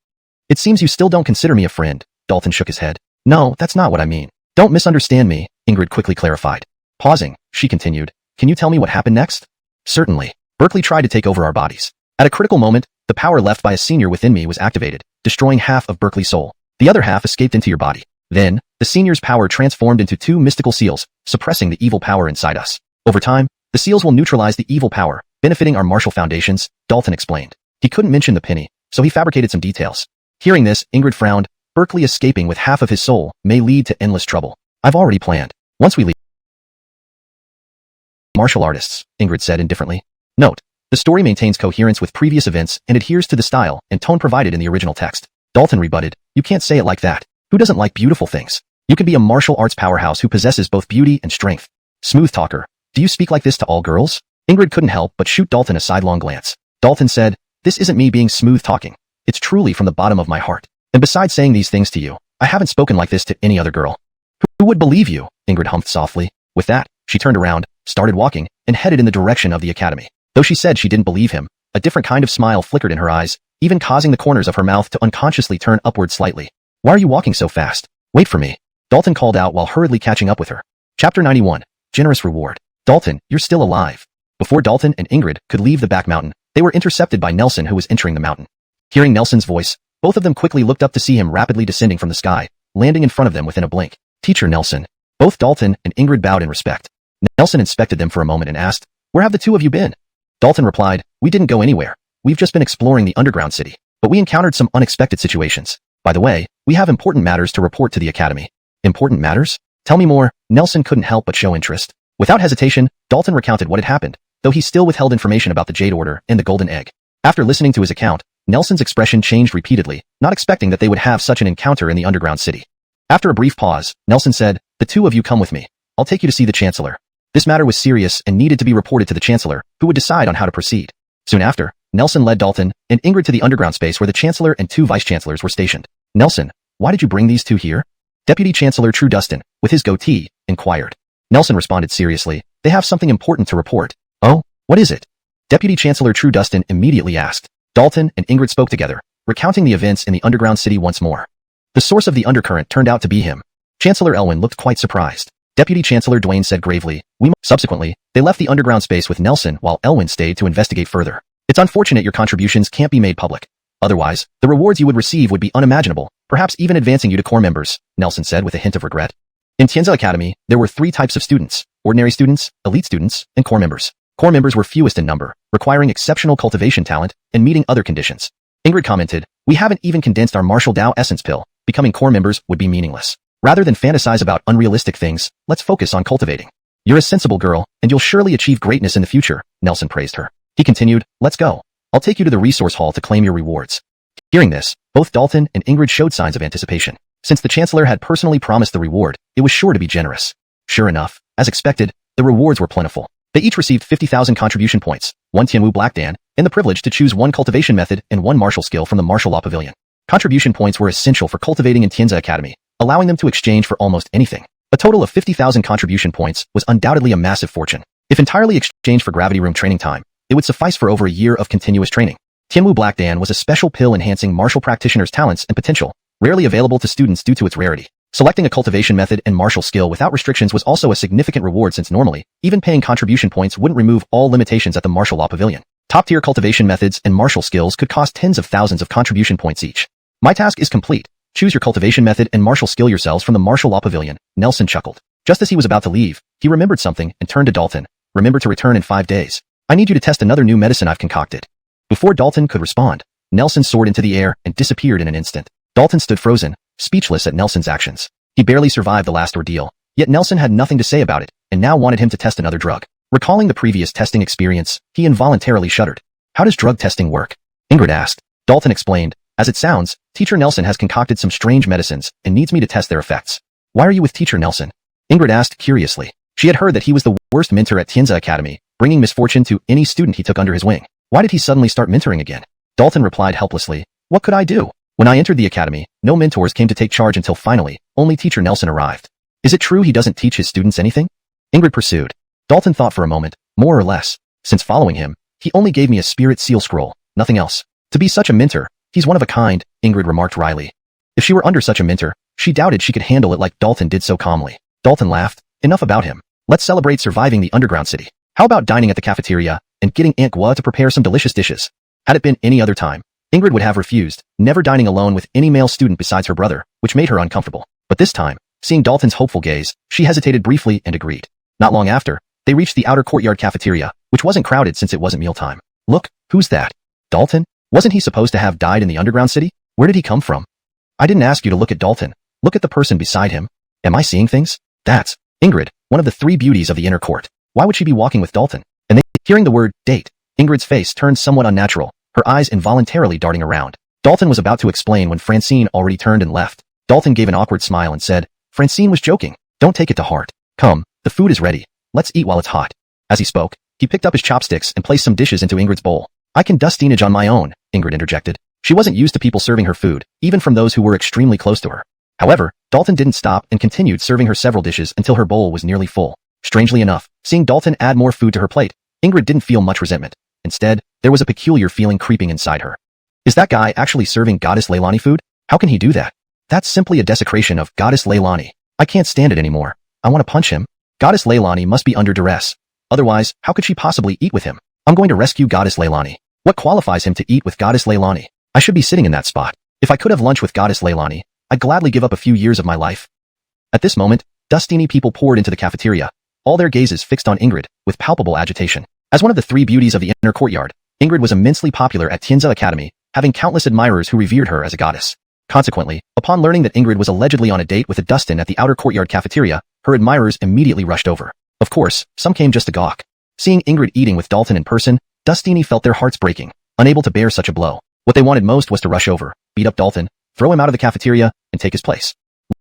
It seems you still don't consider me a friend. Dalton shook his head. No, that's not what I mean. Don't misunderstand me, Ingrid quickly clarified. Pausing, she continued, can you tell me what happened next? Certainly. Berkeley tried to take over our bodies. At a critical moment, the power left by a senior within me was activated, destroying half of Berkeley's soul. The other half escaped into your body. Then, the senior's power transformed into two mystical seals, suppressing the evil power inside us. Over time, the seals will neutralize the evil power, benefiting our martial foundations, Dalton explained. He couldn't mention the penny, so he fabricated some details. Hearing this, Ingrid frowned. Berkeley escaping with half of his soul may lead to endless trouble. I've already planned. Once we leave martial artists, Ingrid said indifferently. Note, the story maintains coherence with previous events and adheres to the style and tone provided in the original text. Dalton rebutted, you can't say it like that. Who doesn't like beautiful things? You can be a martial arts powerhouse who possesses both beauty and strength. Smooth talker. Do you speak like this to all girls? Ingrid couldn't help but shoot Dalton a sidelong glance. Dalton said, this isn't me being smooth talking. It's truly from the bottom of my heart. And besides saying these things to you, I haven't spoken like this to any other girl. Who would believe you? Ingrid humphed softly. With that, she turned around, started walking, and headed in the direction of the academy. Though she said she didn't believe him, a different kind of smile flickered in her eyes, even causing the corners of her mouth to unconsciously turn upward slightly. Why are you walking so fast? Wait for me. Dalton called out while hurriedly catching up with her. Chapter 91. Generous Reward. Dalton, you're still alive. Before Dalton and Ingrid could leave the back mountain, they were intercepted by Nelson, who was entering the mountain. Hearing Nelson's voice, both of them quickly looked up to see him rapidly descending from the sky, landing in front of them within a blink. Teacher Nelson. Both Dalton and Ingrid bowed in respect. Nelson inspected them for a moment and asked, "Where have the two of you been?" Dalton replied, "We didn't go anywhere. We've just been exploring the underground city. But we encountered some unexpected situations. By the way, we have important matters to report to the academy." Important matters? Tell me more. Nelson couldn't help but show interest. Without hesitation, Dalton recounted what had happened, though he still withheld information about the Jade Order and the Golden Egg. After listening to his account, Nelson's expression changed repeatedly, not expecting that they would have such an encounter in the underground city. After a brief pause, Nelson said, "The two of you come with me. I'll take you to see the Chancellor." This matter was serious and needed to be reported to the Chancellor, who would decide on how to proceed. Soon after, Nelson led Dalton and Ingrid to the underground space where the Chancellor and two Vice-Chancellors were stationed. "Nelson, why did you bring these two here?" Deputy Chancellor True Dustin, with his goatee, inquired. Nelson responded seriously, "They have something important to report." "Oh, what is it?" Deputy Chancellor True Dustin immediately asked. Dalton and Ingrid spoke together, recounting the events in the underground city once more. The source of the undercurrent turned out to be him. Chancellor Elwyn looked quite surprised. Deputy Chancellor Dwayne said gravely, Subsequently, they left the underground space with Nelson while Elwyn stayed to investigate further. "It's unfortunate your contributions can't be made public. Otherwise, the rewards you would receive would be unimaginable, perhaps even advancing you to corps members," Nelson said with a hint of regret. In Tianza Academy, there were 3 types of students: ordinary students, elite students, and corps members. Corps members were fewest in number, requiring exceptional cultivation talent and meeting other conditions. Ingrid commented, "We haven't even condensed our martial Dao essence pill. Becoming corps members would be meaningless. Rather than fantasize about unrealistic things, let's focus on cultivating." "You're a sensible girl, and you'll surely achieve greatness in the future," Nelson praised her. He continued, "Let's go. I'll take you to the resource hall to claim your rewards." Hearing this, both Dalton and Ingrid showed signs of anticipation. Since the Chancellor had personally promised the reward, it was sure to be generous. Sure enough, as expected, the rewards were plentiful. They each received 50,000 contribution points, 1 Tianwu Black Dan, and the privilege to choose 1 cultivation method and 1 martial skill from the Martial Law Pavilion. Contribution points were essential for cultivating in Tianza Academy, allowing them to exchange for almost anything. A total of 50,000 contribution points was undoubtedly a massive fortune. If entirely exchanged for gravity room training time, it would suffice for over a year of continuous training. Tianwu Black Dan was a special pill enhancing martial practitioners' talents and potential, rarely available to students due to its rarity. Selecting a cultivation method and martial skill without restrictions was also a significant reward, since normally, even paying contribution points wouldn't remove all limitations at the Martial Law Pavilion. Top-tier cultivation methods and martial skills could cost tens of thousands of contribution points each. "My task is complete. Choose your cultivation method and martial skill yourselves from the Martial Law Pavilion," Nelson chuckled. Just as he was about to leave, he remembered something and turned to Dalton. "Remember to return in 5 days. I need you to test another new medicine I've concocted." Before Dalton could respond, Nelson soared into the air and disappeared in an instant. Dalton stood frozen, speechless at Nelson's actions. He barely survived the last ordeal, yet Nelson had nothing to say about it, and now wanted him to test another drug. Recalling the previous testing experience, he involuntarily shuddered. "How does drug testing work?" Ingrid asked. Dalton explained, "As it sounds, Teacher Nelson has concocted some strange medicines and needs me to test their effects." "Why are you with Teacher Nelson?" Ingrid asked curiously. She had heard that he was the worst mentor at Tianza Academy, bringing misfortune to any student he took under his wing. Why did he suddenly start mentoring again? Dalton replied helplessly, "What could I do? When I entered the academy, no mentors came to take charge until finally, only Teacher Nelson arrived." "Is it true he doesn't teach his students anything?" Ingrid pursued. Dalton thought for a moment, more or less. "Since following him, he only gave me a spirit seal scroll, nothing else. To be such a mentor, he's one of a kind," Ingrid remarked wryly. If she were under such a mentor, she doubted she could handle it like Dalton did so calmly. Dalton laughed. "Enough about him. Let's celebrate surviving the underground city. How about dining at the cafeteria and getting Aunt Gua to prepare some delicious dishes?" Had it been any other time, Ingrid would have refused, never dining alone with any male student besides her brother, which made her uncomfortable. But this time, seeing Dalton's hopeful gaze, she hesitated briefly and agreed. Not long after, they reached the outer courtyard cafeteria, which wasn't crowded since it wasn't mealtime. "Look, who's that? Dalton? Wasn't he supposed to have died in the underground city? Where did he come from?" "I didn't ask you to look at Dalton. Look at the person beside him. Am I seeing things?" "That's Ingrid, one of the 3 beauties of the inner court. Why would she be walking with Dalton?" And then, hearing the word date, Ingrid's face turned somewhat unnatural, her eyes involuntarily darting around. Dalton was about to explain when Francine already turned and left. Dalton gave an awkward smile and said, "Francine was joking. Don't take it to heart. Come, the food is ready. Let's eat while it's hot." As he spoke, he picked up his chopsticks and placed some dishes into Ingrid's bowl. "I can dustinage on my own," Ingrid interjected. She wasn't used to people serving her food, even from those who were extremely close to her. However, Dalton didn't stop and continued serving her several dishes until her bowl was nearly full. Strangely enough, seeing Dalton add more food to her plate, Ingrid didn't feel much resentment. Instead, there was a peculiar feeling creeping inside her. Is that guy actually serving Goddess Leilani food? How can he do that? That's simply a desecration of Goddess Leilani. I can't stand it anymore. I want to punch him. Goddess Leilani must be under duress. Otherwise, how could she possibly eat with him? I'm going to rescue Goddess Leilani. What qualifies him to eat with Goddess Leilani? I should be sitting in that spot. If I could have lunch with Goddess Leilani, I'd gladly give up a few years of my life. At this moment, Dustini people poured into the cafeteria, all their gazes fixed on Ingrid, with palpable agitation. As one of the three beauties of the inner courtyard, Ingrid was immensely popular at Tianza Academy, having countless admirers who revered her as a goddess. Consequently, upon learning that Ingrid was allegedly on a date with a Dustin at the outer courtyard cafeteria, her admirers immediately rushed over. Of course, some came just to gawk. Seeing Ingrid eating with Dalton in person, Dustini felt their hearts breaking, unable to bear such a blow. What they wanted most was to rush over, beat up Dalton, throw him out of the cafeteria, and take his place.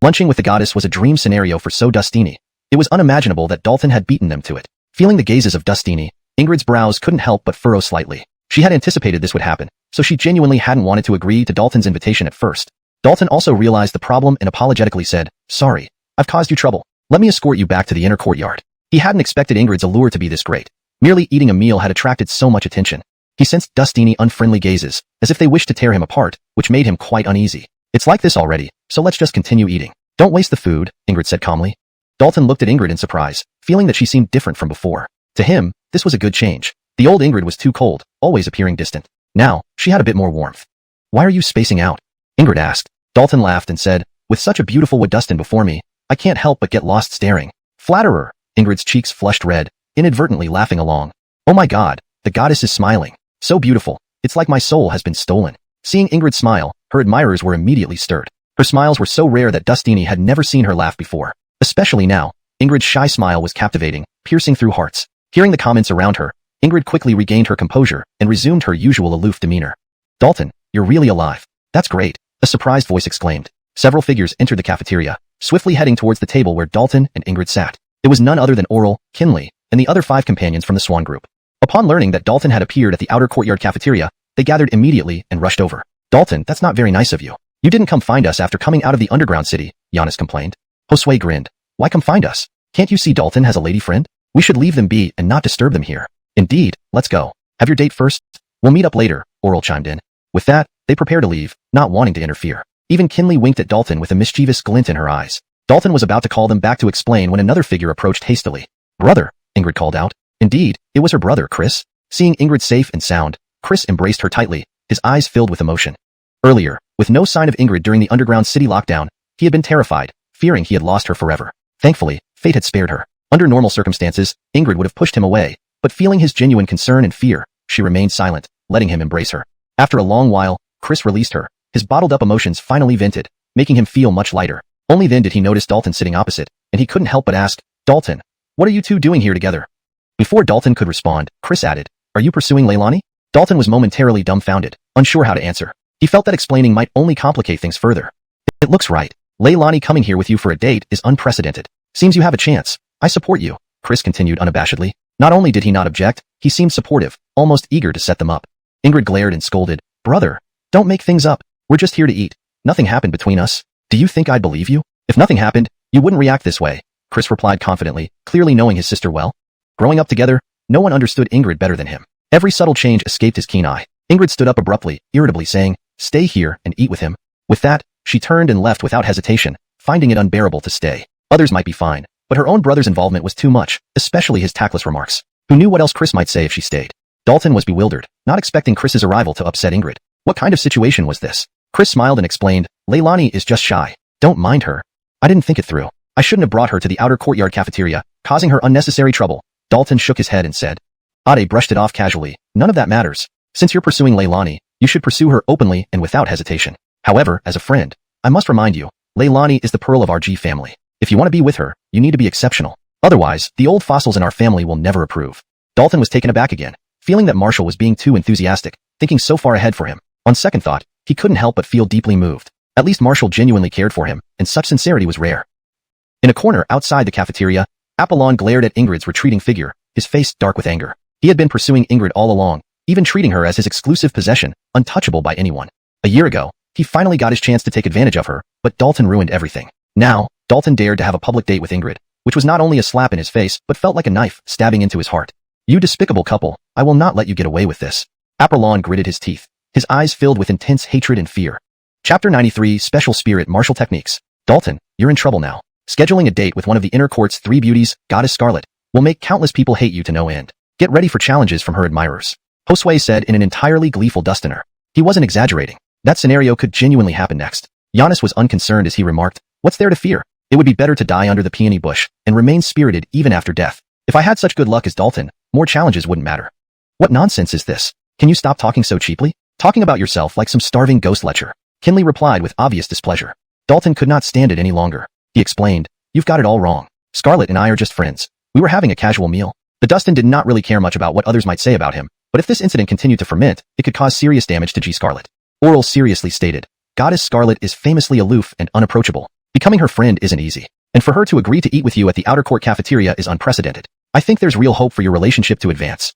Lunching with the goddess was a dream scenario for So Dustini. It was unimaginable that Dalton had beaten them to it. Feeling the gazes of Dustini, Ingrid's brows couldn't help but furrow slightly. She had anticipated this would happen, so she genuinely hadn't wanted to agree to Dalton's invitation at first. Dalton also realized the problem and apologetically said, "Sorry, I've caused you trouble. Let me escort you back to the inner courtyard." He hadn't expected Ingrid's allure to be this great. Merely eating a meal had attracted so much attention. He sensed Dustini unfriendly gazes, as if they wished to tear him apart, which made him quite uneasy. "It's like this already, so let's just continue eating. Don't waste the food," Ingrid said calmly. Dalton looked at Ingrid in surprise, feeling that she seemed different from before. To him, this was a good change. The old Ingrid was too cold, always appearing distant. Now, she had a bit more warmth. "Why are you spacing out?" Ingrid asked. Dalton laughed and said, "With such a beautiful Dustin before me, I can't help but get lost staring." "Flatterer!" Ingrid's cheeks flushed red, inadvertently laughing along. "Oh my god, the goddess is smiling. So beautiful, it's like my soul has been stolen." Seeing Ingrid smile, her admirers were immediately stirred. Her smiles were so rare that Dustini had never seen her laugh before. Especially now, Ingrid's shy smile was captivating, piercing through hearts. Hearing the comments around her, Ingrid quickly regained her composure and resumed her usual aloof demeanor. "Dalton, you're really alive. That's great," a surprised voice exclaimed. Several figures entered the cafeteria, swiftly heading towards the table where Dalton and Ingrid sat. It was none other than Oral, Kinley, and the other 5 companions from the Swan group. Upon learning that Dalton had appeared at the outer courtyard cafeteria, they gathered immediately and rushed over. "Dalton, that's not very nice of you. You didn't come find us after coming out of the underground city," Giannis complained. Josue grinned. "Why come find us? Can't you see Dalton has a lady friend? We should leave them be and not disturb them here." "Indeed, let's go. Have your date first. We'll meet up later," Oral chimed in. With that, they prepared to leave, not wanting to interfere. Even Kinley winked at Dalton with a mischievous glint in her eyes. Dalton was about to call them back to explain when another figure approached hastily. "Brother," Ingrid called out. Indeed, it was her brother, Chris. Seeing Ingrid safe and sound, Chris embraced her tightly, his eyes filled with emotion. Earlier, with no sign of Ingrid during the underground city lockdown, he had been terrified, fearing he had lost her forever. Thankfully, fate had spared her. Under normal circumstances, Ingrid would have pushed him away, but feeling his genuine concern and fear, she remained silent, letting him embrace her. After a long while, Chris released her, his bottled-up emotions finally vented, making him feel much lighter. Only then did he notice Dalton sitting opposite, and he couldn't help but ask, "Dalton, what are you two doing here together?" Before Dalton could respond, Chris added, "Are you pursuing Leilani?" Dalton was momentarily dumbfounded, unsure how to answer. He felt that explaining might only complicate things further. "It looks right. Leilani coming here with you for a date is unprecedented. Seems you have a chance. I support you," Chris continued unabashedly. Not only did he not object, he seemed supportive, almost eager to set them up. Ingrid glared and scolded, "Brother, don't make things up. We're just here to eat. Nothing happened between us. Do you think I'd believe you? If nothing happened, you wouldn't react this way," Chris replied confidently, clearly knowing his sister well. Growing up together, no one understood Ingrid better than him. Every subtle change escaped his keen eye. Ingrid stood up abruptly, irritably saying, "Stay here and eat with him." With that, she turned and left without hesitation, finding it unbearable to stay. Others might be fine, but her own brother's involvement was too much, especially his tactless remarks. Who knew what else Chris might say if she stayed? Dalton was bewildered, not expecting Chris's arrival to upset Ingrid. What kind of situation was this? Chris smiled and explained, "Leilani is just shy. Don't mind her. I didn't think it through. I shouldn't have brought her to the outer courtyard cafeteria, causing her unnecessary trouble." Dalton shook his head and said. Ade brushed it off casually, "None of that matters. Since you're pursuing Leilani, you should pursue her openly and without hesitation. However, as a friend, I must remind you, Leilani is the pearl of our G family. If you want to be with her, you need to be exceptional. Otherwise, the old fossils in our family will never approve." Dalton was taken aback again, feeling that Marshall was being too enthusiastic, thinking so far ahead for him. On second thought, he couldn't help but feel deeply moved. At least Marshall genuinely cared for him, and such sincerity was rare. In a corner outside the cafeteria, Apollon glared at Ingrid's retreating figure, his face dark with anger. He had been pursuing Ingrid all along, even treating her as his exclusive possession, untouchable by anyone. A year ago, he finally got his chance to take advantage of her, but Dalton ruined everything. Now, Dalton dared to have a public date with Ingrid, which was not only a slap in his face, but felt like a knife stabbing into his heart. "You despicable couple, I will not let you get away with this." Apollon gritted his teeth, his eyes filled with intense hatred and fear. Chapter 93 Special Spirit Martial Techniques. "Dalton, you're in trouble now. Scheduling a date with one of the inner court's 3 beauties, Goddess Scarlet, will make countless people hate you to no end. Get ready for challenges from her admirers. Josue said in an entirely gleeful dustinner. He wasn't exaggerating. That scenario could genuinely happen next. Giannis was unconcerned as he remarked, "What's there to fear? It would be better to die under the peony bush and remain spirited even after death. If I had such good luck as Dalton, more challenges wouldn't matter." What nonsense is this? Can you stop talking so cheaply? Talking about yourself like some starving ghost lecher. Kinley replied with obvious displeasure. Dalton could not stand it any longer. He explained, "You've got it all wrong. Scarlett and I are just friends. We were having a casual meal." The Dustin did not really care much about what others might say about him, but if this incident continued to ferment, it could cause serious damage to G. Scarlett. Oral seriously stated, "Goddess Scarlett is famously aloof and unapproachable. Becoming her friend isn't easy. And for her to agree to eat with you at the outer court cafeteria is unprecedented. I think there's real hope for your relationship to advance."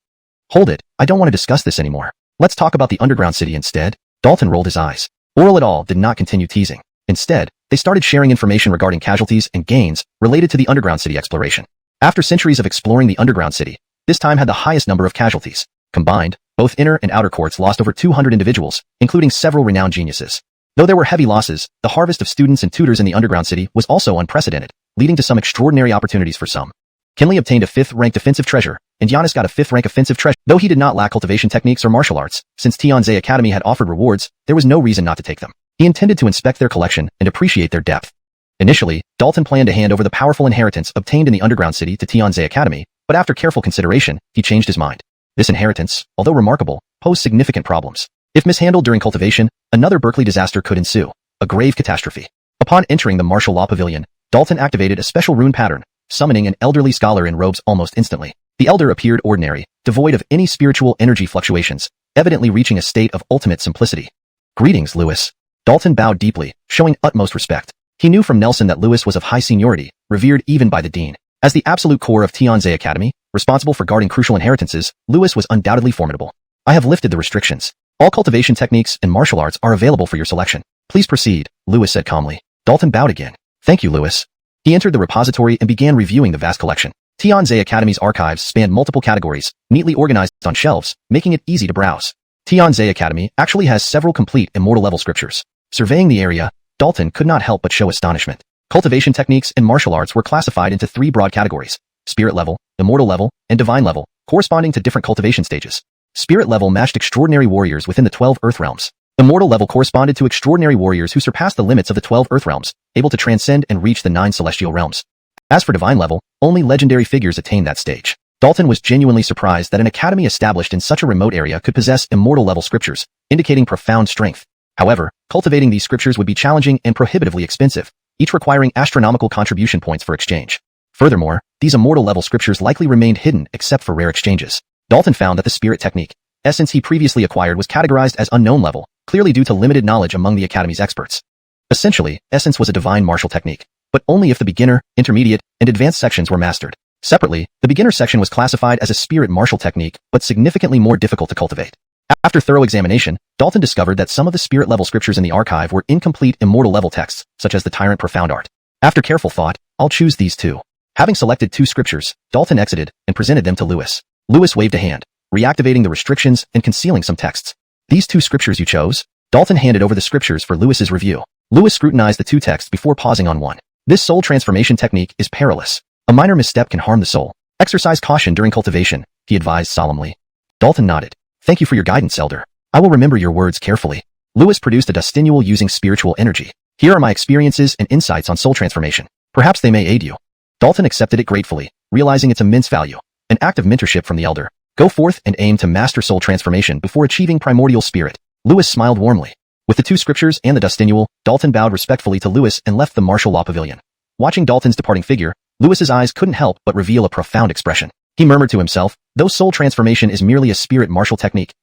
"Hold it, I don't want to discuss this anymore. Let's talk about the underground city instead." Dalton rolled his eyes. Oral et al. Did not continue teasing. Instead, they started sharing information regarding casualties and gains related to the underground city exploration. After centuries of exploring the underground city, this time had the highest number of casualties. Combined, both inner and outer courts lost over 200 individuals, including several renowned geniuses. Though there were heavy losses, the harvest of students and tutors in the underground city was also unprecedented, leading to some extraordinary opportunities for some. Kinley obtained a 5th-ranked defensive treasure, and Giannis got a 5th-rank offensive treasure. Though he did not lack cultivation techniques or martial arts, since Tianze Academy had offered rewards, there was no reason not to take them. He intended to inspect their collection and appreciate their depth. Initially, Dalton planned to hand over the powerful inheritance obtained in the underground city to Tianze Academy, but after careful consideration, he changed his mind. This inheritance, although remarkable, posed significant problems. If mishandled during cultivation, another Berkeley disaster could ensue, a grave catastrophe. Upon entering the martial law pavilion, Dalton activated a special rune pattern, summoning an elderly scholar in robes almost instantly. The elder appeared ordinary, devoid of any spiritual energy fluctuations, evidently reaching a state of ultimate simplicity. "Greetings, Lewis." Dalton bowed deeply, showing utmost respect. He knew from Nelson that Lewis was of high seniority, revered even by the dean. As the absolute core of Tianze Academy, responsible for guarding crucial inheritances, Lewis was undoubtedly formidable. "I have lifted the restrictions. All cultivation techniques and martial arts are available for your selection. Please proceed," Lewis said calmly. Dalton bowed again. "Thank you, Lewis." He entered the repository and began reviewing the vast collection. Tianze Academy's archives spanned multiple categories, neatly organized on shelves, making it easy to browse. Tianze Academy actually has several complete immortal-level scriptures. Surveying the area, Dalton could not help but show astonishment. Cultivation techniques and martial arts were classified into 3 broad categories: spirit level, immortal level, and divine level, corresponding to different cultivation stages. Spirit level matched extraordinary warriors within the 12 Earth realms. Immortal level corresponded to extraordinary warriors who surpassed the limits of the 12 Earth realms, able to transcend and reach the 9 celestial realms. As for divine level, only legendary figures attained that stage. Dalton was genuinely surprised that an academy established in such a remote area could possess immortal level scriptures, indicating profound strength. However, cultivating these scriptures would be challenging and prohibitively expensive, each requiring astronomical contribution points for exchange. Furthermore, these immortal level scriptures likely remained hidden except for rare exchanges. Dalton found that the spirit technique, essence he previously acquired, was categorized as unknown level, clearly due to limited knowledge among the academy's experts. Essentially, essence was a divine martial technique, but only if the beginner, intermediate, and advanced sections were mastered. Separately, the beginner section was classified as a spirit martial technique, but significantly more difficult to cultivate. After thorough examination, Dalton discovered that some of the spirit-level scriptures in the archive were incomplete immortal-level texts, such as the Tyrant Profound Art. After careful thought, "I'll choose these 2. Having selected 2 scriptures, Dalton exited and presented them to Lewis. Lewis waved a hand, reactivating the restrictions and concealing some texts. "These 2 scriptures you chose?" Dalton handed over the scriptures for Lewis's review. Lewis scrutinized the 2 texts before pausing on one. "This soul transformation technique is perilous. A minor misstep can harm the soul. Exercise caution during cultivation," he advised solemnly. Dalton nodded. "Thank you for your guidance, Elder. I will remember your words carefully." Lewis produced a dustinule using spiritual energy. "Here are my experiences and insights on soul transformation. Perhaps they may aid you." Dalton accepted it gratefully, realizing its immense value. An act of mentorship from the Elder. "Go forth and aim to master soul transformation before achieving primordial spirit." Lewis smiled warmly. With the 2 scriptures and the dustinule, Dalton bowed respectfully to Lewis and left the martial law pavilion. Watching Dalton's departing figure, Lewis's eyes couldn't help but reveal a profound expression. He murmured to himself, "Though soul transformation is merely a spirit martial technique,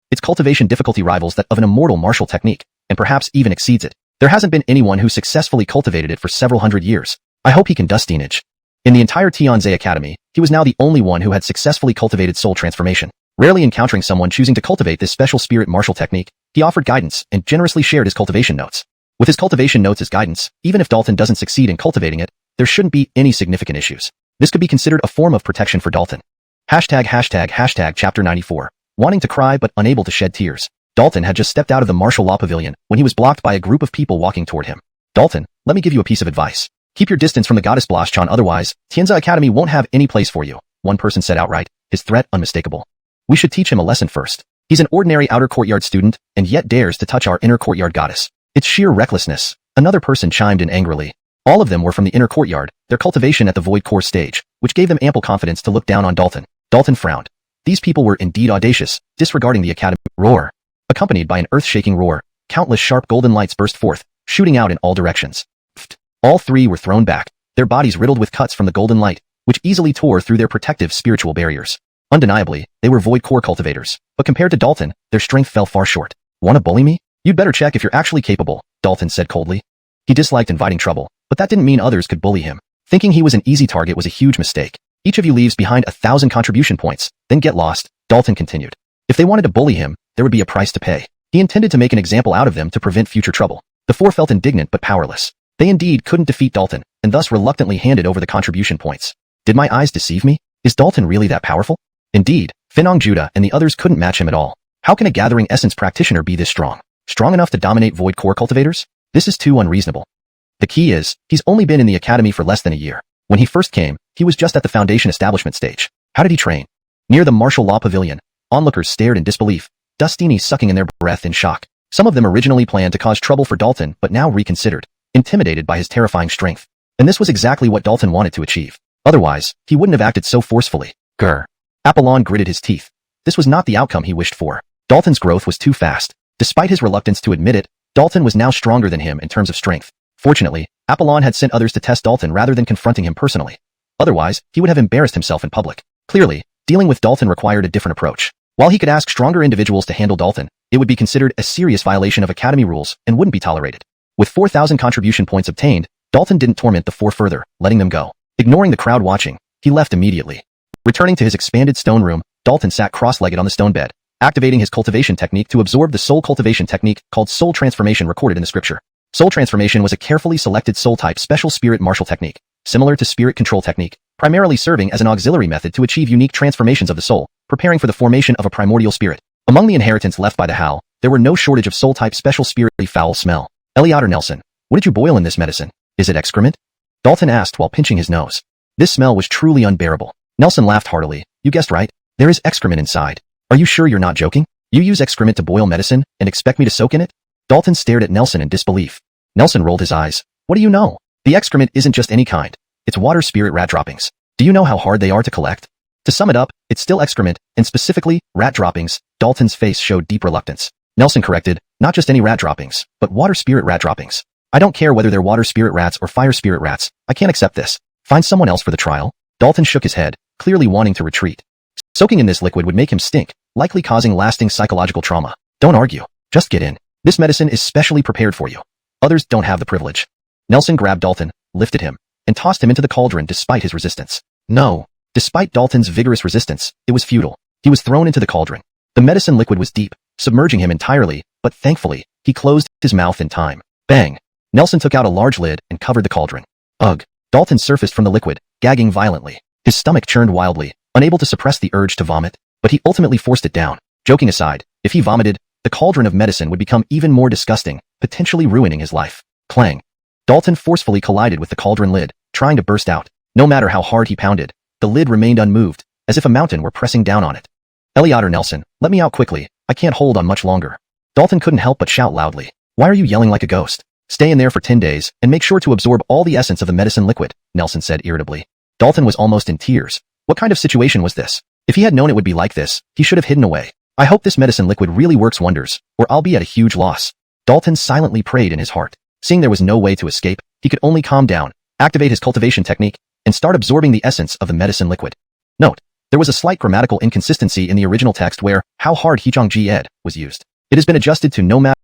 its cultivation difficulty rivals that of an immortal martial technique, and perhaps even exceeds it. There hasn't been anyone who successfully cultivated it for several hundred years. I hope he can dustinage." In the entire Tianze Academy, he was now the only one who had successfully cultivated soul transformation. Rarely encountering someone choosing to cultivate this special spirit martial technique, he offered guidance and generously shared his cultivation notes. With his cultivation notes as guidance, even if Dalton doesn't succeed in cultivating it, there shouldn't be any significant issues. This could be considered a form of protection for Dalton. ##### Chapter 94. Wanting to cry but unable to shed tears. Dalton had just stepped out of the martial law pavilion when he was blocked by a group of people walking toward him. "Dalton, let me give you a piece of advice. Keep your distance from the goddess Blaschan, otherwise, Tianza Academy won't have any place for you, one person said outright, his threat unmistakable. We should teach him a lesson first. He's an ordinary outer courtyard student, and yet dares to touch our inner courtyard goddess. It's sheer recklessness, another person chimed in angrily. All of them were from the inner courtyard, their cultivation at the void core stage, which gave them ample confidence to look down on Dalton. Dalton frowned. These people were indeed audacious, disregarding the academy. Roar. Accompanied by an earth-shaking roar, countless sharp golden lights burst forth, shooting out in all directions. Pfft. All three were thrown back, their bodies riddled with cuts from the golden light, which easily tore through their protective spiritual barriers. Undeniably, they were void core cultivators, but compared to Dalton, their strength fell far short. Wanna bully me? You'd better check if you're actually capable, Dalton said coldly. He disliked inviting trouble, but that didn't mean others could bully him. Thinking he was an easy target was a huge mistake. Each of you leaves behind 1,000 contribution points, then get lost, Dalton continued. If they wanted to bully him, there would be a price to pay. He intended to make an example out of them to prevent future trouble. The four felt indignant but powerless. They indeed couldn't defeat Dalton, and thus reluctantly handed over the contribution points. Did my eyes deceive me? Is Dalton really that powerful? Indeed, Finong Judah and the others couldn't match him at all. How can a gathering essence practitioner be this strong? Strong enough to dominate void core cultivators? This is too unreasonable. The key is, he's only been in the academy for less than a year. When he first came, he was just at the foundation establishment stage. How did he train? Near the martial law pavilion, onlookers stared in disbelief, Dustini sucking in their breath in shock. Some of them originally planned to cause trouble for Dalton but now reconsidered, intimidated by his terrifying strength. And this was exactly what Dalton wanted to achieve. Otherwise, he wouldn't have acted so forcefully. Grr. Apollon gritted his teeth. This was not the outcome he wished for. Dalton's growth was too fast. Despite his reluctance to admit it, Dalton was now stronger than him in terms of strength. Fortunately, Apollon had sent others to test Dalton rather than confronting him personally. Otherwise, he would have embarrassed himself in public. Clearly, dealing with Dalton required a different approach. While he could ask stronger individuals to handle Dalton, it would be considered a serious violation of academy rules and wouldn't be tolerated. With 4,000 contribution points obtained, Dalton didn't torment the four further, letting them go. Ignoring the crowd watching, he left immediately. Returning to his expanded stone room, Dalton sat cross-legged on the stone bed, activating his cultivation technique to absorb the soul cultivation technique called soul transformation recorded in the scripture. Soul transformation was a carefully selected soul-type special spirit martial technique, similar to spirit control technique, primarily serving as an auxiliary method to achieve unique transformations of the soul, preparing for the formation of a primordial spirit. Among the inheritance left by the Howl, there were no shortage of soul-type special spirit foul smell. Eliot Nelson, what did you boil in this medicine? Is it excrement? Dalton asked while pinching his nose. This smell was truly unbearable. Nelson laughed heartily. You guessed right. There is excrement inside. Are you sure you're not joking? You use excrement to boil medicine and expect me to soak in it? Dalton stared at Nelson in disbelief. Nelson rolled his eyes. What do you know? The excrement isn't just any kind. It's water spirit rat droppings. Do you know how hard they are to collect? To sum it up, it's still excrement, and specifically, rat droppings. Dalton's face showed deep reluctance. Nelson corrected, not just any rat droppings, but water spirit rat droppings. I don't care whether they're water spirit rats or fire spirit rats. I can't accept this. Find someone else for the trial. Dalton shook his head, clearly wanting to retreat. Soaking in this liquid would make him stink, likely causing lasting psychological trauma. Don't argue. Just get in. This medicine is specially prepared for you. Others don't have the privilege. Nelson grabbed Dalton, lifted him, and tossed him into the cauldron despite his resistance. No. Despite Dalton's vigorous resistance, it was futile. He was thrown into the cauldron. The medicine liquid was deep, submerging him entirely, but thankfully, he closed his mouth in time. Bang! Nelson took out a large lid and covered the cauldron. Ugh! Dalton surfaced from the liquid, gagging violently. His stomach churned wildly, unable to suppress the urge to vomit, but he ultimately forced it down. Joking aside, if he vomited, the cauldron of medicine would become even more disgusting, potentially ruining his life. Clang! Dalton forcefully collided with the cauldron lid, trying to burst out. No matter how hard he pounded, the lid remained unmoved, as if a mountain were pressing down on it. Eliot Nelson, let me out quickly. I can't hold on much longer. Dalton couldn't help but shout loudly. Why are you yelling like a ghost? Stay in there for 10 days, and make sure to absorb all the essence of the medicine liquid, Nelson said irritably. Dalton was almost in tears. What kind of situation was this? If he had known it would be like this, he should have hidden away. I hope this medicine liquid really works wonders, or I'll be at a huge loss. Dalton silently prayed in his heart. Seeing there was no way to escape, he could only calm down, activate his cultivation technique, and start absorbing the essence of the medicine liquid. Note: there was a slight grammatical inconsistency in the original text where how hard Hechongji ed was used. It has been adjusted to no matter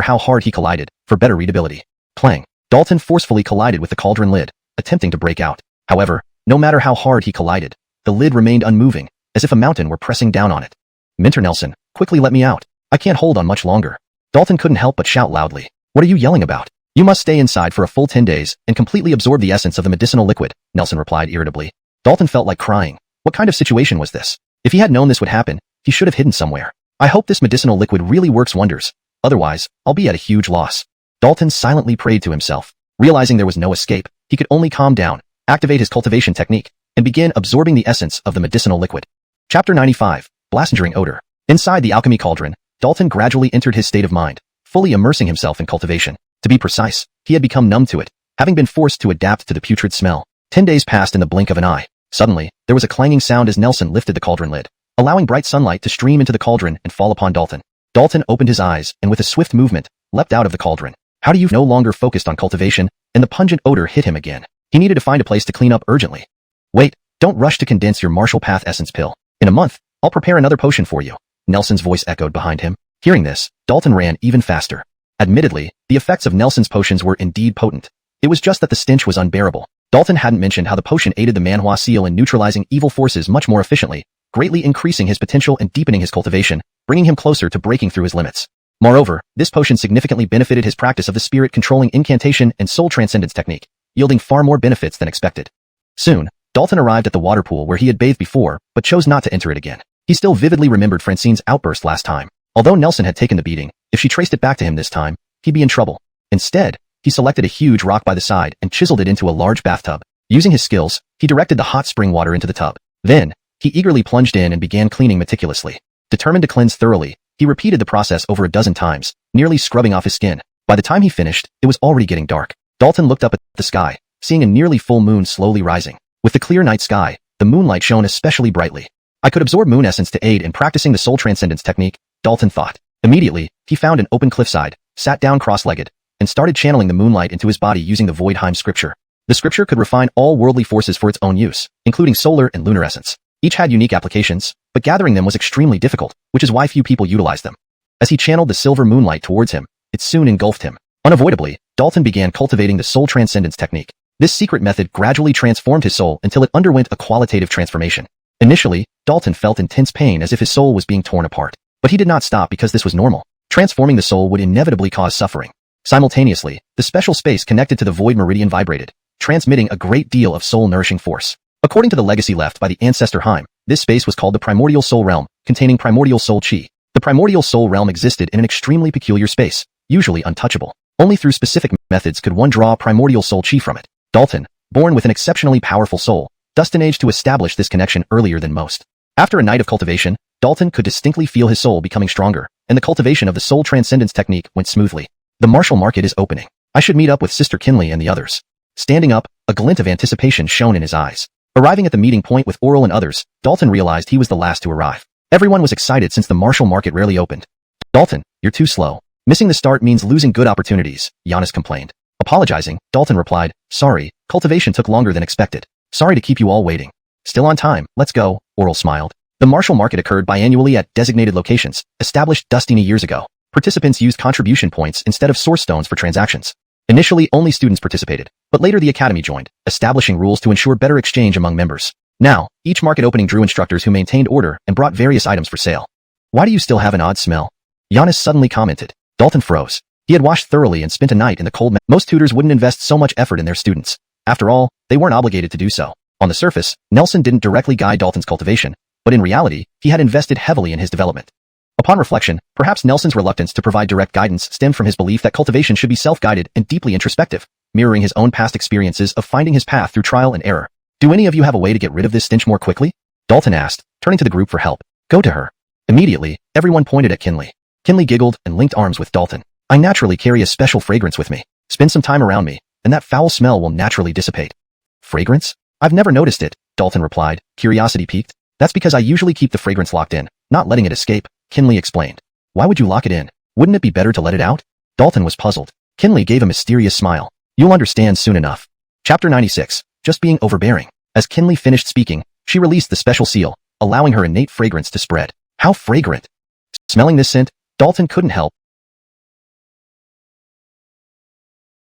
how hard he collided, for better readability. Clang. Dalton forcefully collided with the cauldron lid, attempting to break out. However, no matter how hard he collided, the lid remained unmoving, as if a mountain were pressing down on it. Minter Nelson, quickly let me out. I can't hold on much longer. Dalton couldn't help but shout loudly. What are you yelling about? You must stay inside for a full 10 days and completely absorb the essence of the medicinal liquid, Nelson replied irritably. Dalton felt like crying. What kind of situation was this? If he had known this would happen, he should have hidden somewhere. I hope this medicinal liquid really works wonders. Otherwise, I'll be at a huge loss. Dalton silently prayed to himself. Realizing there was no escape, he could only calm down, activate his cultivation technique, and begin absorbing the essence of the medicinal liquid. Chapter 95, Blastingering Odor. Inside the alchemy cauldron, Dalton gradually entered his state of mind, fully immersing himself in cultivation. To be precise, he had become numb to it, having been forced to adapt to the putrid smell. 10 days passed in the blink of an eye. Suddenly, there was a clanging sound as Nelson lifted the cauldron lid, allowing bright sunlight to stream into the cauldron and fall upon Dalton. Dalton opened his eyes and with a swift movement, leapt out of the cauldron. How do you no longer focused on cultivation, and the pungent odor hit him again. He needed to find a place to clean up urgently. Wait, don't rush to condense your martial path essence pill. In a month, I'll prepare another potion for you. Nelson's voice echoed behind him. Hearing this, Dalton ran even faster. Admittedly, the effects of Nelson's potions were indeed potent. It was just that the stench was unbearable. Dalton hadn't mentioned how the potion aided the manhua seal in neutralizing evil forces much more efficiently, greatly increasing his potential and deepening his cultivation, bringing him closer to breaking through his limits. Moreover, this potion significantly benefited his practice of the spirit-controlling incantation and soul transcendence technique, yielding far more benefits than expected. Soon, Dalton arrived at the water pool where he had bathed before, but chose not to enter it again. He still vividly remembered Francine's outburst last time. Although Nelson had taken the beating, if she traced it back to him this time, he'd be in trouble. Instead, he selected a huge rock by the side and chiseled it into a large bathtub. Using his skills, he directed the hot spring water into the tub. Then, he eagerly plunged in and began cleaning meticulously. Determined to cleanse thoroughly, he repeated the process over a dozen times, nearly scrubbing off his skin. By the time he finished, it was already getting dark. Dalton looked up at the sky, seeing a nearly full moon slowly rising. With the clear night sky, the moonlight shone especially brightly. I could absorb moon essence to aid in practicing the soul transcendence technique, Dalton thought. Immediately, he found an open cliffside, sat down cross-legged, and started channeling the moonlight into his body using the Voidheim scripture. The scripture could refine all worldly forces for its own use, including solar and lunar essence. Each had unique applications, but gathering them was extremely difficult, which is why few people utilized them. As he channeled the silver moonlight towards him, it soon engulfed him. Unavoidably, Dalton began cultivating the soul transcendence technique. This secret method gradually transformed his soul until it underwent a qualitative transformation. Initially, Dalton felt intense pain as if his soul was being torn apart. But he did not stop because this was normal. Transforming the soul would inevitably cause suffering. Simultaneously, the special space connected to the void meridian vibrated, transmitting a great deal of soul-nourishing force. According to the legacy left by the ancestor Heim, this space was called the primordial soul realm, containing primordial soul chi. The primordial soul realm existed in an extremely peculiar space, usually untouchable. Only through specific methods could one draw primordial soul chi from it. Dalton, born with an exceptionally powerful soul, destined to establish this connection earlier than most. After a night of cultivation, Dalton could distinctly feel his soul becoming stronger, and the cultivation of the soul transcendence technique went smoothly. The martial market is opening. I should meet up with Sister Kinley and the others. Standing up, a glint of anticipation shone in his eyes. Arriving at the meeting point with Oral and others, Dalton realized he was the last to arrive. Everyone was excited since the martial market rarely opened. Dalton, you're too slow. Missing the start means losing good opportunities, Giannis complained. Apologizing, Dalton replied, sorry, cultivation took longer than expected. Sorry to keep you all waiting. Still on time, let's go, Oral smiled. The martial market occurred biannually at designated locations, established dozens of years ago. Participants used contribution points instead of source stones for transactions. Initially, only students participated, but later the academy joined, establishing rules to ensure better exchange among members. Now, each market opening drew instructors who maintained order and brought various items for sale. Why do you still have an odd smell? Giannis suddenly commented. Dalton froze. He had washed thoroughly and spent a night in the cold. Most tutors wouldn't invest so much effort in their students. After all, they weren't obligated to do so. On the surface, Nelson didn't directly guide Dalton's cultivation, but in reality, he had invested heavily in his development. Upon reflection, perhaps Nelson's reluctance to provide direct guidance stemmed from his belief that cultivation should be self-guided and deeply introspective, mirroring his own past experiences of finding his path through trial and error. Do any of you have a way to get rid of this stench more quickly? Dalton asked, turning to the group for help. Go to her. Immediately, everyone pointed at Kinley. Kinley giggled and linked arms with Dalton. I naturally carry a special fragrance with me. Spend some time around me, and that foul smell will naturally dissipate. Fragrance? I've never noticed it, Dalton replied, curiosity piqued. That's because I usually keep the fragrance locked in, not letting it escape, Kinley explained. Why would you lock it in? Wouldn't it be better to let it out? Dalton was puzzled. Kinley gave a mysterious smile. You'll understand soon enough. Chapter 96. Just being overbearing. As Kinley finished speaking, she released the special seal, allowing her innate fragrance to spread. How fragrant! Smelling this scent, Dalton couldn't help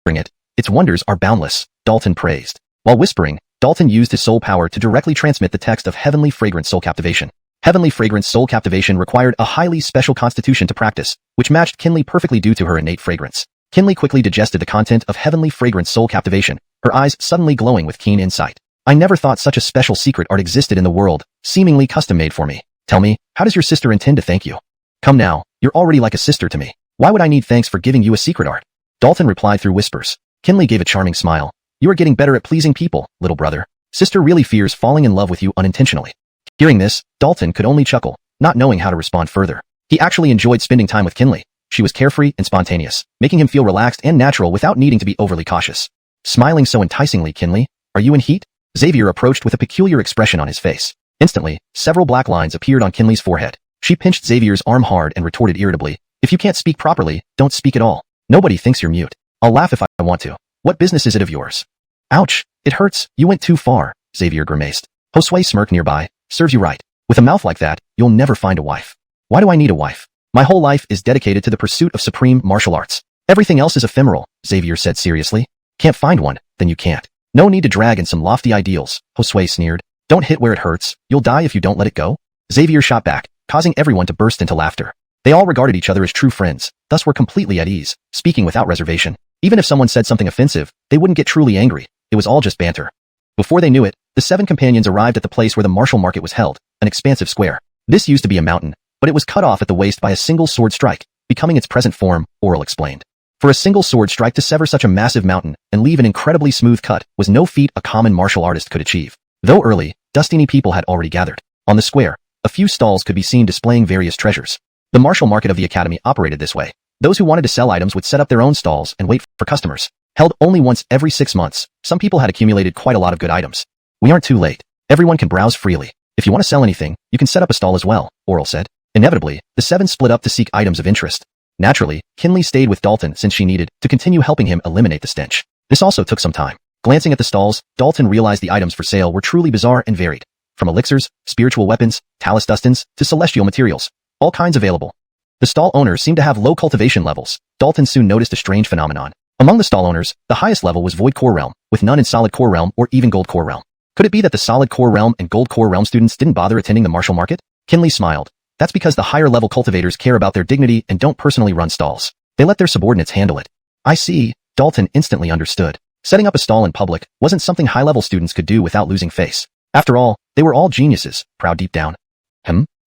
it. Its wonders are boundless, Dalton praised. While whispering, Dalton used his soul power to directly transmit the text of Heavenly Fragrance Soul Captivation. Heavenly Fragrance Soul Captivation required a highly special constitution to practice, which matched Kinley perfectly due to her innate fragrance. Kinley quickly digested the content of Heavenly Fragrance Soul Captivation, her eyes suddenly glowing with keen insight. I never thought such a special secret art existed in the world, seemingly custom-made for me. Tell me, how does your sister intend to thank you? Come now, you're already like a sister to me. Why would I need thanks for giving you a secret art? Dalton replied through whispers. Kinley gave a charming smile. You are getting better at pleasing people, little brother. Sister really fears falling in love with you unintentionally. Hearing this, Dalton could only chuckle, not knowing how to respond further. He actually enjoyed spending time with Kinley. She was carefree and spontaneous, making him feel relaxed and natural without needing to be overly cautious. Smiling so enticingly, Kinley, are you in heat? Xavier approached with a peculiar expression on his face. Instantly, several black lines appeared on Kinley's forehead. She pinched Xavier's arm hard and retorted irritably, if you can't speak properly, don't speak at all. Nobody thinks you're mute. I'll laugh if I want to. What business is it of yours? Ouch, it hurts, you went too far, Xavier grimaced. Josue smirked nearby, serves you right. With a mouth like that, you'll never find a wife. Why do I need a wife? My whole life is dedicated to the pursuit of supreme martial arts. Everything else is ephemeral, Xavier said seriously. Can't find one, then you can't. No need to drag in some lofty ideals, Josue sneered. Don't hit where it hurts, you'll die if you don't let it go. Xavier shot back, causing everyone to burst into laughter. They all regarded each other as true friends, thus were completely at ease, speaking without reservation. Even if someone said something offensive, they wouldn't get truly angry. It was all just banter. Before they knew it, the 7 companions arrived at the place where the martial market was held, an expansive square. This used to be a mountain, but it was cut off at the waist by a single sword strike, becoming its present form, Oral explained. For a single sword strike to sever such a massive mountain and leave an incredibly smooth cut was no feat a common martial artist could achieve. Though early, dustiny people had already gathered. On the square, a few stalls could be seen displaying various treasures. The martial market of the academy operated this way. Those who wanted to sell items would set up their own stalls and wait for customers. Held only once every 6 months, some people had accumulated quite a lot of good items. We aren't too late. Everyone can browse freely. If you want to sell anything, you can set up a stall as well, Oral said. Inevitably, the 7 split up to seek items of interest. Naturally, Kinley stayed with Dalton since she needed to continue helping him eliminate the stench. This also took some time. Glancing at the stalls, Dalton realized the items for sale were truly bizarre and varied. From elixirs, spiritual weapons, talus dustins, to celestial materials. All kinds available. The stall owners seemed to have low cultivation levels. Dalton soon noticed a strange phenomenon. Among the stall owners, the highest level was Void Core Realm, with none in Solid Core Realm or even Gold Core Realm. Could it be that the Solid Core Realm and Gold Core Realm students didn't bother attending the martial market? Kinley smiled. That's because the higher level cultivators care about their dignity and don't personally run stalls. They let their subordinates handle it. I see, Dalton instantly understood. Setting up a stall in public wasn't something high-level students could do without losing face. After all, they were all geniuses, proud deep down.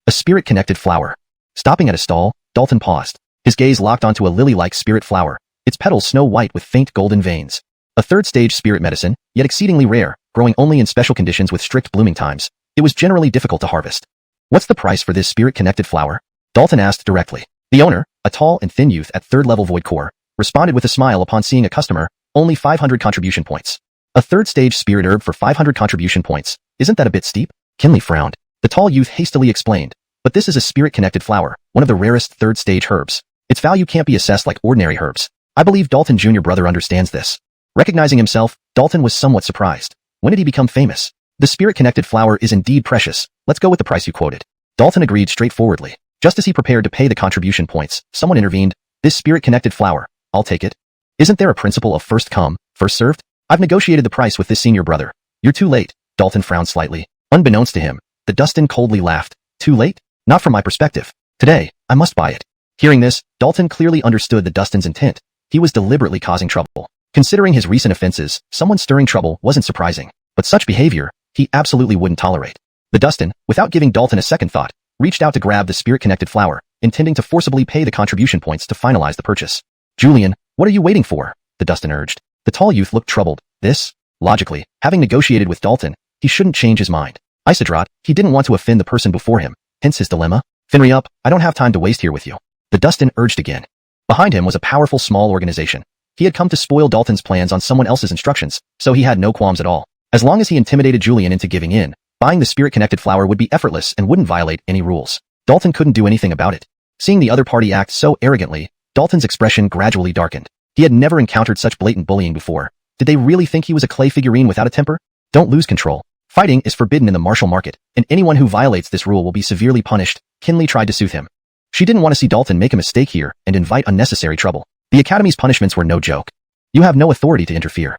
A spirit-connected flower. Stopping at a stall, Dalton paused. His gaze locked onto a lily-like spirit flower, its petals snow-white with faint golden veins. A third-stage spirit medicine, yet exceedingly rare, growing only in special conditions with strict blooming times. It was generally difficult to harvest. What's the price for this spirit-connected flower? Dalton asked directly. The owner, a tall and thin youth at 3rd level Void Core, responded with a smile upon seeing a customer, only 500 contribution points. A 3rd stage spirit herb for 500 contribution points. Isn't that a bit steep? Kinley frowned. The tall youth hastily explained. But this is a spirit-connected flower, one of the rarest 3rd stage herbs. Its value can't be assessed like ordinary herbs. I believe Dalton Jr. brother understands this. Recognizing himself, Dalton was somewhat surprised. When did he become famous? The spirit-connected flower is indeed precious. Let's go with the price you quoted. Dalton agreed straightforwardly. Just as he prepared to pay the contribution points, someone intervened. This spirit-connected flower, I'll take it. Isn't there a principle of first come, first served? I've negotiated the price with this senior brother. You're too late. Dalton frowned slightly. Unbeknownst to him, the Dustin coldly laughed. Too late? Not from my perspective. Today, I must buy it. Hearing this, Dalton clearly understood the Dustin's intent. He was deliberately causing trouble. Considering his recent offenses, someone stirring trouble wasn't surprising. But such behavior, he absolutely wouldn't tolerate. The Dustin, without giving Dalton a second thought, reached out to grab the spirit-connected flower, intending to forcibly pay the contribution points to finalize the purchase. Julian, what are you waiting for? The Dustin urged. The tall youth looked troubled. This? Logically, having negotiated with Dalton, he shouldn't change his mind. Isidrat, he didn't want to offend the person before him, hence his dilemma. Finry up, I don't have time to waste here with you. The Dustin urged again. Behind him was a powerful small organization. He had come to spoil Dalton's plans on someone else's instructions, so he had no qualms at all. As long as he intimidated Julian into giving in, buying the spirit-connected flower would be effortless and wouldn't violate any rules. Dalton couldn't do anything about it. Seeing the other party act so arrogantly, Dalton's expression gradually darkened. He had never encountered such blatant bullying before. Did they really think he was a clay figurine without a temper? Don't lose control. Fighting is forbidden in the martial market, and anyone who violates this rule will be severely punished. Kinley tried to soothe him. She didn't want to see Dalton make a mistake here and invite unnecessary trouble. The Academy's punishments were no joke. You have no authority to interfere.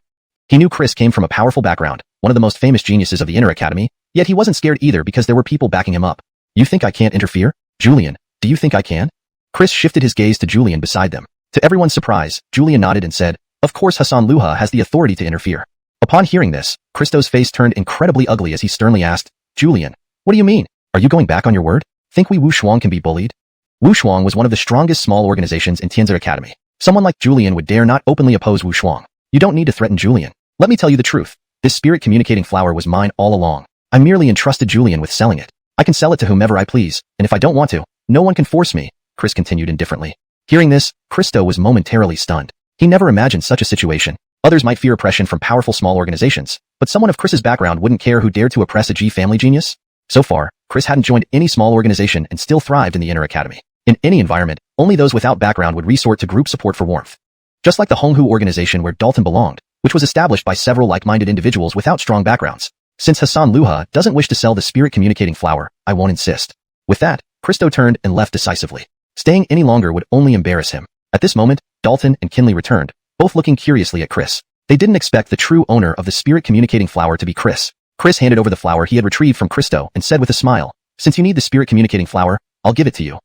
He knew Chris came from a powerful background, one of the most famous geniuses of the Inner Academy, yet he wasn't scared either because there were people backing him up. You think I can't interfere? Julian, do you think I can? Chris shifted his gaze to Julian beside them. To everyone's surprise, Julian nodded and said, of course Hassan Luha has the authority to interfere. Upon hearing this, Christo's face turned incredibly ugly as he sternly asked, Julian, what do you mean? Are you going back on your word? Think we Wu Shuang can be bullied? Wu Shuang was one of the strongest small organizations in Tianzi Academy. Someone like Julian would dare not openly oppose Wu Shuang. You don't need to threaten Julian. Let me tell you the truth. This spirit-communicating flower was mine all along. I merely entrusted Julian with selling it. I can sell it to whomever I please, and if I don't want to, no one can force me, Chris continued indifferently. Hearing this, Christo was momentarily stunned. He never imagined such a situation. Others might fear oppression from powerful small organizations, but someone of Chris's background wouldn't care who dared to oppress a G family genius? So far, Chris hadn't joined any small organization and still thrived in the inner academy. In any environment, only those without background would resort to group support for warmth. Just like the Honghu organization where Dalton belonged, which was established by several like-minded individuals without strong backgrounds. Since Hassan Luha doesn't wish to sell the spirit-communicating flower, I won't insist. With that, Christo turned and left decisively. Staying any longer would only embarrass him. At this moment, Dalton and Kinley returned, both looking curiously at Chris. They didn't expect the true owner of the spirit-communicating flower to be Chris. Chris handed over the flower he had retrieved from Christo and said with a smile, "Since you need the spirit-communicating flower, I'll give it to you."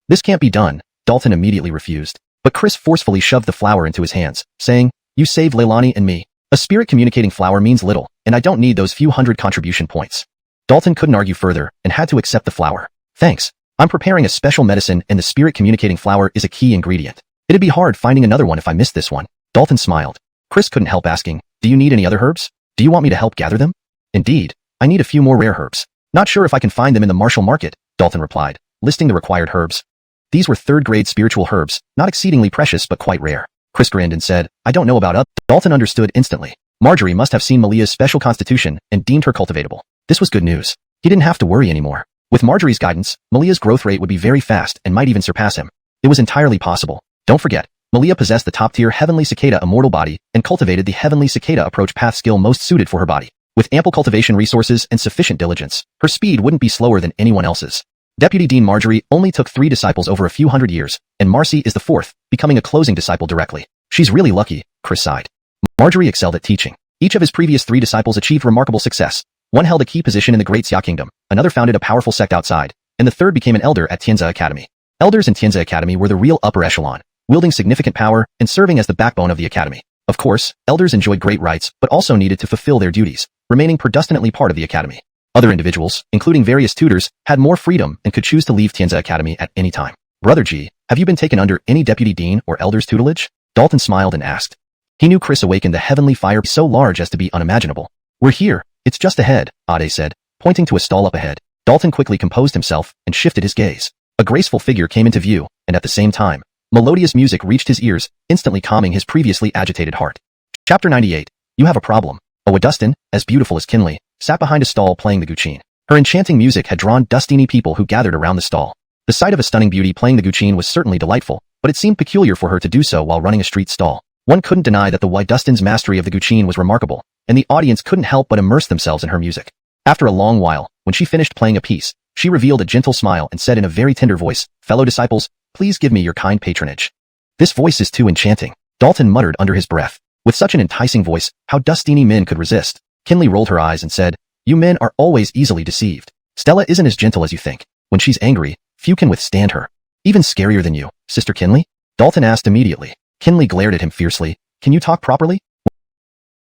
"This can't be done," Dalton immediately refused. But Chris forcefully shoved the flower into his hands, saying, "You saved Leilani and me. A spirit-communicating flower means little, and I don't need those few hundred contribution points." Dalton couldn't argue further and had to accept the flower. "Thanks. I'm preparing a special medicine and the spirit-communicating flower is a key ingredient. It'd be hard finding another one if I missed this one." Dalton smiled. Chris couldn't help asking, "Do you need any other herbs? Do you want me to help gather them?" "Indeed. I need a few more rare herbs. Not sure if I can find them in the martial market," Dalton replied, listing the required herbs. These were third-grade spiritual herbs, not exceedingly precious but quite rare. Chris grinned and said, "I don't know about Dalton understood instantly. Marjorie must have seen Malia's special constitution and deemed her cultivatable. This was good news. He didn't have to worry anymore. With Marjorie's guidance, Malia's growth rate would be very fast and might even surpass him. It was entirely possible. Don't forget, Malia possessed the top-tier Heavenly Cicada immortal body and cultivated the Heavenly Cicada approach path skill most suited for her body. With ample cultivation resources and sufficient diligence, her speed wouldn't be slower than anyone else's. Deputy Dean Marjorie only took 3 disciples over a few hundred years, and Marcy is the 4th, becoming a closing disciple directly. She's really lucky," Chris sighed. Marjorie excelled at teaching. Each of his previous 3 disciples achieved remarkable success. One held a key position in the Great Xia Kingdom, another founded a powerful sect outside, and the third became an elder at Tianza Academy. Elders in Tianza Academy were the real upper echelon, wielding significant power and serving as the backbone of the academy. Of course, elders enjoyed great rights but also needed to fulfill their duties, remaining predestinately part of the academy. Other individuals, including various tutors, had more freedom and could choose to leave Tianza Academy at any time. "Brother G, have you been taken under any deputy dean or elder's tutelage?" Dalton smiled and asked. He knew Chris awakened the heavenly fire so large as to be unimaginable. "We're here. It's just ahead," Ade said, pointing to a stall up ahead. Dalton quickly composed himself and shifted his gaze. A graceful figure came into view, and at the same time, melodious music reached his ears, instantly calming his previously agitated heart. Chapter 98. You have a problem. Awadustin, as beautiful as Kinley, sat behind a stall playing the guqin. Her enchanting music had drawn Dustini people who gathered around the stall. The sight of a stunning beauty playing the guqin was certainly delightful, but it seemed peculiar for her to do so while running a street stall. One couldn't deny that the Wadustin's mastery of the guqin was remarkable, and the audience couldn't help but immerse themselves in her music. After a long while, when she finished playing a piece, she revealed a gentle smile and said in a very tender voice, "Fellow disciples, please give me your kind patronage." "This voice is too enchanting," Dalton muttered under his breath. With such an enticing voice, how Dustini men could resist? Kinley rolled her eyes and said, "You men are always easily deceived. Stella isn't as gentle as you think. When she's angry, few can withstand her." "Even scarier than you, Sister Kinley?" Dalton asked immediately. Kinley glared at him fiercely. "Can you talk properly?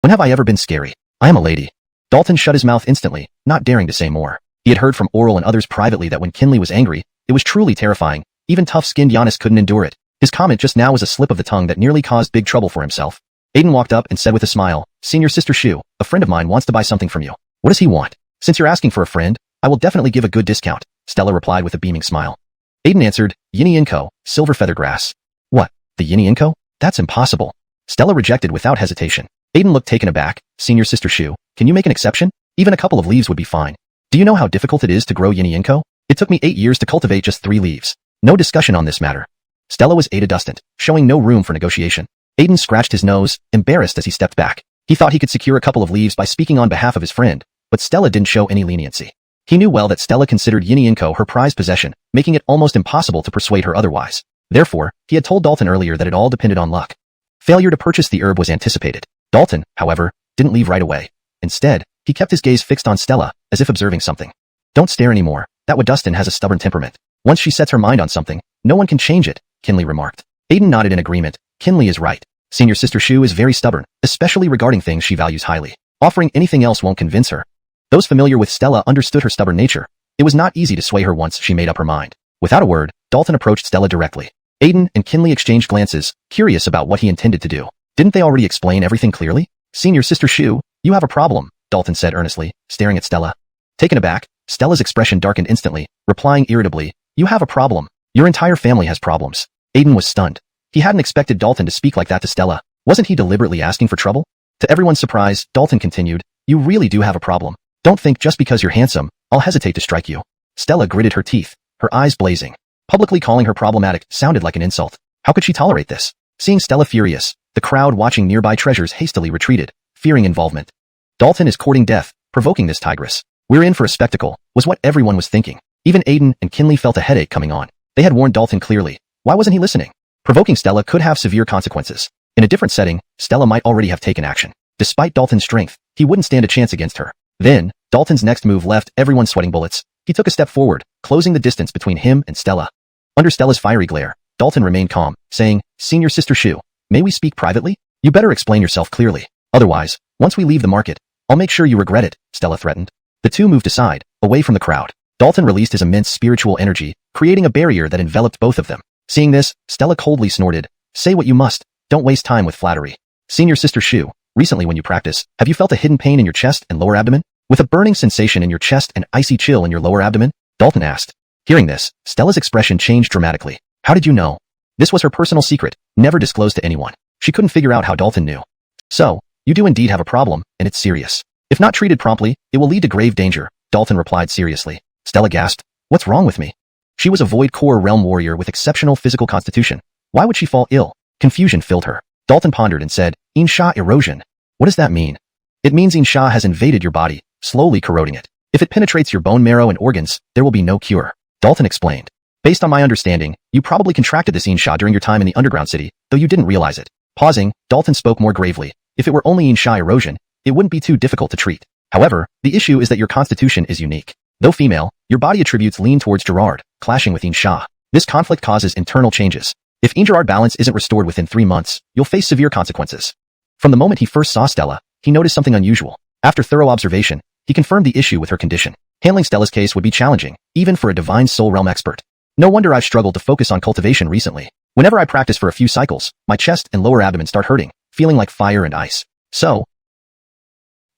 When have I ever been scary? I am a lady." Dalton shut his mouth instantly, not daring to say more. He had heard from Oral and others privately that when Kinley was angry, it was truly terrifying. Even tough-skinned Giannis couldn't endure it. His comment just now was a slip of the tongue that nearly caused big trouble for himself. Aiden walked up and said with a smile, "Senior Sister Shu, a friend of mine wants to buy something from you." "What does he want?" "Since you're asking for a friend, I will definitely give a good discount," Stella replied with a beaming smile. Aiden answered, "Yini Inko, silver feather grass." "What? The Yini Inko? That's impossible." Stella rejected without hesitation. Aiden looked taken aback. "Senior Sister Shu, can you make an exception? Even a couple of leaves would be fine. Do you know how difficult it is to grow Yini Inko? It took me 8 years to cultivate just 3 leaves. No discussion on this matter." Stella was adustant, showing no room for negotiation. Aiden scratched his nose, embarrassed as he stepped back. He thought he could secure a couple of leaves by speaking on behalf of his friend, but Stella didn't show any leniency. He knew well that Stella considered Yini Inko her prized possession, making it almost impossible to persuade her otherwise. Therefore, he had told Dalton earlier that it all depended on luck. Failure to purchase the herb was anticipated. Dalton, however, didn't leave right away. Instead, he kept his gaze fixed on Stella, as if observing something. "Don't stare anymore. That Wadustin has a stubborn temperament. Once she sets her mind on something, no one can change it," Kinley remarked. Aiden nodded in agreement. Kinley is right. Senior Sister Shu is very stubborn, especially regarding things she values highly. Offering anything else won't convince her. Those familiar with Stella understood her stubborn nature. It was not easy to sway her once she made up her mind. Without a word, Dalton approached Stella directly. Aiden and Kinley exchanged glances, curious about what he intended to do. Didn't they already explain everything clearly? Senior Sister Shu, you have a problem, Dalton said earnestly, staring at Stella. Taken aback, Stella's expression darkened instantly, replying irritably, you have a problem. Your entire family has problems. Aiden was stunned. He hadn't expected Dalton to speak like that to Stella. Wasn't he deliberately asking for trouble? To everyone's surprise, Dalton continued, you really do have a problem. Don't think just because you're handsome, I'll hesitate to strike you. Stella gritted her teeth, her eyes blazing. Publicly calling her problematic sounded like an insult. How could she tolerate this? Seeing Stella furious, the crowd watching nearby treasures hastily retreated, fearing involvement. Dalton is courting death, provoking this tigress. We're in for a spectacle, was what everyone was thinking. Even Aiden and Kinley felt a headache coming on. They had warned Dalton clearly. Why wasn't he listening? Provoking Stella could have severe consequences. In a different setting, Stella might already have taken action. Despite Dalton's strength, he wouldn't stand a chance against her. Then, Dalton's next move left everyone sweating bullets. He took a step forward, closing the distance between him and Stella. Under Stella's fiery glare, Dalton remained calm, saying, Senior Sister Shu, may we speak privately? You better explain yourself clearly. Otherwise, once we leave the market, I'll make sure you regret it, Stella threatened. The two moved aside, away from the crowd. Dalton released his immense spiritual energy, creating a barrier that enveloped both of them. Seeing this, Stella coldly snorted, say what you must, don't waste time with flattery. Senior Sister Shu, recently when you practice, have you felt a hidden pain in your chest and lower abdomen? With a burning sensation in your chest and icy chill in your lower abdomen? Dalton asked. Hearing this, Stella's expression changed dramatically. How did you know? This was her personal secret, never disclosed to anyone. She couldn't figure out how Dalton knew. So, you do indeed have a problem, and it's serious. If not treated promptly, it will lead to grave danger, Dalton replied seriously. Stella gasped. What's wrong with me? She was a Void Core Realm warrior with exceptional physical constitution. Why would she fall ill? Confusion filled her. Dalton pondered and said, Insha erosion. What does that mean? It means Insha has invaded your body, slowly corroding it. If it penetrates your bone marrow and organs, there will be no cure. Dalton explained. Based on my understanding, you probably contracted this Insha during your time in the underground city, though you didn't realize it. Pausing, Dalton spoke more gravely. If it were only Insha erosion, it wouldn't be too difficult to treat. However, the issue is that your constitution is unique. Though female, your body attributes lean towards Gerard, clashing with Insha. This conflict causes internal changes. If Gerard balance isn't restored within 3 months, you'll face severe consequences. From the moment he first saw Stella, he noticed something unusual. After thorough observation, he confirmed the issue with her condition. Handling Stella's case would be challenging, even for a divine soul realm expert. No wonder I've struggled to focus on cultivation recently. Whenever I practice for a few cycles, my chest and lower abdomen start hurting, feeling like fire and ice. So,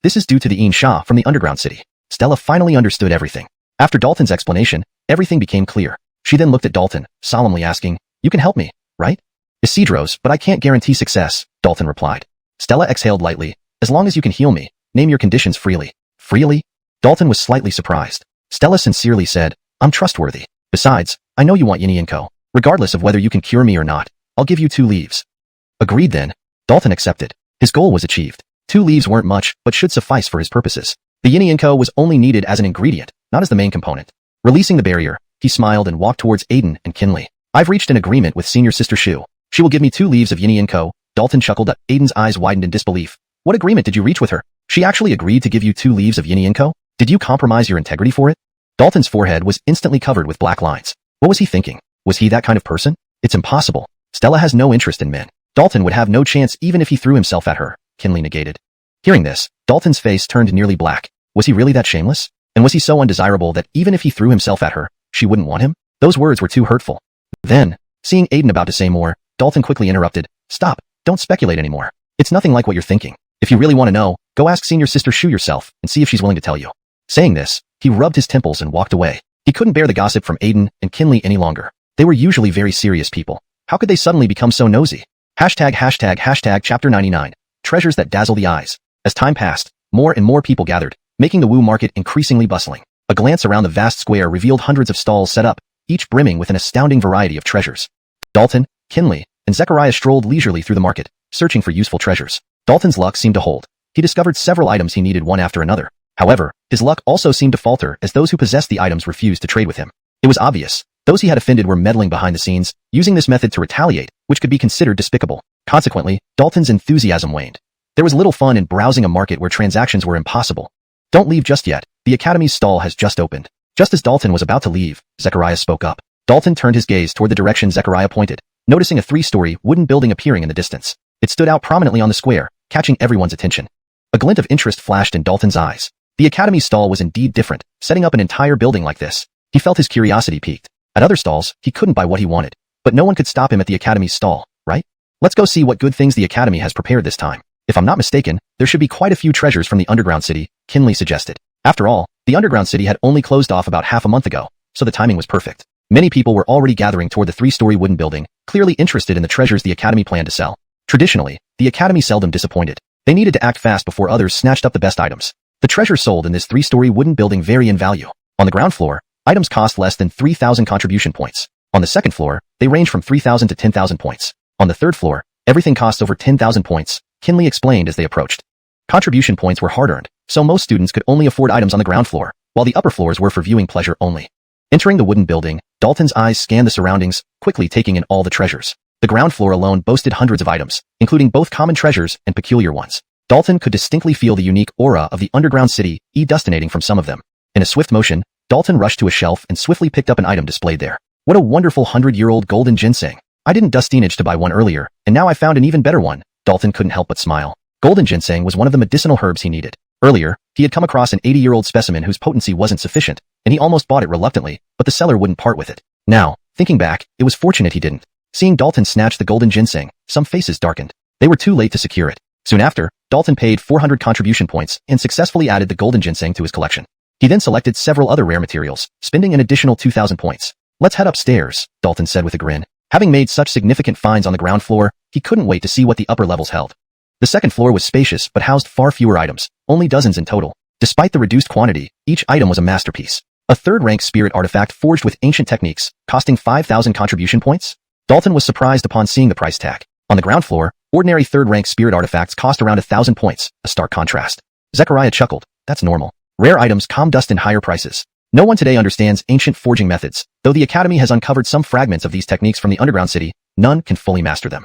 this is due to the Insha from the underground city. Stella finally understood everything. After Dalton's explanation, everything became clear. She then looked at Dalton, solemnly asking, you can help me, right? Isidros, but I can't guarantee success, Dalton replied. Stella exhaled lightly. As long as you can heal me, name your conditions freely. Freely? Dalton was slightly surprised. Stella sincerely said, I'm trustworthy. Besides, I know you want Yin Co. Regardless of whether you can cure me or not, I'll give you 2 leaves. Agreed then. Dalton accepted. His goal was achieved. 2 leaves weren't much, but should suffice for his purposes. The Yin Co. was only needed as an ingredient, not as the main component. Releasing the barrier, he smiled and walked towards Aiden and Kinley. I've reached an agreement with Senior Sister Shu. She will give me 2 leaves of Yin Co. Dalton chuckled. Aiden's eyes widened in disbelief. What agreement did you reach with her? She actually agreed to give you 2 leaves of Yin Co.? Did you compromise your integrity for it? Dalton's forehead was instantly covered with black lines. What was he thinking? Was he that kind of person? It's impossible. Stella has no interest in men. Dalton would have no chance even if he threw himself at her, Kinley negated. Hearing this, Dalton's face turned nearly black. Was he really that shameless? And was he so undesirable that even if he threw himself at her, she wouldn't want him? Those words were too hurtful. Then, seeing Aiden about to say more, Dalton quickly interrupted. Stop, don't speculate anymore. It's nothing like what you're thinking. If you really want to know, go ask Senior Sister Shu yourself and see if she's willing to tell you. Saying this, he rubbed his temples and walked away. He couldn't bear the gossip from Aiden and Kinley any longer. They were usually very serious people. How could they suddenly become so nosy? Hashtag chapter 99. Treasures that dazzle the eyes. As time passed, more and more people gathered, making the Wu market increasingly bustling. A glance around the vast square revealed hundreds of stalls set up, each brimming with an astounding variety of treasures. Dalton, Kinley, and Zechariah strolled leisurely through the market, searching for useful treasures. Dalton's luck seemed to hold. He discovered several items he needed one after another. However, his luck also seemed to falter as those who possessed the items refused to trade with him. It was obvious. Those he had offended were meddling behind the scenes, using this method to retaliate, which could be considered despicable. Consequently, Dalton's enthusiasm waned. There was little fun in browsing a market where transactions were impossible. Don't leave just yet. The Academy's stall has just opened. Just as Dalton was about to leave, Zechariah spoke up. Dalton turned his gaze toward the direction Zechariah pointed, noticing a 3-story wooden building appearing in the distance. It stood out prominently on the square, catching everyone's attention. A glint of interest flashed in Dalton's eyes. The Academy's stall was indeed different, setting up an entire building like this. He felt his curiosity piqued. At other stalls, he couldn't buy what he wanted. But no one could stop him at the Academy's stall, right? Let's go see what good things the Academy has prepared this time. If I'm not mistaken, there should be quite a few treasures from the underground city, Kinley suggested. After all, the underground city had only closed off about half a month ago, so the timing was perfect. Many people were already gathering toward the 3-story wooden building, clearly interested in the treasures the Academy planned to sell. Traditionally, the Academy seldom disappointed. They needed to act fast before others snatched up the best items. The treasures sold in this 3-story wooden building vary in value. On the ground floor, items cost less than 3,000 contribution points. On the second floor, they range from 3,000 to 10,000 points. On the third floor, everything costs over 10,000 points, Kinley explained as they approached. Contribution points were hard-earned, so most students could only afford items on the ground floor, while the upper floors were for viewing pleasure only. Entering the wooden building, Dalton's eyes scanned the surroundings, quickly taking in all the treasures. The ground floor alone boasted hundreds of items, including both common treasures and peculiar ones. Dalton could distinctly feel the unique aura of the underground city emanating from some of them. In a swift motion, Dalton rushed to a shelf and swiftly picked up an item displayed there. What a wonderful 100-year-old golden ginseng. I didn't dustinage to buy one earlier, and now I found an even better one. Dalton couldn't help but smile. Golden ginseng was one of the medicinal herbs he needed. Earlier, he had come across an 80-year-old specimen whose potency wasn't sufficient, and he almost bought it reluctantly, but the seller wouldn't part with it. Now, thinking back, it was fortunate he didn't. Seeing Dalton snatch the golden ginseng, some faces darkened. They were too late to secure it. Soon after, Dalton paid 400 contribution points and successfully added the golden ginseng to his collection. He then selected several other rare materials, spending an additional 2,000 points. Let's head upstairs, Dalton said with a grin. Having made such significant finds on the ground floor, he couldn't wait to see what the upper levels held. The second floor was spacious but housed far fewer items, only dozens in total. Despite the reduced quantity, each item was a masterpiece. A third-rank spirit artifact forged with ancient techniques, costing 5,000 contribution points? Dalton was surprised upon seeing the price tag. On the ground floor, ordinary third-rank spirit artifacts cost around 1,000 points, a stark contrast. Zechariah chuckled. That's normal. Rare items come dust in higher prices. No one today understands ancient forging methods. Though the Academy has uncovered some fragments of these techniques from the underground city, none can fully master them.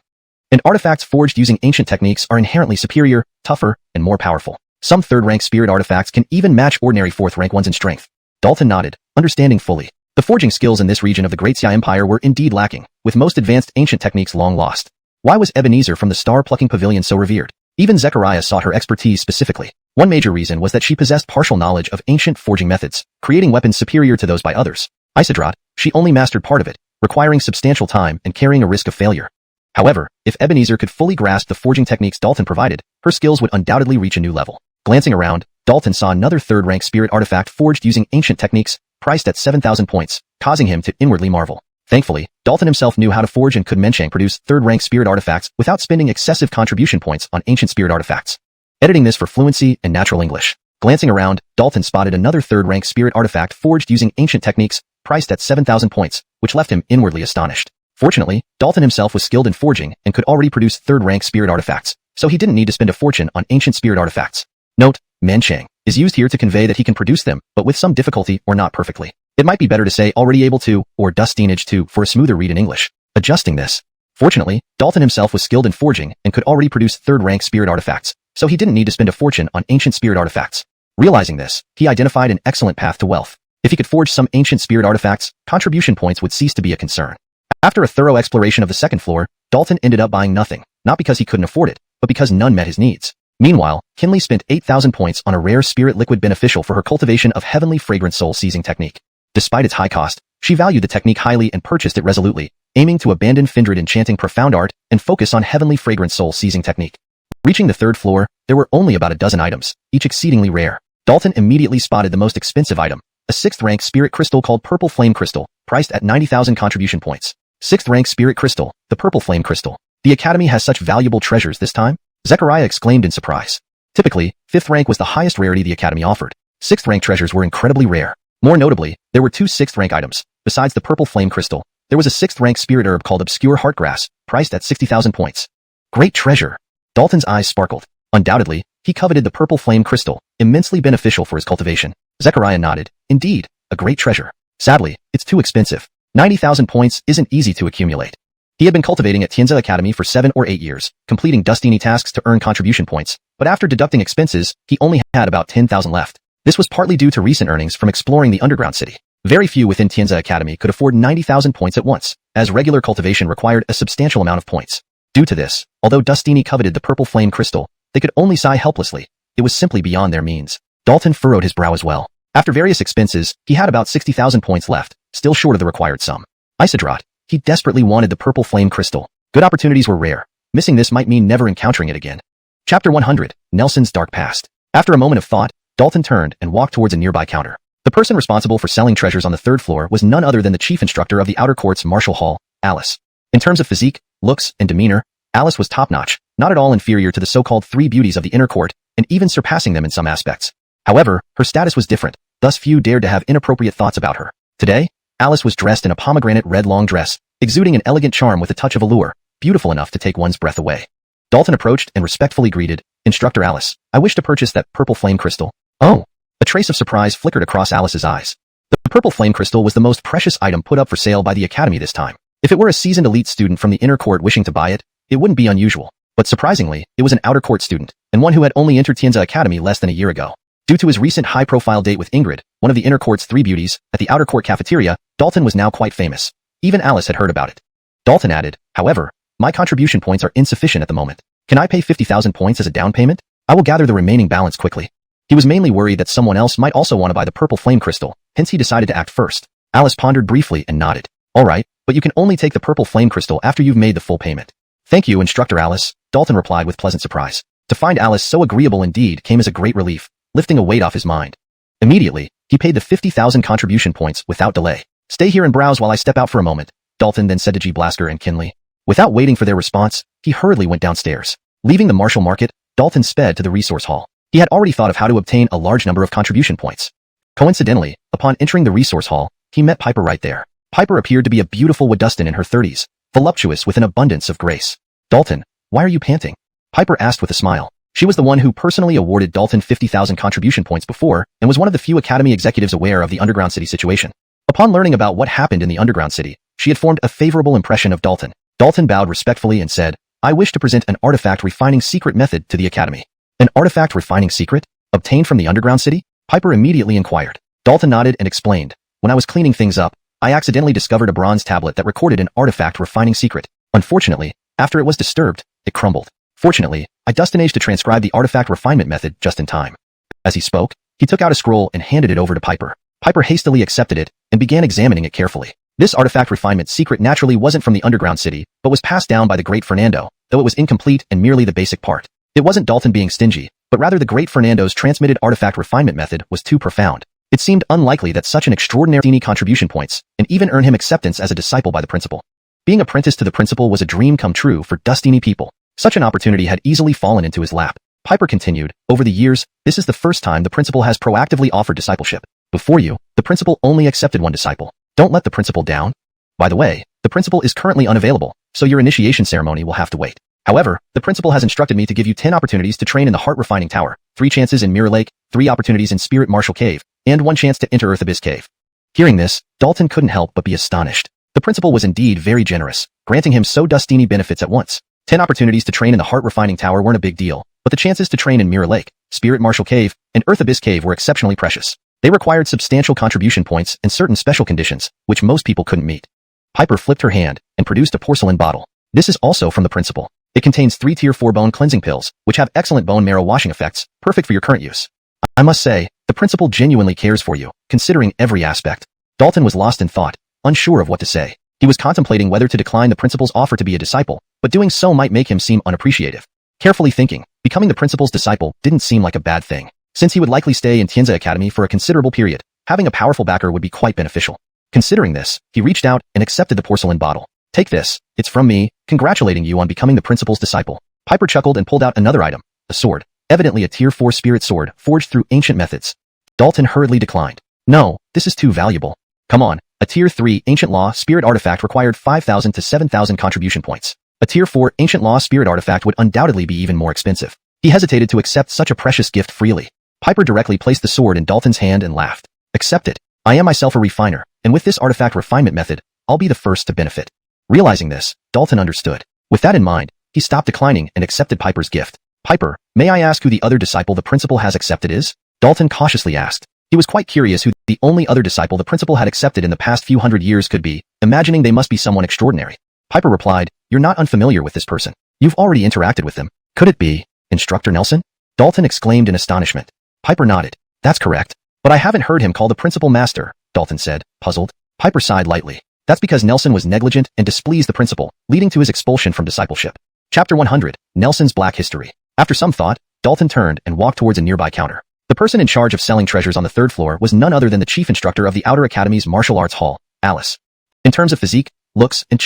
And artifacts forged using ancient techniques are inherently superior, tougher, and more powerful. Some third-rank spirit artifacts can even match ordinary fourth-rank ones in strength. Dalton nodded, understanding fully. The forging skills in this region of the Great Sci Empire were indeed lacking, with most advanced ancient techniques long lost. Why was Ebenezer from the Star-Plucking Pavilion so revered? Even Zechariah sought her expertise specifically. One major reason was that she possessed partial knowledge of ancient forging methods, creating weapons superior to those by others. Isidrat, she only mastered part of it, requiring substantial time and carrying a risk of failure. However, if Ebenezer could fully grasp the forging techniques Dalton provided, her skills would undoubtedly reach a new level. Glancing around, Dalton saw another third-rank spirit artifact forged using ancient techniques, priced at 7,000 points, causing him to inwardly marvel. Thankfully, Dalton himself knew how to forge and could Menchang produce third-rank spirit artifacts without spending excessive contribution points on ancient spirit artifacts. Editing this for fluency and natural English. Glancing around, Dalton spotted another third-rank spirit artifact forged using ancient techniques, priced at 7,000 points, which left him inwardly astonished. Fortunately, Dalton himself was skilled in forging and could already produce third-rank spirit artifacts, so he didn't need to spend a fortune on ancient spirit artifacts. Note, Menchang is used here to convey that he can produce them, but with some difficulty or not perfectly. It might be better to say already able to, or dustinage to, for a smoother read in English. Adjusting this. Fortunately, Dalton himself was skilled in forging and could already produce third-rank spirit artifacts, so he didn't need to spend a fortune on ancient spirit artifacts. Realizing this, he identified an excellent path to wealth. If he could forge some ancient spirit artifacts, contribution points would cease to be a concern. After a thorough exploration of the second floor, Dalton ended up buying nothing, not because he couldn't afford it, but because none met his needs. Meanwhile, Kinley spent 8,000 points on a rare spirit liquid beneficial for her cultivation of heavenly fragrant soul seizing technique. Despite its high cost, she valued the technique highly and purchased it resolutely, aiming to abandon Findred enchanting profound art and focus on heavenly fragrant soul seizing technique. Reaching the third floor, there were only about a dozen items, each exceedingly rare. Dalton immediately spotted the most expensive item, a 6th-rank spirit crystal called Purple Flame Crystal, priced at 90,000 contribution points. 6th-rank spirit crystal, the Purple Flame Crystal. The Academy has such valuable treasures this time? Zechariah exclaimed in surprise. Typically, 5th rank was the highest rarity the Academy offered. 6th-rank treasures were incredibly rare. More notably, there were 2 6th-rank items. Besides the Purple Flame Crystal, there was a 6th-rank spirit herb called Obscure Heartgrass, priced at 60,000 points. Great treasure. Dalton's eyes sparkled. Undoubtedly, he coveted the Purple Flame Crystal, immensely beneficial for his cultivation. Zechariah nodded. Indeed, a great treasure. Sadly, it's too expensive. 90,000 points isn't easy to accumulate. He had been cultivating at Tianza Academy for 7 or 8 years, completing Dustini tasks to earn contribution points, but after deducting expenses, he only had about 10,000 left. This was partly due to recent earnings from exploring the underground city. Very few within Tianza Academy could afford 90,000 points at once, as regular cultivation required a substantial amount of points. Due to this, although Dustini coveted the Purple Flame Crystal, they could only sigh helplessly. It was simply beyond their means. Dalton furrowed his brow as well. After various expenses, he had about 60,000 points left, still short of the required sum. Isidrat. He desperately wanted the Purple Flame Crystal. Good opportunities were rare, Missing this might mean never encountering it again. Chapter 100, Nelson's Dark Past. After a moment of thought, Dalton turned and walked towards a nearby counter. The person responsible for selling treasures on the third floor was none other than the chief instructor of the Outer Court's Martial Hall, Alice. In terms of physique, looks, and demeanor, Alice was top-notch, not at all inferior to the so-called three beauties of the Inner Court, and even surpassing them in some aspects. However, her status was different, thus few dared to have inappropriate thoughts about her. Today, Alice was dressed in a pomegranate red long dress, exuding an elegant charm with a touch of allure, beautiful enough to take one's breath away. Dalton approached and respectfully greeted, "Instructor Alice, I wish to purchase that purple flame crystal." "Oh." A trace of surprise flickered across Alice's eyes. The purple flame crystal was the most precious item put up for sale by the Academy this time. If it were a seasoned elite student from the Inner Court wishing to buy it, it wouldn't be unusual. But surprisingly, it was an Outer Court student, and one who had only entered Tianza Academy less than a year ago. Due to his recent high-profile date with Ingrid, one of the Inner Court's three beauties, at the Outer Court cafeteria, Dalton was now quite famous. Even Alice had heard about it. Dalton added, "However, my contribution points are insufficient at the moment. Can I pay 50,000 points as a down payment? I will gather the remaining balance quickly." He was mainly worried that someone else might also want to buy the purple flame crystal, hence he decided to act first. Alice pondered briefly and nodded. "All right, but you can only take the purple flame crystal after you've made the full payment." "Thank you, Instructor Alice," Dalton replied with pleasant surprise. To find Alice so agreeable indeed came as a great relief, lifting a weight off his mind. Immediately, he paid the 50,000 contribution points without delay. "Stay here and browse while I step out for a moment," Dalton then said to G. Blasker and Kinley. Without waiting for their response, he hurriedly went downstairs. Leaving the martial market, Dalton sped to the resource hall. He had already thought of how to obtain a large number of contribution points. Coincidentally, upon entering the resource hall, he met Piper right there. Piper appeared to be a beautiful Wadustan in her 30s, voluptuous with an abundance of grace. "Dalton, why are you panting?" Piper asked with a smile. She was the one who personally awarded Dalton 50,000 contribution points before, and was one of the few Academy executives aware of the Underground City situation. Upon learning about what happened in the Underground City, she had formed a favorable impression of Dalton. Dalton bowed respectfully and said, "I wish to present an artifact refining secret method to the Academy." "An artifact refining secret? Obtained from the Underground City?" Piper immediately inquired. Dalton nodded and explained, "When I was cleaning things up, I accidentally discovered a bronze tablet that recorded an artifact refining secret. Unfortunately, after it was disturbed, it crumbled. Fortunately, I just managed to transcribe the artifact refinement method just in time." As he spoke, he took out a scroll and handed it over to Piper. Piper hastily accepted it and began examining it carefully. This artifact refinement secret naturally wasn't from the Underground City, but was passed down by the Great Fernando, though it was incomplete and merely the basic part. It wasn't Dalton being stingy, but rather the Great Fernando's transmitted artifact refinement method was too profound. It seemed unlikely that such an extraordinary contribution points, and even earn him acceptance as a disciple by the principal. Being apprenticed to the principal was a dream come true for Dustini people. Such an opportunity had easily fallen into his lap. Piper continued, "Over the years, this is the first time the principal has proactively offered discipleship. Before you, the principal only accepted one disciple. Don't let the principal down. By the way, the principal is currently unavailable, so your initiation ceremony will have to wait. However, the principal has instructed me to give you 10 opportunities to train in the Heart Refining Tower, 3 chances in Mirror Lake, 3 opportunities in Spirit Marshal Cave, and 1 chance to enter Earth Abyss Cave." Hearing this, Dalton couldn't help but be astonished. The principal was indeed very generous, granting him so Dustini benefits at once. 10 opportunities to train in the Heart Refining Tower weren't a big deal, but the chances to train in Mirror Lake, Spirit Marshal Cave, and Earth Abyss Cave were exceptionally precious. They required substantial contribution points and certain special conditions, which most people couldn't meet. Piper flipped her hand and produced a porcelain bottle. This is also from the principal. It contains 3 Tier 4 bone cleansing pills, which have excellent bone marrow washing effects, perfect for your current use. I must say, the principal genuinely cares for you, considering every aspect. Dalton was lost in thought, unsure of what to say. He was contemplating whether to decline the principal's offer to be a disciple, but doing so might make him seem unappreciative. Carefully thinking, becoming the principal's disciple didn't seem like a bad thing. Since he would likely stay in Tianza Academy for a considerable period, having a powerful backer would be quite beneficial. Considering this, he reached out and accepted the porcelain bottle. "Take this, it's from me, congratulating you on becoming the principal's disciple." Piper chuckled and pulled out another item, a sword, evidently a Tier 4 spirit sword forged through ancient methods. Dalton hurriedly declined. "No, this is too valuable. Come on, a Tier 3 ancient law spirit artifact required 5,000 to 7,000 contribution points. A Tier 4 ancient law spirit artifact would undoubtedly be even more expensive." He hesitated to accept such a precious gift freely. Piper directly placed the sword in Dalton's hand and laughed. "Accept it. I am myself a refiner, and with this artifact refinement method, I'll be the first to benefit." Realizing this, Dalton understood. With that in mind, he stopped declining and accepted Piper's gift. "Piper, may I ask who the other disciple the principal has accepted is?" Dalton cautiously asked. He was quite curious who the only other disciple the principal had accepted in the past few hundred years could be, imagining they must be someone extraordinary. Piper replied, "You're not unfamiliar with this person. You've already interacted with them. Could it be Instructor Nelson?" Dalton exclaimed in astonishment. Piper nodded. "That's correct. But I haven't heard him call the principal master," Dalton said, puzzled. Piper sighed lightly. "That's because Nelson was negligent and displeased the principal, leading to his expulsion from discipleship. Chapter 100, Nelson's Black History. After some thought, Dalton turned and walked towards a nearby counter. The person in charge of selling treasures on the third floor was none other than the chief instructor of the Outer Academy's martial arts hall, Alice. In terms of physique, looks, and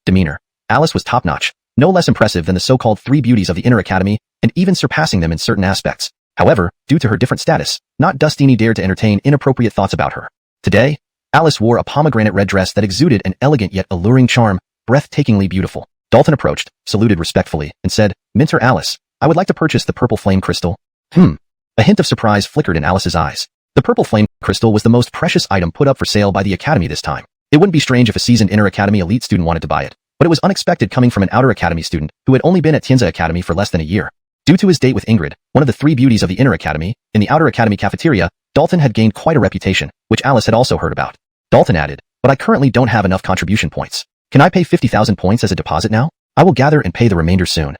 demeanor, Alice was top-notch, no less impressive than the so-called three beauties of the Inner Academy, and even surpassing them in certain aspects. However, due to her different status, not Dustini dared to entertain inappropriate thoughts about her. Today, Alice wore a pomegranate red dress that exuded an elegant yet alluring charm, breathtakingly beautiful. Dalton approached, saluted respectfully, and said, "Minter Alice, I would like to purchase the purple flame crystal." A hint of surprise flickered in Alice's eyes. The purple flame crystal was the most precious item put up for sale by the Academy this time. It wouldn't be strange if a seasoned Inner Academy elite student wanted to buy it, but it was unexpected coming from an Outer Academy student who had only been at Tianza Academy for less than a year. Due to his date with Ingrid, one of the three beauties of the Inner Academy, in the Outer Academy cafeteria, Dalton had gained quite a reputation, which Alice had also heard about. Dalton added, "But I currently don't have enough contribution points. Can I pay 50,000 points as a deposit now? I will gather and pay the remainder soon."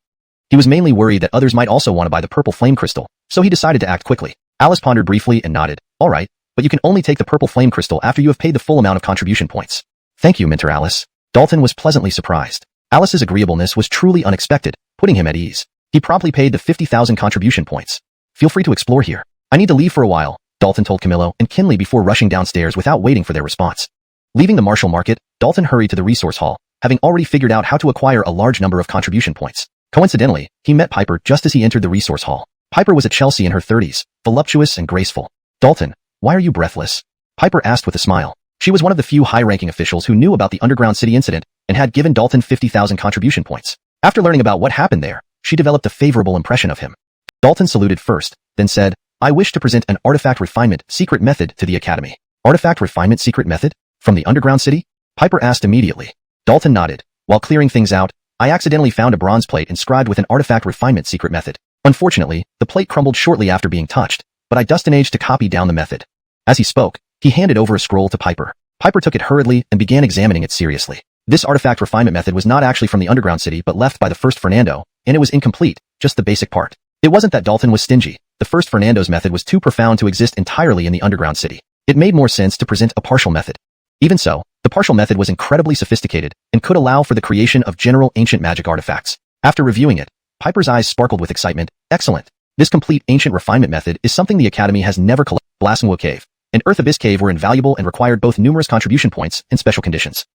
He was mainly worried that others might also want to buy the purple flame crystal, so he decided to act quickly. Alice pondered briefly and nodded. "All right, but you can only take the purple flame crystal after you have paid the full amount of contribution points." "Thank you, Minter Alice." Dalton was pleasantly surprised. Alice's agreeableness was truly unexpected, putting him at ease. He promptly paid the 50,000 contribution points. "Feel free to explore here. I need to leave for a while," Dalton told Camillo and Kinley before rushing downstairs without waiting for their response. Leaving the martial market, Dalton hurried to the resource hall, having already figured out how to acquire a large number of contribution points. Coincidentally, he met Piper just as he entered the resource hall. Piper was a Chelsea in her 30s, voluptuous and graceful. "Dalton, why are you breathless?" Piper asked with a smile. She was one of the few high-ranking officials who knew about the Underground City incident and had given Dalton 50,000 contribution points. After learning about what happened there, she developed a favorable impression of him. Dalton saluted first, then said, "I wish to present an artifact refinement secret method to the Academy." "Artifact refinement secret method? From the Underground City?" Piper asked immediately. Dalton nodded. "While clearing things out, I accidentally found a bronze plate inscribed with an artifact refinement secret method. Unfortunately, the plate crumbled shortly after being touched, but I dustinaged to copy down the method." As he spoke, he handed over a scroll to Piper. Piper took it hurriedly and began examining it seriously. This artifact refinement method was not actually from the Underground City but left by the first Fernando, and it was incomplete, just the basic part. It wasn't that Dalton was stingy. The first Fernando's method was too profound to exist entirely in the Underground City. It made more sense to present a partial method. Even so, the partial method was incredibly sophisticated and could allow for the creation of general ancient magic artifacts. After reviewing it, Piper's eyes sparkled with excitement. "Excellent. This complete ancient refinement method is something the Academy has never collected." Blasingwood Cave and Earth Abyss Cave were invaluable and required both numerous contribution points and special conditions.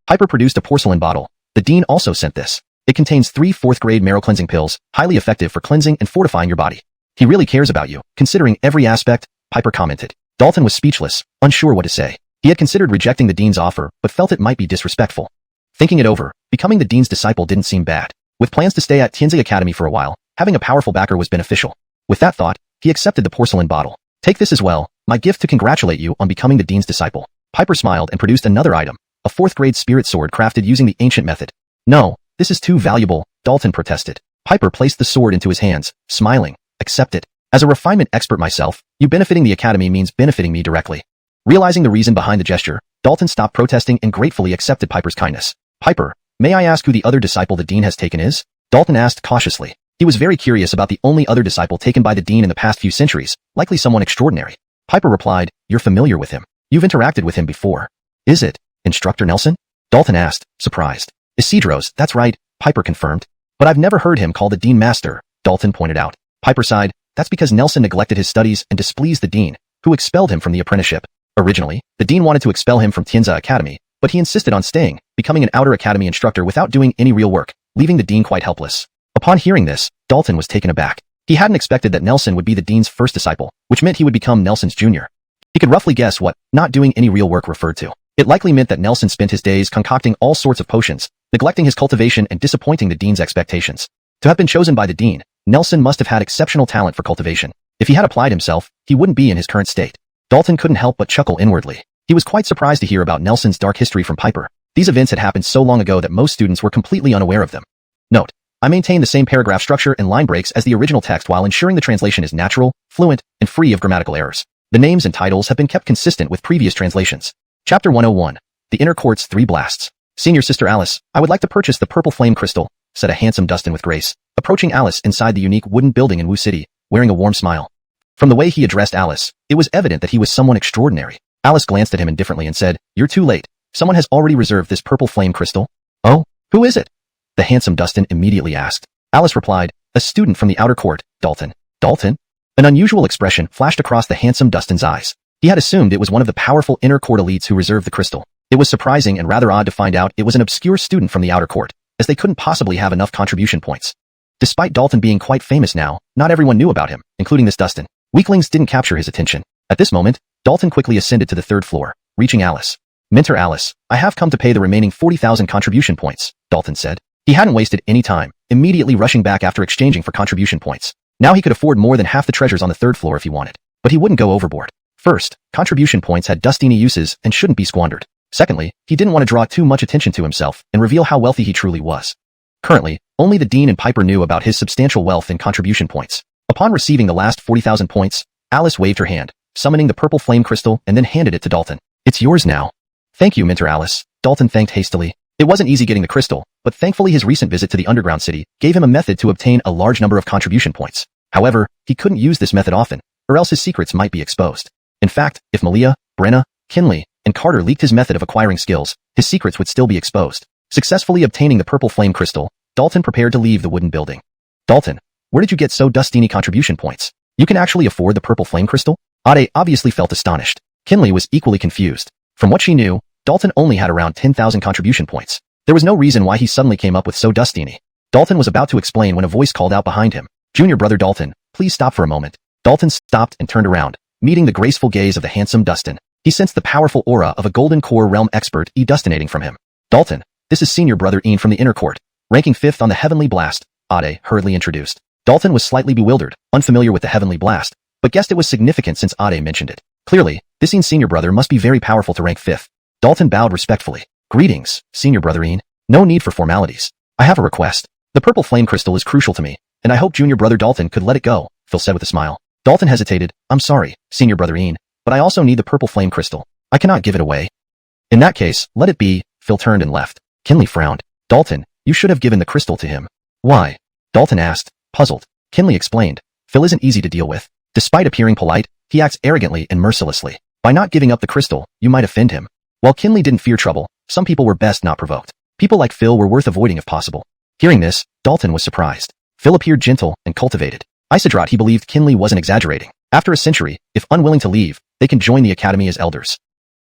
Piper produced a porcelain bottle. The Dean also sent this. It contains 3 4th-grade marrow cleansing pills, highly effective for cleansing and fortifying your body. "He really cares about you, considering every aspect," Piper commented. Dalton was speechless, unsure what to say. He had considered rejecting the Dean's offer, but felt it might be disrespectful. Thinking it over, becoming the Dean's disciple didn't seem bad. With plans to stay at Tianzi Academy for a while, having a powerful backer was beneficial. With that thought, he accepted the porcelain bottle. "Take this as well, my gift to congratulate you on becoming the Dean's disciple." Piper smiled and produced another item, a 4th-grade spirit sword crafted using the ancient method. "No, this is too valuable," Dalton protested. Piper placed the sword into his hands, smiling. "Accept it. As a refinement expert myself, you benefiting the Academy means benefiting me directly." Realizing the reason behind the gesture, Dalton stopped protesting and gratefully accepted Piper's kindness. "Piper, may I ask who the other disciple the Dean has taken is?" Dalton asked cautiously. He was very curious about the only other disciple taken by the Dean in the past few centuries, likely someone extraordinary. Piper replied, "You're familiar with him. You've interacted with him before." "Is it Instructor Nelson?" Dalton asked, surprised. "Isidro's, that's right," Piper confirmed. "But I've never heard him call the Dean Master," Dalton pointed out. Piper sighed. "That's because Nelson neglected his studies and displeased the Dean, who expelled him from the apprenticeship. Originally, the Dean wanted to expel him from Tianza Academy, but he insisted on staying, becoming an Outer Academy instructor without doing any real work, leaving the Dean quite helpless." Upon hearing this, Dalton was taken aback. He hadn't expected that Nelson would be the Dean's first disciple, which meant he would become Nelson's junior. He could roughly guess what not doing any real work referred to. It likely meant that Nelson spent his days concocting all sorts of potions, neglecting his cultivation and disappointing the Dean's expectations. To have been chosen by the Dean, Nelson must have had exceptional talent for cultivation. If he had applied himself, he wouldn't be in his current state. Dalton couldn't help but chuckle inwardly. He was quite surprised to hear about Nelson's dark history from Piper. These events had happened so long ago that most students were completely unaware of them. Note: I maintain the same paragraph structure and line breaks as the original text while ensuring the translation is natural, fluent, and free of grammatical errors. The names and titles have been kept consistent with previous translations. Chapter 101. The Inner Court's 3 Blasts. "Senior Sister Alice, I would like to purchase the purple flame crystal," said a handsome Dustin with grace, approaching Alice inside the unique wooden building in Wu City, wearing a warm smile. From the way he addressed Alice, it was evident that he was someone extraordinary. Alice glanced at him indifferently and said, "You're too late. Someone has already reserved this purple flame crystal." "Oh, who is it?" the handsome Dustin immediately asked. Alice replied, a student from the outer court, Dalton. Dalton? An unusual expression flashed across the handsome Dustin's eyes. He had assumed it was one of the powerful inner court elites who reserved the crystal. It was surprising and rather odd to find out it was an obscure student from the outer court, as they couldn't possibly have enough contribution points. Despite Dalton being quite famous now, not everyone knew about him, including this Dustin. Weaklings didn't capture his attention. At this moment, Dalton quickly ascended to the third floor, reaching Alice. Mentor Alice, I have come to pay the remaining 40,000 contribution points, Dalton said. He hadn't wasted any time, immediately rushing back after exchanging for contribution points. Now he could afford more than half the treasures on the third floor if he wanted. But he wouldn't go overboard. First, contribution points had dustiny uses and shouldn't be squandered. Secondly, he didn't want to draw too much attention to himself and reveal how wealthy he truly was. Currently, only the Dean and Piper knew about his substantial wealth in contribution points. Upon receiving the last 40,000 points, Alice waved her hand, summoning the purple flame crystal and then handed it to Dalton. It's yours now. Thank you, Mentor Alice, Dalton thanked hastily. It wasn't easy getting the crystal, but thankfully his recent visit to the underground city gave him a method to obtain a large number of contribution points. However, he couldn't use this method often, or else his secrets might be exposed. In fact, if Malia, Brenna, Kinley, and Carter leaked his method of acquiring skills, his secrets would still be exposed. Successfully obtaining the purple flame crystal, Dalton prepared to leave the wooden building. Dalton, where did you get so dustiny contribution points? You can actually afford the purple flame crystal? Ade obviously felt astonished. Kinley was equally confused. From what she knew, Dalton only had around 10,000 contribution points. There was no reason why he suddenly came up with so dustiny. Dalton was about to explain when a voice called out behind him. Junior brother Dalton, please stop for a moment. Dalton stopped and turned around, meeting the graceful gaze of the handsome Dustin. He sensed the powerful aura of a golden core realm expert dustinating from him. Dalton, this is senior brother Ian from the inner court, ranking 5th on the heavenly blast, Ade hurriedly introduced. Dalton was slightly bewildered, unfamiliar with the heavenly blast, but guessed it was significant since Ade mentioned it. Clearly, this Ian's senior brother must be very powerful to rank 5th. Dalton bowed respectfully. Greetings, senior brother Ian. No need for formalities. I have a request. The purple flame crystal is crucial to me, and I hope junior brother Dalton could let it go, Phil said with a smile. Dalton hesitated. I'm sorry, senior brother Ian, but I also need the purple flame crystal. I cannot give it away. In that case, let it be. Phil turned and left. Kinley frowned. Dalton, you should have given the crystal to him. Why? Dalton asked, puzzled. Kinley explained. Phil isn't easy to deal with. Despite appearing polite, he acts arrogantly and mercilessly. By not giving up the crystal, you might offend him. While Kinley didn't fear trouble, some people were best not provoked. People like Phil were worth avoiding if possible. Hearing this, Dalton was surprised. Phil appeared gentle and cultivated. Isidrat he believed Kinley wasn't exaggerating. After a century, if unwilling to leave, they can join the academy as elders.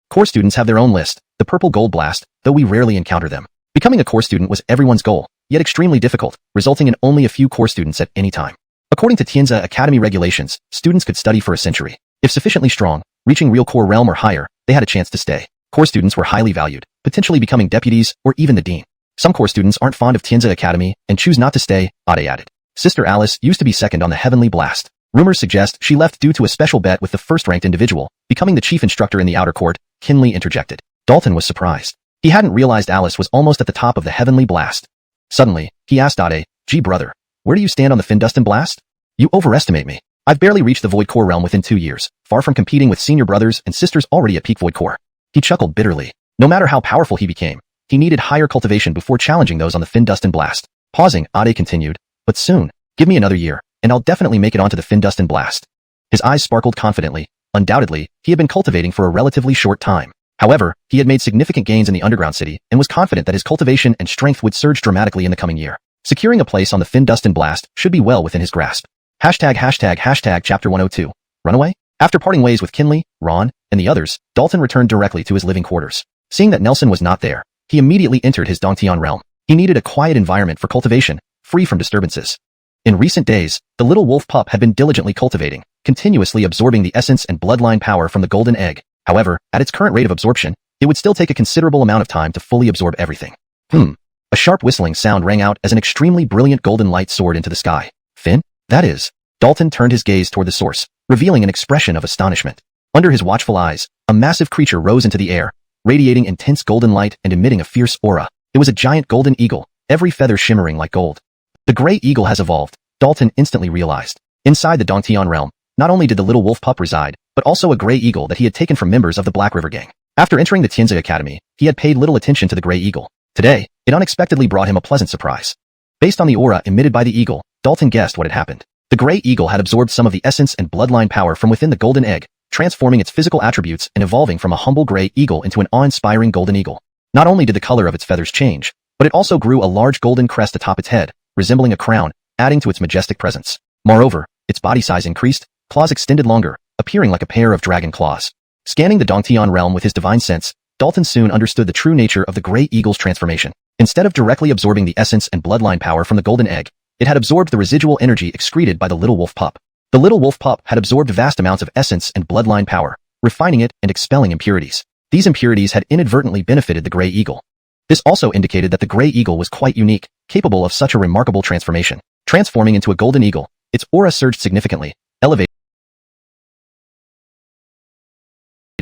Core students have their own list, the purple gold blast, though we rarely encounter them. Becoming a core student was everyone's goal, yet extremely difficult, resulting in only a few core students at any time. According to Tianza Academy regulations, students could study for a century. If sufficiently strong, reaching real core realm or higher, they had a chance to stay. Core students were highly valued, potentially becoming deputies or even the dean. Some core students aren't fond of Tianza Academy and choose not to stay, Ade added. Sister Alice used to be second on the heavenly blast. Rumors suggest she left due to a special bet with the first-ranked individual, becoming the chief instructor in the outer court. Kinley interjected. Dalton was surprised. He hadn't realized Alice was almost at the top of the heavenly blast. Suddenly, he asked Ade, gee brother, where do you stand on the Findustin blast? You overestimate me. I've barely reached the Void Core realm within 2 years, far from competing with senior brothers and sisters already at peak Void Core. He chuckled bitterly. No matter how powerful he became, he needed higher cultivation before challenging those on the Findustin blast. Pausing, Ade continued, but soon, give me another year, and I'll definitely make it onto the Findustin blast. His eyes sparkled confidently. Undoubtedly, he had been cultivating for a relatively short time. However, he had made significant gains in the underground city and was confident that his cultivation and strength would surge dramatically in the coming year. Securing a place on the Findustin blast should be well within his grasp. ##### Chapter 102. Runaway? After parting ways with Kinley, Ron, and the others, Dalton returned directly to his living quarters. Seeing that Nelson was not there, he immediately entered his Dongtian realm. He needed a quiet environment for cultivation, free from disturbances. In recent days, the little wolf pup had been diligently cultivating, continuously absorbing the essence and bloodline power from the golden egg. However, at its current rate of absorption, it would still take a considerable amount of time to fully absorb everything. A sharp whistling sound rang out as an extremely brilliant golden light soared into the sky. Finn? That is. Dalton turned his gaze toward the source, revealing an expression of astonishment. Under his watchful eyes, a massive creature rose into the air, radiating intense golden light and emitting a fierce aura. It was a giant golden eagle, every feather shimmering like gold. The gray eagle has evolved, Dalton instantly realized. Inside the Dongtian realm, not only did the little wolf pup reside, but also a gray eagle that he had taken from members of the Black River Gang. After entering the Tianza Academy, he had paid little attention to the gray eagle. Today, it unexpectedly brought him a pleasant surprise. Based on the aura emitted by the eagle, Dalton guessed what had happened. The gray eagle had absorbed some of the essence and bloodline power from within the golden egg, transforming its physical attributes and evolving from a humble gray eagle into an awe-inspiring golden eagle. Not only did the color of its feathers change, but it also grew a large golden crest atop its head, resembling a crown, adding to its majestic presence. Moreover, its body size increased, claws extended longer, appearing like a pair of dragon claws. Scanning the Dongtian realm with his divine sense, Dalton soon understood the true nature of the Grey Eagle's transformation. Instead of directly absorbing the essence and bloodline power from the golden egg, it had absorbed the residual energy excreted by the little wolf pup. The little wolf pup had absorbed vast amounts of essence and bloodline power, refining it and expelling impurities. These impurities had inadvertently benefited the Grey Eagle. This also indicated that the Grey Eagle was quite unique, capable of such a remarkable transformation. Transforming into a golden eagle, its aura surged significantly, elevating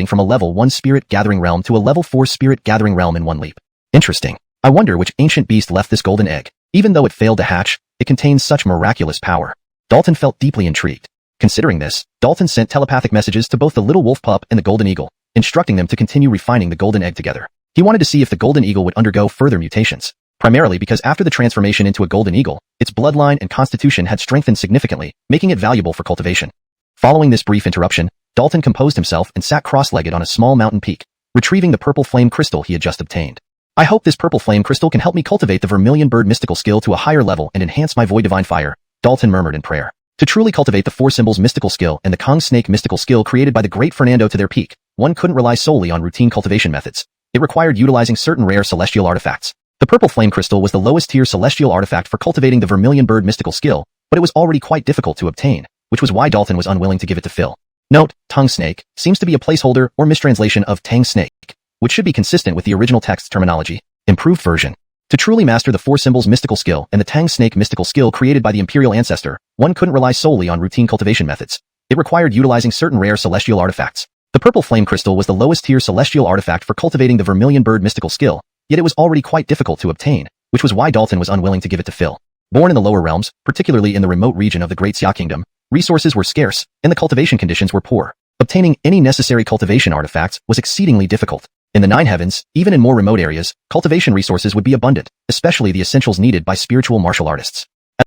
from a level 1 spirit gathering realm to a level 4 spirit gathering realm in one leap. Interesting. I wonder which ancient beast left this golden egg. Even though it failed to hatch, it contains such miraculous power. Dalton felt deeply intrigued. Considering this, Dalton sent telepathic messages to both the little wolf pup and the golden eagle, instructing them to continue refining the golden egg together. He wanted to see if the golden eagle would undergo further mutations, primarily because after the transformation into a golden eagle, its bloodline and constitution had strengthened significantly, making it valuable for cultivation. Following this brief interruption, Dalton composed himself and sat cross-legged on a small mountain peak, retrieving the purple flame crystal he had just obtained. I hope this purple flame crystal can help me cultivate the vermilion bird mystical skill to a higher level and enhance my void divine fire, Dalton murmured in prayer. To truly cultivate the four symbols mystical skill and the Kong snake mystical skill created by the great Fernando to their peak, one couldn't rely solely on routine cultivation methods. It required utilizing certain rare celestial artifacts. The purple flame crystal was the lowest tier celestial artifact for cultivating the vermilion bird mystical skill, but it was already quite difficult to obtain, which was why Dalton was unwilling to give it to Phil. Note, tongue snake seems to be a placeholder or mistranslation of tang snake, which should be consistent with the original text's terminology. Improved version. To truly master the four symbols mystical skill and the tang snake mystical skill created by the imperial ancestor, one couldn't rely solely on routine cultivation methods. It required utilizing certain rare celestial artifacts. The purple flame crystal was the lowest tier celestial artifact for cultivating the vermilion bird mystical skill, yet it was already quite difficult to obtain, which was why Dalton was unwilling to give it to Phil. Born in the lower realms, particularly in the remote region of the Great Xia Kingdom, resources were scarce, and the cultivation conditions were poor. Obtaining any necessary cultivation artifacts was exceedingly difficult. In the Nine Heavens, even in more remote areas, cultivation resources would be abundant, especially the essentials needed by spiritual martial artists.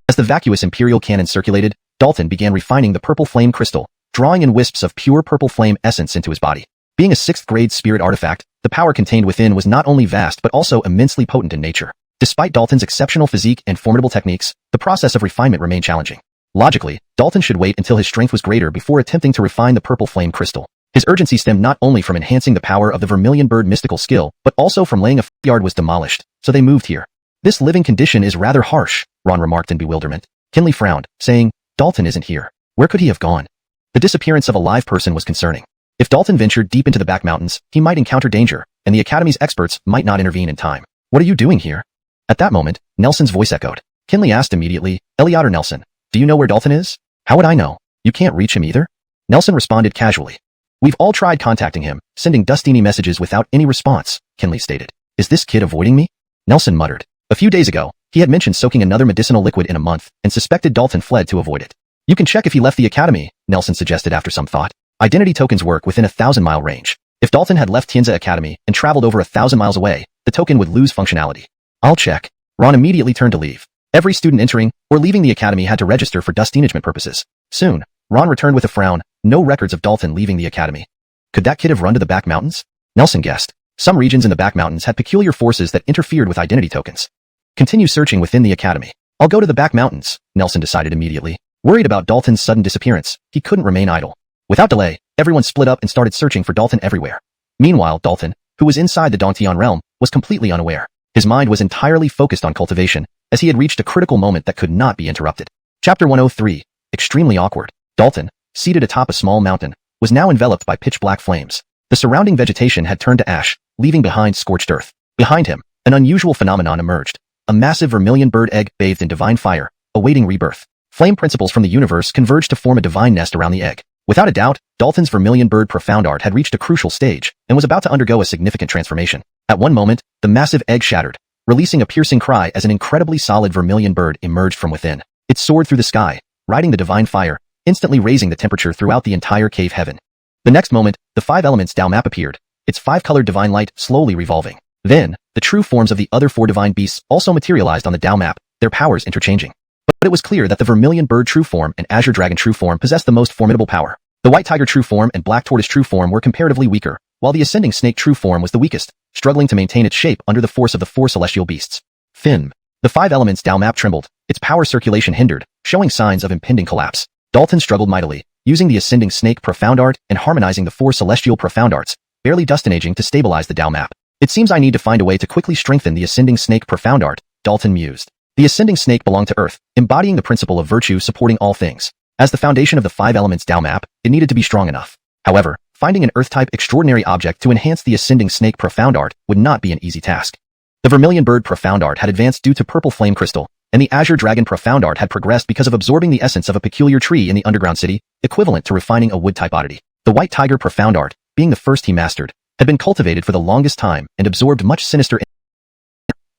As the vacuous imperial cannon circulated, Dalton began refining the purple flame crystal, drawing in wisps of pure purple flame essence into his body. Being a 6th grade spirit artifact, the power contained within was not only vast but also immensely potent in nature. Despite Dalton's exceptional physique and formidable techniques, the process of refinement remained challenging. Logically, Dalton should wait until his strength was greater before attempting to refine the purple flame crystal. His urgency stemmed not only from enhancing the power of the vermilion bird mystical skill, but also from laying a yard was demolished, so they moved here. This living condition is rather harsh, Ron remarked in bewilderment. Kinley frowned, saying, Dalton isn't here. Where could he have gone? The disappearance of a live person was concerning. If Dalton ventured deep into the back mountains, he might encounter danger, and the Academy's experts might not intervene in time. What are you doing here? At that moment, Nelson's voice echoed. Kinley asked immediately, Eliot Nelson, do you know where Dalton is? How would I know? You can't reach him either? Nelson responded casually. We've all tried contacting him, sending Dustini messages without any response, Kinley stated. Is this kid avoiding me? Nelson muttered. A few days ago, he had mentioned soaking another medicinal liquid in a month, and suspected Dalton fled to avoid it. You can check if he left the Academy, Nelson suggested after some thought. Identity tokens work within a 1,000-mile range. If Dalton had left Tianza Academy and traveled over 1,000 miles away, the token would lose functionality. I'll check. Ron immediately turned to leave. Every student entering or leaving the Academy had to register for dustinagement purposes. Soon, Ron returned with a frown, no records of Dalton leaving the Academy. Could that kid have run to the back mountains? Nelson guessed. Some regions in the back mountains had peculiar forces that interfered with identity tokens. Continue searching within the Academy. I'll go to the back mountains, Nelson decided immediately. Worried about Dalton's sudden disappearance, he couldn't remain idle. Without delay, everyone split up and started searching for Dalton everywhere. Meanwhile, Dalton, who was inside the Dongtian realm, was completely unaware. His mind was entirely focused on cultivation, as he had reached a critical moment that could not be interrupted. Chapter 103. Extremely awkward. Dalton, seated atop a small mountain, was now enveloped by pitch-black flames. The surrounding vegetation had turned to ash, leaving behind scorched earth. Behind him, an unusual phenomenon emerged. A massive vermilion bird egg bathed in divine fire, awaiting rebirth. Flame principles from the universe converged to form a divine nest around the egg. Without a doubt, Dalton's vermilion bird profound art had reached a crucial stage, and was about to undergo a significant transformation. At one moment, the massive egg shattered, releasing a piercing cry as an incredibly solid vermilion bird emerged from within. It soared through the sky, riding the divine fire, instantly raising the temperature throughout the entire cave heaven. The next moment, the 5 elements Tao map appeared, its 5-colored divine light slowly revolving. Then, the true forms of the other 4 divine beasts also materialized on the Tao map, their powers interchanging. But it was clear that the vermilion bird true form and azure dragon true form possessed the most formidable power. The white tiger true form and black tortoise true form were comparatively weaker, while the ascending snake true form was the weakest, struggling to maintain its shape under the force of the 4 celestial beasts. Fin. The five elements Tao map trembled, its power circulation hindered, showing signs of impending collapse. Dalton struggled mightily, using the Ascending Snake Profound Art and harmonizing the four Celestial Profound Arts, barely dustinaging to stabilize the Tao map. It seems I need to find a way to quickly strengthen the Ascending Snake Profound Art, Dalton mused. The Ascending Snake belonged to Earth, embodying the principle of virtue supporting all things. As the foundation of the five elements Tao map, it needed to be strong enough. However, finding an Earth-type extraordinary object to enhance the Ascending Snake Profound Art would not be an easy task. The Vermilion Bird Profound Art had advanced due to Purple Flame Crystal, and the Azure Dragon Profound Art had progressed because of absorbing the essence of a peculiar tree in the underground city, equivalent to refining a wood-type oddity. The White Tiger Profound Art, being the first he mastered, had been cultivated for the longest time and absorbed much sinister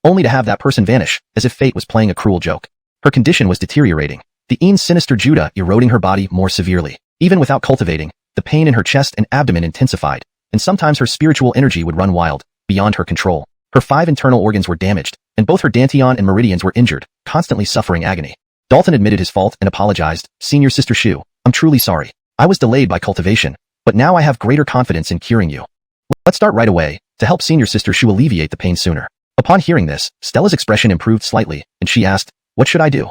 only to have that person vanish, as if fate was playing a cruel joke. Her condition was deteriorating, the Een sinister Judah eroding her body more severely. Even without cultivating, the pain in her chest and abdomen intensified, and sometimes her spiritual energy would run wild, beyond her control. Her five internal organs were damaged, and both her dantian and meridians were injured, constantly suffering agony. Dalton admitted his fault and apologized. Senior Sister Shu, I'm truly sorry. I was delayed by cultivation, but now I have greater confidence in curing you. Let's start right away, to help Senior Sister Shu alleviate the pain sooner. Upon hearing this, Stella's expression improved slightly, and she asked, what should I do?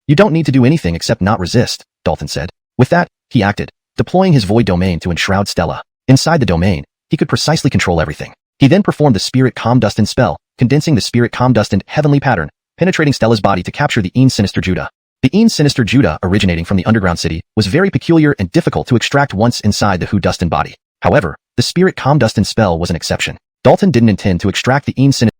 You don't need to do anything except not resist, Dalton said. With that, he acted, deploying his void domain to enshroud Stella. Inside the domain, he could precisely control everything. He then performed the Spirit Calm Dustin spell, condensing the Spirit Calm Dustin heavenly pattern, penetrating Stella's body to capture the Een Sinister Judah. The Een Sinister Judah, originating from the underground city, was very peculiar and difficult to extract once inside the Hu Dustin body. However, the Spirit Calm Dustin spell was an exception. Dalton didn't intend to extract the Een Sinister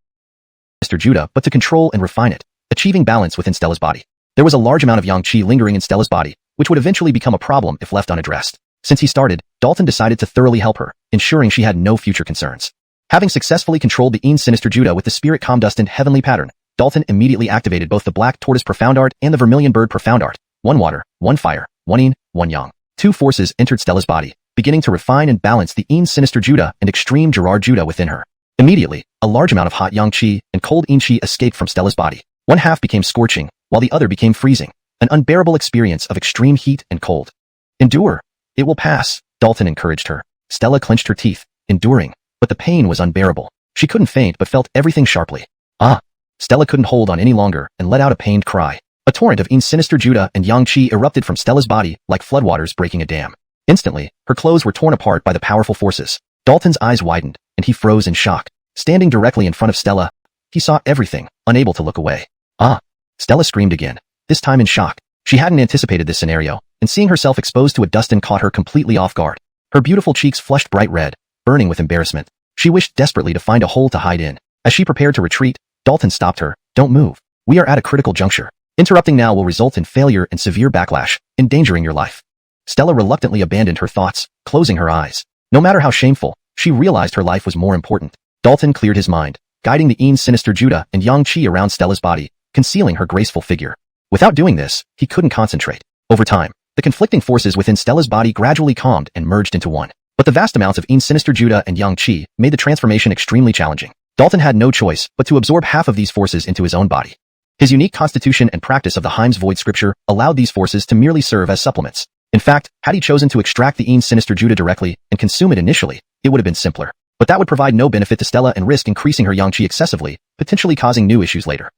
Judah, but to control and refine it, achieving balance within Stella's body. There was a large amount of yang qi lingering in Stella's body, which would eventually become a problem if left unaddressed. Since he started, Dalton decided to thoroughly help her, ensuring she had no future concerns. Having successfully controlled the Een Sinister Judah with the Spirit Calm Dustin heavenly pattern, Dalton immediately activated both the Black Tortoise Profound Art and the Vermilion Bird Profound Art. One water, one fire, one yin, one yang. Two forces entered Stella's body, beginning to refine and balance the Een Sinister Judah and extreme Gerard Judah within her. Immediately, a large amount of hot yang qi and cold yin qi escaped from Stella's body. One half became scorching, while the other became freezing, an unbearable experience of extreme heat and cold. Endure. It will pass, Dalton encouraged her. Stella clenched her teeth, enduring, but the pain was unbearable. She couldn't faint but felt everything sharply. Ah! Stella couldn't hold on any longer and let out a pained cry. A torrent of Een Sinister Judah and yang qi erupted from Stella's body like floodwaters breaking a dam. Instantly, her clothes were torn apart by the powerful forces. Dalton's eyes widened, and he froze in shock. Standing directly in front of Stella, he saw everything, unable to look away. Ah! Stella screamed again, this time in shock. She hadn't anticipated this scenario, and seeing herself exposed to a Dustin caught her completely off guard. Her beautiful cheeks flushed bright red, burning with embarrassment. She wished desperately to find a hole to hide in. As she prepared to retreat, Dalton stopped her. Don't move. We are at a critical juncture. Interrupting now will result in failure and severe backlash, endangering your life. Stella reluctantly abandoned her thoughts, closing her eyes. No matter how shameful, she realized her life was more important. Dalton cleared his mind, guiding the Een Sinister Judah and yang qi around Stella's body, concealing her graceful figure. Without doing this, he couldn't concentrate. Over time, the conflicting forces within Stella's body gradually calmed and merged into one. But the vast amounts of Een Sinister Judah and yang qi made the transformation extremely challenging. Dalton had no choice but to absorb half of these forces into his own body. His unique constitution and practice of the Heim's Void scripture allowed these forces to merely serve as supplements. In fact, had he chosen to extract the Een Sinister Judah directly and consume it initially, it would have been simpler. But that would provide no benefit to Stella and risk increasing her yang qi excessively, potentially causing new issues later.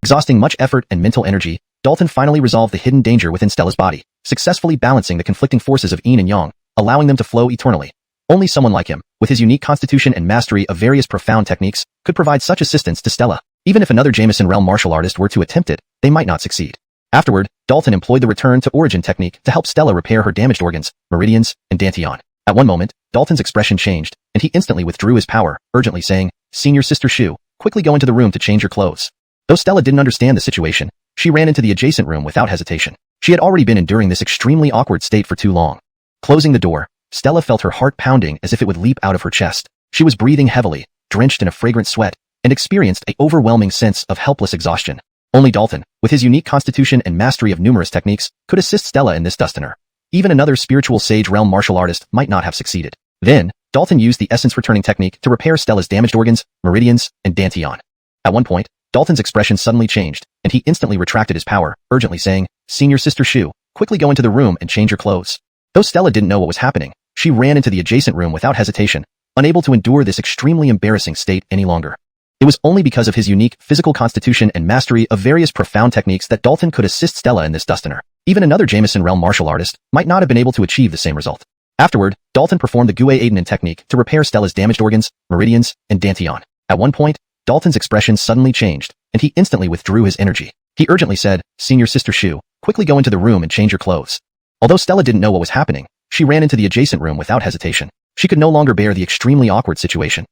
Exhausting much effort and mental energy, Dalton finally resolved the hidden danger within Stella's body, successfully balancing the conflicting forces of yin and yang, allowing them to flow eternally. Only someone like him, with his unique constitution and mastery of various profound techniques, could provide such assistance to Stella. Even if another Jameson realm martial artist were to attempt it, they might not succeed. Afterward, Dalton employed the return to origin technique to help Stella repair her damaged organs, meridians, and dantian. At one moment, Dalton's expression changed, and he instantly withdrew his power, urgently saying, Senior Sister Shu, quickly go into the room to change your clothes. Though Stella didn't understand the situation, she ran into the adjacent room without hesitation. She had already been enduring this extremely awkward state for too long. Closing the door, Stella felt her heart pounding as if it would leap out of her chest. She was breathing heavily, drenched in a fragrant sweat, and experienced an overwhelming sense of helpless exhaustion. Only Dalton, with his unique constitution and mastery of numerous techniques, could assist Stella in this dustiner. Even another spiritual sage realm martial artist might not have succeeded. Then, Dalton used the essence returning technique to repair Stella's damaged organs, meridians, and dantian. At one point, Dalton's expression suddenly changed, and he instantly retracted his power, urgently saying, Senior Sister Shu, quickly go into the room and change your clothes. Though Stella didn't know what was happening, she ran into the adjacent room without hesitation, unable to endure this extremely embarrassing state any longer. It was only because of his unique physical constitution and mastery of various profound techniques that Dalton could assist Stella in this dustioner. Even another Jameson realm martial artist might not have been able to achieve the same result. Afterward, Dalton performed the Gue Aiden technique to repair Stella's damaged organs, meridians, and dantian. At one point, Dalton's expression suddenly changed, and he instantly withdrew his energy. He urgently said, "Senior Sister Shu, quickly go into the room and change your clothes." Although Stella didn't know what was happening, she ran into the adjacent room without hesitation. She could no longer bear the extremely awkward situation.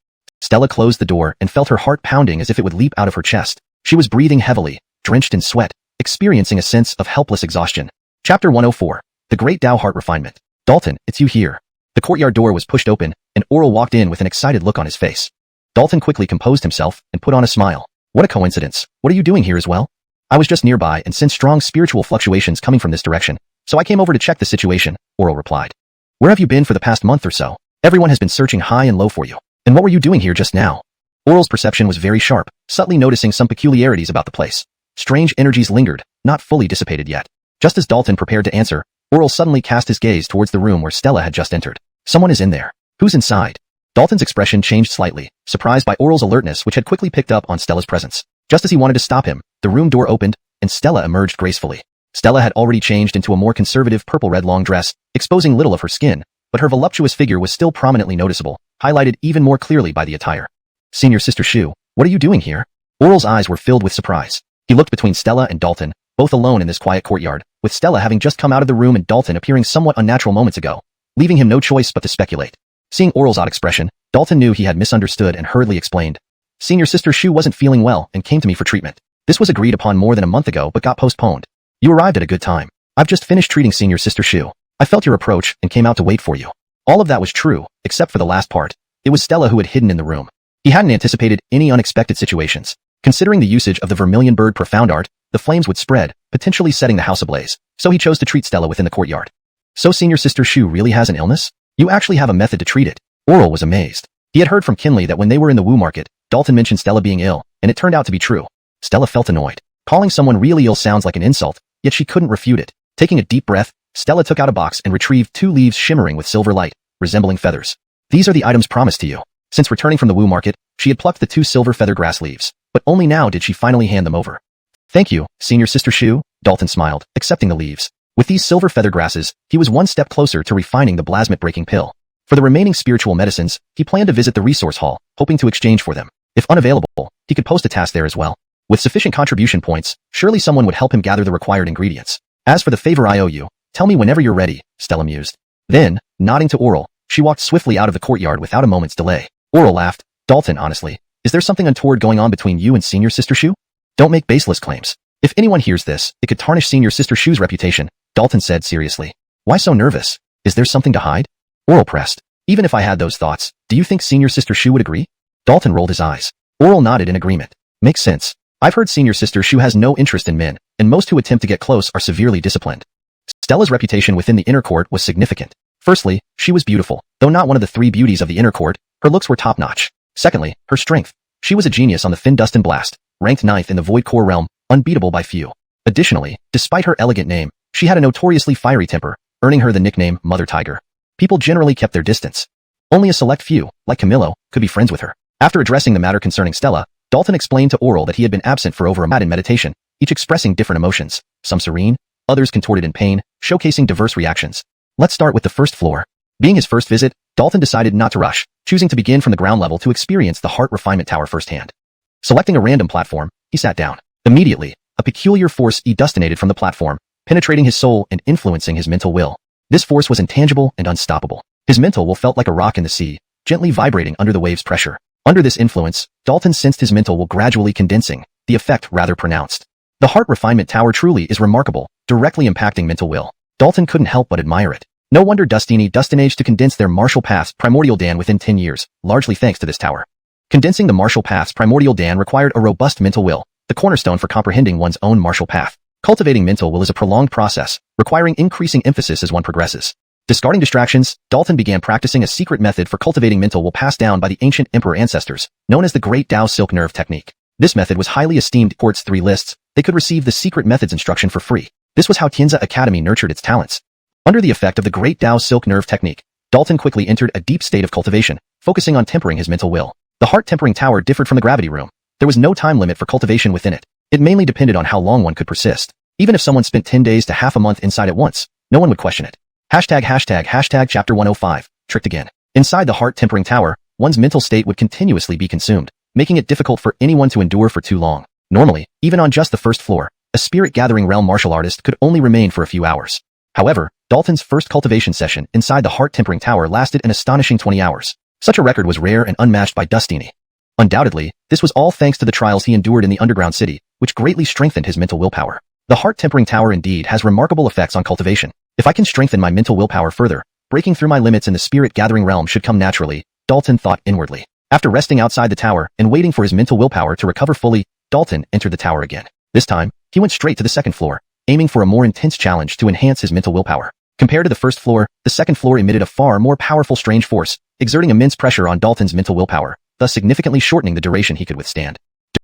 Stella closed the door and felt her heart pounding as if it would leap out of her chest. She was breathing heavily, drenched in sweat, experiencing a sense of helpless exhaustion. Chapter 104. The Great Tao Heart Refinement. "Dalton, it's you here." The courtyard door was pushed open, and Oral walked in with an excited look on his face. Dalton quickly composed himself and put on a smile. "What a coincidence. What are you doing here as well?" "I was just nearby and sensed strong spiritual fluctuations coming from this direction, so I came over to check the situation," Oral replied. "Where have you been for the past month or so? Everyone has been searching high and low for you. And what were you doing here just now?" Oral's perception was very sharp, subtly noticing some peculiarities about the place. Strange energies lingered, not fully dissipated yet. Just as Dalton prepared to answer, Oral suddenly cast his gaze towards the room where Stella had just entered. "Someone is in there. Who's inside?" Dalton's expression changed slightly, surprised by Oral's alertness, which had quickly picked up on Stella's presence. Just as he wanted to stop him, the room door opened, and Stella emerged gracefully. Stella had already changed into a more conservative purple-red long dress, exposing little of her skin, but her voluptuous figure was still prominently noticeable, highlighted even more clearly by the attire. "Senior Sister Shu, what are you doing here?" Oral's eyes were filled with surprise. He looked between Stella and Dalton, both alone in this quiet courtyard, with Stella having just come out of the room and Dalton appearing somewhat unnatural moments ago, leaving him no choice but to speculate. Seeing Oral's odd expression, Dalton knew he had misunderstood and hurriedly explained. "Senior Sister Shu wasn't feeling well and came to me for treatment. This was agreed upon more than a month ago but got postponed. You arrived at a good time. I've just finished treating Senior Sister Shu. I felt your approach and came out to wait for you." All of that was true, except for the last part. It was Stella who had hidden in the room. He hadn't anticipated any unexpected situations. Considering the usage of the Vermilion Bird Profound Art, the flames would spread, potentially setting the house ablaze, so he chose to treat Stella within the courtyard. "So Senior Sister Shu really has an illness? You actually have a method to treat it?" Oral was amazed. He had heard from Kinley that when they were in the Wu Market, Dalton mentioned Stella being ill, and it turned out to be true. Stella felt annoyed. Calling someone really ill sounds like an insult, yet she couldn't refute it. Taking a deep breath, Stella took out a box and retrieved 2 leaves shimmering with silver light, resembling feathers. "These are the items promised to you." Since returning from the Wu Market, she had plucked the 2 silver feather grass leaves, but only now did she finally hand them over. "Thank you, Senior Sister Shu," Dalton smiled, accepting the leaves. With these silver feather grasses, he was one step closer to refining the plasmid-breaking pill. For the remaining spiritual medicines, he planned to visit the resource hall, hoping to exchange for them. If unavailable, he could post a task there as well. With sufficient contribution points, surely someone would help him gather the required ingredients. "As for the favor I owe you, tell me whenever you're ready," Stella mused. Then, nodding to Oral, she walked swiftly out of the courtyard without a moment's delay. Oral laughed. "Dalton, honestly, is there something untoward going on between you and Senior Sister Shu? Don't make baseless claims. If anyone hears this, it could tarnish Senior Sister Shu's reputation," Dalton said seriously. "Why so nervous? Is there something to hide?" Oral pressed. "Even if I had those thoughts, do you think Senior Sister Shu would agree?" Dalton rolled his eyes. Oral nodded in agreement. "Makes sense. I've heard Senior Sister Shu has no interest in men, and most who attempt to get close are severely disciplined." Stella's reputation within the inner court was significant. Firstly, she was beautiful, though not one of the 3 beauties of the inner court. Her looks were top-notch. Secondly, her strength. She was a genius on the Fin Dust and Blast, ranked 9th in the Void Core realm, unbeatable by few. Additionally, despite her elegant name, she had a notoriously fiery temper, earning her the nickname Mother Tiger. People generally kept their distance. Only a select few, like Camillo, could be friends with her. After addressing the matter concerning Stella, Dalton explained to Oral that he had been absent for over a month in meditation, each expressing different emotions, some serene, others contorted in pain, showcasing diverse reactions. Let's start with the first floor. Being his first visit, Dalton decided not to rush, choosing to begin from the ground level to experience the Heart Refinement Tower firsthand. Selecting a random platform, he sat down. Immediately, a peculiar force edustinated from the platform, penetrating his soul and influencing his mental will. This force was intangible and unstoppable. His mental will felt like a rock in the sea, gently vibrating under the wave's pressure. Under this influence, Dalton sensed his mental will gradually condensing, the effect rather pronounced. The Heart Refinement Tower truly is remarkable, directly impacting mental will. Dalton couldn't help but admire it. No wonder Dustini managed to condense their martial path's primordial Dan within 10 years, largely thanks to this tower. Condensing the martial path's primordial Dan required a robust mental will, the cornerstone for comprehending one's own martial path. Cultivating mental will is a prolonged process, requiring increasing emphasis as one progresses. Discarding distractions, Dalton began practicing a secret method for cultivating mental will passed down by the ancient emperor ancestors, known as the Great Tao Silk Nerve Technique. This method was highly esteemed. Court's 3 lists, they could receive the secret methods instruction for free. This was how Tianza Academy nurtured its talents. Under the effect of the Great Tao Silk Nerve Technique, Dalton quickly entered a deep state of cultivation, focusing on tempering his mental will. The heart tempering tower differed from the gravity room, There was no time limit for cultivation within it. It mainly depended on how long one could persist. Even if someone spent 10 days to half a month inside at once, no one would question it. ##### Chapter 105, Tricked Again. Inside the heart-tempering tower, one's mental state would continuously be consumed, making it difficult for anyone to endure for too long. Normally, even on just the first floor, a spirit-gathering realm martial artist could only remain for a few hours. However, Dalton's first cultivation session inside the heart-tempering tower lasted an astonishing 20 hours. Such a record was rare and unmatched by Destiny. Undoubtedly, this was all thanks to the trials he endured in the underground city, which greatly strengthened his mental willpower. The heart-tempering tower indeed has remarkable effects on cultivation. If I can strengthen my mental willpower further, breaking through my limits in the spirit-gathering realm should come naturally, Dalton thought inwardly. After resting outside the tower and waiting for his mental willpower to recover fully, Dalton entered the tower again. This time, he went straight to the second floor, aiming for a more intense challenge to enhance his mental willpower. Compared to the first floor, the second floor emitted a far more powerful strange force, exerting immense pressure on Dalton's mental willpower, thus significantly shortening the duration he could withstand.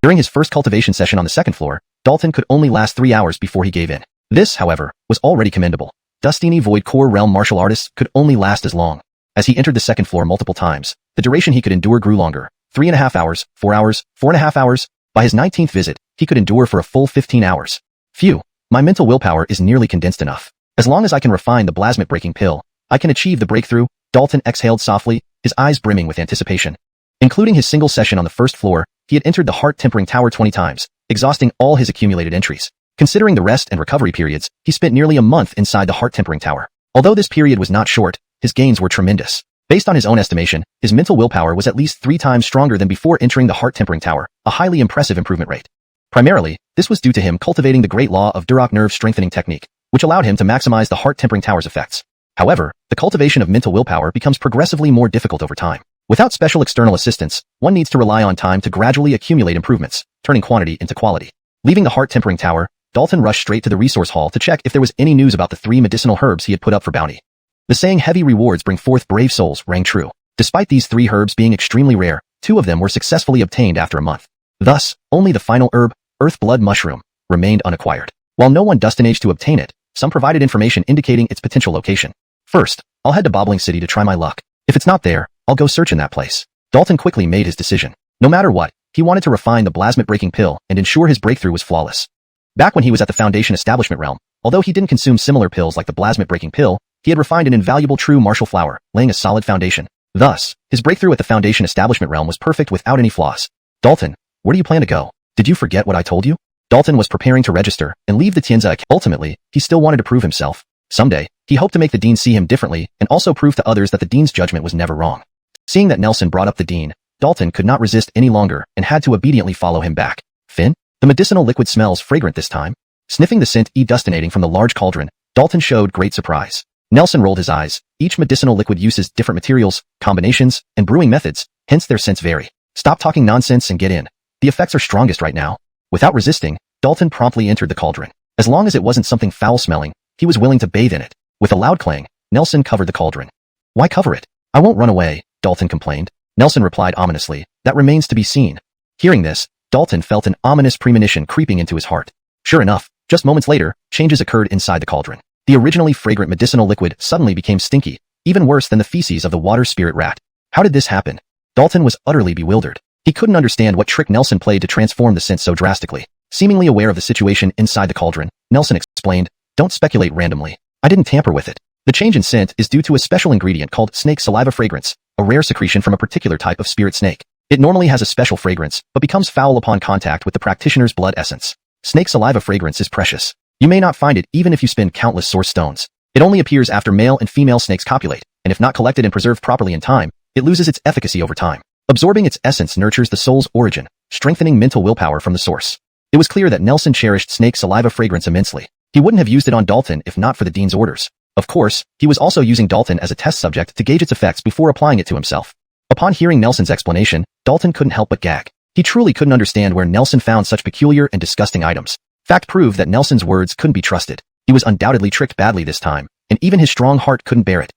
During his first cultivation session on the second floor, Dalton could only last 3 hours before he gave in. This, however, was already commendable. Destiny Void Core Realm martial artists could only last as long. As he entered the second floor multiple times, the duration he could endure grew longer. 3.5 hours, 4 hours, 4.5 hours. By his 19th visit, he could endure for a full 15 hours. Phew, my mental willpower is nearly condensed enough. As long as I can refine the plasmid-breaking pill, I can achieve the breakthrough. Dalton exhaled softly, his eyes brimming with anticipation. Including his single session on the first floor, he had entered the heart-tempering tower 20 times, exhausting all his accumulated entries. Considering the rest and recovery periods, he spent nearly a month inside the heart-tempering tower. Although this period was not short, his gains were tremendous. Based on his own estimation, his mental willpower was at least 3 times stronger than before entering the heart-tempering tower, a highly impressive improvement rate. Primarily, this was due to him cultivating the great law of Duroc nerve strengthening technique, which allowed him to maximize the heart-tempering tower's effects. However, the cultivation of mental willpower becomes progressively more difficult over time. Without special external assistance, one needs to rely on time to gradually accumulate improvements, turning quantity into quality. Leaving the heart-tempering tower, Dalton rushed straight to the resource hall to check if there was any news about the 3 medicinal herbs he had put up for bounty. The saying heavy rewards bring forth brave souls rang true. Despite these 3 herbs being extremely rare, 2 of them were successfully obtained after a month. Thus, only the final herb, Earth Blood Mushroom, remained unacquired. While no one destined to obtain it, some provided information indicating its potential location. First, I'll head to Bobbling City to try my luck. If it's not there, I'll go search in that place. Dalton quickly made his decision. No matter what, he wanted to refine the plasmid-breaking pill and ensure his breakthrough was flawless. Back when he was at the Foundation Establishment realm, although he didn't consume similar pills like the plasmid-breaking pill, he had refined an invaluable true martial flower, laying a solid foundation. Thus, his breakthrough at the Foundation Establishment realm was perfect without any flaws. Dalton, where do you plan to go? Did you forget what I told you? Dalton was preparing to register and leave the Tianza Academy. Ultimately, he still wanted to prove himself. Someday, he hoped to make the dean see him differently and also prove to others that the dean's judgment was never wrong. Seeing that Nelson brought up the dean, Dalton could not resist any longer and had to obediently follow him back. Finn? The medicinal liquid smells fragrant this time. Sniffing the scent destinating from the large cauldron, Dalton showed great surprise. Nelson rolled his eyes. Each medicinal liquid uses different materials, combinations, and brewing methods, hence their scents vary. Stop talking nonsense and get in. The effects are strongest right now. Without resisting, Dalton promptly entered the cauldron. As long as it wasn't something foul-smelling, he was willing to bathe in it. With a loud clang, Nelson covered the cauldron. Why cover it? I won't run away, Dalton complained. Nelson replied ominously, that remains to be seen. Hearing this, Dalton felt an ominous premonition creeping into his heart. Sure enough, just moments later, changes occurred inside the cauldron. The originally fragrant medicinal liquid suddenly became stinky, even worse than the feces of the water spirit rat. How did this happen? Dalton was utterly bewildered. He couldn't understand what trick Nelson played to transform the scent so drastically. Seemingly aware of the situation inside the cauldron, Nelson explained, don't speculate randomly. I didn't tamper with it. The change in scent is due to a special ingredient called snake saliva fragrance, a rare secretion from a particular type of spirit snake. It normally has a special fragrance, but becomes foul upon contact with the practitioner's blood essence. Snake saliva fragrance is precious. You may not find it even if you spend countless source stones. It only appears after male and female snakes copulate, and if not collected and preserved properly in time, it loses its efficacy over time. Absorbing its essence nurtures the soul's origin, strengthening mental willpower from the source. It was clear that Nelson cherished snake saliva fragrance immensely. He wouldn't have used it on Dalton if not for the dean's orders. Of course, he was also using Dalton as a test subject to gauge its effects before applying it to himself. Upon hearing Nelson's explanation, Dalton couldn't help but gag. He truly couldn't understand where Nelson found such peculiar and disgusting items. Fact proved that Nelson's words couldn't be trusted. He was undoubtedly tricked badly this time, and even his strong heart couldn't bear it.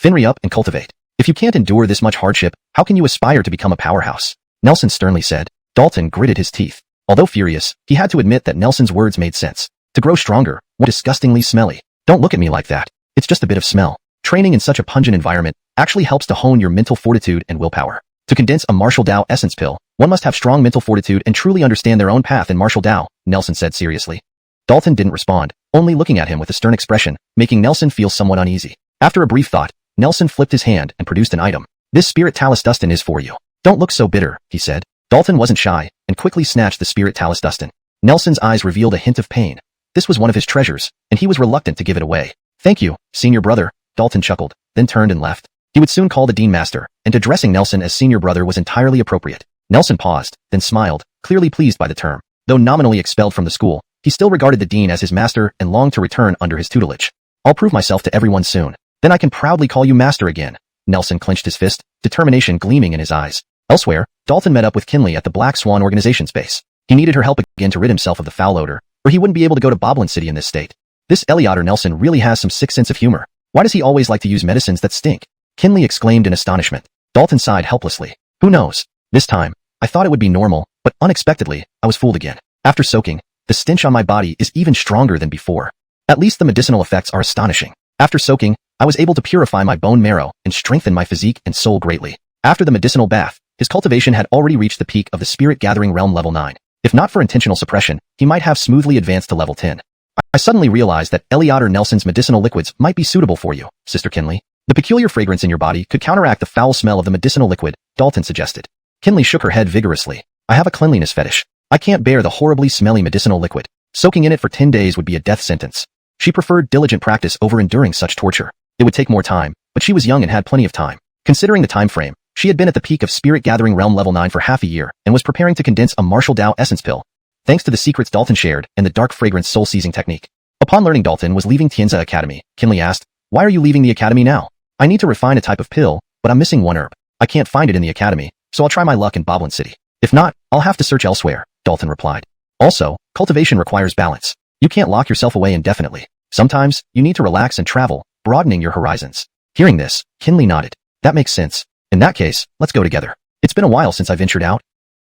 Finry up and cultivate. If you can't endure this much hardship, how can you aspire to become a powerhouse? Nelson sternly said. Dalton gritted his teeth. Although furious, he had to admit that Nelson's words made sense. To grow stronger, what disgustingly smelly. Don't look at me like that. It's just a bit of smell. Training in such a pungent environment actually helps to hone your mental fortitude and willpower. To condense a martial Dao essence pill, One must have strong mental fortitude and truly understand their own path in martial Tao, Nelson said seriously. Dalton didn't respond, only looking at him with a stern expression, making Nelson feel somewhat uneasy. After a brief thought, Nelson flipped his hand and produced an item. This spirit talus Dustin is for you. Don't look so bitter, he said. Dalton wasn't shy, and quickly snatched the spirit talus Dustin. Nelson's eyes revealed a hint of pain. This was one of his treasures, and he was reluctant to give it away. Thank you, senior brother, Dalton chuckled, then turned and left. He would soon call the Dean Master, and addressing Nelson as senior brother was entirely appropriate. Nelson paused, then smiled, clearly pleased by the term. Though nominally expelled from the school, he still regarded the dean as his master and longed to return under his tutelage. I'll prove myself to everyone soon. Then I can proudly call you master again. Nelson clenched his fist, determination gleaming in his eyes. Elsewhere, Dalton met up with Kinley at the Black Swan organization's base. He needed her help again to rid himself of the foul odor, or he wouldn't be able to go to Boblin City in this state. This Eliotter Nelson really has some sick sense of humor. Why does he always like to use medicines that stink? Kinley exclaimed in astonishment. Dalton sighed helplessly. Who knows? This time, I thought it would be normal, but unexpectedly, I was fooled again. After soaking, the stench on my body is even stronger than before. At least the medicinal effects are astonishing. After soaking, I was able to purify my bone marrow and strengthen my physique and soul greatly. After the medicinal bath, his cultivation had already reached the peak of the spirit gathering realm level 9. If not for intentional suppression, he might have smoothly advanced to level 10. I suddenly realized that Eliotter Nelson's medicinal liquids might be suitable for you, Sister Kinley. The peculiar fragrance in your body could counteract the foul smell of the medicinal liquid, Dalton suggested. Kinley shook her head vigorously. I have a cleanliness fetish. I can't bear the horribly smelly medicinal liquid. Soaking in it for 10 days would be a death sentence. She preferred diligent practice over enduring such torture. It would take more time, but she was young and had plenty of time. Considering the time frame, she had been at the peak of spirit gathering realm level 9 for half a year and was preparing to condense a martial Tao essence pill, thanks to the secrets Dalton shared and the dark fragrance soul-seizing technique. Upon learning Dalton was leaving Tianza Academy, Kinley asked, why are you leaving the academy now? I need to refine a type of pill, but I'm missing one herb. I can't find it in the academy, so I'll try my luck in Boblin City. If not, I'll have to search elsewhere, Dalton replied. Also, cultivation requires balance. You can't lock yourself away indefinitely. Sometimes, you need to relax and travel, broadening your horizons. Hearing this, Kinley nodded. That makes sense. In that case, let's go together. It's been a while since I ventured out.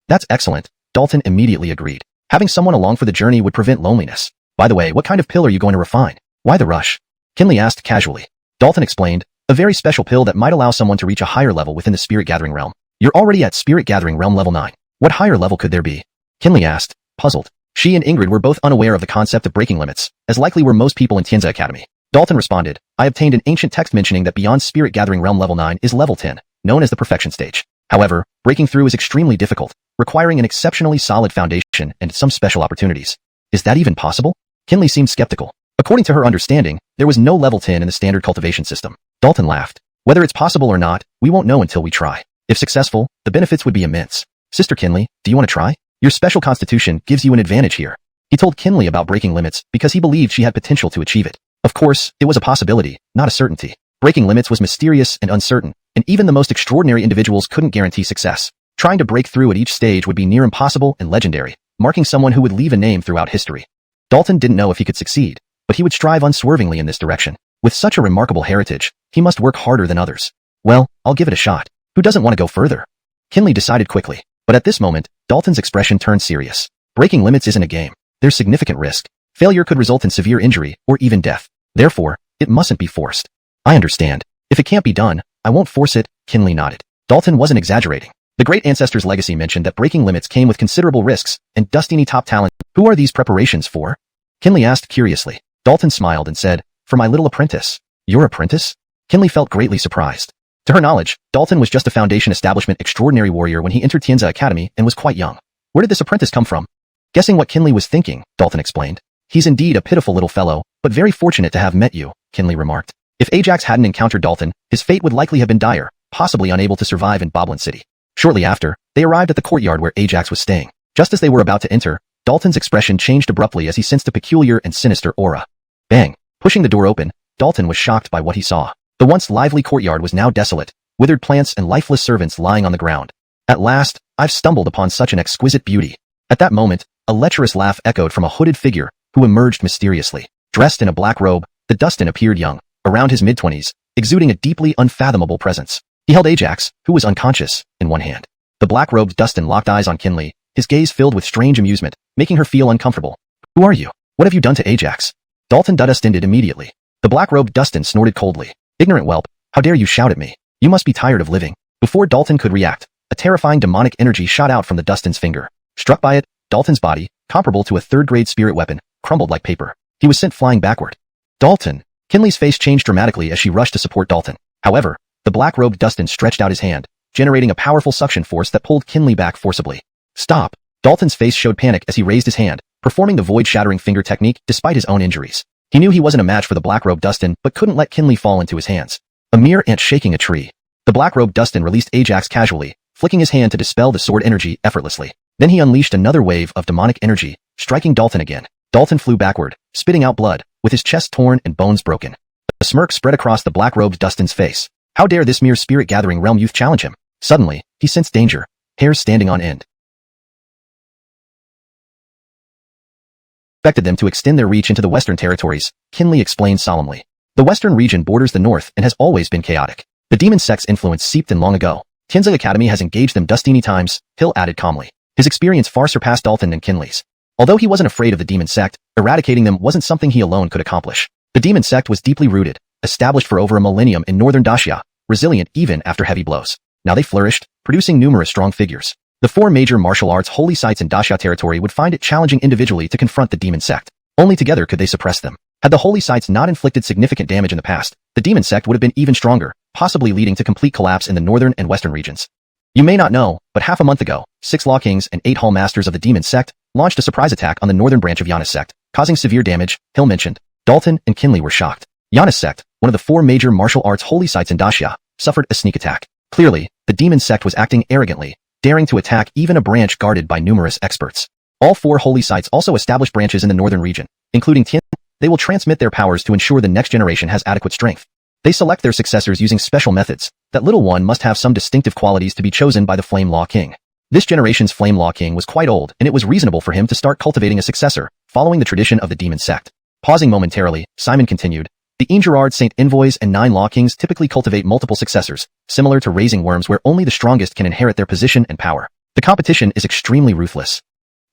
That's excellent, Dalton immediately agreed. Having someone along for the journey would prevent loneliness. By the way, what kind of pill are you going to refine? Why the rush? Kinley asked casually. Dalton explained, a very special pill that might allow someone to reach a higher level within the spirit gathering realm. You're already at spirit gathering realm level 9. What higher level could there be? Kinley asked, puzzled. She and Ingrid were both unaware of the concept of breaking limits, as likely were most people in Tianza Academy. Dalton responded, I obtained an ancient text mentioning that beyond spirit gathering realm level 9 is level 10, known as the perfection stage. However, breaking through is extremely difficult, requiring an exceptionally solid foundation and some special opportunities. Is that even possible? Kinley seemed skeptical. According to her understanding, there was no level 10 in the standard cultivation system. Dalton laughed. Whether it's possible or not, we won't know until we try. If successful, the benefits would be immense. Sister Kinley, do you want to try? Your special constitution gives you an advantage here. He told Kinley about breaking limits because he believed she had potential to achieve it. Of course, it was a possibility, not a certainty. Breaking limits was mysterious and uncertain, and even the most extraordinary individuals couldn't guarantee success. Trying to break through at each stage would be near impossible and legendary, marking someone who would leave a name throughout history. Dalton didn't know if he could succeed, but he would strive unswervingly in this direction. With such a remarkable heritage, he must work harder than others. Well, I'll give it a shot. Who doesn't want to go further? Kinley decided quickly, but at this moment, Dalton's expression turned serious. Breaking limits isn't a game. There's significant risk. Failure could result in severe injury or even death. Therefore, it mustn't be forced. I understand. If it can't be done, I won't force it, Kinley nodded. Dalton wasn't exaggerating. The great ancestor's legacy mentioned that breaking limits came with considerable risks, and Dustini top talent. Who are these preparations for? Kinley asked curiously. Dalton smiled and said, for my little apprentice. Your apprentice? Kinley felt greatly surprised. To her knowledge, Dalton was just a Foundation Establishment extraordinary warrior when he entered Tianza Academy and was quite young. Where did this apprentice come from? Guessing what Kinley was thinking, Dalton explained. He's indeed a pitiful little fellow, but very fortunate to have met you, Kinley remarked. If Ajax hadn't encountered Dalton, his fate would likely have been dire, possibly unable to survive in Boblin City. Shortly after, they arrived at the courtyard where Ajax was staying. Just as they were about to enter, Dalton's expression changed abruptly as he sensed a peculiar and sinister aura. Bang! Pushing the door open, Dalton was shocked by what he saw. The once lively courtyard was now desolate, withered plants and lifeless servants lying on the ground. At last, I've stumbled upon such an exquisite beauty. At that moment, a lecherous laugh echoed from a hooded figure, who emerged mysteriously. Dressed in a black robe, the Dustin appeared young, around his mid-20s, exuding a deeply unfathomable presence. He held Ajax, who was unconscious, in one hand. The black-robed Dustin locked eyes on Kinley, his gaze filled with strange amusement, making her feel uncomfortable. Who are you? What have you done to Ajax? Dalton dusted immediately. The black-robed Dustin snorted coldly. Ignorant whelp, how dare you shout at me? You must be tired of living. Before Dalton could react, a terrifying demonic energy shot out from the Dustin's finger. Struck by it, Dalton's body, comparable to a third-grade spirit weapon, crumbled like paper. He was sent flying backward. Dalton! Kinley's face changed dramatically as she rushed to support Dalton. However, the black-robed Dustin stretched out his hand, generating a powerful suction force that pulled Kinley back forcibly. Stop! Dalton's face showed panic as he raised his hand, performing the void-shattering finger technique despite his own injuries. He knew he wasn't a match for the black-robed Dustin, but couldn't let Kinley fall into his hands. A mere ant shaking a tree. The black-robed Dustin released Ajax casually, flicking his hand to dispel the sword energy effortlessly. Then he unleashed another wave of demonic energy, striking Dalton again. Dalton flew backward, spitting out blood, with his chest torn and bones broken. A smirk spread across the black-robed Dustin's face. How dare this mere spirit-gathering realm youth challenge him? Suddenly, he sensed danger, hairs standing on end. Expected them to extend their reach into the western territories, Kinley explained solemnly. The western region borders the north and has always been chaotic. The demon sect's influence seeped in long ago. Tensei Academy has engaged them destiny times, Hill added calmly. His experience far surpassed Dalton and Kinley's. Although he wasn't afraid of the demon sect, eradicating them wasn't something he alone could accomplish. The demon sect was deeply rooted, established for over a millennium in northern Dacia, resilient even after heavy blows. Now they flourished, producing numerous strong figures. The four major martial arts holy sites in Dacia territory would find it challenging individually to confront the demon sect. Only together could they suppress them. Had the holy sites not inflicted significant damage in the past, the demon sect would have been even stronger, possibly leading to complete collapse in the northern and western regions. You may not know, but half a month ago, 6 Law Kings and 8 Hall Masters of the demon sect launched a surprise attack on the northern branch of Giannis sect, causing severe damage, Hill mentioned. Dalton and Kinley were shocked. Giannis sect, one of the 4 major martial arts holy sites in Dacia, suffered a sneak attack. Clearly, the demon sect was acting arrogantly, daring to attack even a branch guarded by numerous experts. All 4 holy sites also established branches in the northern region, including Tien. They will transmit their powers to ensure the next generation has adequate strength. They select their successors using special methods. That little one must have some distinctive qualities to be chosen by the Flame Law King. This generation's Flame Law King was quite old, and it was reasonable for him to start cultivating a successor, following the tradition of the demon sect. Pausing momentarily, Simon continued, the Ingerard Saint Envoys and 9 Law Kings typically cultivate multiple successors, similar to raising worms where only the strongest can inherit their position and power. The competition is extremely ruthless.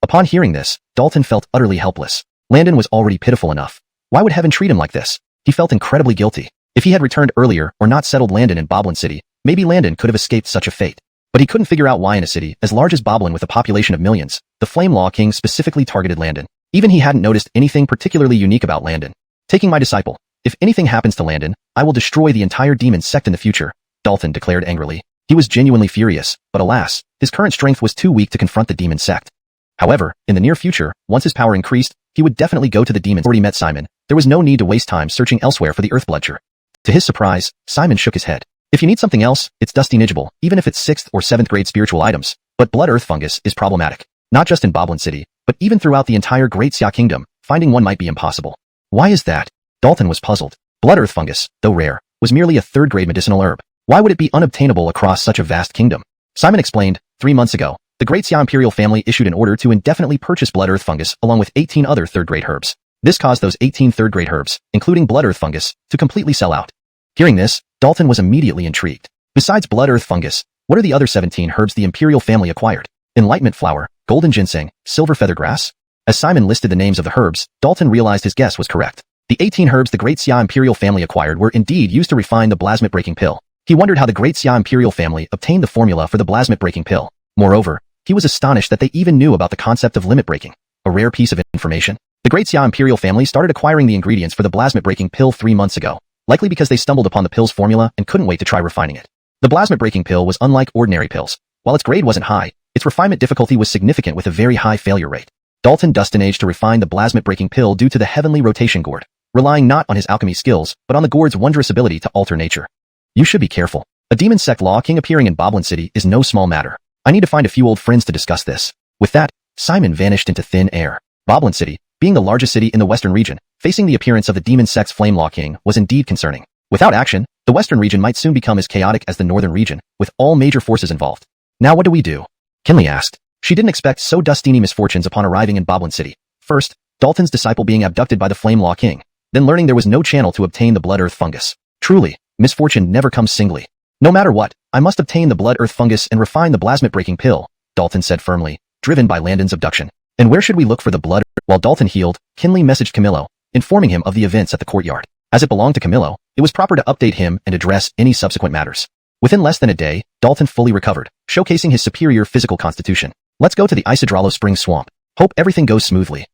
Upon hearing this, Dalton felt utterly helpless. Landon was already pitiful enough. Why would heaven treat him like this? He felt incredibly guilty. If he had returned earlier or not settled Landon in Boblin City, maybe Landon could have escaped such a fate. But he couldn't figure out why in a city as large as Boblin with a population of millions, the Flame Law King specifically targeted Landon. Even he hadn't noticed anything particularly unique about Landon. Taking my disciple. If anything happens to Landon, I will destroy the entire demon sect in the future, Dalton declared angrily. He was genuinely furious, but alas, his current strength was too weak to confront the demon sect. However, in the near future, once his power increased, he would definitely go to the demons. Already met Simon. There was no need to waste time searching elsewhere for the Earthbludger. To his surprise, Simon shook his head. If you need something else, it's Dusty Nidgeable, even if it's 6th or 7th grade spiritual items. But Blood Earth Fungus is problematic. Not just in Boblin City, but even throughout the entire Great Xia Kingdom, finding one might be impossible. Why is that? Dalton was puzzled. Blood Earth Fungus, though rare, was merely a 3rd grade medicinal herb. Why would it be unobtainable across such a vast kingdom? Simon explained, 3 months ago, the Great Xia Imperial family issued an order to indefinitely purchase Blood Earth Fungus along with 18 other 3rd grade herbs. This caused those 18 3rd grade herbs, including Blood Earth Fungus, to completely sell out. Hearing this, Dalton was immediately intrigued. Besides Blood Earth Fungus, what are the other 17 herbs the Imperial family acquired? Enlightenment Flower, Golden Ginseng, Silver Feathergrass? As Simon listed the names of the herbs, Dalton realized his guess was correct. The 18 herbs the Great Xia Imperial family acquired were indeed used to refine the plasmid-breaking pill. He wondered how the Great Xia Imperial family obtained the formula for the plasmid-breaking pill. Moreover, he was astonished that they even knew about the concept of limit breaking, a rare piece of information. The Great Xia Imperial family started acquiring the ingredients for the plasmid-breaking pill 3 months ago, likely because they stumbled upon the pill's formula and couldn't wait to try refining it. The plasmid-breaking pill was unlike ordinary pills. While its grade wasn't high, its refinement difficulty was significant with a very high failure rate. Dalton Dustinaged to refine the plasmid-breaking pill due to the heavenly rotation gourd, relying not on his alchemy skills, but on the gourd's wondrous ability to alter nature. You should be careful. A demon sect law king appearing in Boblin City is no small matter. I need to find a few old friends to discuss this. With that, Simon vanished into thin air. Boblin City, being the largest city in the western region, facing the appearance of the demon sect's Flame Law King was indeed concerning. Without action, the western region might soon become as chaotic as the northern region, with all major forces involved. Now what do we do? Kinley asked. She didn't expect so dustini misfortunes upon arriving in Boblin City. First, Dalton's disciple being abducted by the Flame Law King, then learning there was no channel to obtain the Blood Earth Fungus. Truly, misfortune never comes singly. No matter what, I must obtain the Blood Earth Fungus and refine the plasmid-breaking pill, Dalton said firmly, driven by Landon's abduction. And where should we look for the blood? While Dalton healed, Kinley messaged Camillo, informing him of the events at the courtyard. As it belonged to Camillo, it was proper to update him and address any subsequent matters. Within less than a day, Dalton fully recovered, showcasing his superior physical constitution. Let's go to the Isodralo Springs Swamp. Hope everything goes smoothly.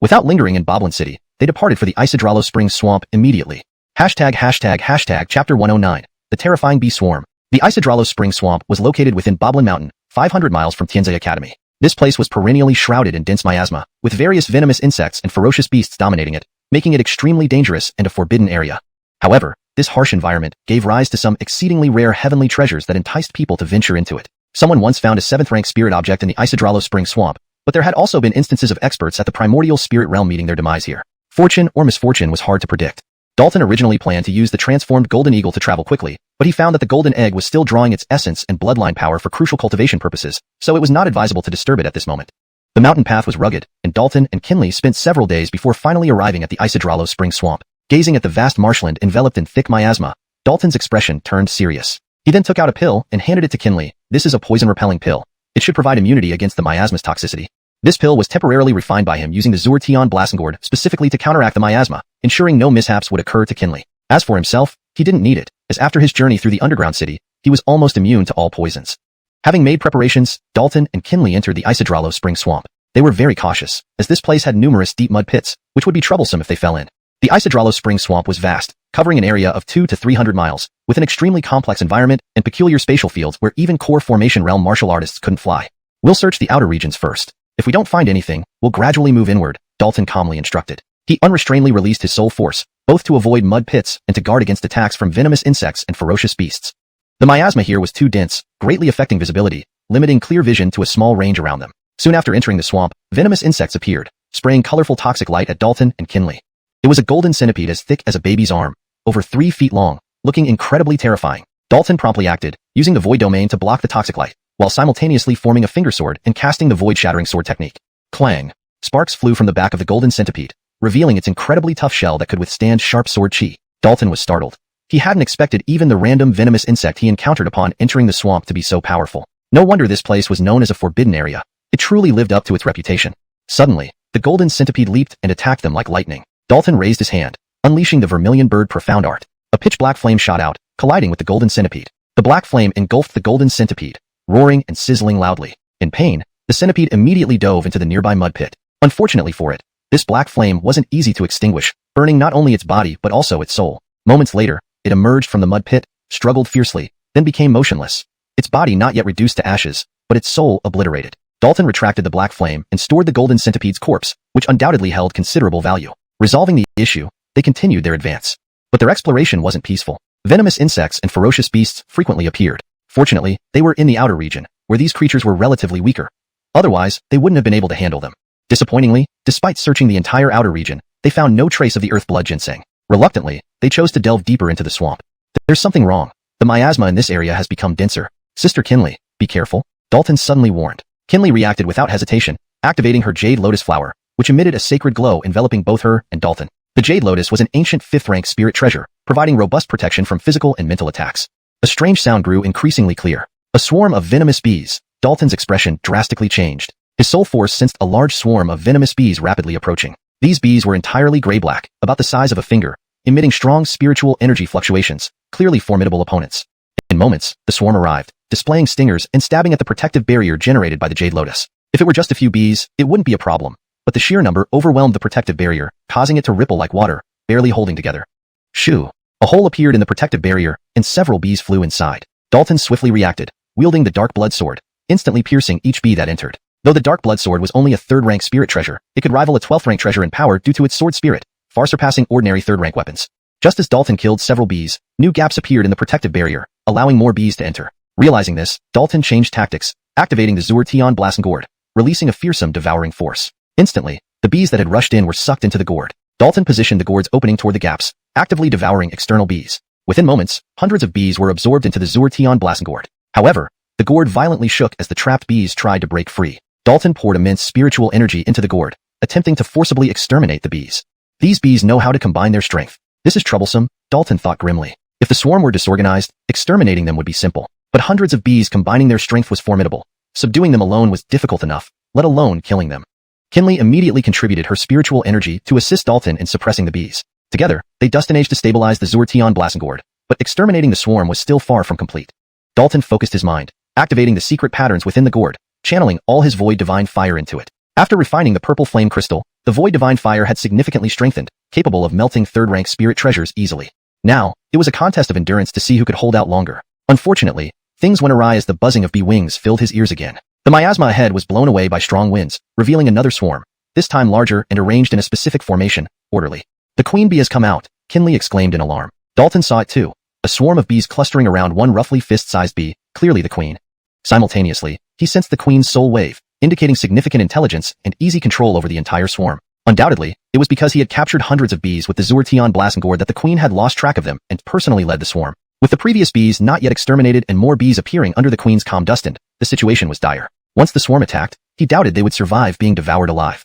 Without lingering in Boblin City, they departed for the Isodralo Springs Swamp immediately. Chapter 109. The Terrifying Bee Swarm. The Isodralo Springs Swamp was located within Boblin Mountain, 500 miles from Tianzai Academy. This place was perennially shrouded in dense miasma, with various venomous insects and ferocious beasts dominating it, making it extremely dangerous and a forbidden area. However, this harsh environment gave rise to some exceedingly rare heavenly treasures that enticed people to venture into it. Someone once found a 7th-rank spirit object in the Isodralo Springs Swamp, but there had also been instances of experts at the primordial spirit realm meeting their demise here. Fortune or misfortune was hard to predict. Dalton originally planned to use the transformed golden eagle to travel quickly, but he found that the golden egg was still drawing its essence and bloodline power for crucial cultivation purposes, so it was not advisable to disturb it at this moment. The mountain path was rugged, and Dalton and Kinley spent several days before finally arriving at the Isodralo Springs Swamp. Gazing at the vast marshland enveloped in thick miasma, Dalton's expression turned serious. He then took out a pill and handed it to Kinley. This is a poison-repelling pill. It should provide immunity against the miasma's toxicity. This pill was temporarily refined by him using the Zur-Tion Blasengord specifically to counteract the miasma, ensuring no mishaps would occur to Kinley. As for himself, he didn't need it, as after his journey through the underground city, he was almost immune to all poisons. Having made preparations, Dalton and Kinley entered the Isodralo Spring Swamp. They were very cautious, as this place had numerous deep mud pits, which would be troublesome if they fell in. The Isodralo Spring Swamp was vast, covering an area of 200 to 300 miles, with an extremely complex environment and peculiar spatial fields where even core formation realm martial artists couldn't fly. We'll search the outer regions first. If we don't find anything, we'll gradually move inward, Dalton calmly instructed. He unrestrainedly released his soul force, both to avoid mud pits and to guard against attacks from venomous insects and ferocious beasts. The miasma here was too dense, greatly affecting visibility, limiting clear vision to a small range around them. Soon after entering the swamp, venomous insects appeared, spraying colorful toxic light at Dalton and Kinley. It was a golden centipede as thick as a baby's arm, over 3 feet long, looking incredibly terrifying. Dalton promptly acted, using the void domain to block the toxic light, while simultaneously forming a finger sword and casting the void-shattering sword technique. Clang! Sparks flew from the back of the golden centipede, revealing its incredibly tough shell that could withstand sharp sword chi. Dalton was startled. He hadn't expected even the random venomous insect he encountered upon entering the swamp to be so powerful. No wonder this place was known as a forbidden area. It truly lived up to its reputation. Suddenly, the golden centipede leaped and attacked them like lightning. Dalton raised his hand, unleashing the vermilion bird profound art. A pitch-black flame shot out, colliding with the golden centipede. The black flame engulfed the golden centipede, roaring and sizzling loudly. In pain, the centipede immediately dove into the nearby mud pit. Unfortunately for it, this black flame wasn't easy to extinguish, burning not only its body but also its soul. Moments later, it emerged from the mud pit, struggled fiercely, then became motionless. Its body not yet reduced to ashes, but its soul obliterated. Dalton retracted the black flame and stored the golden centipede's corpse, which undoubtedly held considerable value. Resolving the issue, they continued their advance. But their exploration wasn't peaceful. Venomous insects and ferocious beasts frequently appeared. Fortunately, they were in the outer region, where these creatures were relatively weaker. Otherwise, they wouldn't have been able to handle them. Disappointingly, despite searching the entire outer region, they found no trace of the earth blood ginseng. Reluctantly, they chose to delve deeper into the swamp. There's something wrong. The miasma in this area has become denser. Sister Kinley, be careful, Dalton suddenly warned. Kinley reacted without hesitation, activating her jade lotus flower, which emitted a sacred glow enveloping both her and Dalton. The jade lotus was an ancient 5th-rank spirit treasure, providing robust protection from physical and mental attacks. A strange sound grew increasingly clear. A swarm of venomous bees. Dalton's expression drastically changed. His soul force sensed a large swarm of venomous bees rapidly approaching. These bees were entirely gray-black, about the size of a finger, emitting strong spiritual energy fluctuations, clearly formidable opponents. In moments, the swarm arrived, displaying stingers and stabbing at the protective barrier generated by the jade lotus. If it were just a few bees, it wouldn't be a problem, but the sheer number overwhelmed the protective barrier, causing it to ripple like water, barely holding together. Shoo! A hole appeared in the protective barrier, and several bees flew inside. Dalton swiftly reacted, wielding the dark blood sword, instantly piercing each bee that entered. Though the dark blood sword was only a 3rd-rank spirit treasure, it could rival a 12th-rank treasure in power due to its sword spirit, far surpassing ordinary 3rd-rank weapons. Just as Dalton killed several bees, new gaps appeared in the protective barrier, allowing more bees to enter. Realizing this, Dalton changed tactics, activating the Zur-Tion Blasengord, releasing a fearsome devouring force. Instantly, the bees that had rushed in were sucked into the gourd. Dalton positioned the gourd's opening toward the gaps, actively devouring external bees. Within moments, hundreds of bees were absorbed into the Zur-Tion Blasengord. However, the gourd violently shook as the trapped bees tried to break free. Dalton poured immense spiritual energy into the gourd, attempting to forcibly exterminate the bees. These bees know how to combine their strength. This is troublesome, Dalton thought grimly. If the swarm were disorganized, exterminating them would be simple. But hundreds of bees combining their strength was formidable. Subduing them alone was difficult enough, let alone killing them. Kinley immediately contributed her spiritual energy to assist Dalton in suppressing the bees. Together, they managed to stabilize the Zur-Tion Blasengord, but exterminating the swarm was still far from complete. Dalton focused his mind, activating the secret patterns within the gourd, channeling all his void divine fire into it. After refining the purple flame crystal, the void divine fire had significantly strengthened, capable of melting third-rank spirit treasures easily. Now, it was a contest of endurance to see who could hold out longer. Unfortunately, things went awry as the buzzing of bee wings filled his ears again. The miasma ahead was blown away by strong winds, revealing another swarm, this time larger and arranged in a specific formation, orderly. The queen bee has come out, Kinley exclaimed in alarm. Dalton saw it too. A swarm of bees clustering around one roughly fist-sized bee, clearly the queen. Simultaneously, he sensed the queen's soul wave, indicating significant intelligence and easy control over the entire swarm. Undoubtedly, it was because he had captured hundreds of bees with the Zuertion Blasengord that the queen had lost track of them and personally led the swarm. With the previous bees not yet exterminated and more bees appearing under the queen's calm dustin, the situation was dire. Once the swarm attacked, he doubted they would survive being devoured alive.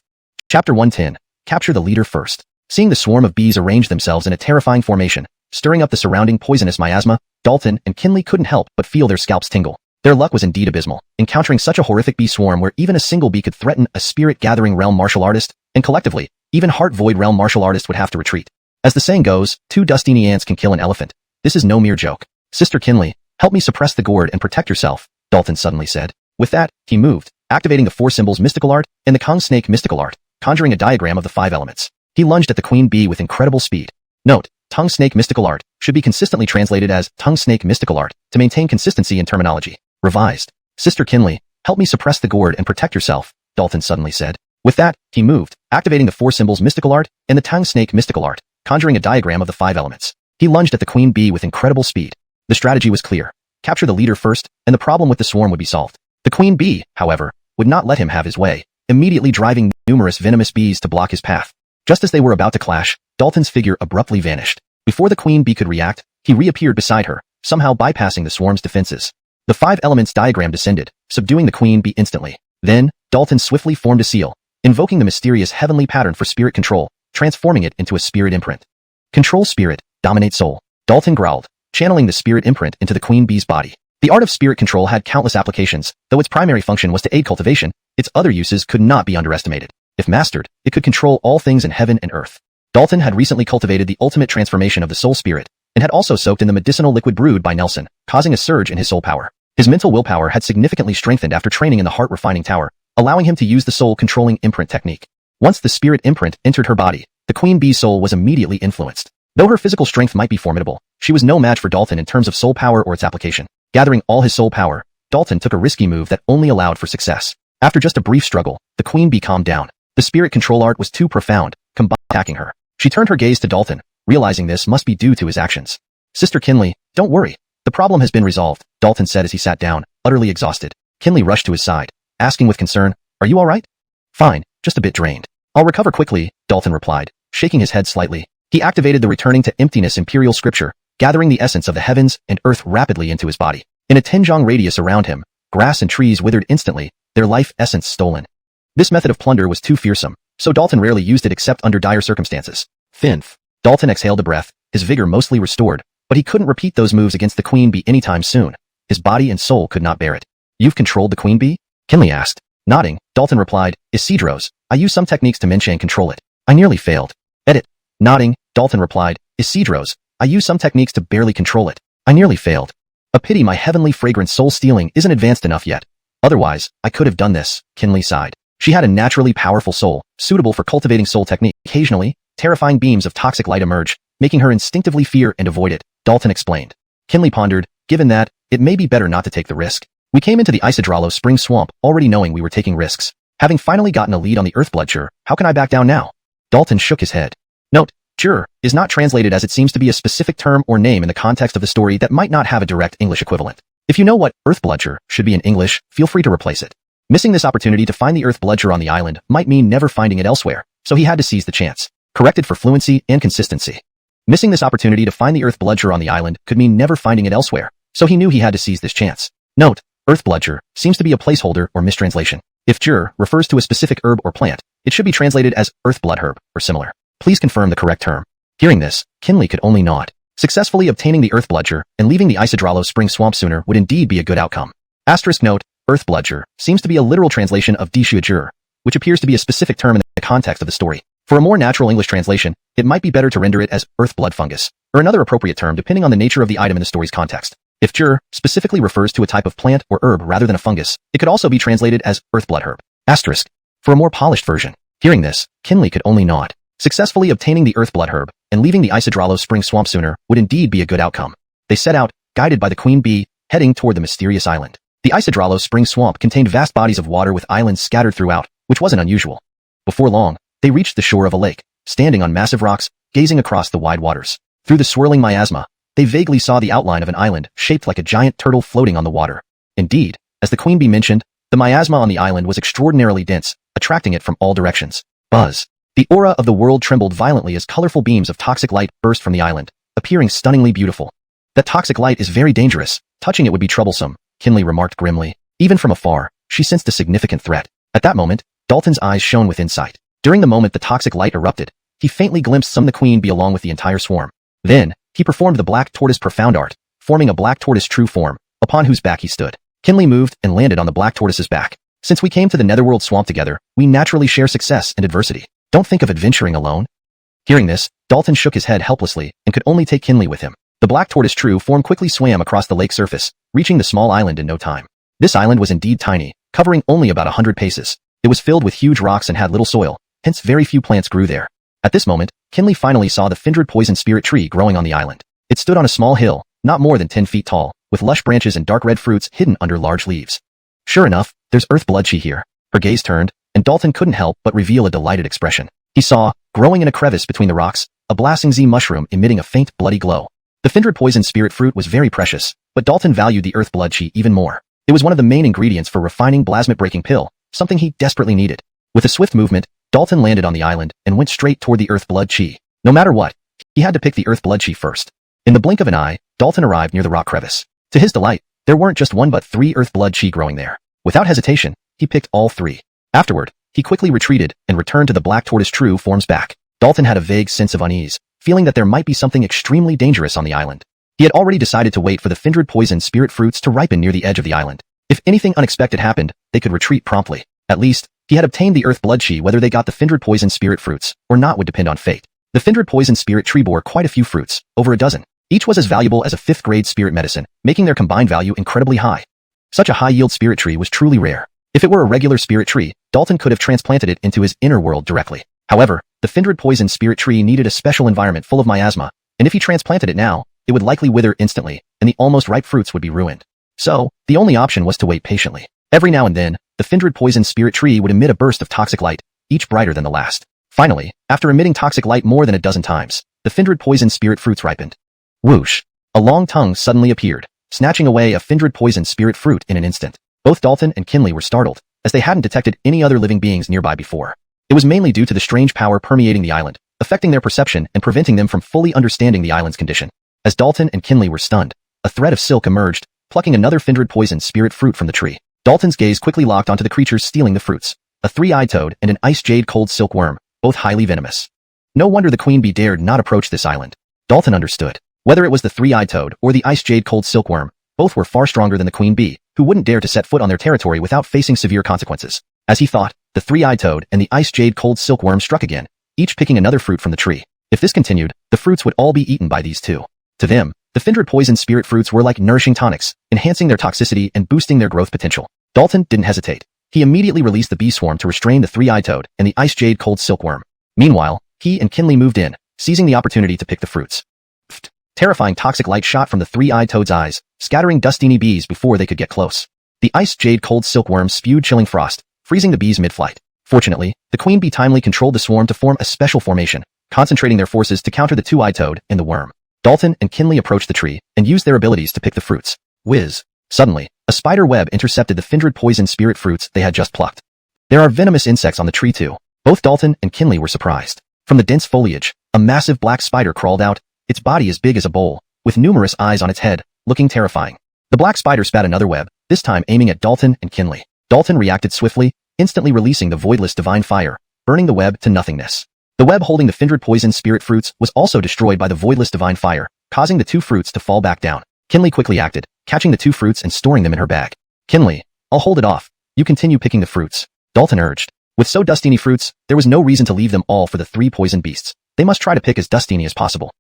Chapter 110. Capture the leader first. Seeing the swarm of bees arrange themselves in a terrifying formation, stirring up the surrounding poisonous miasma, Dalton and Kinley couldn't help but feel their scalps tingle. Their luck was indeed abysmal, encountering such a horrific bee swarm where even a single bee could threaten a spirit-gathering realm martial artist, and collectively, even Heart Void realm martial artists would have to retreat. As the saying goes, 2 dustini ants can kill an elephant. This is no mere joke. Sister Kinley, help me suppress the gourd and protect yourself, Dalton suddenly said. With that, he moved, activating the 4 symbols mystical art and the Kong snake mystical art, conjuring a diagram of the 5 elements. He lunged at the queen bee with incredible speed. Note, tongue snake mystical art should be consistently translated as tongue snake mystical art to maintain consistency in terminology. Revised. Sister Kinley, help me suppress the gourd and protect yourself, Dalton suddenly said. With that, he moved, activating the 4 symbols mystical art and the tongue snake mystical art, conjuring a diagram of the 5 elements. He lunged at the queen bee with incredible speed. The strategy was clear. Capture the leader first, and the problem with the swarm would be solved. The queen bee, however, would not let him have his way, immediately driving numerous venomous bees to block his path. Just as they were about to clash, Dalton's figure abruptly vanished. Before the queen bee could react, he reappeared beside her, somehow bypassing the swarm's defenses. The 5 elements diagram descended, subduing the queen bee instantly. Then, Dalton swiftly formed a seal, invoking the mysterious heavenly pattern for spirit control, transforming it into a spirit imprint. Control spirit, dominate soul. Dalton growled, channeling the spirit imprint into the queen bee's body. The art of spirit control had countless applications, though its primary function was to aid cultivation, its other uses could not be underestimated. If mastered, it could control all things in heaven and earth. Dalton had recently cultivated the ultimate transformation of the soul spirit, and had also soaked in the medicinal liquid brewed by Nelson, causing a surge in his soul power. His mental willpower had significantly strengthened after training in the heart refining tower, allowing him to use the soul controlling imprint technique. Once the spirit imprint entered her body, the queen bee's soul was immediately influenced. Though her physical strength might be formidable, she was no match for Dalton in terms of soul power or its application. Gathering all his soul power, Dalton took a risky move that only allowed for success. After just a brief struggle, the queen bee calmed down. The spirit control art was too profound, combined with attacking her. She turned her gaze to Dalton, realizing this must be due to his actions. Sister Kinley, don't worry. The problem has been resolved, Dalton said as he sat down, utterly exhausted. Kinley rushed to his side, asking with concern, are you alright? Fine, just a bit drained. I'll recover quickly, Dalton replied, shaking his head slightly. He activated the returning to emptiness imperial scripture, gathering the essence of the heavens and earth rapidly into his body. In a 10-jong radius around him, grass and trees withered instantly, their life essence stolen. This method of plunder was too fearsome, so Dalton rarely used it except under dire circumstances. Finth. Dalton exhaled a breath, his vigor mostly restored, but he couldn't repeat those moves against the queen bee anytime soon. His body and soul could not bear it. You've controlled the queen bee? Kinley asked. Nodding, Dalton replied, Isidros, I used some techniques to mention and control it. I nearly failed. Edit. Nodding, Dalton replied, Isidros, I used some techniques to barely control it. I nearly failed. A pity my heavenly fragrant soul stealing isn't advanced enough yet. Otherwise, I could have done this, Kinley sighed. She had a naturally powerful soul, suitable for cultivating soul technique. Occasionally, terrifying beams of toxic light emerge, making her instinctively fear and avoid it, Dalton explained. Kinley pondered, given that, it may be better not to take the risk. We came into the Isekai spring swamp already knowing we were taking risks. Having finally gotten a lead on the Earthblood Jur, how can I back down now? Dalton shook his head. Note, Jur is not translated as it seems to be a specific term or name in the context of the story that might not have a direct English equivalent. If you know what Earthblood Jur should be in English, feel free to replace it. Missing this opportunity to find the Earthblood Jur on the island might mean never finding it elsewhere, so he had to seize the chance. Corrected for fluency and consistency. Missing this opportunity to find the Earthblood Jur on the island could mean never finding it elsewhere, so he knew he had to seize this chance. Note, Earthblood Jur seems to be a placeholder or mistranslation. If Jur refers to a specific herb or plant, it should be translated as Earthblood herb or similar. Please confirm the correct term. Hearing this, Kinley could only nod. Successfully obtaining the Earthblood Jur and leaving the Isekai spring swamp sooner would indeed be a good outcome. Asterisk note, Earthblood Jur seems to be a literal translation of Dishua Jur, which appears to be a specific term in the context of the story. For a more natural English translation, it might be better to render it as Earthblood fungus, or another appropriate term depending on the nature of the item in the story's context. If jur specifically refers to a type of plant or herb rather than a fungus, it could also be translated as earthblood herb. Asterisk. For a more polished version. Hearing this, Kinley could only nod. Successfully obtaining the earthblood herb and leaving the Isodralo spring swamp sooner would indeed be a good outcome. They set out, guided by the queen bee, heading toward the mysterious island. The Isodralo spring swamp contained vast bodies of water with islands scattered throughout, which wasn't unusual. Before long, they reached the shore of a lake, standing on massive rocks, gazing across the wide waters. Through the swirling miasma, they vaguely saw the outline of an island shaped like a giant turtle floating on the water. Indeed, as the queen bee mentioned, the miasma on the island was extraordinarily dense, attracting it from all directions. Buzz. The aura of the world trembled violently as colorful beams of toxic light burst from the island, appearing stunningly beautiful. That toxic light is very dangerous. Touching it would be troublesome, Kinley remarked grimly. Even from afar, she sensed a significant threat. At that moment, Dalton's eyes shone with insight. During the moment the toxic light erupted, he faintly glimpsed some of the queen bee along with the entire swarm. Then, he performed the black tortoise profound art, forming a black tortoise true form, upon whose back he stood. Kinley moved and landed on the black tortoise's back. Since we came to the netherworld swamp together, we naturally share success and adversity. Don't think of adventuring alone. Hearing this, Dalton shook his head helplessly and could only take Kinley with him. The black tortoise true form quickly swam across the lake surface, reaching the small island in no time. This island was indeed tiny, covering only about 100 paces. It was filled with huge rocks and had little soil, hence very few plants grew there. At this moment, Kinley finally saw the Findred poison spirit tree growing on the island. It stood on a small hill, not more than 10 feet tall, with lush branches and dark red fruits hidden under large leaves. Sure enough, there's earthblood chi here. Her gaze turned, and Dalton couldn't help but reveal a delighted expression. He saw, growing in a crevice between the rocks, a blasting Z mushroom emitting a faint bloody glow. The Findred poison spirit fruit was very precious, but Dalton valued the earthblood chi even more. It was one of the main ingredients for refining plasmid-breaking pill, something he desperately needed. With a swift movement, Dalton landed on the island and went straight toward the earthblood chi. No matter what, he had to pick the earthblood chi first. In the blink of an eye, Dalton arrived near the rock crevice. To his delight, there weren't just one but 3 earthblood chi growing there. Without hesitation, he picked all 3. Afterward, he quickly retreated and returned to the black tortoise true form's back. Dalton had a vague sense of unease, feeling that there might be something extremely dangerous on the island. He had already decided to wait for the Findred poison spirit fruits to ripen near the edge of the island. If anything unexpected happened, they could retreat promptly. At least, he had obtained the earthblood chi. Whether they got the Findred poison spirit fruits or not would depend on fate. The Findred poison spirit tree bore quite a few fruits, over a dozen. Each was as valuable as a 5th grade spirit medicine, making their combined value incredibly high. Such a high-yield spirit tree was truly rare. If it were a regular spirit tree, Dalton could have transplanted it into his inner world directly. However, the Findred poison spirit tree needed a special environment full of miasma, and if he transplanted it now, it would likely wither instantly, and the almost ripe fruits would be ruined. So, the only option was to wait patiently. Every now and then, the Findred poison spirit tree would emit a burst of toxic light, each brighter than the last. Finally, after emitting toxic light more than a dozen times, the Findred poison spirit fruits ripened. Whoosh! A long tongue suddenly appeared, snatching away a Findred poison spirit fruit in an instant. Both Dalton and Kinley were startled, as they hadn't detected any other living beings nearby before. It was mainly due to the strange power permeating the island, affecting their perception and preventing them from fully understanding the island's condition. As Dalton and Kinley were stunned, a thread of silk emerged, plucking another Findred poison spirit fruit from the tree. Dalton's gaze quickly locked onto the creatures stealing the fruits, a 3-eyed toad and an ice jade cold silkworm, both highly venomous. No wonder the queen bee dared not approach this island. Dalton understood. Whether it was the 3-eyed toad or the ice jade cold silkworm, both were far stronger than the queen bee, who wouldn't dare to set foot on their territory without facing severe consequences. As he thought, the 3-eyed toad and the ice jade cold silkworm struck again, each picking another fruit from the tree. If this continued, the fruits would all be eaten by these two. To them, the Findred poison spirit fruits were like nourishing tonics, enhancing their toxicity and boosting their growth potential. Dalton didn't hesitate. He immediately released the bee swarm to restrain the 3-eyed toad and the ice jade cold silkworm. Meanwhile, he and Kinley moved in, seizing the opportunity to pick the fruits. Pfft. Terrifying toxic light shot from the 3-eyed toad's eyes, scattering dustiny bees before they could get close. The ice jade cold silkworm spewed chilling frost, freezing the bees mid-flight. Fortunately, the queen bee timely controlled the swarm to form a special formation, concentrating their forces to counter the 2-eyed toad and the worm. Dalton and Kinley approached the tree and used their abilities to pick the fruits. Whiz! Suddenly, a spider web intercepted the Findred poison spirit fruits they had just plucked. There are venomous insects on the tree too. Both Dalton and Kinley were surprised. From the dense foliage, a massive black spider crawled out, its body as big as a bowl, with numerous eyes on its head, looking terrifying. The black spider spat another web, this time aiming at Dalton and Kinley. Dalton reacted swiftly, instantly releasing the voidless divine fire, burning the web to nothingness. The web holding the Findred poison spirit fruits was also destroyed by the voidless divine fire, causing the 2 fruits to fall back down. Kinley quickly acted, catching the 2 fruits and storing them in her bag. Kinley, I'll hold it off. You continue picking the fruits, Dalton urged. With so dustiny fruits, there was no reason to leave them all for the 3 poison beasts. They must try to pick as dustiny as possible.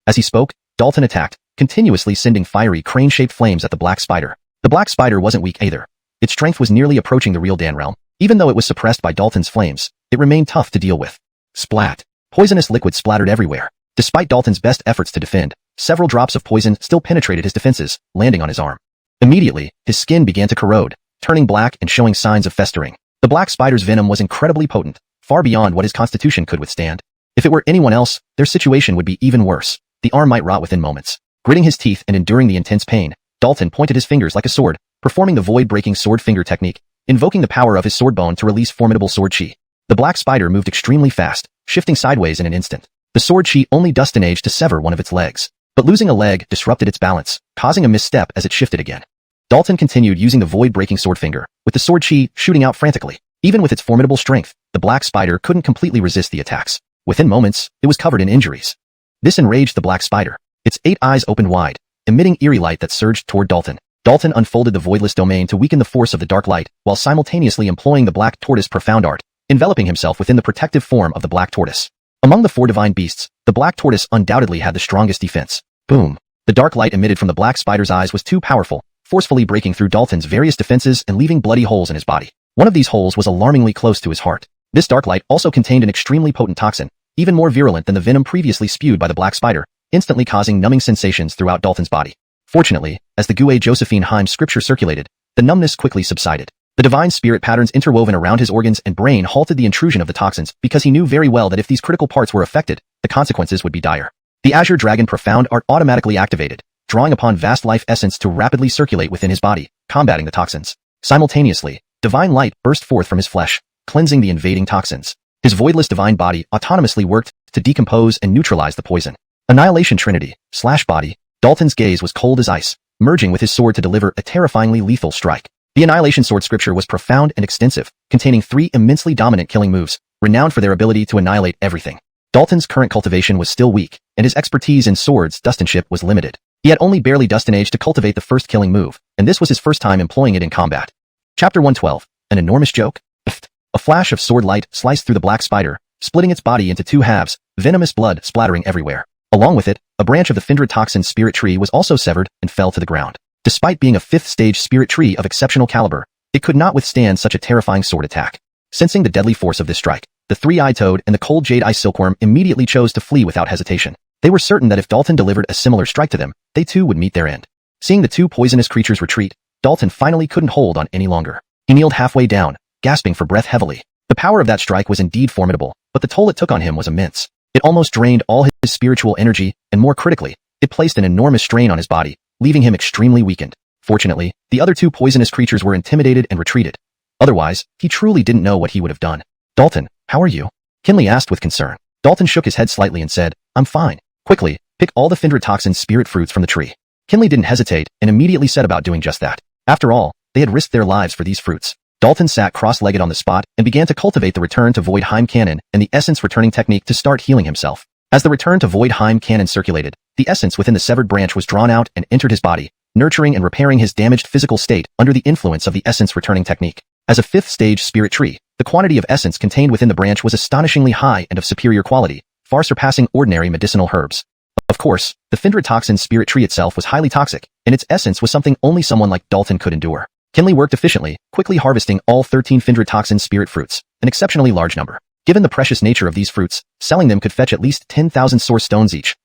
As he spoke, Dalton attacked, continuously sending fiery crane-shaped flames at the black spider. The black spider wasn't weak either. Its strength was nearly approaching the real Dan realm. Even though it was suppressed by Dalton's flames, it remained tough to deal with. Splat. Poisonous liquid splattered everywhere. Despite Dalton's best efforts to defend, several drops of poison still penetrated his defenses, landing on his arm. Immediately, his skin began to corrode, turning black and showing signs of festering. The black spider's venom was incredibly potent, far beyond what his constitution could withstand. If it were anyone else, their situation would be even worse. The arm might rot within moments. Gritting his teeth and enduring the intense pain, Dalton pointed his fingers like a sword, performing the void-breaking sword finger technique, invoking the power of his sword bone to release formidable sword chi. The black spider moved extremely fast, shifting sideways in an instant. The sword chi only just managed to sever one of its legs, but losing a leg disrupted its balance, causing a misstep as it shifted again. Dalton continued using the void-breaking sword finger, with the sword chi shooting out frantically. Even with its formidable strength, the black spider couldn't completely resist the attacks. Within moments, it was covered in injuries. This enraged the black spider. Its 8 eyes opened wide, emitting eerie light that surged toward Dalton. Dalton unfolded the voidless domain to weaken the force of the dark light, while simultaneously employing the black tortoise profound art, enveloping himself within the protective form of the black tortoise. Among the 4 divine beasts, the black tortoise undoubtedly had the strongest defense. Boom. The dark light emitted from the black spider's eyes was too powerful, forcefully breaking through Dalton's various defenses and leaving bloody holes in his body. One of these holes was alarmingly close to his heart. This dark light also contained an extremely potent toxin, even more virulent than the venom previously spewed by the black spider, instantly causing numbing sensations throughout Dalton's body. Fortunately, as the Gue Josephine Heim scripture circulated, the numbness quickly subsided. The divine spirit patterns interwoven around his organs and brain halted the intrusion of the toxins because he knew very well that if these critical parts were affected, the consequences would be dire. The Azure Dragon profound art automatically activated, drawing upon vast life essence to rapidly circulate within his body, combating the toxins. Simultaneously, divine light burst forth from his flesh, cleansing the invading toxins. His voidless divine body autonomously worked to decompose and neutralize the poison. Annihilation Trinity, /body. Dalton's gaze was cold as ice, merging with his sword to deliver a terrifyingly lethal strike. The Annihilation Sword scripture was profound and extensive, containing 3 immensely dominant killing moves, renowned for their ability to annihilate everything. Dalton's current cultivation was still weak, and his expertise in swords dustanship was limited. He had only barely dustanaged to cultivate the first killing move, and this was his first time employing it in combat. Chapter 112. An enormous joke? A flash of sword light sliced through the black spider, splitting its body into 2 halves, venomous blood splattering everywhere. Along with it, a branch of the Findra Toxin spirit tree was also severed and fell to the ground. Despite being a 5th stage spirit tree of exceptional caliber, it could not withstand such a terrifying sword attack. Sensing the deadly force of this strike, the 3-eyed toad and the cold jade ice silkworm immediately chose to flee without hesitation. They were certain that if Dalton delivered a similar strike to them, they too would meet their end. Seeing the 2 poisonous creatures retreat, Dalton finally couldn't hold on any longer. He kneeled halfway down, gasping for breath heavily. The power of that strike was indeed formidable, but the toll it took on him was immense. It almost drained all his spiritual energy, and more critically, it placed an enormous strain on his body, leaving him extremely weakened. Fortunately, the other 2 poisonous creatures were intimidated and retreated. Otherwise, he truly didn't know what he would have done. Dalton, how are you? Kinley asked with concern. Dalton shook his head slightly and said, I'm fine. Quickly, pick all the Findra Toxin spirit fruits from the tree. Kinley didn't hesitate and immediately set about doing just that. After all, they had risked their lives for these fruits. Dalton sat cross-legged on the spot and began to cultivate the Return to Void Heim Cannon and the Essence Returning technique to start healing himself. As the Return to Void Heim Cannon circulated, the essence within the severed branch was drawn out and entered his body, nurturing and repairing his damaged physical state under the influence of the Essence Returning technique. As a 5th stage spirit tree, the quantity of essence contained within the branch was astonishingly high and of superior quality, far surpassing ordinary medicinal herbs. Of course, the Findra Toxin spirit tree itself was highly toxic, and its essence was something only someone like Dalton could endure. Kinley worked efficiently, quickly harvesting all 13 Findra Toxin spirit fruits, an exceptionally large number. Given the precious nature of these fruits, selling them could fetch at least 10,000 source stones each.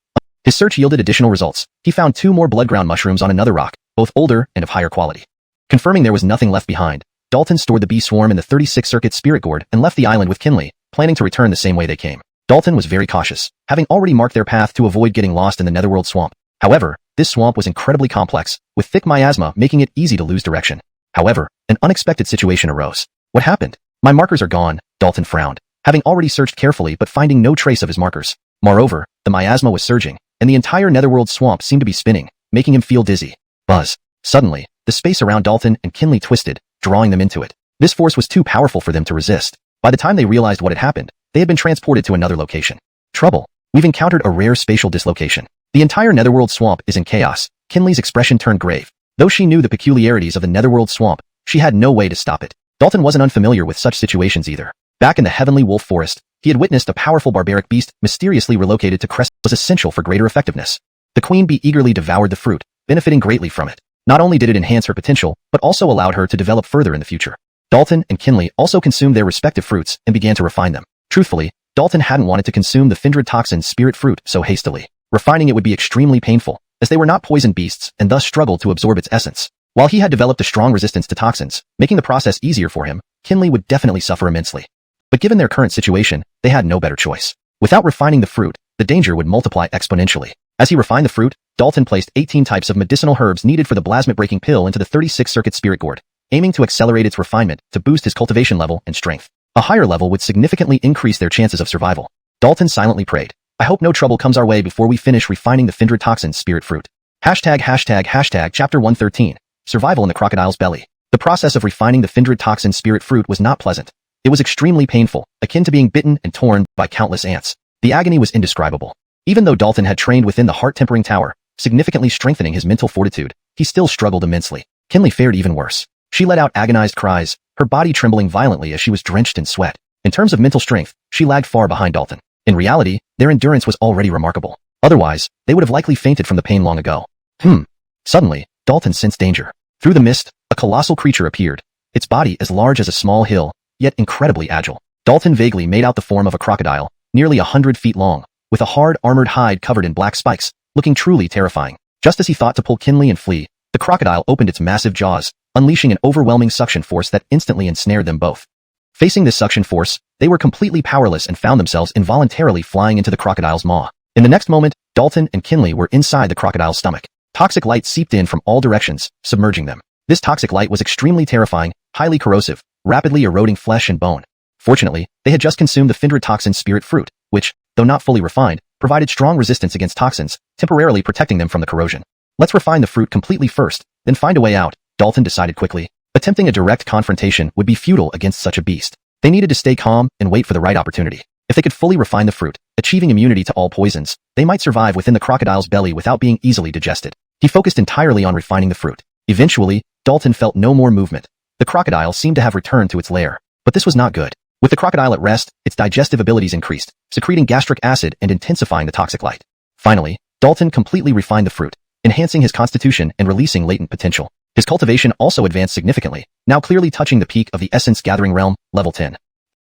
His search yielded additional results. He found 2 more bloodground mushrooms on another rock, both older and of higher quality. Confirming there was nothing left behind, Dalton stored the bee swarm in the 36th Circuit spirit gourd and left the island with Kinley, planning to return the same way they came. Dalton was very cautious, having already marked their path to avoid getting lost in the Netherworld swamp. However, this swamp was incredibly complex, with thick miasma making it easy to lose direction. However, an unexpected situation arose. What happened? My markers are gone, Dalton frowned, having already searched carefully but finding no trace of his markers. Moreover, the miasma was surging, and the entire Netherworld swamp seemed to be spinning, making him feel dizzy. Buzz. Suddenly, the space around Dalton and Kinley twisted, drawing them into it. This force was too powerful for them to resist. By the time they realized what had happened, they had been transported to another location. Trouble. We've encountered a rare spatial dislocation. The entire Netherworld swamp is in chaos. Kinley's expression turned grave. Though she knew the peculiarities of the Netherworld swamp, she had no way to stop it. Dalton wasn't unfamiliar with such situations either. Back in the Heavenly Wolf Forest, he had witnessed a powerful barbaric beast mysteriously relocated to Crest was essential for greater effectiveness. The queen bee eagerly devoured the fruit, benefiting greatly from it. Not only did it enhance her potential, but also allowed her to develop further in the future. Dalton and Kinley also consumed their respective fruits and began to refine them. Truthfully, Dalton hadn't wanted to consume the Findred toxin spirit fruit so hastily. Refining it would be extremely painful, as they were not poison beasts and thus struggled to absorb its essence. While he had developed a strong resistance to toxins, making the process easier for him, Kinley would definitely suffer immensely. But given their current situation, they had no better choice. Without refining the fruit, the danger would multiply exponentially. As he refined the fruit, Dalton placed 18 types of medicinal herbs needed for the plasmid-breaking pill into the 36-circuit spirit gourd, aiming to accelerate its refinement to boost his cultivation level and strength. A higher level would significantly increase their chances of survival. Dalton silently prayed, "I hope no trouble comes our way before we finish refining the Findred toxin spirit fruit." Chapter 113. Survival in the Crocodile's Belly. The process of refining the Findred toxin spirit fruit was not pleasant. It was extremely painful, akin to being bitten and torn by countless ants. The agony was indescribable. Even though Dalton had trained within the heart-tempering tower, significantly strengthening his mental fortitude, he still struggled immensely. Kinley fared even worse. She let out agonized cries, her body trembling violently as she was drenched in sweat. In terms of mental strength, she lagged far behind Dalton. In reality, their endurance was already remarkable. Otherwise, they would have likely fainted from the pain long ago. Suddenly, Dalton sensed danger. Through the mist, a colossal creature appeared, its body as large as a small hill, yet incredibly agile. Dalton vaguely made out the form of a crocodile, nearly 100 feet long, with a hard armored hide covered in black spikes, looking truly terrifying. Just as he thought to pull Kinley and flee, the crocodile opened its massive jaws, unleashing an overwhelming suction force that instantly ensnared them both. Facing this suction force, they were completely powerless and found themselves involuntarily flying into the crocodile's maw. In the next moment, Dalton and Kinley were inside the crocodile's stomach. Toxic light seeped in from all directions, submerging them. This toxic light was extremely terrifying, highly corrosive, rapidly eroding flesh and bone. Fortunately, they had just consumed the Findred toxin spirit fruit, which, though not fully refined, provided strong resistance against toxins, temporarily protecting them from the corrosion. "Let's refine the fruit completely first, then find a way out," Dalton decided quickly. Attempting a direct confrontation would be futile against such a beast. They needed to stay calm and wait for the right opportunity. If they could fully refine the fruit, achieving immunity to all poisons, they might survive within the crocodile's belly without being easily digested. He focused entirely on refining the fruit. Eventually, Dalton felt no more movement. The crocodile seemed to have returned to its lair. But this was not good. With the crocodile at rest, its digestive abilities increased, secreting gastric acid and intensifying the toxic light. Finally, Dalton completely refined the fruit, enhancing his constitution and releasing latent potential. His cultivation also advanced significantly, now clearly touching the peak of the essence-gathering realm, level 10.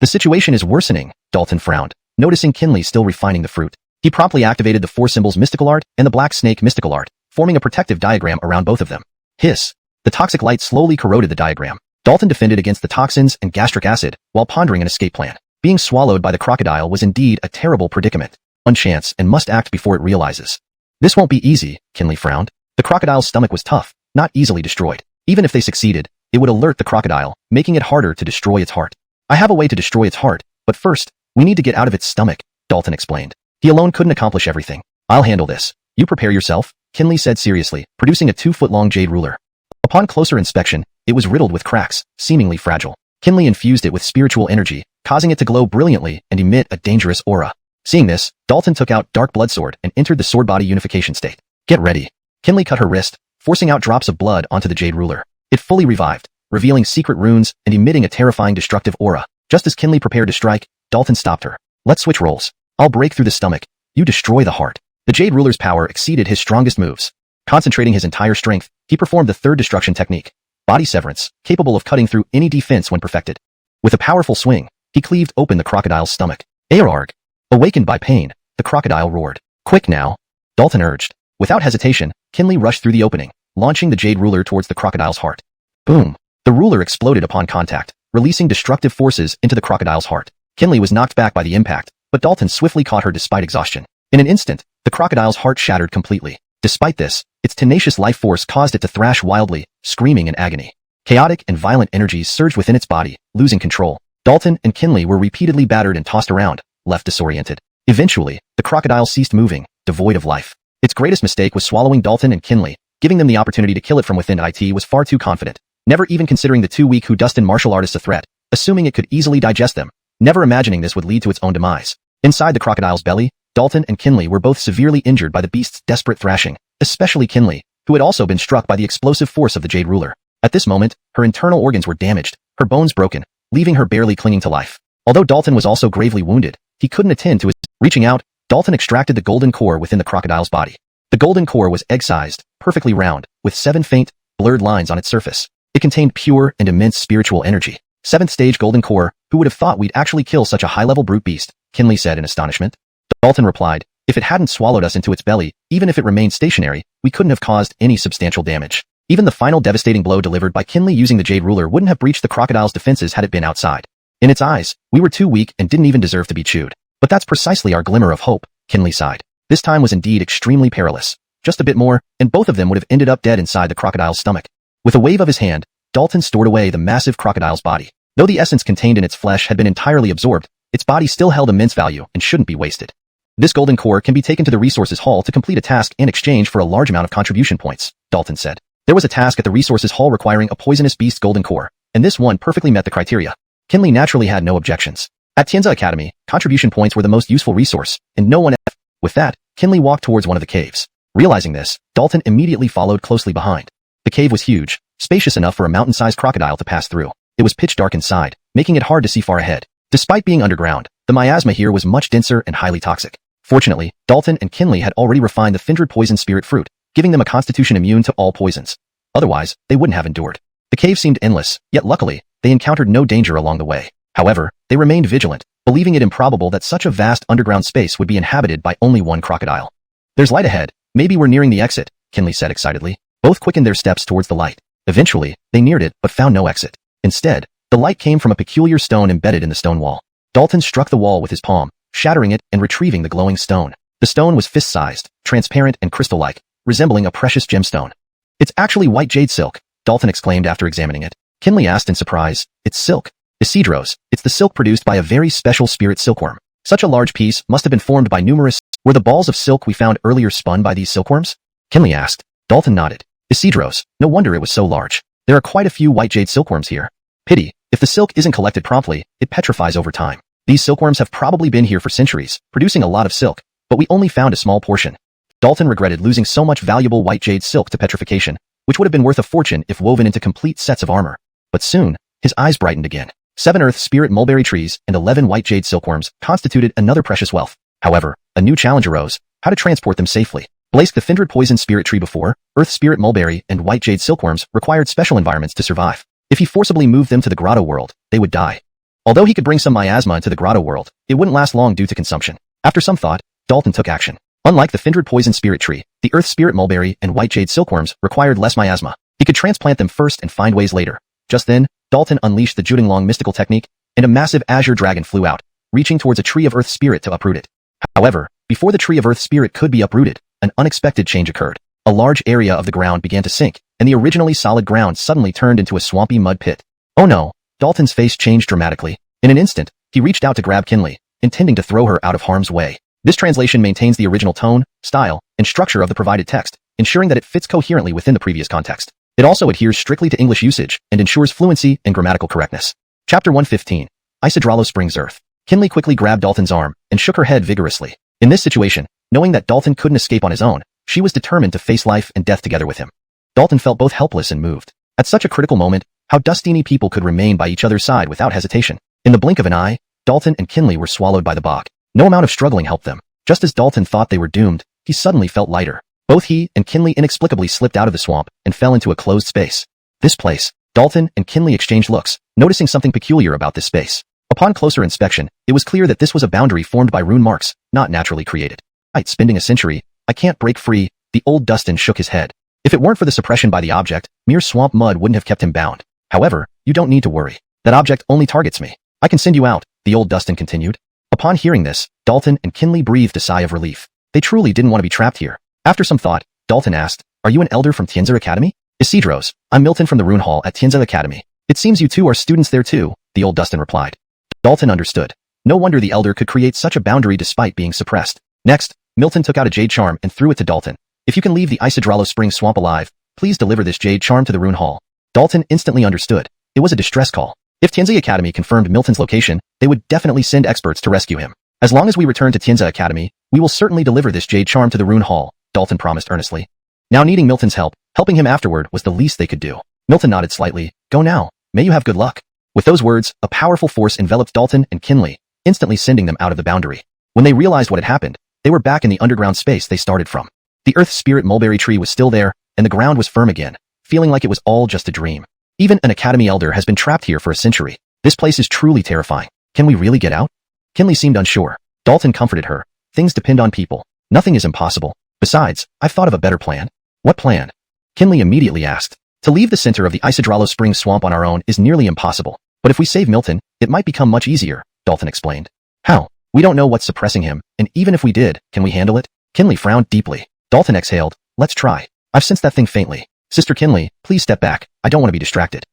"The situation is worsening," Dalton frowned, noticing Kinley still refining the fruit. He promptly activated the Four Symbols Mystical Art and the Black Snake Mystical Art, forming a protective diagram around both of them. Hiss! The toxic light slowly corroded the diagram. Dalton defended against the toxins and gastric acid, while pondering an escape plan. Being swallowed by the crocodile was indeed a terrible predicament. One chance and must act before it realizes. "This won't be easy," Kinley frowned. The crocodile's stomach was tough, not easily destroyed. Even if they succeeded, it would alert the crocodile, making it harder to destroy its heart. "I have a way to destroy its heart, but first, we need to get out of its stomach," Dalton explained. He alone couldn't accomplish everything. "I'll handle this. You prepare yourself," Kinley said seriously, producing a 2-foot-long jade ruler. Upon closer inspection, it was riddled with cracks, seemingly fragile. Kinley infused it with spiritual energy, causing it to glow brilliantly and emit a dangerous aura. Seeing this, Dalton took out Dark Blood Sword and entered the sword-body unification state. "Get ready." Kinley cut her wrist, forcing out drops of blood onto the jade ruler. It fully revived, revealing secret runes and emitting a terrifying destructive aura. Just as Kinley prepared to strike, Dalton stopped her. "Let's switch roles. I'll break through the stomach. You destroy the heart." The jade ruler's power exceeded his strongest moves. Concentrating his entire strength, he performed the third destruction technique, Body Severance, capable of cutting through any defense when perfected. With a powerful swing, he cleaved open the crocodile's stomach. "Ararg!" Awakened by pain, the crocodile roared. "Quick now!" Dalton urged. Without hesitation, Kinley rushed through the opening, launching the jade ruler towards the crocodile's heart. Boom! The ruler exploded upon contact, releasing destructive forces into the crocodile's heart. Kinley was knocked back by the impact, but Dalton swiftly caught her despite exhaustion. In an instant, the crocodile's heart shattered completely. Despite this, its tenacious life force caused it to thrash wildly, screaming in agony. Chaotic and violent energies surged within its body, losing control. Dalton and Kinley were repeatedly battered and tossed around, left disoriented. Eventually, the crocodile ceased moving, devoid of life. Its greatest mistake was swallowing Dalton and Kinley. Giving them the opportunity to kill it from within, it was far too confident, never even considering the 2 weak Whodustin martial artists a threat, assuming it could easily digest them, never imagining this would lead to its own demise. Inside the crocodile's belly, Dalton and Kinley were both severely injured by the beast's desperate thrashing, especially Kinley, who had also been struck by the explosive force of the jade ruler. At this moment, her internal organs were damaged, her bones broken, leaving her barely clinging to life. Although Dalton was also gravely wounded, he couldn't attend to his. Reaching out, Dalton extracted the golden core within the crocodile's body. The golden core was egg-sized, perfectly round, with 7 faint, blurred lines on its surface. It contained pure and immense spiritual energy. 7th stage golden core, who would have thought we'd actually kill such a high-level brute beast, Kinley said in astonishment. Dalton replied, if it hadn't swallowed us into its belly, even if it remained stationary, we couldn't have caused any substantial damage. Even the final devastating blow delivered by Kinley using the jade ruler wouldn't have breached the crocodile's defenses had it been outside. In its eyes, we were too weak and didn't even deserve to be chewed. But that's precisely our glimmer of hope, Kinley sighed. This time was indeed extremely perilous. Just a bit more, and both of them would have ended up dead inside the crocodile's stomach. With a wave of his hand, Dalton stored away the massive crocodile's body. Though the essence contained in its flesh had been entirely absorbed, its body still held immense value and shouldn't be wasted. This golden core can be taken to the resources hall to complete a task in exchange for a large amount of contribution points, Dalton said. There was a task at the resources hall requiring a poisonous beast golden core, and this one perfectly met the criteria. Kinley naturally had no objections. At Tianza Academy, contribution points were the most useful resource, and no one else. With that, Kinley walked towards one of the caves. Realizing this, Dalton immediately followed closely behind. The cave was huge, spacious enough for a mountain-sized crocodile to pass through. It was pitch dark inside, making it hard to see far ahead. Despite being underground, the miasma here was much denser and highly toxic. Fortunately, Dalton and Kinley had already refined the Findred poison spirit fruit, giving them a constitution immune to all poisons. Otherwise, they wouldn't have endured. The cave seemed endless, yet luckily, they encountered no danger along the way. However, they remained vigilant, believing it improbable that such a vast underground space would be inhabited by only one crocodile. There's light ahead. Maybe we're nearing the exit, Kinley said excitedly. Both quickened their steps towards the light. Eventually, they neared it but found no exit. Instead, the light came from a peculiar stone embedded in the stone wall. Dalton struck the wall with his palm, shattering it and retrieving the glowing stone. The stone was fist-sized, transparent and crystal-like, resembling a precious gemstone. It's actually white jade silk, Dalton exclaimed after examining it. Kinley asked in surprise, it's silk. Isidros, it's the silk produced by a very special spirit silkworm. Such a large piece must have been formed by numerous. Were the balls of silk we found earlier spun by these silkworms? Kinley asked. Dalton nodded. Isidros, no wonder it was so large. There are quite a few white jade silkworms here. Pity, if the silk isn't collected promptly, it petrifies over time. These silkworms have probably been here for centuries, producing a lot of silk, but we only found a small portion. Dalton regretted losing so much valuable white jade silk to petrification, which would have been worth a fortune if woven into complete sets of armor. But soon, his eyes brightened again. 7 earth spirit mulberry trees and 11 white jade silkworms constituted another precious wealth. However, a new challenge arose: how to transport them safely. Blazed the Findred poison spirit tree before, earth spirit mulberry and white jade silkworms required special environments to survive. If he forcibly moved them to the grotto world, they would die. Although he could bring some miasma into the grotto world, it wouldn't last long due to consumption. After some thought, Dalton took action. Unlike the Findred poison spirit tree, the earth spirit mulberry and white jade silkworms required less miasma. He could transplant them first and find ways later. Just then, Dalton unleashed the Judinglong mystical technique, and a massive azure dragon flew out, reaching towards a tree of earth spirit to uproot it. However, before the tree of earth spirit could be uprooted, an unexpected change occurred. A large area of the ground began to sink, and the originally solid ground suddenly turned into a swampy mud pit. Oh no! Dalton's face changed dramatically. In an instant, he reached out to grab Kinley, intending to throw her out of harm's way. This translation maintains the original tone, style, and structure of the provided text, ensuring that it fits coherently within the previous context. It also adheres strictly to English usage and ensures fluency and grammatical correctness. Chapter 115. Isodralo Springs Earth. Kinley quickly grabbed Dalton's arm and shook her head vigorously. In this situation, knowing that Dalton couldn't escape on his own, she was determined to face life and death together with him. Dalton felt both helpless and moved. At such a critical moment, how Dustini people could remain by each other's side without hesitation. In the blink of an eye, Dalton and Kinley were swallowed by the bog. No amount of struggling helped them. Just as Dalton thought they were doomed, he suddenly felt lighter. Both he and Kinley inexplicably slipped out of the swamp and fell into a closed space. This place. Dalton and Kinley exchanged looks, noticing something peculiar about this space. Upon closer inspection, it was clear that this was a boundary formed by rune marks, not naturally created. Spending a century, I can't break free, the old Dustin shook his head. If it weren't for the suppression by the object, mere swamp mud wouldn't have kept him bound. However, you don't need to worry. That object only targets me. I can send you out, the old Dustin continued. Upon hearing this, Dalton and Kinley breathed a sigh of relief. They truly didn't want to be trapped here. After some thought, Dalton asked, are you an elder from Tianza Academy? Isidros, I'm Milton from the Rune Hall at Tianza Academy. It seems you two are students there too, the old Dustin replied. Dalton understood. No wonder the elder could create such a boundary despite being suppressed. Next, Milton took out a jade charm and threw it to Dalton. If you can leave the Isodralo Springs swamp alive, please deliver this jade charm to the Rune Hall. Dalton instantly understood. It was a distress call. If Tianza Academy confirmed Milton's location, they would definitely send experts to rescue him. As long as we return to Tianza Academy, we will certainly deliver this jade charm to the Rune Hall, Dalton promised earnestly. Now needing Milton's help, helping him afterward was the least they could do. Milton nodded slightly. Go now. May you have good luck. With those words, a powerful force enveloped Dalton and Kinley, instantly sending them out of the boundary. When they realized what had happened, they were back in the underground space they started from. The Earth Spirit mulberry tree was still there, and the ground was firm again, feeling like it was all just a dream. Even an Academy Elder has been trapped here for a century. This place is truly terrifying. Can we really get out? Kinley seemed unsure. Dalton comforted her. Things depend on people. Nothing is impossible. Besides, I've thought of a better plan. What plan? Kinley immediately asked. To leave the center of the Isodralo Springs swamp on our own is nearly impossible. But if we save Milton, it might become much easier, Dalton explained. How? We don't know what's suppressing him, and even if we did, can we handle it? Kinley frowned deeply. Dalton exhaled. Let's try. I've sensed that thing faintly. Sister Kinley, please step back. I don't want to be distracted.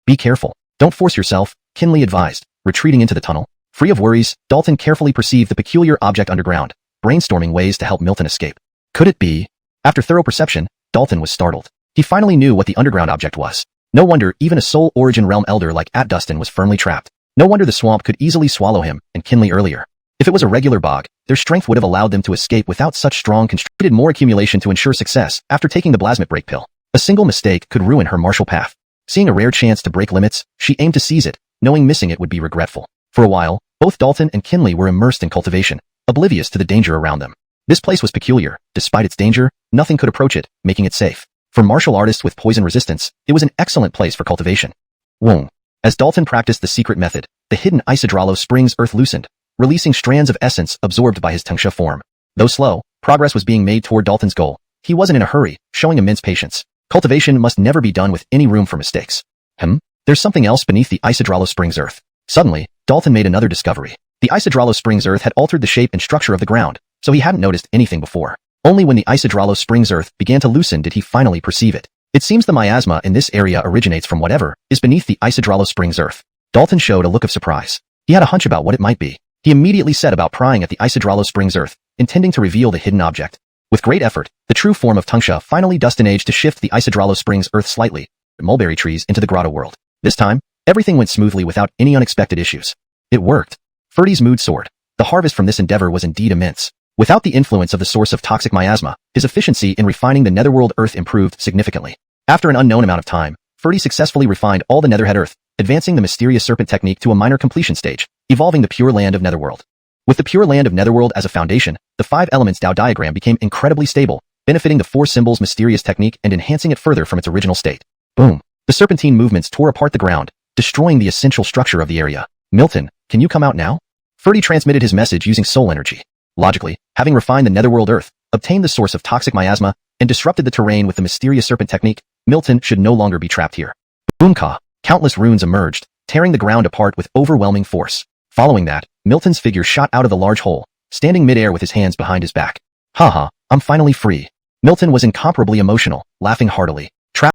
Be careful. Don't force yourself, Kinley advised, retreating into the tunnel. Free of worries, Dalton carefully perceived the peculiar object underground, brainstorming ways to help Milton escape. Could it be? After thorough perception, Dalton was startled. He finally knew what the underground object was. No wonder even a Soul Origin Realm Elder like Atdustin was firmly trapped. No wonder the swamp could easily swallow him and Kinley earlier. If it was a regular bog, their strength would have allowed them to escape without such strong constraint. Needed more accumulation to ensure success after taking the Blasmit break pill. A single mistake could ruin her martial path. Seeing a rare chance to break limits, she aimed to seize it, knowing missing it would be regretful. For a while, both Dalton and Kinley were immersed in cultivation, oblivious to the danger around them. This place was peculiar. Despite its danger, nothing could approach it, making it safe. For martial artists with poison resistance, it was an excellent place for cultivation. Whoa. As Dalton practiced the secret method, the hidden Isodralo Springs earth loosened, releasing strands of essence absorbed by his Tangsha form. Though slow, progress was being made toward Dalton's goal. He wasn't in a hurry, showing immense patience. Cultivation must never be done with any room for mistakes. There's something else beneath the Isodralo Springs earth. Suddenly, Dalton made another discovery. The Isodralo Springs earth had altered the shape and structure of the ground, so he hadn't noticed anything before. Only when the Isodralo Springs earth began to loosen did he finally perceive it. It seems the miasma in this area originates from whatever is beneath the Isodralo Springs earth. Dalton showed a look of surprise. He had a hunch about what it might be. He immediately set about prying at the Isodralo Springs earth, intending to reveal the hidden object. With great effort, the true form of Tangsha finally managed to shift the Isodralo Springs earth slightly, the mulberry trees into the grotto world. This time, everything went smoothly without any unexpected issues. It worked. Ferdy's mood soared. The harvest from this endeavor was indeed immense. Without the influence of the source of toxic miasma, his efficiency in refining the netherworld earth improved significantly. After an unknown amount of time, Ferdy successfully refined all the netherhead earth, advancing the mysterious serpent technique to a minor completion stage, evolving the pure land of netherworld. With the pure land of netherworld as a foundation, the 5 elements Tao diagram became incredibly stable, benefiting the 4 symbols mysterious technique and enhancing it further from its original state. Boom. The serpentine movements tore apart the ground, destroying the essential structure of the area. Milton, can you come out now? Ferdy transmitted his message using soul energy. Logically, having refined the netherworld earth, obtained the source of toxic miasma, and disrupted the terrain with the mysterious serpent technique, Milton should no longer be trapped here. Boomka! Countless runes emerged, tearing the ground apart with overwhelming force. Following that, Milton's figure shot out of the large hole, standing midair with his hands behind his back. Haha, I'm finally free. Milton was incomparably emotional, laughing heartily. Trapped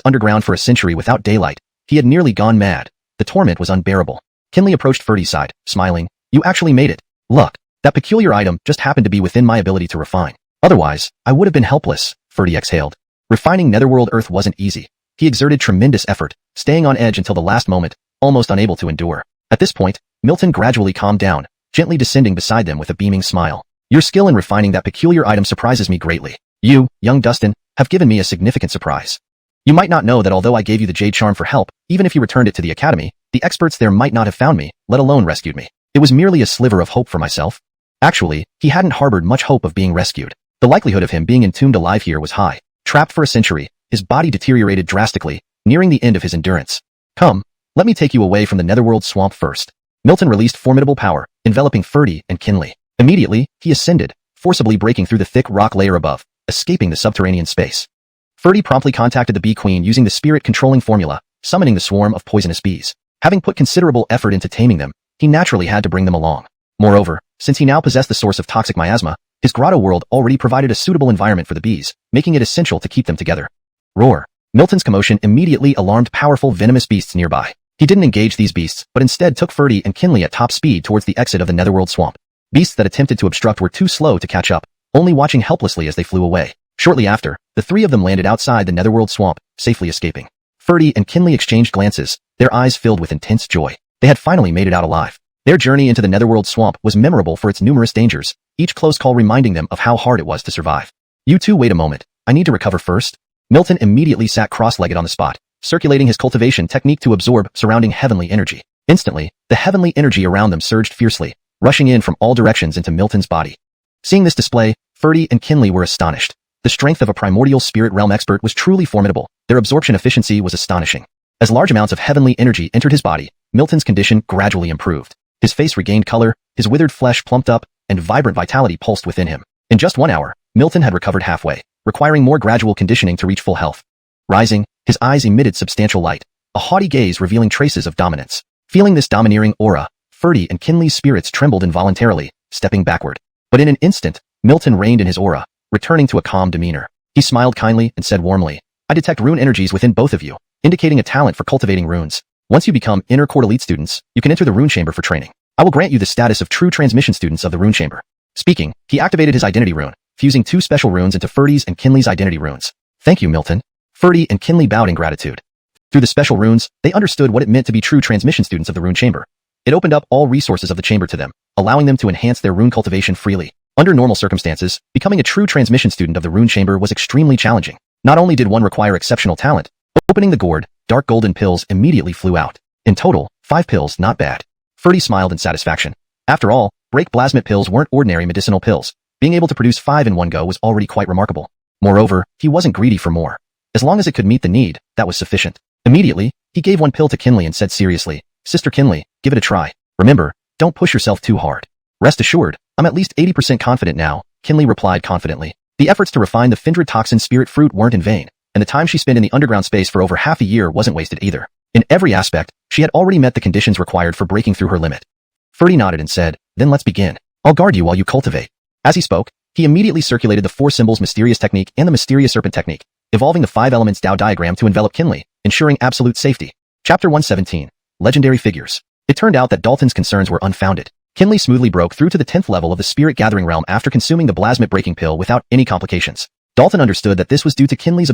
underground for a century without daylight, he had nearly gone mad. The torment was unbearable. Kinley approached Ferdy's side, smiling. You actually made it. Look, that peculiar item just happened to be within my ability to refine. Otherwise, I would have been helpless, Ferdy exhaled. Refining netherworld earth wasn't easy. He exerted tremendous effort, staying on edge until the last moment, almost unable to endure. At this point, Milton gradually calmed down, gently descending beside them with a beaming smile. Your skill in refining that peculiar item surprises me greatly. You, young Dustin, have given me a significant surprise. You might not know that although I gave you the Jade Charm for help, even if you returned it to the Academy, the experts there might not have found me, let alone rescued me. It was merely a sliver of hope for myself. Actually, he hadn't harbored much hope of being rescued. The likelihood of him being entombed alive here was high. Trapped for a century, his body deteriorated drastically, nearing the end of his endurance. Come, let me take you away from the netherworld swamp first. Milton released formidable power, enveloping Ferdy and Kinley. Immediately, he ascended, forcibly breaking through the thick rock layer above, escaping the subterranean space. Ferdy promptly contacted the Bee Queen using the spirit-controlling formula, summoning the swarm of poisonous bees. Having put considerable effort into taming them, he naturally had to bring them along. Moreover, since he now possessed the source of toxic miasma, his grotto world already provided a suitable environment for the bees, making it essential to keep them together. Roar! Milton's commotion immediately alarmed powerful venomous beasts nearby. He didn't engage these beasts, but instead took Ferdy and Kinley at top speed towards the exit of the netherworld swamp. Beasts that attempted to obstruct were too slow to catch up, only watching helplessly as they flew away. Shortly after, the 3 of them landed outside the netherworld swamp, safely escaping. Ferdy and Kinley exchanged glances, their eyes filled with intense joy. They had finally made it out alive. Their journey into the netherworld swamp was memorable for its numerous dangers, each close call reminding them of how hard it was to survive. You two wait a moment, I need to recover first. Milton immediately sat cross-legged on the spot, circulating his cultivation technique to absorb surrounding heavenly energy. Instantly, the heavenly energy around them surged fiercely, rushing in from all directions into Milton's body. Seeing this display, Ferdy and Kinley were astonished. The strength of a primordial spirit realm expert was truly formidable. Their absorption efficiency was astonishing. As large amounts of heavenly energy entered his body, Milton's condition gradually improved. His face regained color, his withered flesh plumped up, and vibrant vitality pulsed within him. In just 1 hour, Milton had recovered halfway, requiring more gradual conditioning to reach full health. Rising, his eyes emitted substantial light, a haughty gaze revealing traces of dominance. Feeling this domineering aura, Ferdy and Kinley's spirits trembled involuntarily, stepping backward. But in an instant, Milton reined in his aura, returning to a calm demeanor. He smiled kindly and said warmly, "I detect rune energies within both of you, indicating a talent for cultivating runes. Once you become inner court elite students, you can enter the rune chamber for training. I will grant you the status of true transmission students of the rune chamber." Speaking, he activated his identity rune, fusing 2 special runes into Ferdy's and Kinley's identity runes. "Thank you, Milton." Ferdy and Kinley bowed in gratitude. Through the special runes, they understood what it meant to be true transmission students of the rune chamber. It opened up all resources of the chamber to them, allowing them to enhance their rune cultivation freely. Under normal circumstances, becoming a true transmission student of the rune chamber was extremely challenging. Not only did one require exceptional talent, opening the gourd, dark golden pills immediately flew out. In total, 5 pills, not bad. Ferdy smiled in satisfaction. After all, break plasmid pills weren't ordinary medicinal pills. Being able to produce 5 in one go was already quite remarkable. Moreover, he wasn't greedy for more. As long as it could meet the need, that was sufficient. Immediately, he gave 1 pill to Kinley and said seriously, "Sister Kinley, give it a try. Remember, don't push yourself too hard." "Rest assured, I'm at least 80% confident now," Kinley replied confidently. The efforts to refine the Findred toxin spirit fruit weren't in vain, and the time she spent in the underground space for over half a year wasn't wasted either. In every aspect, she had already met the conditions required for breaking through her limit. Ferdy nodded and said, "Then let's begin. I'll guard you while you cultivate." As he spoke, he immediately circulated the 4 symbols mysterious technique and the mysterious serpent technique, evolving the 5 elements Tao diagram to envelop Kinley, ensuring absolute safety. Chapter 117. Legendary Figures. It turned out that Dalton's concerns were unfounded. Kinley smoothly broke through to the 10th level of the spirit gathering realm after consuming the plasmid breaking pill without any complications. Dalton understood that this was due to Kinley's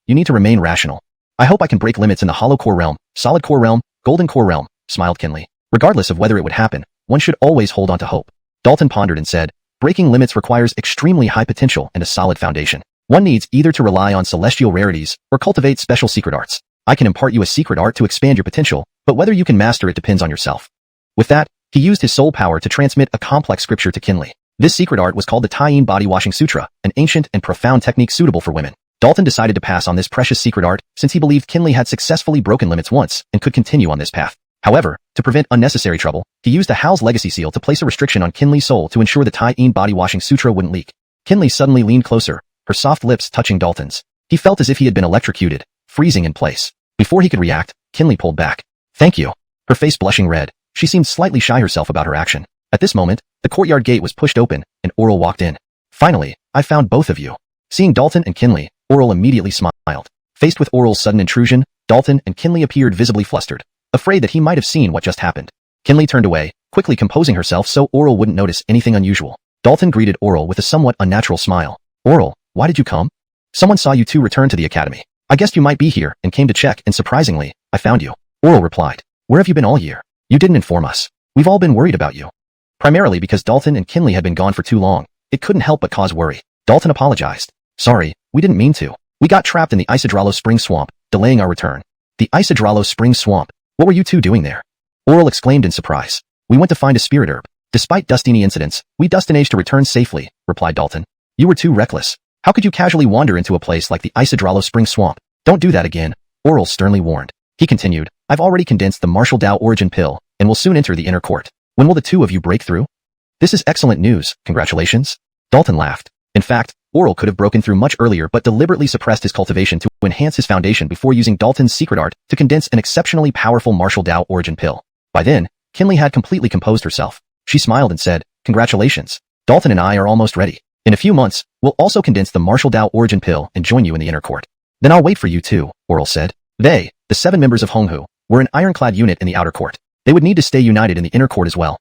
"You need to remain rational. I hope I can break limits in the hollow core realm, solid core realm, golden core realm," smiled Kinley. Regardless of whether it would happen, one should always hold on to hope. Dalton pondered and said, "Breaking limits requires extremely high potential and a solid foundation. One needs either to rely on celestial rarities or cultivate special secret arts. I can impart you a secret art to expand your potential, but whether you can master it depends on yourself." With that, he used his soul power to transmit a complex scripture to Kinley. This secret art was called the Tyene Body Washing Sutra, an ancient and profound technique suitable for women. Dalton decided to pass on this precious secret art since he believed Kinley had successfully broken limits once and could continue on this path. However, to prevent unnecessary trouble, he used the Howl's legacy seal to place a restriction on Kinley's soul to ensure the Tyene Body Washing Sutra wouldn't leak. Kinley suddenly leaned closer, her soft lips touching Dalton's. He felt as if he had been electrocuted, freezing in place. Before he could react, Kinley pulled back. "Thank you." Her face blushing red, she seemed slightly shy herself about her action. At this moment, the courtyard gate was pushed open, and Oral walked in. "Finally, I found both of you." Seeing Dalton and Kinley, Oral immediately smiled. Faced with Oral's sudden intrusion, Dalton and Kinley appeared visibly flustered, afraid that he might have seen what just happened. Kinley turned away, quickly composing herself so Oral wouldn't notice anything unusual. Dalton greeted Oral with a somewhat unnatural smile. "Oral, why did you come?" "Someone saw you two return to the academy. I guessed you might be here and came to check, and surprisingly, I found you." Oral replied. "Where have you been all year? You didn't inform us. We've all been worried about you." Primarily because Dalton and Kinley had been gone for too long, it couldn't help but cause worry. Dalton apologized. "Sorry, we didn't mean to. We got trapped in the Isodralo Spring Swamp, delaying our return." "The Isodralo Spring Swamp? What were you two doing there?" Oral exclaimed in surprise. "We went to find a spirit herb. Despite Dustini incidents, we managed to return safely," replied Dalton. "You were too reckless. How could you casually wander into a place like the Isodralo Spring Swamp? Don't do that again," Oral sternly warned. He continued, "I've already condensed the martial Dao origin pill, and will soon enter the inner court. When will the two of you break through?" "This is excellent news, congratulations." Dalton laughed. In fact, Oral could have broken through much earlier but deliberately suppressed his cultivation to enhance his foundation before using Dalton's secret art to condense an exceptionally powerful martial Dao origin pill. By then, Kinley had completely composed herself. She smiled and said, "Congratulations. Dalton and I are almost ready. In a few months, we'll also condense the martial Dao origin pill and join you in the inner court." "Then I'll wait for you too," Oral said. They, the 7 members of Honghu, were an ironclad unit in the outer court. They would need to stay united in the inner court as well.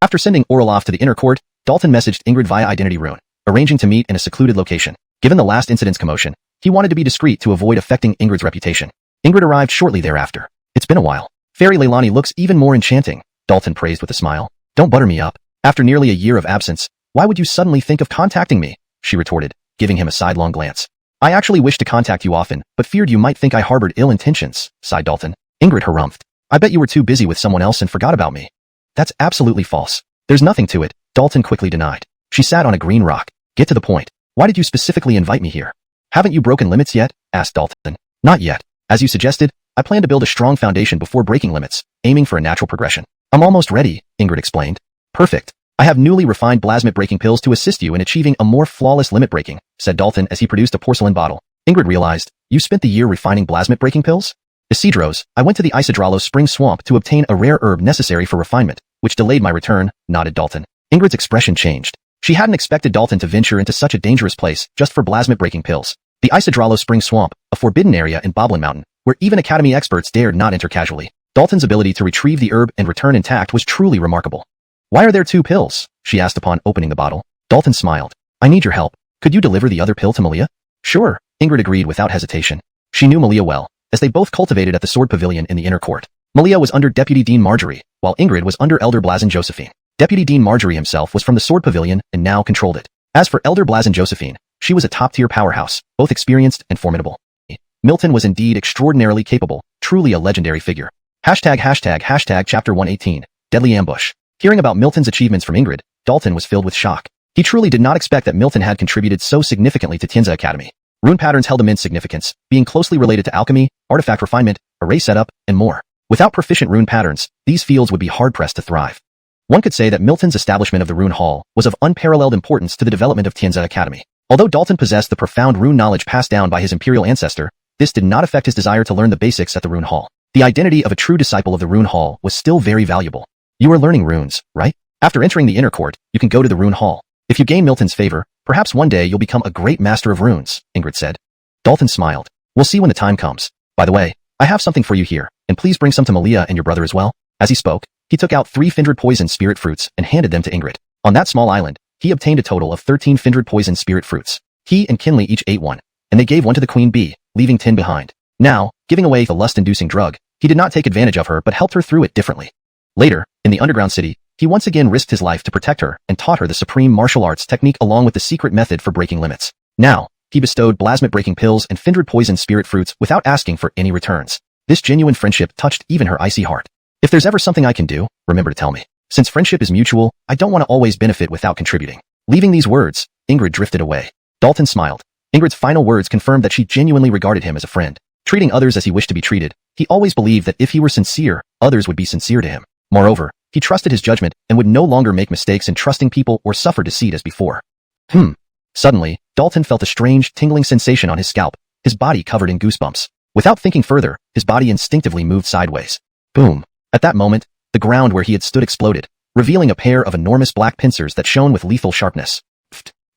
After sending Oral off to the inner court, Dalton messaged Ingrid via identity rune, arranging to meet in a secluded location. Given the last incident's commotion, he wanted to be discreet to avoid affecting Ingrid's reputation. Ingrid arrived shortly thereafter. "It's been a while. Fairy Leilani looks even more enchanting," Dalton praised with a smile. "Don't butter me up. After nearly a year of absence, why would you suddenly think of contacting me?" she retorted, giving him a sidelong glance. "I actually wished to contact you often, but feared you might think I harbored ill intentions," sighed Dalton. Ingrid harumphed. "I bet you were too busy with someone else and forgot about me." "That's absolutely false. There's nothing to it," Dalton quickly denied. She sat on a green rock. Get to the point. Why did you specifically invite me here? Haven't you broken limits yet? Asked Dalton. Not yet. As you suggested, I plan to build a strong foundation before breaking limits, aiming for a natural progression. I'm almost ready, Ingrid explained. Perfect. I have newly refined plasmid breaking pills to assist you in achieving a more flawless limit breaking, said Dalton as he produced a porcelain bottle. Ingrid realized, you spent the year refining plasmid breaking pills? Isidros, I went to the Isodralos spring swamp to obtain a rare herb necessary for refinement, which delayed my return, nodded Dalton. Ingrid's expression changed. She hadn't expected Dalton to venture into such a dangerous place just for plasmid breaking pills. The Isodralos spring swamp, a forbidden area in Boblin Mountain, where even Academy experts dared not enter casually. Dalton's ability to retrieve the herb and return intact was truly remarkable. Why are there 2 pills? She asked upon opening the bottle. Dalton smiled. I need your help. Could you deliver the other pill to Malia? Sure, Ingrid agreed without hesitation. She knew Malia well, as they both cultivated at the Sword Pavilion in the inner court. Malia was under Deputy Dean Marjorie, while Ingrid was under Elder Blazin Josephine. Deputy Dean Marjorie himself was from the Sword Pavilion and now controlled it. As for Elder Blazin Josephine, she was a top-tier powerhouse, both experienced and formidable. Milton was indeed extraordinarily capable, truly a legendary figure. Chapter 118, Deadly Ambush. Hearing about Milton's achievements from Ingrid, Dalton was filled with shock. He truly did not expect that Milton had contributed so significantly to Tianza Academy. Rune patterns held immense significance, being closely related to alchemy, artifact refinement, array setup, and more. Without proficient rune patterns, these fields would be hard-pressed to thrive. One could say that Milton's establishment of the Rune Hall was of unparalleled importance to the development of Tianza Academy. Although Dalton possessed the profound rune knowledge passed down by his imperial ancestor, this did not affect his desire to learn the basics at the Rune Hall. The identity of a true disciple of the Rune Hall was still very valuable. You are learning runes, right? After entering the inner court, you can go to the Rune Hall. If you gain Milton's favor, perhaps one day you'll become a great master of runes, Ingrid said. Dalton smiled. We'll see when the time comes. By the way, I have something for you here, and please bring some to Malia and your brother as well. As he spoke, he took out 3 Findred poison spirit fruits and handed them to Ingrid. On that small island, he obtained a total of 13 Findred poison spirit fruits. He and Kinley each ate 1, and they gave 1 to the queen bee, leaving 10 behind. Now, giving away the lust-inducing drug, he did not take advantage of her but helped her through it differently. Later, in the underground city, he once again risked his life to protect her and taught her the supreme martial arts technique along with the secret method for breaking limits. Now, he bestowed plasmid breaking pills and Findred poison spirit fruits without asking for any returns. This genuine friendship touched even her icy heart. If there's ever something I can do, remember to tell me. Since friendship is mutual, I don't want to always benefit without contributing. Leaving these words, Ingrid drifted away. Dalton smiled. Ingrid's final words confirmed that she genuinely regarded him as a friend. Treating others as he wished to be treated, he always believed that if he were sincere, others would be sincere to him. Moreover, he trusted his judgment and would no longer make mistakes in trusting people or suffer deceit as before. Suddenly, Dalton felt a strange, tingling sensation on his scalp, his body covered in goosebumps. Without thinking further, his body instinctively moved sideways. Boom. At that moment, the ground where he had stood exploded, revealing a pair of enormous black pincers that shone with lethal sharpness.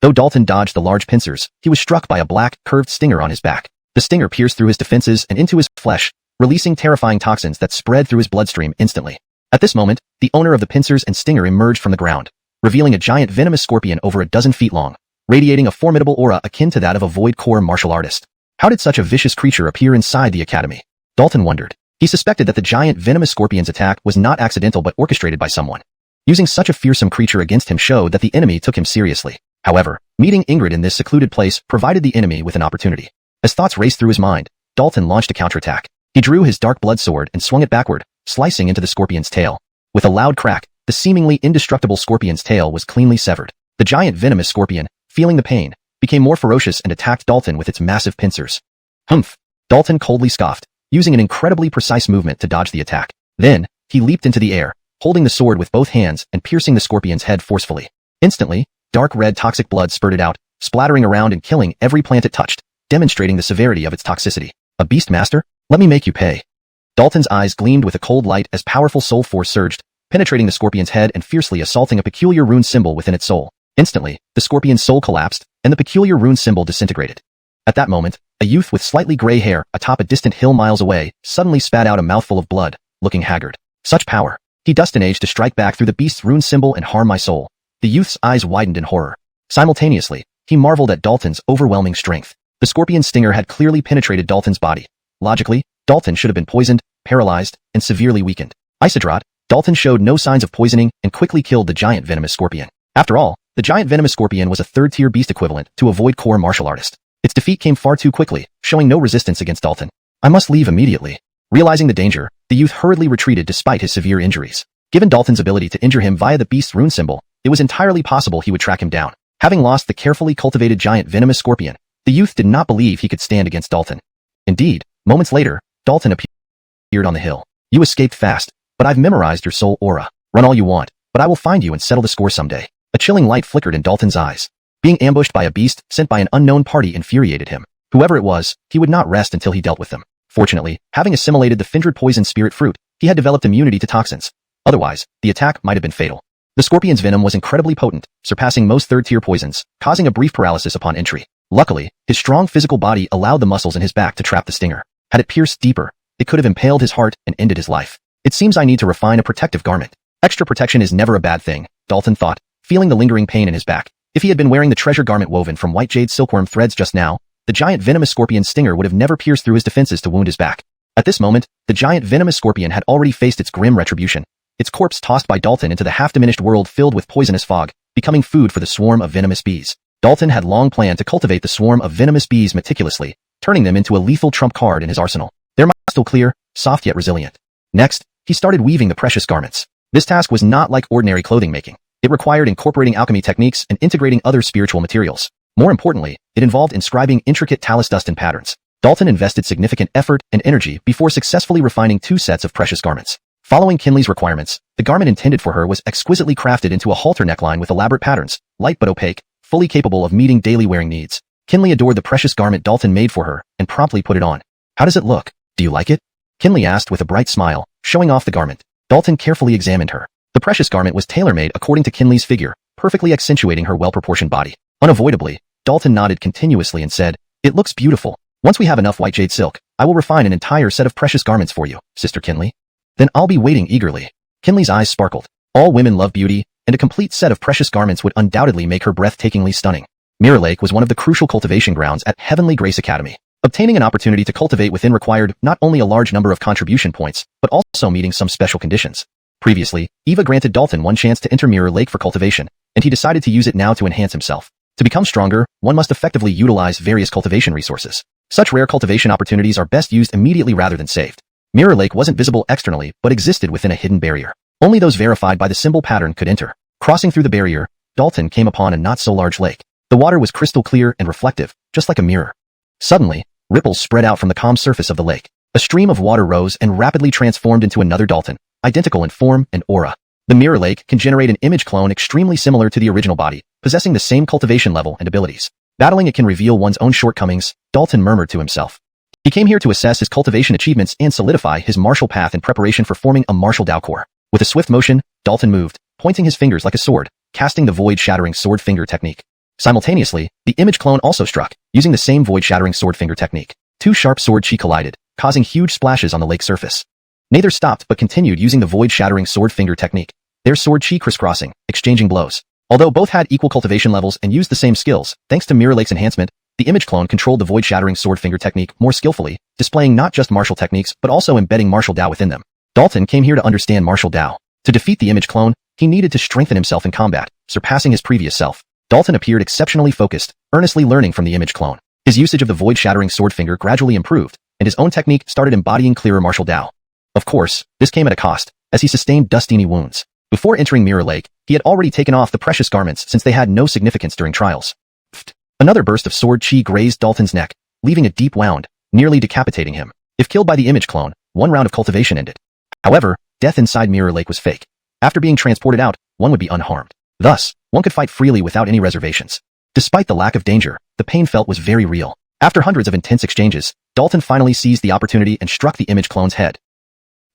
Though Dalton dodged the large pincers, he was struck by a black, curved stinger on his back. The stinger pierced through his defenses and into his flesh, releasing terrifying toxins that spread through his bloodstream instantly. At this moment, the owner of the pincers and stinger emerged from the ground, revealing a giant venomous scorpion over a dozen feet long, radiating a formidable aura akin to that of a void core martial artist. How did such a vicious creature appear inside the academy? Dalton wondered. He suspected that the giant venomous scorpion's attack was not accidental but orchestrated by someone. Using such a fearsome creature against him showed that the enemy took him seriously. However, meeting Ingrid in this secluded place provided the enemy with an opportunity. As thoughts raced through his mind, Dalton launched a counterattack. He drew his dark blood sword and swung it backward, slicing into the scorpion's tail. With a loud crack, the seemingly indestructible scorpion's tail was cleanly severed. The giant venomous scorpion, feeling the pain, became more ferocious and attacked Dalton with its massive pincers. Humph! Dalton coldly scoffed, using an incredibly precise movement to dodge the attack. Then, he leaped into the air, holding the sword with both hands and piercing the scorpion's head forcefully. Instantly, dark red toxic blood spurted out, splattering around and killing every plant it touched, demonstrating the severity of its toxicity. A beast master? Let me make you pay. Dalton's eyes gleamed with a cold light as powerful soul force surged, penetrating the scorpion's head and fiercely assaulting a peculiar rune symbol within its soul. Instantly, the scorpion's soul collapsed, and the peculiar rune symbol disintegrated. At that moment, a youth with slightly gray hair atop a distant hill miles away suddenly spat out a mouthful of blood, looking haggard. Such power! He dust an age to strike back through the beast's rune symbol and harm my soul. The youth's eyes widened in horror. Simultaneously, he marveled at Dalton's overwhelming strength. The scorpion's stinger had clearly penetrated Dalton's body. Logically, Dalton should have been poisoned, paralyzed, and severely weakened. Isidrot, Dalton showed no signs of poisoning and quickly killed the giant venomous scorpion. After all, the giant venomous scorpion was a third-tier beast equivalent to a void core martial artist. Its defeat came far too quickly, showing no resistance against Dalton. I must leave immediately. Realizing the danger, the youth hurriedly retreated despite his severe injuries. Given Dalton's ability to injure him via the beast's rune symbol, it was entirely possible he would track him down. Having lost the carefully cultivated giant venomous scorpion, the youth did not believe he could stand against Dalton. Indeed, moments later, Dalton appeared on the hill. You escaped fast, but I've memorized your soul aura. Run all you want, but I will find you and settle the score someday. A chilling light flickered in Dalton's eyes. Being ambushed by a beast sent by an unknown party infuriated him. Whoever it was, he would not rest until he dealt with them. Fortunately, having assimilated the Findred poison spirit fruit, he had developed immunity to toxins. Otherwise, the attack might have been fatal. The scorpion's venom was incredibly potent, surpassing most third-tier poisons, causing a brief paralysis upon entry. Luckily, his strong physical body allowed the muscles in his back to trap the stinger. Had it pierced deeper, it could have impaled his heart and ended his life. It seems I need to refine a protective garment. Extra protection is never a bad thing, Dalton thought, feeling the lingering pain in his back. If he had been wearing the treasure garment woven from white jade silkworm threads just now, the giant venomous scorpion's stinger would have never pierced through his defenses to wound his back. At this moment, the giant venomous scorpion had already faced its grim retribution, its corpse tossed by Dalton into the half-diminished world filled with poisonous fog, becoming food for the swarm of venomous bees. Dalton had long planned to cultivate the swarm of venomous bees meticulously, turning them into a lethal trump card in his arsenal. Their minds still clear, soft yet resilient. Next, he started weaving the precious garments. This task was not like ordinary clothing making. It required incorporating alchemy techniques and integrating other spiritual materials. More importantly, it involved inscribing intricate talus dustin patterns. Dalton invested significant effort and energy before successfully refining 2 sets of precious garments. Following Kinley's requirements, the garment intended for her was exquisitely crafted into a halter neckline with elaborate patterns, light but opaque, fully capable of meeting daily wearing needs. Kinley adored the precious garment Dalton made for her and promptly put it on. How does it look? Do you like it? Kinley asked with a bright smile, showing off the garment. Dalton carefully examined her. The precious garment was tailor-made according to Kinley's figure, perfectly accentuating her well-proportioned body. Unavoidably, Dalton nodded continuously and said, "It looks beautiful. Once we have enough white jade silk, I will refine an entire set of precious garments for you, Sister Kinley. Then I'll be waiting eagerly." Kinley's eyes sparkled. All women love beauty, and a complete set of precious garments would undoubtedly make her breathtakingly stunning. Mirror Lake was one of the crucial cultivation grounds at Heavenly Grace Academy. Obtaining an opportunity to cultivate within required not only a large number of contribution points, but also meeting some special conditions. Previously, Eva granted Dalton one chance to enter Mirror Lake for cultivation, and he decided to use it now to enhance himself. To become stronger, one must effectively utilize various cultivation resources. Such rare cultivation opportunities are best used immediately rather than saved. Mirror Lake wasn't visible externally but existed within a hidden barrier. Only those verified by the symbol pattern could enter. Crossing through the barrier, Dalton came upon a not-so-large lake. The water was crystal clear and reflective, just like a mirror. Suddenly, ripples spread out from the calm surface of the lake. A stream of water rose and rapidly transformed into another Dalton, identical in form and aura. The Mirror Lake can generate an image clone extremely similar to the original body, possessing the same cultivation level and abilities. Battling it can reveal one's own shortcomings, Dalton murmured to himself. He came here to assess his cultivation achievements and solidify his martial path in preparation for forming a martial Dao core. With a swift motion, Dalton moved, pointing his fingers like a sword, casting the void-shattering sword finger technique. Simultaneously, the image clone also struck, using the same void-shattering sword finger technique. 2 sharp sword chi collided, causing huge splashes on the lake surface. Neither stopped but continued using the void-shattering sword finger technique. Their sword chi crisscrossing, exchanging blows. Although both had equal cultivation levels and used the same skills, thanks to Mirror Lake's enhancement, the image clone controlled the void-shattering sword finger technique more skillfully, displaying not just martial techniques but also embedding martial Dao within them. Dalton came here to understand martial Dao. To defeat the image clone, he needed to strengthen himself in combat, surpassing his previous self. Dalton appeared exceptionally focused, earnestly learning from the image clone. His usage of the void-shattering sword finger gradually improved, and his own technique started embodying clearer martial Dao. Of course, this came at a cost, as he sustained dustiny wounds. Before entering Mirror Lake, he had already taken off the precious garments since they had no significance during trials. Another burst of sword chi grazed Dalton's neck, leaving a deep wound, nearly decapitating him. If killed by the image clone, one round of cultivation ended. However, death inside Mirror Lake was fake. After being transported out, one would be unharmed. Thus, one could fight freely without any reservations. Despite the lack of danger, the pain felt was very real. After hundreds of intense exchanges, Dalton finally seized the opportunity and struck the image clone's head.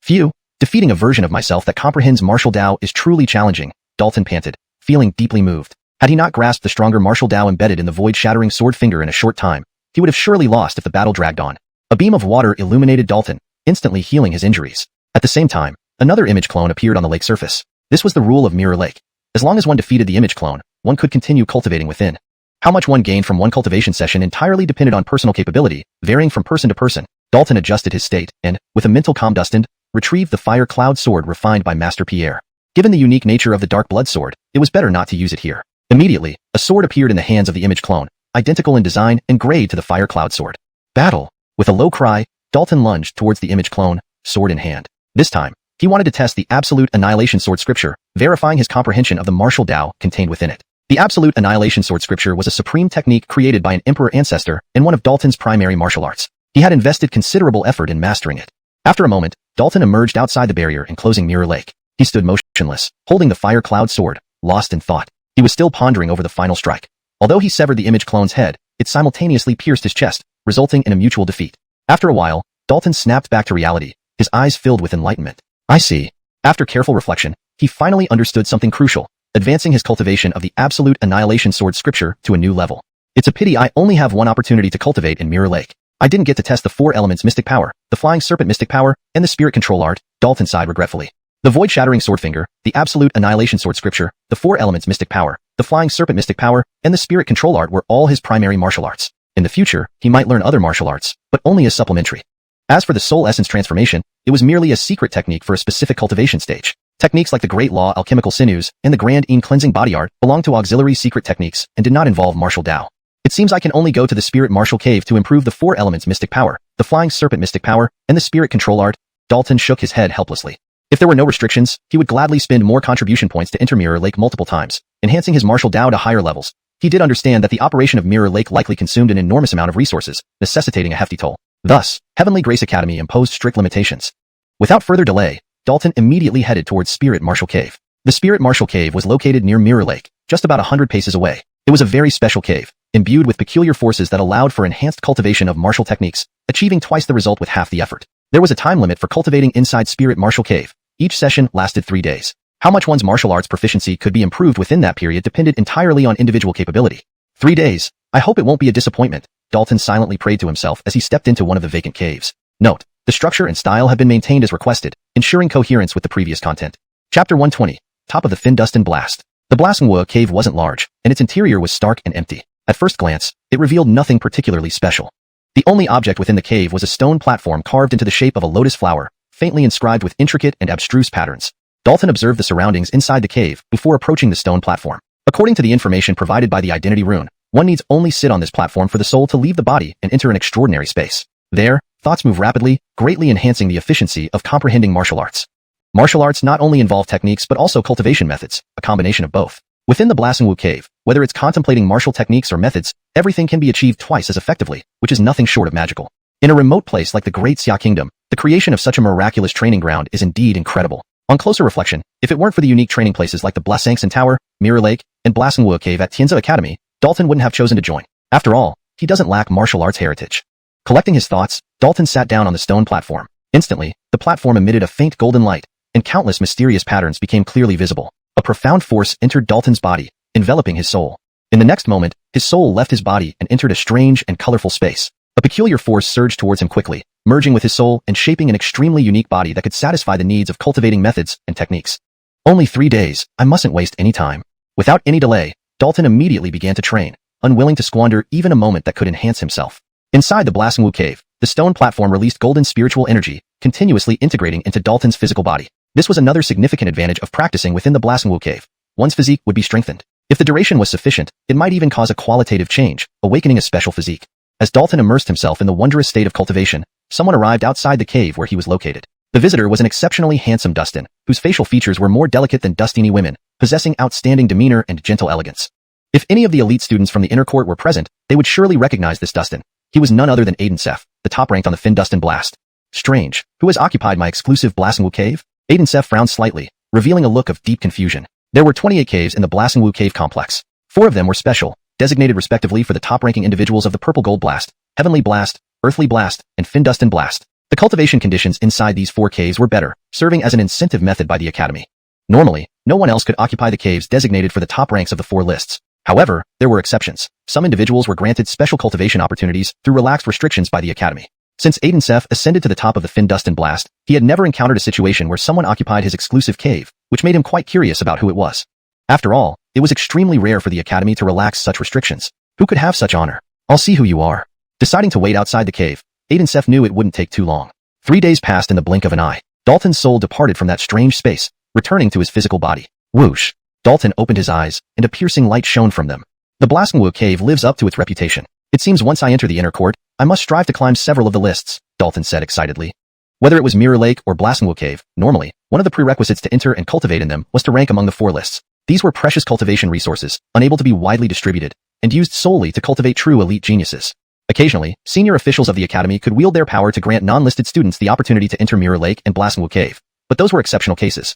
Phew, defeating a version of myself that comprehends martial Dao is truly challenging, Dalton panted, feeling deeply moved. Had he not grasped the stronger martial Dao embedded in the void-shattering sword finger in a short time, he would have surely lost if the battle dragged on. A beam of water illuminated Dalton, instantly healing his injuries. At the same time, another image clone appeared on the lake surface. This was the rule of Mirror Lake. As long as one defeated the image clone, one could continue cultivating within. How much one gained from one cultivation session entirely depended on personal capability, varying from person to person. Dalton adjusted his state and, with a mental calm dusted, retrieved the fire cloud sword refined by Master Pierre. Given the unique nature of the dark blood sword, it was better not to use it here. Immediately, a sword appeared in the hands of the image clone, identical in design and grade to the fire cloud sword. Battle! With a low cry, Dalton lunged towards the image clone, sword in hand. This time, He wanted to test the Absolute Annihilation Sword Scripture, verifying his comprehension of the martial Tao contained within it. The Absolute Annihilation Sword Scripture was a supreme technique created by an emperor ancestor and one of Dalton's primary martial arts. He had invested considerable effort in mastering it. After a moment, Dalton emerged outside the barrier enclosing Mirror Lake. He stood motionless, holding the Fire Cloud sword, lost in thought. He was still pondering over the final strike. Although he severed the image clone's head, it simultaneously pierced his chest, resulting in a mutual defeat. After a while, Dalton snapped back to reality, his eyes filled with enlightenment. I see. After careful reflection, he finally understood something crucial, advancing his cultivation of the Absolute Annihilation Sword Scripture to a new level. It's a pity I only have one opportunity to cultivate in Mirror Lake. I didn't get to test the 4 elements mystic power, the Flying Serpent mystic power, and the Spirit Control art, Dalton sighed regretfully. The Void-Shattering Swordfinger, the Absolute Annihilation Sword Scripture, the 4 elements mystic power, the Flying Serpent mystic power, and the Spirit Control art were all his primary martial arts. In the future, he might learn other martial arts, but only as supplementary. As for the Soul Essence transformation, it was merely a secret technique for a specific cultivation stage. Techniques like the Great Law Alchemical Sinews and the Grand Een Cleansing Body Art belong to auxiliary secret techniques and did not involve martial Tao. It seems I can only go to the Spirit Martial Cave to improve the 4 elements mystic power, the Flying Serpent mystic power, and the Spirit Control art. Dalton shook his head helplessly. If there were no restrictions, he would gladly spend more contribution points to enter Mirror Lake multiple times, enhancing his martial Tao to higher levels. He did understand that the operation of Mirror Lake likely consumed an enormous amount of resources, necessitating a hefty toll. Thus, Heavenly Grace Academy imposed strict limitations. Without further delay, Dalton immediately headed towards Spirit Martial Cave. The Spirit Martial Cave was located near Mirror Lake, just about 100 paces away. It was a very special cave, imbued with peculiar forces that allowed for enhanced cultivation of martial techniques, achieving twice the result with half the effort. There was a time limit for cultivating inside Spirit Martial Cave. Each session lasted 3 days. How much one's martial arts proficiency could be improved within that period depended entirely on individual capability. 3 days. I hope it won't be a disappointment, Dalton silently prayed to himself as he stepped into one of the vacant caves. Note: the structure and style have been maintained as requested, ensuring coherence with the previous content. Chapter 120. Top of the Findustan Blast. The Blasingwa cave wasn't large, and its interior was stark and empty. At first glance, it revealed nothing particularly special. The only object within the cave was a stone platform carved into the shape of a lotus flower, faintly inscribed with intricate and abstruse patterns. Dalton observed the surroundings inside the cave before approaching the stone platform. According to the information provided by the identity rune, one needs only sit on this platform for the soul to leave the body and enter an extraordinary space. There, thoughts move rapidly, greatly enhancing the efficiency of comprehending martial arts. Martial arts not only involve techniques but also cultivation methods, a combination of both. Within the Blasingwu cave, whether it's contemplating martial techniques or methods, everything can be achieved twice as effectively, which is nothing short of magical. In a remote place like the Great Xia Kingdom, the creation of such a miraculous training ground is indeed incredible. On closer reflection, if it weren't for the unique training places like the Blasangsan Tower, Mirror Lake, and Blasingwu Cave at Tianza Academy, Dalton wouldn't have chosen to join. After all, he doesn't lack martial arts heritage. Collecting his thoughts, Dalton sat down on the stone platform. Instantly, the platform emitted a faint golden light, and countless mysterious patterns became clearly visible. A profound force entered Dalton's body, enveloping his soul. In the next moment, his soul left his body and entered a strange and colorful space. A peculiar force surged towards him quickly, merging with his soul and shaping an extremely unique body that could satisfy the needs of cultivating methods and techniques. Only 3 days, I mustn't waste any time. Without any delay, Dalton immediately began to train, unwilling to squander even a moment that could enhance himself. Inside the Blasingwu cave, the stone platform released golden spiritual energy, continuously integrating into Dalton's physical body. This was another significant advantage of practicing within the Blasingwu cave. One's physique would be strengthened. If the duration was sufficient, it might even cause a qualitative change, awakening a special physique. As Dalton immersed himself in the wondrous state of cultivation, someone arrived outside the cave where he was located. The visitor was an exceptionally handsome Dustin, whose facial features were more delicate than Dustini women, possessing outstanding demeanor and gentle elegance. If any of the elite students from the inner court were present, they would surely recognize this Dustin. He was none other than Aidensef, the top ranked on the Findustan Blast. Strange, who has occupied my exclusive Blasingwu cave? Aidensef frowned slightly, revealing a look of deep confusion. There were 28 caves in the Blasingwu cave complex. 4 of them were special, designated respectively for the top-ranking individuals of the Purple Gold Blast, Heavenly Blast, Earthly Blast, and Findustan Blast. The cultivation conditions inside these 4 caves were better, serving as an incentive method by the Academy. Normally, no one else could occupy the caves designated for the top ranks of the 4 lists. However, there were exceptions. Some individuals were granted special cultivation opportunities through relaxed restrictions by the Academy. Since Aidensef ascended to the top of the Findustan Blast, he had never encountered a situation where someone occupied his exclusive cave, which made him quite curious about who it was. After all, it was extremely rare for the Academy to relax such restrictions. Who could have such honor? I'll see who you are. Deciding to wait outside the cave, Aidensef knew it wouldn't take too long. 3 days passed in the blink of an eye. Dalton's soul departed from that strange space, returning to his physical body. Whoosh! Dalton opened his eyes, and a piercing light shone from them. The Blasingwu cave lives up to its reputation. It seems once I enter the inner court, I must strive to climb several of the lists, Dalton said excitedly. Whether it was Mirror Lake or Blasingwood Cave, normally, one of the prerequisites to enter and cultivate in them was to rank among the 4 lists. These were precious cultivation resources, unable to be widely distributed, and used solely to cultivate true elite geniuses. Occasionally, senior officials of the academy could wield their power to grant non-listed students the opportunity to enter Mirror Lake and Blasingwood Cave, but those were exceptional cases.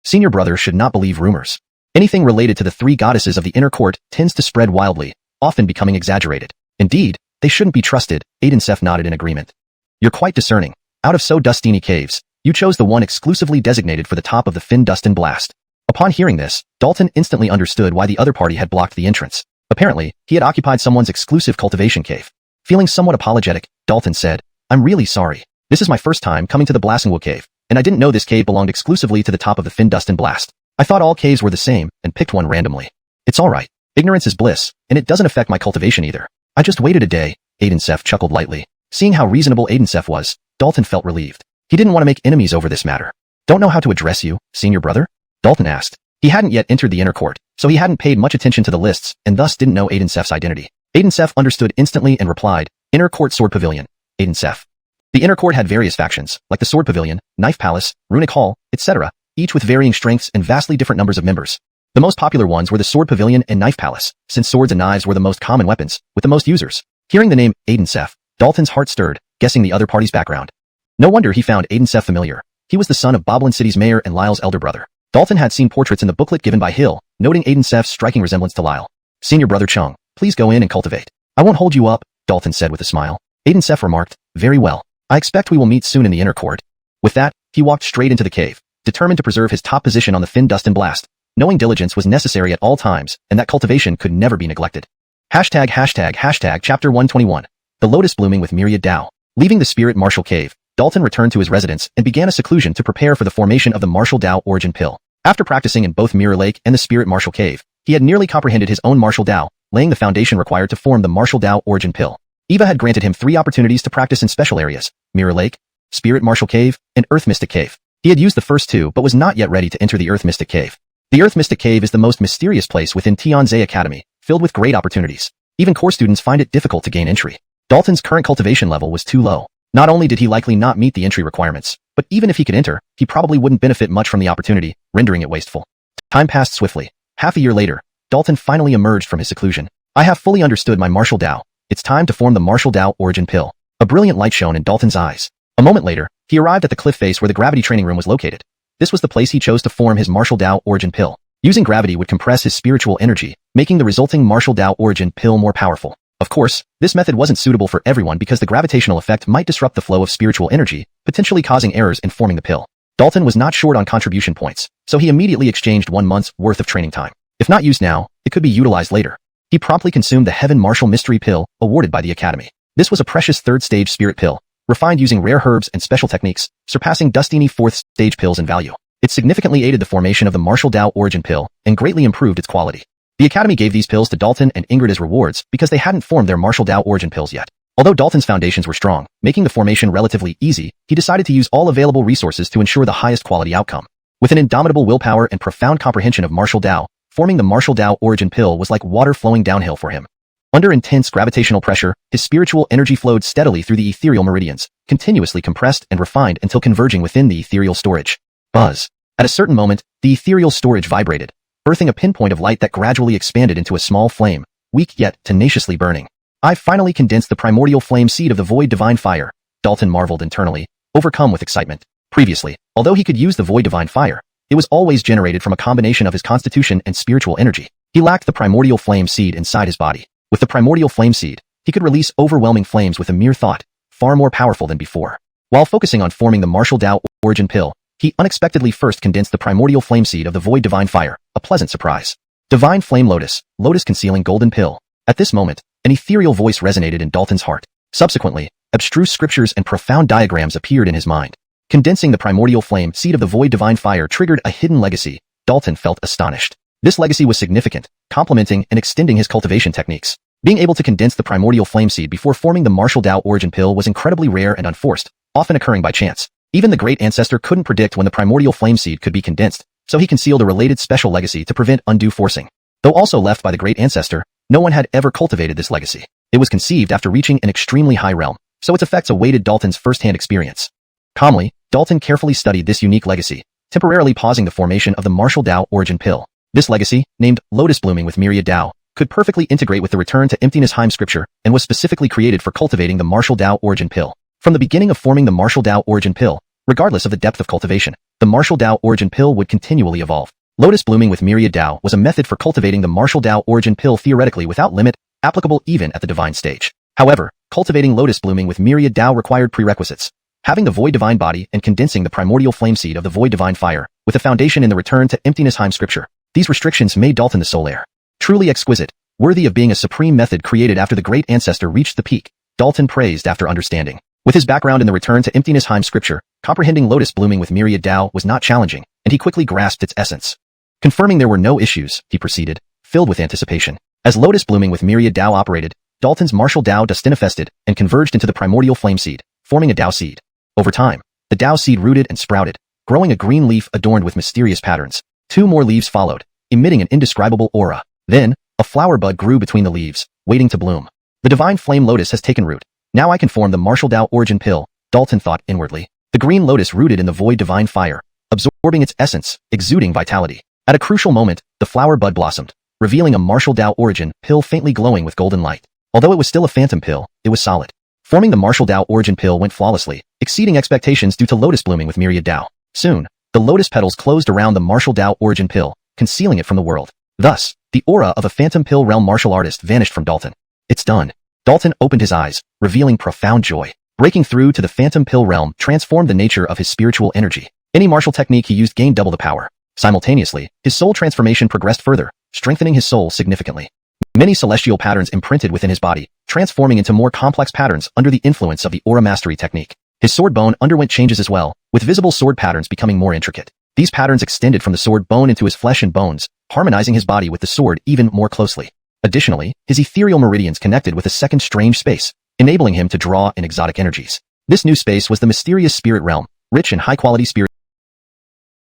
Senior brother should not believe rumors. Anything related to the 3 goddesses of the inner court tends to spread wildly, often becoming exaggerated. Indeed, they shouldn't be trusted. Aidensef nodded in agreement. You're quite discerning. Out of so dustiny caves, you chose the one exclusively designated for the top of the Fin Dustin Blast. Upon hearing this, Dalton instantly understood why the other party had blocked the entrance. Apparently, he had occupied someone's exclusive cultivation cave. Feeling somewhat apologetic, Dalton said, I'm really sorry. This is my first time coming to the Blasingwood Cave, and I didn't know this cave belonged exclusively to the top of the Fin Dustin Blast. I thought all caves were the same, and picked one randomly. It's alright. Ignorance is bliss, and it doesn't affect my cultivation either. I just waited a day. Aidensef chuckled lightly. Seeing how reasonable Aidensef was, Dalton felt relieved. He didn't want to make enemies over this matter. Don't know how to address you, senior brother? Dalton asked. He hadn't yet entered the inner court, so he hadn't paid much attention to the lists, and thus didn't know Aidensef's identity. Aidensef understood instantly and replied, Inner Court Sword Pavilion, Aidensef. The inner court had various factions, like the Sword Pavilion, Knife Palace, Runic Hall, etc., each with varying strengths and vastly different numbers of members. The most popular ones were the Sword Pavilion and Knife Palace, since swords and knives were the most common weapons, with the most users. Hearing the name Aidensef, Dalton's heart stirred, guessing the other party's background. No wonder he found Aidensef familiar. He was the son of Boblin City's mayor and Lyle's elder brother. Dalton had seen portraits in the booklet given by Hill, noting Aidensef's striking resemblance to Lyle. Senior brother Chung, please go in and cultivate. I won't hold you up, Dalton said with a smile. Aidensef remarked, very well. I expect we will meet soon in the inner court. With that, he walked straight into the cave, determined to preserve his top position on the Fin Dustin Blast, knowing diligence was necessary at all times, and that cultivation could never be neglected. Chapter 121. The Lotus Blooming with Myriad Dao. Leaving the Spirit Martial Cave, Dalton returned to his residence and began a seclusion to prepare for the formation of the Martial Dao Origin Pill. After practicing in both Mirror Lake and the Spirit Martial Cave, he had nearly comprehended his own Martial Dao, laying the foundation required to form the Martial Dao Origin Pill. Eva had granted him 3 opportunities to practice in special areas, Mirror Lake, Spirit Martial Cave, and Earth Mystic Cave. He had used the first 2 but was not yet ready to enter the Earth Mystic Cave. The Earth Mystic Cave is the most mysterious place within Tianze Academy, filled with great opportunities. Even core students find it difficult to gain entry. Dalton's current cultivation level was too low. Not only did he likely not meet the entry requirements, but even if he could enter, he probably wouldn't benefit much from the opportunity, rendering it wasteful. Time passed swiftly. Half a year later, Dalton finally emerged from his seclusion. I have fully understood my Martial Dao. It's time to form the Martial Dao Origin Pill. A brilliant light shone in Dalton's eyes. A moment later, he arrived at the cliff face where the gravity training room was located. This was the place he chose to form his Martial Dao Origin Pill. Using gravity would compress his spiritual energy, making the resulting Martial Dao Origin Pill more powerful. Of course, this method wasn't suitable for everyone because the gravitational effect might disrupt the flow of spiritual energy, potentially causing errors in forming the pill. Dalton was not short on contribution points, so he immediately exchanged 1 month's worth of training time. If not used now, it could be utilized later. He promptly consumed the Heaven Martial Mystery Pill, awarded by the Academy. This was a precious 3rd-stage spirit pill, refined using rare herbs and special techniques, surpassing Dustini 4th-stage pills in value. It significantly aided the formation of the Martial Dao Origin Pill, and greatly improved its quality. The Academy gave these pills to Dalton and Ingrid as rewards because they hadn't formed their Martial Dao Origin Pills yet. Although Dalton's foundations were strong, making the formation relatively easy, he decided to use all available resources to ensure the highest quality outcome. With an indomitable willpower and profound comprehension of Martial Dao, forming the Martial Dao Origin Pill was like water flowing downhill for him. Under intense gravitational pressure, his spiritual energy flowed steadily through the ethereal meridians, continuously compressed and refined until converging within the ethereal storage. Buzz. At a certain moment, the ethereal storage vibrated, birthing a pinpoint of light that gradually expanded into a small flame, weak yet tenaciously burning. I finally condensed the primordial flame seed of the void divine fire, Dalton marveled internally, overcome with excitement. Previously, although he could use the void divine fire, it was always generated from a combination of his constitution and spiritual energy. He lacked the primordial flame seed inside his body. With the primordial flame seed, he could release overwhelming flames with a mere thought, far more powerful than before. While focusing on forming the Martial Dao Origin Pill, he unexpectedly first condensed the primordial flame seed of the void divine fire, a pleasant surprise. Divine Flame Lotus, Lotus concealing golden pill. At this moment, an ethereal voice resonated in Dalton's heart. Subsequently, abstruse scriptures and profound diagrams appeared in his mind. Condensing the primordial flame seed of the void divine fire triggered a hidden legacy. Dalton felt astonished. This legacy was significant, complementing and extending his cultivation techniques. Being able to condense the primordial flame seed before forming the Martial Dao Origin Pill was incredibly rare and unforced, often occurring by chance. Even the great ancestor couldn't predict when the primordial flame seed could be condensed, so he concealed a related special legacy to prevent undue forcing. Though also left by the great ancestor, no one had ever cultivated this legacy. It was conceived after reaching an extremely high realm, so its effects awaited Dalton's first-hand experience. Calmly, Dalton carefully studied this unique legacy, temporarily pausing the formation of the martial Tao origin pill. This legacy, named Lotus Blooming with Myriad Tao, could perfectly integrate with the return to emptiness Heim scripture and was specifically created for cultivating the martial Tao origin pill. From the beginning of forming the martial Tao origin pill, regardless of the depth of cultivation, the martial Tao origin pill would continually evolve. Lotus Blooming with Myriad Tao was a method for cultivating the martial Tao origin pill theoretically without limit, applicable even at the divine stage. However, cultivating Lotus Blooming with Myriad Tao required prerequisites. Having the void divine body and condensing the primordial flame seed of the void divine fire, with a foundation in the return to emptiness Heim scripture. These restrictions made Dalton the sole heir. Truly exquisite, worthy of being a supreme method created after the great ancestor reached the peak, Dalton praised after understanding. With his background in the return to emptiness Heim scripture, comprehending Lotus Blooming with Myriad Tao was not challenging, and he quickly grasped its essence. Confirming there were no issues, he proceeded, filled with anticipation. As Lotus Blooming with Myriad Tao operated, Dalton's martial Tao destinifested and converged into the primordial flame seed, forming a Tao seed. Over time, the Tao seed rooted and sprouted, growing a green leaf adorned with mysterious patterns. 2 more leaves followed, emitting an indescribable aura. Then, a flower bud grew between the leaves, waiting to bloom. The divine flame lotus has taken root. Now I can form the martial Tao origin pill, Dalton thought inwardly. The green lotus rooted in the void divine fire, absorbing its essence, exuding vitality. At a crucial moment, the flower bud blossomed, revealing a martial Tao origin pill faintly glowing with golden light. Although it was still a phantom pill, it was solid. Forming the martial Tao origin pill went flawlessly, exceeding expectations due to Lotus Blooming with Myriad Tao. Soon, the lotus petals closed around the martial Tao origin pill, concealing it from the world. Thus, the aura of a phantom pill realm martial artist vanished from Dalton. It's done. Dalton opened his eyes, revealing profound joy. Breaking through to the phantom pill realm transformed the nature of his spiritual energy. Any martial technique he used gained double the power. Simultaneously, his soul transformation progressed further, strengthening his soul significantly. Many celestial patterns imprinted within his body, transforming into more complex patterns under the influence of the aura mastery technique. His sword bone underwent changes as well, with visible sword patterns becoming more intricate. These patterns extended from the sword bone into his flesh and bones, harmonizing his body with the sword even more closely. Additionally, his ethereal meridians connected with a second strange space, enabling him to draw in exotic energies. This new space was the mysterious spirit realm, rich in high-quality spirit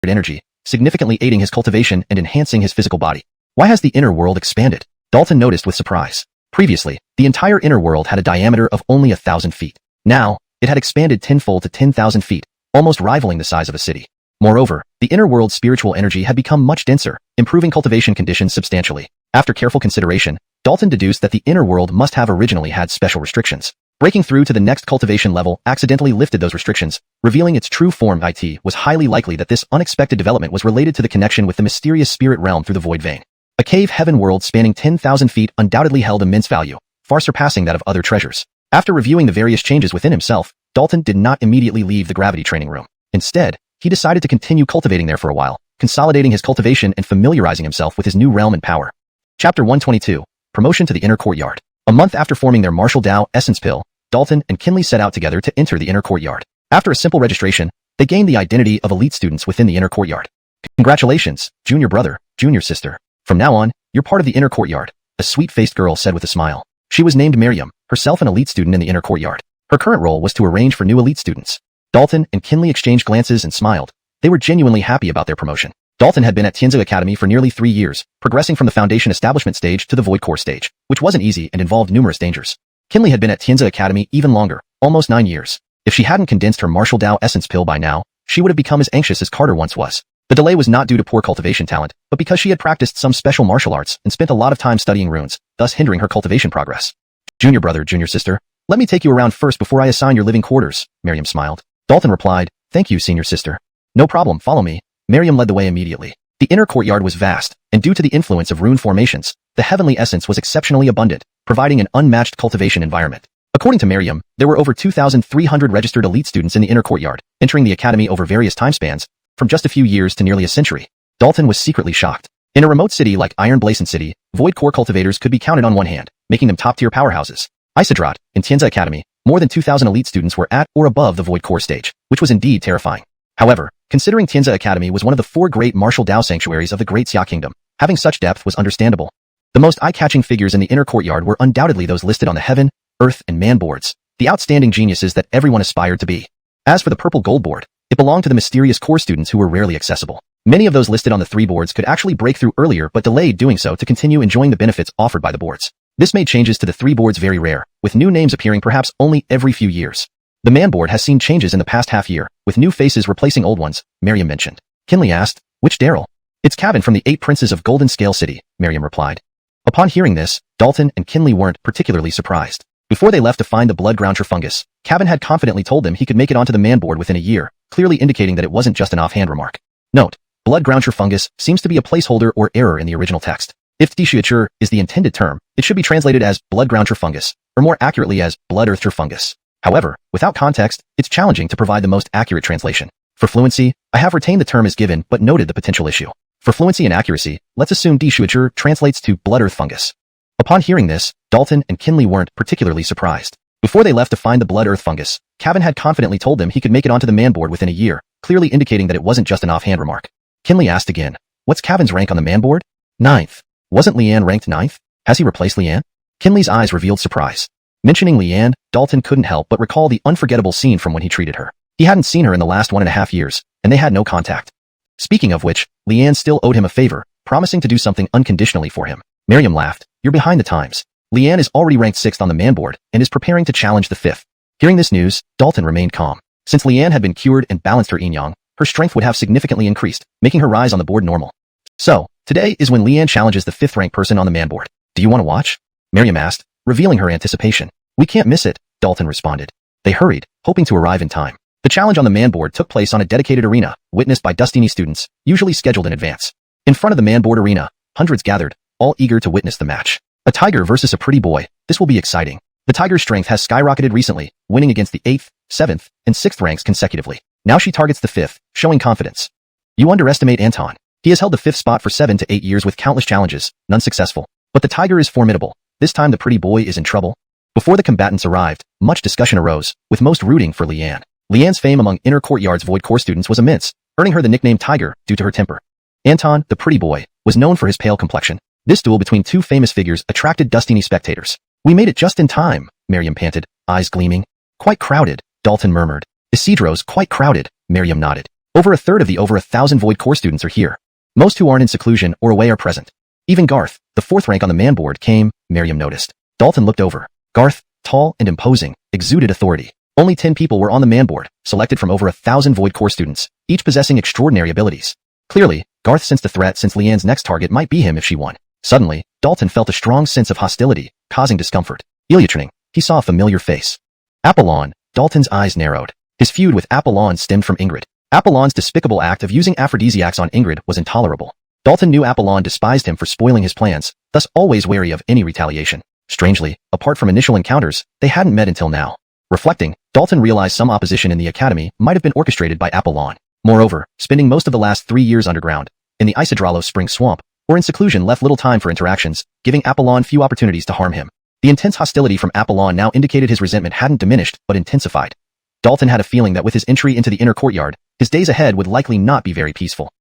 energy, significantly aiding his cultivation and enhancing his physical body. Why has the inner world expanded? Dalton noticed with surprise. Previously, the entire inner world had a diameter of only 1,000 feet. Now, it had expanded tenfold to 10,000 feet, almost rivaling the size of a city. Moreover, the inner world's spiritual energy had become much denser, improving cultivation conditions substantially. After careful consideration, Dalton deduced that the inner world must have originally had special restrictions. Breaking through to the next cultivation level accidentally lifted those restrictions, revealing its true form. It was highly likely that this unexpected development was related to the connection with the mysterious spirit realm through the void vein. A cave heaven world spanning 10,000 feet undoubtedly held immense value, far surpassing that of other treasures. After reviewing the various changes within himself, Dalton did not immediately leave the gravity training room. Instead, he decided to continue cultivating there for a while, consolidating his cultivation and familiarizing himself with his new realm and power. Chapter 122, Promotion to the Inner Courtyard. A month after forming their martial Tao essence pill, Dalton and Kinley set out together to enter the inner courtyard. After a simple registration, they gained the identity of elite students within the inner courtyard. Congratulations, junior brother, junior sister. From now on, you're part of the inner courtyard, a sweet-faced girl said with a smile. She was named Miriam, herself an elite student in the inner courtyard. Her current role was to arrange for new elite students. Dalton and Kinley exchanged glances and smiled. They were genuinely happy about their promotion. Dalton had been at Tianzi Academy for nearly 3 years, progressing from the foundation establishment stage to the void core stage, which wasn't easy and involved numerous dangers. Kinley had been at Tianzi Academy even longer, almost 9 years. If she hadn't condensed her martial Tao essence pill by now, she would have become as anxious as Carter once was. The delay was not due to poor cultivation talent, but because she had practiced some special martial arts and spent a lot of time studying runes, thus hindering her cultivation progress. Junior brother, junior sister, let me take you around first before I assign your living quarters, Miriam smiled. Dalton replied, thank you, senior sister. No problem, follow me. Miriam led the way immediately. The inner courtyard was vast, and due to the influence of rune formations, the heavenly essence was exceptionally abundant, providing an unmatched cultivation environment. According to Miriam, there were over 2,300 registered elite students in the inner courtyard, entering the academy over various time spans, from just a few years to nearly a century. Dalton was secretly shocked. In a remote city like Iron Blazon City, void core cultivators could be counted on one hand, making them top-tier powerhouses. Isidrat, in Tianzi Academy, more than 2,000 elite students were at or above the void core stage, which was indeed terrifying. However, considering Tianzi Academy was one of the 4 great martial Tao sanctuaries of the Great Xia Kingdom, having such depth was understandable. The most eye-catching figures in the inner courtyard were undoubtedly those listed on the Heaven, Earth, and Man boards, the outstanding geniuses that everyone aspired to be. As for the purple gold board, it belonged to the mysterious core students who were rarely accessible. Many of those listed on the 3 boards could actually break through earlier but delayed doing so to continue enjoying the benefits offered by the boards. This made changes to the 3 boards very rare, with new names appearing perhaps only every few years. The man board has seen changes in the past half year, with new faces replacing old ones, Miriam mentioned. Kinley asked, which Daryl? It's Cavan from the 8 Princes of Golden Scale City, Miriam replied. Upon hearing this, Dalton and Kinley weren't particularly surprised. Before they left to find the blood-ground fungus, Cavan had confidently told them he could make it onto the man board within a year, clearly indicating that it wasn't just an offhand remark. Note, blood-ground fungus seems to be a placeholder or error in the original text. If Tishuachur is the intended term, it should be translated as blood-ground fungus, or more accurately as blood-earth fungus. However, without context, it's challenging to provide the most accurate translation. For fluency, I have retained the term as given but noted the potential issue. For fluency and accuracy, let's assume Tishuachur translates to blood-earth fungus. Upon hearing this, Dalton and Kinley weren't particularly surprised. Before they left to find the blood-earth fungus, Cavan had confidently told them he could make it onto the man board within a year, clearly indicating that it wasn't just an offhand remark. Kinley asked again, what's Cavan's rank on the man board? 9th. Wasn't Leanne ranked 9th? Has he replaced Leanne? Kinley's eyes revealed surprise. Mentioning Leanne, Dalton couldn't help but recall the unforgettable scene from when he treated her. He hadn't seen her in the last 1.5 years, and they had no contact. Speaking of which, Leanne still owed him a favor, promising to do something unconditionally for him. Miriam laughed, you're behind the times. Leanne is already ranked 6th on the man board and is preparing to challenge the 5th. Hearing this news, Dalton remained calm. Since Leanne had been cured and balanced her yin-yang, her strength would have significantly increased, making her rise on the board normal. So, today is when Leanne challenges the 5th ranked person on the man board. Do you want to watch? Miriam asked, revealing her anticipation. We can't miss it, Dalton responded. They hurried, hoping to arrive in time. The challenge on the man board took place on a dedicated arena, witnessed by Dustini students, usually scheduled in advance. In front of the man board arena, hundreds gathered, all eager to witness the match. A tiger versus a pretty boy, this will be exciting. The tiger's strength has skyrocketed recently, winning against the 8th, 7th, and 6th ranks consecutively. Now she targets the 5th, showing confidence. You underestimate Anton. He has held the 5th spot for 7 to 8 years with countless challenges, none successful. But the tiger is formidable. This time the pretty boy is in trouble. Before the combatants arrived, much discussion arose, with most rooting for Leanne. Leanne's fame among Inner Courtyard's Void Core students was immense, earning her the nickname Tiger due to her temper. Anton, the pretty boy, was known for his pale complexion. This duel between two famous figures attracted Dustini spectators. We made it just in time, Miriam panted, eyes gleaming. Quite crowded, Dalton murmured. Isidro's quite crowded, Miriam nodded. Over a third of the over 1,000 Void Core students are here. Most who aren't in seclusion or away are present. Even Garth, the 4th rank on the man board, came, Miriam noticed. Dalton looked over. Garth, tall and imposing, exuded authority. Only 10 people were on the man board, selected from over 1,000 Void Core students, each possessing extraordinary abilities. Clearly, Garth sensed the threat since Leanne's next target might be him if she won. Suddenly, Dalton felt a strong sense of hostility, causing discomfort. Iliatraning, he saw a familiar face. Apollon, Dalton's eyes narrowed. His feud with Apollon stemmed from Ingrid. Apollon's despicable act of using aphrodisiacs on Ingrid was intolerable. Dalton knew Apollon despised him for spoiling his plans, thus always wary of any retaliation. Strangely, apart from initial encounters, they hadn't met until now. Reflecting, Dalton realized some opposition in the academy might have been orchestrated by Apollon. Moreover, spending most of the last 3 years underground, in the Isidralo Spring Swamp, or in seclusion left little time for interactions, giving Apollon few opportunities to harm him. The intense hostility from Apollon now indicated his resentment hadn't diminished, but intensified. Dalton had a feeling that with his entry into the inner courtyard, his days ahead would likely not be very peaceful.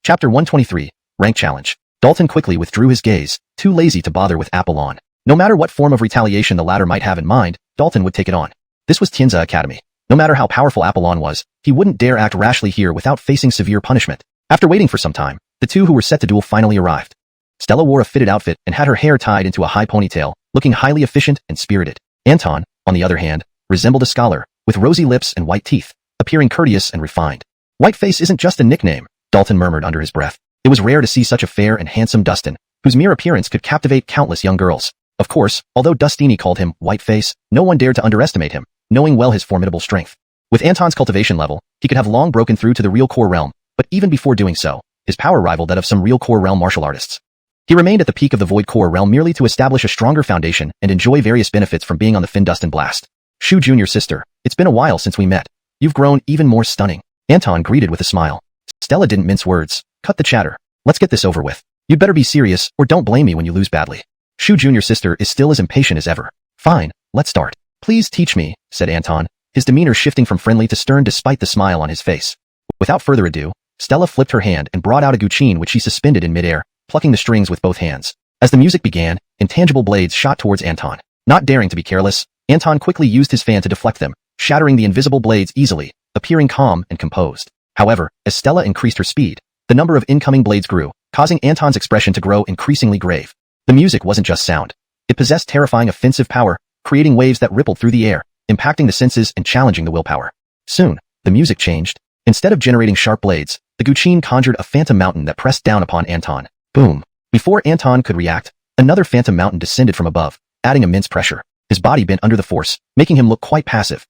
Chapter 123, Rank Challenge. Dalton quickly withdrew his gaze, too lazy to bother with Apollon. No matter what form of retaliation the latter might have in mind, Dalton would take it on. This was Tienza Academy. No matter how powerful Apollon was, he wouldn't dare act rashly here without facing severe punishment. After waiting for some time, the two who were set to duel finally arrived. Stella wore a fitted outfit and had her hair tied into a high ponytail, looking highly efficient and spirited. Anton, on the other hand, resembled a scholar, with rosy lips and white teeth, appearing courteous and refined. Whiteface isn't just a nickname, Dalton murmured under his breath. It was rare to see such a fair and handsome Dustin, whose mere appearance could captivate countless young girls. Of course, although Dustini called him Whiteface, no one dared to underestimate him, knowing well his formidable strength. With Anton's cultivation level, he could have long broken through to the real core realm, but even before doing so, his power rivaled that of some real core realm martial artists. He remained at the peak of the Void Core realm merely to establish a stronger foundation and enjoy various benefits from being on the Fin Dustin Blast. Shu Jr. sister, it's been a while since we met. You've grown even more stunning. Anton greeted with a smile. Stella didn't mince words. Cut the chatter. Let's get this over with. You'd better be serious, or don't blame me when you lose badly. Shu Jr. sister is still as impatient as ever. Fine, let's start. Please teach me, said Anton, his demeanor shifting from friendly to stern despite the smile on his face. Without further ado, Stella flipped her hand and brought out a guqin which she suspended in midair, plucking the strings with both hands. As the music began, intangible blades shot towards Anton. Not daring to be careless, Anton quickly used his fan to deflect them, shattering the invisible blades easily, appearing calm and composed. However, as Stella increased her speed, the number of incoming blades grew, causing Anton's expression to grow increasingly grave. The music wasn't just sound. It possessed terrifying offensive power, creating waves that rippled through the air, impacting the senses and challenging the willpower. Soon, the music changed. Instead of generating sharp blades, the Guqin conjured a phantom mountain that pressed down upon Anton. Boom! Before Anton could react, another phantom mountain descended from above, adding immense pressure. His body bent under the force, making him look quite passive.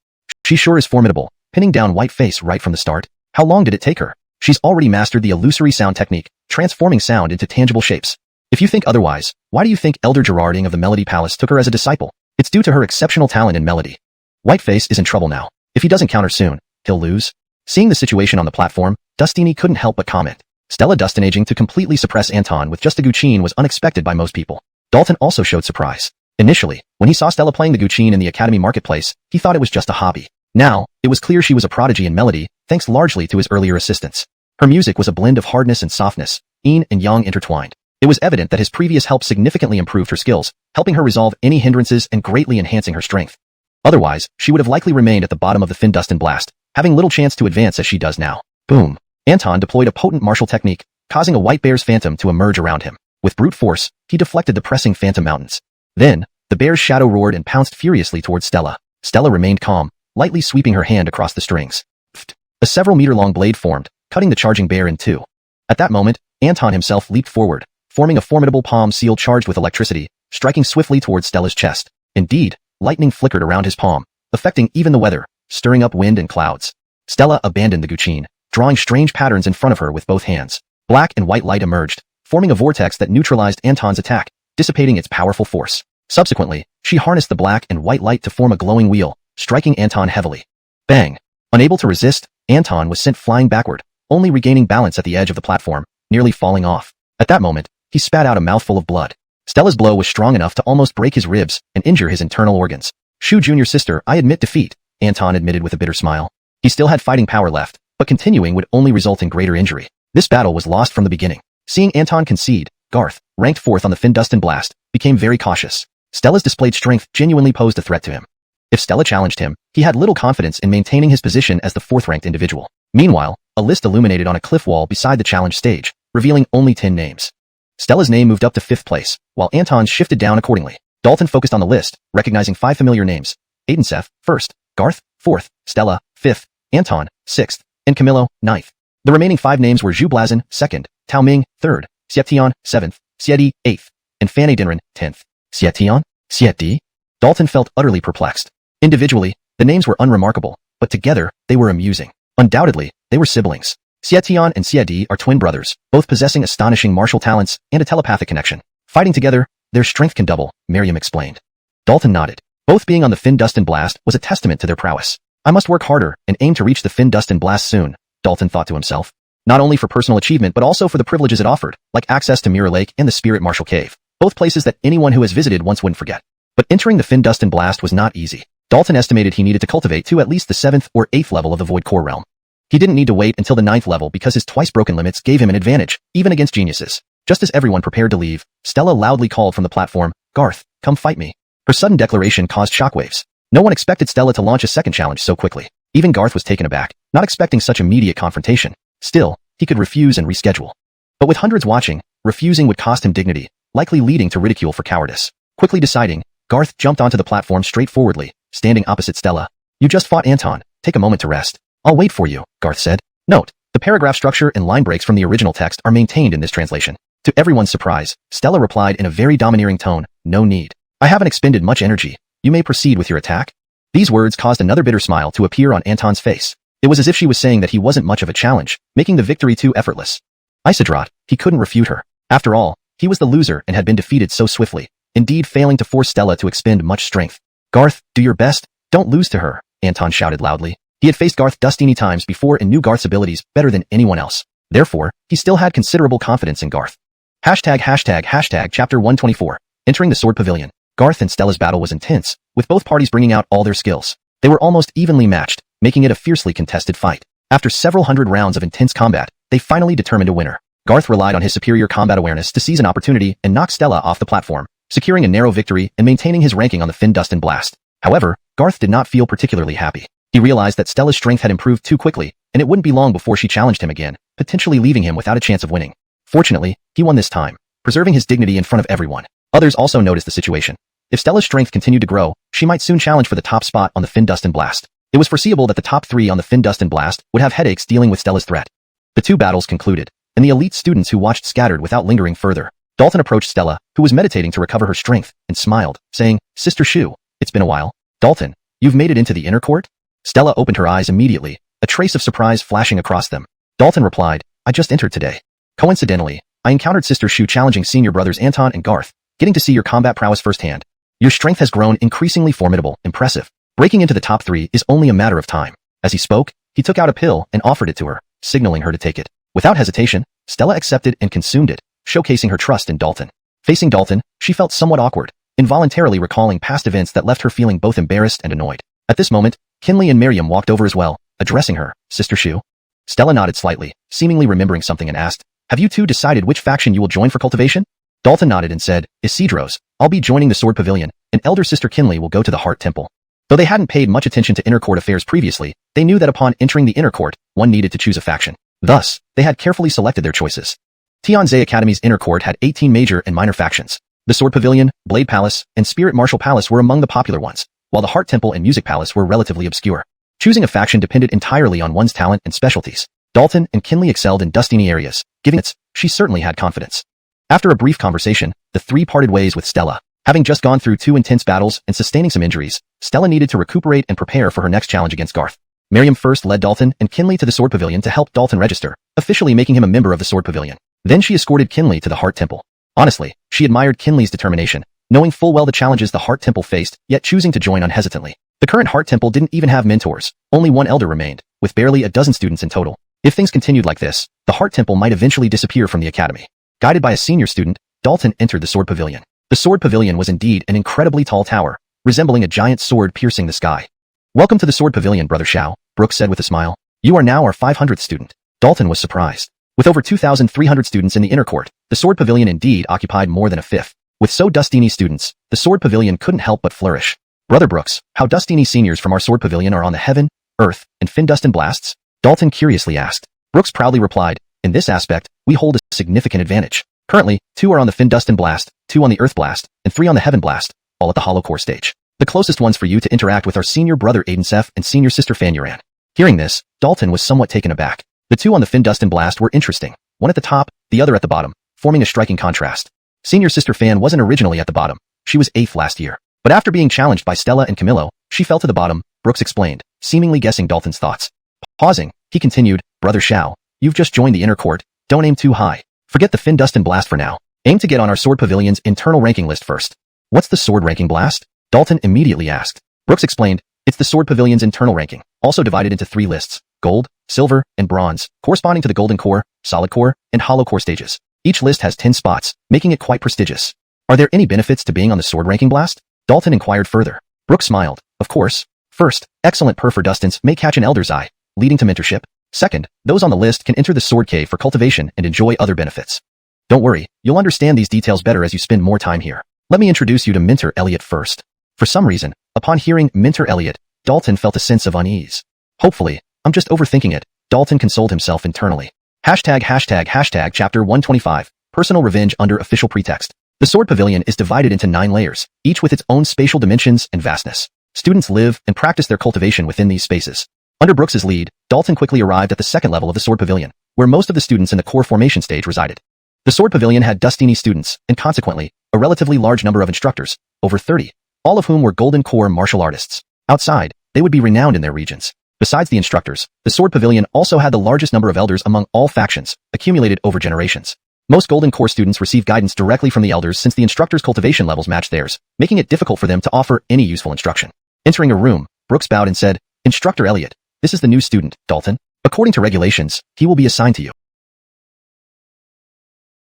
She sure is formidable, pinning down White Face right from the start. How long did it take her? She's already mastered the illusory sound technique, transforming sound into tangible shapes. If you think otherwise, why do you think Elder Gerarding of the Melody Palace took her as a disciple? It's due to her exceptional talent in melody. Whiteface is in trouble now. If he doesn't counter soon, he'll lose. Seeing the situation on the platform, Dustini couldn't help but comment. Stella Dustinaging to completely suppress Anton with just a Guqin was unexpected by most people. Dalton also showed surprise. Initially, when he saw Stella playing the Guqin in the Academy marketplace, he thought it was just a hobby. Now, it was clear she was a prodigy in melody, thanks largely to his earlier assistance. Her music was a blend of hardness and softness, yin and yang intertwined. It was evident that his previous help significantly improved her skills, helping her resolve any hindrances and greatly enhancing her strength. Otherwise, she would have likely remained at the bottom of the Fin Dustin Blast, having little chance to advance as she does now. Boom! Anton deployed a potent martial technique, causing a white bear's phantom to emerge around him. With brute force, he deflected the pressing phantom mountains. Then, the bear's shadow roared and pounced furiously towards Stella. Stella remained calm, lightly sweeping her hand across the strings. Pfft! A several-meter-long blade formed, cutting the charging bear in two. At that moment, Anton himself leaped forward, forming a formidable palm seal charged with electricity, striking swiftly towards Stella's chest. Indeed, lightning flickered around his palm, affecting even the weather, stirring up wind and clouds. Stella abandoned the Guqin, drawing strange patterns in front of her with both hands. Black and white light emerged, forming a vortex that neutralized Anton's attack, dissipating its powerful force. Subsequently, she harnessed the black and white light to form a glowing wheel, striking Anton heavily. Bang! Unable to resist, Anton was sent flying backward, only regaining balance at the edge of the platform, nearly falling off. At that moment, he spat out a mouthful of blood. Stella's blow was strong enough to almost break his ribs and injure his internal organs. Shu Jr.'s sister, I admit defeat, Anton admitted with a bitter smile. He still had fighting power left, but continuing would only result in greater injury. This battle was lost from the beginning. Seeing Anton concede, Garth, ranked 4th on the Fin Dustin Blast, became very cautious. Stella's displayed strength genuinely posed a threat to him. If Stella challenged him, he had little confidence in maintaining his position as the 4th-ranked individual. Meanwhile, a list illuminated on a cliff wall beside the challenge stage, revealing only 10 names. Stella's name moved up to 5th place, while Anton's shifted down accordingly. Dalton focused on the list, recognizing 5 familiar names. Aidenseth, 1st, Garth, 4th, Stella, 5th, Anton, 6th, and Camillo, 9th. The remaining 5 names were Zhu Blazin, 2nd, Tao Ming, 3rd, Xietian, 7th, Xiedi, 8th, and Fanny Dinran, 10th. Xietian? Xiedi? Dalton felt utterly perplexed. Individually, the names were unremarkable, but together, they were amusing. Undoubtedly, they were siblings. Xietian and Xiedi are twin brothers, both possessing astonishing martial talents and a telepathic connection. Fighting together, their strength can double, Miriam explained. Dalton nodded. Both being on the Fin Dustin Blast was a testament to their prowess. I must work harder and aim to reach the Fin Dustin Blast soon, Dalton thought to himself. Not only for personal achievement but also for the privileges it offered, like access to Mirror Lake and the Spirit Marshal Cave, both places that anyone who has visited once wouldn't forget. But entering the Fin Dustin Blast was not easy. Dalton estimated he needed to cultivate to at least the 7th or 8th level of the Void Core realm. He didn't need to wait until the 9th level because his twice-broken limits gave him an advantage, even against geniuses. Just as everyone prepared to leave, Stella loudly called from the platform, Garth, come fight me. Her sudden declaration caused shockwaves. No one expected Stella to launch a second challenge so quickly. Even Garth was taken aback, not expecting such immediate confrontation. Still, he could refuse and reschedule. But with hundreds watching, refusing would cost him dignity, likely leading to ridicule for cowardice. Quickly deciding, Garth jumped onto the platform straightforwardly, standing opposite Stella. You just fought Anton, take a moment to rest. I'll wait for you, Garth said. Note, the paragraph structure and line breaks from the original text are maintained in this translation. To everyone's surprise, Stella replied in a very domineering tone, no need. I haven't expended much energy. You may proceed with your attack. These words caused another bitter smile to appear on Anton's face. It was as if she was saying that he wasn't much of a challenge, making the victory too effortless. Isidrat, he couldn't refute her. After all, he was the loser and had been defeated so swiftly, indeed failing to force Stella to expend much strength. Garth, do your best, don't lose to her, Anton shouted loudly. He had faced Garth dustini times before and knew Garth's abilities better than anyone else. Therefore, he still had considerable confidence in Garth. Hashtag chapter 124. Entering the Sword Pavilion. Garth and Stella's battle was intense, with both parties bringing out all their skills. They were almost evenly matched, making it a fiercely contested fight. After several hundred rounds of intense combat, they finally determined a winner. Garth relied on his superior combat awareness to seize an opportunity and knock Stella off the platform, securing a narrow victory and maintaining his ranking on the Fin Dustin Blast. However, Garth did not feel particularly happy. He realized that Stella's strength had improved too quickly, and it wouldn't be long before she challenged him again, potentially leaving him without a chance of winning. Fortunately, he won this time, preserving his dignity in front of everyone. Others also noticed the situation. If Stella's strength continued to grow, she might soon challenge for the top spot on the Fin Dust and Blast. It was foreseeable that the top 3 on the Fin Dust and Blast would have headaches dealing with Stella's threat. The 2 battles concluded, and the elite students who watched scattered without lingering further. Dalton approached Stella, who was meditating to recover her strength, and smiled, saying, "Sister Shu, it's been a while. Dalton, you've made it into the inner court?" Stella opened her eyes immediately, a trace of surprise flashing across them. Dalton replied, "I just entered today. Coincidentally, I encountered Sister Shu challenging senior brothers Anton and Garth, getting to see your combat prowess firsthand. Your strength has grown increasingly formidable, impressive. Breaking into the top 3 is only a matter of time." As he spoke, he took out a pill and offered it to her, signaling her to take it. Without hesitation, Stella accepted and consumed it, showcasing her trust in Dalton. Facing Dalton, she felt somewhat awkward, involuntarily recalling past events that left her feeling both embarrassed and annoyed. At this moment, Kinley and Miriam walked over as well, addressing her, "Sister Shu?" Stella nodded slightly, seemingly remembering something, and asked, "Have you two decided which faction you will join for cultivation?" Dalton nodded and said, "Isidros, I'll be joining the Sword Pavilion, and elder sister Kinley will go to the Heart Temple." Though they hadn't paid much attention to inner court affairs previously, they knew that upon entering the inner court, one needed to choose a faction. Thus, they had carefully selected their choices. Tianze Academy's inner court had 18 major and minor factions. The Sword Pavilion, Blade Palace, and Spirit Martial Palace were among the popular ones, while the Heart Temple and Music Palace were relatively obscure. Choosing a faction depended entirely on one's talent and specialties. Dalton and Kinley excelled in dustiny areas, giving it, she certainly had confidence. After a brief conversation, the 3 parted ways with Stella. Having just gone through 2 intense battles and sustaining some injuries, Stella needed to recuperate and prepare for her next challenge against Garth. Miriam first led Dalton and Kinley to the Sword Pavilion to help Dalton register, officially making him a member of the Sword Pavilion. Then she escorted Kinley to the Heart Temple. Honestly, she admired Kinley's determination, knowing full well the challenges the Heart Temple faced, yet choosing to join unhesitantly. The current Heart Temple didn't even have mentors, only one elder remained, with barely a dozen students in total. If things continued like this, the Heart Temple might eventually disappear from the academy. Guided by a senior student, Dalton entered the Sword Pavilion. The Sword Pavilion was indeed an incredibly tall tower, resembling a giant sword piercing the sky. "Welcome to the Sword Pavilion, Brother Shao," Brooks said with a smile. "You are now our 500th student." Dalton was surprised. With over 2,300 students in the inner court, the Sword Pavilion indeed occupied more than a fifth. With so dustini students, the Sword Pavilion couldn't help but flourish. "Brother Brooks, how dustini seniors from our Sword Pavilion are on the Heaven, Earth, and Fin Dust and Blasts?" Dalton curiously asked. Brooks proudly replied, "In this aspect, we hold a significant advantage. Currently, 2 are on the Fin Dust and Blast, 2 on the Earth Blast, and 3 on the Heaven Blast, all at the Hollow Core stage. The closest ones for you to interact with are senior brother Aidensef and senior sister Fanuran." Hearing this, Dalton was somewhat taken aback. The 2 on the Fin Dust and Blast were interesting, one at the top, the other at the bottom, forming a striking contrast. Senior sister Fan wasn't originally at the bottom, she was 8th last year. But after being challenged by Stella and Camillo, she fell to the bottom, Brooks explained, seemingly guessing Dalton's thoughts. Pausing, he continued, "Brother Shao, you've just joined the inner court, don't aim too high. Forget the Fin Dust and Blast for now. Aim to get on our Sword Pavilion's internal ranking list first." "What's the Sword Ranking Blast?" Dalton immediately asked. Brooks explained, "It's the Sword Pavilion's internal ranking, also divided into 3 lists, Gold, Silver, and Bronze, corresponding to the Golden Core, Solid Core, and Hollow Core stages. Each list has 10 spots, making it quite prestigious." "Are there any benefits to being on the Sword Ranking Blast?" Dalton inquired further. Brooks smiled. "Of course. First, excellent per for Dustins may catch an Elder's eye, leading to mentorship. Second, those on the list can enter the Sword Cave for cultivation and enjoy other benefits. Don't worry, you'll understand these details better as you spend more time here. Let me introduce you to Mentor Elliot first." For some reason, upon hearing Mentor Elliot, Dalton felt a sense of unease. "Hopefully, I'm just overthinking it," Dalton consoled himself internally. ##### Chapter 125, Personal Revenge under Official Pretext. The Sword Pavilion is divided into 9 layers, each with its own spatial dimensions and vastness. Students live and practice their cultivation within these spaces. Under Brooks's lead, Dalton quickly arrived at the 2nd level of the Sword Pavilion, where most of the students in the core formation stage resided. The Sword Pavilion had dustini students, and consequently, a relatively large number of instructors, over 30, all of whom were Golden Core martial artists. Outside, they would be renowned in their regions. Besides the instructors, the Sword Pavilion also had the largest number of elders among all factions, accumulated over generations. Most Golden Core students receive guidance directly from the elders since the instructors' cultivation levels match theirs, making it difficult for them to offer any useful instruction. Entering a room, Brooks bowed and said, "Instructor Elliot, this is the new student, Dalton. According to regulations, he will be assigned to you.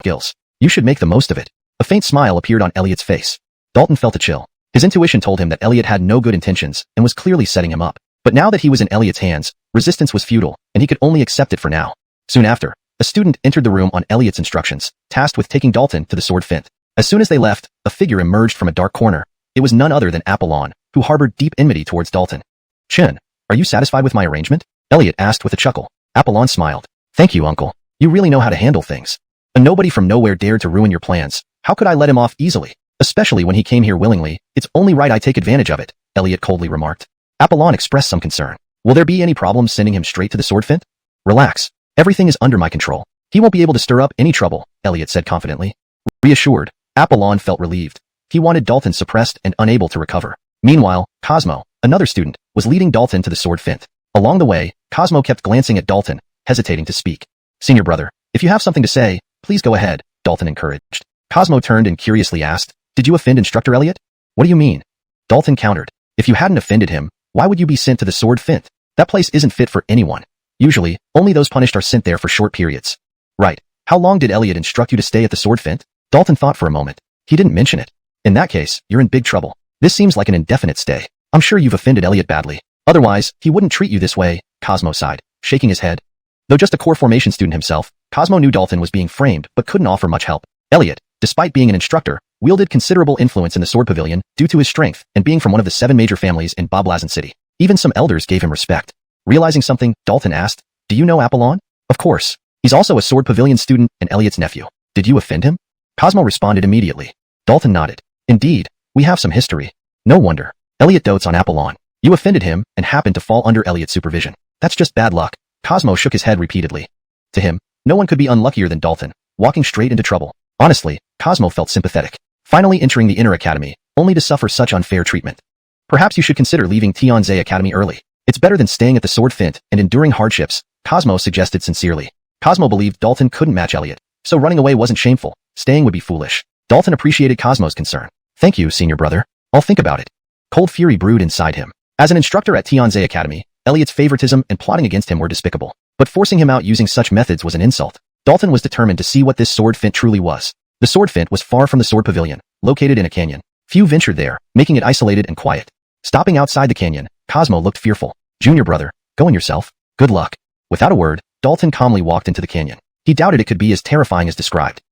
Skills. You should make the most of it." A faint smile appeared on Elliot's face. Dalton felt a chill. His intuition told him that Elliot had no good intentions and was clearly setting him up. But now that he was in Elliot's hands, resistance was futile, and he could only accept it for now. Soon after, a student entered the room on Elliot's instructions, tasked with taking Dalton to the sword fint. As soon as they left, a figure emerged from a dark corner. It was none other than Apollon, who harbored deep enmity towards Dalton. "Chen, are you satisfied with my arrangement?" Elliot asked with a chuckle. Apollon smiled. "Thank you, uncle. You really know how to handle things. A nobody from nowhere dared to ruin your plans. How could I let him off easily?" Especially when he came here willingly, it's only right I take advantage of it, Elliot coldly remarked. Apollon expressed some concern. Will there be any problem sending him straight to the swordfint? Relax. Everything is under my control. He won't be able to stir up any trouble, Elliot said confidently. Reassured, Apollon felt relieved. He wanted Dalton suppressed and unable to recover. Meanwhile, Cosmo, another student, was leading Dalton to the swordfint. Along the way, Cosmo kept glancing at Dalton, hesitating to speak. Senior brother, if you have something to say, please go ahead, Dalton encouraged. Cosmo turned and curiously asked, Did you offend Instructor Elliot? What do you mean? Dalton countered. If you hadn't offended him, why would you be sent to the swordfint? That place isn't fit for anyone. Usually, only those punished are sent there for short periods. Right. How long did Elliot instruct you to stay at the swordfint? Dalton thought for a moment. He didn't mention it. In that case, you're in big trouble. This seems like an indefinite stay. I'm sure you've offended Elliot badly. Otherwise, he wouldn't treat you this way, Cosmo sighed, shaking his head. Though just a core formation student himself, Cosmo knew Dalton was being framed but couldn't offer much help. Elliot, despite being an instructor, wielded considerable influence in the sword pavilion due to his strength and being from one of the 7 major families in Boblazon City. Even some elders gave him respect. Realizing something, Dalton asked, Do you know Apollon? Of course. He's also a sword pavilion student and Elliot's nephew. Did you offend him? Cosmo responded immediately. Dalton nodded. Indeed, we have some history. No wonder. Elliot dotes on Apollon. You offended him and happened to fall under Elliot's supervision. That's just bad luck. Cosmo shook his head repeatedly. To him, no one could be unluckier than Dalton, walking straight into trouble. Honestly, Cosmo felt sympathetic. Finally entering the inner academy, only to suffer such unfair treatment. Perhaps you should consider leaving Tianze Academy early. It's better than staying at the swordfint and enduring hardships, Cosmo suggested sincerely. Cosmo believed Dalton couldn't match Elliot, so running away wasn't shameful. Staying would be foolish. Dalton appreciated Cosmo's concern. Thank you, senior brother. I'll think about it. Cold fury brewed inside him. As an instructor at Tianze Academy, Elliot's favoritism and plotting against him were despicable. But forcing him out using such methods was an insult. Dalton was determined to see what this swordfint truly was. The swordfint was far from the sword pavilion, located in a canyon. Few ventured there, making it isolated and quiet. Stopping outside the canyon, Cosmo looked fearful. Junior brother, go in yourself. Good luck. Without a word, Dalton calmly walked into the canyon. He doubted it could be as terrifying as described.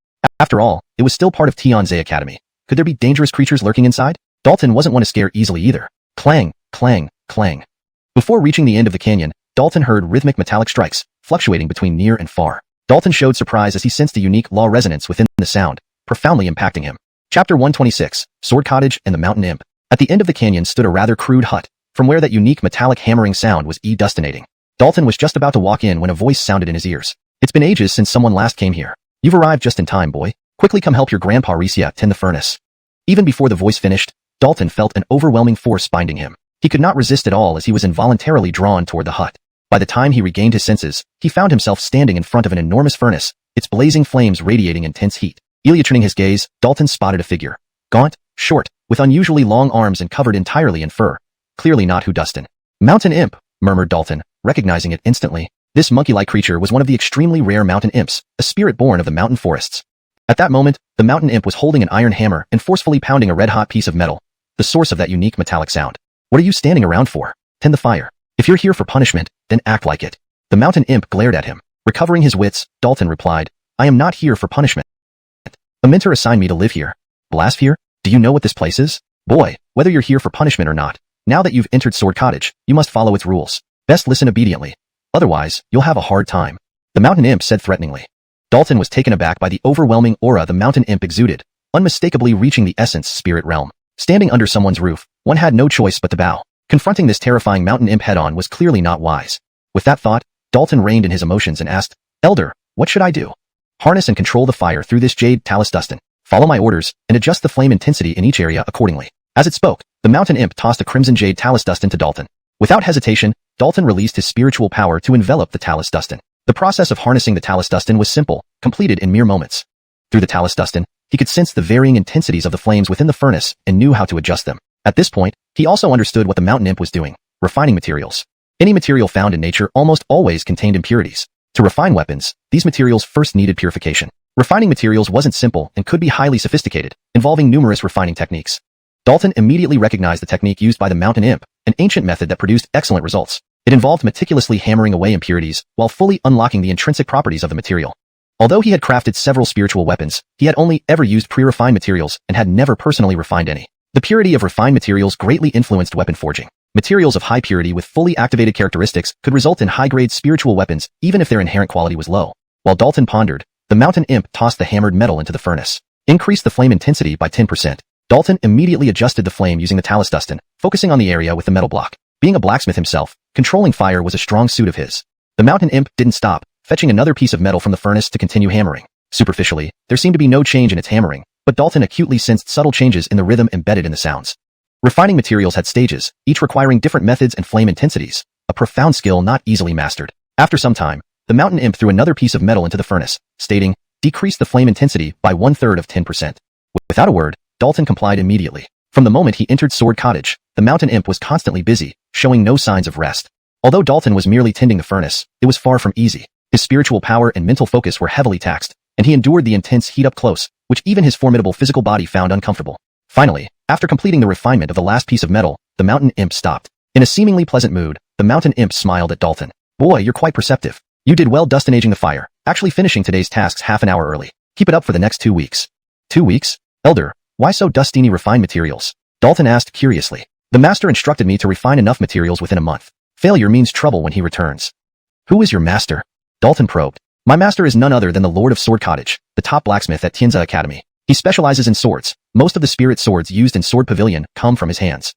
After all, it was still part of Tianze Academy. Could there be dangerous creatures lurking inside? Dalton wasn't one to scare easily either. Clang, clang, clang. Before reaching the end of the canyon, Dalton heard rhythmic metallic strikes, fluctuating between near and far. Dalton showed surprise as he sensed a unique law resonance within the sound, profoundly impacting him. Chapter 126, Sword Cottage and the Mountain Imp. At the end of the canyon stood a rather crude hut, from where that unique metallic hammering sound was destinating. Dalton was just about to walk in when a voice sounded in his ears. It's been ages since someone last came here. You've arrived just in time, boy. Quickly come help your grandpa Ricia tend the furnace. Even before the voice finished, Dalton felt an overwhelming force binding him. He could not resist at all as he was involuntarily drawn toward the hut. By the time he regained his senses, he found himself standing in front of an enormous furnace, its blazing flames radiating intense heat. Turning his gaze, Dalton spotted a figure. Gaunt, short, with unusually long arms and covered entirely in fur. Clearly not Whodustin. Mountain Imp, murmured Dalton, recognizing it instantly. This monkey-like creature was one of the extremely rare mountain imps, a spirit born of the mountain forests. At that moment, the mountain imp was holding an iron hammer and forcefully pounding a red-hot piece of metal, the source of that unique metallic sound. What are you standing around for? Tend the fire. If you're here for punishment, then act like it. The mountain imp glared at him. Recovering his wits, Dalton replied, I am not here for punishment. A mentor assigned me to live here. Blasphere? Do you know what this place is? Boy, whether you're here for punishment or not, now that you've entered Sword Cottage, you must follow its rules. Best listen obediently. Otherwise, you'll have a hard time. The mountain imp said threateningly. Dalton was taken aback by the overwhelming aura the mountain imp exuded, unmistakably reaching the essence spirit realm. Standing under someone's roof, one had no choice but to bow. Confronting this terrifying mountain imp head-on was clearly not wise. With that thought, Dalton reined in his emotions and asked, Elder, what should I do? Harness and control the fire through this jade talus dustin. Follow my orders, and adjust the flame intensity in each area accordingly. As it spoke, the mountain imp tossed a crimson jade talus dustin to Dalton. Without hesitation, Dalton released his spiritual power to envelop the talus dustin. The process of harnessing the talus dustin was simple, completed in mere moments. Through the talus dustin, he could sense the varying intensities of the flames within the furnace and knew how to adjust them. At this point, he also understood what the mountain imp was doing, refining materials. Any material found in nature almost always contained impurities. To refine weapons, these materials first needed purification. Refining materials wasn't simple and could be highly sophisticated, involving numerous refining techniques. Dalton immediately recognized the technique used by the mountain imp, an ancient method that produced excellent results. It involved meticulously hammering away impurities while fully unlocking the intrinsic properties of the material. Although he had crafted several spiritual weapons, he had only ever used pre-refined materials and had never personally refined any. The purity of refined materials greatly influenced weapon forging. Materials of high purity with fully activated characteristics could result in high-grade spiritual weapons even if their inherent quality was low. While Dalton pondered, the mountain imp tossed the hammered metal into the furnace. Increase the flame intensity by 10%. Dalton immediately adjusted the flame using the talus dustin, focusing on the area with the metal block. Being a blacksmith himself, controlling fire was a strong suit of his. The mountain imp didn't stop, fetching another piece of metal from the furnace to continue hammering. Superficially, there seemed to be no change in its hammering, but Dalton acutely sensed subtle changes in the rhythm embedded in the sounds. Refining materials had stages, each requiring different methods and flame intensities, a profound skill not easily mastered. After some time, the mountain imp threw another piece of metal into the furnace, stating, "Decrease the flame intensity by 1/3 of 10%. Without a word, Dalton complied immediately. From the moment he entered Sword Cottage, the mountain imp was constantly busy, showing no signs of rest. Although Dalton was merely tending the furnace, it was far from easy. His spiritual power and mental focus were heavily taxed, and he endured the intense heat up close, which even his formidable physical body found uncomfortable. Finally, after completing the refinement of the last piece of metal, the mountain imp stopped. In a seemingly pleasant mood, the mountain imp smiled at Dalton. "Boy, you're quite perceptive. You did well dustinaging the fire, actually finishing today's tasks half an hour early. Keep it up for the next 2 weeks." 2 weeks? Elder, why so dustini refine materials? Dalton asked curiously. "The master instructed me to refine enough materials within a month. Failure means trouble when he returns." "Who is your master?" Dalton probed. "My master is none other than the Lord of Sword Cottage, the top blacksmith at Tianza Academy. He specializes in swords. Most of the spirit swords used in Sword Pavilion come from his hands."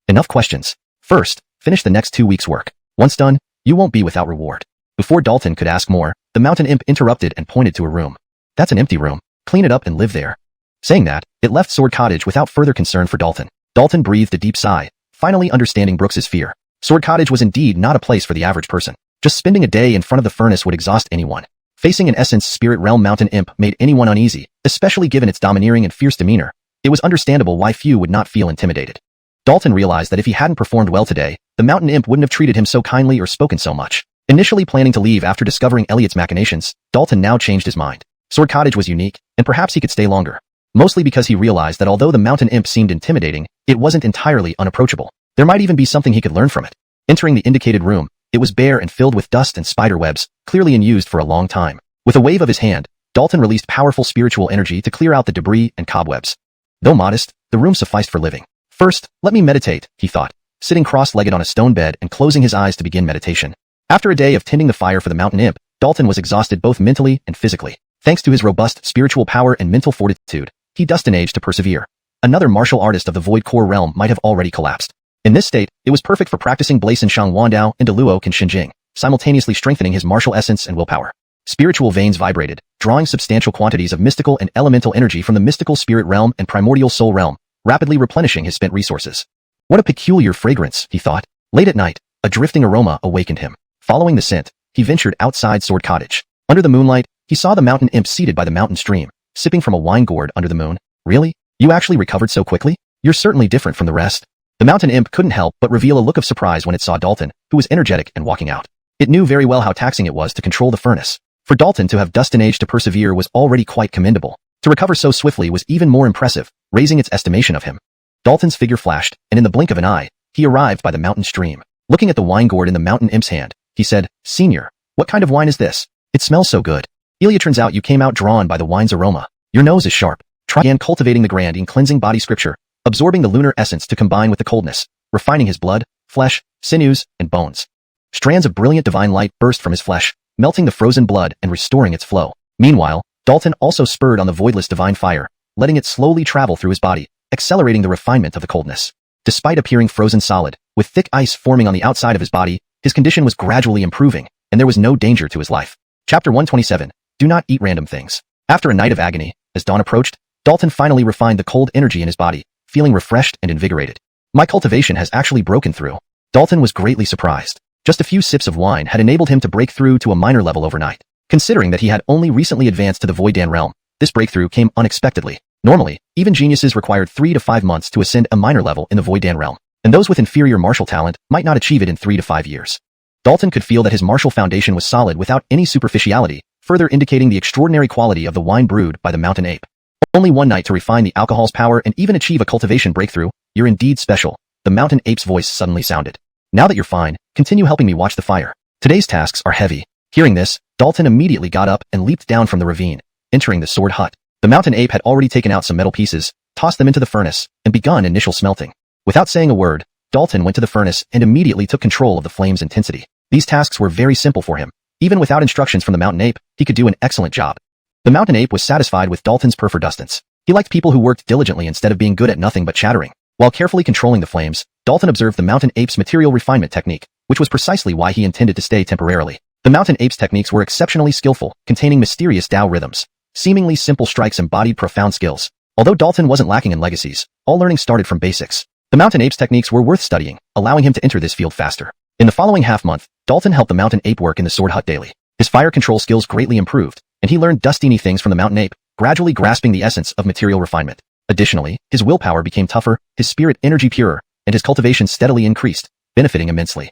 Enough questions. First, finish the next 2 weeks' work. Once done, you won't be without reward." Before Dalton could ask more, the mountain imp interrupted and pointed to a room. "That's an empty room. Clean it up and live there." Saying that, it left Sword Cottage without further concern for Dalton. Dalton breathed a deep sigh, finally understanding Brooks's fear. Sword Cottage was indeed not a place for the average person. Just spending a day in front of the furnace would exhaust anyone. Facing an essence spirit realm mountain imp made anyone uneasy, especially given its domineering and fierce demeanor. It was understandable why few would not feel intimidated. Dalton realized that if he hadn't performed well today, the mountain imp wouldn't have treated him so kindly or spoken so much. Initially planning to leave after discovering Elliot's machinations, Dalton now changed his mind. Sword Cottage was unique, and perhaps he could stay longer. Mostly because he realized that although the mountain imp seemed intimidating, it wasn't entirely unapproachable. There might even be something he could learn from it. Entering the indicated room, it was bare and filled with dust and spider webs, clearly unused for a long time. With a wave of his hand, Dalton released powerful spiritual energy to clear out the debris and cobwebs. Though modest, the room sufficed for living. "First, let me meditate," he thought, sitting cross-legged on a stone bed and closing his eyes to begin meditation. After a day of tending the fire for the mountain imp, Dalton was exhausted both mentally and physically. Thanks to his robust spiritual power and mental fortitude, he dustinaged to persevere. Another martial artist of the Void Core realm might have already collapsed. In this state, it was perfect for practicing Blazin Shang Wandao and Deluo Qin, simultaneously strengthening his martial essence and willpower. Spiritual veins vibrated, drawing substantial quantities of mystical and elemental energy from the mystical spirit realm and primordial soul realm, rapidly replenishing his spent resources. What a peculiar fragrance, he thought. Late at night, a drifting aroma awakened him. Following the scent, he ventured outside Sword Cottage. Under the moonlight, he saw the mountain imp seated by the mountain stream, sipping from a wine gourd under the moon. "Really? You actually recovered so quickly? You're certainly different from the rest." The mountain imp couldn't help but reveal a look of surprise when it saw Dalton, who was energetic and walking out. It knew very well how taxing it was to control the furnace. For Dalton to have dustinaged to persevere was already quite commendable. To recover so swiftly was even more impressive, raising its estimation of him. Dalton's figure flashed, and in the blink of an eye, he arrived by the mountain stream. Looking at the wine gourd in the mountain imp's hand, he said, "Senior, what kind of wine is this? It smells so good. Ilya, turns out you came out drawn by the wine's aroma. Your nose is sharp." Try again cultivating the grand and cleansing body scripture, absorbing the lunar essence to combine with the coldness, refining his blood, flesh, sinews, and bones. Strands of brilliant divine light burst from his flesh, melting the frozen blood and restoring its flow. Meanwhile, Dalton also spurred on the voidless divine fire, letting it slowly travel through his body, accelerating the refinement of the coldness. Despite appearing frozen solid, with thick ice forming on the outside of his body, his condition was gradually improving, and there was no danger to his life. Chapter 127. Do not eat random things. After a night of agony, as dawn approached, Dalton finally refined the cold energy in his body, feeling refreshed and invigorated. "My cultivation has actually broken through." Dalton was greatly surprised. Just a few sips of wine had enabled him to break through to a minor level overnight. Considering that he had only recently advanced to the Voidan realm, this breakthrough came unexpectedly. Normally, even geniuses required 3 to 5 months to ascend a minor level in the Voidan realm, and those with inferior martial talent might not achieve it in 3 to 5 years. Dalton could feel that his martial foundation was solid without any superficiality, further indicating the extraordinary quality of the wine brewed by the mountain ape. Only one night to refine the alcohol's power and even achieve a cultivation breakthrough. You're indeed special. The mountain ape's voice suddenly sounded. Now that you're fine, continue helping me watch the fire. Today's tasks are heavy. Hearing this, Dalton immediately got up and leaped down from the ravine, entering the sword hut. The mountain ape had already taken out some metal pieces, tossed them into the furnace, and begun initial smelting. Without saying a word, Dalton went to the furnace and immediately took control of the flame's intensity. These tasks were very simple for him. Even without instructions from the mountain ape, he could do an excellent job. The mountain ape was satisfied with Dalton's perfordustance. He liked people who worked diligently instead of being good at nothing but chattering. While carefully controlling the flames, Dalton observed the mountain ape's material refinement technique, which was precisely why he intended to stay temporarily. The mountain ape's techniques were exceptionally skillful, containing mysterious Tao rhythms. Seemingly simple strikes embodied profound skills. Although Dalton wasn't lacking in legacies, all learning started from basics. The mountain ape's techniques were worth studying, allowing him to enter this field faster. In the following half-month, Dalton helped the mountain ape work in the sword hut daily. His fire control skills greatly improved, and he learned dustiny things from the mountain ape, gradually grasping the essence of material refinement. Additionally, his willpower became tougher, his spirit energy purer, and his cultivation steadily increased, benefiting immensely.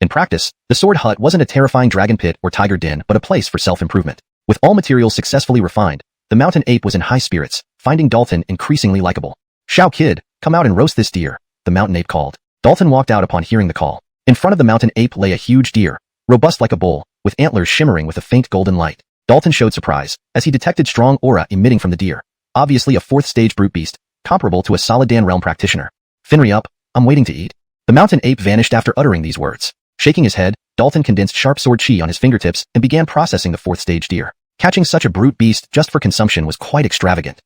In practice, the sword hut wasn't a terrifying dragon pit or tiger den but a place for self-improvement. With all materials successfully refined, the mountain ape was in high spirits, finding Dalton increasingly likable. "Shao kid, come out and roast this deer," the mountain ape called. Dalton walked out upon hearing the call. In front of the mountain ape lay a huge deer, robust like a bull, with antlers shimmering with a faint golden light. Dalton showed surprise, as he detected strong aura emitting from the deer. Obviously a fourth-stage brute beast, comparable to a solid Dan realm practitioner. "Finry up, I'm waiting to eat." The mountain ape vanished after uttering these words. Shaking his head, Dalton condensed sharp sword chi on his fingertips and began processing the fourth-stage deer. Catching such a brute beast just for consumption was quite extravagant.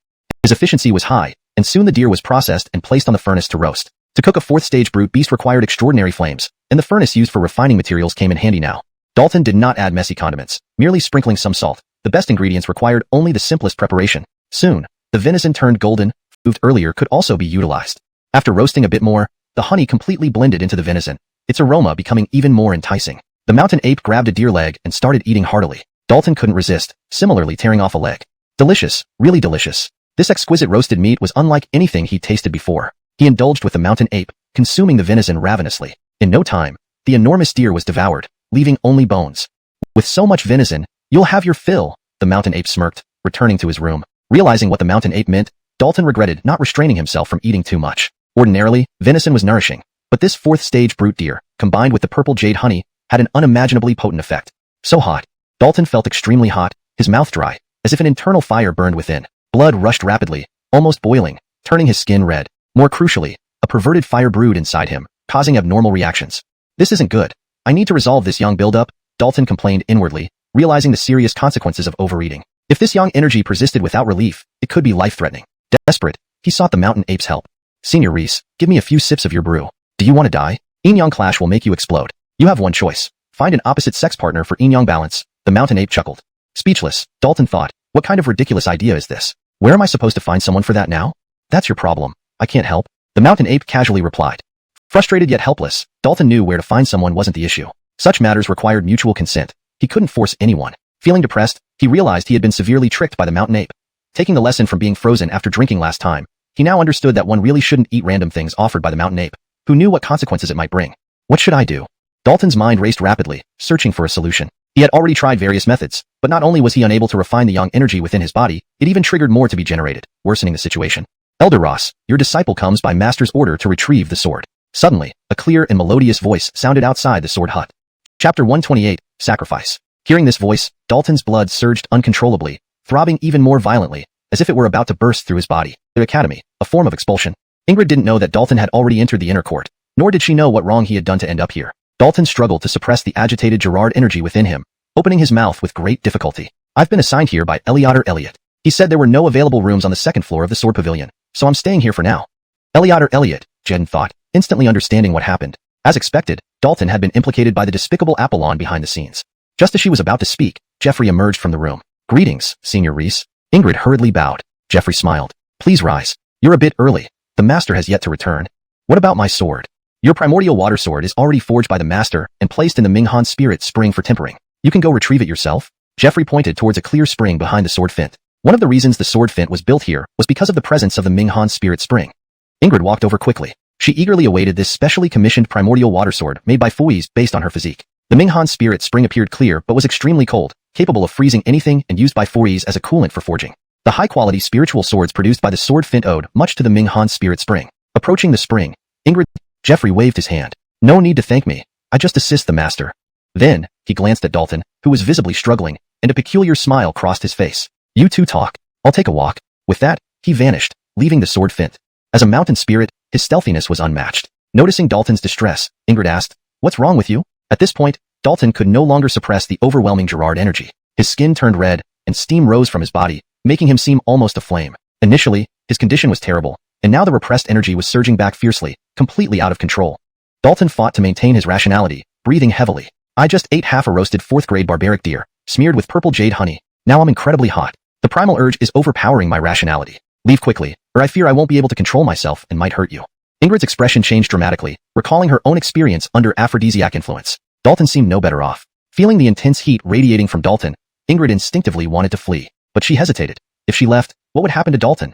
His efficiency was high, and soon the deer was processed and placed on the furnace to roast. To cook a fourth-stage brute beast required extraordinary flames, and the furnace used for refining materials came in handy now. Dalton did not add messy condiments, merely sprinkling some salt. The best ingredients required only the simplest preparation. Soon, the venison turned golden, moved earlier could also be utilized. After roasting a bit more, the honey completely blended into the venison, its aroma becoming even more enticing. The mountain ape grabbed a deer leg and started eating heartily. Dalton couldn't resist, similarly tearing off a leg. Delicious, really delicious. This exquisite roasted meat was unlike anything he'd tasted before. He indulged with the mountain ape, consuming the venison ravenously. In no time, the enormous deer was devoured, leaving only bones. "With so much venison, you'll have your fill," the mountain ape smirked, returning to his room. Realizing what the mountain ape meant, Dalton regretted not restraining himself from eating too much. Ordinarily, venison was nourishing, but this fourth-stage brute deer, combined with the purple jade honey, had an unimaginably potent effect. So hot. Dalton felt extremely hot, his mouth dry, as if an internal fire burned within. Blood rushed rapidly, almost boiling, turning his skin red. More crucially, a perverted fire brewed inside him, causing abnormal reactions. "This isn't good. I need to resolve this yang buildup," Dalton complained inwardly, realizing the serious consequences of overeating. If this yang energy persisted without relief, it could be life-threatening. Desperate, he sought the mountain ape's help. "Senior Reese, give me a few sips of your brew. Do you want to die? Yin-yang clash will make you explode. You have one choice. Find an opposite sex partner for yin-yang balance," the mountain ape chuckled. Speechless, Dalton thought, what kind of ridiculous idea is this? Where am I supposed to find someone for that now? "That's your problem. I can't help," the mountain ape casually replied. Frustrated yet helpless, Dalton knew where to find someone wasn't the issue. Such matters required mutual consent. He couldn't force anyone. Feeling depressed, he realized he had been severely tricked by the mountain ape. Taking the lesson from being frozen after drinking last time, he now understood that one really shouldn't eat random things offered by the mountain ape, who knew what consequences it might bring. What should I do? Dalton's mind raced rapidly, searching for a solution. He had already tried various methods, but not only was he unable to refine the yang energy within his body, it even triggered more to be generated, worsening the situation. "Elder Ross, your disciple comes by Master's order to retrieve the sword." Suddenly, a clear and melodious voice sounded outside the sword hut. Chapter 128, Sacrifice. Hearing this voice, Dalton's blood surged uncontrollably, throbbing even more violently, as if it were about to burst through his body. The academy, a form of expulsion. Ingrid didn't know that Dalton had already entered the inner court, nor did she know what wrong he had done to end up here. Dalton struggled to suppress the agitated Gerard energy within him, opening his mouth with great difficulty. "I've been assigned here by Eliader Elliot. He said there were no available rooms on the second floor of the sword pavilion, so I'm staying here for now." Eliader Elliot, Jen thought, instantly understanding what happened. As expected, Dalton had been implicated by the despicable Apollon behind the scenes. Just as she was about to speak, Jeffrey emerged from the room. "Greetings, Senior Reese." Ingrid hurriedly bowed. Jeffrey smiled. "Please rise. You're a bit early. The master has yet to return." "What about my sword?" "Your primordial water sword is already forged by the master and placed in the Minghan spirit spring for tempering. You can go retrieve it yourself." Jeffrey pointed towards a clear spring behind the sword fint. One of the reasons the sword fint was built here was because of the presence of the Minghan spirit spring. Ingrid walked over quickly. She eagerly awaited this specially commissioned primordial water sword made by Fui's based on her physique. The Minghan spirit spring appeared clear but was extremely cold, capable of freezing anything and used by Fui's as a coolant for forging. The high-quality spiritual swords produced by the sword fint owed much to the Minghan spirit spring. Approaching the spring, Jeffrey waved his hand. "No need to thank me. I just assist the master." Then, he glanced at Dalton, who was visibly struggling, and a peculiar smile crossed his face. "You two talk. I'll take a walk." With that, he vanished, leaving the sword fint. As a mountain spirit, his stealthiness was unmatched. Noticing Dalton's distress, Ingrid asked, "What's wrong with you?" At this point, Dalton could no longer suppress the overwhelming Gerard energy. His skin turned red, and steam rose from his body, making him seem almost aflame. Initially, his condition was terrible, and now the repressed energy was surging back fiercely, completely out of control. Dalton fought to maintain his rationality, breathing heavily. I just ate half a roasted 4th grade barbaric deer, smeared with purple jade honey. Now I'm incredibly hot. The primal urge is overpowering my rationality. Leave quickly, or I fear I won't be able to control myself and might hurt you. Ingrid's expression changed dramatically, recalling her own experience under aphrodisiac influence. Dalton seemed no better off. Feeling the intense heat radiating from Dalton, Ingrid instinctively wanted to flee, but she hesitated. If she left, what would happen to Dalton?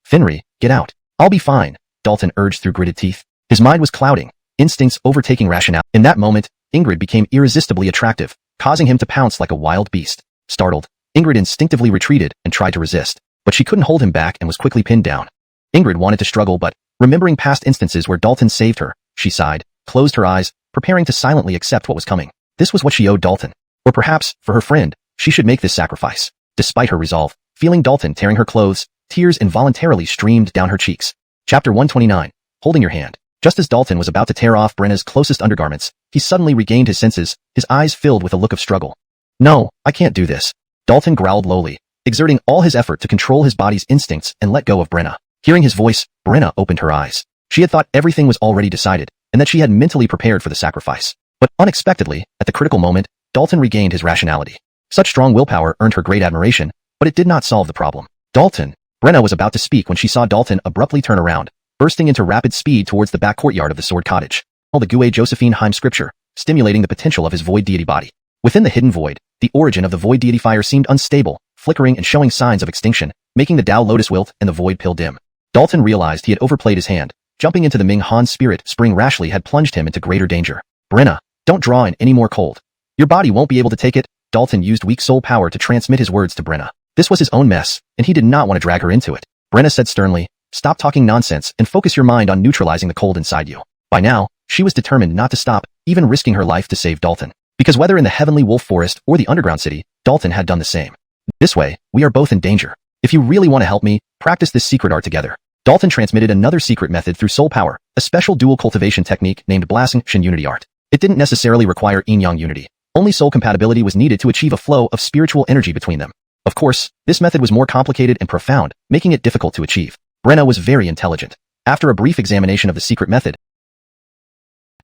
Finri, get out. I'll be fine, Dalton urged through gritted teeth. His mind was clouding, instincts overtaking rationale. In that moment, Ingrid became irresistibly attractive, causing him to pounce like a wild beast. Startled, Ingrid instinctively retreated and tried to resist, but she couldn't hold him back and was quickly pinned down. Ingrid wanted to struggle, but, remembering past instances where Dalton saved her, she sighed, closed her eyes, preparing to silently accept what was coming. This was what she owed Dalton. Or perhaps, for her friend, she should make this sacrifice. Despite her resolve, feeling Dalton tearing her clothes, tears involuntarily streamed down her cheeks. Chapter 129. Holding your hand. Just as Dalton was about to tear off Brenna's closest undergarments, he suddenly regained his senses, his eyes filled with a look of struggle. No, I can't do this. Dalton growled lowly, exerting all his effort to control his body's instincts and let go of Brenna. Hearing his voice, Brenna opened her eyes. She had thought everything was already decided, and that she had mentally prepared for the sacrifice. But unexpectedly, at the critical moment, Dalton regained his rationality. Such strong willpower earned her great admiration, but it did not solve the problem. Dalton. Brenna was about to speak when she saw Dalton abruptly turn around, bursting into rapid speed towards the back courtyard of the Sword Cottage. All the Gue Josephine Heim scripture, stimulating the potential of his void deity body. Within the hidden void, the origin of the void deity fire seemed unstable, flickering and showing signs of extinction, making the Tao Lotus wilt and the void pill dim. Dalton realized he had overplayed his hand. Jumping into the Ming Han spirit spring rashly had plunged him into greater danger. Brenna, don't draw in any more cold. Your body won't be able to take it. Dalton used weak soul power to transmit his words to Brenna. This was his own mess, and he did not want to drag her into it. Brenna said sternly, stop talking nonsense and focus your mind on neutralizing the cold inside you. By now, she was determined not to stop, even risking her life to save Dalton. Because whether in the Heavenly Wolf Forest or the underground city, Dalton had done the same. This way, we are both in danger. If you really want to help me, practice this secret art together. Dalton transmitted another secret method through soul power, a special dual cultivation technique named Blasing Shin Unity Art. It didn't necessarily require yin-yang unity. Only soul compatibility was needed to achieve a flow of spiritual energy between them. Of course, this method was more complicated and profound, making it difficult to achieve. Brenna was very intelligent. After a brief examination of the secret method,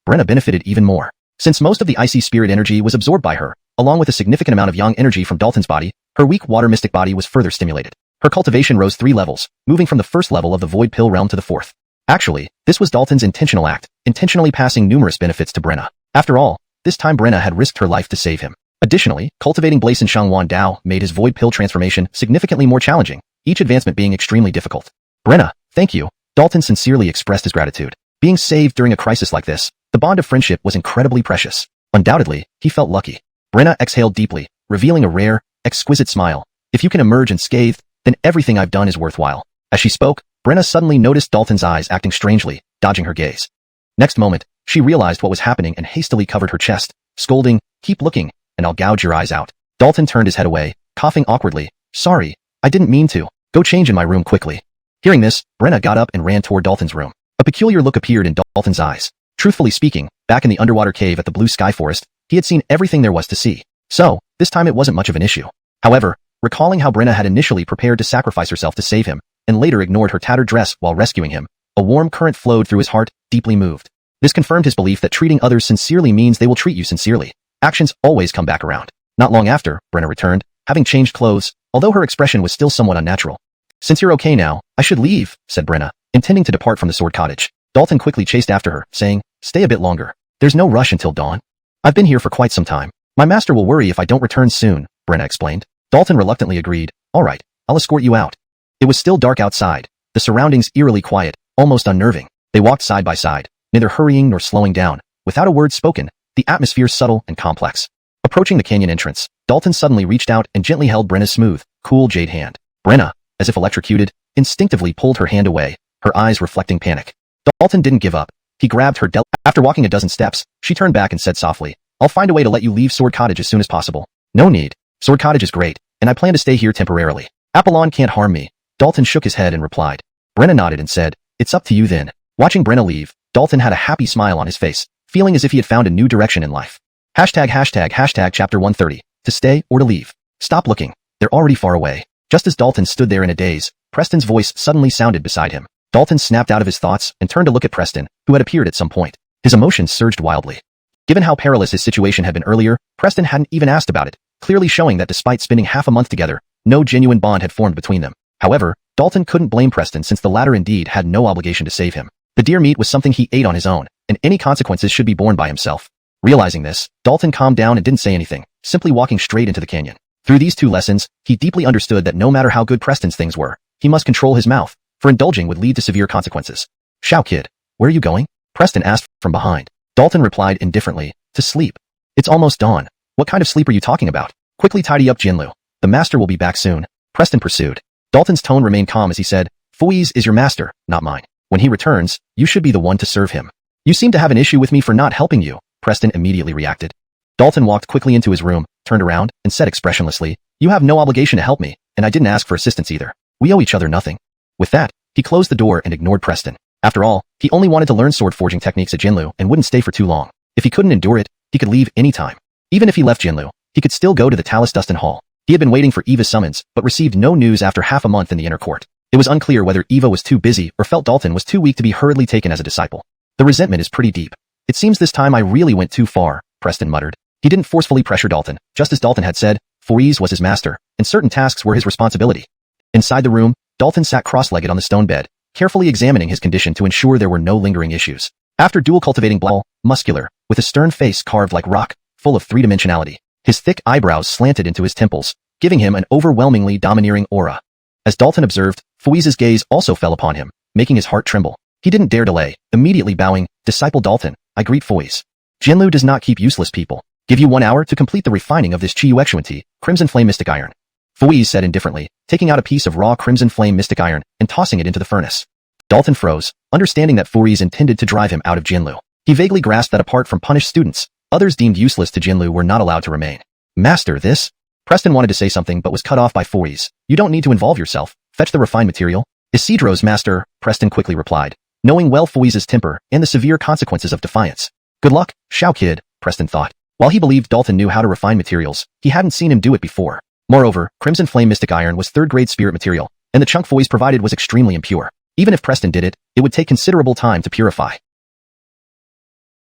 Brenna benefited even more. Since most of the icy spirit energy was absorbed by her, along with a significant amount of yang energy from Dalton's body, her weak water mystic body was further stimulated. Her cultivation rose 3 levels, moving from the first level of the void pill realm to the 4th. Actually, this was Dalton's intentional act, intentionally passing numerous benefits to Brenna. After all, this time Brenna had risked her life to save him. Additionally, cultivating Blaze and Shangwan Dao made his void pill transformation significantly more challenging, each advancement being extremely difficult. Brenna, thank you. Dalton sincerely expressed his gratitude. Being saved during a crisis like this, the bond of friendship was incredibly precious. Undoubtedly, he felt lucky. Brenna exhaled deeply, revealing a rare, exquisite smile. If you can emerge unscathed, then everything I've done is worthwhile. As she spoke, Brenna suddenly noticed Dalton's eyes acting strangely, dodging her gaze. Next moment, she realized what was happening and hastily covered her chest, scolding, keep looking, and I'll gouge your eyes out. Dalton turned his head away, coughing awkwardly. Sorry, I didn't mean to. Go change in my room quickly. Hearing this, Brenna got up and ran toward Dalton's room. A peculiar look appeared in Dalton's eyes. Truthfully speaking, back in the underwater cave at the Blue Sky Forest, he had seen everything there was to see. So, this time it wasn't much of an issue. However, recalling how Brenna had initially prepared to sacrifice herself to save him, and later ignored her tattered dress while rescuing him, a warm current flowed through his heart, deeply moved. This confirmed his belief that treating others sincerely means they will treat you sincerely. Actions always come back around. Not long after, Brenna returned, having changed clothes, although her expression was still somewhat unnatural. Since you're okay now, I should leave, said Brenna, intending to depart from the Sword Cottage. Dalton quickly chased after her, saying, stay a bit longer. There's no rush until dawn. I've been here for quite some time. My master will worry if I don't return soon, Brenna explained. Dalton reluctantly agreed. All right, I'll escort you out. It was still dark outside, the surroundings eerily quiet, almost unnerving. They walked side by side, neither hurrying nor slowing down, without a word spoken, the atmosphere subtle and complex. Approaching the canyon entrance, Dalton suddenly reached out and gently held Brenna's smooth, cool jade hand. Brenna, as if electrocuted, instinctively pulled her hand away, her eyes reflecting panic. Dalton didn't give up. He grabbed her After walking a dozen steps, she turned back and said softly, I'll find a way to let you leave Sword Cottage as soon as possible. No need. Sword Cottage is great, and I plan to stay here temporarily. Apollon can't harm me. Dalton shook his head and replied. Brenna nodded and said, it's up to you then. Watching Brenna leave, Dalton had a happy smile on his face, feeling as if he had found a new direction in life. Hashtag chapter 130. To stay or to leave. Stop looking. They're already far away. Just as Dalton stood there in a daze, Preston's voice suddenly sounded beside him. Dalton snapped out of his thoughts and turned to look at Preston, who had appeared at some point. His emotions surged wildly. Given how perilous his situation had been earlier, Preston hadn't even asked about it, clearly showing that despite spending half a month together, no genuine bond had formed between them. However, Dalton couldn't blame Preston since the latter indeed had no obligation to save him. The deer meat was something he ate on his own, and any consequences should be borne by himself. Realizing this, Dalton calmed down and didn't say anything, simply walking straight into the canyon. Through these two lessons, he deeply understood that no matter how good Preston's things were, he must control his mouth, for indulging would lead to severe consequences. "Shao kid, where are you going?" Preston asked from behind. Dalton replied indifferently, "To sleep." "It's almost dawn. What kind of sleep are you talking about?" "Quickly tidy up, Jinlu. The master will be back soon," Preston pursued. Dalton's tone remained calm as he said, "Fui's is your master, not mine. When he returns, you should be the one to serve him." "You seem to have an issue with me for not helping you," Preston immediately reacted. Dalton walked quickly into his room, turned around, and said expressionlessly, "You have no obligation to help me, and I didn't ask for assistance either. We owe each other nothing." With that, he closed the door and ignored Preston. After all, he only wanted to learn sword forging techniques at Jinlu and wouldn't stay for too long. If he couldn't endure it, he could leave any time. Even if he left Jinlu, he could still go to the Talus Dustin Hall. He had been waiting for Eva's summons, but received no news after half a month in the inner court. It was unclear whether Eva was too busy or felt Dalton was too weak to be hurriedly taken as a disciple. "The resentment is pretty deep. It seems this time I really went too far," Preston muttered. He didn't forcefully pressure Dalton, just as Dalton had said, Fui's was his master, and certain tasks were his responsibility. Inside the room, Dalton sat cross-legged on the stone bed, carefully examining his condition to ensure there were no lingering issues. After dual cultivating ball, muscular, with a stern face carved like rock, full of three-dimensionality, his thick eyebrows slanted into his temples, giving him an overwhelmingly domineering aura. As Dalton observed, Fui's gaze also fell upon him, making his heart tremble. He didn't dare delay, immediately bowing, "Disciple Dalton, I greet Fui's. Jinlu does not keep useless people. Give you 1 hour to complete the refining of this Chi-Yuexuan Crimson Flame Mystic Iron." Fui's said indifferently, taking out a piece of raw Crimson Flame Mystic Iron and tossing it into the furnace. Dalton froze, understanding that Fui's intended to drive him out of Jinlu. He vaguely grasped that apart from punished students, others deemed useless to Jinlu were not allowed to remain. "Master, this?" Preston wanted to say something but was cut off by Fui's. "You don't need to involve yourself. Fetch the refined material." "Isidro's master," Preston quickly replied, knowing well Fui's temper and the severe consequences of defiance. "Good luck, Shao kid," Preston thought. While he believed Dalton knew how to refine materials, he hadn't seen him do it before. Moreover, Crimson Flame Mystic Iron was third-grade spirit material, and the chunk Fui's provided was extremely impure. Even if Preston did it, it would take considerable time to purify.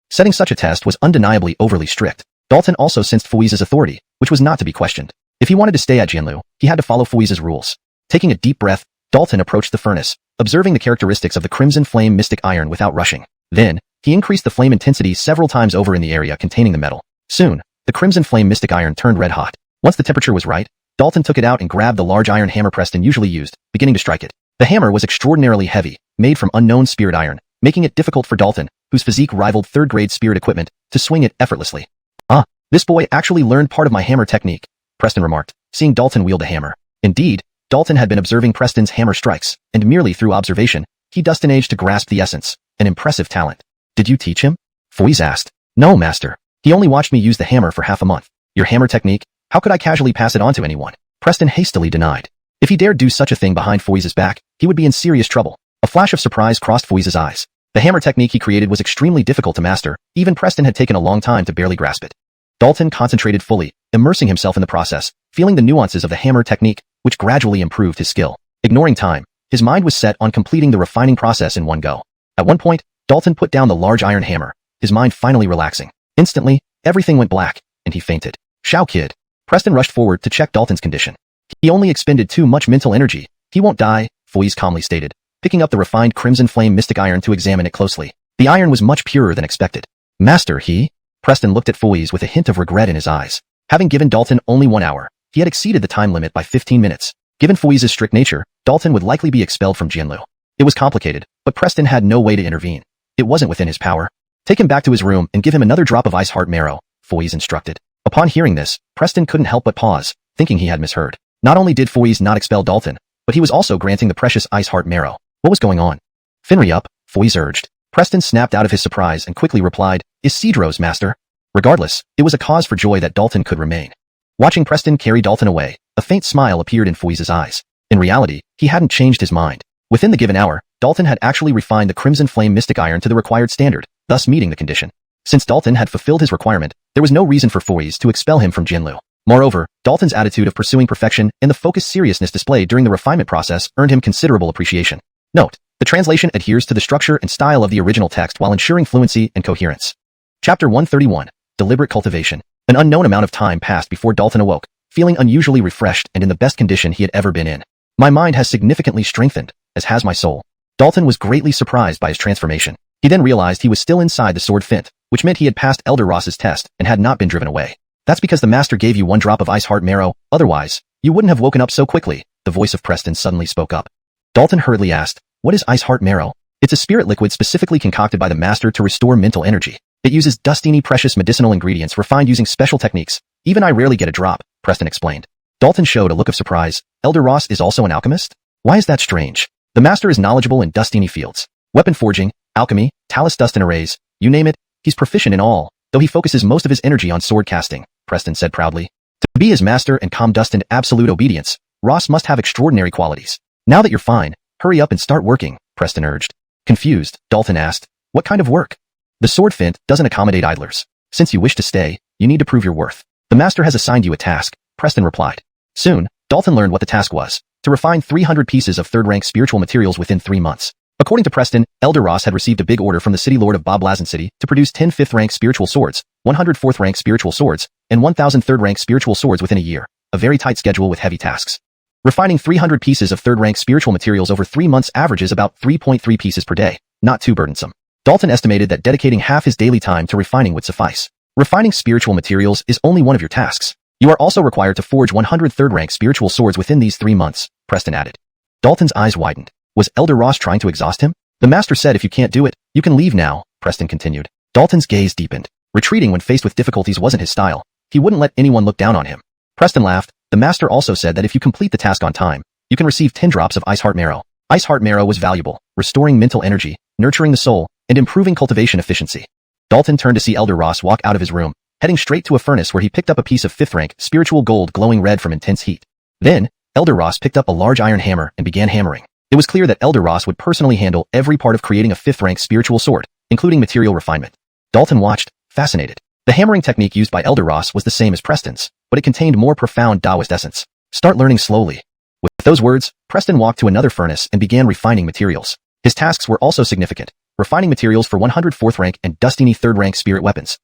Setting such a test was undeniably overly strict. Dalton also sensed Fui's authority, which was not to be questioned. If he wanted to stay at Jinlu, he had to follow Fui's rules. Taking a deep breath, Dalton approached the furnace, observing the characteristics of the Crimson Flame Mystic Iron without rushing. Then, he increased the flame intensity several times over in the area containing the metal. Soon, the Crimson Flame Mystic Iron turned red hot. Once the temperature was right, Dalton took it out and grabbed the large iron hammer Preston usually used, beginning to strike it. The hammer was extraordinarily heavy, made from unknown spirit iron, making it difficult for Dalton, whose physique rivaled third-grade spirit equipment, to swing it effortlessly. "Ah, this boy actually learned part of my hammer technique," Preston remarked, seeing Dalton wield a hammer. Indeed, Dalton had been observing Preston's hammer strikes, and merely through observation, he just managed to grasp the essence, an impressive talent. "Did you teach him?" Fui's asked. "No, master. He only watched me use the hammer for half a month." "Your hammer technique? How could I casually pass it on to anyone?" Preston hastily denied. If he dared do such a thing behind Fui's back, he would be in serious trouble. A flash of surprise crossed Fui's eyes. The hammer technique he created was extremely difficult to master, even Preston had taken a long time to barely grasp it. Dalton concentrated fully, immersing himself in the process, feeling the nuances of the hammer technique, which gradually improved his skill. Ignoring time, his mind was set on completing the refining process in one go. At one point, Dalton put down the large iron hammer, his mind finally relaxing. Instantly, everything went black, and he fainted. "Shao kid." Preston rushed forward to check Dalton's condition. "He only expended too much mental energy. He won't die," Fui's calmly stated, picking up the refined Crimson Flame Mystic Iron to examine it closely. The iron was much purer than expected. "Master, he?" Preston looked at Fui's with a hint of regret in his eyes. Having given Dalton only 1 hour, he had exceeded the time limit by 15 minutes. Given Fui's strict nature, Dalton would likely be expelled from Jinlu. It was complicated, but Preston had no way to intervene. It wasn't within his power. "Take him back to his room and give him another drop of ice heart marrow," Fui's instructed. Upon hearing this, Preston couldn't help but pause, thinking he had misheard. Not only did Fui's not expel Dalton, but he was also granting the precious ice heart marrow. What was going on? "Finry up," Fui's urged. Preston snapped out of his surprise and quickly replied, "Isidro's master." Regardless, it was a cause for joy that Dalton could remain. Watching Preston carry Dalton away, a faint smile appeared in Fui's eyes. In reality, he hadn't changed his mind. Within the given hour, Dalton had actually refined the Crimson Flame Mystic Iron to the required standard, thus meeting the condition. Since Dalton had fulfilled his requirement, there was no reason for Fui's to expel him from Jinlu. Moreover, Dalton's attitude of pursuing perfection and the focused seriousness displayed during the refinement process earned him considerable appreciation. Note: the translation adheres to the structure and style of the original text while ensuring fluency and coherence. Chapter 131. Deliberate Cultivation. An unknown amount of time passed before Dalton awoke, feeling unusually refreshed and in the best condition he had ever been in. My mind has significantly strengthened, as has my soul. Dalton was greatly surprised by his transformation. He then realized he was still inside the sword fint, which meant he had passed Elder Ross's test and had not been driven away. That's because the master gave you one drop of ice heart marrow, otherwise, you wouldn't have woken up so quickly. The voice of Preston suddenly spoke up. Dalton hurriedly asked, "What is ice heart marrow?" "It's a spirit liquid specifically concocted by the master to restore mental energy. It uses dustiny precious medicinal ingredients refined using special techniques. Even I rarely get a drop," Preston explained. Dalton showed a look of surprise. "Elder Ross is also an alchemist? Why is that strange? The master is knowledgeable in dustiny fields. Weapon forging, alchemy, talus dust and arrays, you name it, he's proficient in all, though he focuses most of his energy on sword casting," Preston said proudly. "To be his master and calm dust in absolute obedience, Ross must have extraordinary qualities. Now that you're fine, hurry up and start working," Preston urged. Confused, Dalton asked, "What kind of work?" "The sword fint doesn't accommodate idlers. Since you wish to stay, you need to prove your worth. The master has assigned you a task," Preston replied. Soon, Dalton learned what the task was: to refine 300 pieces of third-rank spiritual materials within 3 months. According to Preston, Elder Ross had received a big order from the city lord of Boblazon City to produce 10 5th-rank spiritual swords, 100 4th-rank spiritual swords, and 1,000 3rd-rank spiritual swords within a year, a very tight schedule with heavy tasks. Refining 300 pieces of 3rd-rank spiritual materials over 3 months averages about 3.3 pieces per day, not too burdensome. Dalton estimated that dedicating half his daily time to refining would suffice. Refining spiritual materials is only one of your tasks. You are also required to forge 100 3rd-rank spiritual swords within these 3 months, Preston added. Dalton's eyes widened. Was Elder Ross trying to exhaust him? "The master said if you can't do it, you can leave now," Preston continued. Dalton's gaze deepened. Retreating when faced with difficulties wasn't his style. He wouldn't let anyone look down on him. Preston laughed. "The master also said that if you complete the task on time, you can receive 10 drops of ice heart marrow." Ice heart marrow was valuable, restoring mental energy, nurturing the soul, and improving cultivation efficiency. Dalton turned to see Elder Ross walk out of his room, heading straight to a furnace where he picked up a piece of 5th-rank spiritual gold glowing red from intense heat. Then, Elder Ross picked up a large iron hammer and began hammering. It was clear that Elder Ross would personally handle every part of creating a 5th-rank spiritual sword, including material refinement. Dalton watched, fascinated. The hammering technique used by Elder Ross was the same as Preston's, but it contained more profound Taoist essence. "Start learning slowly." With those words, Preston walked to another furnace and began refining materials. His tasks were also significant, refining materials for 100 4th-rank and dustiny 3rd-rank spirit weapons.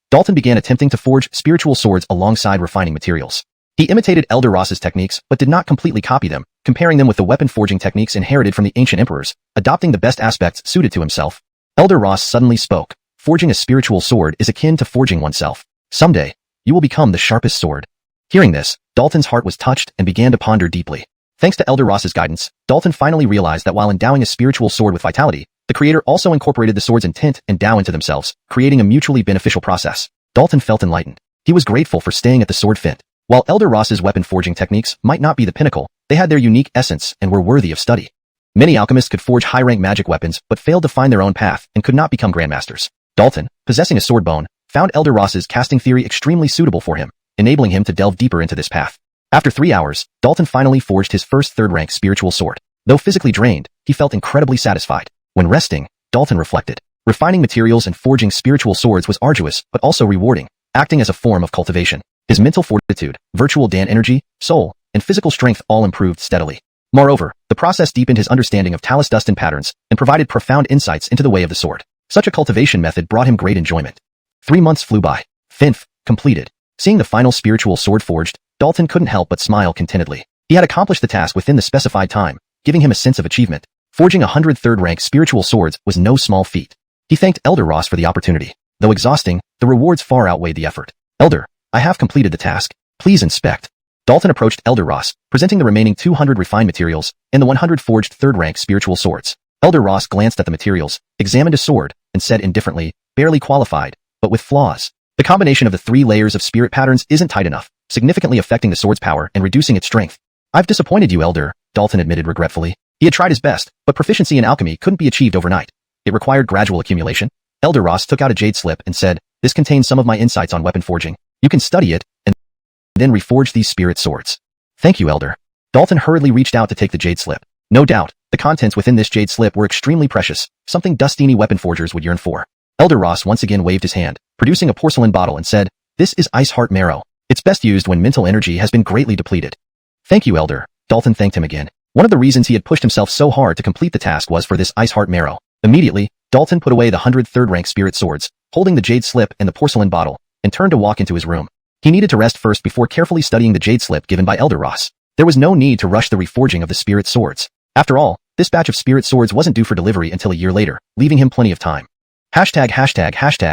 Dalton began attempting to forge spiritual swords alongside refining materials. He imitated Elder Ross's techniques but did not completely copy them, comparing them with the weapon forging techniques inherited from the ancient emperors, adopting the best aspects suited to himself. Elder Ross suddenly spoke. "Forging a spiritual sword is akin to forging oneself. Someday, you will become the sharpest sword." Hearing this, Dalton's heart was touched and began to ponder deeply. Thanks to Elder Ross's guidance, Dalton finally realized that while endowing a spiritual sword with vitality, the creator also incorporated the sword's intent and Tao into themselves, creating a mutually beneficial process. Dalton felt enlightened. He was grateful for staying at the sword fint. While Elder Ross's weapon forging techniques might not be the pinnacle, they had their unique essence and were worthy of study. Many alchemists could forge high-rank magic weapons but failed to find their own path and could not become grandmasters. Dalton, possessing a sword bone, found Elder Ross's casting theory extremely suitable for him, enabling him to delve deeper into this path. After 3 hours, Dalton finally forged his first 3rd-rank spiritual sword. Though physically drained, he felt incredibly satisfied. When resting, Dalton reflected. Refining materials and forging spiritual swords was arduous but also rewarding, acting as a form of cultivation. His mental fortitude, virtual Dan energy, soul, and physical strength all improved steadily. Moreover, the process deepened his understanding of talus dust and patterns and provided profound insights into the way of the sword. Such a cultivation method brought him great enjoyment. 3 months flew by. Finth, completed. Seeing the final spiritual sword forged, Dalton couldn't help but smile contentedly. He had accomplished the task within the specified time, giving him a sense of achievement. Forging 100 3rd-rank spiritual swords was no small feat. He thanked Elder Ross for the opportunity. Though exhausting, the rewards far outweighed the effort. "Elder, I have completed the task. Please inspect." Dalton approached Elder Ross, presenting the remaining 200 refined materials and the 100 forged 3rd-rank spiritual swords. Elder Ross glanced at the materials, examined his sword, and said indifferently, "Barely qualified, but with flaws. The combination of the 3 layers of spirit patterns isn't tight enough, significantly affecting the sword's power and reducing its strength." "I've disappointed you, Elder," Dalton admitted regretfully. He had tried his best, but proficiency in alchemy couldn't be achieved overnight. It required gradual accumulation. Elder Ross took out a jade slip and said, "This contains some of my insights on weapon forging. You can study it, and then reforge these spirit swords." "Thank you, Elder." Dalton hurriedly reached out to take the jade slip. No doubt, the contents within this jade slip were extremely precious, something dustini weapon forgers would yearn for. Elder Ross once again waved his hand, producing a porcelain bottle and said, "This is ice heart marrow. It's best used when mental energy has been greatly depleted. Thank you, Elder. Dalton thanked him again. One of the reasons he had pushed himself so hard to complete the task was for this ice heart marrow. Immediately, Dalton put away the 103rd rank spirit swords, holding the jade slip and the porcelain bottle, and turned to walk into his room. He needed to rest first before carefully studying the jade slip given by Elder Ross. There was no need to rush the reforging of the spirit swords. After all, this batch of spirit swords wasn't due for delivery until a year later, leaving him plenty of time.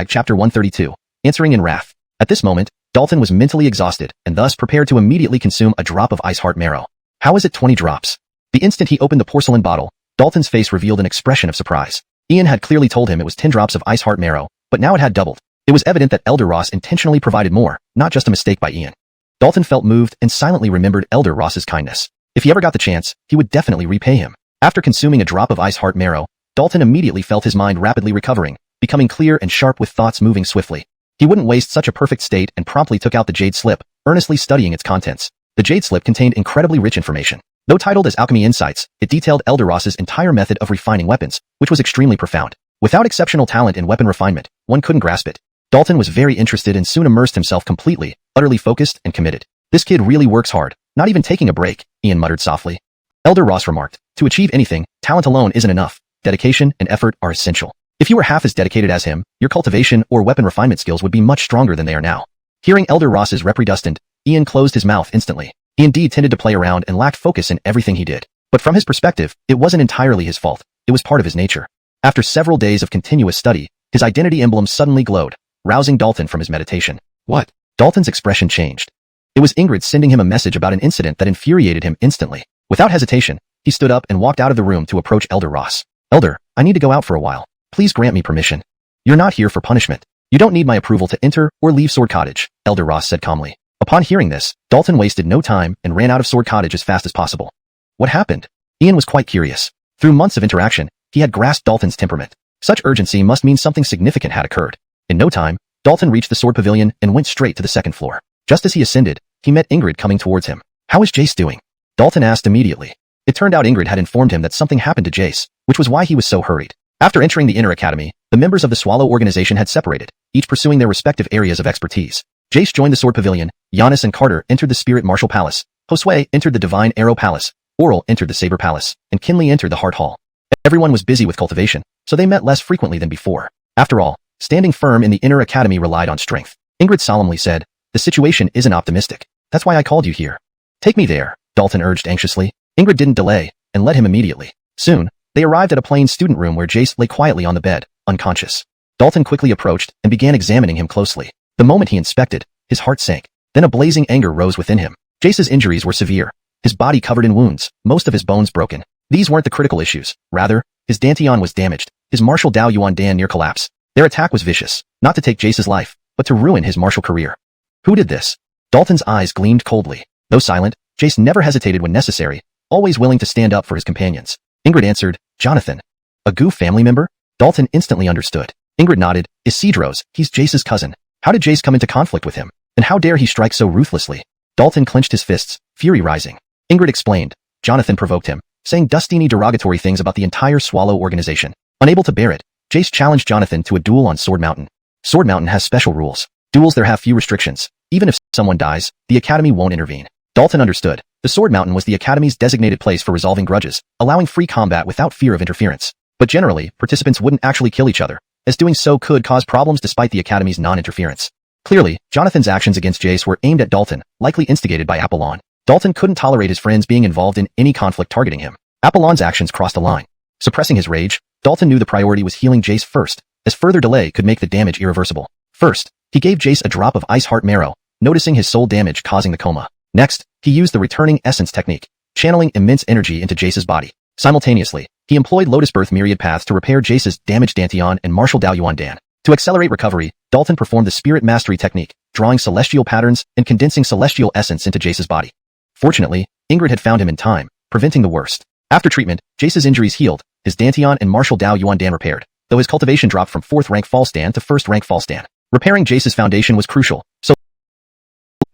Chapter 132. Answering in wrath. At this moment, Dalton was mentally exhausted and thus prepared to immediately consume a drop of ice heart marrow. How is it 20 drops? The instant he opened the porcelain bottle, Dalton's face revealed an expression of surprise. Ian had clearly told him it was 10 drops of ice heart marrow, but now it had doubled. It was evident that Elder Ross intentionally provided more, not just a mistake by Ian. Dalton felt moved and silently remembered Elder Ross's kindness. If he ever got the chance, he would definitely repay him. After consuming a drop of ice heart marrow, Dalton immediately felt his mind rapidly recovering, becoming clear and sharp with thoughts moving swiftly. He wouldn't waste such a perfect state and promptly took out the jade slip, earnestly studying its contents. The jade slip contained incredibly rich information. Though titled as Alchemy Insights, it detailed Elder Ross's entire method of refining weapons, which was extremely profound. Without exceptional talent in weapon refinement, one couldn't grasp it. Dalton was very interested and soon immersed himself completely, utterly focused and committed. This kid really works hard, not even taking a break, Ian muttered softly. Elder Ross remarked, to achieve anything, talent alone isn't enough. Dedication and effort are essential. If you were half as dedicated as him, your cultivation or weapon refinement skills would be much stronger than they are now. Hearing Elder Ross's repredestined, Ian closed his mouth instantly. He indeed tended to play around and lacked focus in everything he did. But from his perspective, it wasn't entirely his fault. It was part of his nature. After several days of continuous study, his identity emblem suddenly glowed, rousing Dalton from his meditation. What? Dalton's expression changed. It was Ingrid sending him a message about an incident that infuriated him instantly. Without hesitation, he stood up and walked out of the room to approach Elder Ross. Elder, I need to go out for a while. Please grant me permission. You're not here for punishment. You don't need my approval to enter or leave Sword Cottage, Elder Ross said calmly. Upon hearing this, Dalton wasted no time and ran out of Sword Cottage as fast as possible. What happened? Ian was quite curious. Through months of interaction, he had grasped Dalton's temperament. Such urgency must mean something significant had occurred. In no time, Dalton reached the sword pavilion and went straight to the second floor. Just as he ascended, he met Ingrid coming towards him. How is Jace doing? Dalton asked immediately. It turned out Ingrid had informed him that something happened to Jace, which was why he was so hurried. After entering the inner academy, the members of the Swallow organization had separated, each pursuing their respective areas of expertise. Jace joined the sword pavilion, Giannis and Carter entered the Spirit Martial Palace, Josue entered the Divine Arrow Palace, Oral entered the Saber Palace, and Kinley entered the Heart Hall. Everyone was busy with cultivation, so they met less frequently than before. After all, standing firm in the inner academy relied on strength. Ingrid solemnly said, the situation isn't optimistic. That's why I called you here. Take me there, Dalton urged anxiously. Ingrid didn't delay, and led him immediately. Soon, they arrived at a plain student room where Jace lay quietly on the bed, unconscious. Dalton quickly approached and began examining him closely. The moment he inspected, his heart sank. Then a blazing anger rose within him. Jace's injuries were severe. His body covered in wounds, most of his bones broken. These weren't the critical issues. Rather, his Dantian was damaged, his martial Dao Yuan Dan near collapse. Their attack was vicious, not to take Jace's life, but to ruin his martial career. Who did this? Dalton's eyes gleamed coldly. Though silent, Jace never hesitated when necessary, always willing to stand up for his companions. Ingrid answered, Jonathan. A Gu family member? Dalton instantly understood. Ingrid nodded, Isidro's, he's Jace's cousin. How did Jace come into conflict with him? And how dare he strike so ruthlessly? Dalton clenched his fists, fury rising. Ingrid explained. Jonathan provoked him, saying dustiny derogatory things about the entire Swallow organization. Unable to bear it, Jace challenged Jonathan to a duel on Sword Mountain. Sword Mountain has special rules. Duels there have few restrictions. Even if someone dies, the Academy won't intervene. Dalton understood. The Sword Mountain was the Academy's designated place for resolving grudges, allowing free combat without fear of interference. But generally, participants wouldn't actually kill each other, as doing so could cause problems despite the Academy's non-interference. Clearly, Jonathan's actions against Jace were aimed at Dalton, likely instigated by Apollon. Dalton couldn't tolerate his friends being involved in any conflict targeting him. Apollon's actions crossed a line. Suppressing his rage, Dalton knew the priority was healing Jace first, as further delay could make the damage irreversible. First, he gave Jace a drop of ice heart marrow, noticing his soul damage causing the coma. Next, he used the returning essence technique, channeling immense energy into Jace's body. Simultaneously, he employed Lotus Birth Myriad Paths to repair Jace's damaged Dantian and martial Dao Yuan Dan. To accelerate recovery, Dalton performed the Spirit Mastery technique, drawing celestial patterns and condensing celestial essence into Jace's body. Fortunately, Ingrid had found him in time, preventing the worst. After treatment, Jace's injuries healed, his Dantian and martial Dao Yuan Dan repaired, though his cultivation dropped from 4th rank False Dan to 1st rank False Dan. Repairing Jace's foundation was crucial, so...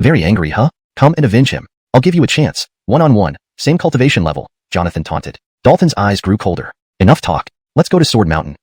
Very angry, huh? Come and avenge him. I'll give you a chance. One-on-one, same cultivation level, Jonathan taunted. Dalton's eyes grew colder. Enough talk. Let's go to Sword Mountain.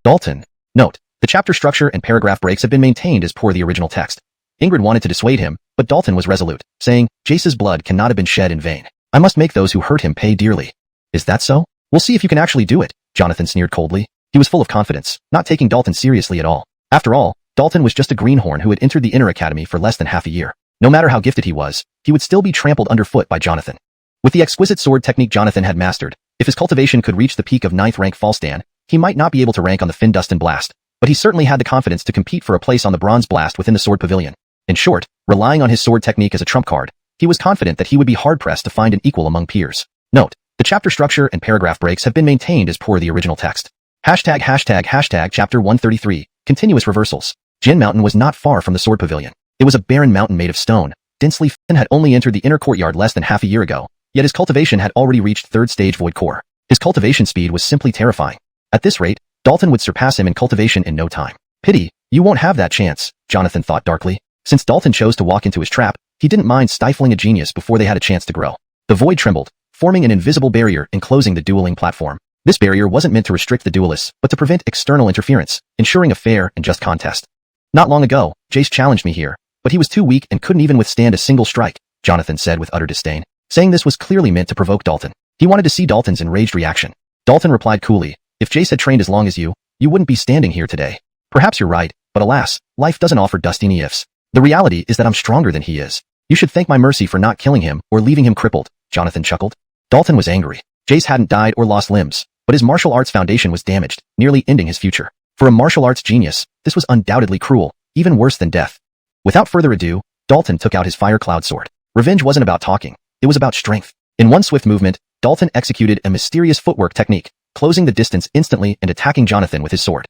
Dalton. Note, the chapter structure and paragraph breaks have been maintained as per the original text. Ingrid wanted to dissuade him, But Dalton was resolute, saying, Jace's blood cannot have been shed in vain. I must make those who hurt him pay dearly. Is that so? We'll see if you can actually do it, Jonathan sneered coldly. He was full of confidence, not taking Dalton seriously at all. After all, Dalton was just a greenhorn who had entered the inner academy for less than half a year. No matter how gifted he was, he would still be trampled underfoot by Jonathan. With the exquisite sword technique Jonathan had mastered, if his cultivation could reach the peak of 9th rank Falstan, he might not be able to rank on the Findustan Blast, but he certainly had the confidence to compete for a place on the Bronze Blast within the Sword Pavilion. In short, relying on his sword technique as a trump card, he was confident that he would be hard-pressed to find an equal among peers. Note: the chapter structure and paragraph breaks have been maintained as per the original text. ####Chapter 133, Continuous Reversals. Jin Mountain was not far from the Sword Pavilion. It was a barren mountain made of stone, densely and had only entered the inner courtyard less than half a year ago, yet his cultivation had already reached 3rd stage Void Core. His cultivation speed was simply terrifying. At this rate, Dalton would surpass him in cultivation in no time. Pity, you won't have that chance, Jonathan thought darkly. Since Dalton chose to walk into his trap, he didn't mind stifling a genius before they had a chance to grow. The void trembled, forming an invisible barrier enclosing the dueling platform. This barrier wasn't meant to restrict the duelists, but to prevent external interference, ensuring a fair and just contest. Not long ago, Jace challenged me here, but he was too weak and couldn't even withstand a single strike, Jonathan said with utter disdain. Saying this was clearly meant to provoke Dalton. He wanted to see Dalton's enraged reaction. Dalton replied coolly, if Jace had trained as long as you wouldn't be standing here today. Perhaps you're right, but alas, life doesn't offer destiny ifs. The reality is that I'm stronger than he is. You should thank my mercy for not killing him or leaving him crippled, Jonathan chuckled. Dalton was angry. Jace hadn't died or lost limbs, but his martial arts foundation was damaged, nearly ending his future. For a martial arts genius, this was undoubtedly cruel, even worse than death. Without further ado, Dalton took out his fire cloud sword. Revenge wasn't about talking, it was about strength. In one swift movement, Dalton executed a mysterious footwork technique, closing the distance instantly and attacking Jonathan with his sword.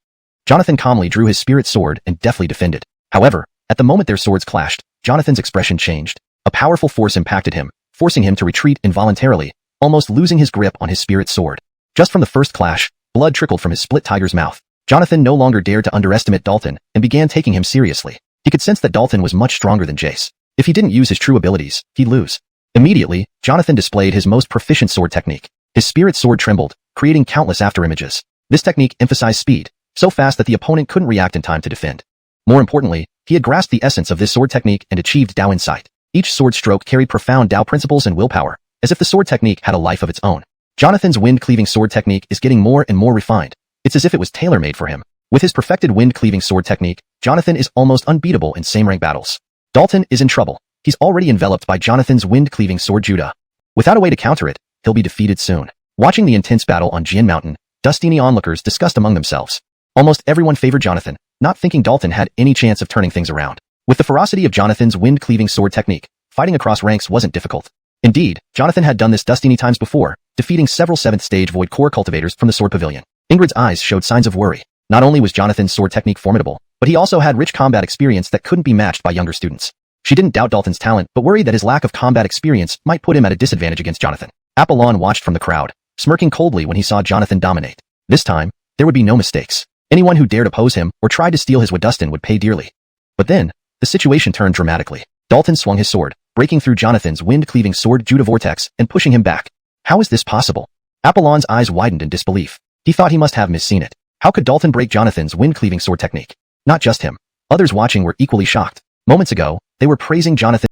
Jonathan calmly drew his spirit sword and deftly defended. However, at the moment their swords clashed, Jonathan's expression changed. A powerful force impacted him, forcing him to retreat involuntarily, almost losing his grip on his spirit sword. Just from the first clash, blood trickled from his split tiger's mouth. Jonathan no longer dared to underestimate Dalton and began taking him seriously. He could sense that Dalton was much stronger than Jace. If he didn't use his true abilities, he'd lose. Immediately, Jonathan displayed his most proficient sword technique. His spirit sword trembled, creating countless afterimages. This technique emphasized speed, so fast that the opponent couldn't react in time to defend. More importantly, he had grasped the essence of this sword technique and achieved Dao insight. Each sword stroke carried profound Dao principles and willpower, as if the sword technique had a life of its own. Jonathan's wind-cleaving sword technique is getting more and more refined. It's as if it was tailor-made for him. With his perfected wind-cleaving sword technique, Jonathan is almost unbeatable in same-rank battles. Dalton is in trouble. He's already enveloped by Jonathan's wind-cleaving sword Judah. Without a way to counter it, he'll be defeated soon. Watching the intense battle on Jian Mountain, Dustini onlookers discussed among themselves. Almost everyone favored Jonathan, not thinking Dalton had any chance of turning things around. With the ferocity of Jonathan's wind-cleaving sword technique, fighting across ranks wasn't difficult. Indeed, Jonathan had done this Dustini times before, defeating several 7th stage Void Core cultivators from the Sword Pavilion. Ingrid's eyes showed signs of worry. Not only was Jonathan's sword technique formidable, but he also had rich combat experience that couldn't be matched by younger students. She didn't doubt Dalton's talent, but worried that his lack of combat experience might put him at a disadvantage against Jonathan. Apollon watched from the crowd, smirking coldly when he saw Jonathan dominate. This time, there would be no mistakes. Anyone who dared oppose him or tried to steal his Wadustin would pay dearly. But then, the situation turned dramatically. Dalton swung his sword, breaking through Jonathan's wind-cleaving sword Judah Vortex and pushing him back. How is this possible? Apollon's eyes widened in disbelief. He thought he must have misseen it. How could Dalton break Jonathan's wind-cleaving sword technique? Not just him. Others watching were equally shocked. Moments ago, they were praising Jonathan's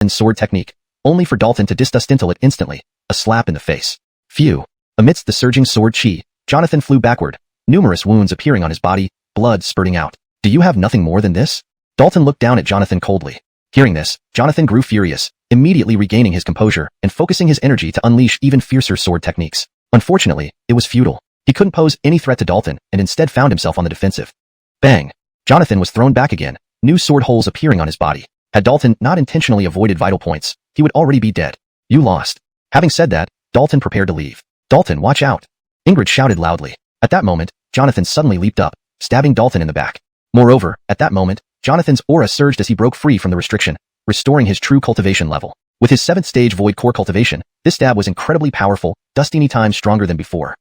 sword technique, only for Dalton to disdustintle it instantly, a slap in the face. Phew. Amidst the surging sword chi, Jonathan flew backward, numerous wounds appearing on his body, blood spurting out. Do you have nothing more than this? Dalton looked down at Jonathan coldly. Hearing this, Jonathan grew furious, immediately regaining his composure and focusing his energy to unleash even fiercer sword techniques. Unfortunately, it was futile. He couldn't pose any threat to Dalton and instead found himself on the defensive. Bang! Jonathan was thrown back again, new sword holes appearing on his body. Had Dalton not intentionally avoided vital points, he would already be dead. You lost. Having said that, Dalton prepared to leave. Dalton, watch out! Ingrid shouted loudly. At that moment, Jonathan suddenly leaped up, stabbing Dalton in the back. Moreover, at that moment, Jonathan's aura surged as he broke free from the restriction, restoring his true cultivation level. With his 7th stage Void Core cultivation, this stab was incredibly powerful, Dustini times stronger than before.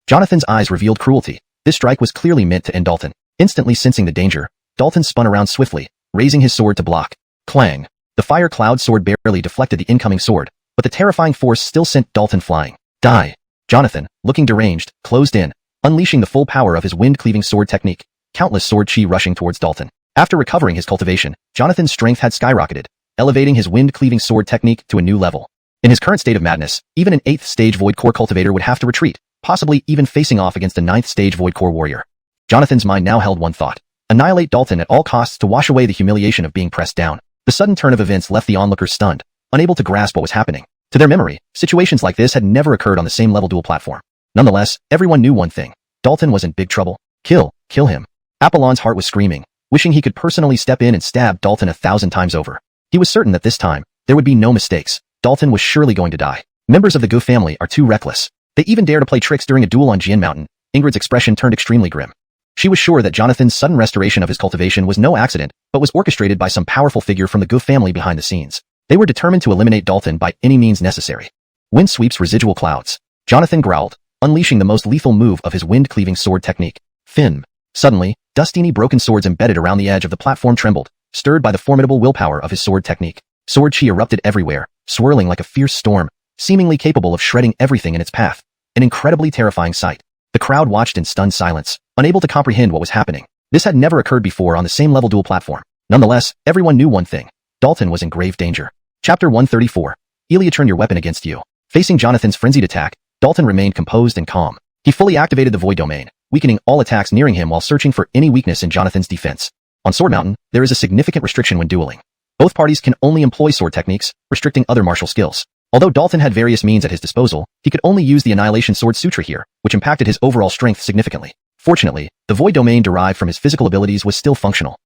Jonathan's eyes revealed cruelty. This strike was clearly meant to end Dalton. Instantly sensing the danger, Dalton spun around swiftly, raising his sword to block. Clang! The fire cloud sword barely deflected the incoming sword, but the terrifying force still sent Dalton flying. Die! Jonathan, looking deranged, closed in, unleashing the full power of his wind-cleaving sword technique, countless sword chi rushing towards Dalton. After recovering his cultivation, Jonathan's strength had skyrocketed, elevating his wind-cleaving sword technique to a new level. In his current state of madness, even an 8th stage Void Core cultivator would have to retreat, possibly even facing off against a 9th stage Void Core warrior. Jonathan's mind now held one thought: annihilate Dalton at all costs to wash away the humiliation of being pressed down. The sudden turn of events left the onlookers stunned, unable to grasp what was happening. To their memory, situations like this had never occurred on the same level duel platform. Nonetheless, everyone knew one thing: Dalton was in big trouble. Kill him. Apollon's heart was screaming, wishing he could personally step in and stab Dalton 1,000 times over. He was certain that this time, there would be no mistakes. Dalton was surely going to die. Members of the Gu family are too reckless. They even dare to play tricks during a duel on Jian Mountain. Ingrid's expression turned extremely grim. She was sure that Jonathan's sudden restoration of his cultivation was no accident, but was orchestrated by some powerful figure from the Gu family behind the scenes. They were determined to eliminate Dalton by any means necessary. Wind sweeps residual clouds. Jonathan growled, unleashing the most lethal move of his wind-cleaving sword technique. Fin. Suddenly, dustiny broken swords embedded around the edge of the platform trembled, stirred by the formidable willpower of his sword technique. Sword chi erupted everywhere, swirling like a fierce storm, seemingly capable of shredding everything in its path. An incredibly terrifying sight. The crowd watched in stunned silence, unable to comprehend what was happening. This had never occurred before on the same level duel platform. Nonetheless, everyone knew one thing: Dalton was in grave danger. Chapter 134. Elia, turn your weapon against you. Facing Jonathan's frenzied attack, Dalton remained composed and calm. He fully activated the Void Domain, weakening all attacks nearing him while searching for any weakness in Jonathan's defense. On Sword Mountain, there is a significant restriction when dueling. Both parties can only employ sword techniques, restricting other martial skills. Although Dalton had various means at his disposal, he could only use the Annihilation Sword Sutra here, which impacted his overall strength significantly. Fortunately, the Void Domain derived from his physical abilities was still functional.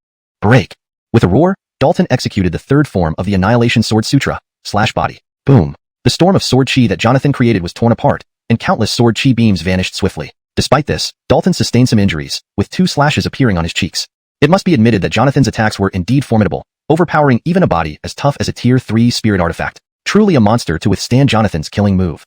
Break! With a roar, Dalton executed the third form of the Annihilation Sword Sutra, Slash Body. Boom! The storm of sword chi that Jonathan created was torn apart, and countless sword chi beams vanished swiftly. Despite this, Dalton sustained some injuries, with 2 slashes appearing on his cheeks. It must be admitted that Jonathan's attacks were indeed formidable, overpowering even a body as tough as a Tier 3 spirit artifact. Truly a monster to withstand Jonathan's killing move.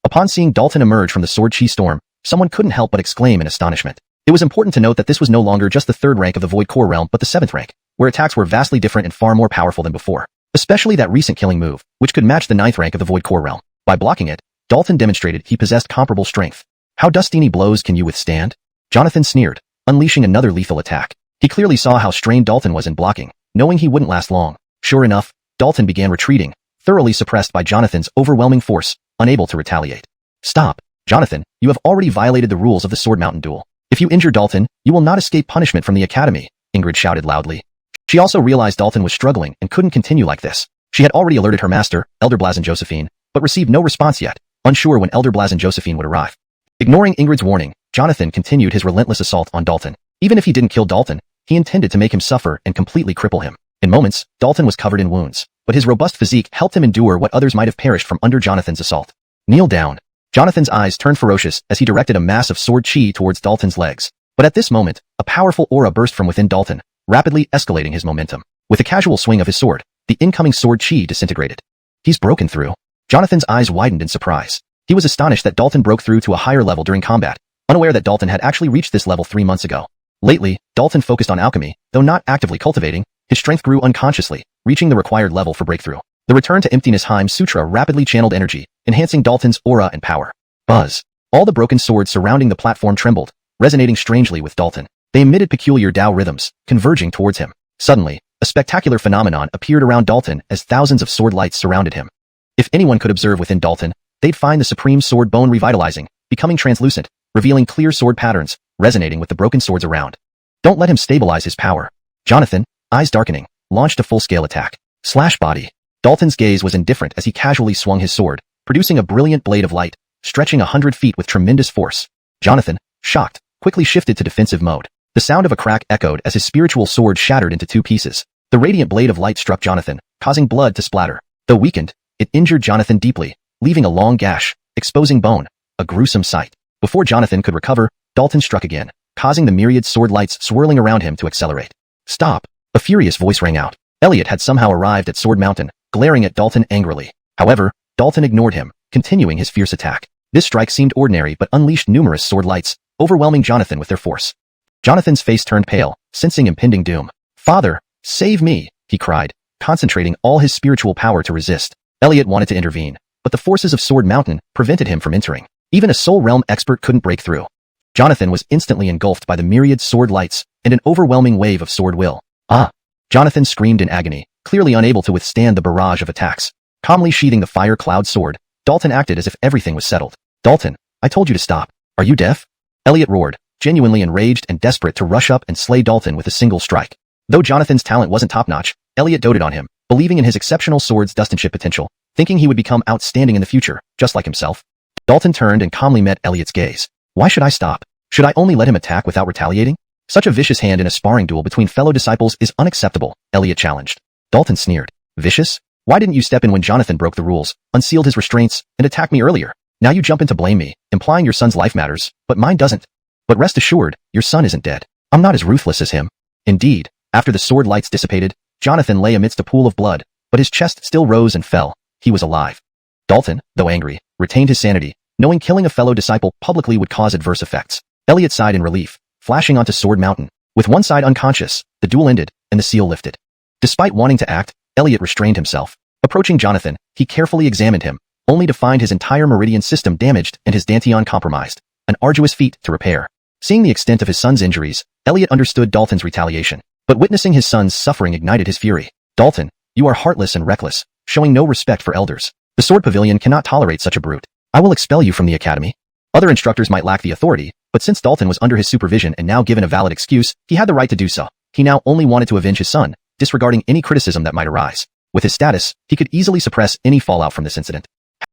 Upon seeing Dalton emerge from the sword chi storm, someone couldn't help but exclaim in astonishment. It was important to note that this was no longer just the 3rd rank of the Void Core realm but the 7th rank, where attacks were vastly different and far more powerful than before. Especially that recent killing move, which could match the 9th rank of the Void Core realm. By blocking it, Dalton demonstrated he possessed comparable strength. How dustiny blows can you withstand? Jonathan sneered, unleashing another lethal attack. He clearly saw how strained Dalton was in blocking, knowing he wouldn't last long. Sure enough, Dalton began retreating, thoroughly suppressed by Jonathan's overwhelming force, unable to retaliate. Stop, Jonathan, you have already violated the rules of the Sword Mountain duel. If you injure Dalton, you will not escape punishment from the academy, Ingrid shouted loudly. She also realized Dalton was struggling and couldn't continue like this. She had already alerted her master, Elder Blazin Josephine, but received no response yet, unsure when Elder Blazin Josephine would arrive. Ignoring Ingrid's warning, Jonathan continued his relentless assault on Dalton. Even if he didn't kill Dalton, he intended to make him suffer and completely cripple him. In moments, Dalton was covered in wounds, but his robust physique helped him endure what others might have perished from under Jonathan's assault. Kneel down. Jonathan's eyes turned ferocious as he directed a mass of sword chi towards Dalton's legs. But at this moment, a powerful aura burst from within Dalton, rapidly escalating his momentum. With a casual swing of his sword, the incoming sword chi disintegrated. He's broken through. Jonathan's eyes widened in surprise. He was astonished that Dalton broke through to a higher level during combat, unaware that Dalton had actually reached this level 3 months ago. Lately, Dalton focused on alchemy, though not actively cultivating. His strength grew unconsciously, reaching the required level for breakthrough. The return to emptiness Heim Sutra rapidly channeled energy, enhancing Dalton's aura and power. Buzz. All the broken swords surrounding the platform trembled, resonating strangely with Dalton. They emitted peculiar Tao rhythms, converging towards him. Suddenly, a spectacular phenomenon appeared around Dalton as thousands of sword lights surrounded him. If anyone could observe within Dalton, they'd find the supreme sword bone revitalizing, becoming translucent, revealing clear sword patterns, resonating with the broken swords around. Don't let him stabilize his power. Jonathan, eyes darkening, launched a full-scale attack. Slash Body. Dalton's gaze was indifferent as he casually swung his sword, producing a brilliant blade of light, stretching 100 feet with tremendous force. Jonathan, shocked, quickly shifted to defensive mode. The sound of a crack echoed as his spiritual sword shattered into 2 pieces. The radiant blade of light struck Jonathan, causing blood to splatter. Though weakened, it injured Jonathan deeply, leaving a long gash, exposing bone, a gruesome sight. Before Jonathan could recover, Dalton struck again, causing the myriad sword lights swirling around him to accelerate. Stop! A furious voice rang out. Elliot had somehow arrived at Sword Mountain, glaring at Dalton angrily. However, Dalton ignored him, continuing his fierce attack. This strike seemed ordinary but unleashed numerous sword lights, overwhelming Jonathan with their force. Jonathan's face turned pale, sensing impending doom. Father, save me, he cried, concentrating all his spiritual power to resist. Elliot wanted to intervene, but the forces of Sword Mountain prevented him from entering. Even a Soul Realm expert couldn't break through. Jonathan was instantly engulfed by the myriad sword lights and an overwhelming wave of sword will. Ah! Jonathan screamed in agony, clearly unable to withstand the barrage of attacks. Calmly sheathing the fire cloud sword, Dalton acted as if everything was settled. Dalton, I told you to stop. Are you deaf? Elliot roared, genuinely enraged and desperate to rush up and slay Dalton with a single strike. Though Jonathan's talent wasn't top-notch, Elliot doted on him, believing in his exceptional sword's dustmanship potential, thinking he would become outstanding in the future, just like himself. Dalton turned and calmly met Elliot's gaze. Why should I stop? Should I only let him attack without retaliating? Such a vicious hand in a sparring duel between fellow disciples is unacceptable, Elliot challenged. Dalton sneered. Vicious? Why didn't you step in when Jonathan broke the rules, unsealed his restraints, and attacked me earlier? Now you jump in to blame me, implying your son's life matters, but mine doesn't. But rest assured, your son isn't dead. I'm not as ruthless as him. Indeed, after the sword lights dissipated, Jonathan lay amidst a pool of blood, but his chest still rose and fell. He was alive. Dalton, though angry, retained his sanity, knowing killing a fellow disciple publicly would cause adverse effects. Elliot sighed in relief, flashing onto Sword Mountain. With one side unconscious, the duel ended, and the seal lifted. Despite wanting to act, Elliot restrained himself. Approaching Jonathan, he carefully examined him, only to find his entire meridian system damaged and his dantian compromised, an arduous feat to repair. Seeing the extent of his son's injuries, Elliot understood Dalton's retaliation, but witnessing his son's suffering ignited his fury. Dalton, you are heartless and reckless, showing no respect for elders. The Sword Pavilion cannot tolerate such a brute. I will expel you from the academy. Other instructors might lack the authority, but since Dalton was under his supervision and now given a valid excuse, he had the right to do so. He now only wanted to avenge his son, disregarding any criticism that might arise. With his status, he could easily suppress any fallout from this incident.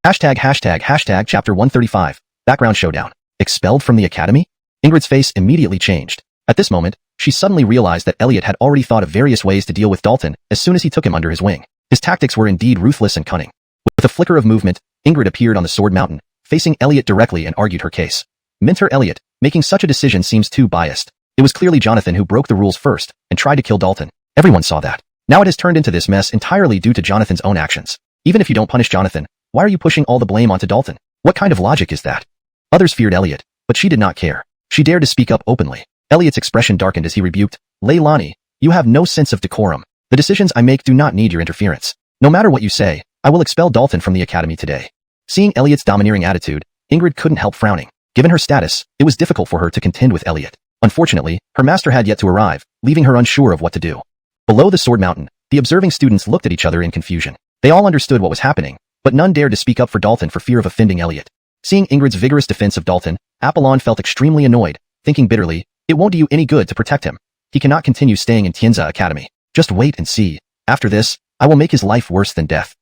##### Chapter 135. Background Showdown. Expelled from the academy? Ingrid's face immediately changed. At this moment, she suddenly realized that Elliot had already thought of various ways to deal with Dalton as soon as he took him under his wing. His tactics were indeed ruthless and cunning. With a flicker of movement, Ingrid appeared on the Sword Mountain, facing Elliot directly and argued her case. Mentor Elliot, making such a decision seems too biased. It was clearly Jonathan who broke the rules first and tried to kill Dalton. Everyone saw that. Now it has turned into this mess entirely due to Jonathan's own actions. Even if you don't punish Jonathan, why are you pushing all the blame onto Dalton? What kind of logic is that? Others feared Elliot, but she did not care. She dared to speak up openly. Elliot's expression darkened as he rebuked, Leilani, you have no sense of decorum. The decisions I make do not need your interference. No matter what you say, I will expel Dalton from the academy today. Seeing Elliot's domineering attitude, Ingrid couldn't help frowning. Given her status, it was difficult for her to contend with Elliot. Unfortunately, her master had yet to arrive, leaving her unsure of what to do. Below the Sword Mountain, the observing students looked at each other in confusion. They all understood what was happening, but none dared to speak up for Dalton for fear of offending Elliot. Seeing Ingrid's vigorous defense of Dalton, Apollon felt extremely annoyed, thinking bitterly, it won't do you any good to protect him. He cannot continue staying in Tienza Academy. Just wait and see. After this, I will make his life worse than death.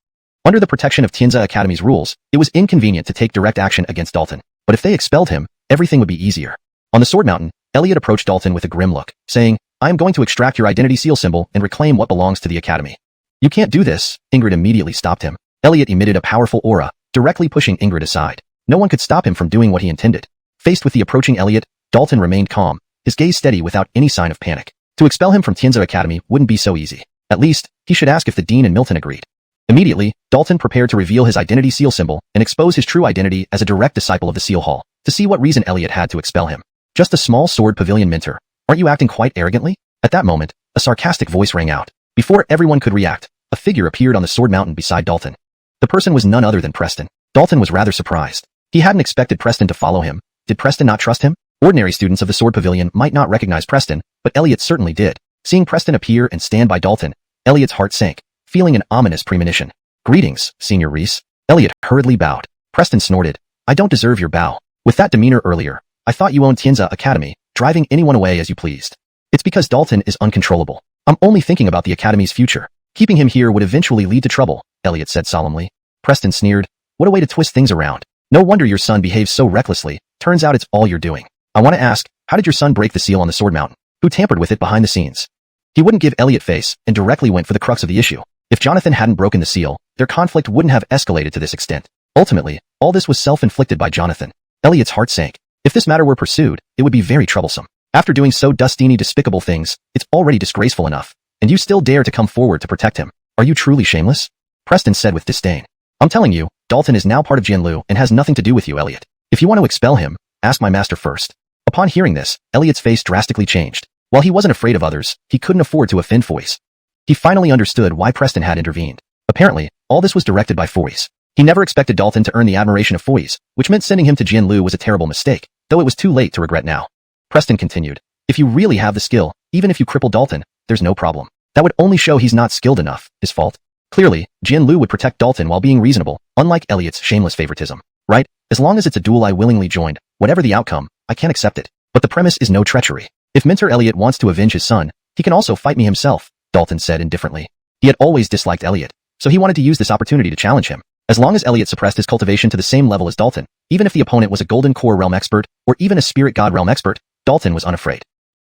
Under the protection of Tienza Academy's rules, it was inconvenient to take direct action against Dalton. But if they expelled him, everything would be easier. On the Sword Mountain, Elliot approached Dalton with a grim look, saying, I am going to extract your identity seal symbol and reclaim what belongs to the academy. You can't do this, Ingrid immediately stopped him. Elliot emitted a powerful aura, directly pushing Ingrid aside. No one could stop him from doing what he intended. Faced with the approaching Elliot, Dalton remained calm, his gaze steady without any sign of panic. To expel him from Tienza Academy wouldn't be so easy. At least, he should ask if the dean and Milton agreed. Immediately, Dalton prepared to reveal his identity seal symbol and expose his true identity as a direct disciple of the Seal Hall, to see what reason Elliot had to expel him. Just a small Sword Pavilion mentor. Aren't you acting quite arrogantly? At that moment, a sarcastic voice rang out. Before everyone could react, a figure appeared on the Sword Mountain beside Dalton. The person was none other than Preston. Dalton was rather surprised. He hadn't expected Preston to follow him. Did Preston not trust him? Ordinary students of the Sword Pavilion might not recognize Preston, but Elliot certainly did. Seeing Preston appear and stand by Dalton, Elliot's heart sank, feeling an ominous premonition. Greetings, Senior Reese. Elliot hurriedly bowed. Preston snorted. I don't deserve your bow. With that demeanor earlier, I thought you owned Tienza Academy, driving anyone away as you pleased. It's because Dalton is uncontrollable. I'm only thinking about the Academy's future. Keeping him here would eventually lead to trouble, Elliot said solemnly. Preston sneered. What a way to twist things around. No wonder your son behaves so recklessly. Turns out it's all you're doing. I want to ask, how did your son break the seal on the Sword Mountain? Who tampered with it behind the scenes? He wouldn't give Elliot face and directly went for the crux of the issue. If Jonathan hadn't broken the seal, their conflict wouldn't have escalated to this extent. Ultimately, all this was self-inflicted by Jonathan. Elliot's heart sank. If this matter were pursued, it would be very troublesome. After doing so dustini despicable things, it's already disgraceful enough. And you still dare to come forward to protect him. Are you truly shameless? Preston said with disdain. I'm telling you, Dalton is now part of Jianlu and has nothing to do with you, Elliot. If you want to expel him, ask my master first. Upon hearing this, Elliot's face drastically changed. While he wasn't afraid of others, he couldn't afford to offend Foyce. He finally understood why Preston had intervened. Apparently, all this was directed by Foyce. He never expected Dalton to earn the admiration of Foyce, which meant sending him to Jianlu was a terrible mistake, though it was too late to regret now. Preston continued. If you really have the skill, even if you cripple Dalton, there's no problem. That would only show he's not skilled enough. His fault. Clearly, Jian-Lu would protect Dalton while being reasonable, unlike Elliot's shameless favoritism. Right? As long as it's a duel I willingly joined, whatever the outcome, I can't accept it. But the premise is no treachery. If Minter Elliot wants to avenge his son, he can also fight me himself, Dalton said indifferently. He had always disliked Elliot, so he wanted to use this opportunity to challenge him. As long as Elliot suppressed his cultivation to the same level as Dalton, even if the opponent was a Golden Core Realm expert, or even a Spirit God Realm expert, Dalton was unafraid.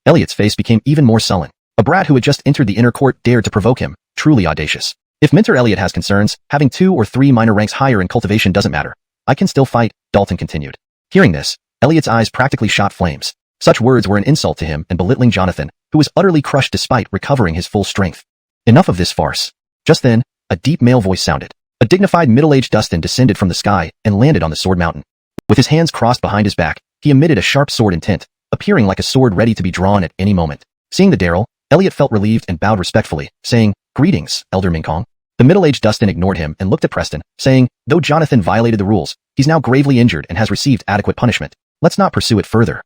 Elliot's face became even more sullen. A brat who had just entered the inner court dared to provoke him, truly audacious. If Minter Elliot has concerns, having 2 or 3 minor ranks higher in cultivation doesn't matter. I can still fight, Dalton continued. Hearing this, Elliot's eyes practically shot flames. Such words were an insult to him and belittling Jonathan, who was utterly crushed despite recovering his full strength. Enough of this farce. Just then, a deep male voice sounded. A dignified middle-aged Dustin descended from the sky and landed on the sword mountain. With his hands crossed behind his back, he emitted a sharp sword intent, appearing like a sword ready to be drawn at any moment. Seeing the Daryl, Elliot felt relieved and bowed respectfully, saying, "Greetings, Elder Minkong." The middle-aged Dustin ignored him and looked at Preston, saying, "Though Jonathan violated the rules, he's now gravely injured and has received adequate punishment. Let's not pursue it further.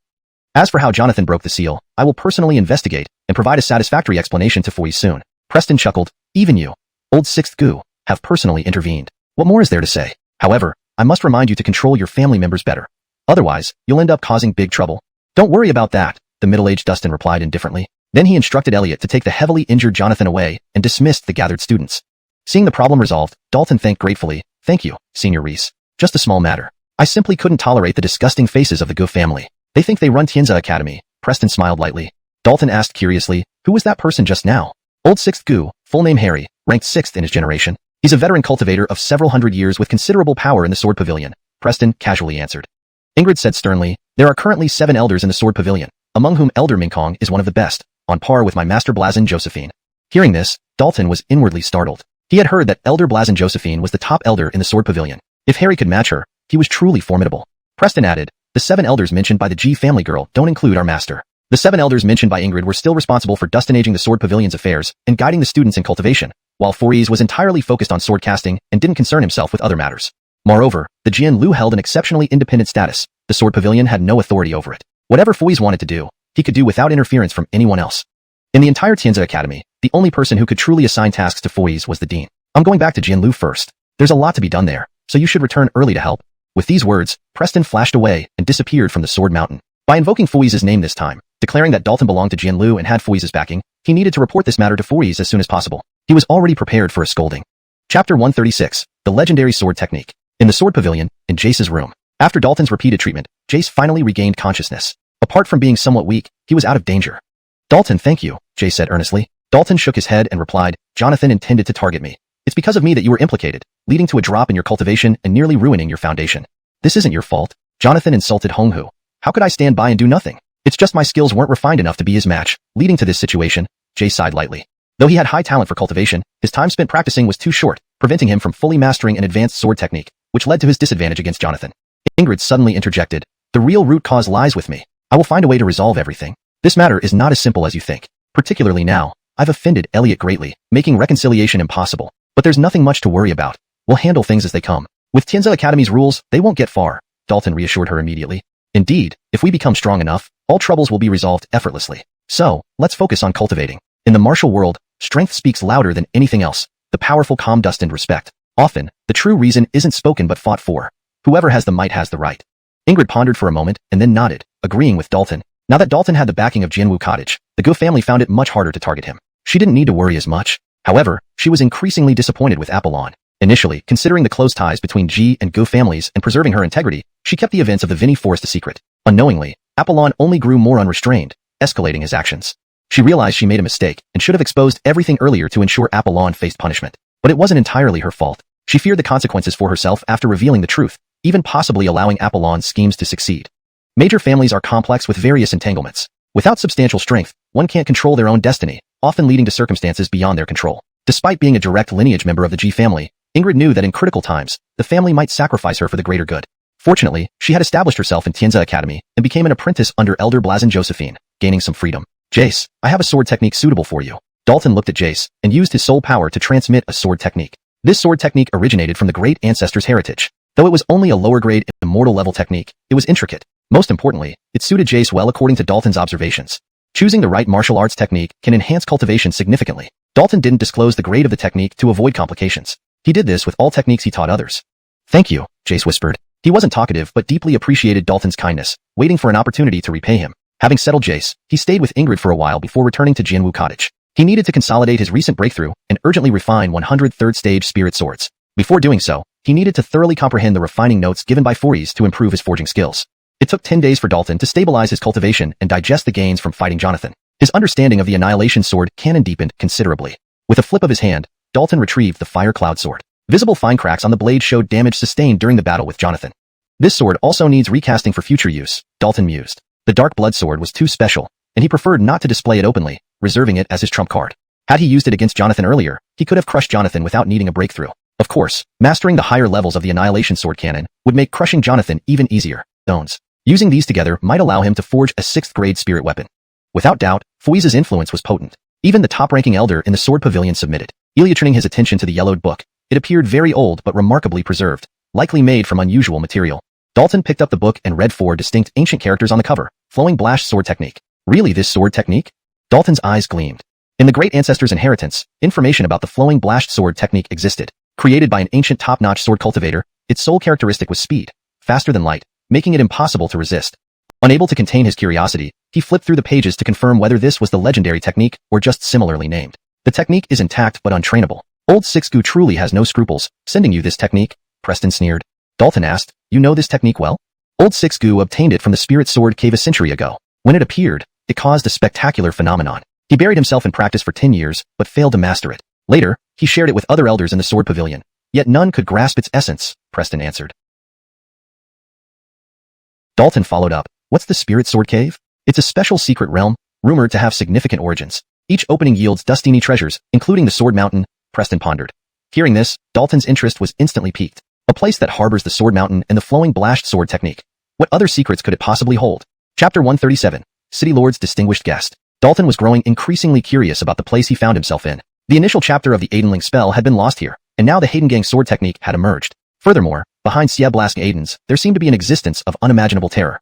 As for how Jonathan broke the seal, I will personally investigate and provide a satisfactory explanation to Foy soon." Preston chuckled, "Even you, old sixth goo, have personally intervened. What more is there to say? However, I must remind you to control your family members better. Otherwise, you'll end up causing big trouble." "Don't worry about that," the middle-aged Dustin replied indifferently. Then he instructed Elliot to take the heavily injured Jonathan away and dismissed the gathered students. Seeing the problem resolved, Dalton thanked gratefully, "Thank you, Senior Reese. Just a small matter. I simply couldn't tolerate the disgusting faces of the Gu family. They think they run Tianza Academy." Preston smiled lightly. Dalton asked curiously, "Who was that person just now?" "Old sixth Gu, full name Harry, ranked 6th in his generation. He's a veteran cultivator of several hundred years with considerable power in the Sword Pavilion," Preston casually answered. Ingrid said sternly, "There are currently 7 elders in the Sword Pavilion, among whom Elder Minkong is one of the best, on par with my master Blazin Josephine." Hearing this, Dalton was inwardly startled. He had heard that Elder Blazin Josephine was the top elder in the Sword Pavilion. If Harry could match her, he was truly formidable. Preston added, "The 7 elders mentioned by the G family girl don't include our master." The 7 elders mentioned by Ingrid were still responsible for dustinaging the Sword Pavilion's affairs and guiding the students in cultivation, while Foyes was entirely focused on sword casting and didn't concern himself with other matters. Moreover, the Jian-Lu held an exceptionally independent status. The Sword Pavilion had no authority over it. Whatever Foyes wanted to do, he could do without interference from anyone else. In the entire Tianza Academy, the only person who could truly assign tasks to Foyes was the dean. "I'm going back to Jian-Lu first. There's a lot to be done there, so you should return early to help." With these words, Preston flashed away and disappeared from the Sword Mountain. By invoking Foyes' name this time, declaring that Dalton belonged to Jian-Lu and had Foyes' backing, he needed to report this matter to Foyes as soon as possible. He was already prepared for a scolding. Chapter 136, The Legendary Sword Technique. In the Sword Pavilion, in Jace's room. After Dalton's repeated treatment, Jace finally regained consciousness. Apart from being somewhat weak, he was out of danger. "Dalton, thank you," Jace said earnestly. Dalton shook his head and replied, "Jonathan intended to target me. It's because of me that you were implicated, leading to a drop in your cultivation and nearly ruining your foundation. This isn't your fault." Jonathan insulted Honghu. "How could I stand by and do nothing? It's just my skills weren't refined enough to be his match, leading to this situation." Jace sighed lightly. Though he had high talent for cultivation, his time spent practicing was too short, preventing him from fully mastering an advanced sword technique, which led to his disadvantage against Jonathan. Ingrid suddenly interjected, "The real root cause lies with me. I will find a way to resolve everything. This matter is not as simple as you think. Particularly now, I've offended Elliot greatly, making reconciliation impossible. But there's nothing much to worry about. We'll handle things as they come. With Tianza Academy's rules, they won't get far," Dalton reassured her immediately. "Indeed, if we become strong enough, all troubles will be resolved effortlessly. So, let's focus on cultivating. In the martial world, strength speaks louder than anything else. The powerful calm dust and respect. Often, the true reason isn't spoken but fought for. Whoever has the might has the right." Ingrid pondered for a moment and then nodded, agreeing with Dalton. Now that Dalton had the backing of Jianwu Cottage, the Gu family found it much harder to target him. She didn't need to worry as much. However, she was increasingly disappointed with Apollon. Initially, considering the close ties between Ji and Gu families and preserving her integrity, she kept the events of the Vinny Forest a secret. Unknowingly, Apollon only grew more unrestrained, escalating his actions. She realized she made a mistake and should have exposed everything earlier to ensure Apollon faced punishment. But it wasn't entirely her fault. She feared the consequences for herself after revealing the truth, even possibly allowing Apollon's schemes to succeed. Major families are complex with various entanglements. Without substantial strength, one can't control their own destiny, often leading to circumstances beyond their control. Despite being a direct lineage member of the Ji family, Ingrid knew that in critical times, the family might sacrifice her for the greater good. Fortunately, she had established herself in Tianza Academy and became an apprentice under Elder Blazin Josephine, gaining some freedom. "Jace, I have a sword technique suitable for you." Dalton looked at Jace and used his soul power to transmit a sword technique. This sword technique originated from the great ancestor's heritage. Though it was only a lower-grade, immortal level technique, it was intricate. Most importantly, it suited Jace well according to Dalton's observations. Choosing the right martial arts technique can enhance cultivation significantly. Dalton didn't disclose the grade of the technique to avoid complications. He did this with all techniques he taught others. Thank you, Jace whispered. He wasn't talkative but deeply appreciated Dalton's kindness, waiting for an opportunity to repay him. Having settled Jace, he stayed with Ingrid for a while before returning to Jianwu Cottage. He needed to consolidate his recent breakthrough and urgently refine 103rd stage spirit swords. Before doing so, he needed to thoroughly comprehend the refining notes given by Fories to improve his forging skills. It took 10 days for Dalton to stabilize his cultivation and digest the gains from fighting Jonathan. His understanding of the Annihilation Sword canon deepened considerably. With a flip of his hand, Dalton retrieved the Fire Cloud Sword. Visible fine cracks on the blade showed damage sustained during the battle with Jonathan. This sword also needs recasting for future use, Dalton mused. The Dark Blood Sword was too special, and he preferred not to display it openly, reserving it as his trump card. Had he used it against Jonathan earlier, he could have crushed Jonathan without needing a breakthrough. Of course, mastering the higher levels of the Annihilation Sword canon would make crushing Jonathan even easier. Stones. Using these together might allow him to forge a 6th grade spirit weapon. Without doubt, Fories' influence was potent. Even the top-ranking elder in the Sword Pavilion submitted. Ilya turning his attention to the yellowed book. It appeared very old but remarkably preserved, likely made from unusual material. Dalton picked up the book and read 4 distinct ancient characters on the cover. Flowing Blash Sword Technique. Really this sword technique? Dalton's eyes gleamed. In the Great Ancestor's Inheritance, information about the Flowing Blashed Sword Technique existed. Created by an ancient top-notch sword cultivator, its sole characteristic was speed, faster than light, making it impossible to resist. Unable to contain his curiosity, he flipped through the pages to confirm whether this was the legendary technique or just similarly named. The technique is intact but untrainable. Old Sixgu truly has no scruples, sending you this technique, Preston sneered. Dalton asked, you know this technique well? Old Sixgu obtained it from the Spirit Sword Cave a century ago. When it appeared, it caused a spectacular phenomenon. He buried himself in practice for 10 years, but failed to master it. Later, he shared it with other elders in the Sword Pavilion. Yet none could grasp its essence, Preston answered. Dalton followed up. What's the Spirit Sword Cave? It's a special secret realm, rumored to have significant origins. Each opening yields Dustini treasures, including the Sword Mountain, Preston pondered. Hearing this, Dalton's interest was instantly piqued. A place that harbors the Sword Mountain and the Flowing Blashed Sword Technique. What other secrets could it possibly hold? Chapter 137. City Lord's Distinguished Guest. Dalton was growing increasingly curious about the place he found himself in. The initial chapter of the Aidenling spell had been lost here, and now the Heidengang sword technique had emerged. Furthermore, behind Sieblask Aidens, there seemed to be an existence of unimaginable terror.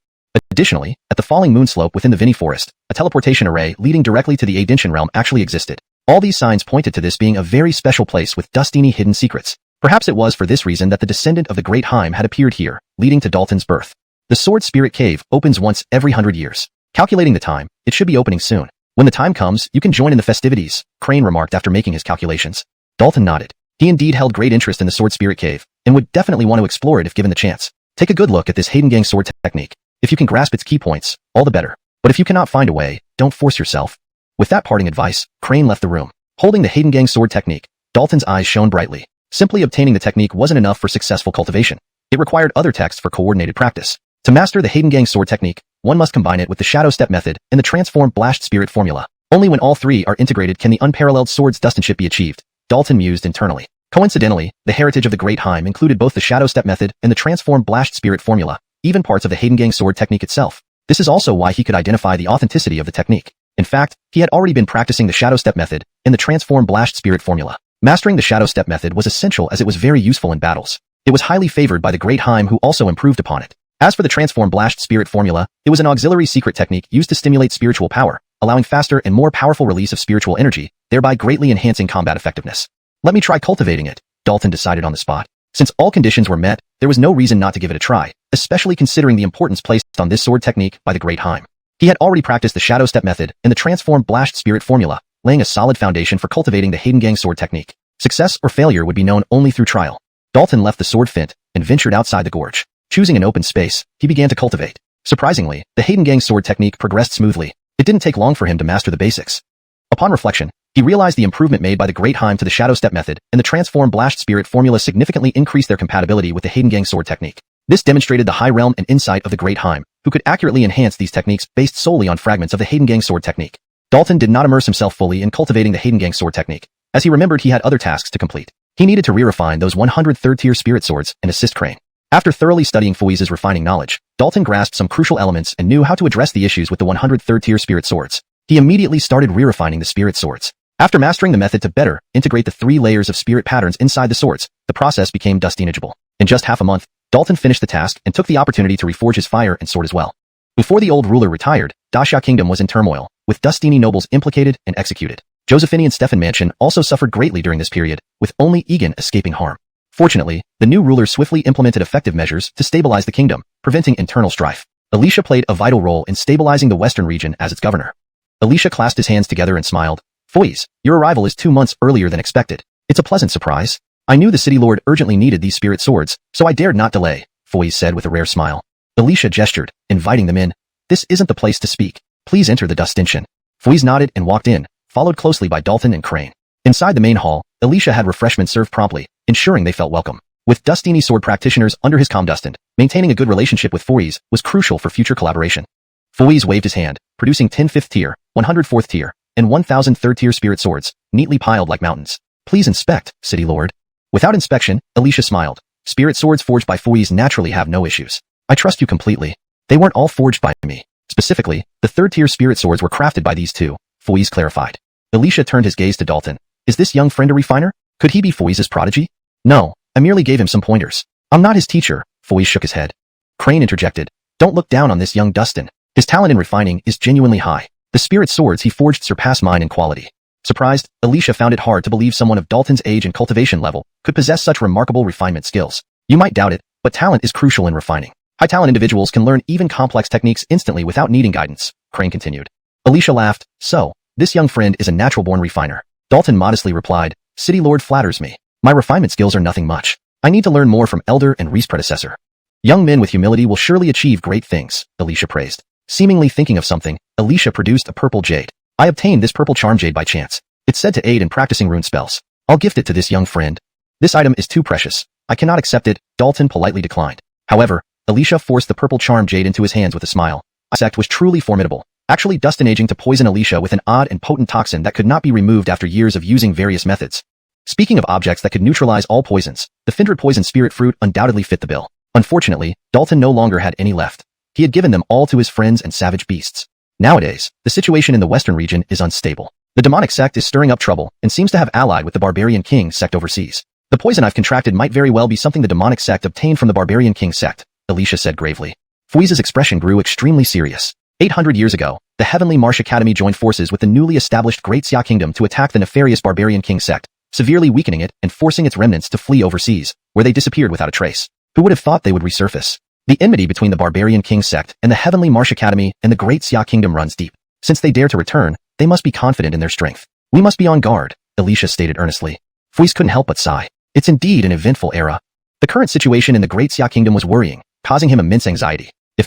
Additionally, at the falling moon slope within the Vinny Forest, a teleportation array leading directly to the Aidentian realm actually existed. All these signs pointed to this being a very special place with Dustini hidden secrets. Perhaps it was for this reason that the descendant of the Great Heim had appeared here, leading to Dalton's birth. The Sword Spirit Cave opens once every 100 years. Calculating the time, it should be opening soon. When the time comes, you can join in the festivities, Crane remarked after making his calculations. Dalton nodded. He indeed held great interest in the Sword Spirit Cave, and would definitely want to explore it if given the chance. Take a good look at this Heidengang sword technique. If you can grasp its key points, all the better. But if you cannot find a way, don't force yourself. With that parting advice, Crane left the room. Holding the Heidengang sword technique, Dalton's eyes shone brightly. Simply obtaining the technique wasn't enough for successful cultivation. It required other texts for coordinated practice. To master the Heidengang sword technique, one must combine it with the Shadow Step method and the Transformed Blashed Spirit formula. Only when all three are integrated can the unparalleled sword's dustinship be achieved, Dalton mused internally. Coincidentally, the heritage of the Great Heim included both the Shadow Step method and the Transformed Blashed Spirit formula, even parts of the Heidengang sword technique itself. This is also why he could identify the authenticity of the technique. In fact, he had already been practicing the Shadow Step method and the Transformed Blashed Spirit formula. Mastering the Shadow Step method was essential as it was very useful in battles. It was highly favored by the Great Heim who also improved upon it. As for the Transformed Blashed Spirit formula, it was an auxiliary secret technique used to stimulate spiritual power, allowing faster and more powerful release of spiritual energy, thereby greatly enhancing combat effectiveness. Let me try cultivating it, Dalton decided on the spot. Since all conditions were met, there was no reason not to give it a try, especially considering the importance placed on this sword technique by the Great Heim. He had already practiced the Shadow Step method and the Transformed Blashed Spirit formula, laying a solid foundation for cultivating the Heidengang sword technique. Success or failure would be known only through trial. Dalton left the sword fint and ventured outside the gorge. Choosing an open space, he began to cultivate. Surprisingly, the Heidengang sword technique progressed smoothly. It didn't take long for him to master the basics. Upon reflection, he realized the improvement made by the Great Heim to the Shadow Step method and the Transformed Blashed Spirit formula significantly increased their compatibility with the Heidengang sword technique. This demonstrated the high realm and insight of the Great Heim, who could accurately enhance these techniques based solely on fragments of the Heidengang sword technique. Dalton did not immerse himself fully in cultivating the Heidengang sword technique, as he remembered he had other tasks to complete. He needed to re-refine those 103rd tier spirit swords and assist Crane. After thoroughly studying Fories' refining knowledge, Dalton grasped some crucial elements and knew how to address the issues with the 103rd tier spirit swords. He immediately started re-refining the spirit swords. After mastering the method to better integrate the 3 layers of spirit patterns inside the swords, the process became dustinageable. In just half a month, Dalton finished the task and took the opportunity to reforge his fire and sword as well. Before the old ruler retired, Dasha Kingdom was in turmoil, with Dustini nobles implicated and executed. Josephine and Stefan Mansion also suffered greatly during this period, with only Egan escaping harm. Fortunately, the new ruler swiftly implemented effective measures to stabilize the kingdom, preventing internal strife. Alicia played a vital role in stabilizing the western region as its governor. Alicia clasped his hands together and smiled. Foys, your arrival is 2 months earlier than expected. It's a pleasant surprise. I knew the city lord urgently needed these spirit swords, so I dared not delay, Foys said with a rare smile. Alicia gestured, inviting them in. This isn't the place to speak. Please enter the Dustintion. Foys nodded and walked in, followed closely by Dalton and Crane. Inside the main hall, Alicia had refreshments served promptly, ensuring they felt welcome. With Dustini sword practitioners under his commandant, maintaining a good relationship with Foys was crucial for future collaboration. Foys waved his hand, producing 10 5th tier, 100 4th tier, and 1000 3rd tier spirit swords, neatly piled like mountains. Please inspect, City Lord. Without inspection, Alicia smiled. Spirit swords forged by Foys naturally have no issues. I trust you completely. They weren't all forged by me. Specifically, the 3rd tier spirit swords were crafted by these two, Foys clarified. Alicia turned his gaze to Dalton. Is this young friend a refiner? Could he be Foys' prodigy? No, I merely gave him some pointers. I'm not his teacher, Foys shook his head. Crane interjected. Don't look down on this young Dustin. His talent in refining is genuinely high. The spirit swords he forged surpass mine in quality. Surprised, Alicia found it hard to believe someone of Dalton's age and cultivation level could possess such remarkable refinement skills. You might doubt it, but talent is crucial in refining. High-talent individuals can learn even complex techniques instantly without needing guidance, Crane continued. Alicia laughed. So, this young friend is a natural-born refiner. Dalton modestly replied, City Lord flatters me. My refinement skills are nothing much. I need to learn more from Elder and Reese predecessor. Young men with humility will surely achieve great things, Alicia praised. Seemingly thinking of something, Alicia produced a purple jade. I obtained this purple charm jade by chance. It's said to aid in practicing rune spells. I'll gift it to this young friend. This item is too precious. I cannot accept it, Dalton politely declined. However, Alicia forced the purple charm jade into his hands with a smile. This act was truly formidable, actually Dustinaging to poison Alicia with an odd and potent toxin that could not be removed after years of using various methods. Speaking of objects that could neutralize all poisons, the Findred poison spirit fruit undoubtedly fit the bill. Unfortunately, Dalton no longer had any left. He had given them all to his friends and savage beasts. Nowadays, the situation in the western region is unstable. The demonic sect is stirring up trouble and seems to have allied with the barbarian king sect overseas. The poison I've contracted might very well be something the demonic sect obtained from the barbarian king sect, Alicia said gravely. Foys' expression grew extremely serious. 800 years ago, the Heavenly Marsh Academy joined forces with the newly established Great Xia Kingdom to attack the nefarious barbarian king sect, severely weakening it and forcing its remnants to flee overseas, where they disappeared without a trace. Who would have thought they would resurface? The enmity between the barbarian king sect and the Heavenly Marsh Academy and the Great Xia Kingdom runs deep. Since they dare to return, they must be confident in their strength. We must be on guard, Alicia stated earnestly. Foys couldn't help but sigh. It's indeed an eventful era. The current situation in the Great Xia Kingdom was worrying, causing him immense anxiety. If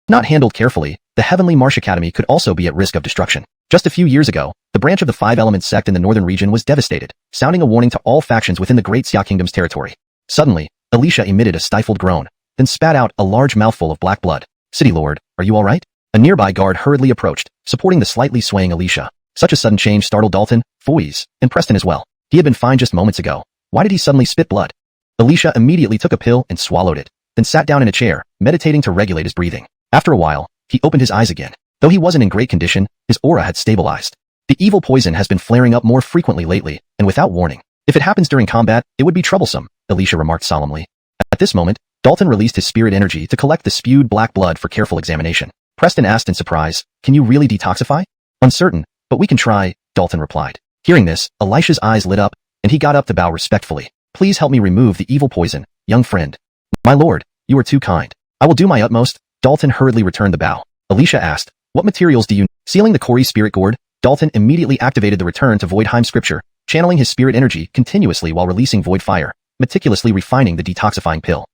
not handled carefully, the Heavenly Marsh Academy could also be at risk of destruction. Just a few years ago, the branch of the Five Elements sect in the northern region was devastated, sounding a warning to all factions within the Great Xia Kingdom's territory. Suddenly, Alicia emitted a stifled groan, then spat out a large mouthful of black blood. City Lord, are you all right? A nearby guard hurriedly approached, supporting the slightly swaying Alicia. Such a sudden change startled Dalton, Foys, and Preston as well. He had been fine just moments ago. Why did he suddenly spit blood? Alicia immediately took a pill and swallowed it, then sat down in a chair, meditating to regulate his breathing. After a while, he opened his eyes again. Though he wasn't in great condition, his aura had stabilized. The evil poison has been flaring up more frequently lately, and without warning. If it happens during combat, it would be troublesome, Alicia remarked solemnly. At this moment, Dalton released his spirit energy to collect the spewed black blood for careful examination. Preston asked in surprise, can you really detoxify? Uncertain, but we can try, Dalton replied. Hearing this, Elisha's eyes lit up, and he got up to bow respectfully. Please help me remove the evil poison, young friend. My lord, you are too kind. I will do my utmost. Dalton hurriedly returned the bow. Alicia asked, what materials do you need? Sealing the Kori spirit gourd, Dalton immediately activated the return to Voidheim scripture, channeling his spirit energy continuously while releasing void fire, meticulously refining the detoxifying pill.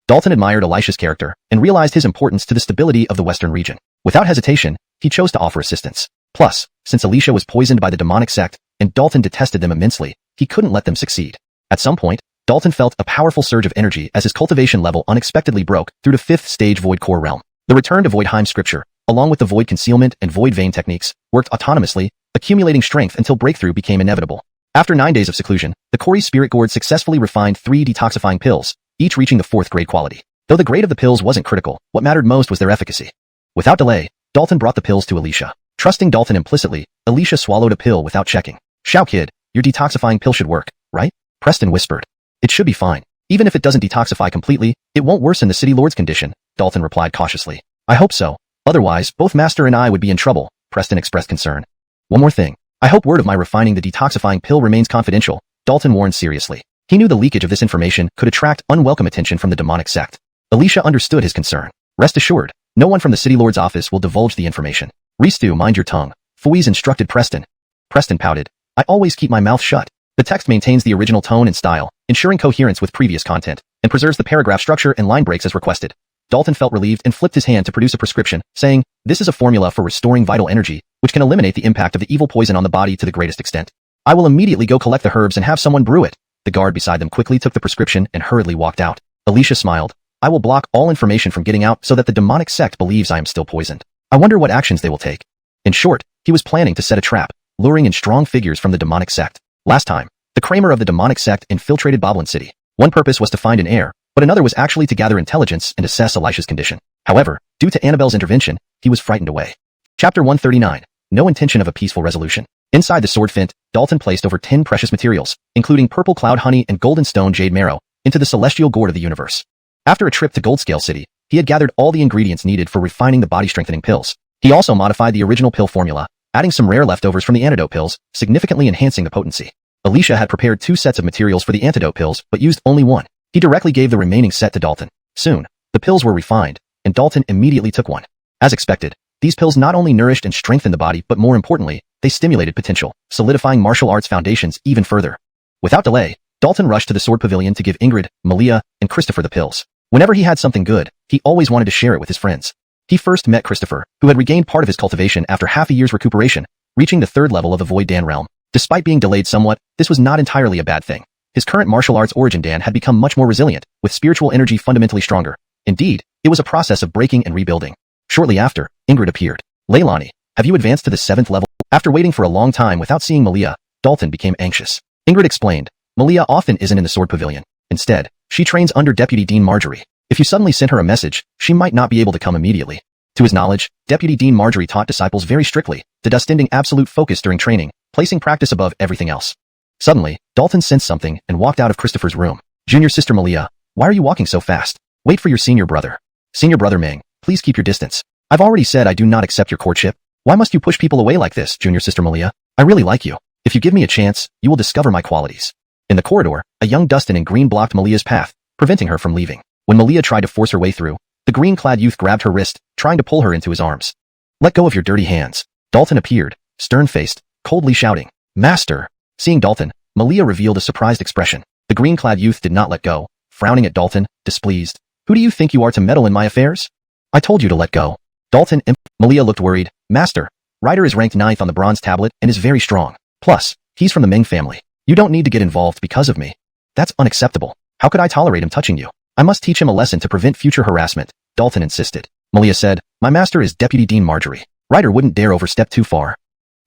Dalton admired Elisha's character and realized his importance to the stability of the western region. Without hesitation, he chose to offer assistance. Plus, since Alicia was poisoned by the demonic sect, and Dalton detested them immensely, he couldn't let them succeed. At some point, Dalton felt a powerful surge of energy as his cultivation level unexpectedly broke through the 5th stage Void Core realm. The return to Voidheim scripture, along with the Void Concealment and Void Vein techniques, worked autonomously, accumulating strength until breakthrough became inevitable. After 9 days of seclusion, the Kori spirit gourd successfully refined 3 detoxifying pills, each reaching the 4th grade quality. Though the grade of the pills wasn't critical, what mattered most was their efficacy. Without delay, Dalton brought the pills to Alicia. Trusting Dalton implicitly, Alicia swallowed a pill without checking. Shao kid, your detoxifying pill should work, right? Preston whispered. It should be fine. Even if it doesn't detoxify completely, it won't worsen the city lord's condition, Dalton replied cautiously. I hope so. Otherwise, both Master and I would be in trouble, Preston expressed concern. One more thing. I hope word of my refining the detoxifying pill remains confidential, Dalton warned seriously. He knew the leakage of this information could attract unwelcome attention from the demonic sect. Alicia understood his concern. Rest assured, no one from the City Lord's office will divulge the information. Ristu, mind your tongue, Fouise instructed Preston. Preston pouted. I always keep my mouth shut. The text maintains the original tone and style, ensuring coherence with previous content, and preserves the paragraph structure and line breaks as requested. Dalton felt relieved and flipped his hand to produce a prescription, saying, this is a formula for restoring vital energy, which can eliminate the impact of the evil poison on the body to the greatest extent. I will immediately go collect the herbs and have someone brew it. The guard beside them quickly took the prescription and hurriedly walked out. Alicia smiled. I will block all information from getting out so that the demonic sect believes I am still poisoned. I wonder what actions they will take. In short, he was planning to set a trap, luring in strong figures from the demonic sect. Last time, the Kramer of the demonic sect infiltrated Boblin City. One purpose was to find an heir, but another was actually to gather intelligence and assess Elisha's condition. However, due to Annabelle's intervention, he was frightened away. Chapter 139. No intention of a peaceful resolution. Inside the sword fint, Dalton placed over 10 precious materials, including purple cloud honey and golden stone jade marrow, into the celestial gourd of the universe. After a trip to Goldscale City, he had gathered all the ingredients needed for refining the body-strengthening pills. He also modified the original pill formula, adding some rare leftovers from the antidote pills, significantly enhancing the potency. Alicia had prepared 2 sets of materials for the antidote pills, but used only one. He directly gave the remaining set to Dalton. Soon, the pills were refined, and Dalton immediately took one. As expected, these pills not only nourished and strengthened the body, but more importantly, they stimulated potential, solidifying martial arts foundations even further. Without delay, Dalton rushed to the sword pavilion to give Ingrid, Malia, and Christopher the pills. Whenever he had something good, he always wanted to share it with his friends. He first met Christopher, who had regained part of his cultivation after half a year's recuperation, reaching the 3rd level of the Void Dan realm. Despite being delayed somewhat, this was not entirely a bad thing. His current martial arts origin Dan had become much more resilient, with spiritual energy fundamentally stronger. Indeed, it was a process of breaking and rebuilding. Shortly after, Ingrid appeared. Leilani, have you advanced to the 7th level? After waiting for a long time without seeing Malia, Dalton became anxious. Ingrid explained, Malia often isn't in the sword pavilion. Instead, she trains under Deputy Dean Marjorie. If you suddenly sent her a message, she might not be able to come immediately. To his knowledge, Deputy Dean Marjorie taught disciples very strictly, distinguishing absolute focus during training, placing practice above everything else. Suddenly, Dalton sensed something and walked out of Christopher's room. Junior sister Malia, why are you walking so fast? Wait for your senior brother. Senior brother Meng, please keep your distance. I've already said I do not accept your courtship. Why must you push people away like this, junior sister Malia? I really like you. If you give me a chance, you will discover my qualities. In the corridor, a young Dustin in green blocked Malia's path, preventing her from leaving. When Malia tried to force her way through, the green-clad youth grabbed her wrist, trying to pull her into his arms. Let go of your dirty hands. Dalton appeared, stern-faced, coldly shouting, Master! Seeing Dalton, Malia revealed a surprised expression. The green-clad youth did not let go, frowning at Dalton, displeased. Who do you think you are to meddle in my affairs? I told you to let go. Dalton Malia looked worried. Master, Ryder is ranked 9th on the bronze tablet and is very strong. Plus, he's from the Meng family. You don't need to get involved because of me. That's unacceptable. How could I tolerate him touching you? I must teach him a lesson to prevent future harassment, Dalton insisted. Malia said, my master is Deputy Dean Marjorie. Ryder wouldn't dare overstep too far.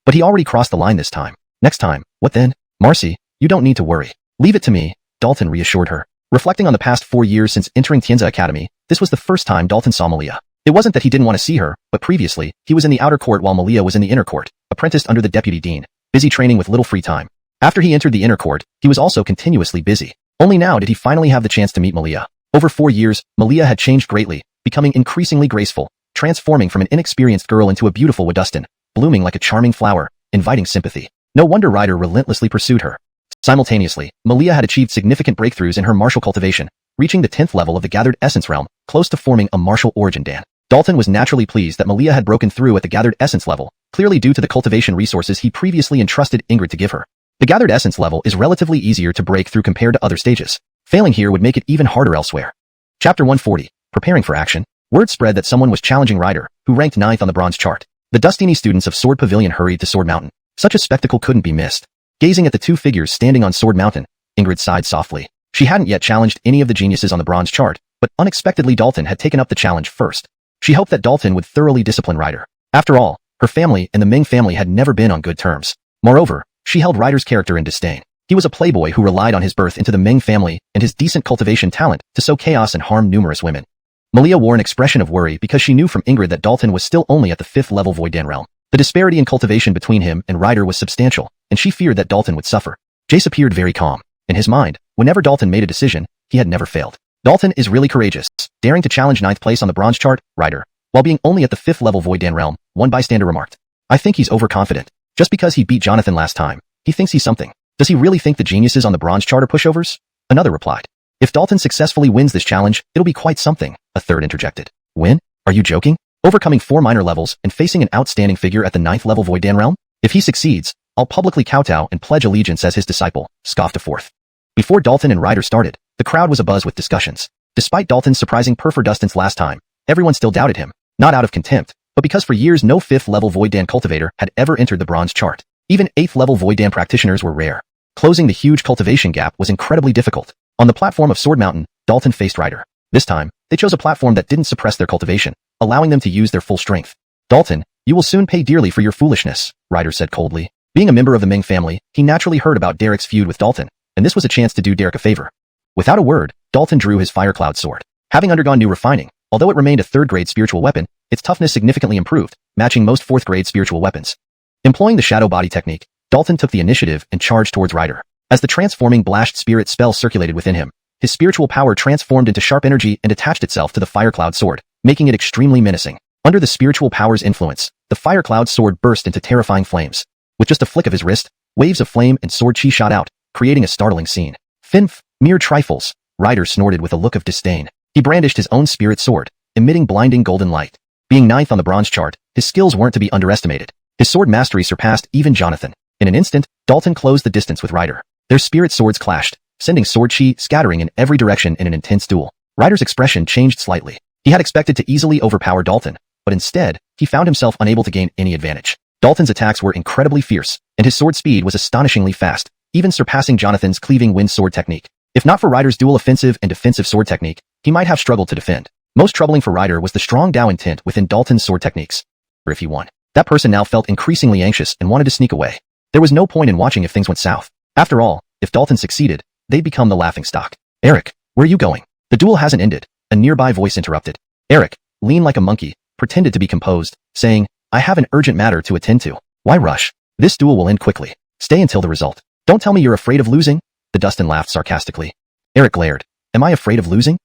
But he already crossed the line this time. Next time, what then? Marcy, you don't need to worry. Leave it to me, Dalton reassured her. Reflecting on the past 4 years since entering Tianza Academy, this was the first time Dalton saw Malia. It wasn't that he didn't want to see her, but previously, he was in the outer court while Malia was in the inner court, apprenticed under the Deputy Dean, busy training with little free time. After he entered the inner court, he was also continuously busy. Only now did he finally have the chance to meet Malia. Over 4 years, Malia had changed greatly, becoming increasingly graceful, transforming from an inexperienced girl into a beautiful Wadustin, blooming like a charming flower, inviting sympathy. No wonder Ryder relentlessly pursued her. Simultaneously, Malia had achieved significant breakthroughs in her martial cultivation, reaching the 10th level of the Gathered Essence realm, close to forming a martial origin Dan. Dalton was naturally pleased that Malia had broken through at the Gathered Essence level, clearly due to the cultivation resources he previously entrusted Ingrid to give her. The Gathered Essence level is relatively easier to break through compared to other stages. Failing here would make it even harder elsewhere. Chapter 140. Preparing for action. Word spread that someone was challenging Ryder, who ranked 9th on the bronze chart. The Dustini students of Sword Pavilion hurried to Sword Mountain. Such a spectacle couldn't be missed. Gazing at the 2 figures standing on Sword Mountain, Ingrid sighed softly. She hadn't yet challenged any of the geniuses on the bronze chart, but unexpectedly Dalton had taken up the challenge first. She hoped that Dalton would thoroughly discipline Ryder. After all, her family and the Meng family had never been on good terms. Moreover, she held Ryder's character in disdain. He was a playboy who relied on his birth into the Meng family and his decent cultivation talent to sow chaos and harm numerous women. Malia wore an expression of worry because she knew from Ingrid that Dalton was still only at the 5th level Void Dan realm. The disparity in cultivation between him and Ryder was substantial, and she feared that Dalton would suffer. Jace appeared very calm. In his mind, whenever Dalton made a decision, he had never failed. Dalton is really courageous, daring to challenge 9th place on the bronze chart, Ryder. While being only at the 5th level Void Dan realm, one bystander remarked, I think he's overconfident. Just because he beat Jonathan last time, he thinks he's something. Does he really think the geniuses on the bronze chart are pushovers? Another replied. If Dalton successfully wins this challenge, it'll be quite something, a third interjected. Win? Are you joking? Overcoming 4 minor levels and facing an outstanding figure at the 9th level Void Dan realm? If he succeeds, I'll publicly kowtow and pledge allegiance as his disciple, scoffed a fourth. Before Dalton and Ryder started, the crowd was abuzz with discussions. Despite Dalton's surprising distance last time, everyone still doubted him, not out of contempt, but because for years no 5th level Void Dan cultivator had ever entered the bronze chart. Even 8th level Void Dan practitioners were rare. Closing the huge cultivation gap was incredibly difficult. On the platform of Sword Mountain, Dalton faced Ryder. This time, they chose a platform that didn't suppress their cultivation, allowing them to use their full strength. Dalton, you will soon pay dearly for your foolishness, Ryder said coldly. Being a member of the Ming family, he naturally heard about Derek's feud with Dalton, and this was a chance to do Derek a favor. Without a word, Dalton drew his Fire Cloud sword. Having undergone new refining, although it remained a 3rd-grade spiritual weapon, its toughness significantly improved, matching most 4th-grade spiritual weapons. Employing the shadow body technique, Dalton took the initiative and charged towards Ryder. As the transforming Blashed Spirit spell circulated within him, his spiritual power transformed into sharp energy and attached itself to the Fire Cloud sword, making it extremely menacing. Under the spiritual power's influence, the Fire Cloud sword burst into terrifying flames. With just a flick of his wrist, waves of flame and sword chi shot out, creating a startling scene. Finf, mere trifles, Ryder snorted with a look of disdain. He brandished his own spirit sword, emitting blinding golden light. Being 9th on the bronze chart, his skills weren't to be underestimated. His sword mastery surpassed even Jonathan. In an instant, Dalton closed the distance with Ryder. Their spirit swords clashed, sending sword chi scattering in every direction in an intense duel. Ryder's expression changed slightly. He had expected to easily overpower Dalton, but instead, he found himself unable to gain any advantage. Dalton's attacks were incredibly fierce, and his sword speed was astonishingly fast, even surpassing Jonathan's cleaving wind sword technique. If not for Ryder's dual offensive and defensive sword technique, he might have struggled to defend. Most troubling for Ryder was the strong Dao intent within Dalton's sword techniques. Or if he won, that person now felt increasingly anxious and wanted to sneak away. There was no point in watching if things went south. After all, if Dalton succeeded, they'd become the laughingstock. Eric, where are you going? The duel hasn't ended, a nearby voice interrupted. Eric, lean like a monkey, pretended to be composed, saying, I have an urgent matter to attend to. Why rush? This duel will end quickly. Stay until the result. Don't tell me you're afraid of losing. The Dustin laughed sarcastically. Eric glared. Am I afraid of losing?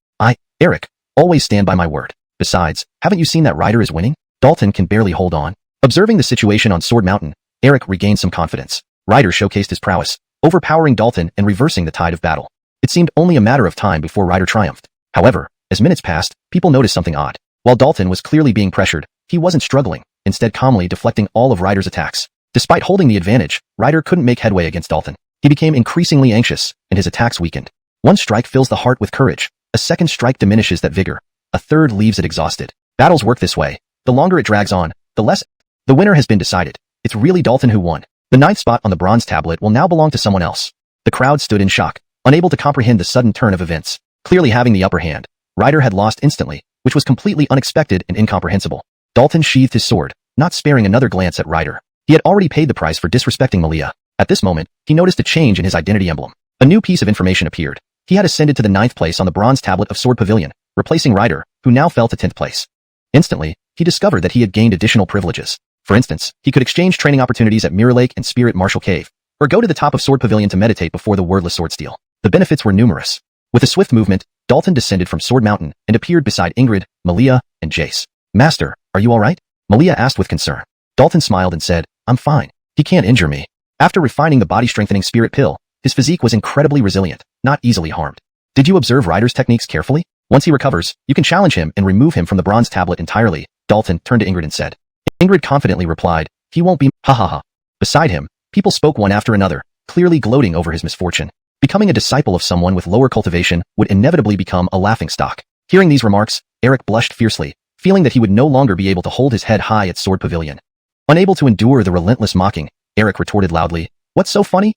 Eric, always stand by my word. Besides, haven't you seen that Ryder is winning? Dalton can barely hold on. Observing the situation on Sword Mountain, Eric regained some confidence. Ryder showcased his prowess, overpowering Dalton and reversing the tide of battle. It seemed only a matter of time before Ryder triumphed. However, as minutes passed, people noticed something odd. While Dalton was clearly being pressured, he wasn't struggling, instead calmly deflecting all of Ryder's attacks. Despite holding the advantage, Ryder couldn't make headway against Dalton. He became increasingly anxious, and his attacks weakened. One strike fills the heart with courage. A second strike diminishes that vigor. A third leaves it exhausted. Battles work this way. The longer it drags on, the less. The winner has been decided. It's really Dalton who won. The 9th spot on the bronze tablet will now belong to someone else. The crowd stood in shock, unable to comprehend the sudden turn of events. Clearly having the upper hand, Ryder had lost instantly, which was completely unexpected and incomprehensible. Dalton sheathed his sword, not sparing another glance at Ryder. He had already paid the price for disrespecting Malia. At this moment, he noticed a change in his identity emblem. A new piece of information appeared. He had ascended to the 9th place on the bronze tablet of Sword Pavilion, replacing Ryder, who now fell to 10th place. Instantly, he discovered that he had gained additional privileges. For instance, he could exchange training opportunities at Mirror Lake and Spirit Martial Cave, or go to the top of Sword Pavilion to meditate before the wordless sword steel. The benefits were numerous. With a swift movement, Dalton descended from Sword Mountain and appeared beside Ingrid, Malia, and Jace. Master, are you alright? Malia asked with concern. Dalton smiled and said, I'm fine. He can't injure me. After refining the body-strengthening spirit pill, his physique was incredibly resilient, not easily harmed. Did you observe Ryder's techniques carefully? Once he recovers, you can challenge him and remove him from the bronze tablet entirely. Dalton turned to Ingrid and said. Ingrid confidently replied, he won't be, ha ha ha. Beside him, people spoke one after another, clearly gloating over his misfortune. Becoming a disciple of someone with lower cultivation would inevitably become a laughingstock. Hearing these remarks, Eric blushed fiercely, feeling that he would no longer be able to hold his head high at Sword Pavilion. Unable to endure the relentless mocking, Eric retorted loudly, what's so funny?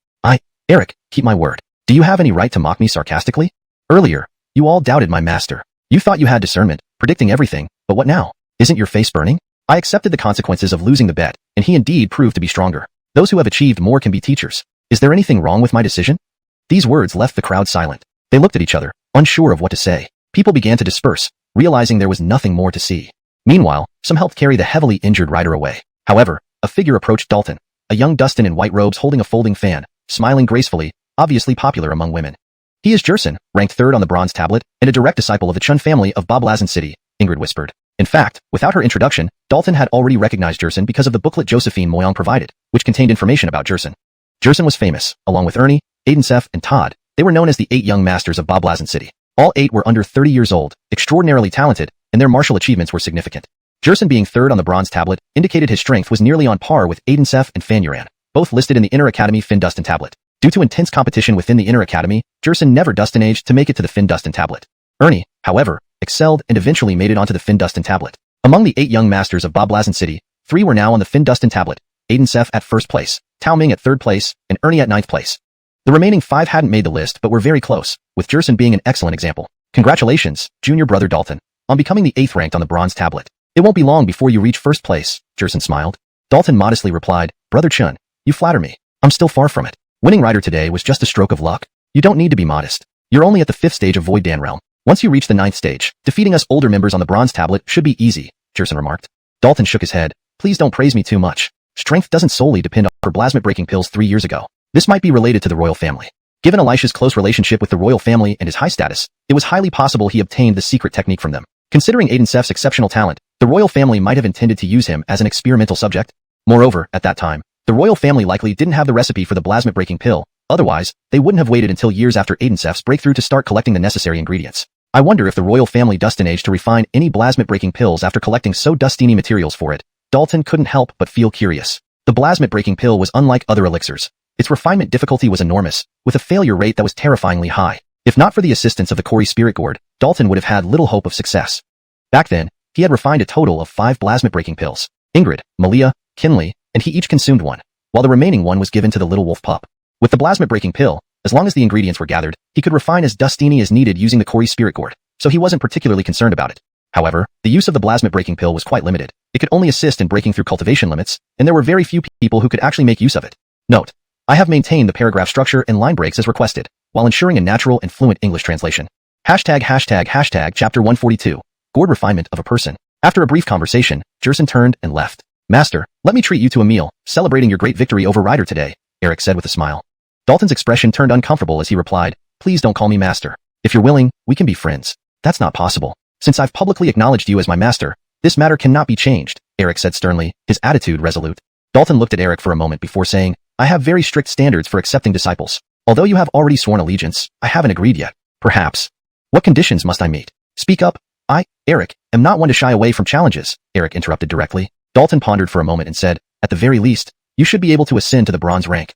Eric, keep my word. Do you have any right to mock me sarcastically? Earlier, you all doubted my master. You thought you had discernment, predicting everything, but what now? Isn't your face burning? I accepted the consequences of losing the bet, and he indeed proved to be stronger. Those who have achieved more can be teachers. Is there anything wrong with my decision? These words left the crowd silent. They looked at each other, unsure of what to say. People began to disperse, realizing there was nothing more to see. Meanwhile, some helped carry the heavily injured Ryder away. However, a figure approached Dalton, a young Dustin in white robes holding a folding fan, smiling gracefully, obviously popular among women. He is Jerson, ranked 3rd on the bronze tablet, and a direct disciple of the Chun family of Boblazon City, Ingrid whispered. In fact, without her introduction, Dalton had already recognized Jerson because of the booklet Josephine Moyang provided, which contained information about Jerson. Jerson was famous, along with Ernie, Aidensef, and Todd. They were known as the 8 young masters of Boblazon City. All 8 were under 30 years old, extraordinarily talented, and their martial achievements were significant. Jerson being third on the bronze tablet indicated his strength was nearly on par with Aidensef and Fanuran, both listed in the Inner Academy Fin-Dustin tablet. Due to intense competition within the Inner Academy, Jerson never Dustin-aged to make it to the Fin-Dustin tablet. Ernie, however, excelled and eventually made it onto the Fin-Dustin tablet. Among the 8 young masters of Boblazon City, 3 were now on the Fin-Dustin tablet, Aidensef at first place, Tao Ming at third place, and Ernie at 9th place. The remaining 5 hadn't made the list but were very close, with Jerson being an excellent example. Congratulations, junior brother Dalton, on becoming the 8th ranked on the bronze tablet. It won't be long before you reach first place, Jerson smiled. Dalton modestly replied, Brother Chun, you flatter me. I'm still far from it. Winning Rider today was just a stroke of luck. You don't need to be modest. You're only at the 5th stage of Void Dan Realm. Once you reach the 9th stage, defeating us older members on the bronze tablet should be easy, Jerson remarked. Dalton shook his head. Please don't praise me too much. Strength doesn't solely depend on plasma breaking pills 3 years ago. This might be related to the royal family. Given Elisha's close relationship with the royal family and his high status, it was highly possible he obtained the secret technique from them. Considering Aidensef's exceptional talent, the royal family might have intended to use him as an experimental subject. Moreover, at that time, the royal family likely didn't have the recipe for the plasma breaking pill. Otherwise, they wouldn't have waited until years after Aidensef's breakthrough to start collecting the necessary ingredients. I wonder if the royal family Dustin-aged to refine any plasma breaking pills after collecting so Dustini materials for it. Dalton couldn't help but feel curious. The plasma breaking pill was unlike other elixirs. Its refinement difficulty was enormous, with a failure rate that was terrifyingly high. If not for the assistance of the Kori Spirit Gourd, Dalton would have had little hope of success. Back then, he had refined a total of 5 plasma breaking pills. Ingrid, Malia, Kinley, and he each consumed one, while the remaining one was given to the little wolf pup. With the plasma breaking pill, as long as the ingredients were gathered, he could refine as Dustini as needed using the Kori Spirit Gourd, so he wasn't particularly concerned about it. However, the use of the plasma breaking pill was quite limited. It could only assist in breaking through cultivation limits, and there were very few people who could actually make use of it. Note: I have maintained the paragraph structure and line breaks as requested, while ensuring a natural and fluent English translation. Hashtag chapter 142. Gourd refinement of a person. After a brief conversation, Jerson turned and left. Master, let me treat you to a meal, celebrating your great victory over Ryder today, Eric said with a smile. Dalton's expression turned uncomfortable as he replied, please don't call me master. If you're willing, we can be friends. That's not possible. Since I've publicly acknowledged you as my master, this matter cannot be changed, Eric said sternly, his attitude resolute. Dalton looked at Eric for a moment before saying, I have very strict standards for accepting disciples. Although you have already sworn allegiance, I haven't agreed yet. Perhaps. What conditions must I meet? Speak up. I, Eric, am not one to shy away from challenges, Eric interrupted directly. Dalton pondered for a moment and said, at the very least, you should be able to ascend to the bronze rank.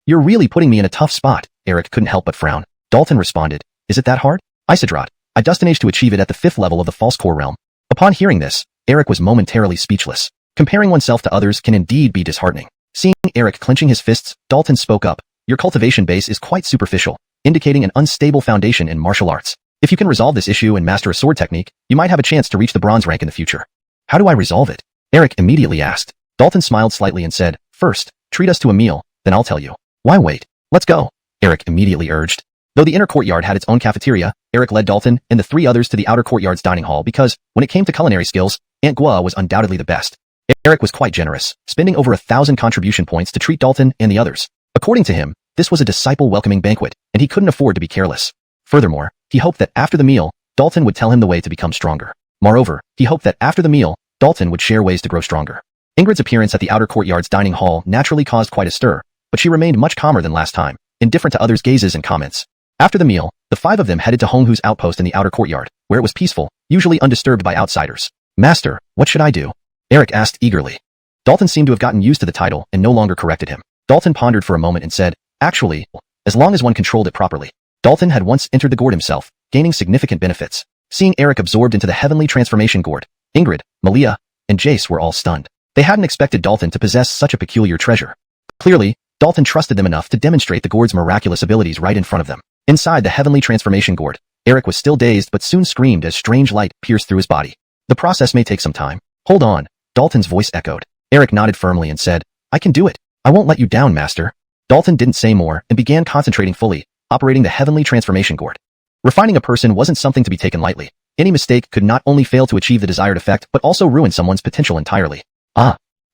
You're really putting me in a tough spot, Eric couldn't help but frown. Dalton responded, is it that hard? Isidrat, I Dustin-aged to achieve it at the 5th level of the false core realm. Upon hearing this, Eric was momentarily speechless. Comparing oneself to others can indeed be disheartening. Seeing Eric clenching his fists, Dalton spoke up, your cultivation base is quite superficial, indicating an unstable foundation in martial arts. If you can resolve this issue and master a sword technique, you might have a chance to reach the bronze rank in the future. How do I resolve it? Eric immediately asked. Dalton smiled slightly and said, first, treat us to a meal, then I'll tell you. Why wait? Let's go, Eric immediately urged. Though the inner courtyard had its own cafeteria, Eric led Dalton and the 3 others to the outer courtyard's dining hall because, when it came to culinary skills, Aunt Gua was undoubtedly the best. Eric was quite generous, spending over 1,000 contribution points to treat Dalton and the others. According to him, this was a disciple-welcoming banquet, and he couldn't afford to be careless. Furthermore, he hoped that after the meal, Dalton would tell him the way to become stronger. Moreover, he hoped that after the meal, Dalton would share ways to grow stronger. Ingrid's appearance at the outer courtyard's dining hall naturally caused quite a stir, but she remained much calmer than last time, indifferent to others' gazes and comments. After the meal, the 5 of them headed to Honghu's outpost in the outer courtyard, where it was peaceful, usually undisturbed by outsiders. Master, what should I do? Eric asked eagerly. Dalton seemed to have gotten used to the title and no longer corrected him. Dalton pondered for a moment and said, actually, as long as one controlled it properly. Dalton had once entered the gourd himself, gaining significant benefits. Seeing Eric absorbed into the heavenly transformation gourd, Ingrid, Malia, and Jace were all stunned. They hadn't expected Dalton to possess such a peculiar treasure. Clearly, Dalton trusted them enough to demonstrate the gourd's miraculous abilities right in front of them. Inside the heavenly transformation gourd, Eric was still dazed but soon screamed as strange light pierced through his body. The process may take some time. Hold on, Dalton's voice echoed. Eric nodded firmly and said, I can do it. I won't let you down, master. Dalton didn't say more and began concentrating fully, operating the heavenly transformation gourd. Refining a person wasn't something to be taken lightly. Any mistake could not only fail to achieve the desired effect but also ruin someone's potential entirely.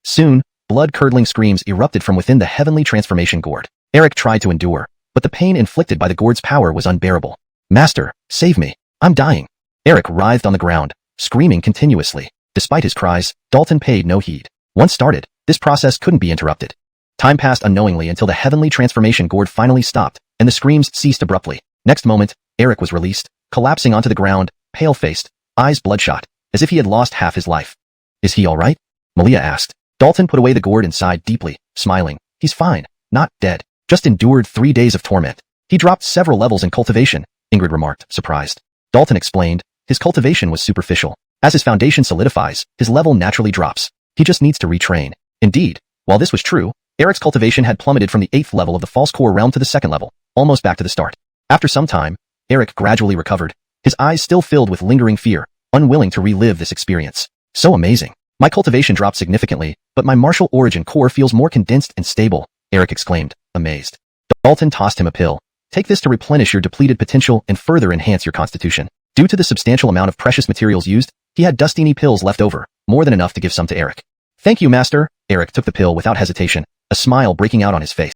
Soon, blood-curdling screams erupted from within the heavenly transformation gourd. Eric tried to endure, but the pain inflicted by the gourd's power was unbearable. Master, save me. I'm dying. Eric writhed on the ground, screaming continuously. Despite his cries, Dalton paid no heed. Once started, this process couldn't be interrupted. Time passed unknowingly until the heavenly transformation gourd finally stopped, and the screams ceased abruptly. Next moment, Eric was released, collapsing onto the ground, pale-faced, eyes bloodshot, as if he had lost half his life. Is he all right? Malia asked. Dalton put away the gourd and sighed deeply, smiling. He's fine, not dead. Just endured 3 days of torment. He dropped several levels in cultivation, Ingrid remarked, surprised. Dalton explained, his cultivation was superficial. As his foundation solidifies, his level naturally drops. He just needs to retrain. Indeed, while this was true, Eric's cultivation had plummeted from the 8th level of the false core realm to the 2nd level, almost back to the start. After some time, Eric gradually recovered, his eyes still filled with lingering fear, unwilling to relive this experience. So amazing. My cultivation dropped significantly, but my martial origin core feels more condensed and stable, Eric exclaimed, amazed. Dalton tossed him a pill. Take this to replenish your depleted potential and further enhance your constitution. Due to the substantial amount of precious materials used, he had dustini pills left over, more than enough to give some to Eric. Thank you, master. Eric took the pill without hesitation, a smile breaking out on his face.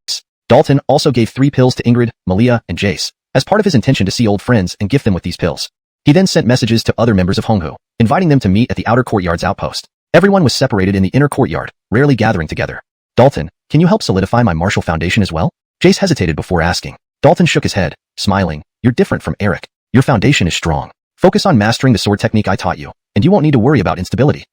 Dalton also gave 3 pills to Ingrid, Malia, and Jace, as part of his intention to see old friends and gift them with these pills. He then sent messages to other members of Honghu, inviting them to meet at the outer courtyard's outpost. Everyone was separated in the inner courtyard, rarely gathering together. Dalton, can you help solidify my martial foundation as well? Jace hesitated before asking. Dalton shook his head, smiling. You're different from Eric. Your foundation is strong. Focus on mastering the sword technique I taught you, and you won't need to worry about instability.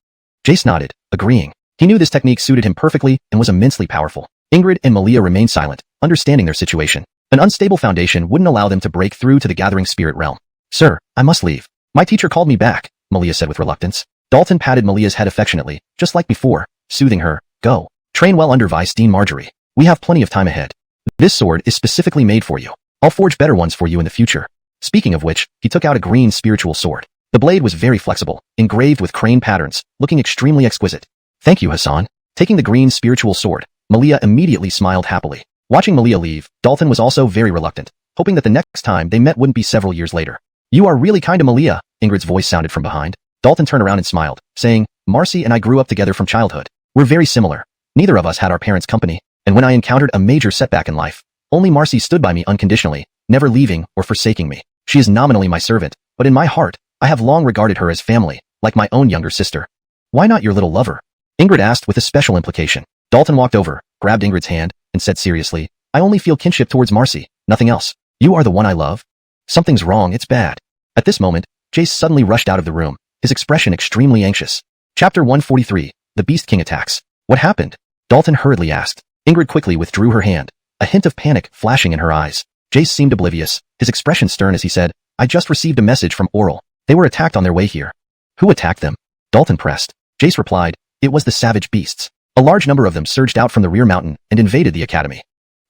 Jace nodded, agreeing. He knew this technique suited him perfectly and was immensely powerful. Ingrid and Malia remained silent, understanding their situation. An unstable foundation wouldn't allow them to break through to the gathering spirit realm. Sir, I must leave. My teacher called me back, Malia said with reluctance. Dalton patted Malia's head affectionately, just like before, soothing her. Go. Train well under Vice Dean Marjorie. We have plenty of time ahead. This sword is specifically made for you. I'll forge better ones for you in the future. Speaking of which, he took out a green spiritual sword. The blade was very flexible, engraved with crane patterns, looking extremely exquisite. Thank you, Hassan. Taking the green spiritual sword, Malia immediately smiled happily. Watching Malia leave, Dalton was also very reluctant, hoping that the next time they met wouldn't be several years later. You are really kind to Malia, Ingrid's voice sounded from behind. Dalton turned around and smiled, saying, Marcy and I grew up together from childhood. We're very similar. Neither of us had our parents' company, and when I encountered a major setback in life, only Marcy stood by me unconditionally, never leaving or forsaking me. She is nominally my servant, but in my heart, I have long regarded her as family, like my own younger sister. Why not your little lover? Ingrid asked with a special implication. Dalton walked over, grabbed Ingrid's hand, and said seriously, I only feel kinship towards Marcy, nothing else. You are the one I love. Something's wrong, it's bad. At this moment, Jace suddenly rushed out of the room, his expression extremely anxious. Chapter 143, The Beast King Attacks. What happened? Dalton hurriedly asked. Ingrid quickly withdrew her hand, a hint of panic flashing in her eyes. Jace seemed oblivious, his expression stern as he said, I just received a message from Oral. They were attacked on their way here. Who attacked them? Dalton pressed. Jace replied, it was the savage beasts. A large number of them surged out from the rear mountain and invaded the academy.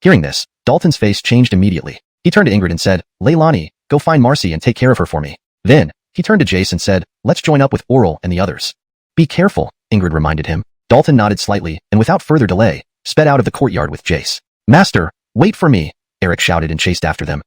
Hearing this, Dalton's face changed immediately. He turned to Ingrid and said, Leilani, go find Marcy and take care of her for me. Then, he turned to Jace and said, let's join up with Oral and the others. Be careful, Ingrid reminded him. Dalton nodded slightly, and without further delay, sped out of the courtyard with Jace. Master, wait for me, Eric shouted and chased after them.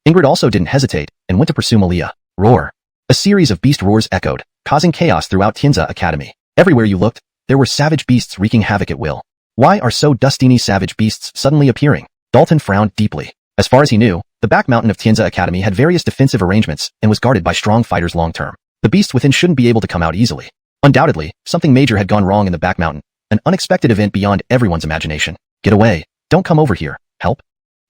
Ingrid also didn't hesitate, and went to pursue Malia. Roar. A series of beast roars echoed, causing chaos throughout Tianza Academy. Everywhere you looked, there were savage beasts wreaking havoc at will. Why are so dustini savage beasts suddenly appearing? Dalton frowned deeply. As far as he knew, the back mountain of Tianza Academy had various defensive arrangements and was guarded by strong fighters long term. The beasts within shouldn't be able to come out easily. Undoubtedly, something major had gone wrong in the back mountain, an unexpected event beyond everyone's imagination. Get away. Don't come over here. Help.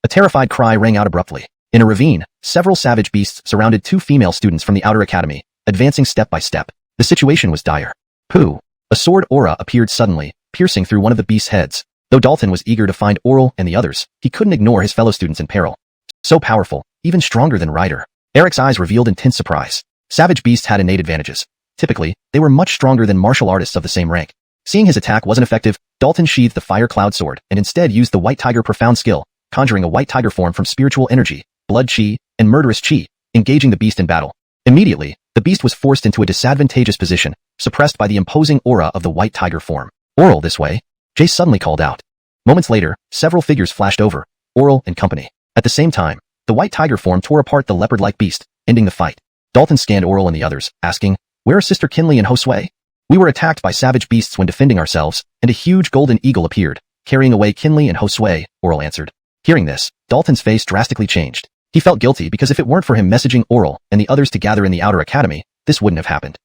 A terrified cry rang out abruptly. In a ravine, several savage beasts surrounded 2 female students from the outer academy, advancing step by step. The situation was dire. Pooh. A sword aura appeared suddenly, piercing through one of the beasts' heads. Though Dalton was eager to find Oral and the others, he couldn't ignore his fellow students in peril. So powerful, even stronger than Ryder. Eric's eyes revealed intense surprise. Savage beasts had innate advantages. Typically, they were much stronger than martial artists of the same rank. Seeing his attack wasn't effective, Dalton sheathed the Fire Cloud Sword and instead used the White Tiger Profound Skill, conjuring a white tiger form from spiritual energy, blood chi, and murderous chi, engaging the beast in battle. Immediately, the beast was forced into a disadvantageous position, suppressed by the imposing aura of the white tiger form. Oral this way, Jace suddenly called out. Moments later, several figures flashed over, Oral and company. At the same time, the white tiger form tore apart the leopard-like beast, ending the fight. Dalton scanned Oral and the others, asking, where are Sister Kinley and Josue? We were attacked by savage beasts when defending ourselves, and a huge golden eagle appeared, carrying away Kinley and Josue, Oral answered. Hearing this, Dalton's face drastically changed. He felt guilty because if it weren't for him messaging Oral and the others to gather in the outer academy, this wouldn't have happened.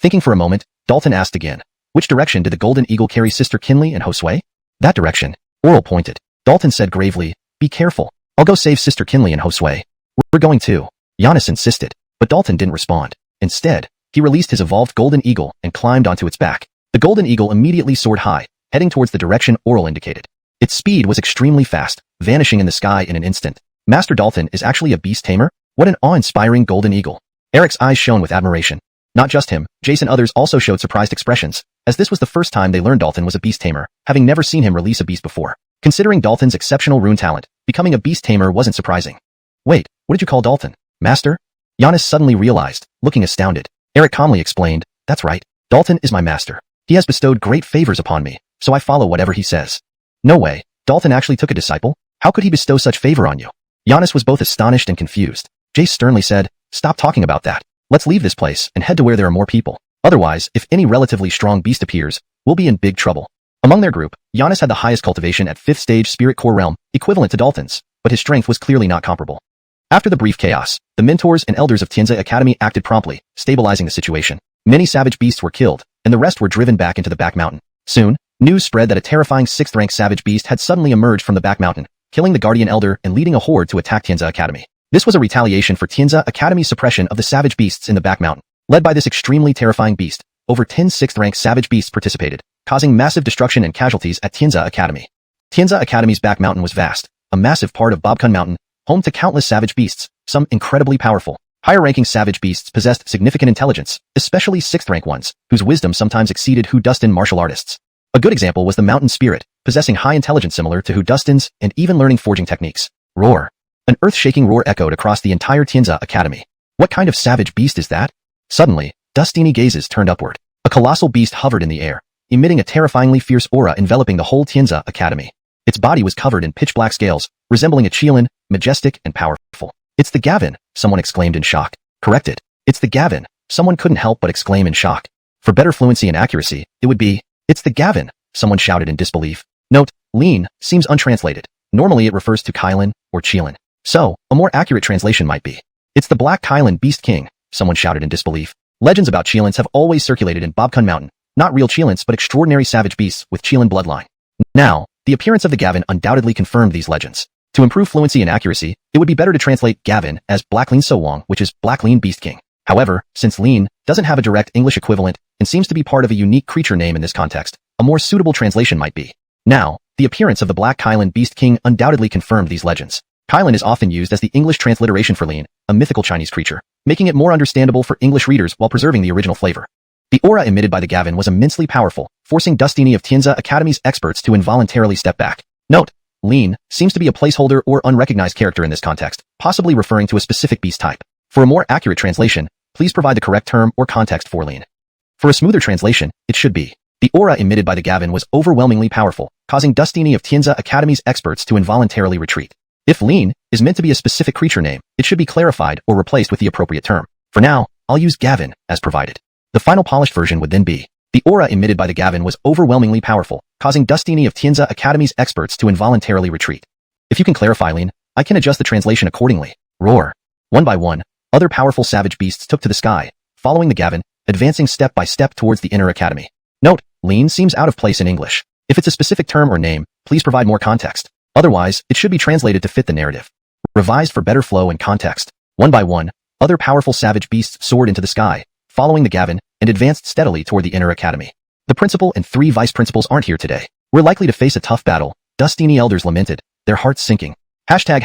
Thinking for a moment, Dalton asked again, which direction did the Golden Eagle carry Sister Kinley and Josue? That direction. Oral pointed. Dalton said gravely, be careful. I'll go save Sister Kinley and Josue. We're going too. Giannis insisted, but Dalton didn't respond. Instead, he released his evolved Golden Eagle and climbed onto its back. The Golden Eagle immediately soared high, heading towards the direction Oral indicated. Its speed was extremely fast, vanishing in the sky in an instant. Master Dalton is actually a beast tamer? What an awe-inspiring Golden Eagle. Eric's eyes shone with admiration. Not just him, Jace and others also showed surprised expressions, as this was the first time they learned Dalton was a beast tamer, having never seen him release a beast before. Considering Dalton's exceptional rune talent, becoming a beast tamer wasn't surprising. Wait, what did you call Dalton? Master? Giannis suddenly realized, looking astounded. Eric calmly explained, that's right, Dalton is my master. He has bestowed great favors upon me, so I follow whatever he says. No way, Dalton actually took a disciple? How could he bestow such favor on you? Giannis was both astonished and confused. Jace sternly said, stop talking about that. Let's leave this place and head to where there are more people. Otherwise, if any relatively strong beast appears, we'll be in big trouble. Among their group, Giannis had the highest cultivation at 5th stage Spirit Core Realm, equivalent to Dalton's, but his strength was clearly not comparable. After the brief chaos, the mentors and elders of Tianza Academy acted promptly, stabilizing the situation. Many savage beasts were killed, and the rest were driven back into the back mountain. Soon, news spread that a terrifying 6th-rank savage beast had suddenly emerged from the back mountain, killing the guardian elder and leading a horde to attack Tianza Academy. This was a retaliation for Tianza Academy's suppression of the savage beasts in the back mountain. Led by this extremely terrifying beast, over 10 6th-rank savage beasts participated, causing massive destruction and casualties at Tianza Academy. Tianza Academy's back mountain was vast, a massive part of Bobkun Mountain, home to countless savage beasts, some incredibly powerful. Higher-ranking savage beasts possessed significant intelligence, especially 6th-rank ones, whose wisdom sometimes exceeded Hu-Dustin martial artists. A good example was the mountain spirit, possessing high intelligence similar to Hu-Dustin's and even learning forging techniques. Roar. An earth-shaking roar echoed across the entire Tianza Academy. What kind of savage beast is that? Suddenly, Dustini gazes turned upward. A colossal beast hovered in the air, emitting a terrifyingly fierce aura enveloping the whole Tianza Academy. Its body was covered in pitch-black scales, resembling a Qilin, majestic and powerful. It's the Gavin, someone exclaimed in shock. Corrected. It's the Gavin, someone couldn't help but exclaim in shock. For better fluency and accuracy, it would be, it's the Gavin, someone shouted in disbelief. Note, lean, seems untranslated. Normally it refers to Qilin or Qilin. So, a more accurate translation might be, it's the Black Qilin Beast King, someone shouted in disbelief. Legends about Qilins have always circulated in Bobkun Mountain, not real Qilins but extraordinary savage beasts with Qilin bloodline. Now, the appearance of the Gavin undoubtedly confirmed these legends. To improve fluency and accuracy, it would be better to translate Gavin as Black Lean So Wong, which is Black Lean Beast King. However, since Lean doesn't have a direct English equivalent and seems to be part of a unique creature name in this context, a more suitable translation might be. Now, the appearance of the Black Qilin Beast King undoubtedly confirmed these legends. Qilin is often used as the English transliteration for Lean, a mythical Chinese creature, making it more understandable for English readers while preserving the original flavor. The aura emitted by the Gavin was immensely powerful, forcing Dustini of Tianza Academy's experts to involuntarily step back. Note, Lean seems to be a placeholder or unrecognized character in this context, possibly referring to a specific beast type. For a more accurate translation, please provide the correct term or context for Lean. For a smoother translation, it should be, the aura emitted by the Gavin was overwhelmingly powerful, causing Dustini of Tianza Academy's experts to involuntarily retreat. If Lean is meant to be a specific creature name, it should be clarified or replaced with the appropriate term. For now, I'll use Gavin as provided. The final polished version would then be, the aura emitted by the Gavin was overwhelmingly powerful, causing Dustini of Tianza Academy's experts to involuntarily retreat. If you can clarify Lean, I can adjust the translation accordingly. Roar. One by one, other powerful savage beasts took to the sky, following the Gavin, advancing step by step towards the inner academy. Note, Lean seems out of place in English. If it's a specific term or name, please provide more context. Otherwise, it should be translated to fit the narrative. Revised for better flow and context. One by one, other powerful savage beasts soared into the sky, following the Gavin, and advanced steadily toward the inner academy. The principal and 3 vice principals aren't here today. We're likely to face a tough battle, Dustini elders lamented, their hearts sinking. Hashtag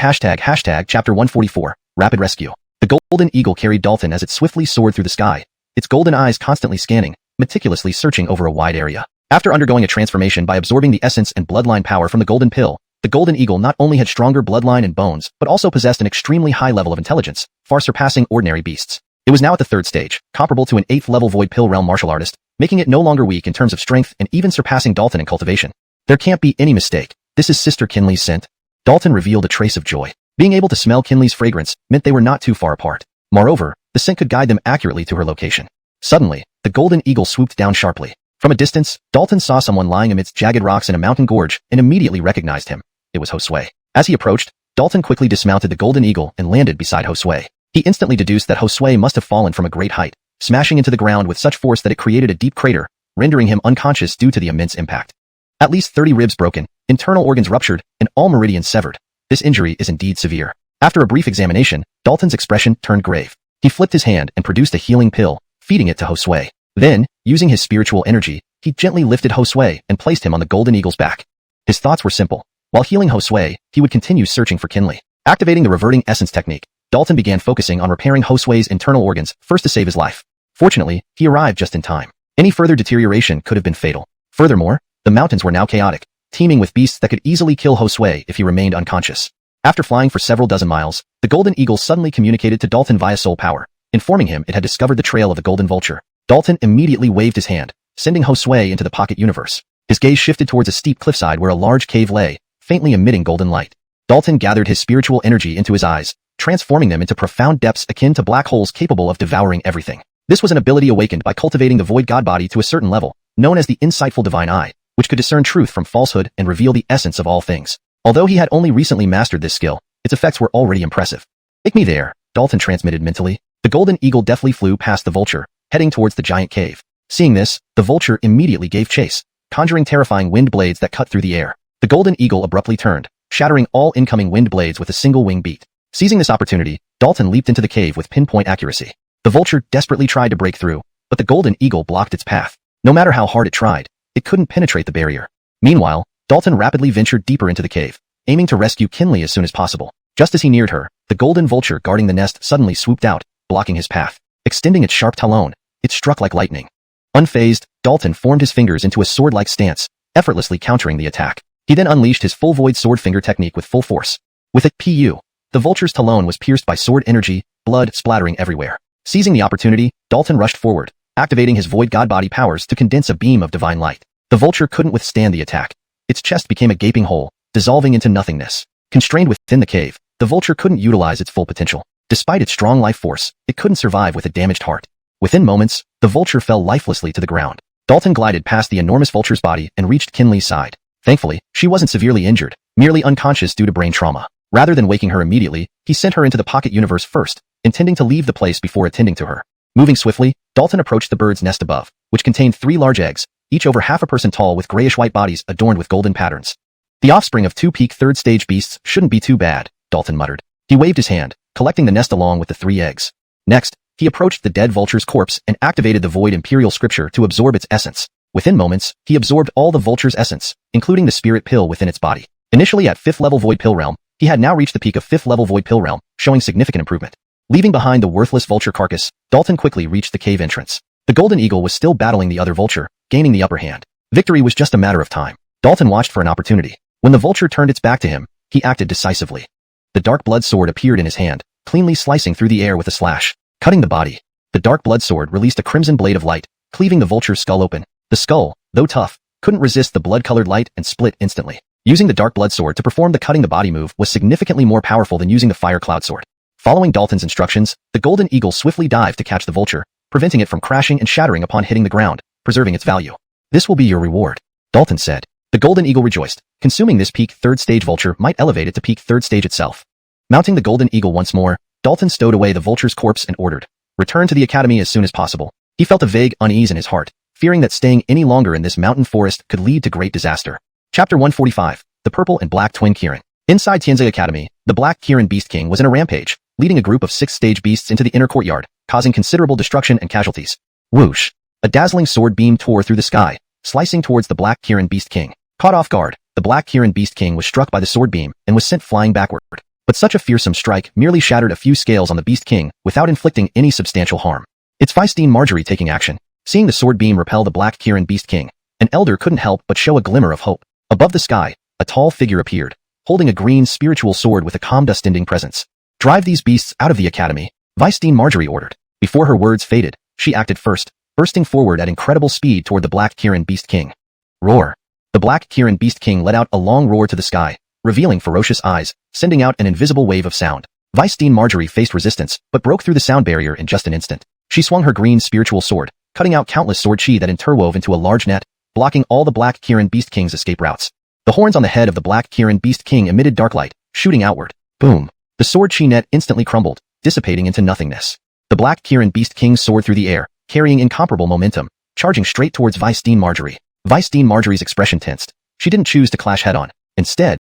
chapter 144, Rapid Rescue. The Golden Eagle carried Dalton as it swiftly soared through the sky, its golden eyes constantly scanning, meticulously searching over a wide area. After undergoing a transformation by absorbing the essence and bloodline power from the Golden Pill, the Golden Eagle not only had stronger bloodline and bones, but also possessed an extremely high level of intelligence, far surpassing ordinary beasts. It was now at the 3rd stage, comparable to an 8th-level Void Pill Realm martial artist, making it no longer weak in terms of strength and even surpassing Dalton in cultivation. There can't be any mistake. This is Sister Kinley's scent. Dalton revealed a trace of joy. Being able to smell Kinley's fragrance meant they were not too far apart. Moreover, the scent could guide them accurately to her location. Suddenly, the Golden Eagle swooped down sharply. From a distance, Dalton saw someone lying amidst jagged rocks in a mountain gorge and immediately recognized him. It was Josue. As he approached, Dalton quickly dismounted the Golden Eagle and landed beside Josue. He instantly deduced that Josue must have fallen from a great height, smashing into the ground with such force that it created a deep crater, rendering him unconscious due to the immense impact. At least 30 ribs broken, internal organs ruptured, and all meridians severed. This injury is indeed severe. After a brief examination, Dalton's expression turned grave. He flipped his hand and produced a healing pill, feeding it to Josue. Then, using his spiritual energy, he gently lifted Josue and placed him on the golden eagle's back. His thoughts were simple. While healing Josue, he would continue searching for Kinley. Activating the reverting essence technique, Dalton began focusing on repairing Josue's internal organs, first to save his life. Fortunately, he arrived just in time. Any further deterioration could have been fatal. Furthermore, the mountains were now chaotic, teeming with beasts that could easily kill Josue if he remained unconscious. After flying for several dozen miles, the golden eagle suddenly communicated to Dalton via soul power, informing him it had discovered the trail of the golden vulture. Dalton immediately waved his hand, sending Josue into the pocket universe. His gaze shifted towards a steep cliffside where a large cave lay, faintly emitting golden light. Dalton gathered his spiritual energy into his eyes, transforming them into profound depths akin to black holes capable of devouring everything. This was an ability awakened by cultivating the void god body to a certain level, known as the insightful divine eye, which could discern truth from falsehood and reveal the essence of all things. Although he had only recently mastered this skill, its effects were already impressive. "Take me there," Dalton transmitted mentally. The golden eagle deftly flew past the vulture, heading towards the giant cave. Seeing this, the vulture immediately gave chase, conjuring terrifying wind blades that cut through the air. The golden eagle abruptly turned, shattering all incoming wind blades with a single wing beat. Seizing this opportunity, Dalton leaped into the cave with pinpoint accuracy. The vulture desperately tried to break through, but the golden eagle blocked its path. No matter how hard it tried, it couldn't penetrate the barrier. Meanwhile, Dalton rapidly ventured deeper into the cave, aiming to rescue Kinley as soon as possible. Just as he neared her, the golden vulture guarding the nest suddenly swooped out, blocking his path. Extending its sharp talon, it struck like lightning. Unfazed, Dalton formed his fingers into a sword-like stance, effortlessly countering the attack. He then unleashed his full void sword finger technique with full force. With it, the vulture's talon was pierced by sword energy, blood splattering everywhere. Seizing the opportunity, Dalton rushed forward, activating his void god body powers to condense a beam of divine light. The vulture couldn't withstand the attack. Its chest became a gaping hole, dissolving into nothingness. Constrained within the cave, the vulture couldn't utilize its full potential. Despite its strong life force, it couldn't survive with a damaged heart. Within moments, the vulture fell lifelessly to the ground. Dalton glided past the enormous vulture's body and reached Kinley's side. Thankfully, she wasn't severely injured, merely unconscious due to brain trauma. Rather than waking her immediately, he sent her into the pocket universe first, intending to leave the place before attending to her. Moving swiftly, Dalton approached the bird's nest above, which contained 3 large eggs, each over half a person tall with grayish-white bodies adorned with golden patterns. The offspring of 2 peak third-stage beasts shouldn't be too bad, Dalton muttered. He waved his hand, collecting the nest along with the 3 eggs. Next, he approached the dead vulture's corpse and activated the void imperial scripture to absorb its essence. Within moments, he absorbed all the vulture's essence, including the spirit pill within its body. Initially at 5th level void pill realm, he had now reached the peak of 5th level void pill realm, showing significant improvement. Leaving behind the worthless vulture carcass, Dalton quickly reached the cave entrance. The golden eagle was still battling the other vulture, gaining the upper hand. Victory was just a matter of time. Dalton watched for an opportunity. When the vulture turned its back to him, he acted decisively. The dark blood sword appeared in his hand, cleanly slicing through the air with a slash, cutting the body. The dark blood sword released a crimson blade of light, cleaving the vulture's skull open. The skull, though tough, couldn't resist the blood-colored light and split instantly. Using the dark blood sword to perform the cutting the body move was significantly more powerful than using the fire cloud sword. Following Dalton's instructions, the golden eagle swiftly dived to catch the vulture, preventing it from crashing and shattering upon hitting the ground, preserving its value. "This will be your reward," Dalton said. The golden eagle rejoiced. Consuming this peak 3rd stage vulture might elevate it to peak 3rd stage itself. Mounting the golden eagle once more, Dalton stowed away the vulture's corpse and ordered, "Return to the academy as soon as possible." He felt a vague unease in his heart, fearing that staying any longer in this mountain forest could lead to great disaster. Chapter 145, The Purple and Black Twin Kirin. Inside Tianzai Academy, the Black Kirin Beast King was in a rampage, leading a group of 6th-stage beasts into the inner courtyard, causing considerable destruction and casualties. Whoosh! A dazzling sword beam tore through the sky, slicing towards the Black Kirin Beast King. Caught off guard, the Black Kirin Beast King was struck by the sword beam and was sent flying backward. But such a fearsome strike merely shattered a few scales on the Beast King without inflicting any substantial harm. It's Feistine Marjorie taking action. Seeing the sword beam repel the Black Kirin Beast King, an elder couldn't help but show a glimmer of hope. Above the sky, a tall figure appeared, holding a green spiritual sword with a calm dust-ending presence. "Drive these beasts out of the academy," Feistine Marjorie ordered. Before her words faded, she acted first, bursting forward at incredible speed toward the Black Kirin Beast King. Roar! The Black Kirin Beast King let out a long roar to the sky, revealing ferocious eyes, sending out an invisible wave of sound. Feistine Marjorie faced resistance, but broke through the sound barrier in just an instant. She swung her green spiritual sword, cutting out countless sword chi that interwove into a large net, blocking all the Black Kirin Beast King's escape routes. The horns on the head of the Black Kirin Beast King emitted dark light, shooting outward. Boom! The sword chi net instantly crumbled, dissipating into nothingness. The Black Kirin Beast King soared through the air, carrying incomparable momentum, charging straight towards Vice Dean Marjorie. Vice Dean Marjorie's expression tensed. She didn't choose to clash head-on. Instead,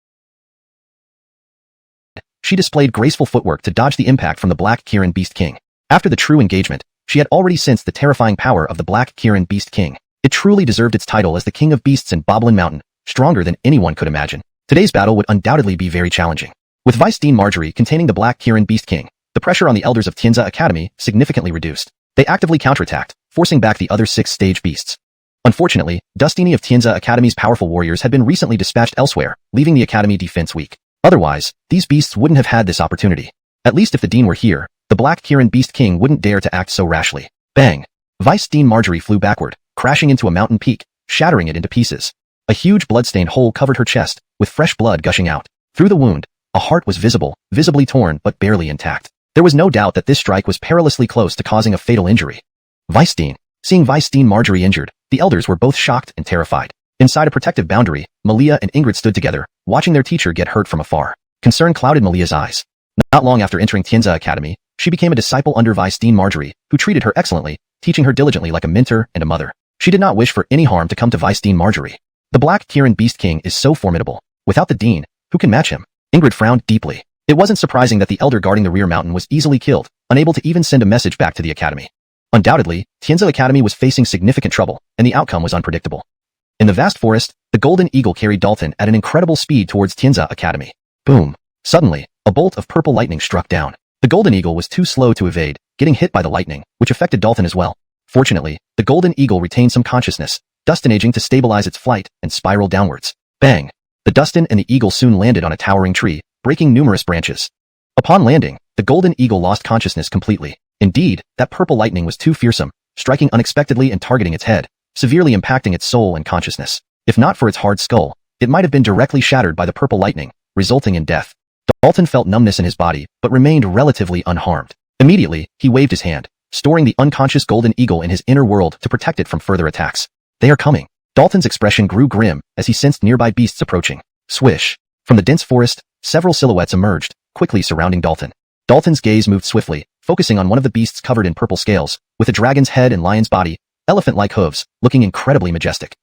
she displayed graceful footwork to dodge the impact from the Black Kirin Beast King. After the true engagement, she had already sensed the terrifying power of the Black Kirin Beast King. It truly deserved its title as the King of Beasts in Boblin Mountain, stronger than anyone could imagine. Today's battle would undoubtedly be very challenging. With Vice Dean Marjorie containing the Black Kirin Beast King, the pressure on the elders of Tianza Academy significantly reduced. They actively counterattacked, forcing back the other 6 stage beasts. Unfortunately, Dustini of Tianza Academy's powerful warriors had been recently dispatched elsewhere, leaving the academy defense weak. Otherwise, these beasts wouldn't have had this opportunity. At least if the Dean were here, the Black Kirin Beast King wouldn't dare to act so rashly. Bang! Vice Dean Marjorie flew backward, crashing into a mountain peak, shattering it into pieces. A huge blood-stained hole covered her chest, with fresh blood gushing out. Through the wound, a heart was visible, visibly torn but barely intact. There was no doubt that this strike was perilously close to causing a fatal injury. Vice Dean. Seeing Vice Dean Marjorie injured, the elders were both shocked and terrified. Inside a protective boundary, Malia and Ingrid stood together, watching their teacher get hurt from afar. Concern clouded Malia's eyes. Not long after entering Tianza Academy, she became a disciple under Vice Dean Marjorie, who treated her excellently, teaching her diligently like a mentor and a mother. She did not wish for any harm to come to Vice Dean Marjorie. The Black Kirin Beast King is so formidable. Without the Dean, who can match him? Ingrid frowned deeply. It wasn't surprising that the elder guarding the rear mountain was easily killed, unable to even send a message back to the academy. Undoubtedly, Tianza Academy was facing significant trouble, and the outcome was unpredictable. In the vast forest, the Golden Eagle carried Dalton at an incredible speed towards Tianza Academy. Boom! Suddenly, a bolt of purple lightning struck down. The Golden Eagle was too slow to evade, getting hit by the lightning, which affected Dalton as well. Fortunately, the Golden Eagle retained some consciousness, Dustinaging to stabilize its flight and spiral downwards. Bang! The Dustin and the Eagle soon landed on a towering tree, breaking numerous branches. Upon landing, the Golden Eagle lost consciousness completely. Indeed, that purple lightning was too fearsome, striking unexpectedly and targeting its head, severely impacting its soul and consciousness. If not for its hard skull, it might have been directly shattered by the purple lightning, resulting in death. Dalton felt numbness in his body, but remained relatively unharmed. Immediately, he waved his hand, storing the unconscious Golden Eagle in his inner world to protect it from further attacks. They are coming. Dalton's expression grew grim as he sensed nearby beasts approaching. Swish! From the dense forest, several silhouettes emerged, quickly surrounding Dalton. Dalton's gaze moved swiftly, focusing on one of the beasts covered in purple scales, with a dragon's head and lion's body, elephant-like hooves, looking incredibly majestic.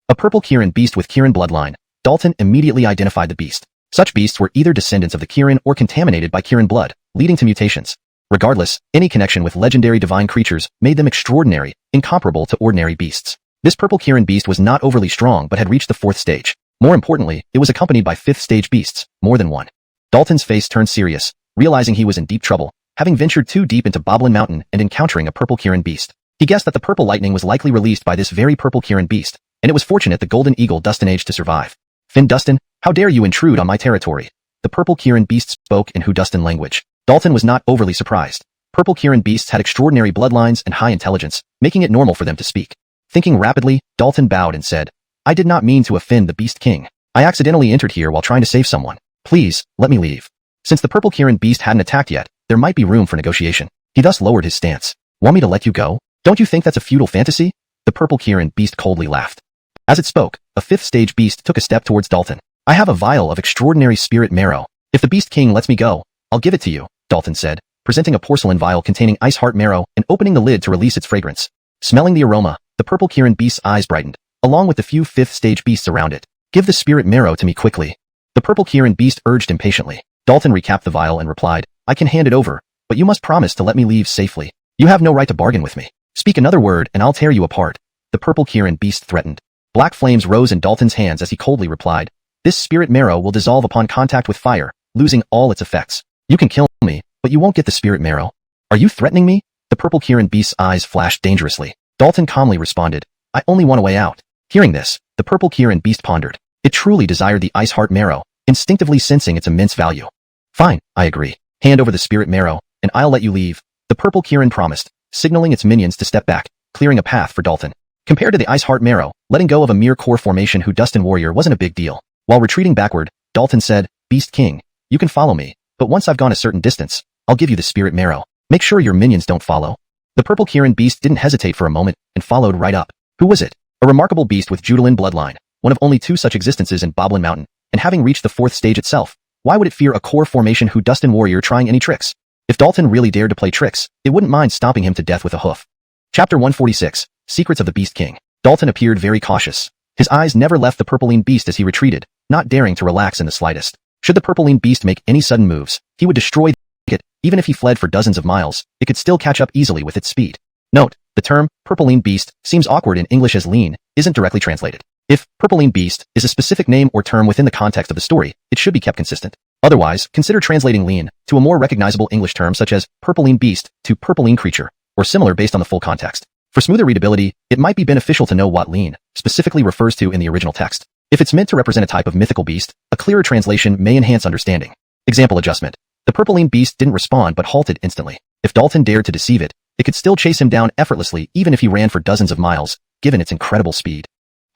A purple Kirin beast with Kirin bloodline, Dalton immediately identified the beast. Such beasts were either descendants of the Kirin or contaminated by Kirin blood, leading to mutations. Regardless, any connection with legendary divine creatures made them extraordinary, incomparable to ordinary beasts. This purple Kirin beast was not overly strong but had reached the 4th stage. More importantly, it was accompanied by 5th stage beasts, more than one. Dalton's face turned serious, realizing he was in deep trouble, having ventured too deep into Boblin Mountain and encountering a purple Kirin beast. He guessed that the purple lightning was likely released by this very purple Kirin beast, and it was fortunate the Golden Eagle Dustinaged to survive. Finn Dustin, how dare you intrude on my territory? The purple Kirin beast spoke in Who-Dustin language. Dalton was not overly surprised. Purple Kirin beasts had extraordinary bloodlines and high intelligence, making it normal for them to speak. Thinking rapidly, Dalton bowed and said, I did not mean to offend the Beast King. I accidentally entered here while trying to save someone. Please, let me leave. Since the purple Kirin beast hadn't attacked yet, there might be room for negotiation. He thus lowered his stance. Want me to let you go? Don't you think that's a futile fantasy? The purple Kirin beast coldly laughed. As it spoke, a 5th stage beast took a step towards Dalton. I have a vial of extraordinary spirit marrow. If the Beast King lets me go, I'll give it to you, Dalton said, presenting a porcelain vial containing ice heart marrow and opening the lid to release its fragrance. Smelling the aroma, the purple Kirin beast's eyes brightened, along with the few 5th stage beasts around it. Give the spirit marrow to me quickly. The purple Kirin beast urged impatiently. Dalton recapped the vial and replied, I can hand it over, but you must promise to let me leave safely. You have no right to bargain with me. Speak another word and I'll tear you apart. The purple Kirin beast threatened. Black flames rose in Dalton's hands as he coldly replied, This spirit marrow will dissolve upon contact with fire, losing all its effects. You can kill me, but you won't get the spirit marrow. Are you threatening me? The purple Kirin beast's eyes flashed dangerously. Dalton calmly responded, I only want a way out. Hearing this, the purple Kirin beast pondered. It truly desired the ice heart marrow, instinctively sensing its immense value. Fine, I agree. Hand over the spirit marrow, and I'll let you leave. The purple Kirin promised, signaling its minions to step back, clearing a path for Dalton. Compared to the ice heart marrow, letting go of a mere core formation Who-Dustin warrior wasn't a big deal. While retreating backward, Dalton said, Beast King, you can follow me, but once I've gone a certain distance, I'll give you the spirit marrow. Make sure your minions don't follow. The purple Kirin beast didn't hesitate for a moment and followed right up. Who was it? A remarkable beast with Judalin bloodline, one of only 2 such existences in Boblin Mountain, and having reached the 4th stage itself, why would it fear a core formation Who-Dustin warrior trying any tricks? If Dalton really dared to play tricks, it wouldn't mind stomping him to death with a hoof. Chapter 146, Secrets of the Beast King. Dalton appeared very cautious. His eyes never left the purpling beast as he retreated, not daring to relax in the slightest. Should the purpling beast make any sudden moves, he would destroy it. Even if he fled for dozens of miles, it could still catch up easily with its speed. Note, the term purpling beast seems awkward in English as lean isn't directly translated. If purpling beast is a specific name or term within the context of the story, it should be kept consistent. Otherwise, consider translating lean to a more recognizable English term such as purpling beast to purpling creature, or similar based on the full context. For smoother readability, it might be beneficial to know what lean specifically refers to in the original text. If it's meant to represent a type of mythical beast, a clearer translation may enhance understanding. Example adjustment. The purpling beast didn't respond but halted instantly. If Dalton dared to deceive it, it could still chase him down effortlessly even if he ran for dozens of miles, given its incredible speed.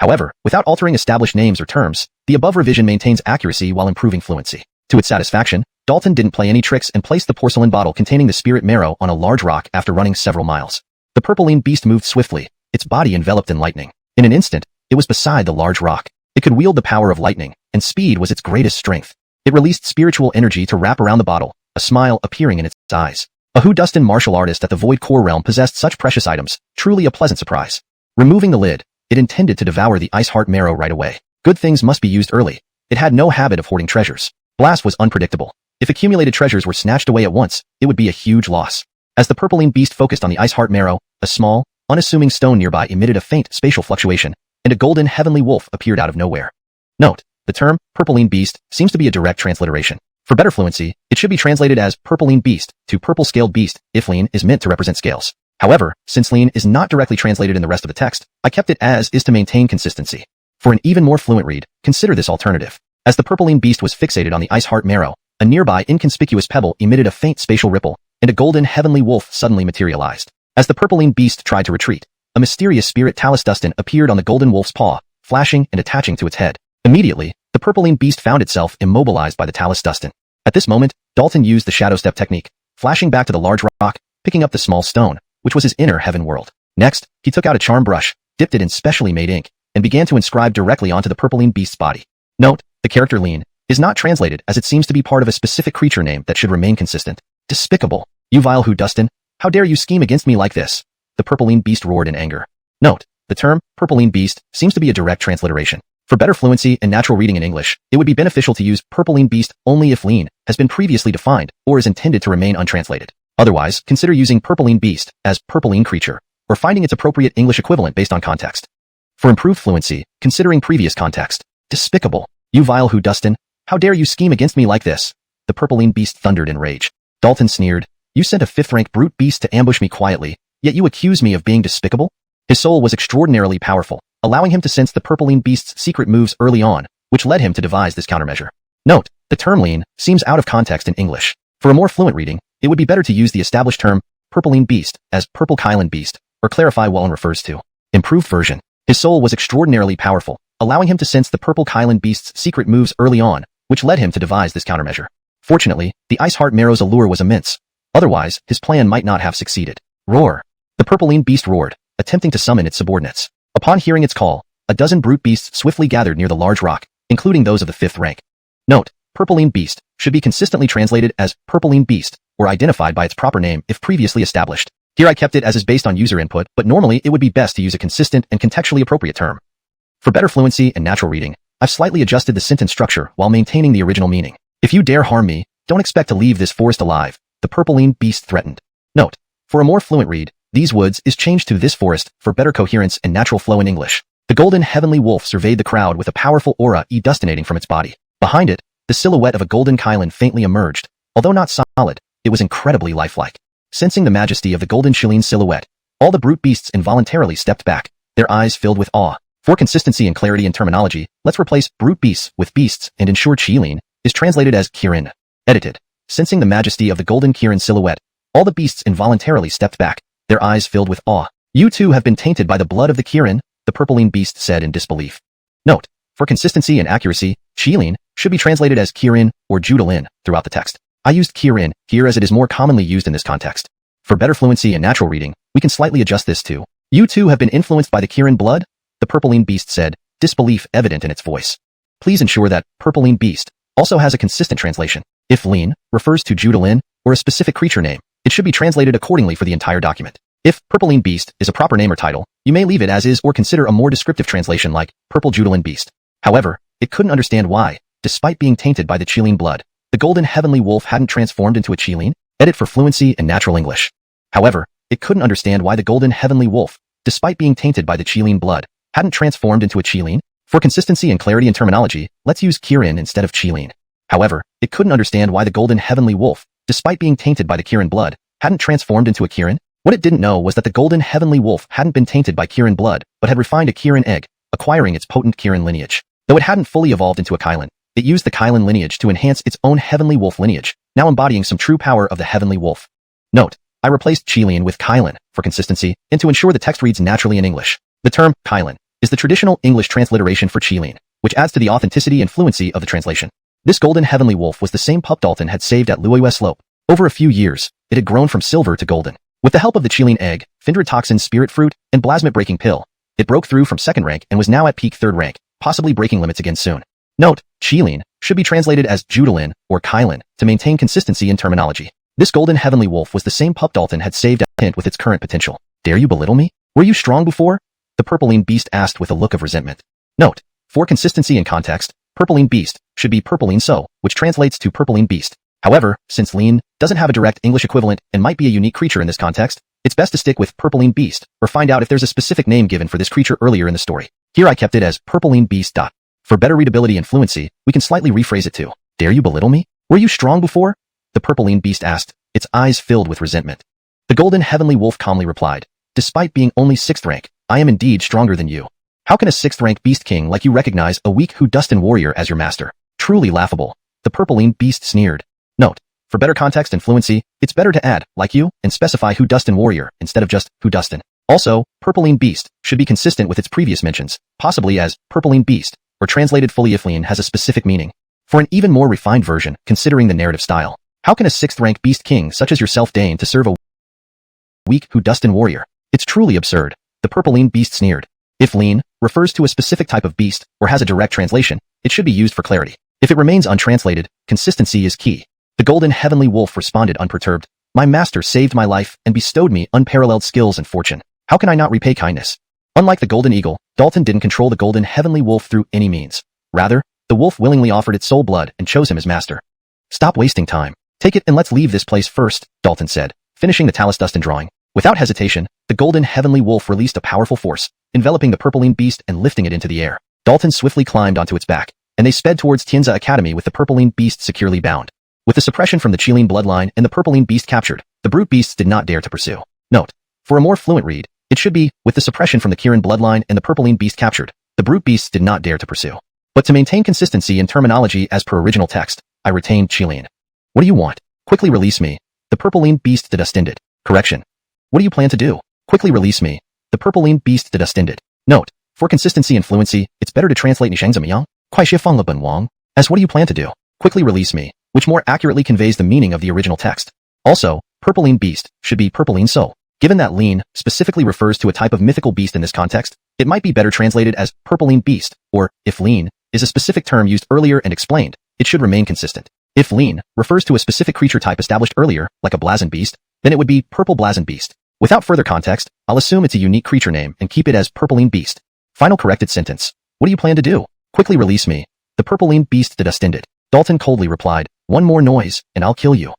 However, without altering established names or terms, the above revision maintains accuracy while improving fluency. To its satisfaction, Dalton didn't play any tricks and placed the porcelain bottle containing the spirit Nero on a large rock after running several miles. The purpling beast moved swiftly, its body enveloped in lightning. In an instant, it was beside the large rock. It could wield the power of lightning, and speed was its greatest strength. It released spiritual energy to wrap around the bottle, a smile appearing in its eyes. A whodunit martial artist at the Void Core realm possessed such precious items, truly a pleasant surprise. Removing the lid, it intended to devour the ice heart Nero right away. Good things must be used early. It had no habit of hoarding treasures. Blast was unpredictable. If accumulated treasures were snatched away at once, it would be a huge loss. As the purpling beast focused on the ice heart Nero, a small, unassuming stone nearby emitted a faint spatial fluctuation, and a golden heavenly wolf appeared out of nowhere. Note, the term purpling beast seems to be a direct transliteration. For better fluency, it should be translated as purpling beast to purple-scaled beast if lean is meant to represent scales. However, since lean is not directly translated in the rest of the text, I kept it as is to maintain consistency. For an even more fluent read, consider this alternative. As the purpling beast was fixated on the ice heart Nero, a nearby inconspicuous pebble emitted a faint spatial ripple, and a golden heavenly wolf suddenly materialized. As the purpling beast tried to retreat, a mysterious spirit Talus Dustin appeared on the golden wolf's paw, flashing and attaching to its head. Immediately, the purpling beast found itself immobilized by the Talus Dustin. At this moment, Dalton used the shadow step technique, flashing back to the large rock, picking up the small stone, which was his inner heaven world. Next, he took out a charm brush, dipped it in specially made ink, and began to inscribe directly onto the purpling beast's body. Note, the character lean is not translated as it seems to be part of a specific creature name that should remain consistent. Despicable. You vile whodunit, how dare you scheme against me like this? The purpling beast roared in anger. Note, the term purpling beast seems to be a direct transliteration. For better fluency and natural reading in English, it would be beneficial to use purpling beast only if lean has been previously defined or is intended to remain untranslated. Otherwise, consider using purpling beast as purpling creature, or finding its appropriate English equivalent based on context. For improved fluency, considering previous context. Despicable. You vile whodunit, how dare you scheme against me like this? The purpling beast thundered in rage. Dalton sneered. You sent a 5th-rank brute beast to ambush me quietly, yet you accuse me of being despicable? His soul was extraordinarily powerful, allowing him to sense the purpling beast's secret moves early on, which led him to devise this countermeasure. Note, the term lean seems out of context in English. For a more fluent reading, it would be better to use the established term purpling beast as purple Kylan beast, or clarify what one refers to. Improved version. His soul was extraordinarily powerful, allowing him to sense the purple Kylan beast's secret moves early on, which led him to devise this countermeasure. Fortunately, the ice heart Nero's allure was immense. Otherwise, his plan might not have succeeded. Roar. The purpling beast roared, attempting to summon its subordinates. Upon hearing its call, a dozen brute beasts swiftly gathered near the large rock, including those of the 5th rank. Note, purpling beast should be consistently translated as purpling beast, or identified by its proper name if previously established. Here I kept it as is based on user input, but normally it would be best to use a consistent and contextually appropriate term. For better fluency and natural reading, I've slightly adjusted the sentence structure while maintaining the original meaning. If you dare harm me, don't expect to leave this forest alive, the purpling beast threatened. Note, for a more fluent read, these woods is changed to this forest for better coherence and natural flow in English. The golden heavenly wolf surveyed the crowd with a powerful aura edustinating from its body. Behind it, the silhouette of a golden Kylan faintly emerged. Although not solid, it was incredibly lifelike. Sensing the majesty of the golden Shilin silhouette, all the brute beasts involuntarily stepped back, their eyes filled with awe. For consistency and clarity in terminology, let's replace brute beasts with beasts and ensure Shilin is translated as Kirin. Edited. Sensing the majesty of the golden Kirin silhouette, all the beasts involuntarily stepped back, their eyes filled with awe. You too have been tainted by the blood of the Kirin, the purpling beast said in disbelief. Note, for consistency and accuracy, Shilin should be translated as Kirin or Judalin throughout the text. I used Kirin here as it is more commonly used in this context. For better fluency and natural reading, we can slightly adjust this to, you too have been influenced by the Kirin blood, the purpling beast said, disbelief evident in its voice. Please ensure that purpling beast also has a consistent translation. If lean refers to Judalin or a specific creature name, it should be translated accordingly for the entire document. If Purpleine Beast is a proper name or title, you may leave it as is or consider a more descriptive translation like Purple Judalin Beast. However, it couldn't understand why, despite being tainted by the Qilin blood, the golden heavenly wolf hadn't transformed into a Qilin. Edit for fluency and natural English. However, it couldn't understand why the golden heavenly wolf, despite being tainted by the Qilin blood, hadn't transformed into a Qilin. For consistency and clarity in terminology, let's use Kirin instead of Qilin. However, it couldn't understand why the golden heavenly wolf, despite being tainted by the Kirin blood, hadn't transformed into a Kirin. What it didn't know was that the golden heavenly wolf hadn't been tainted by Kirin blood, but had refined a Kirin egg, acquiring its potent Kirin lineage. Though it hadn't fully evolved into a Kylin, it used the Kylin lineage to enhance its own heavenly wolf lineage, now embodying some true power of the heavenly wolf. Note, I replaced Qilin with Kylin for consistency and to ensure the text reads naturally in English. The term Kylin is the traditional English transliteration for Qilin, which adds to the authenticity and fluency of the translation. This golden heavenly wolf was the same pup Dalton had saved at Luoyue Slope. Over a few years, it had grown from silver to golden. With the help of the Qilin egg, Findred Toxin Spirit Fruit, and Blasmit Breaking Pill, it broke through from 2nd rank and was now at peak 3rd rank, possibly breaking limits again soon. Note, Qilin should be translated as Judalin or Kylin to maintain consistency in terminology. This golden heavenly wolf was the same pup Dalton had saved at Hint with its current potential. Dare you belittle me? Were you strong before? The Purpleine Beast asked with a look of resentment. Note, for consistency and context, Purpleine Beast should be Purpleine So, which translates to Purpleine Beast. However, since lean doesn't have a direct English equivalent and might be a unique creature in this context, it's best to stick with Purpleine Beast or find out if there's a specific name given for this creature earlier in the story. Here I kept it as Purpleine Beast. For better readability and fluency, we can slightly rephrase it to, dare you belittle me? Were you strong before? The Purpleine Beast asked, its eyes filled with resentment. The golden heavenly wolf calmly replied, despite being only 6th rank, I am indeed stronger than you. How can a 6th rank beast king like you recognize a weak Whodustin warrior as your master? Truly laughable. The Purpleine Beast sneered. Note, for better context and fluency, it's better to add, like you, and specify Whodustin warrior instead of just Whodustin. Also, Purpleine Beast should be consistent with its previous mentions, possibly as Purpleine Beast, or translated fully if lean has a specific meaning. For an even more refined version, considering the narrative style, how can a 6th rank beast king such as yourself deign to serve a weak Whodustin warrior? It's truly absurd. The Purpleine Beast sneered. If lean refers to a specific type of beast or has a direct translation, it should be used for clarity. If it remains untranslated, consistency is key. The golden heavenly wolf responded unperturbed. My master saved my life and bestowed me unparalleled skills and fortune. How can I not repay kindness? Unlike the golden eagle, Dalton didn't control the golden heavenly wolf through any means. Rather, the wolf willingly offered its soul blood and chose him as master. Stop wasting time. Take it and let's leave this place first, Dalton said, finishing the Talus Dustin drawing. Without hesitation, the golden heavenly wolf released a powerful force, enveloping the Purpleine Beast and lifting it into the air. Dalton swiftly climbed onto its back, and they sped towards Tianza Academy with the Purpleine Beast securely bound. With the suppression from the Qilin bloodline and the Purpleine Beast captured, the brute beasts did not dare to pursue. Note, for a more fluent read, it should be, with the suppression from the Kirin bloodline and the Purpleine Beast captured, the brute beasts did not dare to pursue. But to maintain consistency in terminology as per original text, I retained Qilin. What do you want? Quickly release me. The Purpleine Beast didustended. Correction. What do you plan to do? Quickly release me. The Purpleine Beast didustended. Note, for consistency and fluency, it's better to translate Nishangzamiyang, Kuai Shifang Le Wang, as what do you plan to do? Quickly release me, which more accurately conveys the meaning of the original text. Also, Purpleine Beast should be Purpleine So. Given that lean specifically refers to a type of mythical beast in this context, it might be better translated as Purpleine Beast, or, if lean is a specific term used earlier and explained, it should remain consistent. If lean refers to a specific creature type established earlier, like a Blazon Beast, then it would be Purple Blazon Beast. Without further context, I'll assume it's a unique creature name and keep it as Purpleine Beast. Final corrected sentence. What do you plan to do? Quickly release me. The Purpleine Beast didustended. Dalton coldly replied, one more noise, and I'll kill you.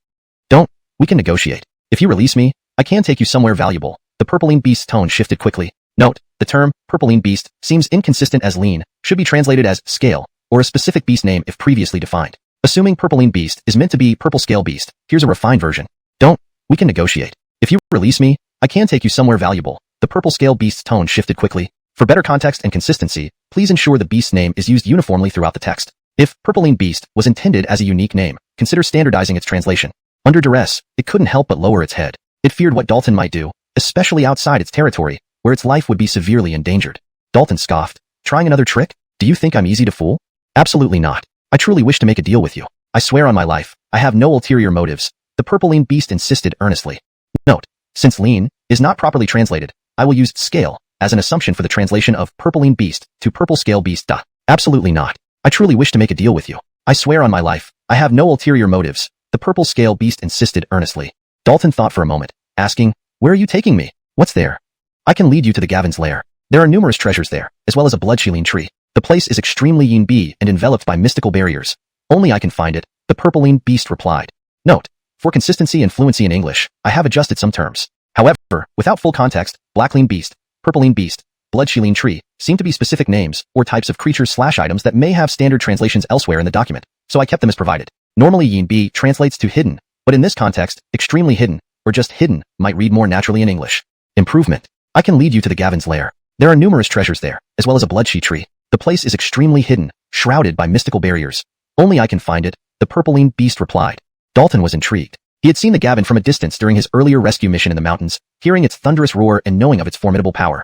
Don't. We can negotiate. If you release me, I can take you somewhere valuable. The Purpleine Beast's tone shifted quickly. Note, the term, Purpleine Beast, seems inconsistent as lean, should be translated as scale, or a specific beast name if previously defined. Assuming Purpleine Beast is meant to be Purple Scale Beast, here's a refined version. Don't. We can negotiate. If you release me, I can take you somewhere valuable. The Purple Scale Beast's tone shifted quickly. For better context and consistency, please ensure the beast's name is used uniformly throughout the text. If Purpleine Beast was intended as a unique name, consider standardizing its translation. Under duress, it couldn't help but lower its head. It feared what Dalton might do, especially outside its territory, where its life would be severely endangered. Dalton scoffed. Trying another trick? Do you think I'm easy to fool? Absolutely not. I truly wish to make a deal with you. I swear on my life, I have no ulterior motives. The Purpleine Beast insisted earnestly. Note, since lean is not properly translated, I will use scale as an assumption for the translation of Purpleine Beast to Purple Scale Beast. Absolutely not. I truly wish to make a deal with you. I swear on my life, I I have no ulterior motives, the purple scale beast insisted earnestly. Dalton thought for a moment, asking, where are you taking me? What's there? I can lead you to the Gavin's lair. There are numerous treasures there, as well as a blood-shielding tree. The place is extremely yin-bi and enveloped by mystical barriers. Only I can find it, the purple beast replied. Note, for consistency and fluency in English, I have adjusted some terms. However, without full context, black-lean beast, purple-lean beast, blood-shielding tree seem to be specific names or types of creatures/items that may have standard translations elsewhere in the document, so I kept them as provided. Normally yin-bi translates to hidden, but in this context, extremely hidden, or just hidden, might read more naturally in English. Improvement. I can lead you to the Gavin's lair. There are numerous treasures there, as well as a blood-shielding tree. The place is extremely hidden, shrouded by mystical barriers. Only I can find it, the purple beast replied. Dalton was intrigued. He had seen the Gavin from a distance during his earlier rescue mission in the mountains, hearing its thunderous roar and knowing of its formidable power.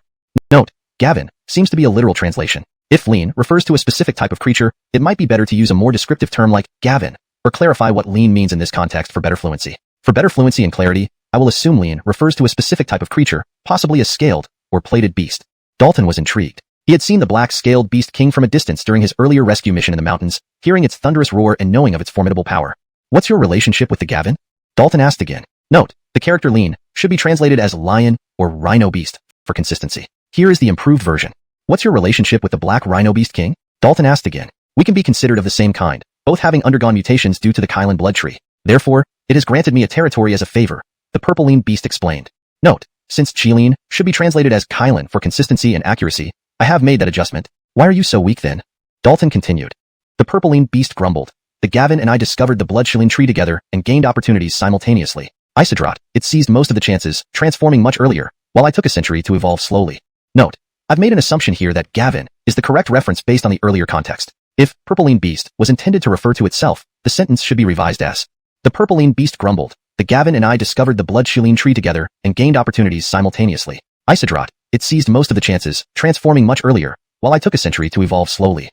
Note, Gavin seems to be a literal translation. If lean refers to a specific type of creature, it might be better to use a more descriptive term like Gavin, or clarify what lean means in this context for better fluency. For better fluency and clarity, I will assume lean refers to a specific type of creature, possibly a scaled or plated beast. Dalton was intrigued. He had seen the black scaled beast king from a distance during his earlier rescue mission in the mountains, hearing its thunderous roar and knowing of its formidable power. What's your relationship with the Gavin? Dalton asked again. Note, the character lean should be translated as lion or rhino beast for consistency. Here is the improved version. What's your relationship with the black rhino beast king? Dalton asked again. We can be considered of the same kind, both having undergone mutations due to the Kylan blood tree. Therefore, it has granted me a territory as a favor, the purple lean beast explained. Note, since Qilin should be translated as Kylan for consistency and accuracy, I have made that adjustment. Why are you so weak then? Dalton continued. The purple lean beast grumbled. The Gavin and I discovered the blood-shielding tree together and gained opportunities simultaneously. Isidrat, it seized most of the chances, transforming much earlier, while I took a century to evolve slowly. Note, I've made an assumption here that Gavin is the correct reference based on the earlier context. If purple-lean beast was intended to refer to itself, the sentence should be revised as, the purple-lean beast grumbled. The Gavin and I discovered the blood-shielding tree together and gained opportunities simultaneously. Isidrat, it seized most of the chances, transforming much earlier, while I took a century to evolve slowly.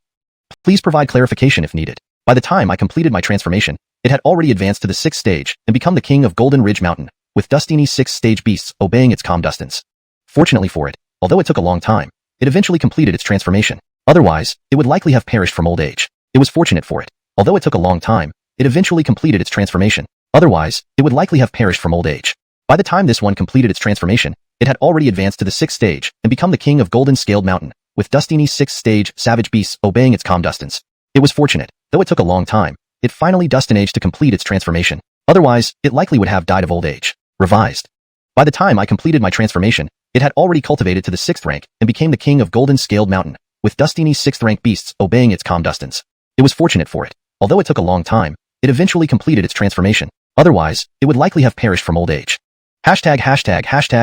Please provide clarification if needed. By the time I completed my transformation, it had already advanced to the 6th stage and become the king of Golden Ridge Mountain, with Dustini's 6th stage beasts obeying its calm dustins. Fortunately for it, although it took a long time, it eventually completed its transformation. Otherwise, it would likely have perished from old age. It was fortunate for it. Although it took a long time, it eventually completed its transformation. Otherwise, it would likely have perished from old age. By the time this one completed its transformation, it had already advanced to the 6th stage and become the king of Golden Scaled Mountain, with Dustini's 6th stage savage beasts obeying its calm dustins. It was fortunate, though it took a long time, it finally Dustinaged to complete its transformation. Otherwise, it likely would have died of old age. Revised. By the time I completed my transformation, it had already cultivated to the 6th rank and became the king of Golden Scaled Mountain, with Dustini's 6th rank beasts obeying its calm dustins. It was fortunate for it. Although it took a long time, it eventually completed its transformation. Otherwise, it would likely have perished from old age. Hashtag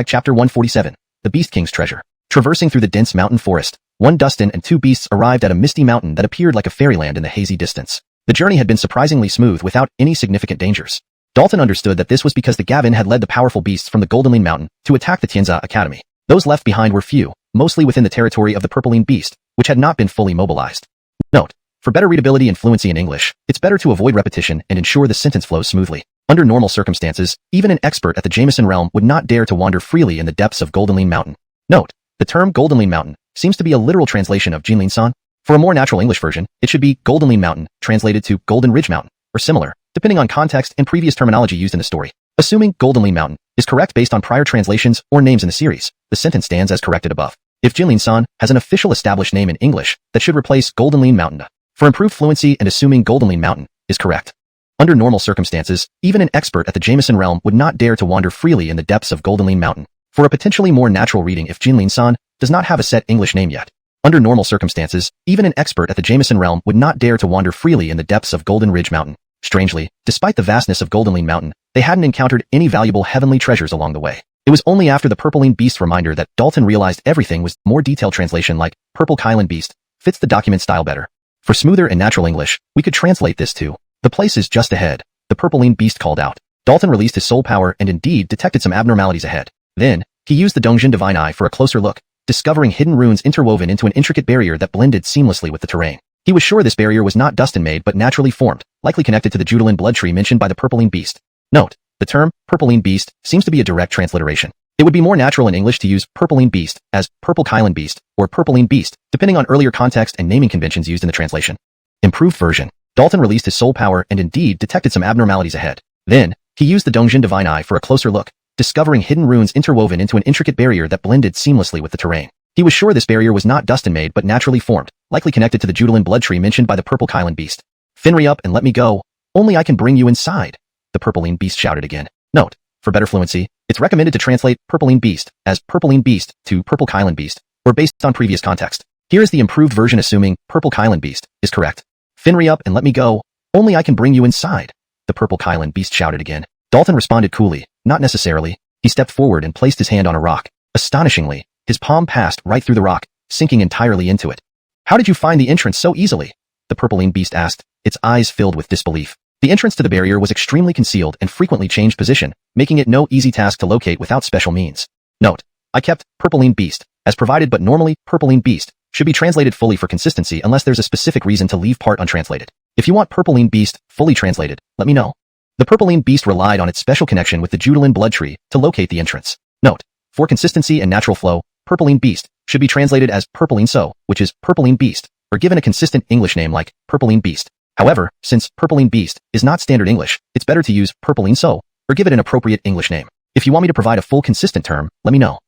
chapter 147. The Beast King's Treasure. Traversing through the dense mountain forest, one Dustin and two beasts arrived at a misty mountain that appeared like a fairyland in the hazy distance. The journey had been surprisingly smooth without any significant dangers. Dalton understood that this was because the Gavin had led the powerful beasts from the Goldenline Mountain to attack the Tianza Academy. Those left behind were few, mostly within the territory of the Purpleline Beast, which had not been fully mobilized. Note: for better readability and fluency in English, it's better to avoid repetition and ensure the sentence flows smoothly. Under normal circumstances, even an expert at the Jameson realm would not dare to wander freely in the depths of Goldenline Mountain. Note: the term Goldenline Mountain seems to be a literal translation of Jinlin-san. For a more natural English version, it should be Goldenline Mountain, translated to Golden Ridge Mountain, or similar, depending on context and previous terminology used in the story. Assuming Goldenline Mountain is correct based on prior translations or names in the series, the sentence stands as corrected above. If Jinlin-san has an official established name in English, that should replace Goldenline Mountain. For improved fluency and assuming Goldenline Mountain is correct. Under normal circumstances, even an expert at the Jameson realm would not dare to wander freely in the depths of Goldenline Mountain. For a potentially more natural reading if Jinlin-san does not have a set English name yet. Under normal circumstances, even an expert at the Jameson realm would not dare to wander freely in the depths of Golden Ridge Mountain. Strangely, despite the vastness of Goldenline Mountain, they hadn't encountered any valuable heavenly treasures along the way. It was only after the Purpleline Beast reminder that Dalton realized everything was more detailed translation like Purple Kylan Beast fits the document style better. For smoother and natural English, we could translate this to, the place is just ahead, the Purpleline Beast called out. Dalton released his soul power and indeed detected some abnormalities ahead. Then, he used the Dongjin Divine Eye for a closer look, discovering hidden runes interwoven into an intricate barrier that blended seamlessly with the terrain. He was sure this barrier was not Dustin-made but naturally formed, likely connected to the Judalin blood tree mentioned by the Purpleline Beast. Note: the term Purpleline Beast seems to be a direct transliteration. It would be more natural in English to use Purpleline Beast as Purple Kylan Beast or Purpleline Beast, depending on earlier context and naming conventions used in the translation. Improved version. Dalton released his soul power and indeed detected some abnormalities ahead. Then, he used the Dongjin Divine Eye for a closer look, discovering hidden runes interwoven into an intricate barrier that blended seamlessly with the terrain. He was sure this barrier was not dustin-made but naturally formed, likely connected to the Judolin blood tree mentioned by the purple Kylan beast. "Finri up and let me go. Only I can bring you inside," the purpleine beast shouted again. Note: for better fluency, it's recommended to translate purpleine beast as purpleine beast to purple Kylan beast, or based on previous context. Here is the improved version assuming purple Kylan beast is correct. "Finri up and let me go. Only I can bring you inside," the purple Kylan beast shouted again. Dalton responded coolly, not necessarily. He stepped forward and placed his hand on a rock. Astonishingly, his palm passed right through the rock, sinking entirely into it. "How did you find the entrance so easily?" the purpleine beast asked, its eyes filled with disbelief. The entrance to the barrier was extremely concealed and frequently changed position, making it no easy task to locate without special means. Note: I kept purpleine beast as provided, but normally purpleine beast should be translated fully for consistency unless there's a specific reason to leave part untranslated. If you want purpleine beast fully translated, let me know. The purpleine beast relied on its special connection with the Judolin blood tree to locate the entrance. Note: for consistency and natural flow, purpleine beast should be translated as purpleine so, which is purpleine beast, or given a consistent English name like purpleine beast. However, since purpleine beast is not standard English, it's better to use purpleine so, or give it an appropriate English name. If you want me to provide a full consistent term, let me know.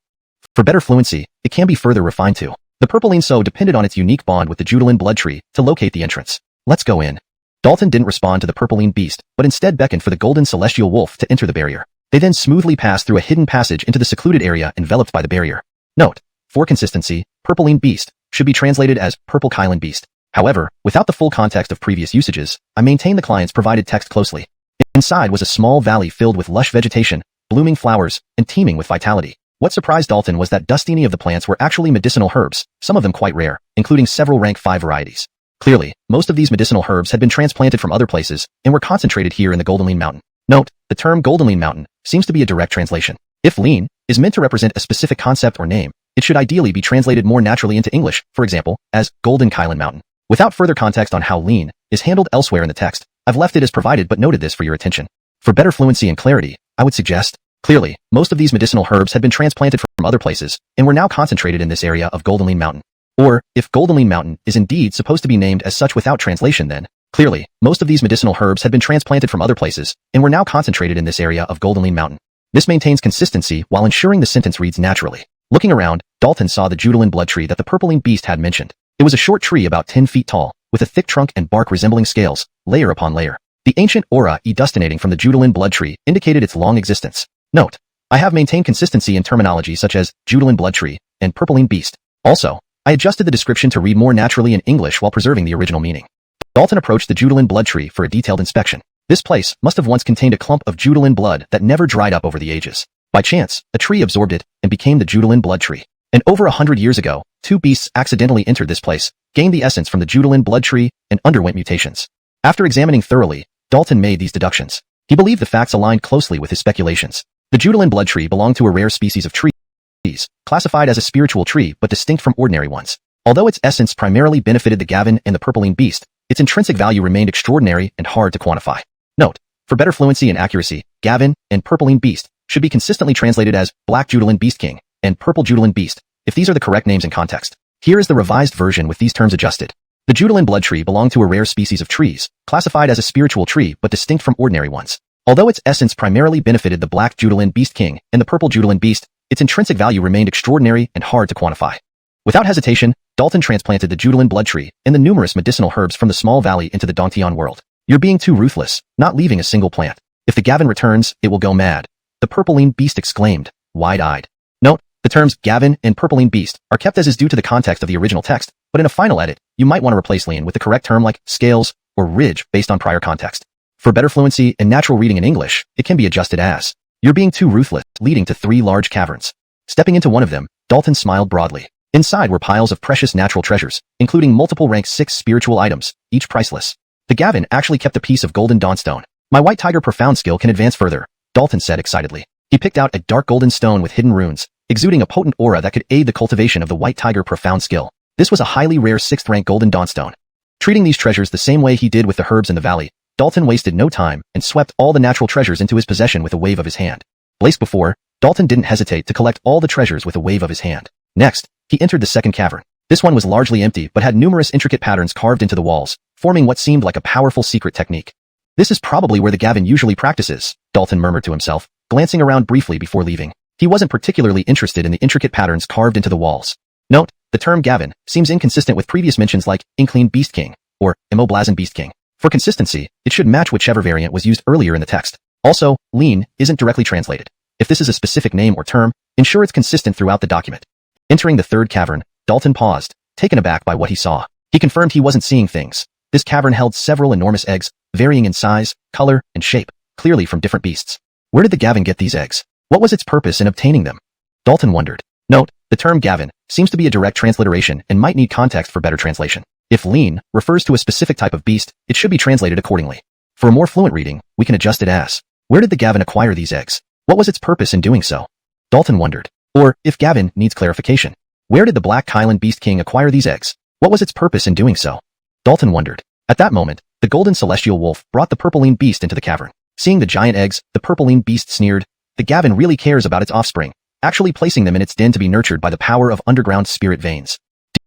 For better fluency, it can be further refined too. The purpleine so depended on its unique bond with the Judolin blood tree to locate the entrance. Let's go in. Dalton didn't respond to the purpleine beast, but instead beckoned for the golden celestial wolf to enter the barrier. They then smoothly passed through a hidden passage into the secluded area enveloped by the barrier. Note: for consistency, purpleine beast should be translated as purple Kylan beast. However, without the full context of previous usages, I maintain the client's provided text closely. Inside was a small valley filled with lush vegetation, blooming flowers, and teeming with vitality. What surprised Dalton was that destiny of the plants were actually medicinal herbs, some of them quite rare, including several rank 5 varieties. Clearly, most of these medicinal herbs had been transplanted from other places and were concentrated here in the Goldenlean Mountain. Note: the term Goldenlean Mountain seems to be a direct translation. If lean is meant to represent a specific concept or name, it should ideally be translated more naturally into English, for example, as Golden Kylan Mountain. Without further context on how lean is handled elsewhere in the text, I've left it as provided but noted this for your attention. For better fluency and clarity, I would suggest: clearly, most of these medicinal herbs had been transplanted from other places and were now concentrated in this area of Goldenlean Mountain. Or, if Goldenlean Mountain is indeed supposed to be named as such without translation, then clearly, most of these medicinal herbs had been transplanted from other places and were now concentrated in this area of Goldenlean Mountain. This maintains consistency while ensuring the sentence reads naturally. Looking around, Dalton saw the Judolin blood tree that the purpleine beast had mentioned. It was a short tree about 10 feet tall, with a thick trunk and bark resembling scales, layer upon layer. The ancient aura edustinating from the Judolin blood tree indicated its long existence. Note: I have maintained consistency in terminology such as Judolin blood tree and purpleine beast. Also, I adjusted the description to read more naturally in English while preserving the original meaning. Dalton approached the Judolin blood tree for a detailed inspection. This place must have once contained a clump of Judolin blood that never dried up over the ages. By chance, a tree absorbed it and became the Judolin blood tree. And over 100 years ago, 2 beasts accidentally entered this place, gained the essence from the Judolin blood tree, and underwent mutations. After examining thoroughly, Dalton made these deductions. He believed the facts aligned closely with his speculations. The Judolin blood tree belonged to a rare species of trees, classified as a spiritual tree but distinct from ordinary ones. Although its essence primarily benefited the Gavin and the purpleine beast, its intrinsic value remained extraordinary and hard to quantify. Note: for better fluency and accuracy, Gavin and purpleine beast should be consistently translated as Black Judolin Beast King and Purple Judolin Beast, if these are the correct names in context. Here is the revised version with these terms adjusted. The Judolin blood tree belonged to a rare species of trees, classified as a spiritual tree but distinct from ordinary ones. Although its essence primarily benefited the Black Judolin Beast King and the Purple Judolin Beast, its intrinsic value remained extraordinary and hard to quantify. Without hesitation, Dalton transplanted the Judolin blood tree and the numerous medicinal herbs from the small valley into the Dongtian world. You're being too ruthless, not leaving a single plant. If the Gavin returns, it will go mad, the purpleine beast exclaimed, wide-eyed. Note: the terms Gavin and purpleine beast are kept as is due to the context of the original text, but in a final edit, you might want to replace lean with the correct term like scales or ridge based on prior context. For better fluency and natural reading in English, it can be adjusted as: you're being too ruthless, leading to 3 large caverns. Stepping into one of them, Dalton smiled broadly. Inside were piles of precious natural treasures, including multiple rank 6 spiritual items, each priceless. The Gavin actually kept a piece of golden dawnstone. My white tiger profound skill can advance further, Dalton said excitedly. He picked out a dark golden stone with hidden runes, exuding a potent aura that could aid the cultivation of the white tiger profound skill. This was a highly rare 6th rank golden dawnstone. Treating these treasures the same way he did with the herbs in the valley, Dalton wasted no time and swept all the natural treasures into his possession with a wave of his hand. Placed before, Dalton didn't hesitate to collect all the treasures with a wave of his hand. Next, he entered the second cavern. This one was largely empty but had numerous intricate patterns carved into the walls, forming what seemed like a powerful secret technique. This is probably where the Gavin usually practices, Dalton murmured to himself, glancing around briefly before leaving. He wasn't particularly interested in the intricate patterns carved into the walls. Note, the term Gavin seems inconsistent with previous mentions like Inkling Beast King or Imoblazon Beast King. For consistency, it should match whichever variant was used earlier in the text. Also, lean isn't directly translated. If this is a specific name or term, ensure it's consistent throughout the document. Entering the third cavern, Dalton paused, taken aback by what he saw. He confirmed he wasn't seeing things. This cavern held several enormous eggs, varying in size, color, and shape, clearly from different beasts. Where did the Gavin get these eggs? What was its purpose in obtaining them? Dalton wondered. Note, the term Gavin seems to be a direct transliteration and might need context for better translation. If lean refers to a specific type of beast, it should be translated accordingly. For a more fluent reading, we can adjust it as, where did the Gavin acquire these eggs? What was its purpose in doing so? Dalton wondered. Or, if Gavin needs clarification, where did the Black Kylan Beast King acquire these eggs? What was its purpose in doing so? Dalton wondered. At that moment, the golden celestial wolf brought the purpline beast into the cavern. Seeing the giant eggs, the purpline beast sneered, the Gavin really cares about its offspring, actually placing them in its den to be nurtured by the power of underground spirit veins.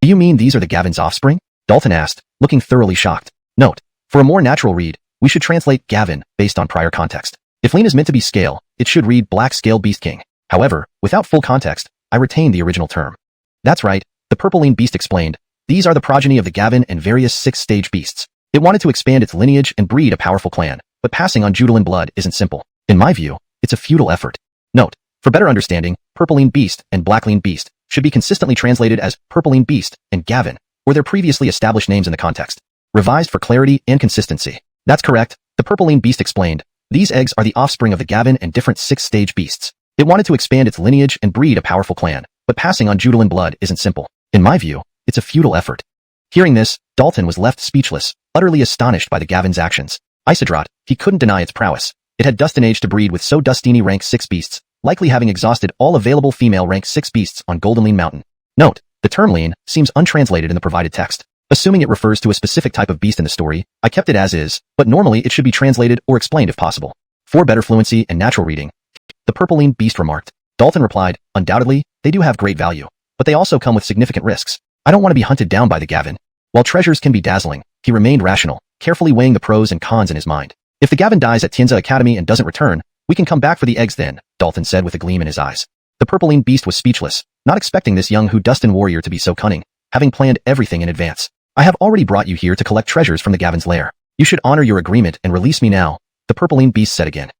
Do you mean these are the Gavin's offspring? Dalton asked, looking thoroughly shocked. Note, for a more natural read, we should translate Gavin based on prior context. If lean is meant to be scale, it should read Black Scale Beast King. However, without full context, I retain the original term. That's right, the purpline beast explained. These are the progeny of the Gavin and various six-stage beasts. It wanted to expand its lineage and breed a powerful clan, but passing on Judalan blood isn't simple. In my view, it's a futile effort. Note, for better understanding, purpline beast and blackline beast should be consistently translated as purpline beast and Gavin, or their previously established names in the context. Revised for clarity and consistency. That's correct, the purpline beast explained. These eggs are the offspring of the Gavin and different six-stage beasts. It wanted to expand its lineage and breed a powerful clan, but passing on Judalan blood isn't simple. In my view, it's a futile effort. Hearing this, Dalton was left speechless, utterly astonished by the Gavin's actions. Isidrat, he couldn't deny its prowess. It had Dustin age to breed with so Dustini rank 6 beasts, likely having exhausted all available female rank 6 beasts on Golden Lean Mountain. Note, the term lean seems untranslated in the provided text. Assuming it refers to a specific type of beast in the story, I kept it as is, but normally it should be translated or explained if possible. For better fluency and natural reading, the purpline beast remarked. Dalton replied, undoubtedly, they do have great value, but they also come with significant risks. I don't want to be hunted down by the Gavin. While treasures can be dazzling, he remained rational, carefully weighing the pros and cons in his mind. If the Gavin dies at Tienza Academy and doesn't return, we can come back for the eggs then, Dalton said with a gleam in his eyes. The purpline beast was speechless, not expecting this young Dustin warrior to be so cunning, having planned everything in advance. I have already brought you here to collect treasures from the Gavin's lair. You should honor your agreement and release me now, the purpline beast said again.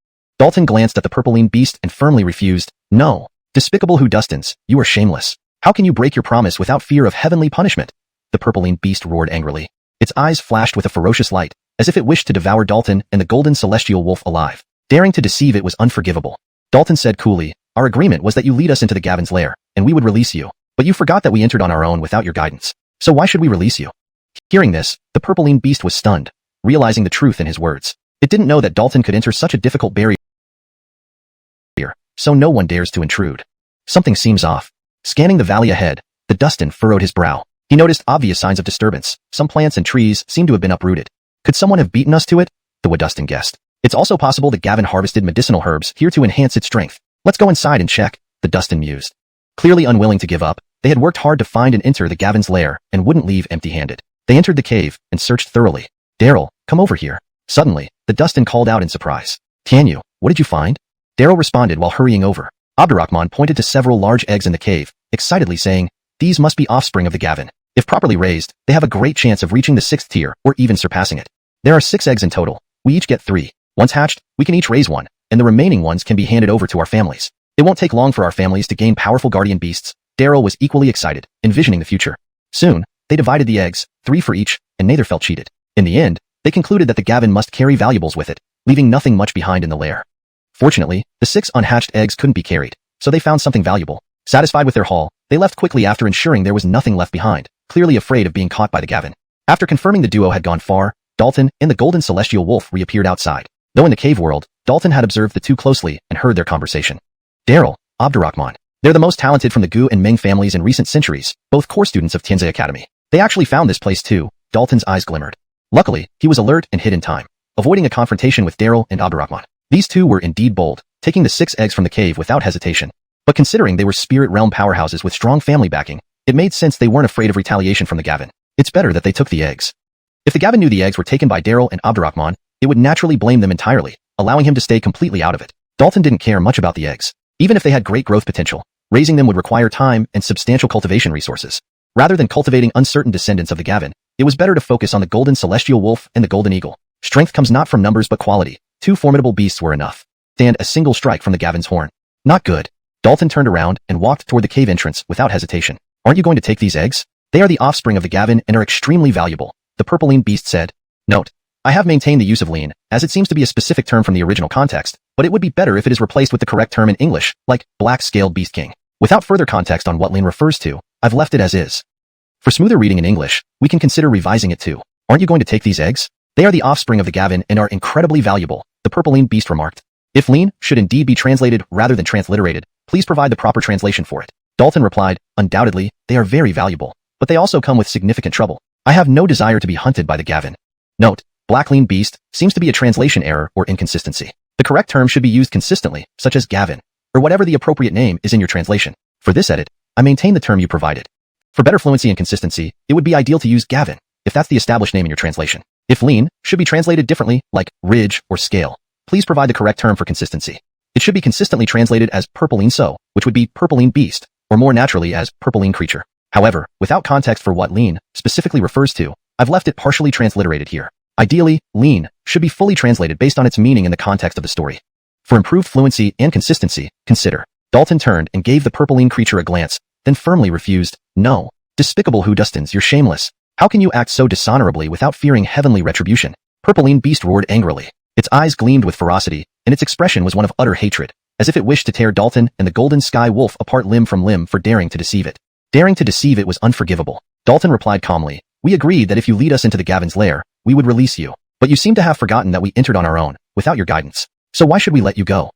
Dalton glanced at the purpline beast and firmly refused. No. Despicable Dustins, you are shameless. How can you break your promise without fear of heavenly punishment? The purpline beast roared angrily. Its eyes flashed with a ferocious light, as if it wished to devour Dalton and the golden celestial wolf alive. Daring to deceive it was unforgivable. Dalton said coolly, our agreement was that you lead us into the Gavin's lair, and we would release you. But you forgot that we entered on our own without your guidance. So why should we release you? Hearing this, the purpline beast was stunned, realizing the truth in his words. It didn't know that Dalton could enter such a difficult barrier, so no one dares to intrude. Something seems off. Scanning the valley ahead, the Dustin furrowed his brow. He noticed obvious signs of disturbance. Some plants and trees seemed to have been uprooted. Could someone have beaten us to it? The Dustin guessed. It's also possible that Gavin harvested medicinal herbs here to enhance its strength. Let's go inside and check, the Dustin mused. Clearly unwilling to give up, they had worked hard to find and enter the Gavin's lair and wouldn't leave empty-handed. They entered the cave and searched thoroughly. Daryl, come over here. Suddenly, the Dustin called out in surprise. Tanyu, what did you find? Daryl responded while hurrying over. Abdurrahman pointed to several large eggs in the cave, excitedly saying, these must be offspring of the Gavin. If properly raised, they have a great chance of reaching the 6th tier or even surpassing it. There are 6 eggs in total. We each get 3. Once hatched, we can each raise one, and the remaining ones can be handed over to our families. It won't take long for our families to gain powerful guardian beasts. Daryl was equally excited, envisioning the future. Soon, they divided the eggs, 3 for each, and neither felt cheated. In the end, they concluded that the Gavin must carry valuables with it, leaving nothing much behind in the lair. Fortunately, the 6 unhatched eggs couldn't be carried, so they found something valuable. Satisfied with their haul, they left quickly after ensuring there was nothing left behind, clearly afraid of being caught by the Gavin. After confirming the duo had gone far, Dalton and the golden celestial wolf reappeared outside. Though in the cave world, Dalton had observed the two closely and heard their conversation. Daryl, Abdurrahman. They're the most talented from the Gu and Meng families in recent centuries, both core students of Tianze Academy. They actually found this place too. Dalton's eyes glimmered. Luckily, he was alert and hid in time, avoiding a confrontation with Daryl and Abdurrahman. These two were indeed bold, taking the 6 eggs from the cave without hesitation. But considering they were spirit realm powerhouses with strong family backing, it made sense they weren't afraid of retaliation from the Gavin. It's better that they took the eggs. If the Gavin knew the eggs were taken by Daryl and Abdurrahman, it would naturally blame them entirely, allowing him to stay completely out of it. Dalton didn't care much about the eggs. Even if they had great growth potential, raising them would require time and substantial cultivation resources. Rather than cultivating uncertain descendants of the Gavin, it was better to focus on the golden celestial wolf and the golden eagle. Strength comes not from numbers but quality. 2 formidable beasts were enough. Stand a single strike from the Gavin's horn. Not good. Dalton turned around and walked toward the cave entrance without hesitation. Aren't you going to take these eggs? They are the offspring of the Gavin and are extremely valuable, the purple-lean beast said. Note: I have maintained the use of lean, as it seems to be a specific term from the original context, but it would be better if it is replaced with the correct term in English, like black-scaled beast king. Without further context on what lean refers to, I've left it as is. For smoother reading in English, we can consider revising it to, aren't you going to take these eggs? They are the offspring of the Gavin and are incredibly valuable, the purple-lean beast remarked. If lean should indeed be translated rather than transliterated, please provide the proper translation for it. Dalton replied, undoubtedly, they are very valuable, but they also come with significant trouble. I have no desire to be hunted by the Gavin. Note: black lean beast seems to be a translation error or inconsistency. The correct term should be used consistently, such as Gavin, or whatever the appropriate name is in your translation. For this edit, I maintain the term you provided. For better fluency and consistency, it would be ideal to use Gavin, if that's the established name in your translation. If lean should be translated differently, like ridge or scale, please provide the correct term for consistency. It should be consistently translated as purple-lean so, which would be purple-lean beast, or more naturally as purple-lean creature. However, without context for what lean specifically refers to, I've left it partially transliterated here. Ideally, lean should be fully translated based on its meaning in the context of the story. For improved fluency and consistency, consider. Dalton turned and gave the purple-lean creature a glance, then firmly refused. No. Despicable Whodustans, you're shameless. How can you act so dishonorably without fearing heavenly retribution? Purple-lean beast roared angrily. Its eyes gleamed with ferocity, and its expression was one of utter hatred, as if it wished to tear Dalton and the golden sky wolf apart limb from limb for daring to deceive it. Daring to deceive it was unforgivable. Dalton replied calmly, we agreed that if you lead us into the Gavin's lair, we would release you. But you seem to have forgotten that we entered on our own, without your guidance. So why should we let you go?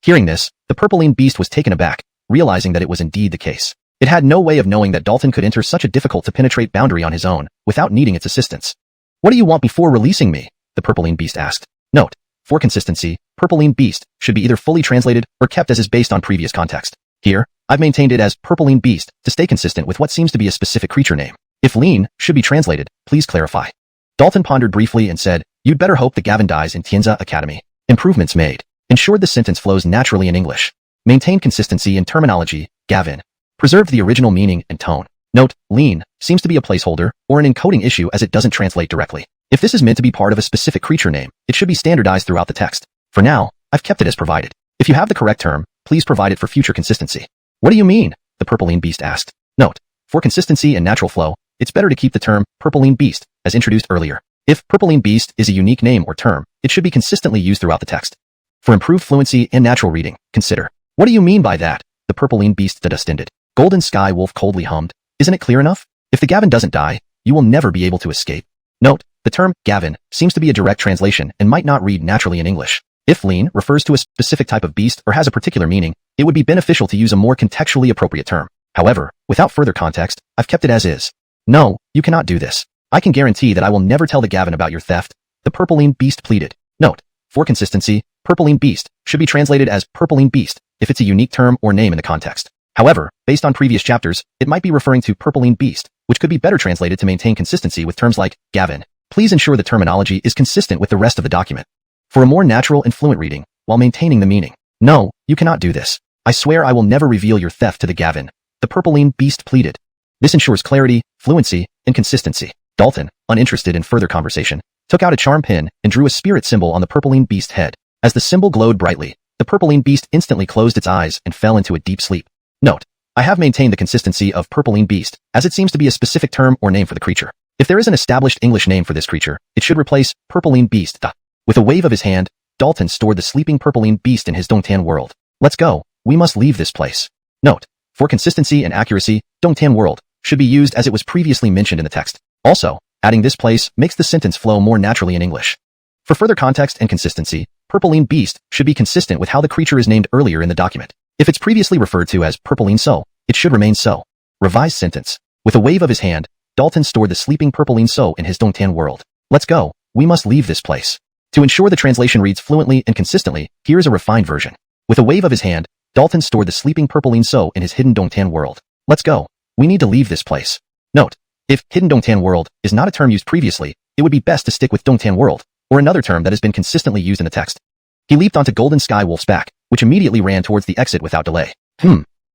Hearing this, the purple-lean beast was taken aback, realizing that it was indeed the case. It had no way of knowing that Dalton could enter such a difficult-to-penetrate boundary on his own, without needing its assistance. What do you want before releasing me? The purple-lean beast asked. Note: for consistency, purple-lean beast should be either fully translated or kept as is based on previous context. Here, I've maintained it as purple-lean beast to stay consistent with what seems to be a specific creature name. If lean should be translated, please clarify. Dalton pondered briefly and said, you'd better hope the Gavin dies in Tianza Academy. Improvements made. Ensured the sentence flows naturally in English. Maintained consistency in terminology, Gavin. Preserved the original meaning and tone. Note: lean seems to be a placeholder or an encoding issue as it doesn't translate directly. If this is meant to be part of a specific creature name, it should be standardized throughout the text. For now, I've kept it as provided. If you have the correct term, please provide it for future consistency. What do you mean? The purple-lean beast asked. Note: for consistency and natural flow, it's better to keep the term purple-lean beast as introduced earlier. If purple-lean beast is a unique name or term, it should be consistently used throughout the text. For improved fluency and natural reading, consider. What do you mean by that? The purple-lean beast ended. Golden Sky Wolf coldly hummed. Isn't it clear enough? If the Gavin doesn't die, you will never be able to escape. Note: the term Gavin seems to be a direct translation and might not read naturally in English. If lean refers to a specific type of beast or has a particular meaning, it would be beneficial to use a more contextually appropriate term. However, without further context, I've kept it as is. No, you cannot do this. I can guarantee that I will never tell the Gavin about your theft, the purple-lean beast pleaded. Note: for consistency, purple-lean beast should be translated as purple-lean beast if it's a unique term or name in the context. However, based on previous chapters, it might be referring to purple-lean beast, which could be better translated to maintain consistency with terms like Gavin. Please ensure the terminology is consistent with the rest of the document. For a more natural and fluent reading, while maintaining the meaning. No, you cannot do this. I swear I will never reveal your theft to the Gavin, the purple-lean beast pleaded. This ensures clarity, fluency, and consistency. Dalton, uninterested in further conversation, took out a charm pin and drew a spirit symbol on the purple-lean beast's head. As the symbol glowed brightly, the purple-lean beast instantly closed its eyes and fell into a deep sleep. Note: I have maintained the consistency of purple-lean beast, as it seems to be a specific term or name for the creature. If there is an established English name for this creature, it should replace purple-lean beast. With a wave of his hand, Dalton stored the sleeping purple-lean beast in his Dongtan world. Let's go. We must leave this place. Note: for consistency and accuracy, Dongtan world should be used as it was previously mentioned in the text. Also, adding this place makes the sentence flow more naturally in English. For further context and consistency, purple-lean beast should be consistent with how the creature is named earlier in the document. If it's previously referred to as purple-lean so, it should remain so. Revised sentence. With a wave of his hand, Dalton stored the sleeping purple-lean so in his Dongtan world. Let's go. We must leave this place. To ensure the translation reads fluently and consistently, here is a refined version. With a wave of his hand, Dalton stored the sleeping purple-lean so in his hidden Dongtan world. Let's go. We need to leave this place. Note: if hidden Dongtan world is not a term used previously, it would be best to stick with Dongtan World, or another term that has been consistently used in the text. He leaped onto Golden Sky Wolf's back, which immediately ran towards the exit without delay.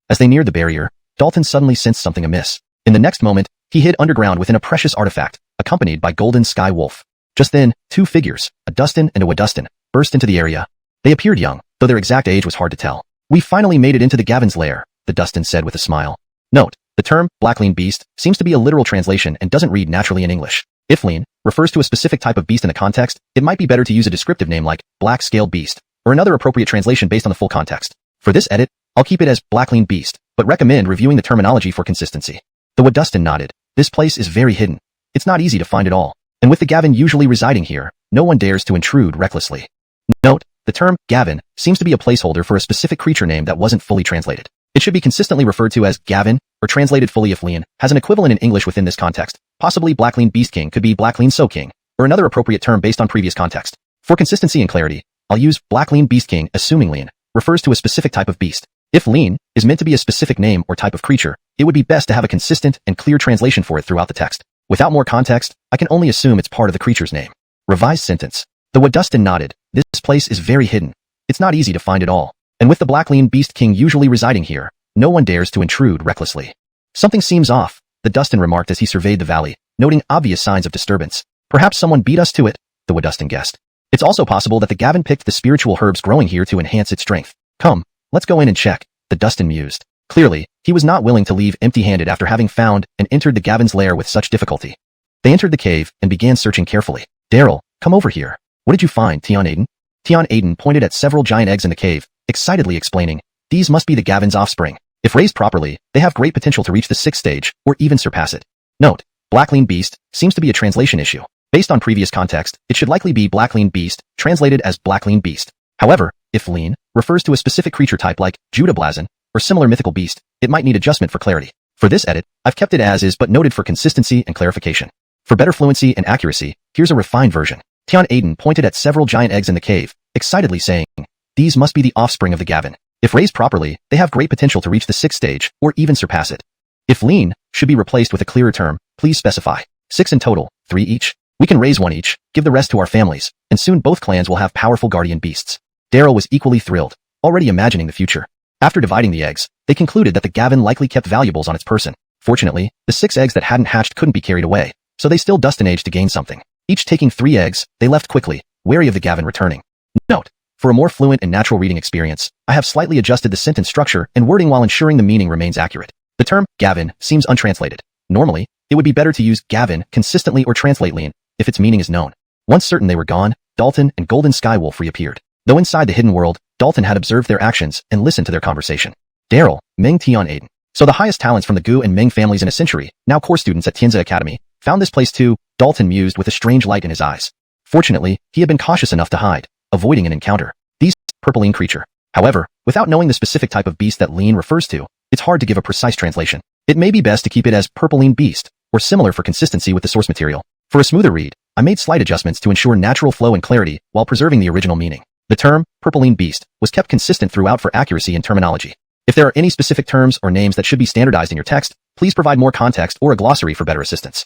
As they neared the barrier, Dalton suddenly sensed something amiss. In the next moment, he hid underground within a precious artifact, accompanied by Golden Sky Wolf. Just then, two figures, a Dustin and a Wadustin, burst into the area. They appeared young, though their exact age was hard to tell. "We finally made it into the Gavin's lair," the Dustin said with a smile. Note, the term, Blacklean Beast, seems to be a literal translation and doesn't read naturally in English. If lean refers to a specific type of beast in the context, it might be better to use a descriptive name like Black-Scaled Beast, or another appropriate translation based on the full context. For this edit, I'll keep it as Blacklean Beast, but recommend reviewing the terminology for consistency. The Wadustin nodded. "This place is very hidden. It's not easy to find it all. And with the Gavin usually residing here, no one dares to intrude recklessly." Note, the term Gavin seems to be a placeholder for a specific creature name that wasn't fully translated. It should be consistently referred to as Gavin, or translated fully if Lean has an equivalent in English within this context. Possibly Blacklean Beast King could be Blacklean So King, or another appropriate term based on previous context. For consistency and clarity, I'll use Blacklean Beast King assuming Lean refers to a specific type of beast. If Lean is meant to be a specific name or type of creature, it would be best to have a consistent and clear translation for it throughout the text. Without more context, I can only assume it's part of the creature's name. Revised sentence. The Wadustin nodded. "This place is very hidden. It's not easy to find it all. And with the Blacklean Beast King usually residing here, no one dares to intrude recklessly." "Something seems off," the Dustin remarked as he surveyed the valley, noting obvious signs of disturbance. "Perhaps someone beat us to it," the Wadustin guessed. "It's also possible that the Gavin picked the spiritual herbs growing here to enhance its strength. Come, let's go in and check," the Dustin mused. Clearly, he was not willing to leave empty-handed after having found and entered the Gavin's lair with such difficulty. They entered the cave and began searching carefully. "Daryl, come over here. What did you find, Tion Aiden?" Tion Aiden pointed at several giant eggs in the cave, excitedly explaining, "These must be the Gavin's offspring. If raised properly, they have great potential to reach the 6th stage, or even surpass it." Note, Blacklean Beast seems to be a translation issue. Based on previous context, it should likely be Blacklean Beast, translated as Blacklean Beast. However, if lean refers to a specific creature type like Judablazon, or similar mythical beast, it might need adjustment for clarity. For this edit, I've kept it as is but noted for consistency and clarification. For better fluency and accuracy, here's a refined version. Tion Aiden pointed at several giant eggs in the cave, excitedly saying, "These must be the offspring of the Gavin. If raised properly, they have great potential to reach the 6th stage, or even surpass it." If lean should be replaced with a clearer term, please specify. 6 in total, 3 each. We can raise 1 each, give the rest to our families, and soon both clans will have powerful guardian beasts. Daryl was equally thrilled, already imagining the future. After dividing the eggs, they concluded that the Gavin likely kept valuables on its person. Fortunately, the 6 eggs that hadn't hatched couldn't be carried away, so they still Dustin aged to gain something. Each taking 3 eggs, they left quickly, wary of the Gavin returning. Note, for a more fluent and natural reading experience, I have slightly adjusted the sentence structure and wording while ensuring the meaning remains accurate. The term Gavin seems untranslated. Normally, it would be better to use Gavin consistently or translate lean if its meaning is known. Once certain they were gone, Dalton and Golden Sky Wolf reappeared. Though inside the hidden world, Dalton had observed their actions and listened to their conversation. Daryl, Meng Tion Aiden. So the highest talents from the Gu and Meng families in a century, now core students at Tianzi Academy, found this place too, Dalton mused with a strange light in his eyes. Fortunately, he had been cautious enough to hide, avoiding an encounter. These purpling creature. However, without knowing the specific type of beast that lean refers to, it's hard to give a precise translation. It may be best to keep it as purpling beast, or similar for consistency with the source material. For a smoother read, I made slight adjustments to ensure natural flow and clarity while preserving the original meaning. The term, purpling beast, was kept consistent throughout for accuracy in terminology. If there are any specific terms or names that should be standardized in your text, please provide more context or a glossary for better assistance.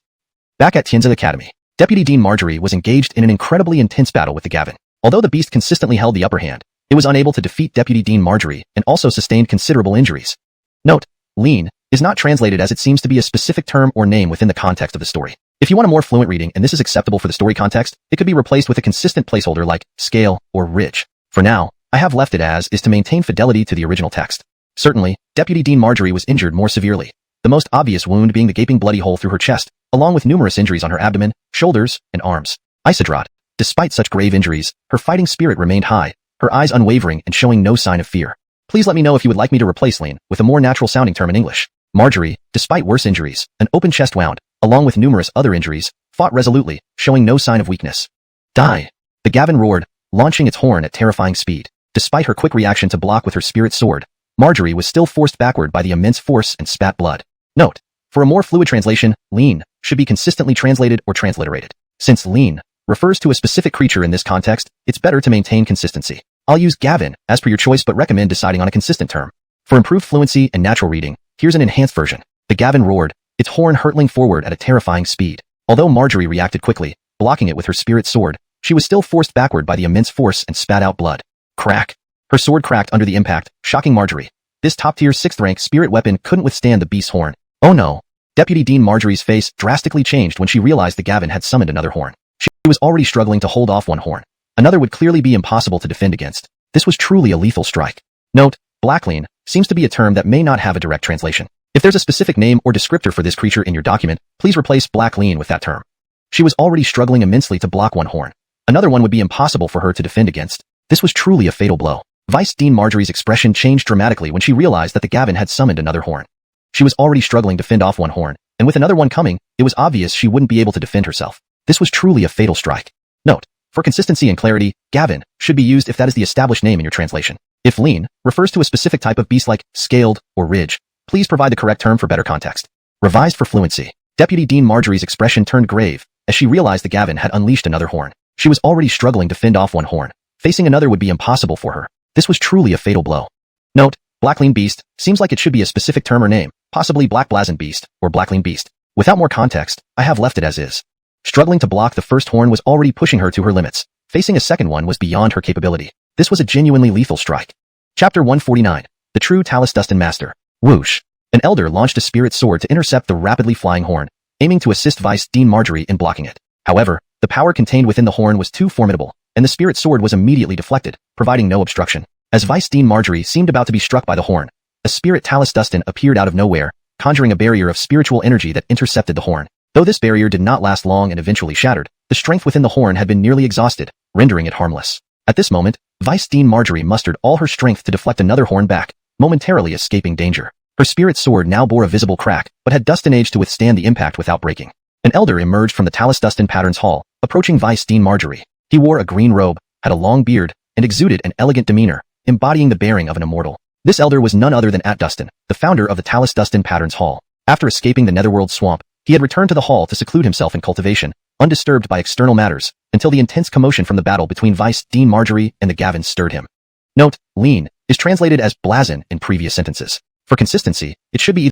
Back at Tianzi Academy, Deputy Dean Marjorie was engaged in an incredibly intense battle with the Gavin. Although the beast consistently held the upper hand, it was unable to defeat Deputy Dean Marjorie and also sustained considerable injuries. Note, lean is not translated as it seems to be a specific term or name within the context of the story. If you want a more fluent reading and this is acceptable for the story context, it could be replaced with a consistent placeholder like scale or ridge. For now, I have left it as is to maintain fidelity to the original text. Certainly, Deputy Dean Marjorie was injured more severely, the most obvious wound being the gaping bloody hole through her chest, along with numerous injuries on her abdomen, shoulders, and arms. Isidrot, despite such grave injuries, her fighting spirit remained high, her eyes unwavering and showing no sign of fear. Please let me know if you would like me to replace lean with a more natural sounding term in English. Marjorie, despite worse injuries, an open chest wound, along with numerous other injuries, fought resolutely, showing no sign of weakness. Die! The Gavin roared, launching its horn at terrifying speed. Despite her quick reaction to block with her spirit sword, Marjorie was still forced backward by the immense force and spat blood. Note, for a more fluid translation, lean should be consistently translated or transliterated. Since lean refers to a specific creature in this context, it's better to maintain consistency. I'll use Gavin as per your choice but recommend deciding on a consistent term. For improved fluency and natural reading, here's an enhanced version. The Gavin roared, its horn hurtling forward at a terrifying speed. Although Marjorie reacted quickly, blocking it with her spirit sword, she was still forced backward by the immense force and spat out blood. Crack. Her sword cracked under the impact, shocking Marjorie. This top-tier 6th rank spirit weapon couldn't withstand the beast's horn. Oh no. Deputy Dean Marjorie's face drastically changed when she realized the Gavin had summoned another horn. She was already struggling to hold off one horn. Another would clearly be impossible to defend against. This was truly a lethal strike. Note, Blacklean seems to be a term that may not have a direct translation. If there's a specific name or descriptor for this creature in your document, please replace Blacklean with that term. She was already struggling immensely to block one horn. Another one would be impossible for her to defend against. This was truly a fatal blow. Vice Dean Marjorie's expression changed dramatically when she realized that the Gavin had summoned another horn. She was already struggling to fend off one horn, and with another one coming, it was obvious she wouldn't be able to defend herself. This was truly a fatal strike. Note, for consistency and clarity, Gavin should be used if that is the established name in your translation. If lean refers to a specific type of beast like scaled or ridge, please provide the correct term for better context. Revised for fluency. Deputy Dean Marjorie's expression turned grave as she realized the Gavin had unleashed another horn. She was already struggling to fend off one horn. Facing another would be impossible for her. This was truly a fatal blow. Note, Blacklean Beast seems like it should be a specific term or name, possibly Black Blazon Beast or Blacklean Beast. Without more context, I have left it as is. Struggling to block the first horn was already pushing her to her limits. Facing a second one was beyond her capability. This was a genuinely lethal strike. Chapter 149. The True Talus Dustin Master. Whoosh. An elder launched a spirit sword to intercept the rapidly flying horn, aiming to assist Vice Dean Marjorie in blocking it. However, the power contained within the horn was too formidable, and the spirit sword was immediately deflected, providing no obstruction. As Vice Dean Marjorie seemed about to be struck by the horn, a spirit Talus Dustin appeared out of nowhere, conjuring a barrier of spiritual energy that intercepted the horn. Though this barrier did not last long and eventually shattered, the strength within the horn had been nearly exhausted, rendering it harmless. At this moment, Vice Dean Marjorie mustered all her strength to deflect another horn back, momentarily escaping danger. Her spirit sword now bore a visible crack, but had Dustin age to withstand the impact without breaking. An elder emerged from the Talus Dustin Patterns Hall, approaching Vice Dean Marjorie. He wore a green robe, had a long beard, and exuded an elegant demeanor, embodying the bearing of an immortal. This elder was none other than Dustin, the founder of the Talus Dustin Patterns Hall. After escaping the Netherworld swamp, he had returned to the hall to seclude himself in cultivation, undisturbed by external matters, until the intense commotion from the battle between Vice Dean Marjorie and the Gavins stirred him. Note, lean is translated as blazon in previous sentences. For consistency, it should be